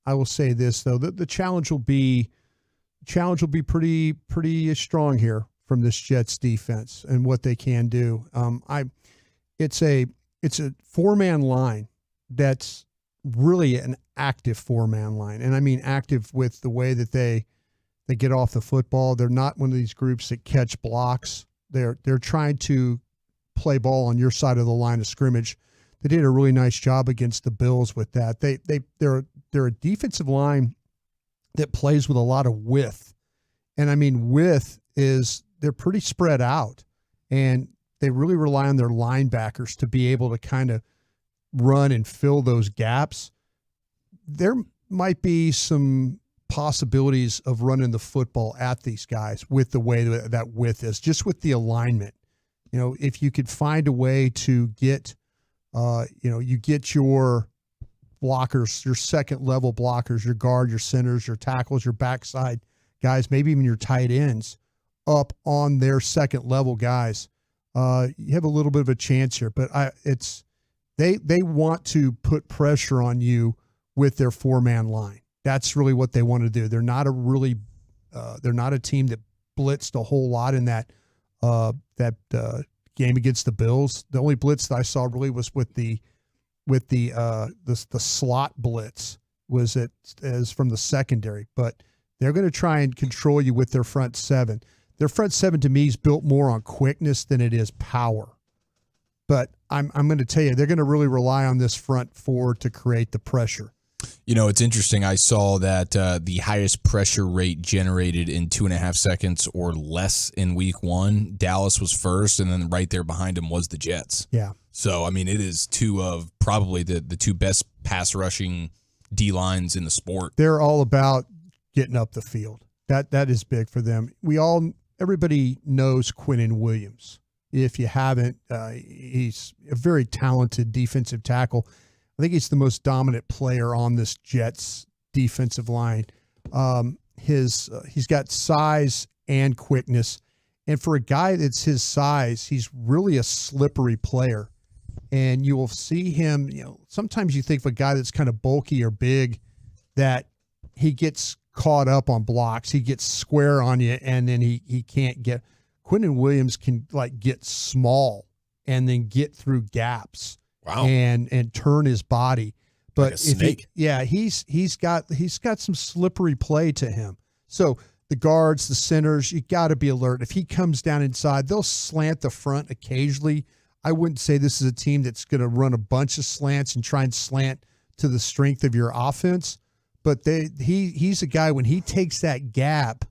I will say this though: the challenge will be pretty strong here from this Jets defense and what they can do. It's a 4-man line that's really an active 4-man line, and I mean active with the way that they get off the football. They're not one of these groups that catch blocks. They're trying to play ball on your side of the line of scrimmage. They did a really nice job against the Bills with that. They're a defensive line that plays with a lot of width. And I mean, width is they're pretty spread out, and they really rely on their linebackers to be able to kind of run and fill those gaps. There might be some possibilities of running the football at these guys with the way that width is, just with the alignment. You know, if you could find a way to get, you get your blockers, your second level blockers, your guard, your centers, your tackles, your backside guys, maybe even your tight ends up on their second level guys, you have a little bit of a chance here. But they want to put pressure on you with their 4-man line. That's really what they want to do. They're not a team that blitzed a whole lot in that game against the Bills. The only blitz that I saw really was with the slot blitz as from the secondary, but they're going to try and control you with their front seven. Their front seven to me is built more on quickness than it is power. But I'm going to tell you, they're going to really rely on this front four to create the pressure. You know, it's interesting. I saw that the highest pressure rate generated in 2.5 seconds or less in week 1, Dallas was first, and then right there behind him was the Jets. Yeah. So, I mean, it is two of probably the two best pass rushing D-lines in the sport. They're all about getting up the field. That is big for them. Everybody knows Quinnen Williams. If you haven't, he's a very talented defensive tackle. I think he's the most dominant player on this Jets defensive line. He's got size and quickness. And for a guy that's his size, he's really a slippery player. And you will see him, sometimes you think of a guy that's kind of bulky or big that he gets caught up on blocks. He gets square on you, and then he can't get. Quinnen Williams can get small and then get through gaps. Wow. And turn his body. But like a snake. He's got some slippery play to him. So the guards, the centers, you got to be alert. If he comes down inside, they'll slant the front occasionally. I wouldn't say this is a team that's going to run a bunch of slants and try and slant to the strength of your offense. But he's a guy, when he takes that gap,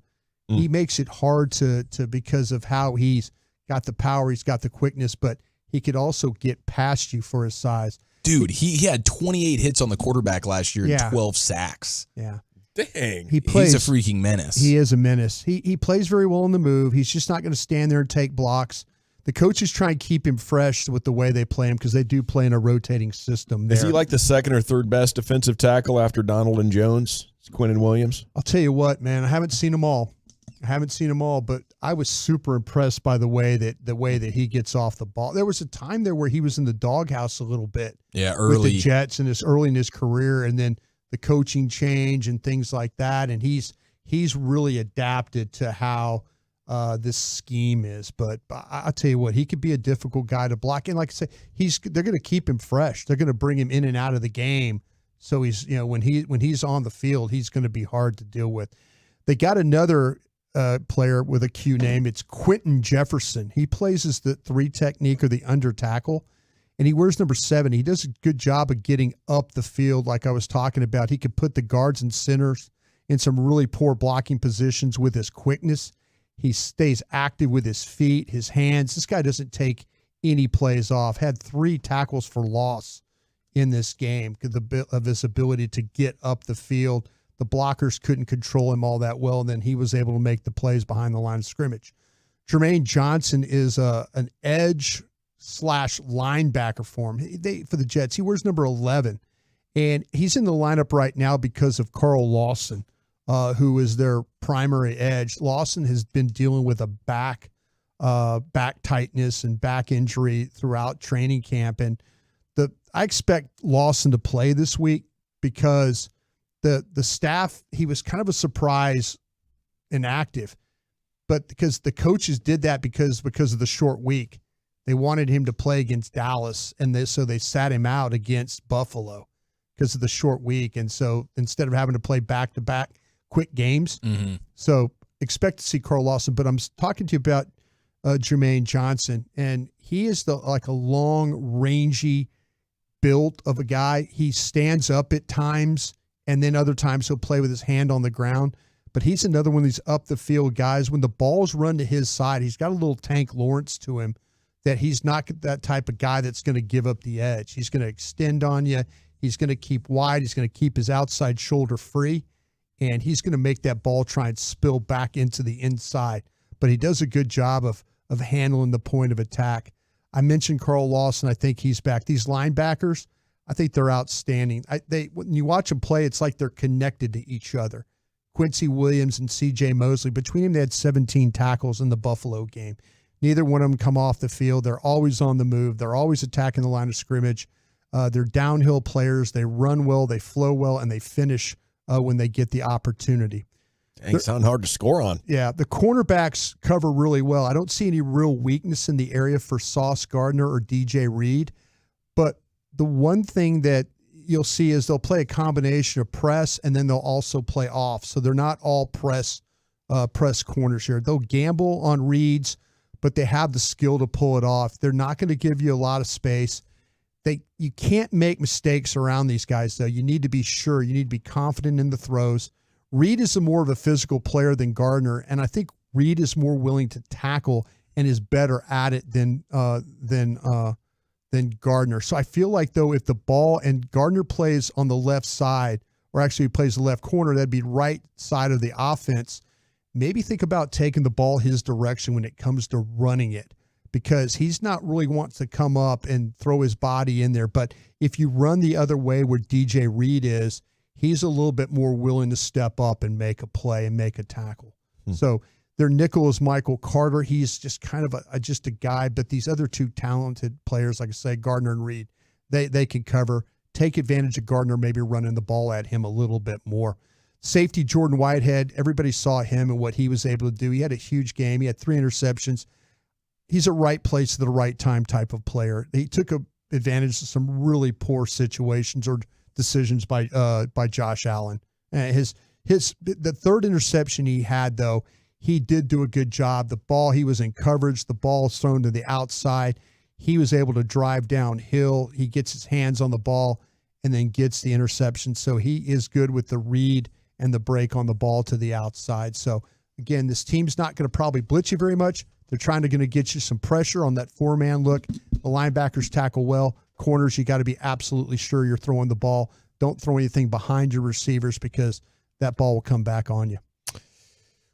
he makes it hard to because of how he's got the power, he's got the quickness, but he could also get past you for his size. Dude, he had 28 hits on the quarterback last year and 12 sacks. Yeah. Dang. He's a freaking menace. He is a menace. He plays very well on the move. He's just not going to stand there and take blocks. The coaches try and keep him fresh with the way they play him because they do play in a rotating system there. Is he like the second or third best defensive tackle after Donald and Jones? It's Quinnen Williams? I'll tell you what, man, I haven't seen them all. But I was super impressed by the way that he gets off the ball. There was a time there where he was in the doghouse a little bit. Yeah, early with the Jets and early in his career, and then the coaching change and things like that. And he's really adapted to how this scheme is. But I'll tell you what, he could be a difficult guy to block. And like I say, they're going to keep him fresh. They're going to bring him in and out of the game. So he's when he's on the field, he's going to be hard to deal with. They got another player with a Q name. It's Quentin Jefferson. He plays as the 3 technique or the under tackle, and he wears number 7. He does a good job of getting up the field like I was talking about. He could put the guards and centers in some really poor blocking positions with his quickness. He stays active with his feet, his hands. This guy doesn't take any plays off. Had 3 tackles for loss in this game because of his ability to get up the field. The blockers couldn't control him all that well, and then he was able to make the plays behind the line of scrimmage. Jermaine Johnson is an edge / linebacker for him. For the Jets, he wears number 11, and he's in the lineup right now because of Carl Lawson, who is their primary edge. Lawson has been dealing with a back tightness and back injury throughout training camp, and I expect Lawson to play this week because the staff, he was kind of a surprise inactive, but because the coaches did that because of the short week. They wanted him to play against Dallas, and so they sat him out against Buffalo because of the short week. And so instead of having to play back-to-back quick games, so expect to see Carl Lawson. But I'm talking to you about Jermaine Johnson, and he is like a long, rangy build of a guy. He stands up at times, and then other times he'll play with his hand on the ground. But he's another one of these up-the-field guys. When the balls run to his side, he's got a little Tank Lawrence to him, that he's not that type of guy that's going to give up the edge. He's going to extend on you. He's going to keep wide. He's going to keep his outside shoulder free, and he's going to make that ball try and spill back into the inside. But he does a good job of handling the point of attack. I mentioned Carl Lawson. I think he's back. These linebackers, I think they're outstanding. When you watch them play, it's like they're connected to each other. Quincy Williams and C.J. Mosley, between them, they had 17 tackles in the Buffalo game. Neither one of them come off the field. They're always on the move. They're always attacking the line of scrimmage. They're downhill players. They run well, they flow well, and they finish when they get the opportunity. Dang, sound hard to score on. Yeah, the cornerbacks cover really well. I don't see any real weakness in the area for Sauce Gardner or DJ Reed, but the one thing that you'll see is they'll play a combination of press, and then they'll also play off. So they're not all press corners here. They'll gamble on reads, but they have the skill to pull it off. They're not going to give you a lot of space. You can't make mistakes around these guys, though. You need to be sure. You need to be confident in the throws. Reed is more of a physical player than Gardner, and I think Reed is more willing to tackle and is better at it than Gardner. So I feel like, though, if the ball and Gardner plays on the left side, or actually he plays the left corner, that'd be right side of the offense. Maybe think about taking the ball his direction when it comes to running it, because he's not really wants to come up and throw his body in there. But if you run the other way where DJ Reed is, he's a little bit more willing to step up and make a play and make a tackle. So their nickel is Michael Carter. He's just kind of just a guy, but these other two talented players, like I say, Gardner and Reed, they can cover. Take advantage of Gardner, maybe running the ball at him a little bit more. Safety Jordan Whitehead, everybody saw him and what he was able to do. He had a huge game. He had 3 interceptions. He's a right place at the right time type of player. He took advantage of some really poor situations or decisions by Josh Allen. The third interception he had, though, he did do a good job. The ball, he was in coverage. The ball was thrown to the outside. He was able to drive downhill. He gets his hands on the ball and then gets the interception. So he is good with the read and the break on the ball to the outside. So, again, this team's not going to probably blitz you very much. They're trying to get you some pressure on that 4-man look. The linebackers tackle well. Corners, you got to be absolutely sure you're throwing the ball. Don't throw anything behind your receivers because that ball will come back on you.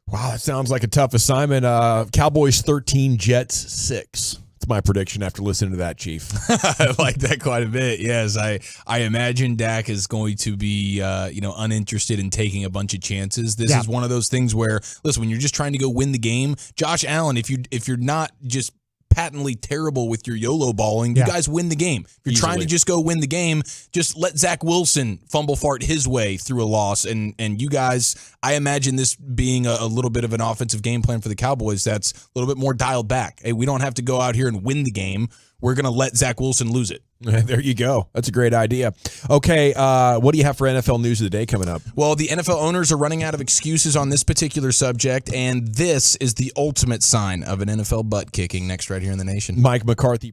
Wow, that sounds like a tough assignment. Cowboys 13, Jets 6. It's my prediction after listening to that, Chief. I like that quite a bit. Yes, I imagine Dak is going to be uninterested in taking a bunch of chances. This is one of those things where, listen, when you're just trying to go win the game, Josh Allen, if you're not just patently terrible with your YOLO balling, you guys win the game. If you're trying to just go win the game, just let Zach Wilson fumble fart his way through a loss. And you guys, I imagine this being a little bit of an offensive game plan for the Cowboys that's a little bit more dialed back. Hey, we don't have to go out here and win the game. We're going to let Zach Wilson lose it. There you go. That's a great idea. Okay, what do you have for NFL news of the day coming up? Well, the NFL owners are running out of excuses on this particular subject, and this is the ultimate sign of an NFL butt kicking. Next right here in the nation. Mike McCarthy.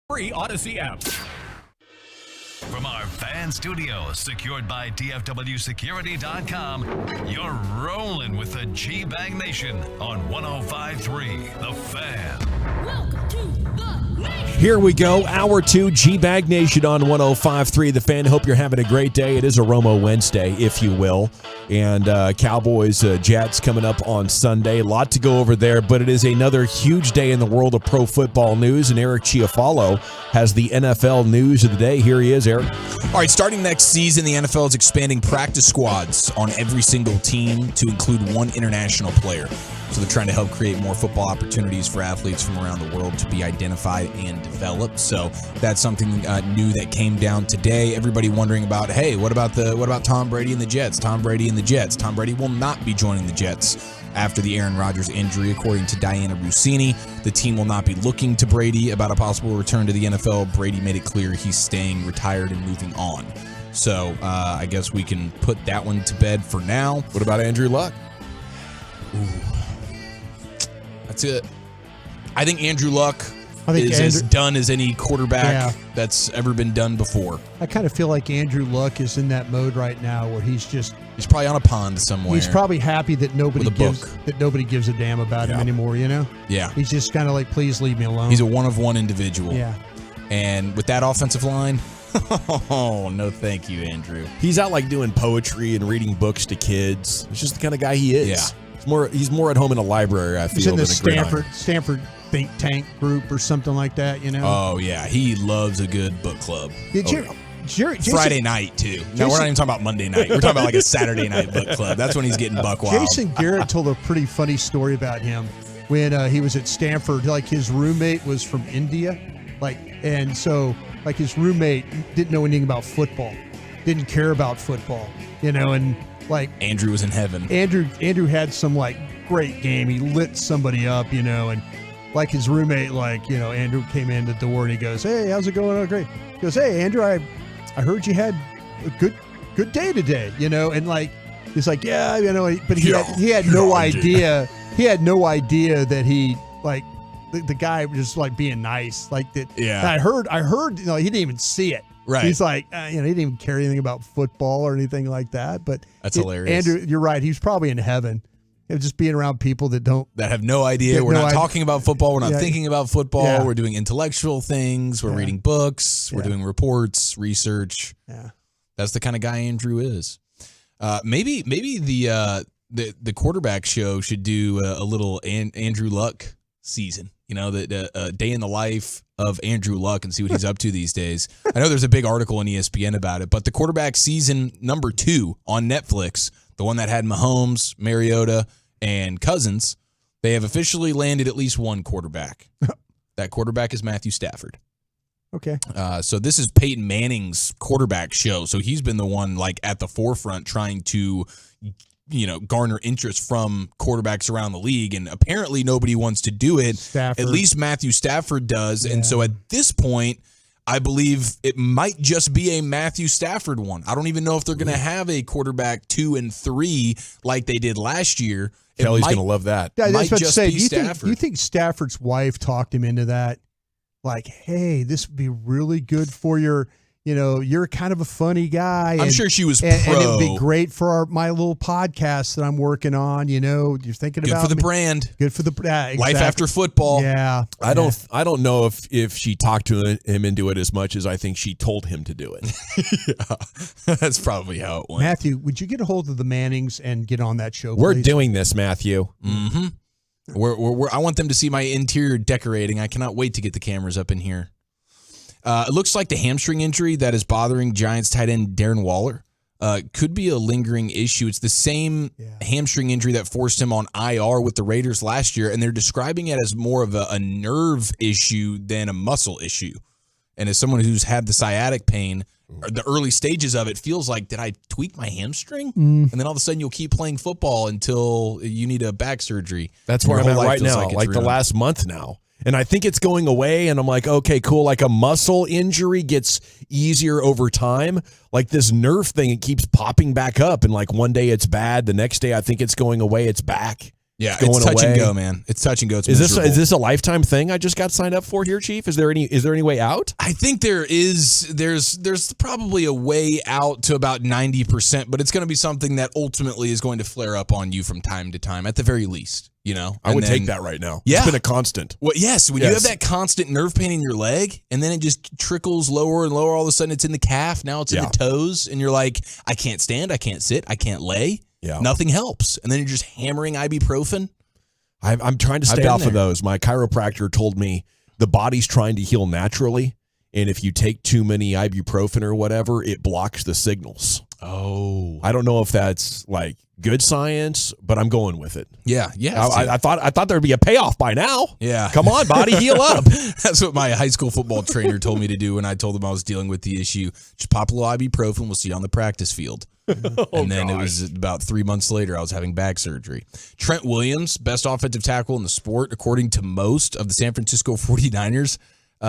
Free Odyssey app. From our fan studio, secured by DFWsecurity.com, you're rolling with the G-Bag Nation on 105.3 The Fan. Welcome to the Nation. Here we go, Hour 2, G-Bag Nation on 105.3 The Fan. Hope you're having a great day. It is a Romo Wednesday, if you will. And Cowboys-Jets coming up on Sunday. A lot to go over there, but it is another huge day in the world of pro football news. And Eric Chiafalo has the NFL news of the day. Here he is, Eric. All right, starting next season, the NFL is expanding practice squads on every single team to include one international player. So they're trying to help create more football opportunities for athletes from around the world to be identified and developed. So that's something new that came down today. Everybody wondering about, hey, what about Tom Brady and the Jets? Tom Brady and the Jets. Tom Brady will not be joining the Jets after the Aaron Rodgers injury, according to Diana Rossini. The team will not be looking to Brady about a possible return to the NFL. Brady made it clear he's staying retired and moving on. So I guess we can put that one to bed for now. What about Andrew Luck? Ooh. That's it. I think Andrew Luck is as done as any quarterback that's ever been done before. I kind of feel like Andrew Luck is in that mode right now where he's probably on a pond somewhere. He's probably happy that nobody gives a damn about him anymore, you know? Yeah. He's just kind of like, please leave me alone. He's a one-of-one individual. Yeah. And with that offensive line, oh, no thank you, Andrew. He's out like doing poetry and reading books to kids. It's just the kind of guy he is. Yeah. He's more at home in a library, I feel. He's in the Stanford think tank group or something like that, you know? Oh, yeah. He loves a good book club. Friday night, too. No, we're not even talking about Monday night. We're talking about like a Saturday night book club. That's when he's getting buck wild. Jason Garrett told a pretty funny story about him when he was at Stanford. Like, his roommate was from India. And so his roommate didn't know anything about football, didn't care about football, you know, and like Andrew was in heaven. Andrew had some like great game. He lit somebody up, you know, and like his roommate, like, you know, Andrew came in the door and he goes, "Hey, how's it going?" "Oh, great." He goes, "Hey, Andrew, I heard you had a good day today," you know, and like he's like, "Yeah, you know," but he had no idea. He had no idea that he like the guy was just like being nice, like that. Yeah. I heard, you know, he didn't even see it. Right. He's like, you know, he didn't even care anything about football or anything like that. But that's hilarious. Andrew, you're right. He's probably in heaven. Just being around people that have no idea. We're not talking about football. We're not thinking about football. Yeah. We're doing intellectual things. We're reading books. We're doing reports, research. Yeah. That's the kind of guy Andrew is. Maybe the quarterback show should do a little Andrew Luck season. You know, the day in the life of Andrew Luck and see what he's up to these days. I know there's a big article on ESPN about it, but the quarterback season number 2 on Netflix, the one that had Mahomes, Mariota, and Cousins, they have officially landed at least one quarterback. That quarterback is Matthew Stafford. Okay. So this is Peyton Manning's quarterback show. So he's been the one like at the forefront trying to, you know, garner interest from quarterbacks around the league, and apparently nobody wants to do it. Stafford. At least Matthew Stafford does. And so at this point, I believe it might just be a Matthew Stafford one. I don't even know if they're going to have a quarterback 2 and 3 like they did last year. Kelly's going to love that. Yeah, might just be Stafford. You think Stafford's wife talked him into that? Like, hey, this would be really good for your, you know, you're kind of a funny guy. I'm sure she was pro. And it'd be great for my little podcast that I'm working on. You know, you're thinking Good about for the me. brand. Good for the exactly. Life after football. Yeah. I don't know if she talked to him into it as much as I think she told him to do it. Yeah, that's probably how it went. Matthew, would you get a hold of the Mannings and get on that show, We're please? doing this, Matthew. Mm-hmm. I want them to see my interior decorating. I cannot wait to get the cameras up in here. It looks like the hamstring injury that is bothering Giants tight end Darren Waller could be a lingering issue. It's the same hamstring injury that forced him on IR with the Raiders last year, and they're describing it as more of a nerve issue than a muscle issue. And as someone who's had the sciatic pain, the early stages of it feels like, did I tweak my hamstring? And then all of a sudden you'll keep playing football until you need a back surgery. That's where I'm at right now, like the last month now. And I think it's going away, and I'm like, okay, cool. Like a muscle injury gets easier over time. Like this nerve thing, it keeps popping back up, and like one day it's bad, the next day I think it's going away, it's back. Yeah, going it's touch away. and go, man. It's touch and go. It's is miserable. this a lifetime thing I just got signed up for here, Chief? Is there any way out? I think there's probably a way out to about 90%, but it's going to be something that ultimately is going to flare up on you from time to time, at the very least. I would take that right now. Yeah. It's been a constant. Well, yes, when you have that constant nerve pain in your leg, and then it just trickles lower and lower, all of a sudden it's in the calf, now it's in the toes, and you're like, I can't stand, I can't sit, I can't lay. Yeah. Nothing helps. And then you're just hammering ibuprofen. I'm trying to stay off of those. My chiropractor told me the body's trying to heal naturally, and if you take too many ibuprofen or whatever, it blocks the signals. Oh. I don't know if that's like good science, but I'm going with it. Yeah. I thought there'd be a payoff by now. Yeah. Come on, body, heal up. That's what my high school football trainer told me to do when I told him I was dealing with the issue. Just pop a little ibuprofen. We'll see you on the practice field. And then it was about 3 months later, I was having back surgery. Trent Williams, best offensive tackle in the sport, according to most of the San Francisco 49ers,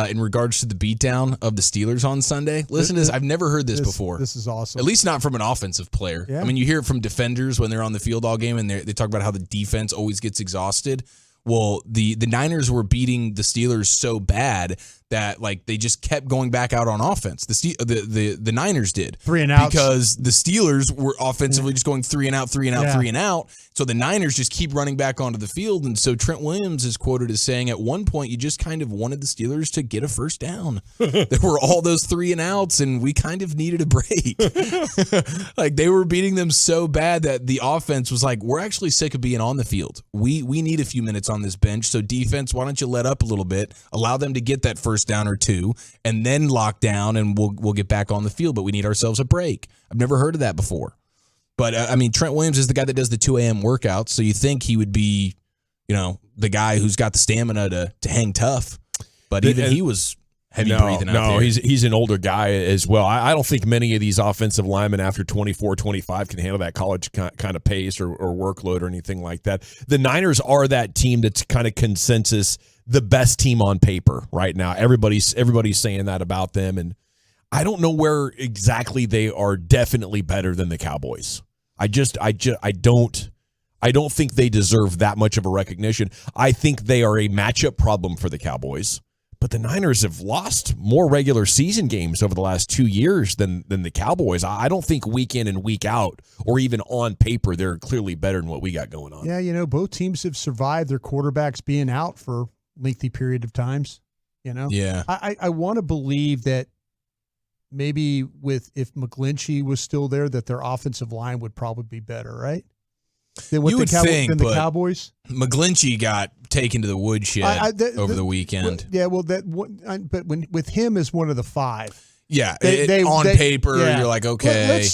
in regards to the beatdown of the Steelers on Sunday. Listen to this. I've never heard this before. This is awesome. At least not from an offensive player. Yeah. I mean, you hear it from defenders when they're on the field all game, and they talk about how the defense always gets exhausted. Well, the Niners were beating the Steelers so bad that like they just kept going back out on offense. The Niners did 3 and outs because the Steelers were offensively just going 3 and out, 3 and out, 3 and out. So the Niners just keep running back onto the field, and so Trent Williams is quoted as saying, "At one point, you just kind of wanted the Steelers to get a first down. There were all those 3 and outs, and we kind of needed a break. Like they were beating them so bad that the offense was like, we're actually sick of being on the field. We need a few minutes on this bench. So defense, why don't you let up a little bit, allow them to get that first down or two, and then lock down, and we'll get back on the field. But we need ourselves a break." I've never heard of that before. But, I mean, Trent Williams is the guy that does the 2 a.m. workouts, so you think he would be, the guy who's got the stamina to hang tough. But even he was heavy breathing out there. No, he's an older guy as well. I don't think many of these offensive linemen after 24, 25 can handle that college kind of pace or workload or anything like that. The Niners are that team that's kind of consensus the best team on paper right now. Everybody's saying that about them, and I don't know where exactly they are definitely better than the Cowboys. I don't think they deserve that much of a recognition. I think they are a matchup problem for the Cowboys, but the Niners have lost more regular season games over the last 2 years than the Cowboys. I don't think week in and week out, or even on paper, they're clearly better than what we got going on. Yeah, both teams have survived their quarterbacks being out for a lengthy period of times. Yeah. I want to believe that maybe if McGlinchey was still there, that their offensive line would probably be better, right? Than what You would think, than the but Cowboys. McGlinchey got taken to the woodshed over the weekend. But with him as one of the 5. Yeah, on paper, you're like, okay.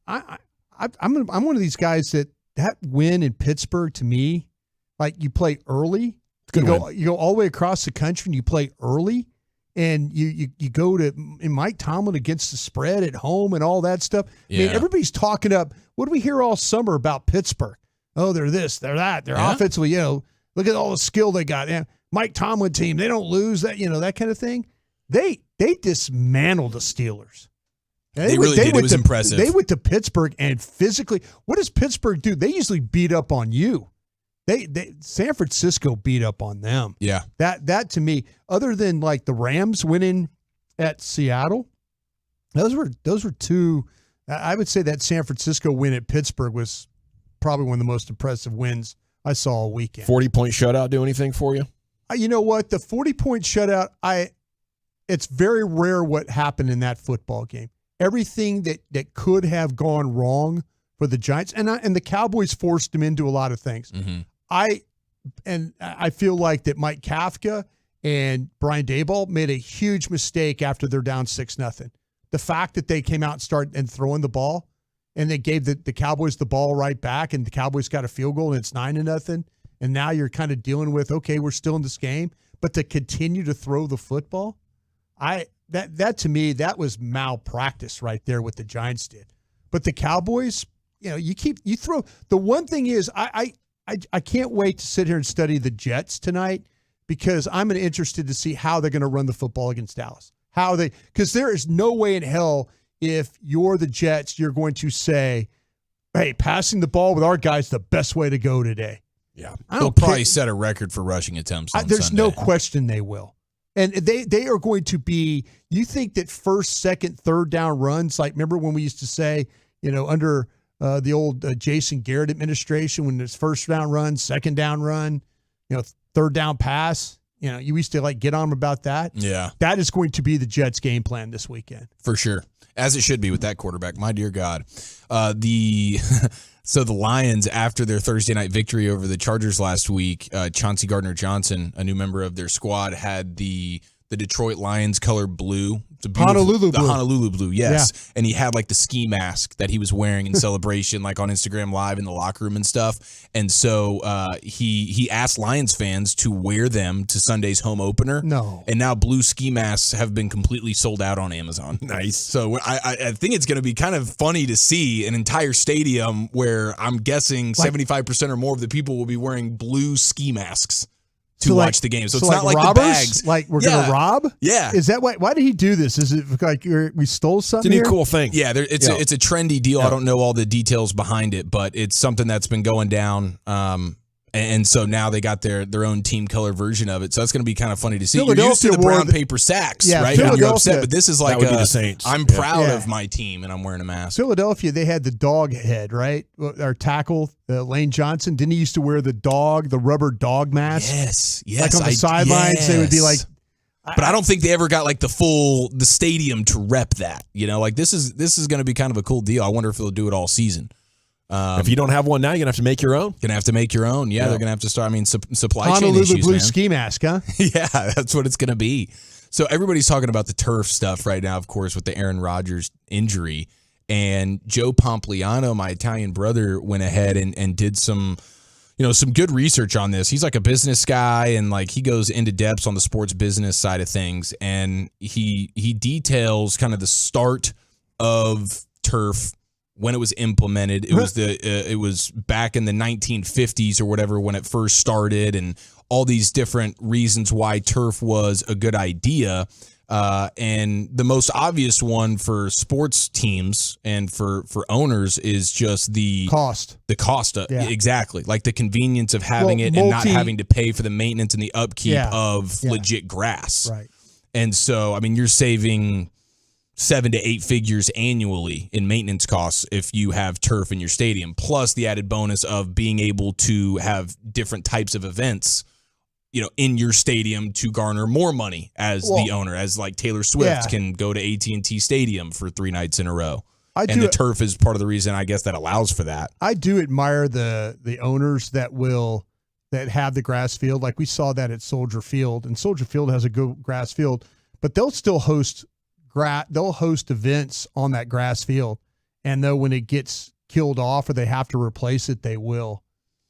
I'm one of these guys that win in Pittsburgh, to me, like you play early. You go all the way across the country and you play early. And you go to Mike Tomlin against the spread at home and all that stuff. I mean, everybody's talking up. What do we hear all summer about Pittsburgh? Oh, they're this, they're that. They're offensively, look at all the skill they got. Yeah, Mike Tomlin team, they don't lose that, that kind of thing. They dismantled the Steelers. They really did. It was impressive. They went to Pittsburgh and physically, what does Pittsburgh do? They usually beat up on you. San Francisco beat up on them. Yeah. That to me, other than like the Rams winning at Seattle, those were two. I would say that San Francisco win at Pittsburgh was probably one of the most impressive wins I saw all weekend. 40-point shutout do anything for you? You know what? The 40-point shutout, it's very rare what happened in that football game. Everything that could have gone wrong for the Giants, and the Cowboys forced them into a lot of things. Mm-hmm. I feel like that Mike Kafka and Brian Daboll made a huge mistake after they're down 6-0. The fact that they came out and started throwing the ball, and they gave the Cowboys the ball right back, and the Cowboys got a field goal, and it's 9-0. And now you're kind of dealing with, okay, we're still in this game, but to continue to throw the football, that to me, that was malpractice right there what the Giants did. But the Cowboys, you throw. The one thing is, I can't wait to sit here and study the Jets tonight, because I'm interested to see how they're going to run the football against Dallas. Because there is no way in hell, if you're the Jets, you're going to say, hey, passing the ball with our guys the best way to go today. Yeah. They'll probably set a record for rushing attempts on There's Sunday. no question they will. And they are going to be, you think that first, second, third down runs, like remember when we used to say, under the old Jason Garrett administration, when there's first down run, second down run, third down pass, you used to get on them about that. Yeah. That is going to be the Jets' game plan this weekend. For sure. As it should be with that quarterback. My dear God. So the Lions, after their Thursday night victory over the Chargers last week, Chauncey Gardner-Johnson, a new member of their squad, had the Detroit Lions color blue. Honolulu blue. The Honolulu blue, yes. Yeah. And he had the ski mask that he was wearing in celebration, on Instagram Live in the locker room and stuff. And so he asked Lions fans to wear them to Sunday's home opener. No. And now blue ski masks have been completely sold out on Amazon. Nice. So I think it's going to be kind of funny to see an entire stadium where I'm guessing 75% or more of the people will be wearing blue ski masks to watch the game. So it's not like robbers? the bags. Like we're going to rob? Yeah. Is that why did he do this? Is it like we stole something? It's a new cool thing. Yeah, it's a trendy deal. I don't know all the details behind it, but it's something that's been going down. And so now they got their own team color version of it. So that's going to be kind of funny to see. You're used to the brown paper sacks, right? When you're upset, but this is like that would be the Saints. I'm proud of my team, and I'm wearing a mask. Philadelphia, they had the dog head, right? Our tackle, Lane Johnson. Didn't he used to wear the rubber dog mask? Yes. Like on the sidelines, they would be like. But I don't think they ever got the stadium to rep that. This is going to be kind of a cool deal. I wonder if they'll do it all season. If you don't have one now, you're going to have to make your own. Going to have to make your own. Yeah, they're going to have to start. Supply Honolulu chain issues, blue man. ski mask, huh? Yeah, that's what it's going to be. So everybody's talking about the turf stuff right now, of course, with the Aaron Rodgers injury. And Joe Pompliano, my Italian brother, went ahead and did some good research on this. He's like a business guy, and he goes into depths on the sports business side of things. And he details kind of the start of turf. When it was implemented, it was back in the 1950s or whatever when it first started, and all these different reasons why turf was a good idea. And the most obvious one for sports teams and for owners is just the cost. The cost, exactly, like the convenience of having it and not having to pay for the maintenance and the upkeep of legit grass. Right. And so, you're saving 7 to 8 figures annually in maintenance costs if you have turf in your stadium, plus the added bonus of being able to have different types of events, in your stadium to garner more money as the owner, as Taylor Swift can go to AT&T Stadium for 3 nights in a row. The turf is part of the reason, I guess, that allows for that. I do admire the owners that have the grass field. Like we saw that at Soldier Field, and Soldier Field has a good grass field, but they'll still host events on that grass field, and though when it gets killed off or they have to replace it, they will.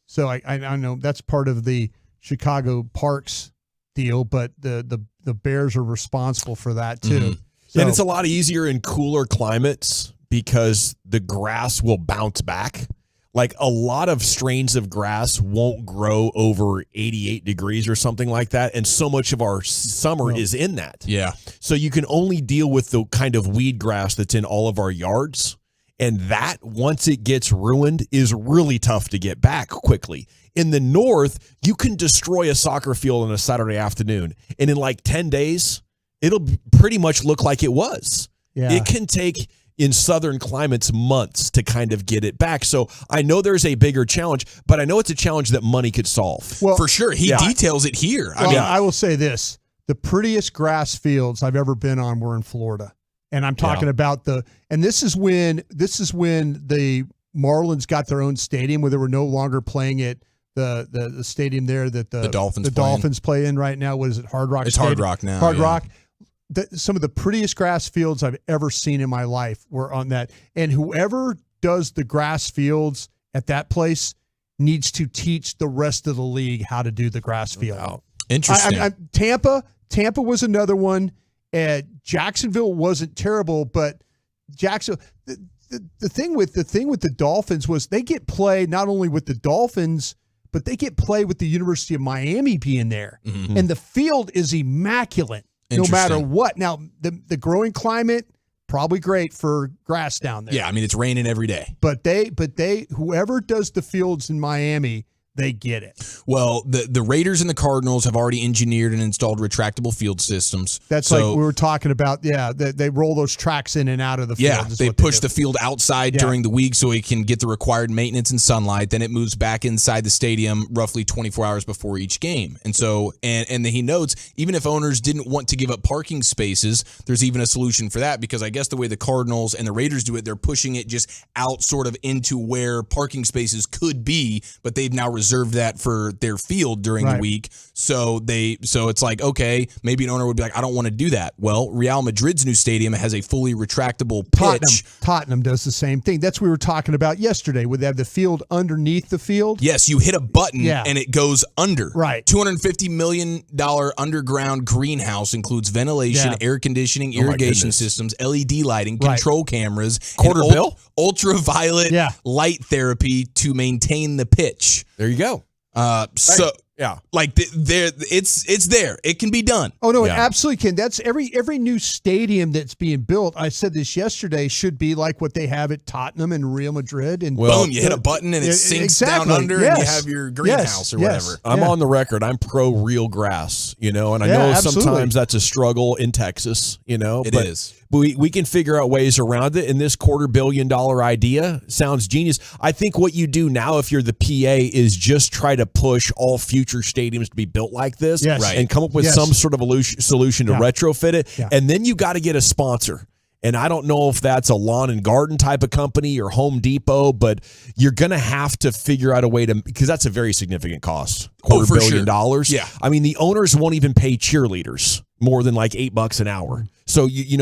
So I know that's part of the Chicago Parks deal, but the Bears are responsible for that too. Mm-hmm. So, and it's a lot easier in cooler climates because the grass will bounce back. Like a lot of strains of grass won't grow over 88 degrees or something like that. And so much of our summer is in that. Yeah. So you can only deal with the kind of weed grass that's in all of our yards. And that, once it gets ruined, is really tough to get back quickly. In the north, you can destroy a soccer field on a Saturday afternoon. And in 10 days, it'll pretty much look like it was. Yeah. It can take, in southern climates, months to kind of get it back. So I know there's a bigger challenge, but I know it's a challenge that money could solve. Well, for sure. He details it here. I will say this. The prettiest grass fields I've ever been on were in Florida. And I'm talking about this is when the Marlins got their own stadium where they were no longer playing at the stadium there that the Dolphins play in right now. What is it? Hard Rock It's Stadium? Hard Rock now. Hard Rock. Some of the prettiest grass fields I've ever seen in my life were on that. And whoever does the grass fields at that place needs to teach the rest of the league how to do the grass field. Wow. Interesting. Tampa was another one. Jacksonville wasn't terrible, but the thing with the Dolphins was they get play not only with the Dolphins, but they get play with the University of Miami being there. Mm-hmm. And the field is immaculate no matter what. Now, the growing climate, probably great for grass down there. Yeah, it's raining every day. But whoever does the fields in Miami, they get it. Well, the Raiders and the Cardinals have already engineered and installed retractable field systems. That's like we were talking about. Yeah, they roll those tracks in and out of the field. Yeah, they push the field outside during the week so it can get the required maintenance and sunlight. Then it moves back inside the stadium roughly 24 hours before each game. And so, and then he notes, even if owners didn't want to give up parking spaces, there's even a solution for that, because I guess the way the Cardinals and the Raiders do it, they're pushing it just out sort of into where parking spaces could be, but they've now reserved that for their field during the week. So it's like, okay, maybe an owner would be like, I don't want to do that. Well, Real Madrid's new stadium has a fully retractable pitch. Tottenham does the same thing. That's what we were talking about yesterday, where they have the field underneath the field. Yes, you hit a button and it goes under. Right. $250 million underground greenhouse includes ventilation, air conditioning, irrigation systems, LED lighting, control cameras, $250 ultraviolet light therapy to maintain the pitch. There you go. So like it's there. It can be done. Oh no, it absolutely can. That's every new stadium that's being built. I said this yesterday, should be like what they have at Tottenham and Real Madrid. And boom, you hit a button and it sinks down under, and you have your greenhouse or whatever. I'm on the record. I'm pro real grass, and I know sometimes that's a struggle in Texas, It is. We can figure out ways around it, and this $250 million idea sounds genius. I think what you do now, if you're the PA, is just try to push all future stadiums to be built like this, and come up with some sort of a solution to retrofit it. And then you got to get a sponsor. And I don't know if that's a lawn and garden type of company or Home Depot, but you're going to have to figure out a way to, because that's a very significant cost. $250 million. Yeah. I mean, the owners won't even pay cheerleaders more than like $8 an hour. So, you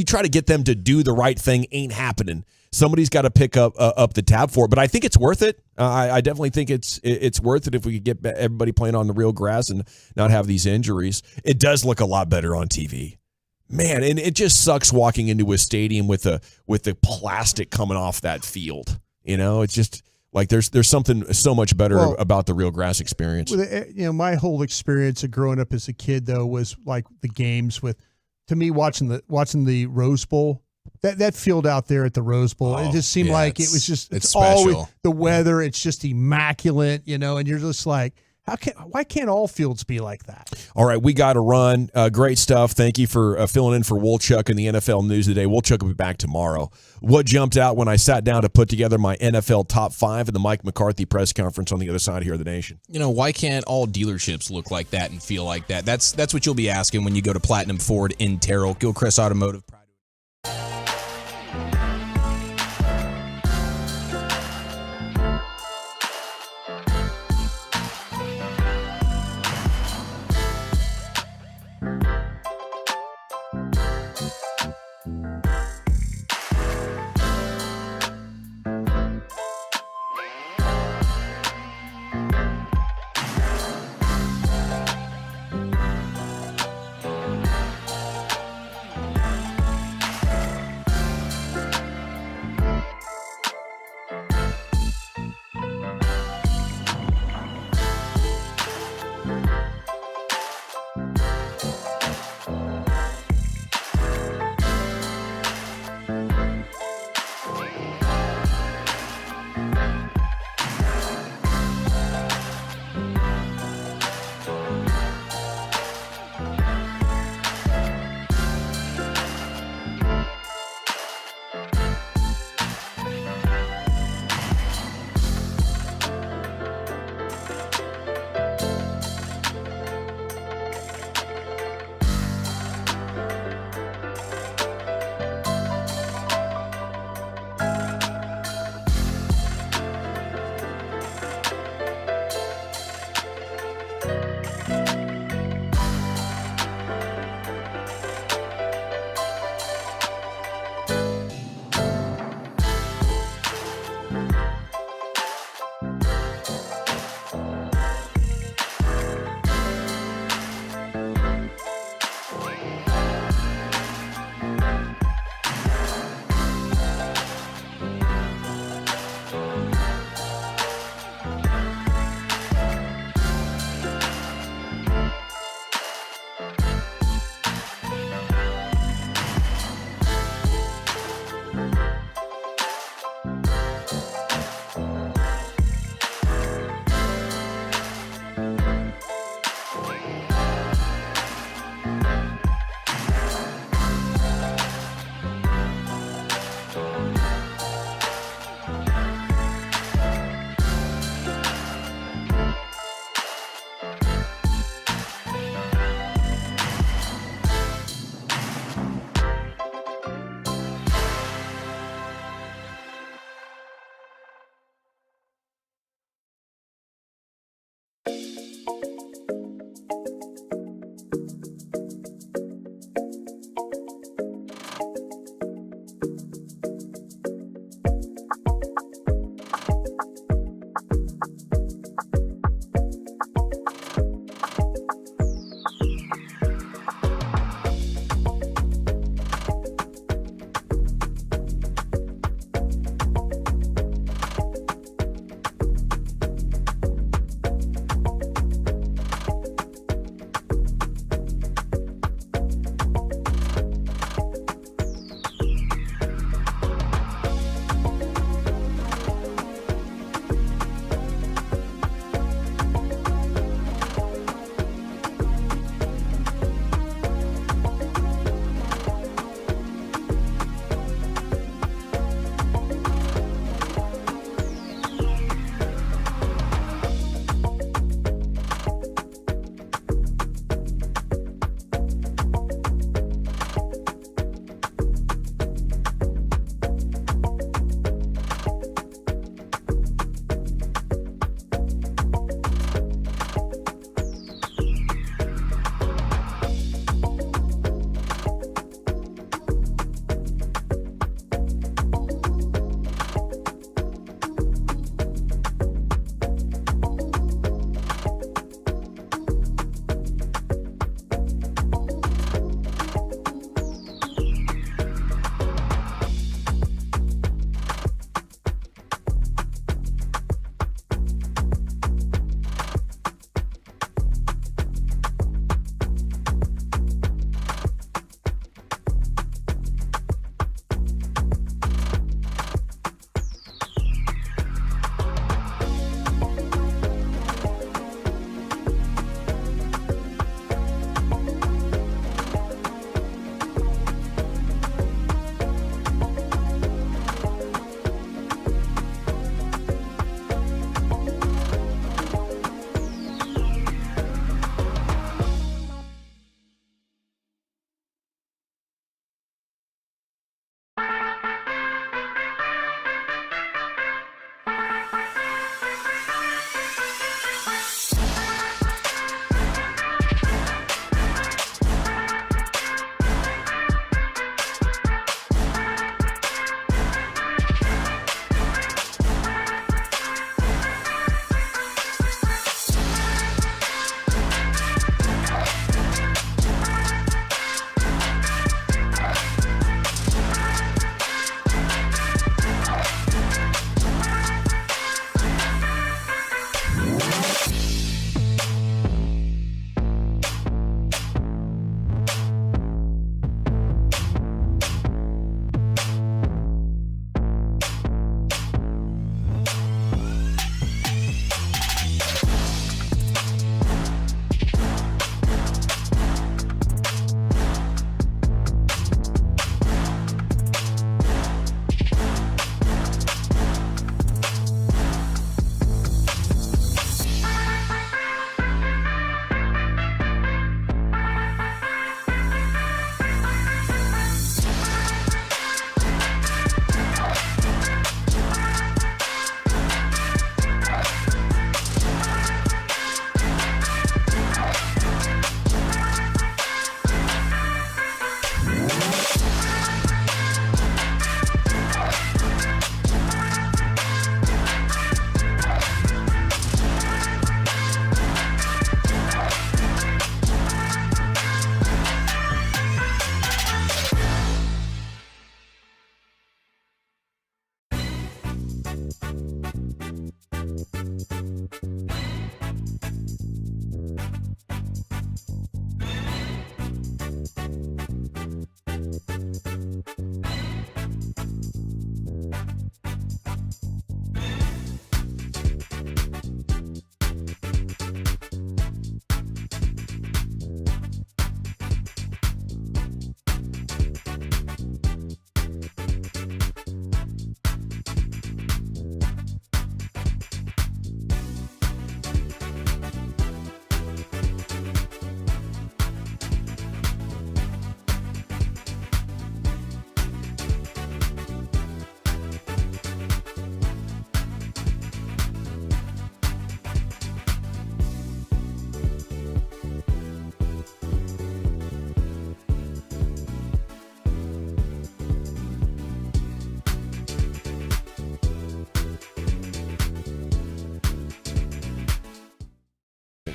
try to get them to do the right thing, ain't happening. Somebody's got to pick up the tab for it. But I think it's worth it. I definitely think it's worth it if we could get everybody playing on the real grass and not have these injuries. It does look a lot better on TV. Man, and it just sucks walking into a stadium with the plastic coming off that field. It's just like there's something so much better about the real grass experience. My whole experience of growing up as a kid, though, was like the games to me watching the Rose Bowl. That field out there at the Rose Bowl, it just seemed like it was just it's always the weather. It's just immaculate, and you're just like, why can't all fields be like that? All right, we got to run. Great stuff. Thank you for filling in for Wolchuk in the NFL news today. Wolchuk will be back tomorrow. What jumped out when I sat down to put together my NFL top 5 at the Mike McCarthy press conference on the other side here of the nation? Why can't all dealerships look like that and feel like that? That's what you'll be asking when you go to Platinum Ford in Terrell. Gilchrist Automotive.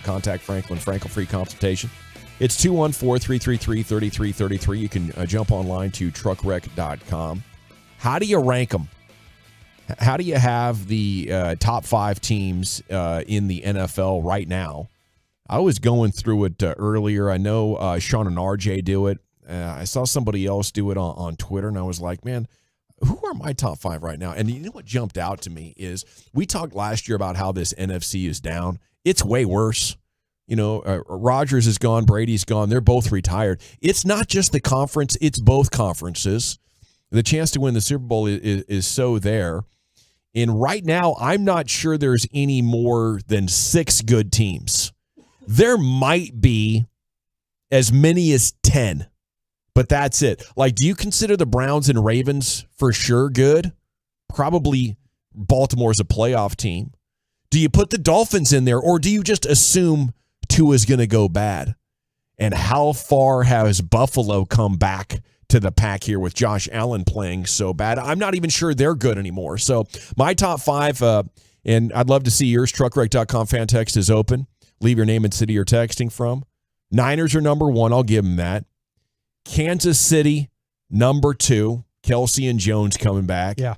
contact Franklin Frankel free consultation. It's 214-333-3333. You can jump online to truckwreck.com. How do you rank them? How do you have the top 5 teams in the NFL right now? I was going through it earlier. I know Sean and RJ do it. I saw somebody else do it on Twitter, and I was like, man, who are my top 5 right now? And you know what jumped out to me is we talked last year about how this NFC is down. It's way worse. You know, Rodgers is gone, Brady's gone. They're both retired. It's not just the conference, it's both conferences. The chance to win the Super Bowl is so there. And right now, I'm not sure there's any more than 6 good teams. There might be as many as 10, but that's it. Like, do you consider the Browns and Ravens for sure good? Probably Baltimore's a playoff team. Do you put the Dolphins in there, or do you just assume Tua is going to go bad? And how far has Buffalo come back to the pack here with Josh Allen playing so bad? I'm not even sure they're good anymore. So my top 5, and I'd love to see yours. Truckwreck.com fan text is open. Leave your name and city you're texting from. Niners are number 1. I'll give them that. Kansas City, number 2. Kelsey and Jones coming back. Yeah.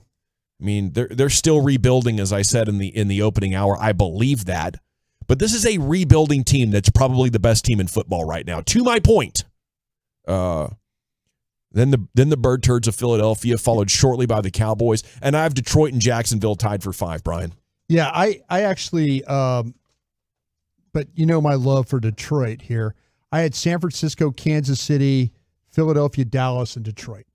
I mean, they're still rebuilding, as I said in the opening hour. I believe that. But this is a rebuilding team that's probably the best team in football right now. To my point. Then the Bird Turds of Philadelphia, followed shortly by the Cowboys. And I have Detroit and Jacksonville tied for 5, Brian. Yeah, I actually but you know my love for Detroit here. I had San Francisco, Kansas City, Philadelphia, Dallas, and Detroit.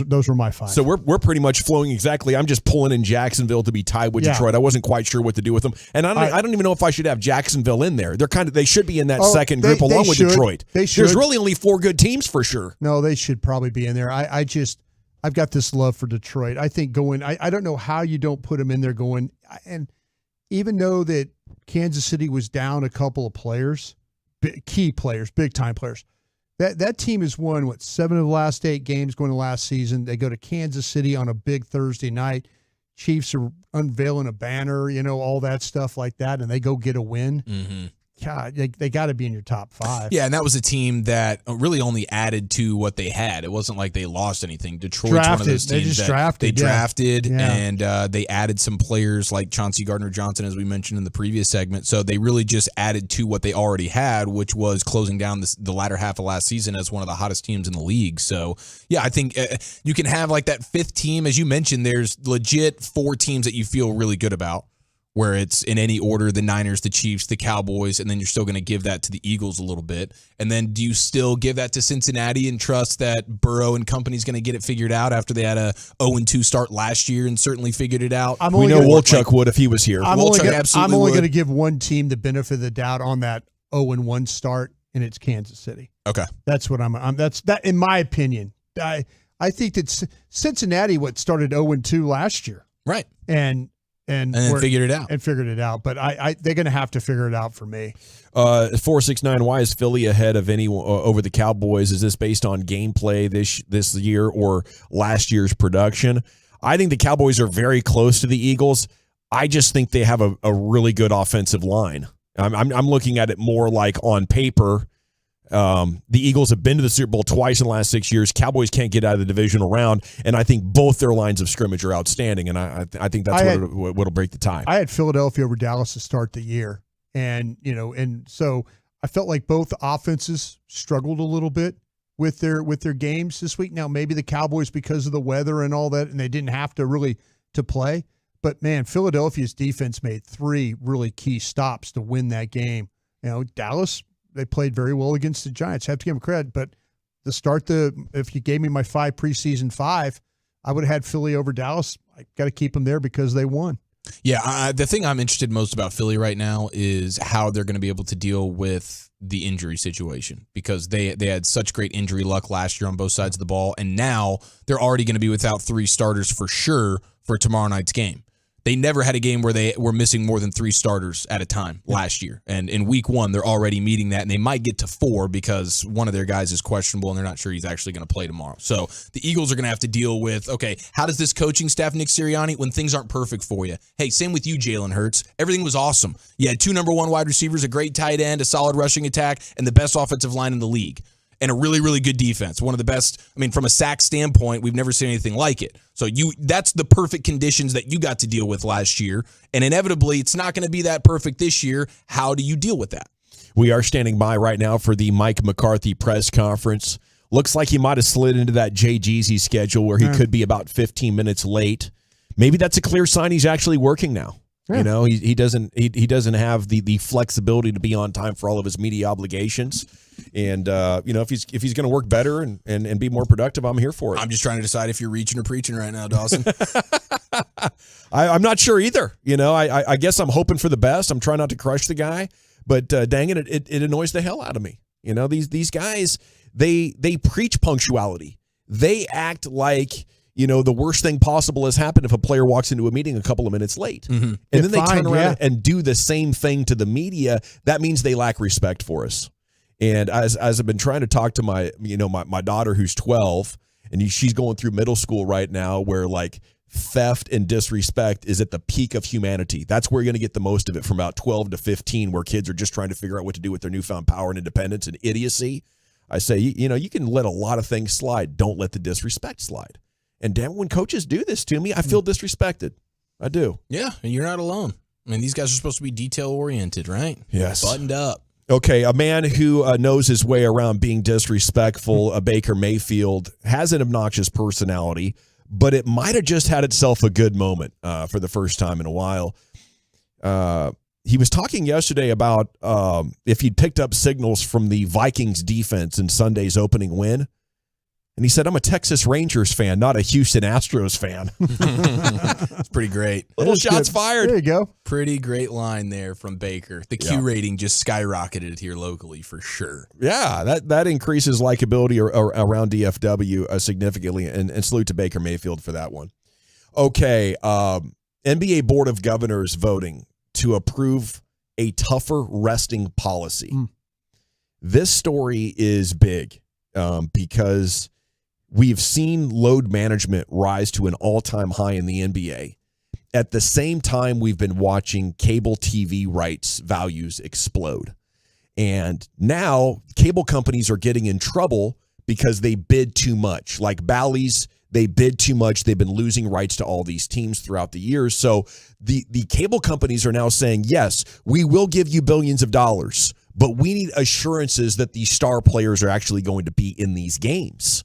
Those were my 5. So we're pretty much flowing exactly. I'm just pulling in Jacksonville to be tied with Detroit. I wasn't quite sure what to do with them, and I don't even know if I should have Jacksonville in there. They should be in that second group along with Detroit. They should. There's really only 4 good teams for sure. No, they should probably be in there. I've got this love for Detroit. I think I don't know how you don't put them in there going, and even though that Kansas City was down a couple of players, key players, big time players. That team has won, 7 of the last 8 games going to last season. They go to Kansas City on a big Thursday night. Chiefs are unveiling a banner, all that stuff like that, and they go get a win. Mm-hmm. God, they got to be in your top 5. Yeah, and that was a team that really only added to what they had. It wasn't like they lost anything. Detroit's one of those teams they drafted, and they added some players like Chauncey Gardner-Johnson, as we mentioned in the previous segment. So they really just added to what they already had, which was closing down the latter half of last season as one of the hottest teams in the league. So, yeah, I think you can have like that 5th team. As you mentioned, there's legit 4 teams that you feel really good about, where it's in any order, the Niners, the Chiefs, the Cowboys, and then you're still going to give that to the Eagles a little bit. And then do you still give that to Cincinnati and trust that Burrow and company's going to get it figured out after they had a 0-2 start last year and certainly figured it out? We know Wolchuk would if he was here. I'm only going to give one team the benefit of the doubt on that 0-1 start, and it's Kansas City. Okay. That's what that's that in my opinion. I think that Cincinnati started 0-2 last year. Right. And then figured it out. But they're going to have to figure it out for me. 469, why is Philly ahead of over the Cowboys? Is this based on gameplay this year or last year's production? I think the Cowboys are very close to the Eagles. I just think they have a really good offensive line. I'm looking at it more like on paper. The Eagles have been to the Super Bowl twice in the last 6 years. Cowboys can't get out of the divisional round, and I think both their lines of scrimmage are outstanding, and I think that's what'll break the tie. I had Philadelphia over Dallas to start the year, and so I felt like both offenses struggled a little bit with their games this week. Now maybe the Cowboys because of the weather and all that, and they didn't have to really to play, but man, Philadelphia's defense made 3 really key stops to win that game. Dallas, they played very well against the Giants. Have to give them credit, but if you gave me my 5 preseason 5, I would have had Philly over Dallas. I got to keep them there because they won. Yeah, the thing I'm interested most about Philly right now is how they're going to be able to deal with the injury situation, because they had such great injury luck last year on both sides of the ball, and now they're already going to be without 3 starters for sure for tomorrow night's game. They never had a game where they were missing more than 3 starters at a time last year. And in week 1, they're already meeting that, and they might get to 4 because one of their guys is questionable and they're not sure he's actually going to play tomorrow. So the Eagles are going to have to deal with, okay, how does this coaching staff, Nick Sirianni, when things aren't perfect for you? Hey, same with you, Jalen Hurts. Everything was awesome. You had 2 number 1 wide receivers, a great tight end, a solid rushing attack, and the best offensive line in the league. And a really, really good defense. One of the best. I mean, from a sack standpoint, we've never seen anything like it. So that's the perfect conditions that you got to deal with last year. And inevitably, it's not going to be that perfect this year. How do you deal with that? We are standing by right now for the Mike McCarthy press conference. Looks like he might have slid into that Jay Jeezy schedule where he could be about 15 minutes late. Maybe that's a clear sign he's actually working now. Yeah. You know, he doesn't have the flexibility to be on time for all of his media obligations. And you know, if he's going to work better and be more productive, I'm here for it. I'm just trying to decide if you're reaching or preaching right now, Dawson. I'm not sure either. You know, I guess I'm hoping for the best. I'm trying not to crush the guy, but dang it annoys the hell out of me. You know, these guys, they preach punctuality. They act like, you know, the worst thing possible has happened if a player walks into a meeting a couple of minutes late. Mm-hmm. And then they turn around and do the same thing to the media. That means they lack respect for us. And as I've been trying to talk to my daughter who's 12, and she's going through middle school right now where like theft and disrespect is at the peak of humanity. That's where you're going to get the most of it from about 12 to 15, where kids are just trying to figure out what to do with their newfound power and independence and idiocy. I say, you know, you can let a lot of things slide. Don't let the disrespect slide. And damn, when coaches do this to me, I feel disrespected. I do. Yeah, and you're not alone. I mean, these guys are supposed to be detail-oriented, right? Yes. Buttoned up. Okay, a man who knows his way around being disrespectful, Baker Mayfield, has an obnoxious personality, but it might have just had itself a good moment for the first time in a while. He was talking yesterday about if he'd picked up signals from the Vikings defense in Sunday's opening win. And he said, I'm a Texas Rangers fan, not a Houston Astros fan. It's pretty great. Little shots fired. There you go. Pretty great line there from Baker. The Q rating just skyrocketed here locally for sure. Yeah, that increases likability around DFW significantly, and salute to Baker Mayfield for that one. Okay, NBA Board of Governors voting to approve a tougher resting policy. This story is big because we've seen load management rise to an all-time high in the NBA. At the same time, we've been watching cable TV rights values explode. And now cable companies are getting in trouble because they bid too much. Like Bally's, they bid too much. They've been losing rights to all these teams throughout the years. So the cable companies are now saying, yes, we will give you billions of dollars, but we need assurances that these star players are actually going to be in these games.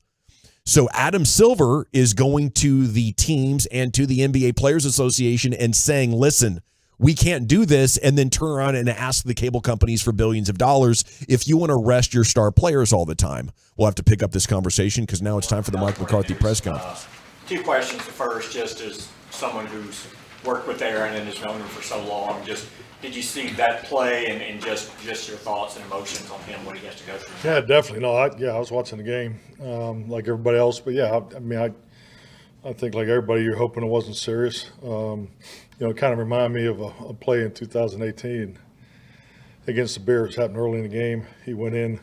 So Adam Silver is going to the teams and to the NBA Players Association and saying, listen, we can't do this, and then turn around and ask the cable companies for billions of dollars if you want to rest your star players all the time. We'll have to pick up this conversation because now it's time for the Mike McCarthy press conference. 2 questions. The first, just as someone who's worked with Aaron and has known him for so long, just did you see that play and just your thoughts and emotions on him, what he has to go through? Yeah, definitely. No, I was watching the game like everybody else. But, yeah, I mean, I think like everybody, you're hoping it wasn't serious. You know, it kind of reminded me of a play in 2018 against the Bears. It happened early in the game. He went in.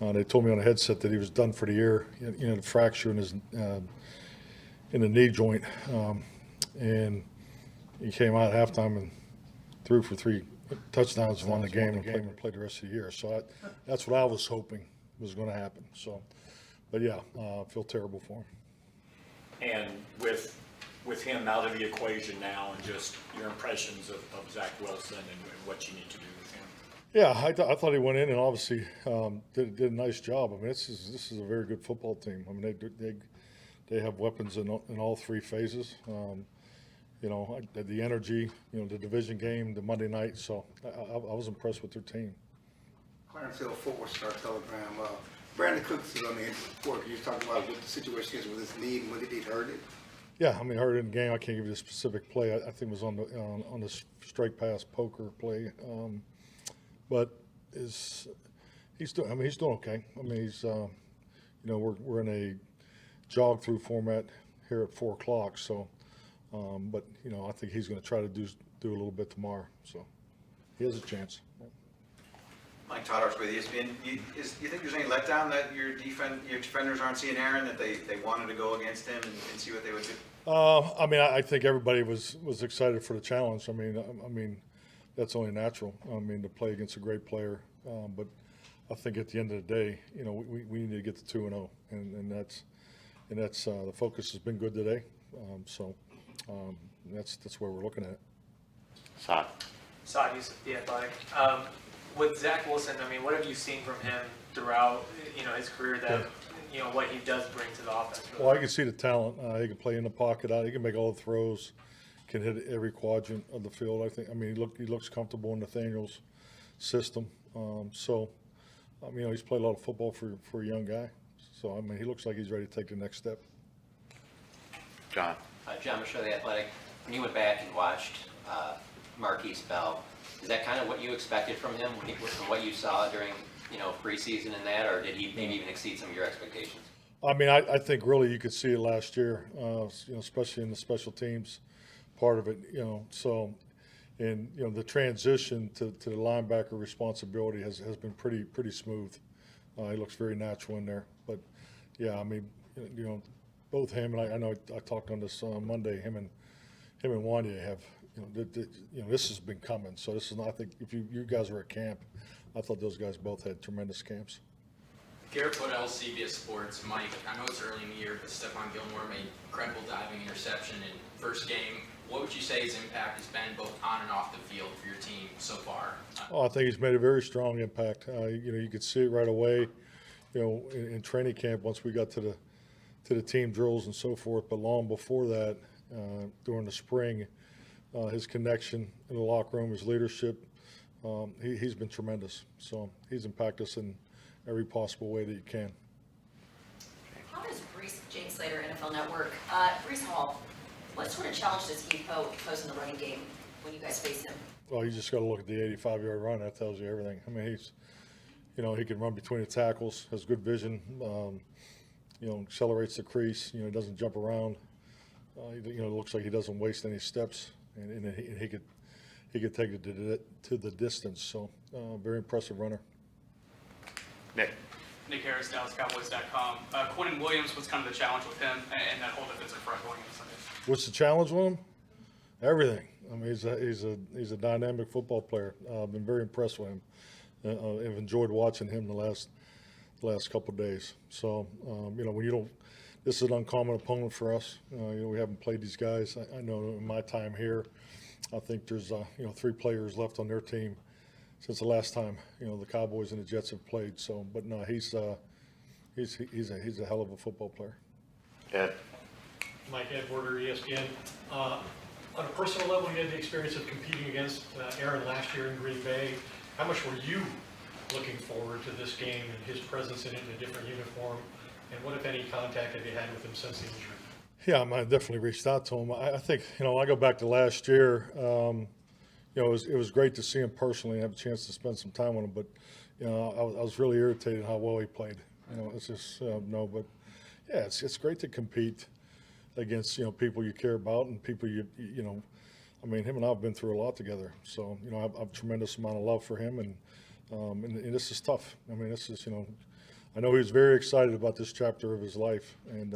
They told me on a headset that he was done for the year. You know, a fracture in his in the knee joint. And he came out at halftime and threw for 3 touchdowns and won the game and played the rest of the year. So that's what I was hoping was going to happen. So, but yeah, I feel terrible for him. And with him out of the equation now, and just your impressions of Zach Wilson and what you need to do with him. Yeah, I thought he went in and obviously did a nice job. I mean, this is a very good football team. I mean, they have weapons in all 3 phases. You know, the energy, you know, the division game, the Monday night. So I was impressed with their team. Clarence Hill, Fort Worth Star Telegram. Brandon Cooks is on the report. Can you talk about what the situation is with his knee and whether he hurt it? Yeah, I mean, hurt it in the game. I can't give you the specific play. I think it was on the straight pass poker play. But he's doing okay. I mean, he's you know, we're in a jog through format here at 4 o'clock, so But I think he's going to try to do a little bit tomorrow. So he has a chance. Mike Toddars with ESPN. You think there's any letdown that your defenders aren't seeing Aaron, that they wanted to go against him and see what they would do? I think everybody was excited for the challenge. I mean, that's only natural. To play against a great player. But I think at the end of the day, we need to get to 2-0, and that's the focus has been good today. That's where we're looking at it. Saad Yusuf, The Athletic. With Zach Wilson, what have you seen from him throughout his career that what he does bring to the offense? Well, I can see the talent. He can play in the pocket. He can make all the throws. Can hit every quadrant of the field. I think. He looks comfortable in Nathaniel's system. He's played a lot of football for a young guy. So he looks like he's ready to take the next step. John. John Michaud, The Athletic. When you went back and watched Marquise Bell, is that kind of what you expected from him, from what you saw during preseason and that, or did he maybe even exceed some of your expectations? I think really you could see it last year, especially in the special teams part of it. The transition to the linebacker responsibility has been pretty smooth. He looks very natural in there. But yeah, both him and I know I talked on this on Monday. Him and Wanya have. This has been coming. So this is not. I think if you guys were at camp, I thought those guys both had tremendous camps. Garrett Podell, CBS Sports. Mike, I know it's early in the year, but Stephon Gilmore made incredible diving interception in first game. What would you say his impact has been both on and off the field for your team so far? I think he's made a very strong impact. You could see it right away. In training camp once we got to the team drills and so forth. But long before that, during the spring. His connection in the locker room, his leadership, he's been tremendous. So he's impacted us in every possible way that you can. How does James Slater, NFL Network, Breece Hall, what sort of challenge does he pose in the running game when you guys face him? Well, you just got to look at the 85-yard run. That tells you everything. He's, he can run between the tackles, has good vision, accelerates the crease, doesn't jump around. It looks like he doesn't waste any steps. And he could take it to the distance. So very impressive runner. Nick Harris, DallasCowboys.com. Quentin Williams was kind of the challenge with him and that whole defensive front going into Sunday. What's the challenge with him? Everything. He's a dynamic football player. I've been very impressed with him. I've enjoyed watching him the last couple of days. So when you don't. This is an uncommon opponent for us. We haven't played these guys. I know in my time here, I think there's 3 players left on their team since the last time the Cowboys and the Jets have played. So, but no, he's a hell of a football player. Ed. Mike Edwarder, ESPN. On a personal level, you had the experience of competing against Aaron last year in Green Bay. How much were you looking forward to this game and his presence in it in a different uniform? And what, if any, contact have you had with him since the injury? Yeah, I definitely reached out to him. I think, I go back to last year, it was great to see him personally and have a chance to spend some time with him. But, I was really irritated how well he played. It's just, but yeah, it's great to compete against, people you care about and people him and I have been through a lot together. So, I have a tremendous amount of love for him and this is tough. This is, I know he was very excited about this chapter of his life, and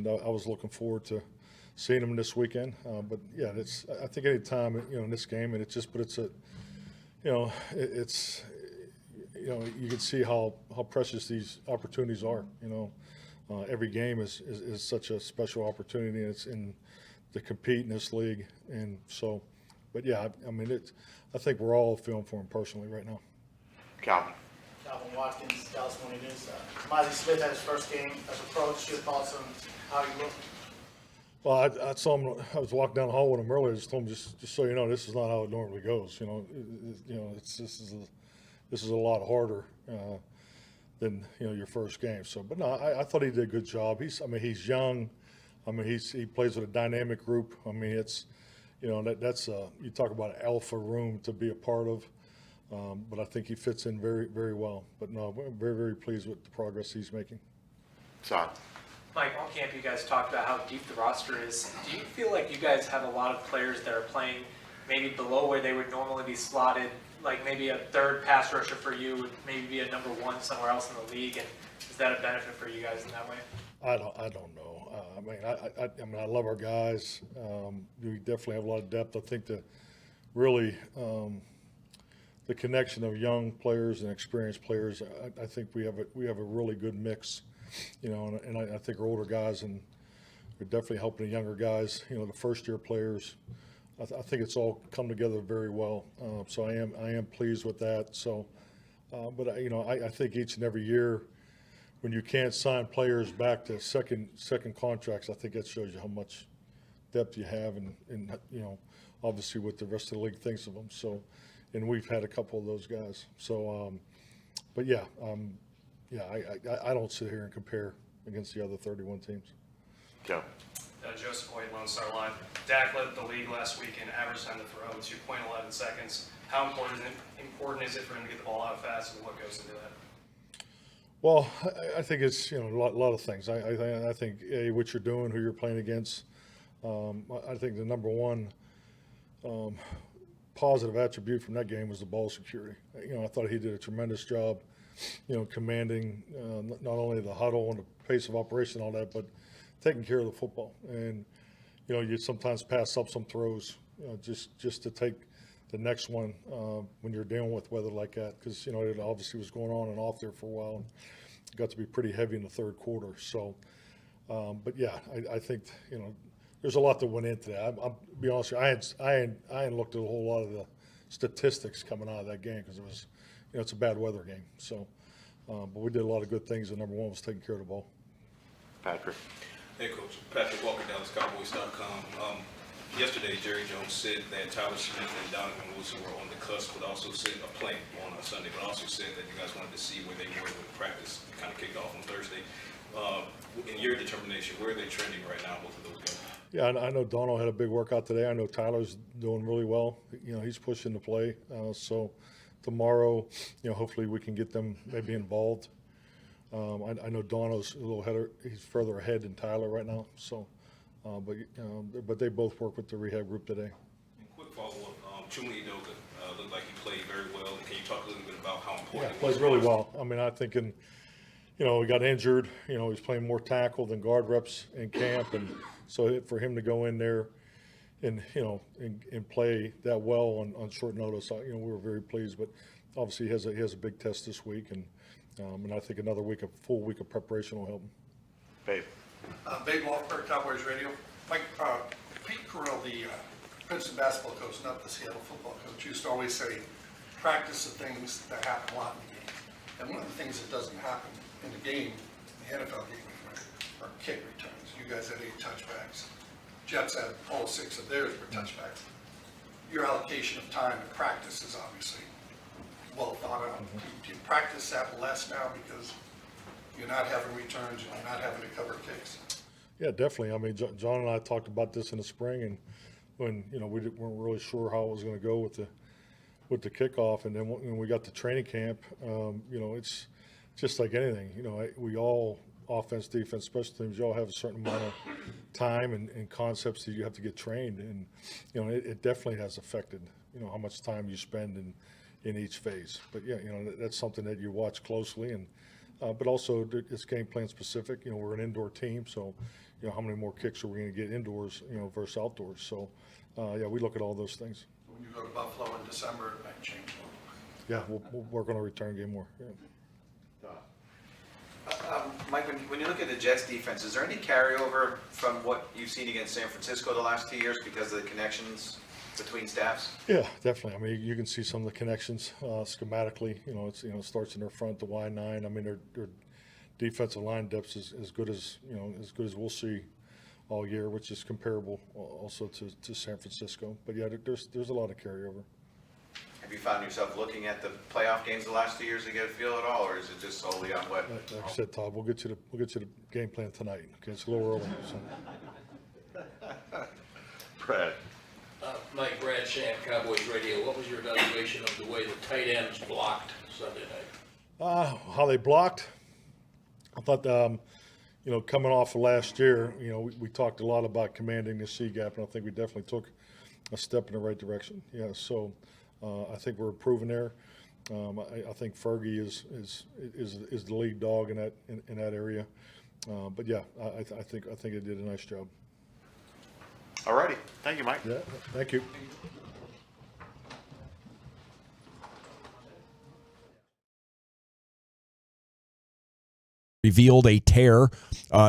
I was looking forward to seeing him this weekend. But yeah, I think any time in this game, and it's a, you can see how precious these opportunities are. Every game is such a special opportunity, and it's to compete in this league, and so. But yeah, I think we're all feeling for him personally right now. Calvin. Calvin Watkins, Dallas Morning News. Mazi Smith had his first game as a pro. Your thoughts on how he looked? Well, I saw him. I was walking down the hall with him earlier. Just told him, just so you know, this is not how it normally goes. This is a lot harder than your first game. So, but no, I thought he did a good job. He's young. He plays with a dynamic group. It's that's you talk about an alpha room to be a part of. But I think he fits in very, very well. But no, we're very, very pleased with the progress he's making. Son. Mike, on camp, you guys talked about how deep the roster is. Do you feel like you guys have a lot of players that are playing maybe below where they would normally be slotted? Like maybe a third pass rusher for you would maybe be a number one somewhere else in the league, and is that a benefit for you guys in that way? I don't know. I mean, I love our guys. We definitely have a lot of depth. I think that really the connection of young players and experienced players. I think we have a really good mix, and I think our older guys and we're definitely helping the younger guys. The first year players. I think it's all come together very well. So I am pleased with that. So, but I think each and every year, when you can't sign players back to second contracts, I think that shows you how much depth you have, and obviously what the rest of the league thinks of them. So, and we've had a couple of those guys. So, but yeah, I don't sit here and compare against the other 31 teams. Joe. Joseph Hoyt, Lone Star Live. Dak led the league last week in average time to throw, 2.11 seconds. How important is it for him to get the ball out fast, and what goes into that? Well, I think it's a lot of things. I think what you're doing, who you're playing against. I think the number one positive attribute from that game was the ball security. I thought he did a tremendous job, commanding not only the huddle and the pace of operation and all that, but taking care of the football. And you sometimes pass up some throws just to take the next one when you're dealing with weather like that, because it obviously was going on and off there for a while, and it got to be pretty heavy in the third quarter. So, but yeah, I think there's a lot that went into that. I'll be honest with you, I hadn't looked at a whole lot of the statistics coming out of that game because it was it's a bad weather game. So, but we did a lot of good things, and number one was taking care of the ball. Patrick. Hey, Coach. Patrick Walker, DallasCowboys.com. Yesterday, Jerry Jones said that Tyler Smith and Donovan Wilson were on the cusp, but also said a play on Sunday, but also said that you guys wanted to see where they were when practice kind of kicked off on Thursday. In your determination, where are they trending right now, both of those guys? Yeah, I know Donald had a big workout today. I know Tyler's doing really well. He's pushing the play. So tomorrow, hopefully we can get them maybe involved. I know Donald's a little he's further ahead than Tyler right now. So, but they both work with the rehab group today. And quick follow-up, Chuma Edoga looked like he played very well. Can you talk a little bit about how important it was? Played really well. I mean, I think he got injured. He's playing more tackle than guard reps in camp, and so for him to go in there and and play that well on short notice, we were very pleased. But obviously, he has a big test this week, and I think another full week of preparation will help him. Babe. Babe Wolfberg, Cowboys Radio. Mike, Pete Carroll, the Princeton basketball coach, not the Seattle football coach, used to always say, practice the things that happen a lot in the game. And one of the things that doesn't happen in the game, the NFL game, are kick returns. You guys had 8 touchbacks. Jets had all 6 of theirs were touchbacks. Your allocation of time in practice is obviously well thought out. Do you practice that less now because you're not having returns and you're not having to cover kicks? Yeah, definitely. I mean, John and I talked about this in the spring, and when we weren't really sure how it was going to go with the kickoff, and then when we got to training camp, it's just like anything. We all, offense, defense, special teams, you all have a certain amount of time and concepts that you have to get trained, and it definitely has affected how much time you spend in each phase. But yeah, that's something that you watch closely, and but also it's game plan specific. We're an indoor team, so how many more kicks are we going to get indoors, versus outdoors? So yeah, we look at all those things. When you go to Buffalo in December, it might change. Yeah, we'll work on a return game more. Yeah. Mike, when you look at the Jets defense, is there any carryover from what you've seen against San Francisco the last 2 years because of the connections between staffs? Yeah, definitely. I mean, you can see some of the connections schematically. It starts in their front, the Y9. I mean, their defensive line depth is as good as we'll see all year, which is comparable also to San Francisco. But yeah, there's a lot of carryover. Have you found yourself looking at the playoff games the last 2 years to get a feel at all, or is it just solely on what? Like I said, Todd, we'll get you the game plan tonight. Okay, it's a little early. So. Brad. Mike, Brad Shant, Cowboys Radio. What was your evaluation of the way the tight ends blocked Sunday night? How they blocked? I thought, coming off of last year, we talked a lot about commanding the C gap, and I think we definitely took a step in the right direction. Yeah, so I think we're improving there. I think Fergie is the lead dog in that area. But yeah, I think it did a nice job. All righty. Thank you, Mike. Yeah, thank you. Revealed a tear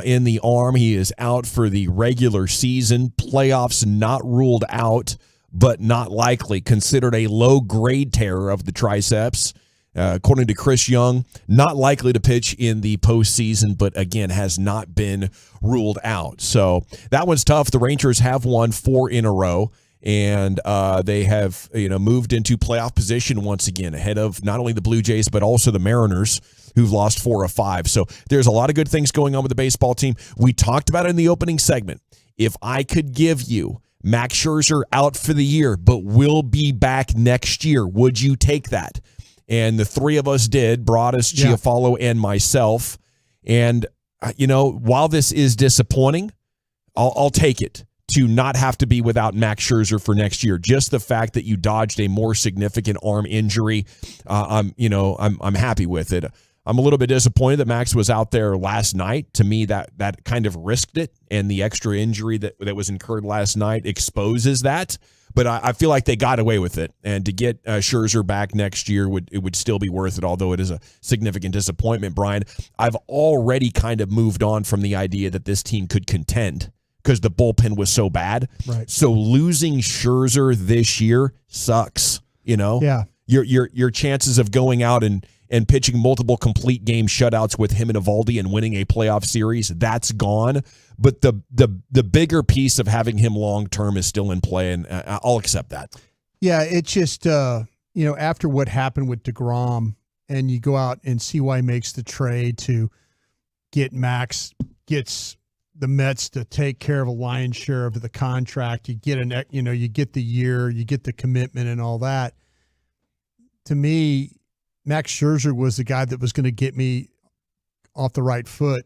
in the arm. He is out for the regular season. Playoffs not ruled out, but not likely. Considered a low-grade tear of the triceps. According to Chris Young, not likely to pitch in the postseason, but again, has not been ruled out. So that one's tough. The Rangers have won 4 in a row, and they have moved into playoff position once again, ahead of not only the Blue Jays, but also the Mariners, who've lost 4 of 5. So there's a lot of good things going on with the baseball team. We talked about it in the opening segment. If I could give you Max Scherzer out for the year, but will be back next year, would you take that? And the 3 of us did, Broadus, Giafalo, and myself. And, while this is disappointing, I'll take it to not have to be without Max Scherzer for next year. Just the fact that you dodged a more significant arm injury, I'm happy with it. I'm a little bit disappointed that Max was out there last night. To me, that kind of risked it, and the extra injury that was incurred last night exposes that. But I feel like they got away with it, and to get Scherzer back next year would still be worth it, although it is a significant disappointment, Brian. I've already kind of moved on from the idea that this team could contend because the bullpen was so bad. Right. So losing Scherzer this year sucks, Yeah. Your chances of going out and pitching multiple complete game shutouts with him and Eovaldi and winning a playoff series, that's gone. But the bigger piece of having him long-term is still in play, and I'll accept that. Yeah, it's just, after what happened with DeGrom, and you go out and see why he makes the trade to get Max, gets the Mets to take care of a lion's share of the contract. You get you get the year, you get the commitment and all that. To me, Max Scherzer was the guy that was going to get me off the right foot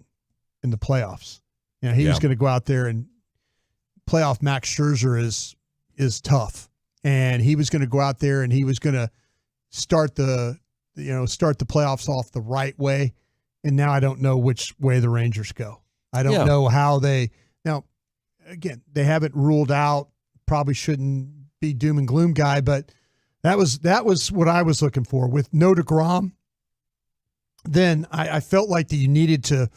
in the playoffs. He was going to go out there, and playoff Max Scherzer is tough. And he was going to go out there and he was going to start the playoffs off the right way. And now I don't know which way the Rangers go. I don't know how now again, they haven't ruled out, probably shouldn't be doom and gloom guy, but that was what I was looking for. With no DeGrom, then I felt like that you needed to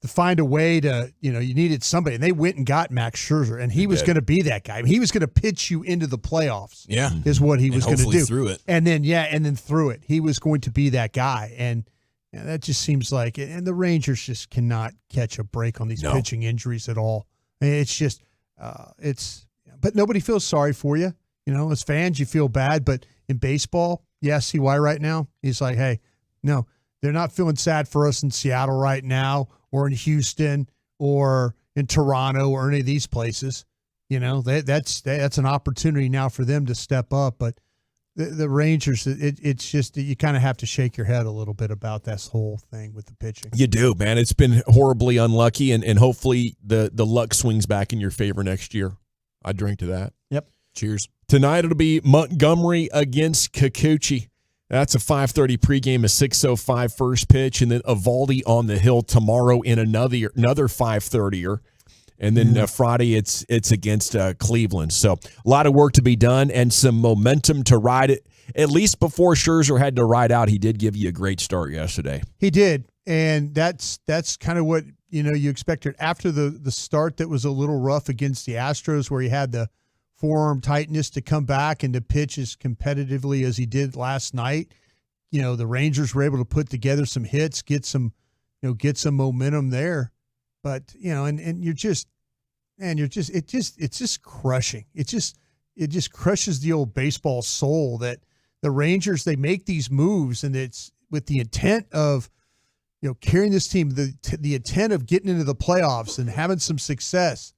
find a way to, you needed somebody. And they went and got Max Scherzer, and he was going to be that guy. He was going to pitch you into the playoffs. Yeah. Is what he was going to do. Through it. And then through it. He was going to be that guy. And that just seems like it. And the Rangers just cannot catch a break on these pitching injuries at all. It's just, but nobody feels sorry for you. As fans, you feel bad, but in baseball, see why right now? He's like, hey, no, they're not feeling sad for us in Seattle right now or in Houston or in Toronto or any of these places. That's an opportunity now for them to step up. But the Rangers, it's just you kind of have to shake your head a little bit about this whole thing with the pitching. You do, man. It's been horribly unlucky, and hopefully the luck swings back in your favor next year. I drink to that. Yep. Cheers. Tonight it'll be Montgomery against Kikuchi. That's a 5:30 pregame, a 6:05 first pitch, and then Eovaldi on the hill tomorrow in another 5:30er. And then Friday it's against Cleveland. So a lot of work to be done and some momentum to ride it. At least before Scherzer had to ride out, he did give you a great start yesterday. He did, and that's kind of what you expected after the start that was a little rough against the Astros, where he had the forearm tightness to come back and to pitch as competitively as he did last night. The Rangers were able to put together some hits, get some momentum there. But, it's just crushing. It just crushes the old baseball soul that the Rangers, they make these moves, and it's with the intent of, carrying this team, the intent of getting into the playoffs and having some success.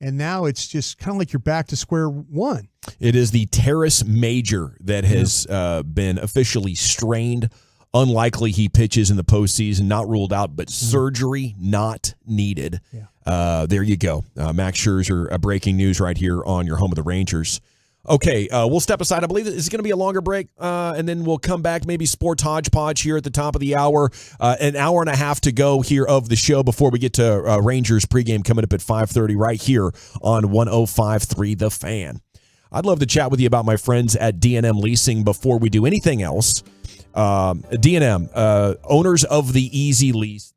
And now it's just kind of like you're back to square one. It is the Terrace Major that has been officially strained unlikely he pitches in the postseason, not ruled out, but surgery not needed. There you go. Max Scherzer, breaking news right here on your home of the Rangers. Okay, we'll step aside. I believe it's going to be a longer break, and then we'll come back, maybe Sports Hodgepodge here at the top of the hour. An hour and a half to go here of the show before we get to Rangers pregame coming up at 5:30 right here on 105.3 The Fan. I'd love to chat with you about my friends at D&M Leasing before we do anything else. D&M, owners of the Easy Lease.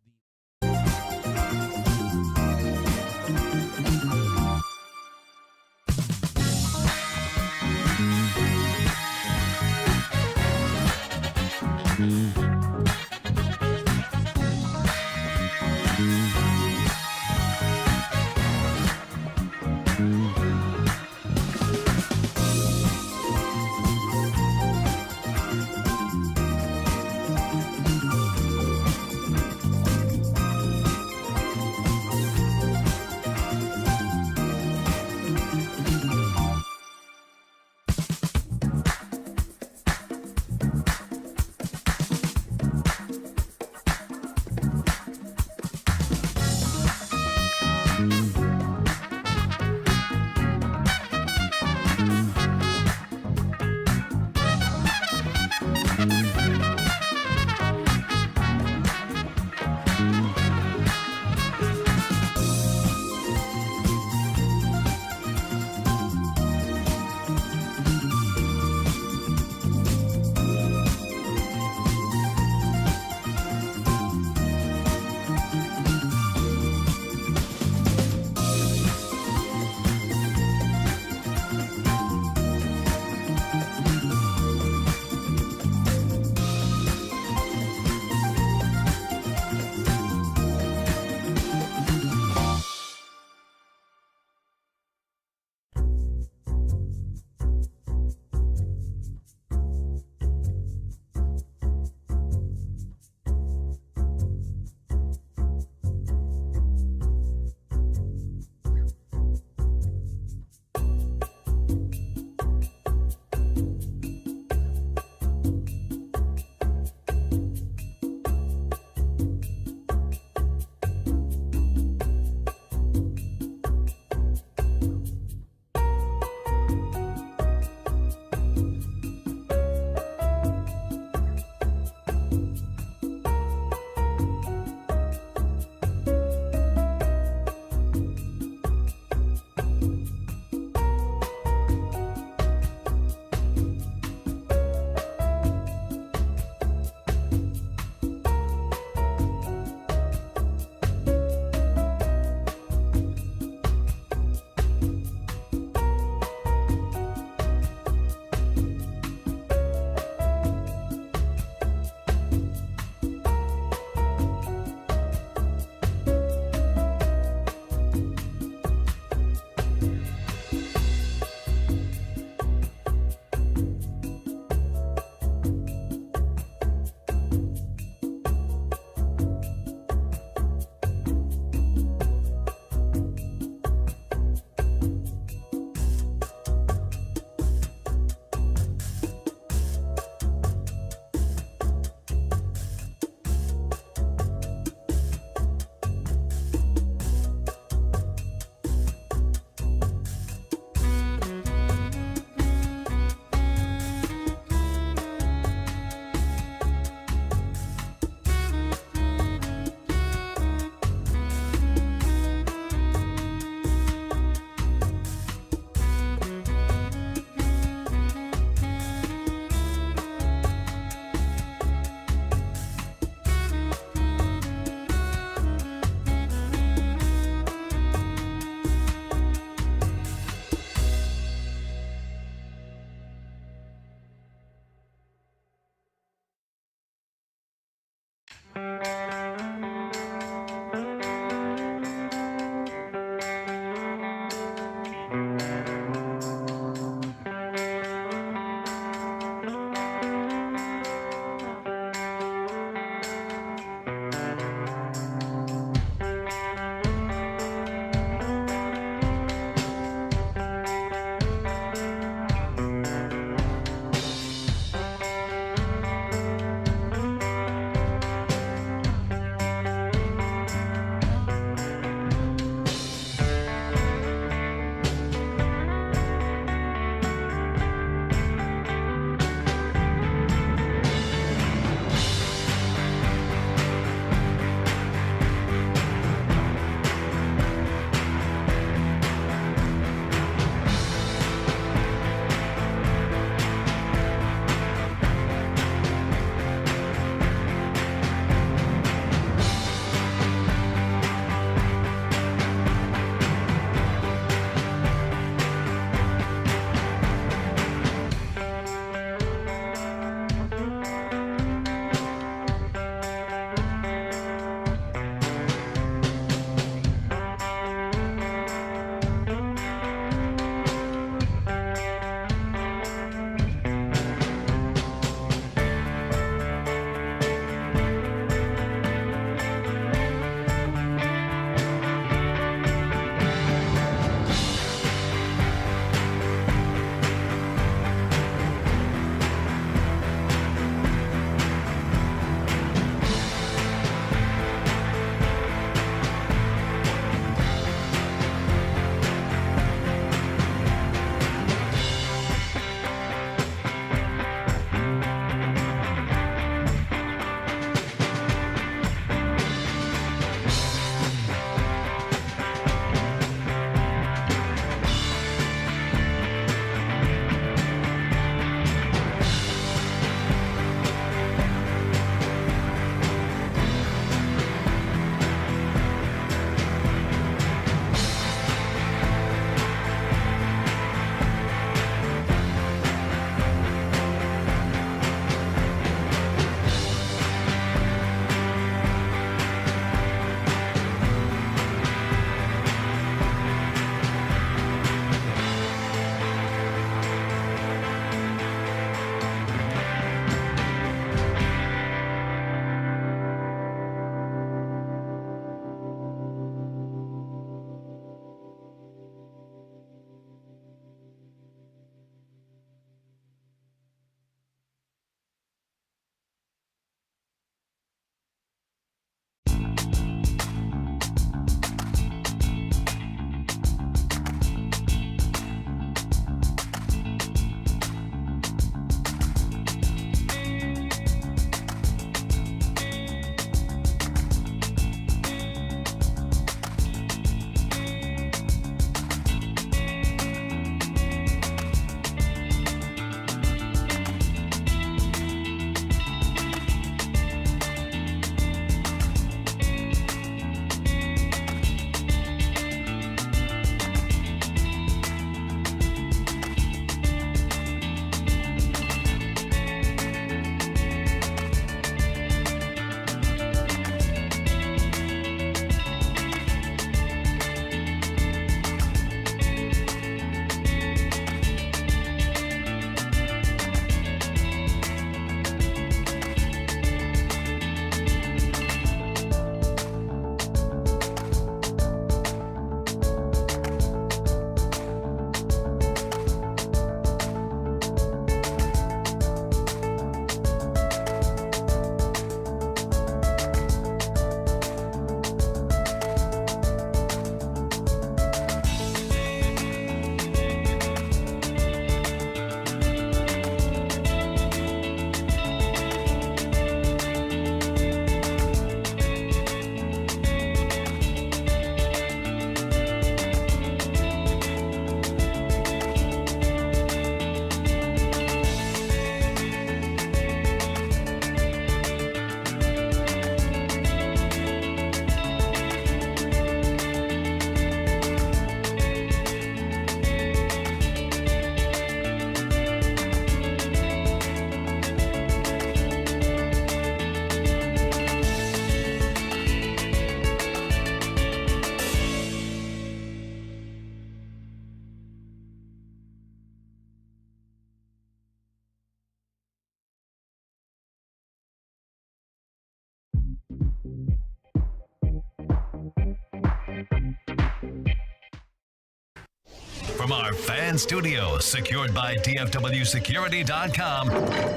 our fan studios, secured by DFWsecurity.com,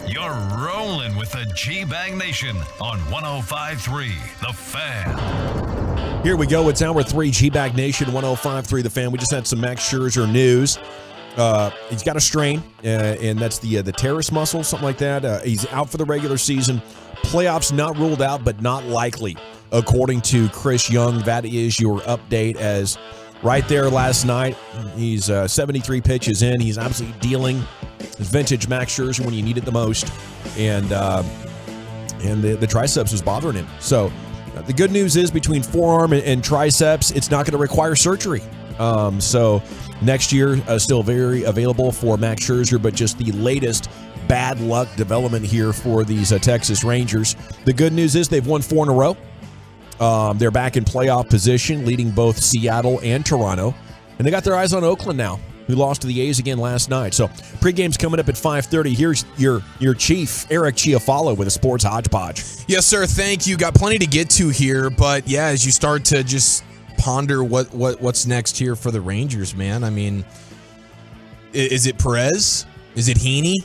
you're rolling with the G-Bag Nation on 105.3 The Fan. Here we go. It's hour 3, G-Bag Nation, 105.3 The Fan. We just had some Max Scherzer news. He's got a strain, and that's the teres muscle, something like that. He's out for the regular season. Playoffs not ruled out, but not likely, according to Chris Young. That is your update as right there last night. He's 73 pitches in. He's absolutely dealing his vintage Max Scherzer when you need it the most. And the triceps was bothering him. So the good news is between forearm and triceps, it's not going to require surgery. So next year, still very available for Max Scherzer, but just the latest bad luck development here for these Texas Rangers. The good news is they've won 4 in a row. They're back in playoff position, leading both Seattle and Toronto. And they got their eyes on Oakland now, who lost to the A's again last night. So pregame's coming up at 5:30. Here's your chief, Eric Chiafalo, with a sports hodgepodge. Yes, sir. Thank you. Got plenty to get to here. But, yeah, as you start to just ponder what's next here for the Rangers, man. I mean, is it Perez? Is it Heaney?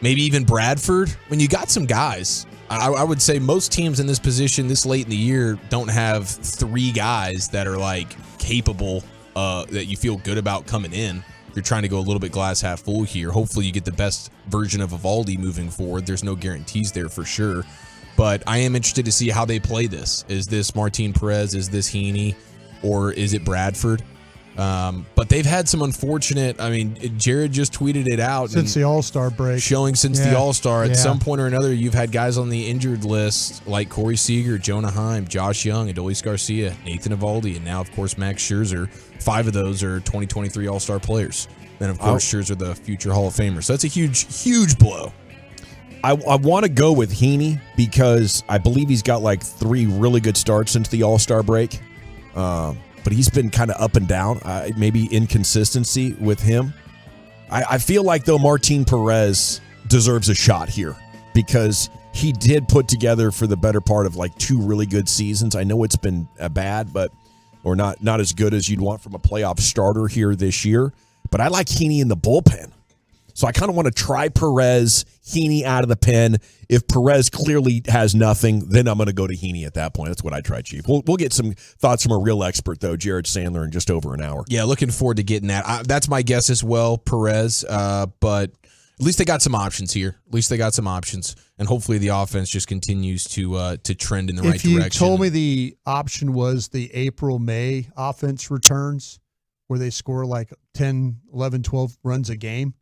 Maybe even Bradford? When you got some guys, I would say most teams in this position this late in the year don't have 3 guys that are like capable, that you feel good about coming in. You're trying to go a little bit glass half full here. Hopefully you get the best version of Eovaldi moving forward. There's no guarantees there for sure. But I am interested to see how they play this. Is this Martin Perez? Is this Heaney? Or is it Bradford? But they've had some unfortunate, I mean, Jared just tweeted it out. Since the All-Star break. Showing since the All-Star. At some point or another, you've had guys on the injured list like Corey Seager, Jonah Heim, Josh Young, Adolis Garcia, Nathan Eovaldi, and now, of course, Max Scherzer. 5 of those are 2023 All-Star players. Then, of course, Scherzer, the future Hall of Famer. So that's a huge, huge blow. I want to go with Heaney because I believe he's got like 3 really good starts since the All-Star break. But he's been kind of up and down, maybe inconsistency with him. I feel like, though, Martin Perez deserves a shot here because he did put together for the better part of like 2 really good seasons. I know it's been bad, or not as good as you'd want from a playoff starter here this year. But I like Heaney in the bullpen. So I kind of want to try Perez, Heaney out of the pen. If Perez clearly has nothing, then I'm going to go to Heaney at that point. That's what I try, Chief. We'll get some thoughts from a real expert, though, Jared Sandler, in just over an hour. Yeah, looking forward to getting that. That's my guess as well, Perez. But at least they got some options here. At least they got some options. And hopefully the offense just continues to trend in the right direction. If you told me the option was the April-May offense returns, where they score like 10, 11, 12 runs a game,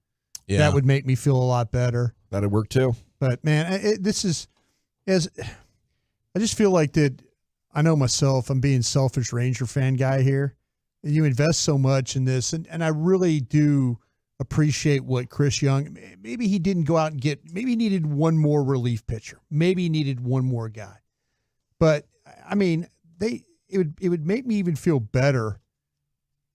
that would make me feel a lot better. That'd work too. But man, I just feel like that. I know myself. I'm being selfish Ranger fan guy here. You invest so much in this, and I really do appreciate what Chris Young. Maybe he didn't go out and get. Maybe he needed one more relief pitcher. Maybe he needed one more guy. But I mean, it would make me even feel better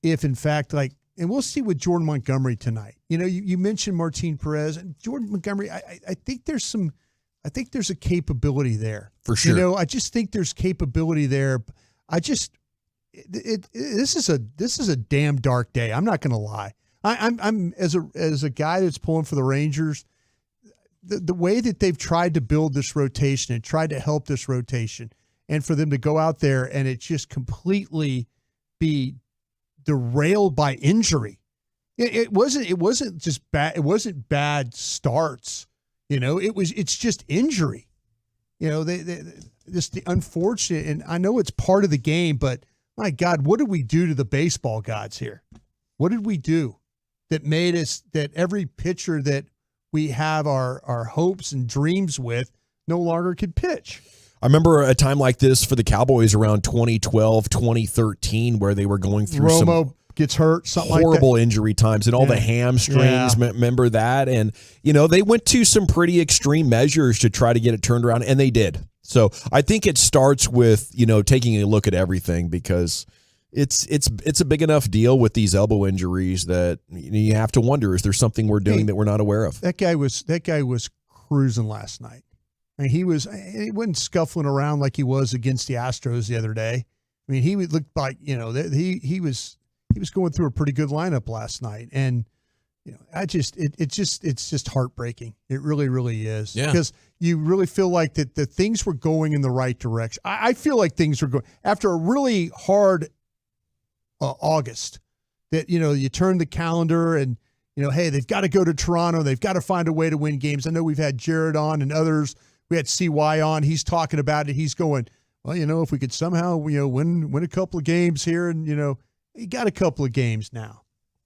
if, in fact, like. And we'll see with Jordan Montgomery tonight. You know, you mentioned Martin Perez and Jordan Montgomery. I think there's a capability there for sure. You know, I just think there's capability there. This is a damn dark day. I'm not going to lie. I'm as a guy that's pulling for the Rangers. The way that they've tried to build this rotation and tried to help this rotation, and for them to go out there and it just completely be derailed by injury. It wasn't just bad. It wasn't bad starts. You know, it's just injury. You know, just the unfortunate, and I know it's part of the game, but my God, what did we do to the baseball gods here? What did we do that made us, that every pitcher that we have our hopes and dreams with no longer could pitch? I remember a time like this for the Cowboys around 2012, 2013, where they were going through Romo gets hurt, something like that. Horrible injury times and all the hamstrings. Yeah. Remember that? And, you know, they went to some pretty extreme measures to try to get it turned around, and they did. So I think it starts with, you know, taking a look at everything, because it's a big enough deal with these elbow injuries that you have to wonder, is there something we're doing that we're not aware of? That guy was cruising last night. I mean, he wasn't scuffling around like he was against the Astros the other day. I mean, he looked like, you know, he he was going through a pretty good lineup last night. And, it's just heartbreaking. It really, really is. Yeah. Because you really feel like that the things were going in the right direction. I feel like things were going after a really hard August that, you turn the calendar and, hey, they've got to go to Toronto. They've got to find a way to win games. I know we've had Jared on and others. We had CY on. He's talking about it. He's going, well, if we could somehow, win a couple of games here and, you got a couple of games now.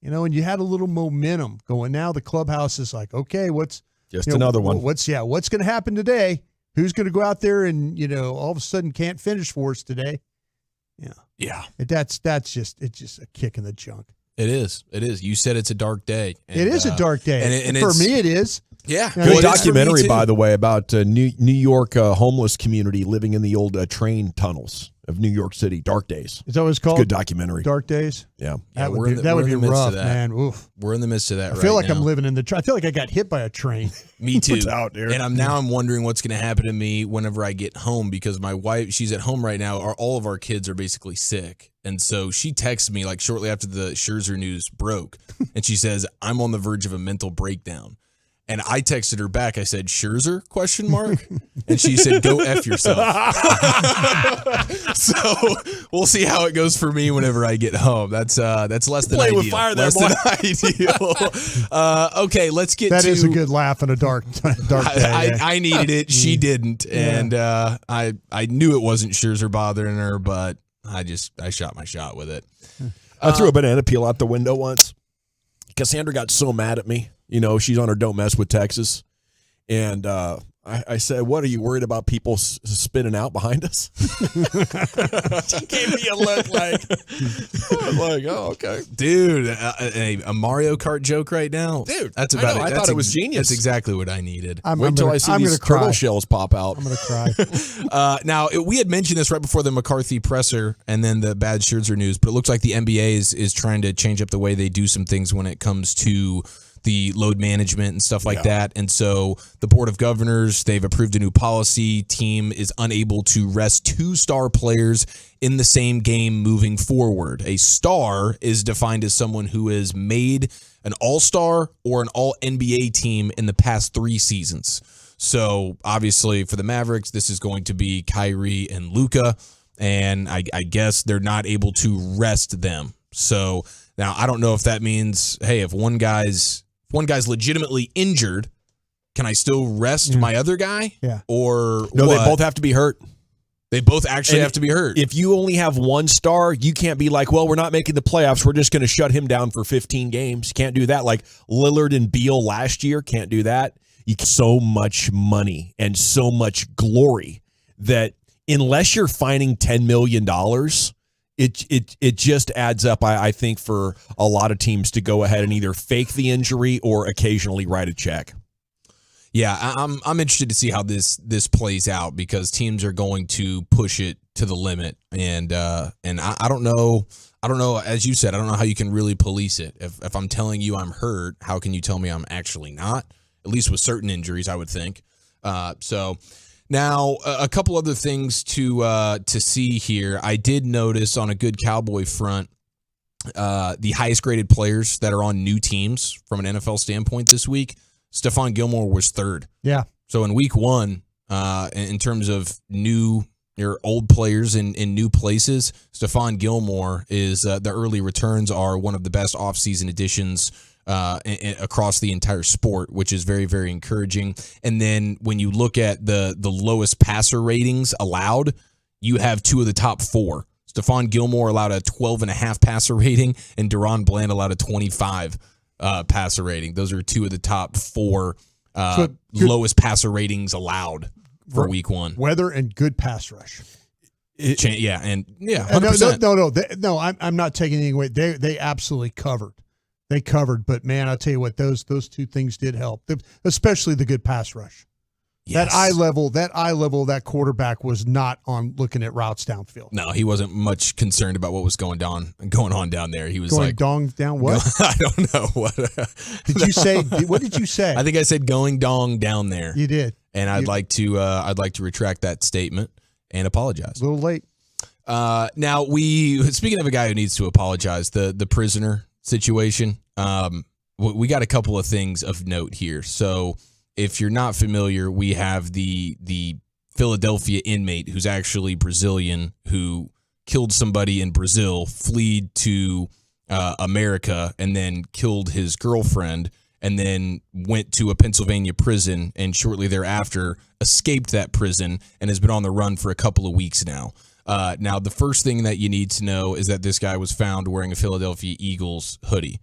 And you had a little momentum going. Now the clubhouse is like, okay, what's just another one? What's going to happen today? Who's going to go out there and all of a sudden can't finish for us today? Yeah. It's just a kick in the junk. It is. You said it's a dark day. And, it is a dark day, and for me it is. Yeah, good documentary, by the way, about New York homeless community living in the old train tunnels of New York City. Dark Days. Is that what it's called? It's a good documentary. Dark Days. Yeah, that would be rough, man. Oof. We're in the midst of that. I feel like I'm living in I feel like I got hit by a train. Me too. It's out there. And I'm wondering what's going to happen to me whenever I get home, because my wife, she's at home right now. All of our kids are basically sick. And so she texted me like shortly after the Scherzer news broke, and she says, "I'm on the verge of a mental breakdown." And I texted her back. I said, "Scherzer?" ? And she said, "Go F yourself." So we'll see how it goes for me whenever I get home. That's less than ideal. With fire there, less boy. than ideal. Okay, let's get That to. is a good laugh in a dark day. I needed it. She didn't, and I knew it wasn't Scherzer bothering her, but I shot my shot with it. I threw a banana peel out the window once. Cassandra got so mad at me. She's on her Don't Mess with Texas. And I said, "What, are you worried about people spinning out behind us?" She gave me a look like, oh, okay. Dude, a Mario Kart joke right now? Dude, that's about it. I thought it was genius. That's exactly what I needed. Wait till I see these turtle shells pop out. I'm going to cry. Now, we had mentioned this right before the McCarthy presser and then the bad Scherzer news, but it looks like the NBA is trying to change up the way they do some things when it comes to the load management and stuff like that. And so the Board of Governors, they've approved a new policy. Team is unable to rest 2-star players in the same game moving forward. A star is defined as someone who has made an all-star or an all-NBA team in the past 3 seasons. So obviously for the Mavericks, this is going to be Kyrie and Luka, and I guess they're not able to rest them. So now I don't know if that means, hey, if one guy's legitimately injured, can I still rest my other guy? Yeah. Or no, they both have to be hurt. They both actually have to be hurt. If you only have 1 star, you can't be like, well, we're not making the playoffs. We're just going to shut him down for 15 games. You can't do that. Like Lillard and Beal last year, can't do that. So much money and so much glory that unless you're fining $10 million, it just adds up, I think, for a lot of teams to go ahead and either fake the injury or occasionally write a check. Yeah, I'm interested to see how this plays out, because teams are going to push it to the limit, and I don't know. As you said, I don't know how you can really police it. If I'm telling you I'm hurt, how can you tell me I'm actually not? At least with certain injuries, I would think. So. Now, a couple other things to see here. I did notice on a good Cowboy front, the highest graded players that are on new teams from an NFL standpoint this week, Stephon Gilmore was 3rd. Yeah. So in week 1, in terms of new or old players in new places, Stephon Gilmore is the early returns are one of the best offseason additions across the entire sport, which is very, very encouraging. And then when you look at the lowest passer ratings allowed, you have 2 of the top 4. Stephon Gilmore allowed a 12.5 passer rating, and Deron Bland allowed a 25 passer rating. Those are 2 of the top 4 lowest passer ratings allowed for week 1. Weather and good pass rush. 100%. No, I'm not taking anything away. They absolutely covered. They covered, but man, I'll tell you what, those 2 things did help, especially the good pass rush. Yes. That eye level, that quarterback was not on looking at routes downfield. No, he wasn't much concerned about what was going on down there. He was going like dong down what? I don't know what. Did you say? What did you say? I think I said going dong down there. You did, and I'd like to retract that statement and apologize. A little late. Now speaking of a guy who needs to apologize, the prisoner situation. We got a couple of things of note here. So if you're not familiar, we have the Philadelphia inmate who's actually Brazilian who killed somebody in Brazil, fled to America, and then killed his girlfriend, and then went to a Pennsylvania prison, and shortly thereafter escaped that prison and has been on the run for a couple of weeks now. Now, the first thing that you need to know is that this guy was found wearing a Philadelphia Eagles hoodie,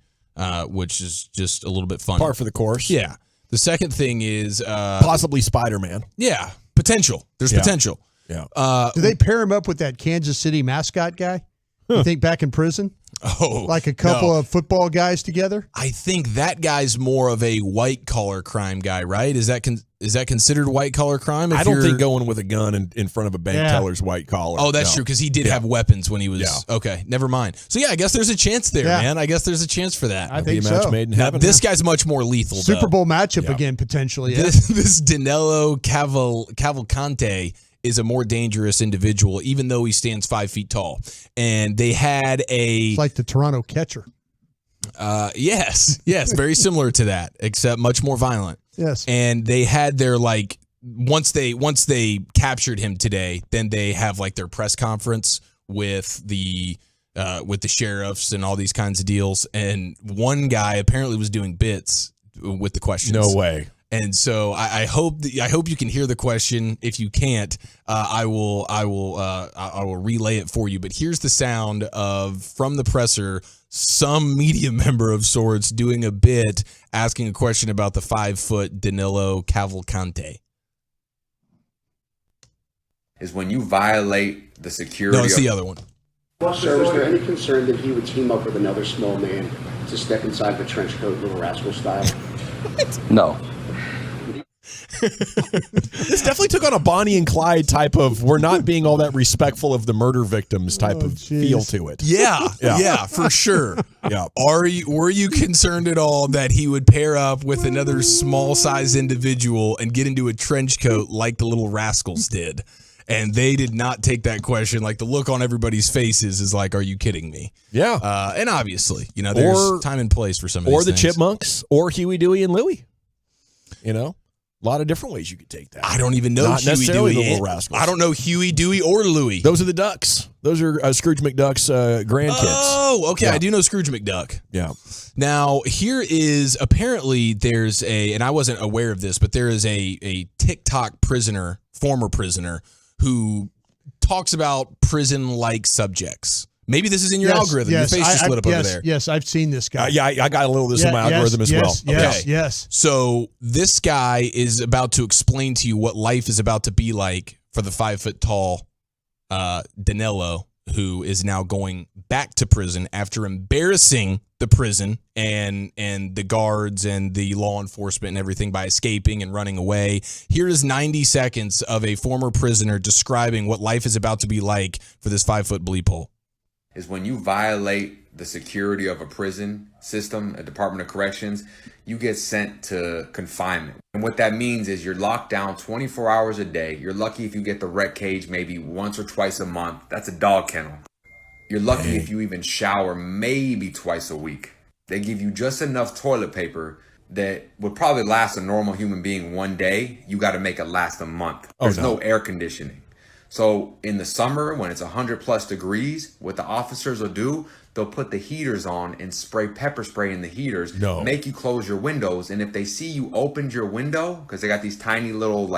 which is just a little bit funny. Par for the course. Yeah. The second thing is possibly Spider-Man. Yeah, potential. There's potential. Yeah. Do they pair him up with that Kansas City mascot guy? You think back in prison? Oh, like a couple of football guys together? I think that guy's more of a white collar crime guy, right? Is that considered white collar crime? I don't think going with a gun in front of a bank teller's white collar. Oh, that's true, because he did have weapons when he was okay. Never mind. So yeah, I guess there's a chance there, man. I guess there's a chance for that. I think so. Made in heaven. This guy's much more lethal. Super Bowl matchup again, potentially. Yeah. This Danilo Cavalcante is a more dangerous individual, even though he stands 5 feet tall. And they had It's like the Toronto catcher. Yes, very similar to that, except much more violent. Yes. And they had their once they captured him today, then they have their press conference with the sheriffs and all these kinds of deals. And one guy apparently was doing bits with the questions. No way. And so I hope you can hear the question. If you can't, I will relay it for you. But here's the sound from the presser, some media member of sorts doing a bit, asking a question about the 5-foot Danilo Cavalcante. Is when you violate the security. No, it's the other one. Sir, is there any concern that he would team up with another small man to step inside the trench coat, Little Rascal style? No. This definitely took on a Bonnie and Clyde type of, we're not being all that respectful of the murder victims type of feel to it. Yeah, for sure. Yeah. Were you concerned at all that he would pair up with another small size individual and get into a trench coat like the Little Rascals did? And they did not take that question. The look on everybody's faces is are you kidding me? Yeah. And obviously, there's time and place for some of these things. Or the things. Chipmunks, or Huey, Dewey, and Louie. A lot of different ways you could take that. I don't even know Not Huey, necessarily Dewey. the Little Rascals. I don't know Huey, Dewey, or Louie. Those are the Ducks. Those are Scrooge McDuck's grandkids. Oh, okay. Yeah. I do know Scrooge McDuck. Yeah. Now, here is apparently there's and I wasn't aware of this, but there is a TikTok former prisoner, who talks about prison-like subjects. Maybe this is in your algorithm. Your face just lit up over there. Yes, I've seen this guy. I got a little of this in my algorithm as well. Yes. So this guy is about to explain to you what life is about to be like for the 5 foot tall Danilo, who is now going back to prison after embarrassing the prison and the guards and the law enforcement and everything by escaping and running away. Here is 90 seconds of a former prisoner describing what life is about to be like for this 5 foot bleep hole. Is when you violate the security of a prison system, a Department of Corrections, you get sent to confinement. And what that means is you're locked down 24 hours a day. You're lucky if you get the rec cage maybe once or twice a month. That's a dog kennel. You're lucky if you even shower maybe twice a week. They give you just enough toilet paper that would probably last a normal human being one day. You got to make it last a month. There's no air conditioning. So in the summer, when it's 100+ degrees, what the officers will do, they'll put the heaters on and spray pepper spray in the heaters, make you close your windows. And if they see you opened your window, because they got these tiny little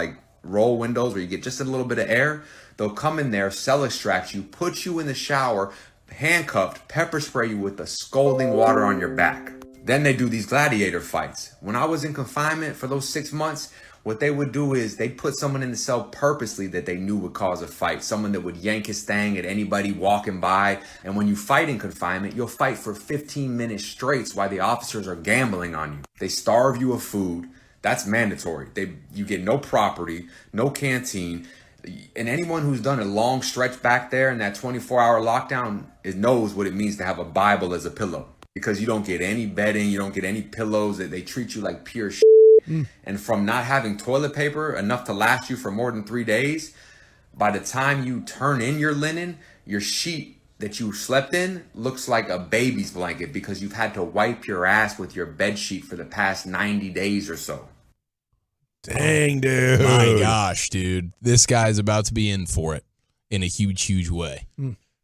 roll windows where you get just a little bit of air, they'll come in there, cell extract you, put you in the shower, handcuffed, pepper spray you with the scalding water on your back. Then they do these gladiator fights. When I was in confinement for those 6 months, what they would do is they'd put someone in the cell purposely that they knew would cause a fight. Someone that would yank his thing at anybody walking by. And when you fight in confinement, you'll fight for 15 minutes straight while the officers are gambling on you. They starve you of food. That's mandatory. You get no property, no canteen. And anyone who's done a long stretch back there in that 24-hour lockdown knows what it means to have a Bible as a pillow. Because you don't get any bedding, you don't get any pillows. They treat you like pure shit. And from not having toilet paper enough to last you for more than 3 days, By the time you turn in your linen, your sheet that you slept in looks like a baby's blanket because you've had to wipe your ass with your bed sheet for the past 90 days or so. Dang, dude. My gosh, dude. This guy's about to be in for it in a huge, huge way.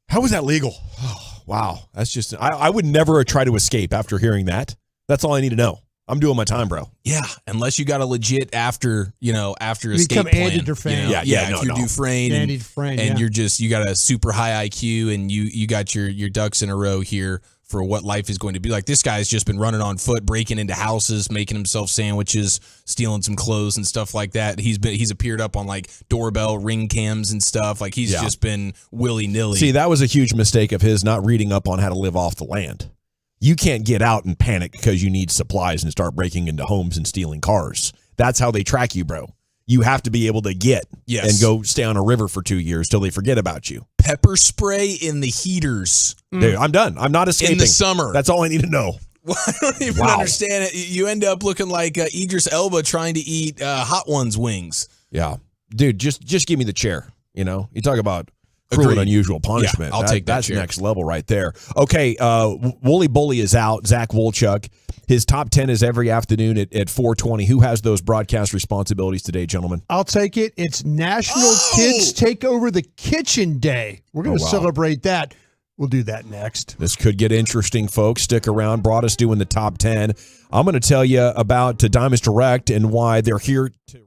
How is that legal? Oh, wow. That's just, I would never try to escape after hearing that. That's all I need to know. I'm doing my time, bro. Yeah, unless you got a legit after escape become plan. Andy Dufresne. If you're Dufresne Andy Dufresne, and yeah. you got a super high IQ and you got your ducks in a row here for what life is going to be like. This guy's just been running on foot, breaking into houses, making himself sandwiches, stealing some clothes and stuff like that. He's appeared up on like doorbell ring cams and stuff. Like he's just been willy-nilly. See, that was a huge mistake of his not reading up on how to live off the land. You can't get out and panic because you need supplies and start breaking into homes and stealing cars. That's how they track you, bro. You have to be able to get and go stay on a river for 2 years till they forget about you. Pepper spray in the heaters. Dude, I'm done. I'm not escaping. In the summer. That's all I need to know. Well, I don't even understand it. You end up looking like Idris Elba trying to eat Hot Ones wings. Yeah. Dude, just give me the chair. You know, you talk about cruel and unusual punishment. Yeah, I'll take that That's chair. next level right there. Okay, Wooly Bully is out. Zach Wolchuk. His top 10 is every afternoon at 4:20. Who has those broadcast responsibilities today, gentlemen? I'll take it. It's National Kids Take Over the Kitchen Day. We're going to celebrate that. We'll do that next. This could get interesting, folks. Stick around. Broadus doing the top 10. I'm going to tell you about Diamonds Direct and why they're here to...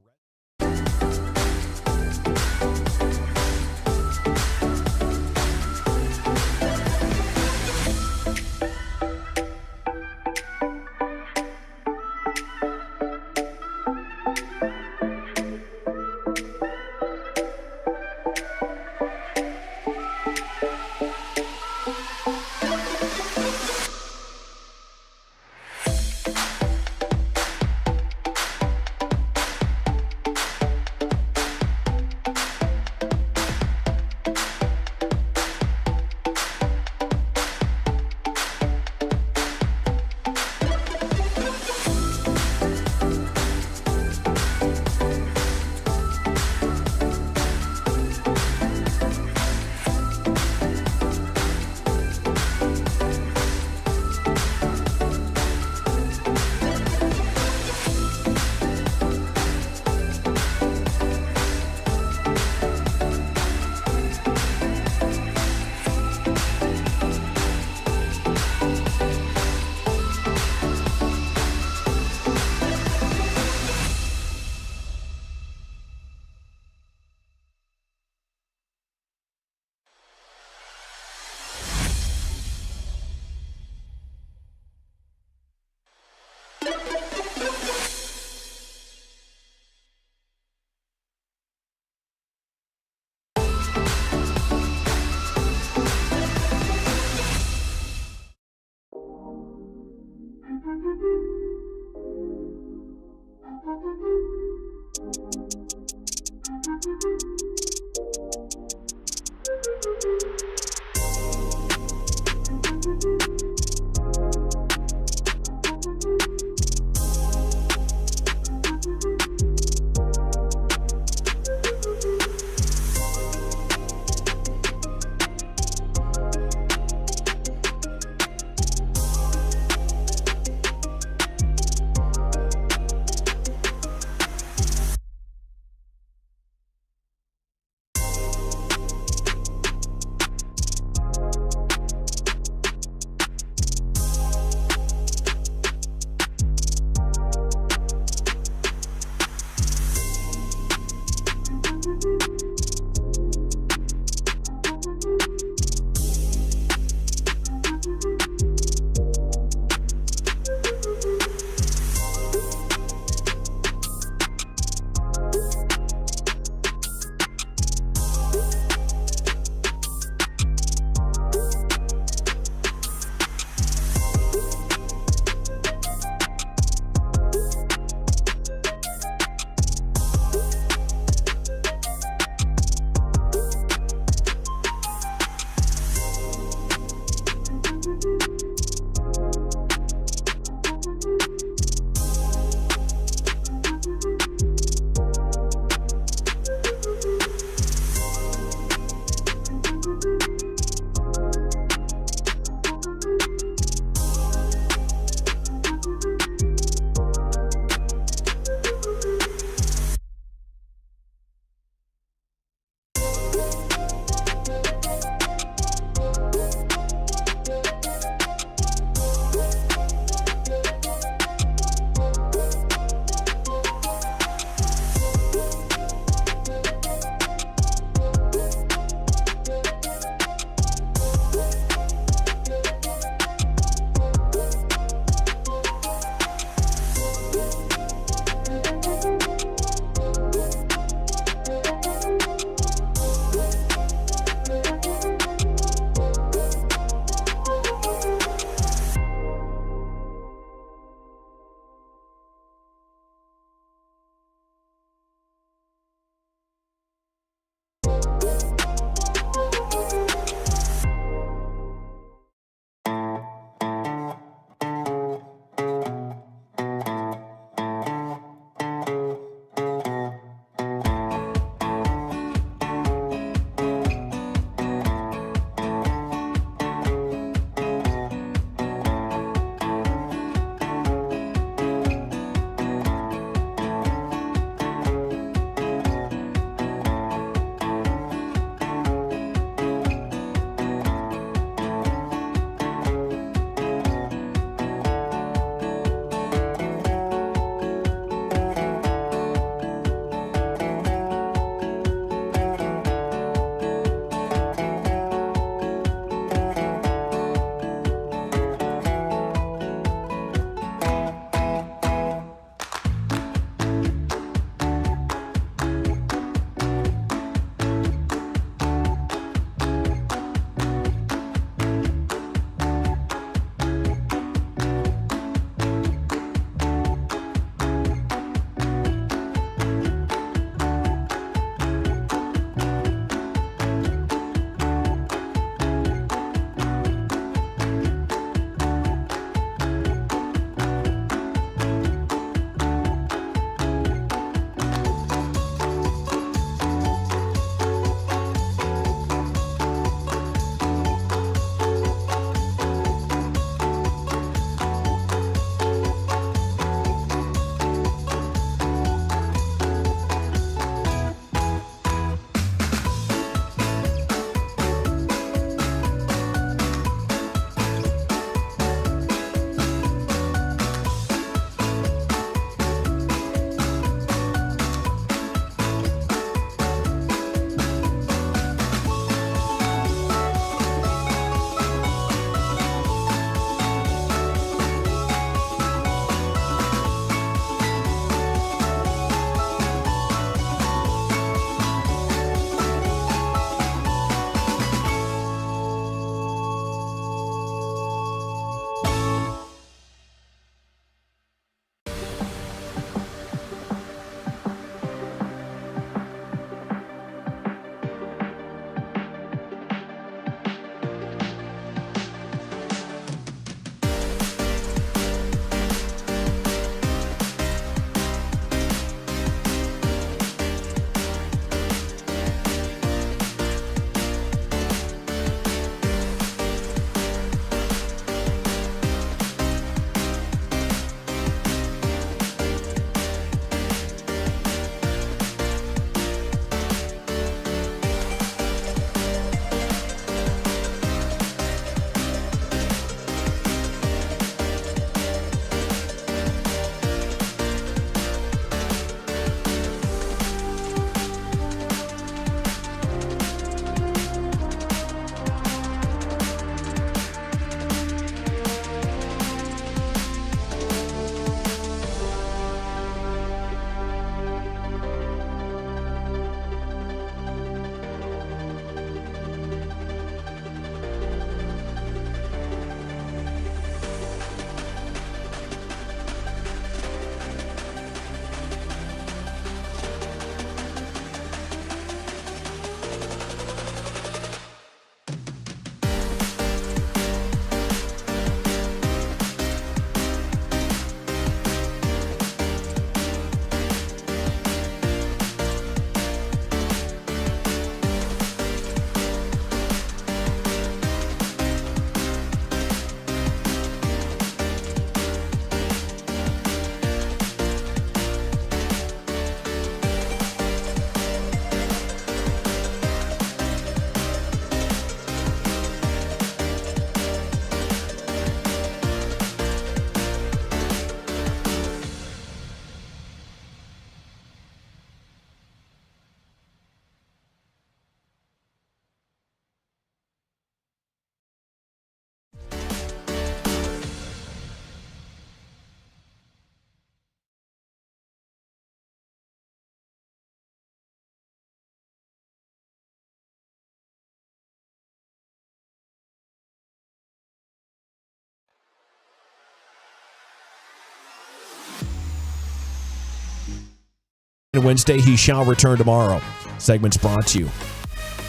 Wednesday, he shall return tomorrow. Segments brought to you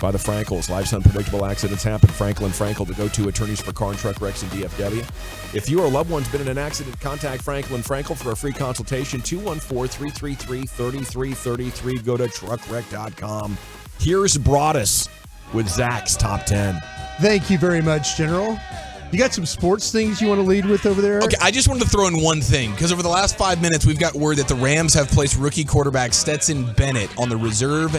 by the Frankels. Life's unpredictable accidents happen. Frankel and Frankel, the go-to attorneys for car and truck wrecks in DFW. If you or a loved one's been in an accident, contact Frankel and Frankel for a free consultation. 214-333-3333. Go to truckwreck.com. Here's Broadus with Zach's Top 10. Thank you very much, General. You got some sports things you want to lead with over there? Okay, I just wanted to throw in one thing, because over the last 5 minutes, we've got word that the Rams have placed rookie quarterback Stetson Bennett on the reserve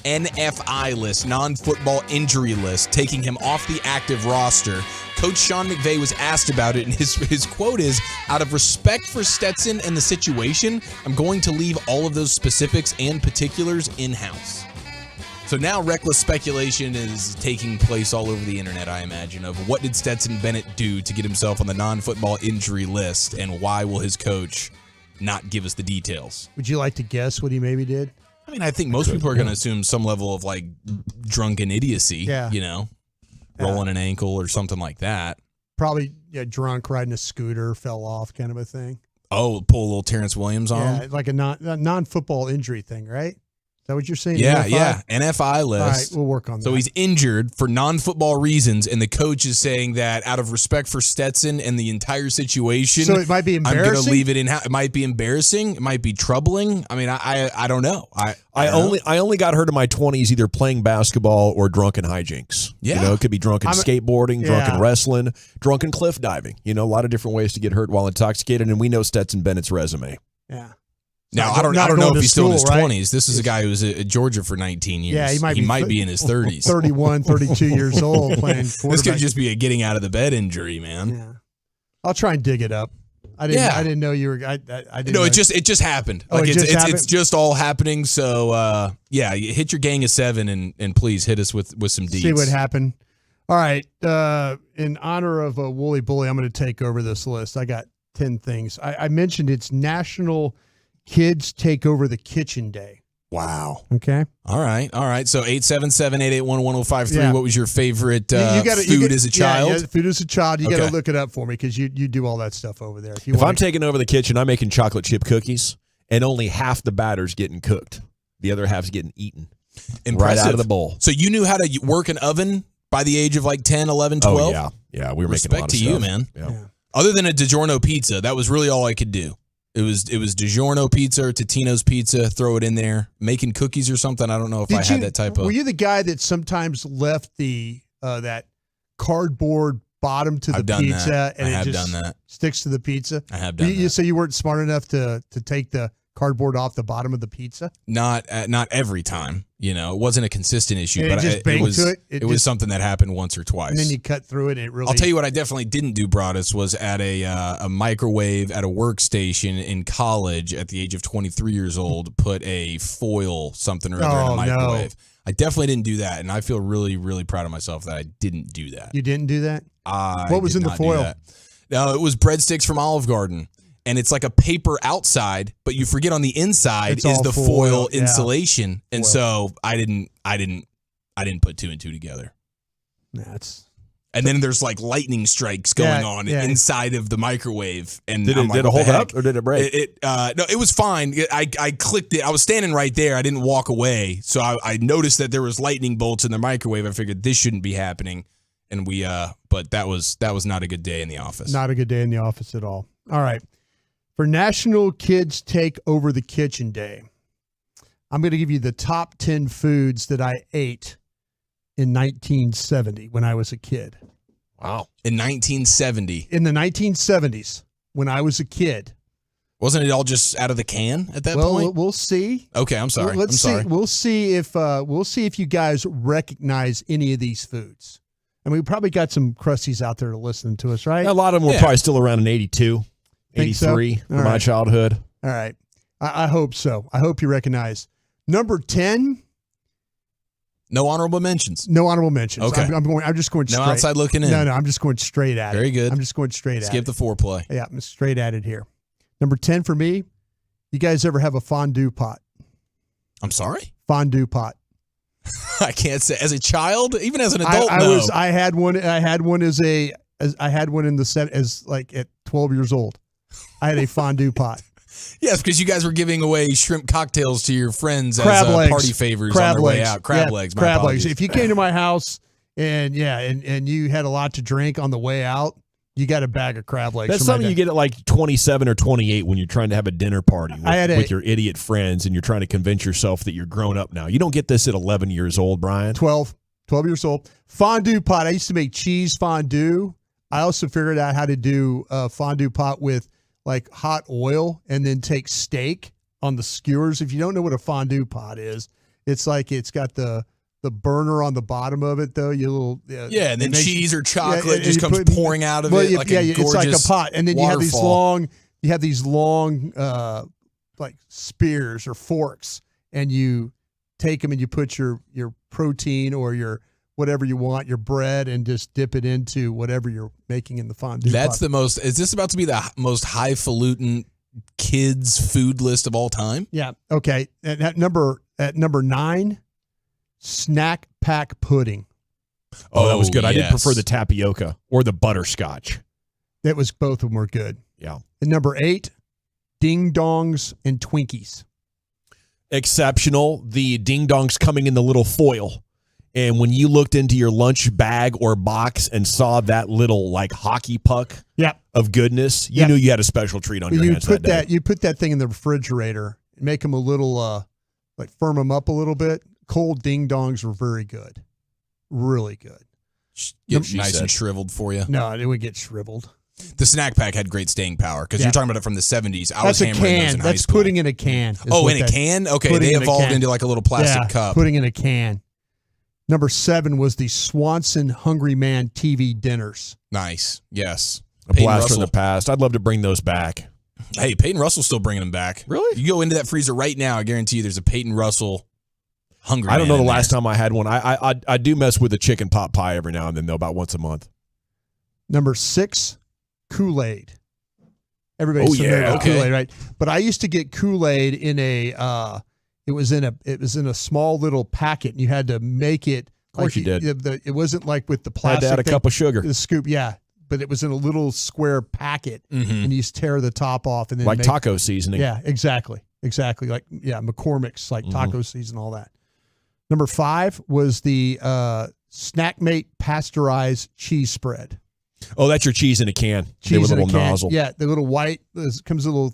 NFI list, non-football injury list, taking him off the active roster. Coach Sean McVay was asked about it, and his quote is, "Out of respect for Stetson and the situation, I'm going to leave all of those specifics and particulars in-house." So now reckless speculation is taking place all over the internet, I imagine, of what did Stetson Bennett do to get himself on the non-football injury list, and why will his coach not give us the details? Would you like to guess what he maybe did? I mean, I think most people are going to assume some level of, like, drunken idiocy, rolling an ankle or something like that. Probably drunk, riding a scooter, fell off kind of a thing. Oh, pull a little Terrence Williams on him? Yeah, like a non-football injury thing, right? Is that what you're saying? Yeah, NFI? yeah. NFI list. All right, we'll work on that. So he's injured for non-football reasons, and the coach is saying that out of respect for Stetson and the entire situation, so it might be embarrassing. I'm going to leave it in. It might be embarrassing. It might be troubling. I mean, I don't know. I only got hurt in my 20s either playing basketball or drunken hijinks. Yeah. It could be drunken skateboarding, drunken wrestling, drunken cliff diving. A lot of different ways to get hurt while intoxicated, and we know Stetson Bennett's resume. Yeah. Now, I don't know if he's still in his 20s. This is a guy who was at Georgia for 19 years. Yeah, he might be in his 30s. 31, 32 years old playing quarterback. This could just be a getting out of the bed injury, man. Yeah. I'll try and dig it up. I didn't know you were. I didn't. No, it just happened. Oh, It's just all happening. So you hit your gang of 7 and please hit us with some deeds. See what happened. All right. In honor of a Wooly Bully, I'm going to take over this list. I got 10 things. I mentioned it's National Kids Take Over the Kitchen Day. Wow. Okay. All right. So 877-881-1053. What was your favorite food as a child? Yeah, food as a child. You got to look it up for me because you do all that stuff over there. If I'm taking over the kitchen, I'm making chocolate chip cookies, and only half the batter's getting cooked. The other half's getting eaten. Impressive. Right out of the bowl. So you knew how to work an oven by the age of like 10, 11, 12? Oh, yeah. We were making a lot of stuff. Respect to you, man. Yeah. Other than a DiGiorno pizza, that was really all I could do. It was DiGiorno pizza or Totino's pizza. Throw it in there. Making cookies or something. I don't know if I had that type of. Were you the guy that sometimes left the that cardboard bottom to the pizza and it just sticks to the pizza? I have done that. So you weren't smart enough to take the cardboard off the bottom of the pizza? Not every time. It wasn't a consistent issue, but it was something that happened once or twice. And then you cut through it. And it really. I'll tell you what I definitely didn't do, Broadus, was at a microwave at a workstation in college at the age of 23 years old, put a foil something or other in a microwave. No. I definitely didn't do that, and I feel really, really proud of myself that I didn't do that. You didn't do that? What was in the foil? No, it was breadsticks from Olive Garden. And it's like a paper outside, but you forget on the inside is the foil insulation. And so I didn't put 2 and 2 together. And then there's like lightning strikes going on inside of the microwave. And did it hold up or did it break? No, it was fine. I clicked it. I was standing right there. I didn't walk away. So I noticed that there was lightning bolts in the microwave. I figured this shouldn't be happening. And but that was not a good day in the office. Not a good day in the office at all. All right. For National Kids Take Over the Kitchen Day, I'm going to give you the top 10 foods that I ate in 1970 when I was a kid. Wow. In 1970? In the 1970s when I was a kid. Wasn't it all just out of the can at that point? Well, we'll see. Okay, I'm sorry. Let's see. We'll see if you guys recognize any of these foods. I mean, we probably got some Krusties out there listening to us, right? A lot of them were probably still around in 82. 83 so? for my childhood. All right. I hope so. I hope you recognize. Number 10. No honorable mentions. No honorable mentions. Okay. I'm just going straight. No outside looking in. No, I'm just going straight at it. Very good. I'm just going straight at it. Skip the foreplay. Yeah, I'm straight at it here. Number 10 for me. You guys ever have a fondue pot? I'm sorry? Fondue pot. I can't say. As a child? Even as an adult, no. I had one at 12 years old. I had a fondue pot. Yes, because you guys were giving away shrimp cocktails to your friends Crab as legs. party favors Crab on their way legs. out. Crab Yeah, legs. My crab legs. apologies. If you came to my house and you had a lot to drink on the way out, you got a bag of crab legs. That's for my something you dad. get at like 27 or 28 when you're trying to have a dinner party with your idiot friends and you're trying to convince yourself that you're grown up now. You don't get this at 11 years old, Brian. 12 years old. Fondue pot. I used to make cheese fondue. I also figured out how to do a fondue pot with like hot oil and then take steak on the skewers. If you don't know what a fondue pot is, it's like it's got the burner on the bottom of it, though. And then cheese or chocolate just comes pouring out of it like a gorgeous it's like a pot. And then waterfall. you have these long like spears or forks, and you take them and you put your protein or your whatever you want, your bread, and just dip it into whatever you're making in the fondue That's pot. the most. Is this about to be the most highfalutin kids food list of all time? Yeah. Okay. At number 9, snack pack pudding. Oh, that was good. I did yes. prefer the tapioca or the butterscotch. That was, both of them were good. Yeah. And number 8, ding dongs and Twinkies. Exceptional. The ding dongs coming in the little foil. And when you looked into your lunch bag or box and saw that little like hockey puck of goodness, you knew you had a special treat on your hands that day. You put that thing in the refrigerator, make them a little, like firm them up a little bit. Cold ding dongs were very good. Really good. Get nice and shriveled for you. No, it would get shriveled. The snack pack had great staying power because you're talking about it from the 70s. I was That's a hammering can. those in high That's school. putting in a can. Oh, in a can? Okay, they evolved into like a little plastic cup. Putting in a can. Number 7 was the Swanson Hungry Man TV dinners. Nice. Yes. A blast from the past. I'd love to bring those back. Hey, Peyton Russell's still bringing them back. Really? You go into that freezer right now, I guarantee you there's a Peyton Russell Hungry Man. I don't know the in last there. time I had one. I do mess with a chicken pot pie every now and then, though, about once a month. Number 6, Kool-Aid. Everybody's familiar with Kool-Aid, right? But I used to get Kool-Aid in a it was in a small little packet, and you had to make it. Of course you did. It wasn't like with the plastic. Had to add a cup of sugar. The scoop, yeah. But it was in a little square packet, and you just tear the top off, and then like taco seasoning. Yeah, exactly. Like McCormick's like taco season, all that. Number 5 was the Snackmate pasteurized cheese spread. Oh, that's your cheese in a can. Cheese with a in little a can. nozzle. Yeah, the little white comes a little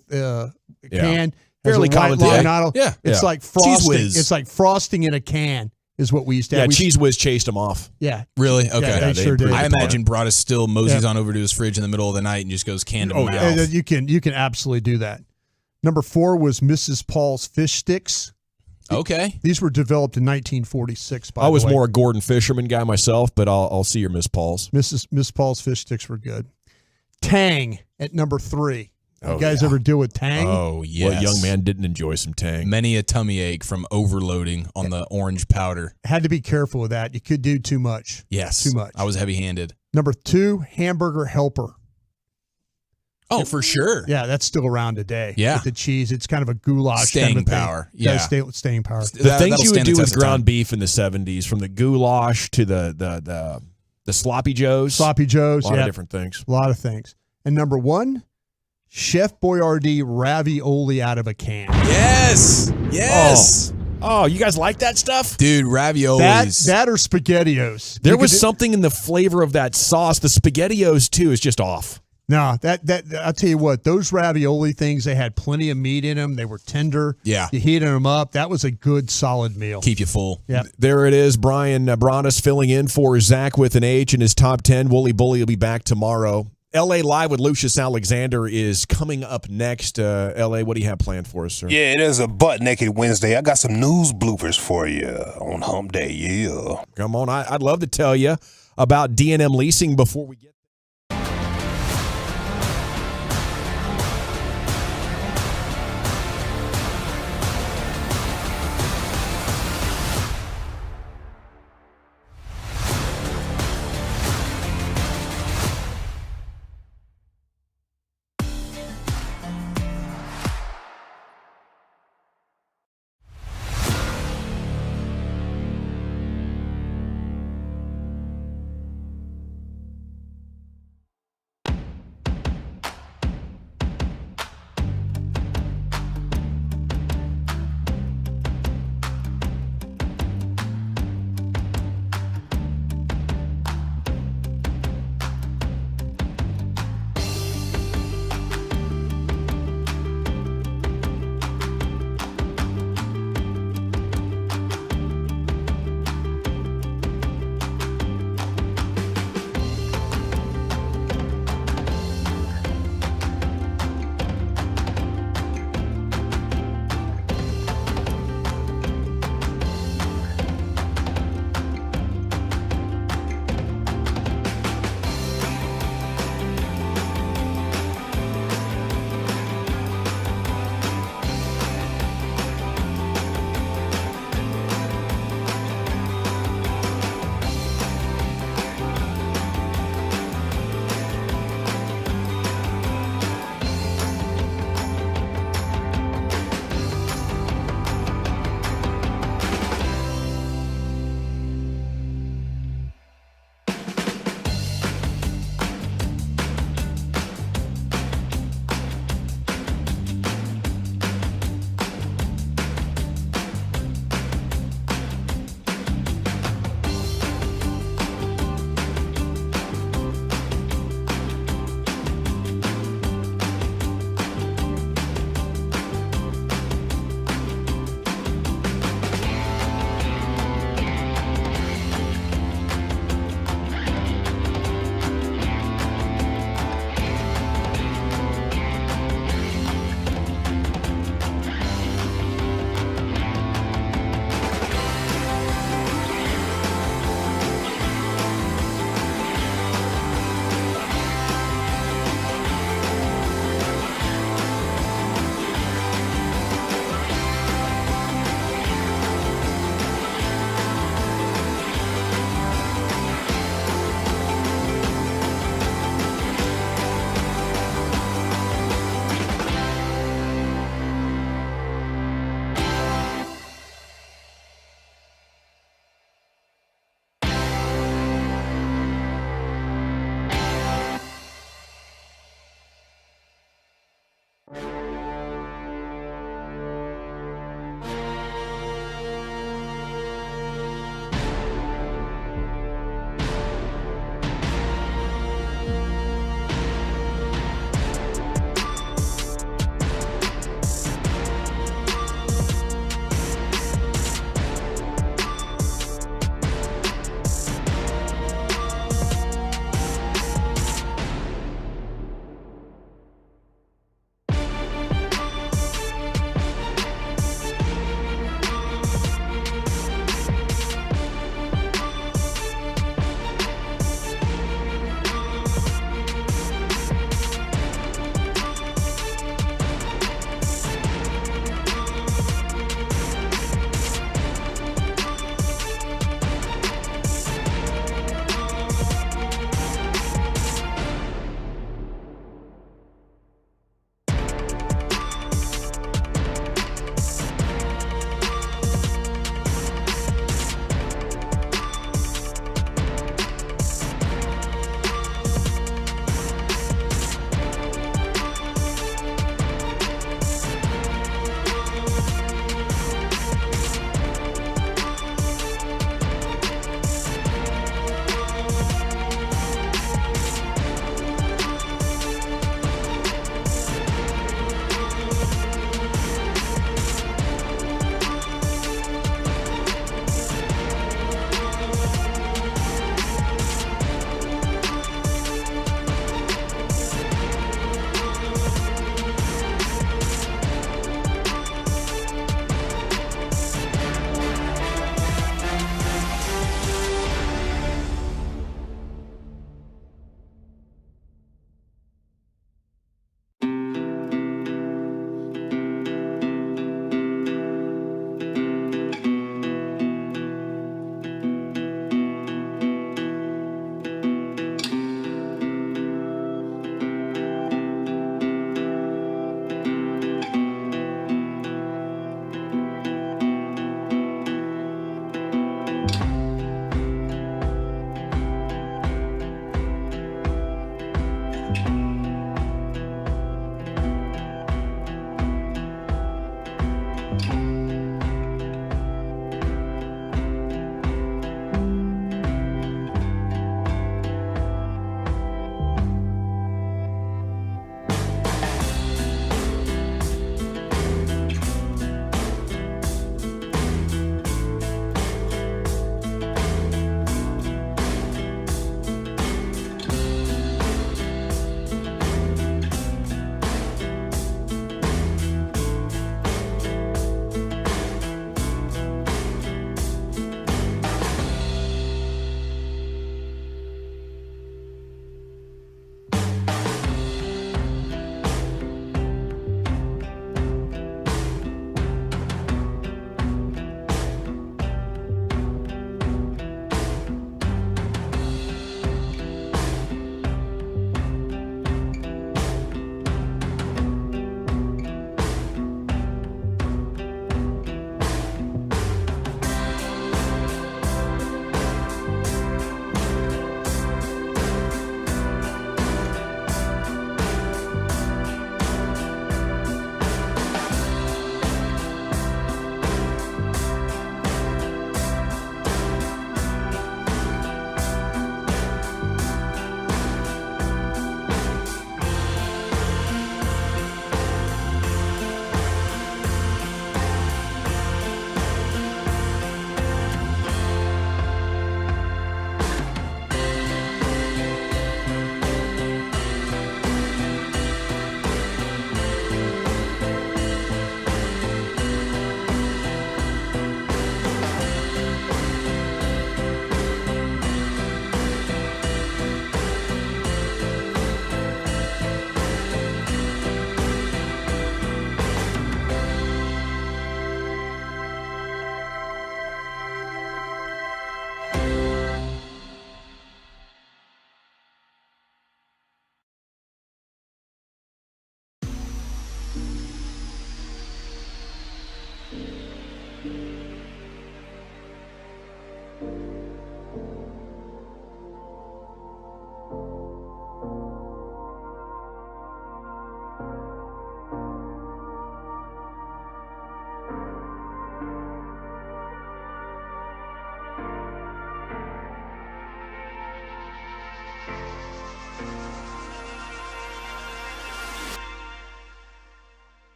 can. Fairly common long thing. nozzle. Yeah. It's Yeah. like frosting. Cheese whiz. It's like frosting in a can is what we used to have. Yeah, We- Cheese Whiz chased them off. Yeah. Really? Okay. Yeah, they sure did. I imagine Broadus still moseys Yeah. on over to his fridge in the middle of the night and just goes can to Oh, mouth. yeah, you can absolutely do that. Number 4 was Mrs. Paul's fish sticks. Okay. These were developed in 1946. By I was the way. more a Gordon Fisherman guy myself, but I'll see your Miss Paul's. Miss Paul's fish sticks were good. Tang at number 3. You Oh, guys yeah. ever deal with Tang? Oh, yes. What young man didn't enjoy some Tang? Many a tummy ache from overloading on the orange powder. Had to be careful with that. You could do too much. Yes. Too much. I was heavy-handed. Number 2, Hamburger Helper. Oh, for sure. Yeah, that's still around today. Yeah. With the cheese. It's kind of a goulash Staying kind of a thing. power. Yeah. Staying power. The things that'll you would stand the do test with of time. ground beef in the 70s, from the goulash to the sloppy joes. Sloppy joes. A lot yeah. of different things. A lot of things. And number 1, Chef Boyardee ravioli out of a can. Yes. Yes. Oh, you guys like that stuff? Dude, raviolis. That or SpaghettiOs. There You was could do- something in the flavor of that sauce. The SpaghettiOs, too, is just off. No, that I'll tell you what, those ravioli things, they had plenty of meat in them. They were tender. Yeah. You heated them up. That was a good, solid meal. Keep you full. Yeah. There it is. Brian Broadus filling in for Zach with an H in his top 10. Wooly Bully will be back tomorrow. LA Live with Lucius Alexander is coming up next. LA, what do you have planned for us, sir? Yeah, it is a Butt Naked Wednesday. I got some news bloopers for you on Hump Day, yeah. Come on. I'd love to tell you about D&M Leasing before we get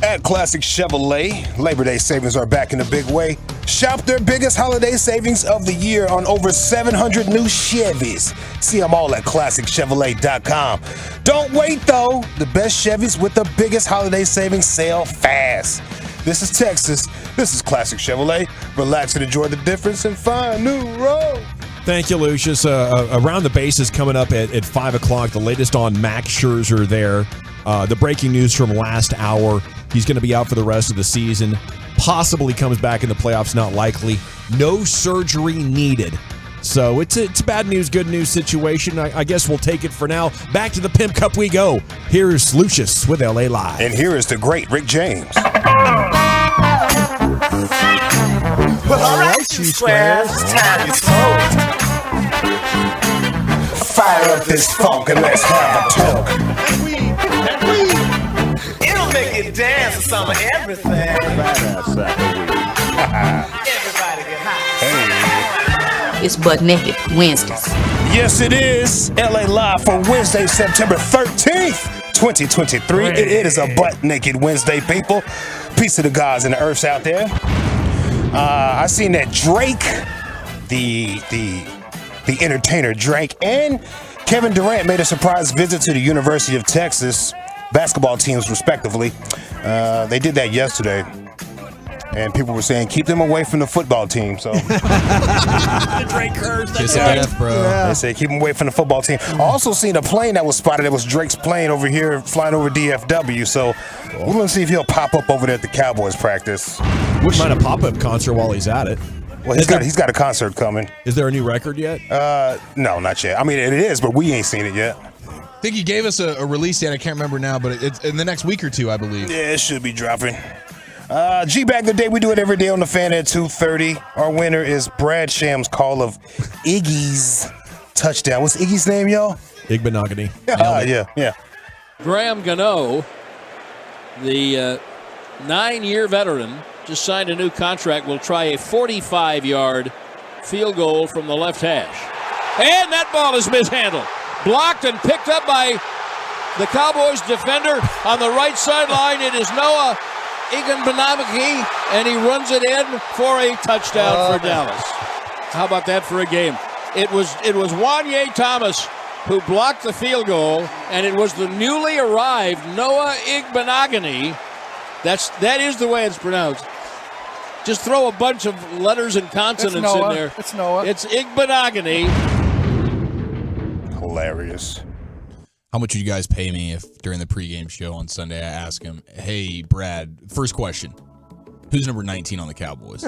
At Classic Chevrolet, Labor Day savings are back in a big way. Shop their biggest holiday savings of the year on over 700 new Chevys. See them all at ClassicChevrolet.com. Don't wait, though. The best Chevys with the biggest holiday savings sale fast. This is Texas. This is Classic Chevrolet. Relax and enjoy the difference and find new road. Thank you, Lucius. Around the Bases coming up at 5 o'clock. The latest on Max Scherzer there. The breaking news from last hour. He's going to be out for the rest of the season. Possibly comes back in the playoffs, not likely. No surgery needed. So it's bad news, good news situation. I guess we'll take it for now. Back to the Pimp Cup we go. Here's Lucius with LA Live. And here is the great Rick James. Well, all right, you squares, it's time you sold. Fire up this funk and let's have a talk. It'll make you dance to some of everything. Everybody get high. It's Butt Naked Wednesdays. Yes, it is. LA Live for Wednesday, September 13th, 2023. It is a Butt Naked Wednesday, people. Peace to the gods and the earths out there. I seen that Drake, the entertainer Drake, and Kevin Durant made a surprise visit to the University of Texas basketball teams, respectively. They did that yesterday, and people were saying keep them away from the football team. So the Drake curse. Kiss of death, bro. They say keep them away from the football team. I also seen a plane that was spotted. It was Drake's plane over here flying over DFW. So we're gonna see if he'll pop up over there at the Cowboys practice. Wouldn't mind a pop-up concert while he's at it. Well, he's got a concert coming. Is there a new record yet? No, not yet. I mean, it is, but we ain't seen it yet. I think he gave us a release date. I can't remember now, but it's in the next week or two, I believe. Yeah, it should be dropping. G-Bag the day. We do it every day on the Fan at 2:30. Our winner is Brad Sham's call of Iggy's touchdown. What's Iggy's name, y'all? Igbenogany. Yeah. Graham Gano, the 9-year veteran, just signed a new contract, will try a 45-yard field goal from the left hash. And that ball is mishandled. Blocked and picked up by the Cowboys defender on the right sideline. It is Noah Igbenogany, and he runs it in for a touchdown for Dallas. How about that for a game? It was Wanye Thomas who blocked the field goal, and it was the newly arrived Noah Igbenogany. That is the way it's pronounced. Just throw a bunch of letters and consonants in there. It's Noah. It's Igbenogany. Hilarious. How much would you guys pay me if during the pregame show on Sunday I ask him, hey, Brad, first question, who's number 19 on the Cowboys?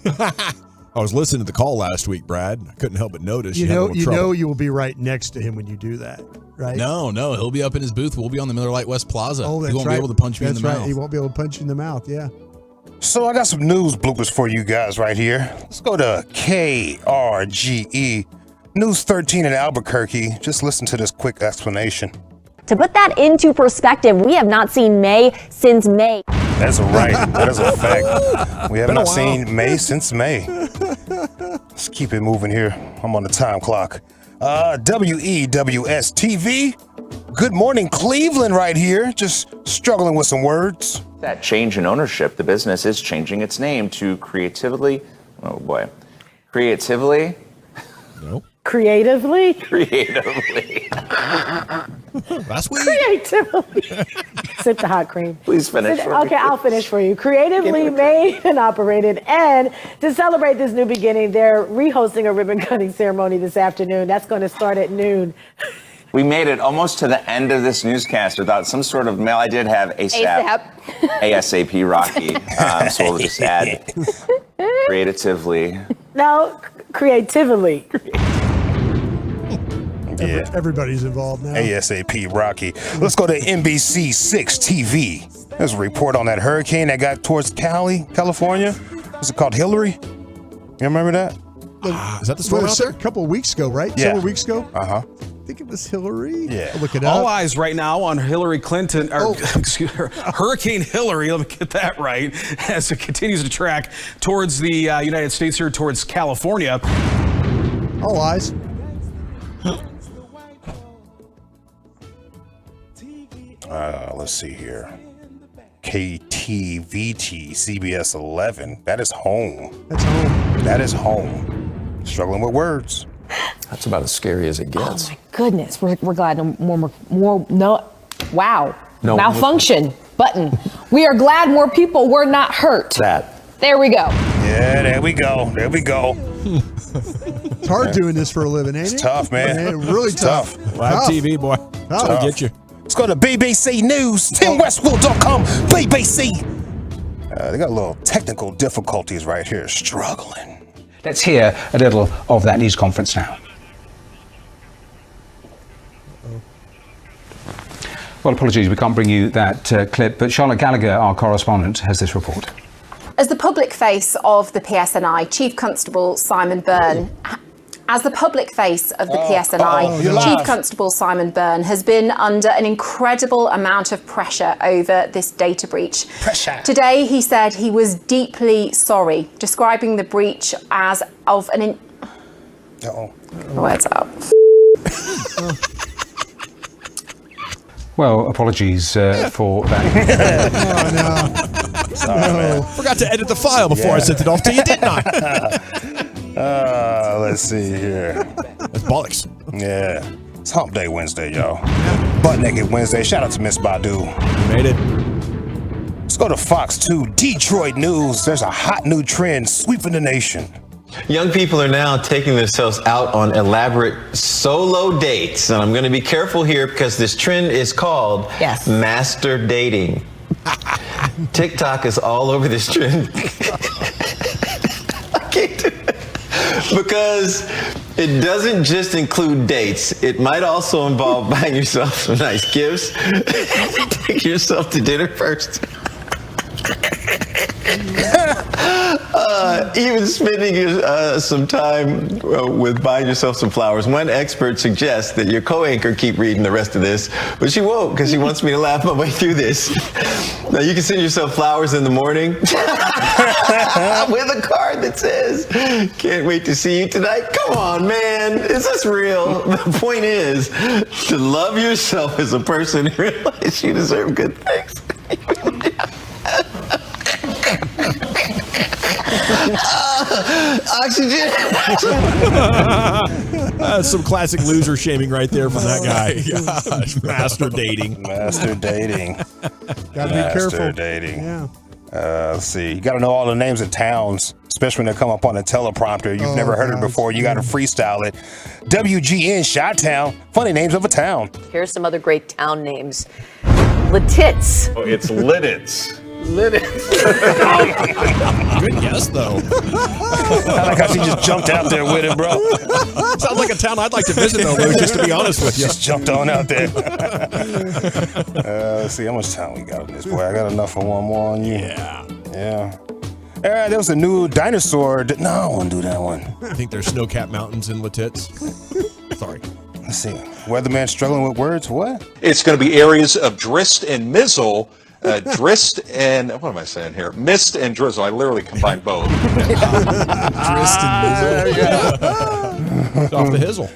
I was listening to the call last week, Brad. I couldn't help but notice You know you will be right next to him when you do that, right? No, he'll be up in his booth. We'll be on the Miller Lite West Plaza. Oh, that's he won't right. be able to punch me in That's the right. mouth. He won't be able to punch you in the mouth, yeah. So I got some news bloopers for you guys right here. Let's go to KRGE. News 13 in Albuquerque. Just listen to this quick explanation. To put that into perspective, we have not seen May since May. That's right. That is a fact. We have not seen May since May. Let's keep it moving here. I'm on the time clock. WEWS TV. Good morning, Cleveland right here. Just struggling with some words. That change in ownership, the business is changing its name to Creatively. Oh boy. Creatively? Nope. Creatively? Creatively. That's weird. Creatively. Sip the hot cream. Please finish. Okay, I'll finish for you. Creatively made and operated. And to celebrate this new beginning, they're rehosting a ribbon cutting ceremony this afternoon. That's going to start at noon. We made it almost to the end of this newscast without some sort of mail. I did have ASAP Rocky. So we'll just add creatively. No, creatively. Yeah. Everybody's involved now. ASAP Rocky. Let's go to NBC 6 TV. There's a report on that hurricane that got towards California. Was it called Hillary? You remember that? Is that the storm out there? A couple of weeks ago, right? Yeah. Several weeks ago? Uh-huh. I think it was Hillary. Yeah. I'll look it up. All eyes right now on Hillary Clinton, excuse her, Hurricane Hillary, let me get that right, as it continues to track towards the United States here, towards California. All eyes. Let's see here. KTVT, CBS 11. That is home. That's home. That is home. Struggling with words. That's about as scary as it gets. Oh my goodness, we're glad more wow. No. Malfunction button. We are glad more people were not hurt. There we go. Yeah, there we go. There we go. It's hard doing this for a living, ain't it? It's tough, man. Really It's tough. Live TV, boy. Tough. Get you. Let's go to BBC News. TimWestwood.com. BBC. They got a little technical difficulties right here. Struggling. Let's hear a little of that news conference now. Well, apologies, we can't bring you that clip, but Charlotte Gallagher, our correspondent, has this report. As the public face of the PSNI, Chief Constable Simon Byrne, Chief Constable Simon Byrne has been under an incredible amount of pressure over this data breach. Today, he said he was deeply sorry, describing the breach as of an... Words up. Well, apologies for that. Sorry, man. Forgot to edit the file before I sent it off to you, didn't I? Let's see here. That's bollocks. Yeah. It's Hump Day Wednesday, y'all. Butt Naked Wednesday. Shout out to Miss Badu. Made it. Let's go to Fox 2 Detroit News. There's a hot new trend sweeping the nation. Young people are now taking themselves out on elaborate solo dates. And I'm going to be careful here because this trend is called master dating. TikTok is all over this trend. I can't do it. Because it doesn't just include dates. It might also involve buying yourself some nice gifts. Take yourself to dinner first. Even spending some time with buying yourself some flowers. One expert suggests that your co-anchor keep reading the rest of this, but she won't because she wants me to laugh my way through this. Now you can send yourself flowers in the morning with a card that says, "Can't wait to see you tonight." Come on, man. Is this real? The point is to love yourself as a person and realize you deserve good things. Oxygen. Some classic loser shaming right there from that guy. Gosh, master dating. Master dating. Gotta be careful. Master dating. Yeah. Let's see. You got to know all the names of towns, especially when they come up on a teleprompter. You've never heard it before. You got to freestyle it. WGN, Chi-Town. Funny names of a town. Here's some other great town names. Lititz. Oh, it's Lidditz. Good guess, though. I like how she just jumped out there with it, bro. Sounds like a town I'd like to visit, though, Lou, just to be honest with you. Just jumped on out there. Let's see how much time we got on this, boy. I got enough for one more on you. Yeah. All right, there was a new dinosaur. No, I won't do that one. I think there's snow-capped mountains in Lititz. Sorry. Let's see. Weatherman struggling with words. What? It's going to be areas of drist and mizzle. Drist and what am I saying here? Mist and drizzle. I literally combined both. Drist and mizzle. Off the hizzle.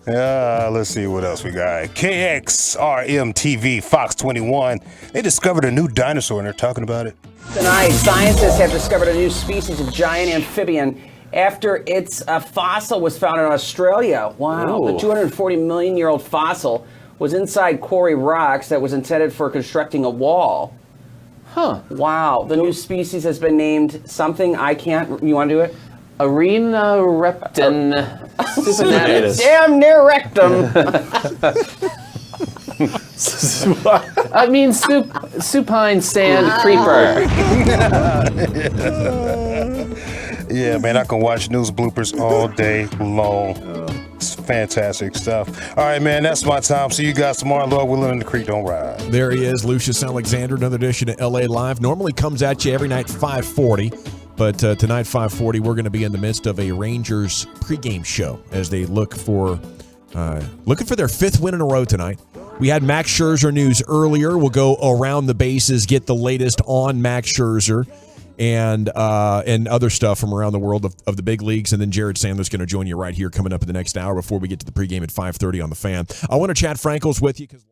Let's see what else we got. KXRM-TV, Fox 21. They discovered a new dinosaur and they're talking about it. Tonight, scientists have discovered a new species of giant amphibian after its fossil was found in Australia. Wow. Ooh. The 240 million-year-old fossil was inside quarry rocks that was intended for constructing a wall. Huh. Wow. The new species has been named something I can't... You want to do it? Arenoreptin. Damn near rectum. I mean, supine sand creeper. Yeah, man, I can watch news bloopers all day long. It's fantastic stuff. All right, man, that's my time. See you guys tomorrow. Lord willing, the creek don't ride. There he is, Lucius Alexander, another edition of LA Live. Normally comes at you every night 5:40, but tonight 5:40 we're going to be in the midst of a Rangers pregame show as they looking for their fifth win in a row tonight. We had Max Scherzer news earlier. We'll go around the bases, get the latest on Max Scherzer and other stuff from around the world of the big leagues. And then Jared Sandler's going to join you right here coming up in the next hour before we get to the pregame at 5:30 on The Fan. I want to chat Frankels with you because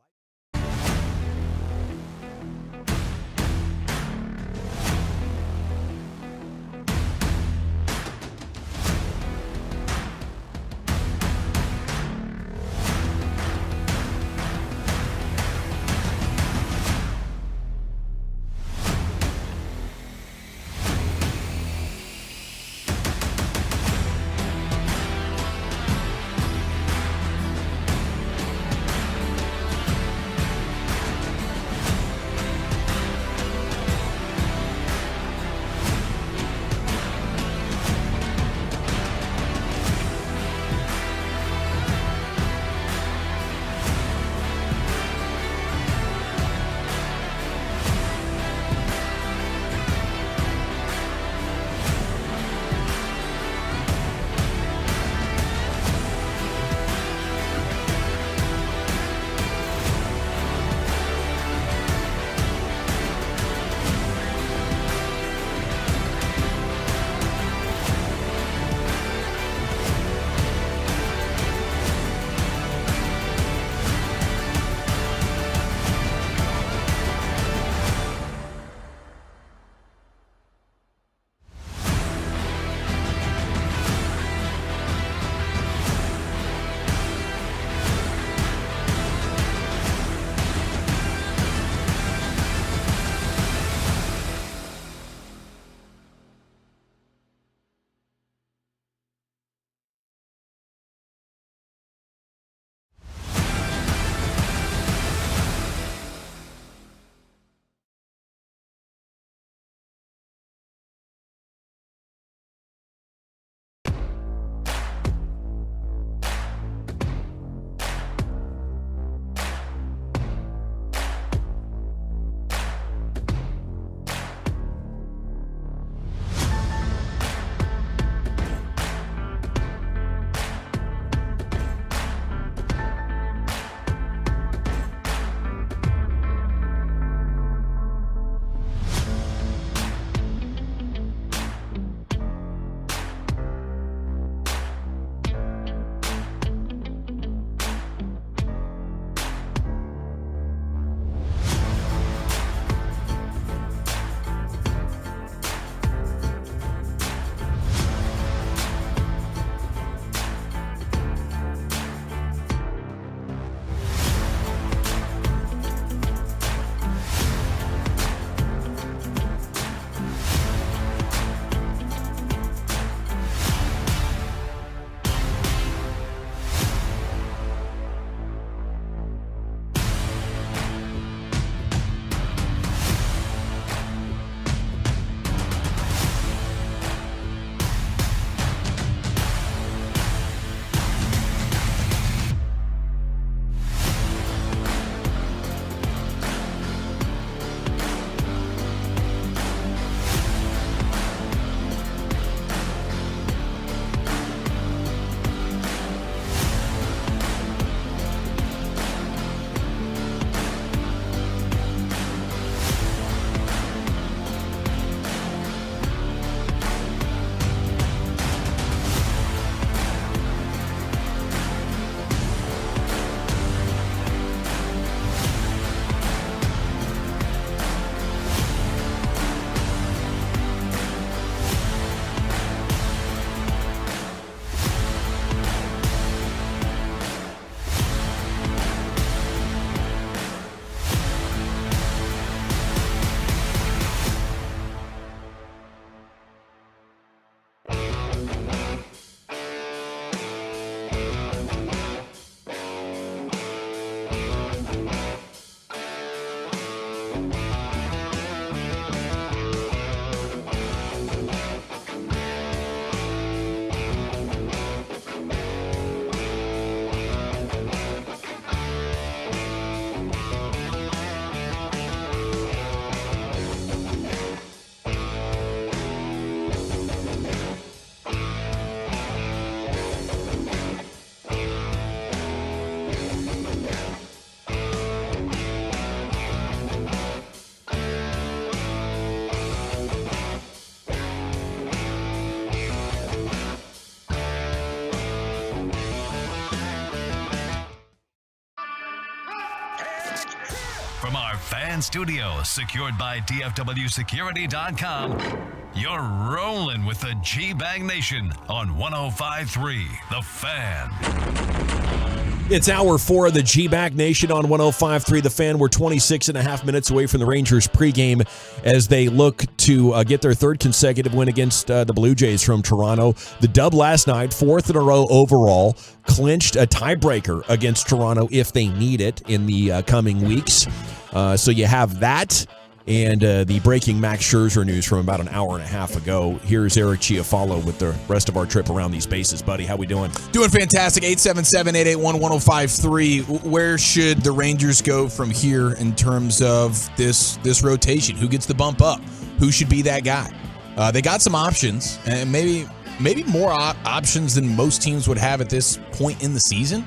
from our fan studio, secured by DFWsecurity.com, you're rolling with the G-Bag Nation on 105.3 The Fan. It's hour 4 of the G-Bag Nation on 105.3 The Fan. We're 26 and a half minutes away from the Rangers pregame as they look to get their third consecutive win against the Blue Jays from Toronto. The dub last night, fourth in a row overall, clinched a tiebreaker against Toronto if they need it in the coming weeks. So you have that. And the breaking Max Scherzer news from about an hour and a half ago. Here's Eric Chiafalo with the rest of our trip around these bases. Buddy, how we doing? Doing fantastic. 877-881-1053. Where should the Rangers go from here in terms of this rotation? Who gets the bump up? Who should be that guy? They got some options, and maybe more options than most teams would have at this point in the season.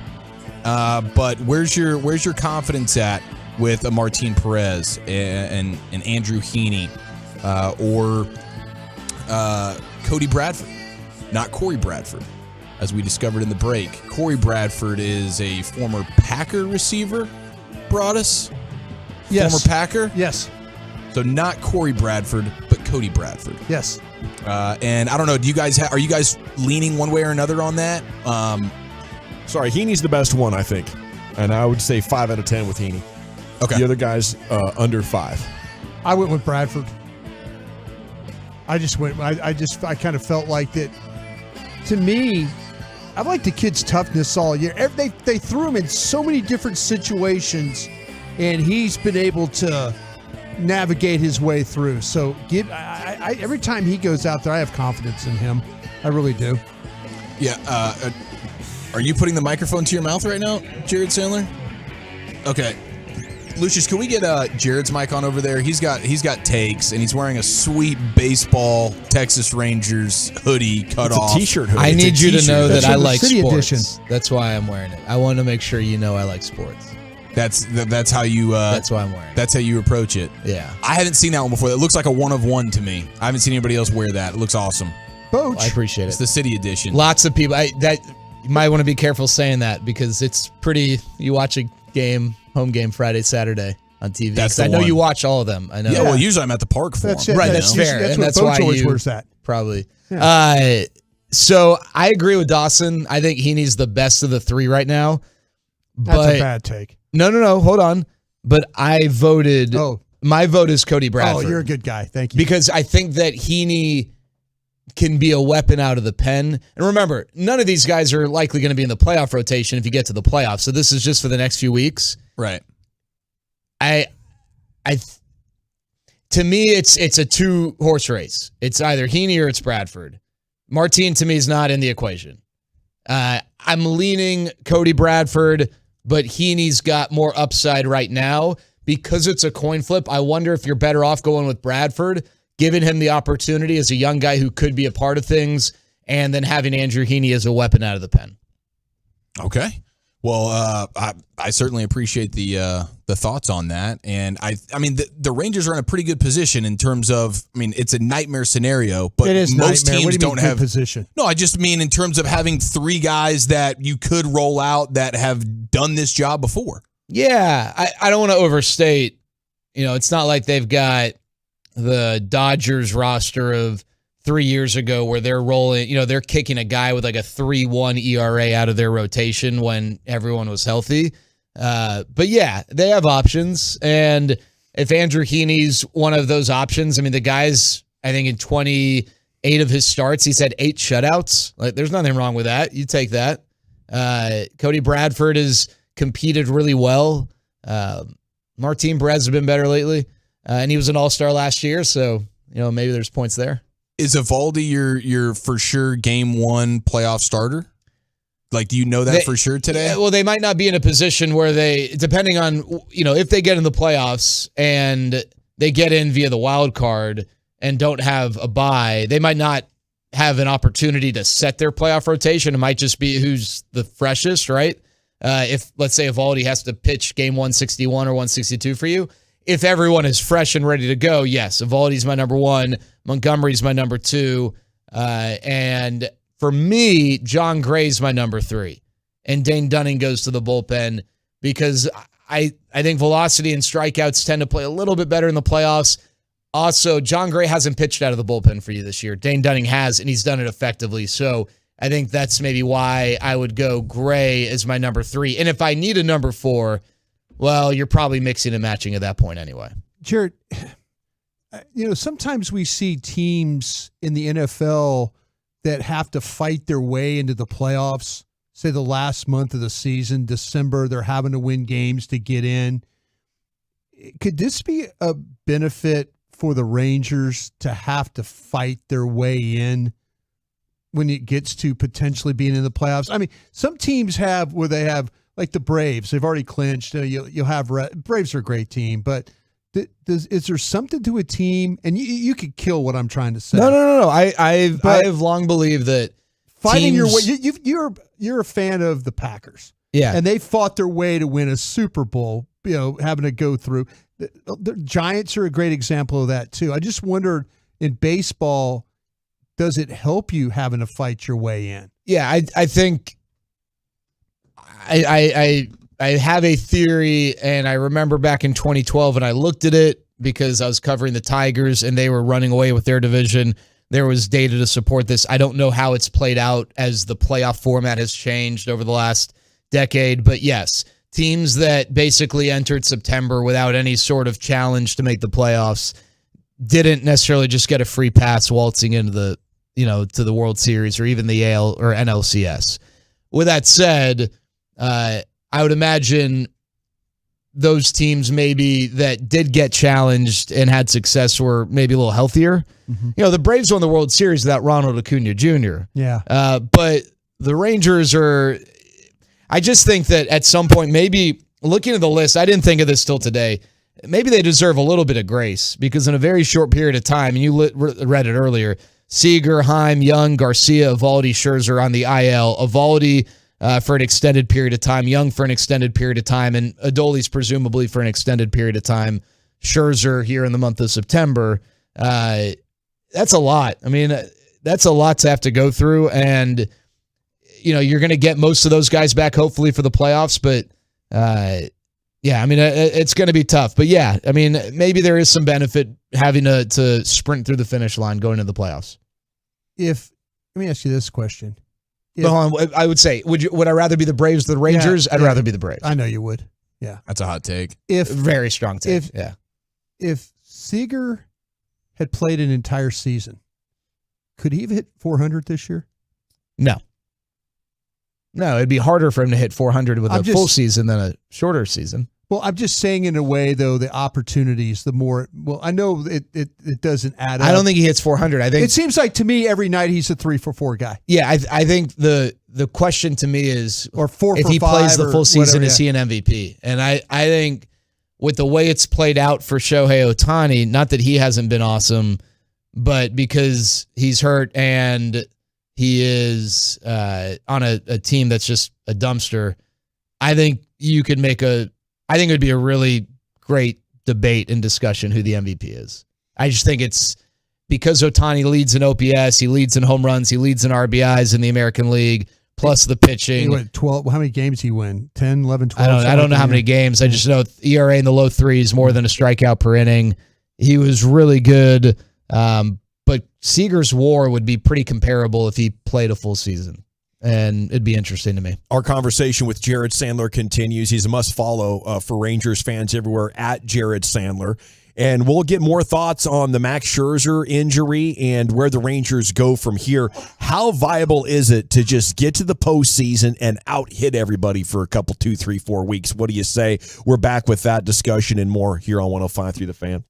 But where's your confidence at with a Martin Perez and Andrew Heaney or Cody Bradford, not Corey Bradford, as we discovered in the break. Corey Bradford is a former Packer receiver, Broadus? Yes. Former Packer? Yes. So not Corey Bradford, but Cody Bradford. Yes. And I don't know, do you guys are you guys leaning one way or another on that? Sorry, Heaney's the best one, I think. And I would say 5 out of 10 with Heaney. Okay. The other guys under 5. I went with Bradford. I kind of felt like that. To me, I've liked the kid's toughness all year. They threw him in so many different situations, and he's been able to navigate his way through. So every time he goes out there, I have confidence in him. I really do. Yeah. Are you putting the microphone to your mouth right now, Jared Sandler? Okay. Lucius, can we get Jared's mic on over there? He's got takes, and he's wearing a sweet baseball Texas Rangers hoodie cut off. It's a t-shirt hoodie. I need you to know that I like sports. Edition. That's why I'm wearing it. I want to make sure you know I like sports. That's how you. That's why I'm wearing it. That's how you approach it. Yeah. I haven't seen that one before. It looks like a one of one to me. I haven't seen anybody else wear that. It looks awesome. Boach. I appreciate it. It's the city edition. Lots of people. You might want to be careful saying that because it's pretty. You watch a game. Home game Friday, Saturday on TV. I know you watch all of them. I know. Yeah, well, usually I'm at the park for them. Right, that's fair. That's and what that's Boach why always wears that. Probably. Yeah. So I agree with Dawson. I think Heaney's the best of the three right now. That's a bad take. No. Hold on. But I voted. Oh. My vote is Cody Bradford. Oh, you're a good guy. Thank you. Because I think that Heaney can be a weapon out of the pen. And remember, none of these guys are likely going to be in the playoff rotation if you get to the playoffs. So this is just for the next few weeks. Right. To me, it's a 2-horse race. It's either Heaney or it's Bradford. Martin, to me, is not in the equation. I'm leaning Cody Bradford, but Heaney's got more upside right now. Because it's a coin flip, I wonder if you're better off going with Bradford, giving him the opportunity as a young guy who could be a part of things, and then having Andrew Heaney as a weapon out of the pen. Okay. Well, I certainly appreciate the thoughts on that, and I mean the Rangers are in a pretty good position in terms of. I mean, it's a nightmare scenario, but it is most nightmare. teams What do you mean don't have position. No, I just mean in terms of having 3 guys that you could roll out that have done this job before. Yeah, I don't want to overstate. It's not like they've got the Dodgers roster of 3 years ago where they're rolling, they're kicking a guy with like a 3.1 ERA out of their rotation when everyone was healthy. But yeah, they have options. And if Andrew Heaney's one of those options, I mean, the guy's, I think in 28 of his starts, he's had 8 shutouts. Like, there's nothing wrong with that. You take that. Cody Bradford has competed really well. Martin Perez has been better lately. And he was an all-star last year. So, maybe there's points there. Is Evaldi your for sure game 1 playoff starter? Like, do you know that for sure today? Yeah, well, they might not be in a position where depending on, if they get in the playoffs and they get in via the wild card and don't have a bye, they might not have an opportunity to set their playoff rotation. It might just be who's the freshest, right? If, let's say, Evaldi has to pitch game 161 or 162 for you, if everyone is fresh and ready to go, yes, Evaldi's my number 1, Montgomery's my number 2, and for me, John Gray's my number 3, and Dane Dunning goes to the bullpen because I think velocity and strikeouts tend to play a little bit better in the playoffs. Also, John Gray hasn't pitched out of the bullpen for you this year. Dane Dunning has, and he's done it effectively. So I think that's maybe why I would go Gray as my number 3. And if I need a number 4, well, you're probably mixing and matching at that point anyway. Jared, sometimes we see teams in the NFL that have to fight their way into the playoffs. Say the last month of the season, December, they're having to win games to get in. Could this be a benefit for the Rangers to have to fight their way in when it gets to potentially being in the playoffs? I mean, some teams have where they have, like the Braves, they've already clinched. You'll have Braves are a great team, but is there something to a team? And you could kill what I'm trying to say. No. I've long believed that fighting teams, your way. You're a fan of the Packers, yeah, and they fought their way to win a Super Bowl. Having to go through. The Giants are a great example of that too. I just wondered, in baseball, does it help you having to fight your way in? Yeah, I think I have a theory, and I remember back in 2012 when I looked at it because I was covering the Tigers and they were running away with their division. There was data to support this. I don't know how it's played out as the playoff format has changed over the last decade, but yes, teams that basically entered September without any sort of challenge to make the playoffs didn't necessarily just get a free pass waltzing into the, to the World Series or even the AL or NLCS. With that said, I would imagine those teams maybe that did get challenged and had success were maybe a little healthier. Mm-hmm. The Braves won the World Series without Ronald Acuna Jr. Yeah. But the Rangers are, I just think that at some point, maybe looking at the list, I didn't think of this till today, maybe they deserve a little bit of grace because in a very short period of time, and you read it earlier, Seager, Heim, Young, Garcia, Evaldi, Scherzer on the IL. Evaldi for an extended period of time, Young for an extended period of time, and Adolis presumably for an extended period of time. Scherzer here in the month of September. That's a lot. I mean, that's a lot to have to go through, and you're going to get most of those guys back hopefully for the playoffs, but yeah, I mean, it's going to be tough. But yeah, I mean, maybe there is some benefit having to sprint through the finish line going into the playoffs. Let me ask you this question. I would say, would I rather be the Braves than the Rangers? I'd rather be the Braves. I know you would. Yeah. That's a hot take. Very strong take. If Seager had played an entire season, could he have hit 400 this year? No, it'd be harder for him to hit 400 with a full season than a shorter season. Well, I'm just saying in a way, though, the opportunities, I know it doesn't add up. I don't think he hits 400. I think it seems like to me every night he's a 3-for-4 guy. Yeah, I think the question to me is, or 4 if for he 5 plays the full season, whatever, is he an MVP? And I think with the way it's played out for Shohei Ohtani, not that he hasn't been awesome, but because he's hurt and he is on a team that's just a dumpster, I think you could I think it would be a really great debate and discussion who the MVP is. I just think it's because Ohtani leads in OPS, he leads in home runs, he leads in RBIs in the American League, plus the pitching. He went 12. How many games he win? 10, 11, 12? I don't know how many games. I just know ERA in the low threes, more than a strikeout per inning. He was really good. But Seager's WAR would be pretty comparable if he played a full season. And it'd be interesting to me. Our conversation with Jared Sandler continues. He's a must-follow for Rangers fans everywhere, at Jared Sandler. And we'll get more thoughts on the Max Scherzer injury and where the Rangers go from here. How viable is it to just get to the postseason and out-hit everybody for a couple, 2, 3, 4 weeks? What do you say? We're back with that discussion and more here on 105.3 The Fan.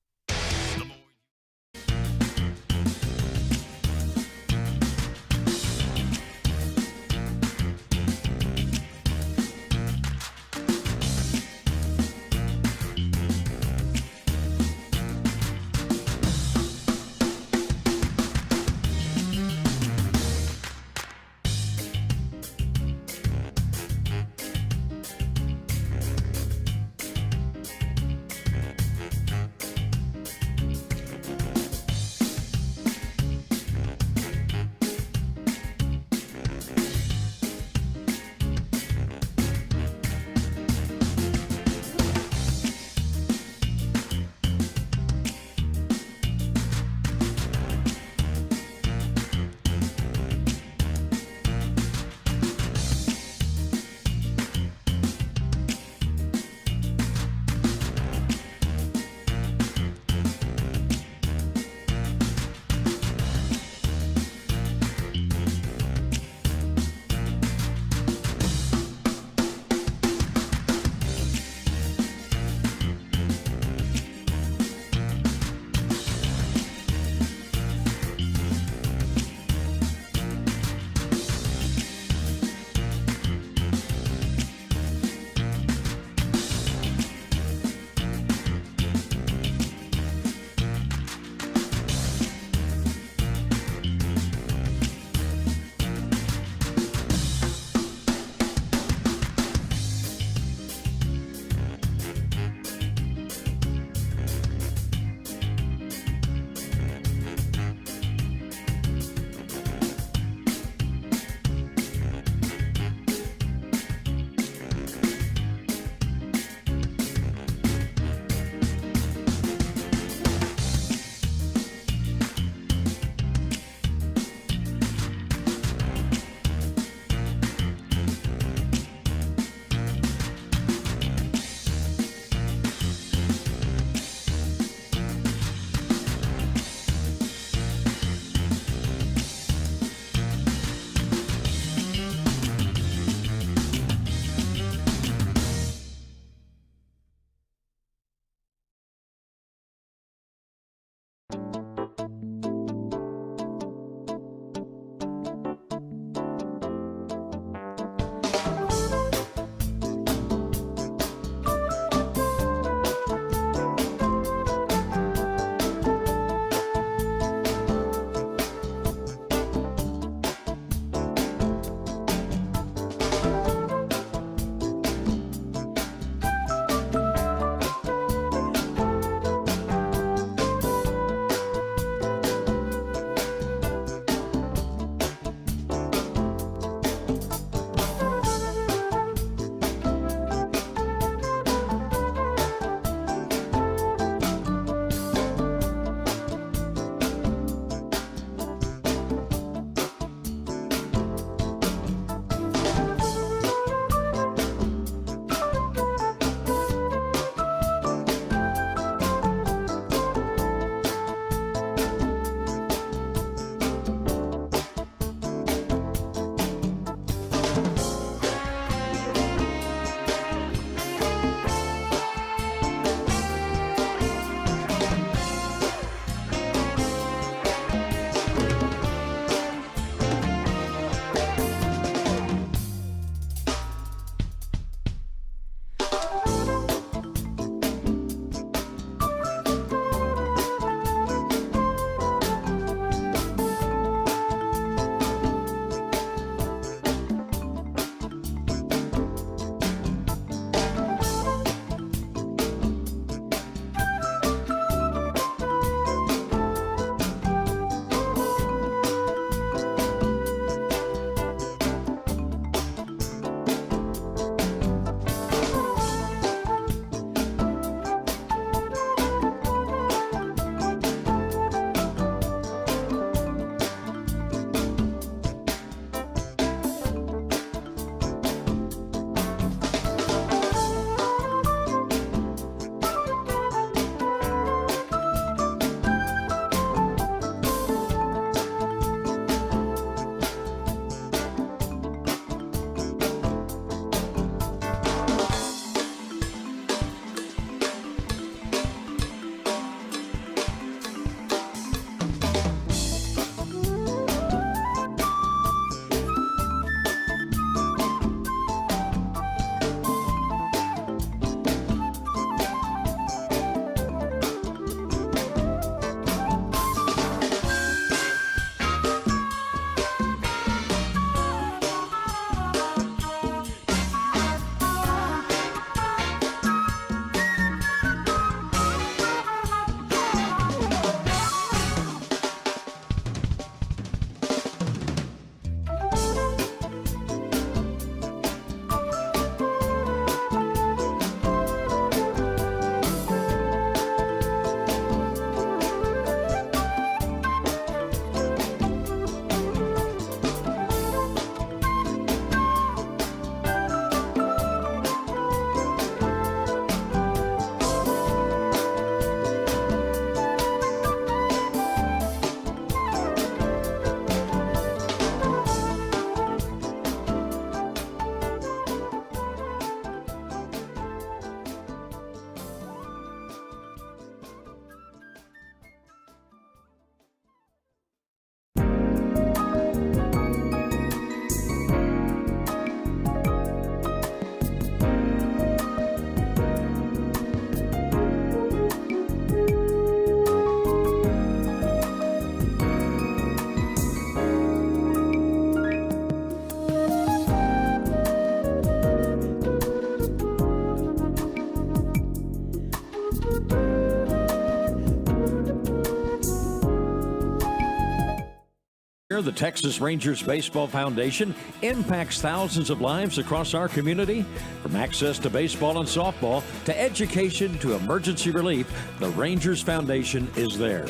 The Texas Rangers Baseball Foundation impacts thousands of lives across our community. From access to baseball and softball to education to emergency relief, the Rangers Foundation is there.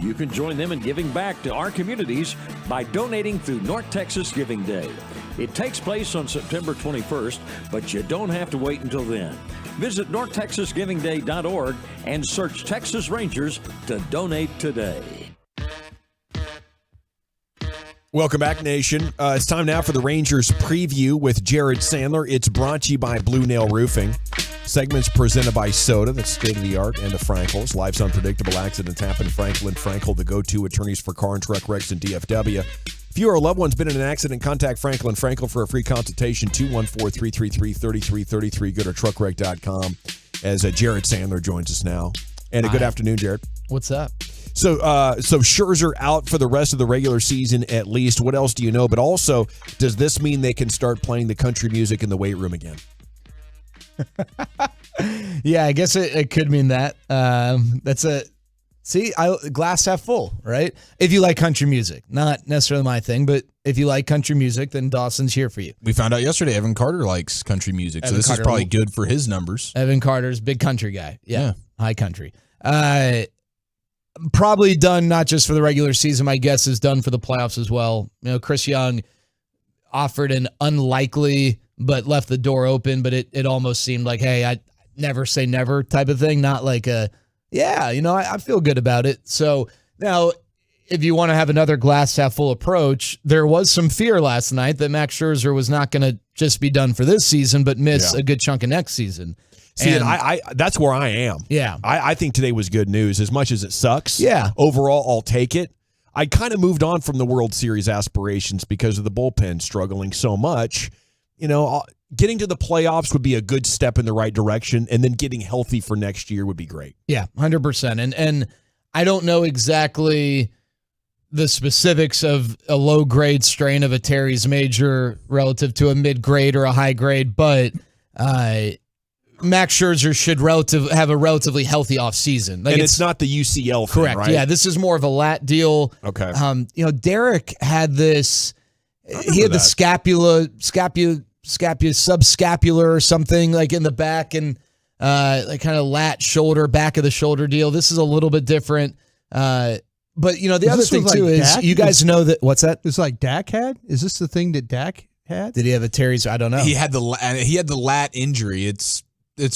You can join them in giving back to our communities by donating through North Texas Giving Day. It takes place on September 21st, but you don't have to wait until then. Visit NorthTexasGivingDay.org and search Texas Rangers to donate today. Welcome back, Nation. It's time now for the Rangers preview with Jared Sandler. It's brought to you by Blue Nail Roofing. Segments presented by Soda, that's state-of-the-art, and the Frankels. Life's unpredictable. Accidents happen. Frankel and Frankel, the go-to attorneys for car and truck wrecks in DFW. If you or a loved one's been in an accident, contact Frankel and Frankel for a free consultation, 214-333-3333. Go to truckwreck.com as Jared Sandler joins us now. And a good afternoon, Jared. What's up? So Scherzer out for the rest of the regular season at least. What else do you know? But also, does this mean they can start playing the country music in the weight room again? Yeah, I guess it could mean that. Glass half full, right? If you like country music, not necessarily my thing, but if you like country music, then Dawson's here for you. We found out yesterday Evan Carter likes country music, so this is probably good for his numbers. Evan Carter's big country guy. Yeah. High country. Probably done not just for the regular season. My guess is done for the playoffs as well. You know, Chris Young offered an unlikely but left the door open, but it almost seemed like, hey, I never say never type of thing, not like I feel good about it. So now, if you want to have another glass half full approach, there was some fear last night that Max Scherzer was not going to just be done for this season, but miss a good chunk of next season. See, and I that's where I am. Yeah. I think today was good news. As much as it sucks, overall, I'll take it. I kind of moved on from the World Series aspirations because of the bullpen struggling so much. You know, getting to the playoffs would be a good step in the right direction, and then getting healthy for next year would be great. Yeah, 100%. And I don't know exactly the specifics of a low-grade strain of a Terry's major relative to a mid-grade or a high-grade, but Max Scherzer should have a relatively healthy offseason. Like, and it's not the UCL thing, correct, right? Yeah, this is more of a lat deal. Okay. Derek had this. He had the scapula, subscapular or something like in the back and like kind of lat shoulder, back of the shoulder deal. This is a little bit different. But the other thing too is you guys know that what's that? It's like Dak had. Is this the thing that Dak had? Did he have a Terry's? I don't know. He had the lat injury. It's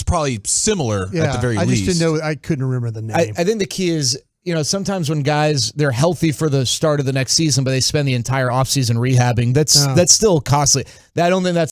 probably similar at the very least. I just didn't know. I couldn't remember the name. I think the key is, sometimes when guys, they're healthy for the start of the next season, but they spend the entire offseason rehabbing, that's still costly. I don't think that's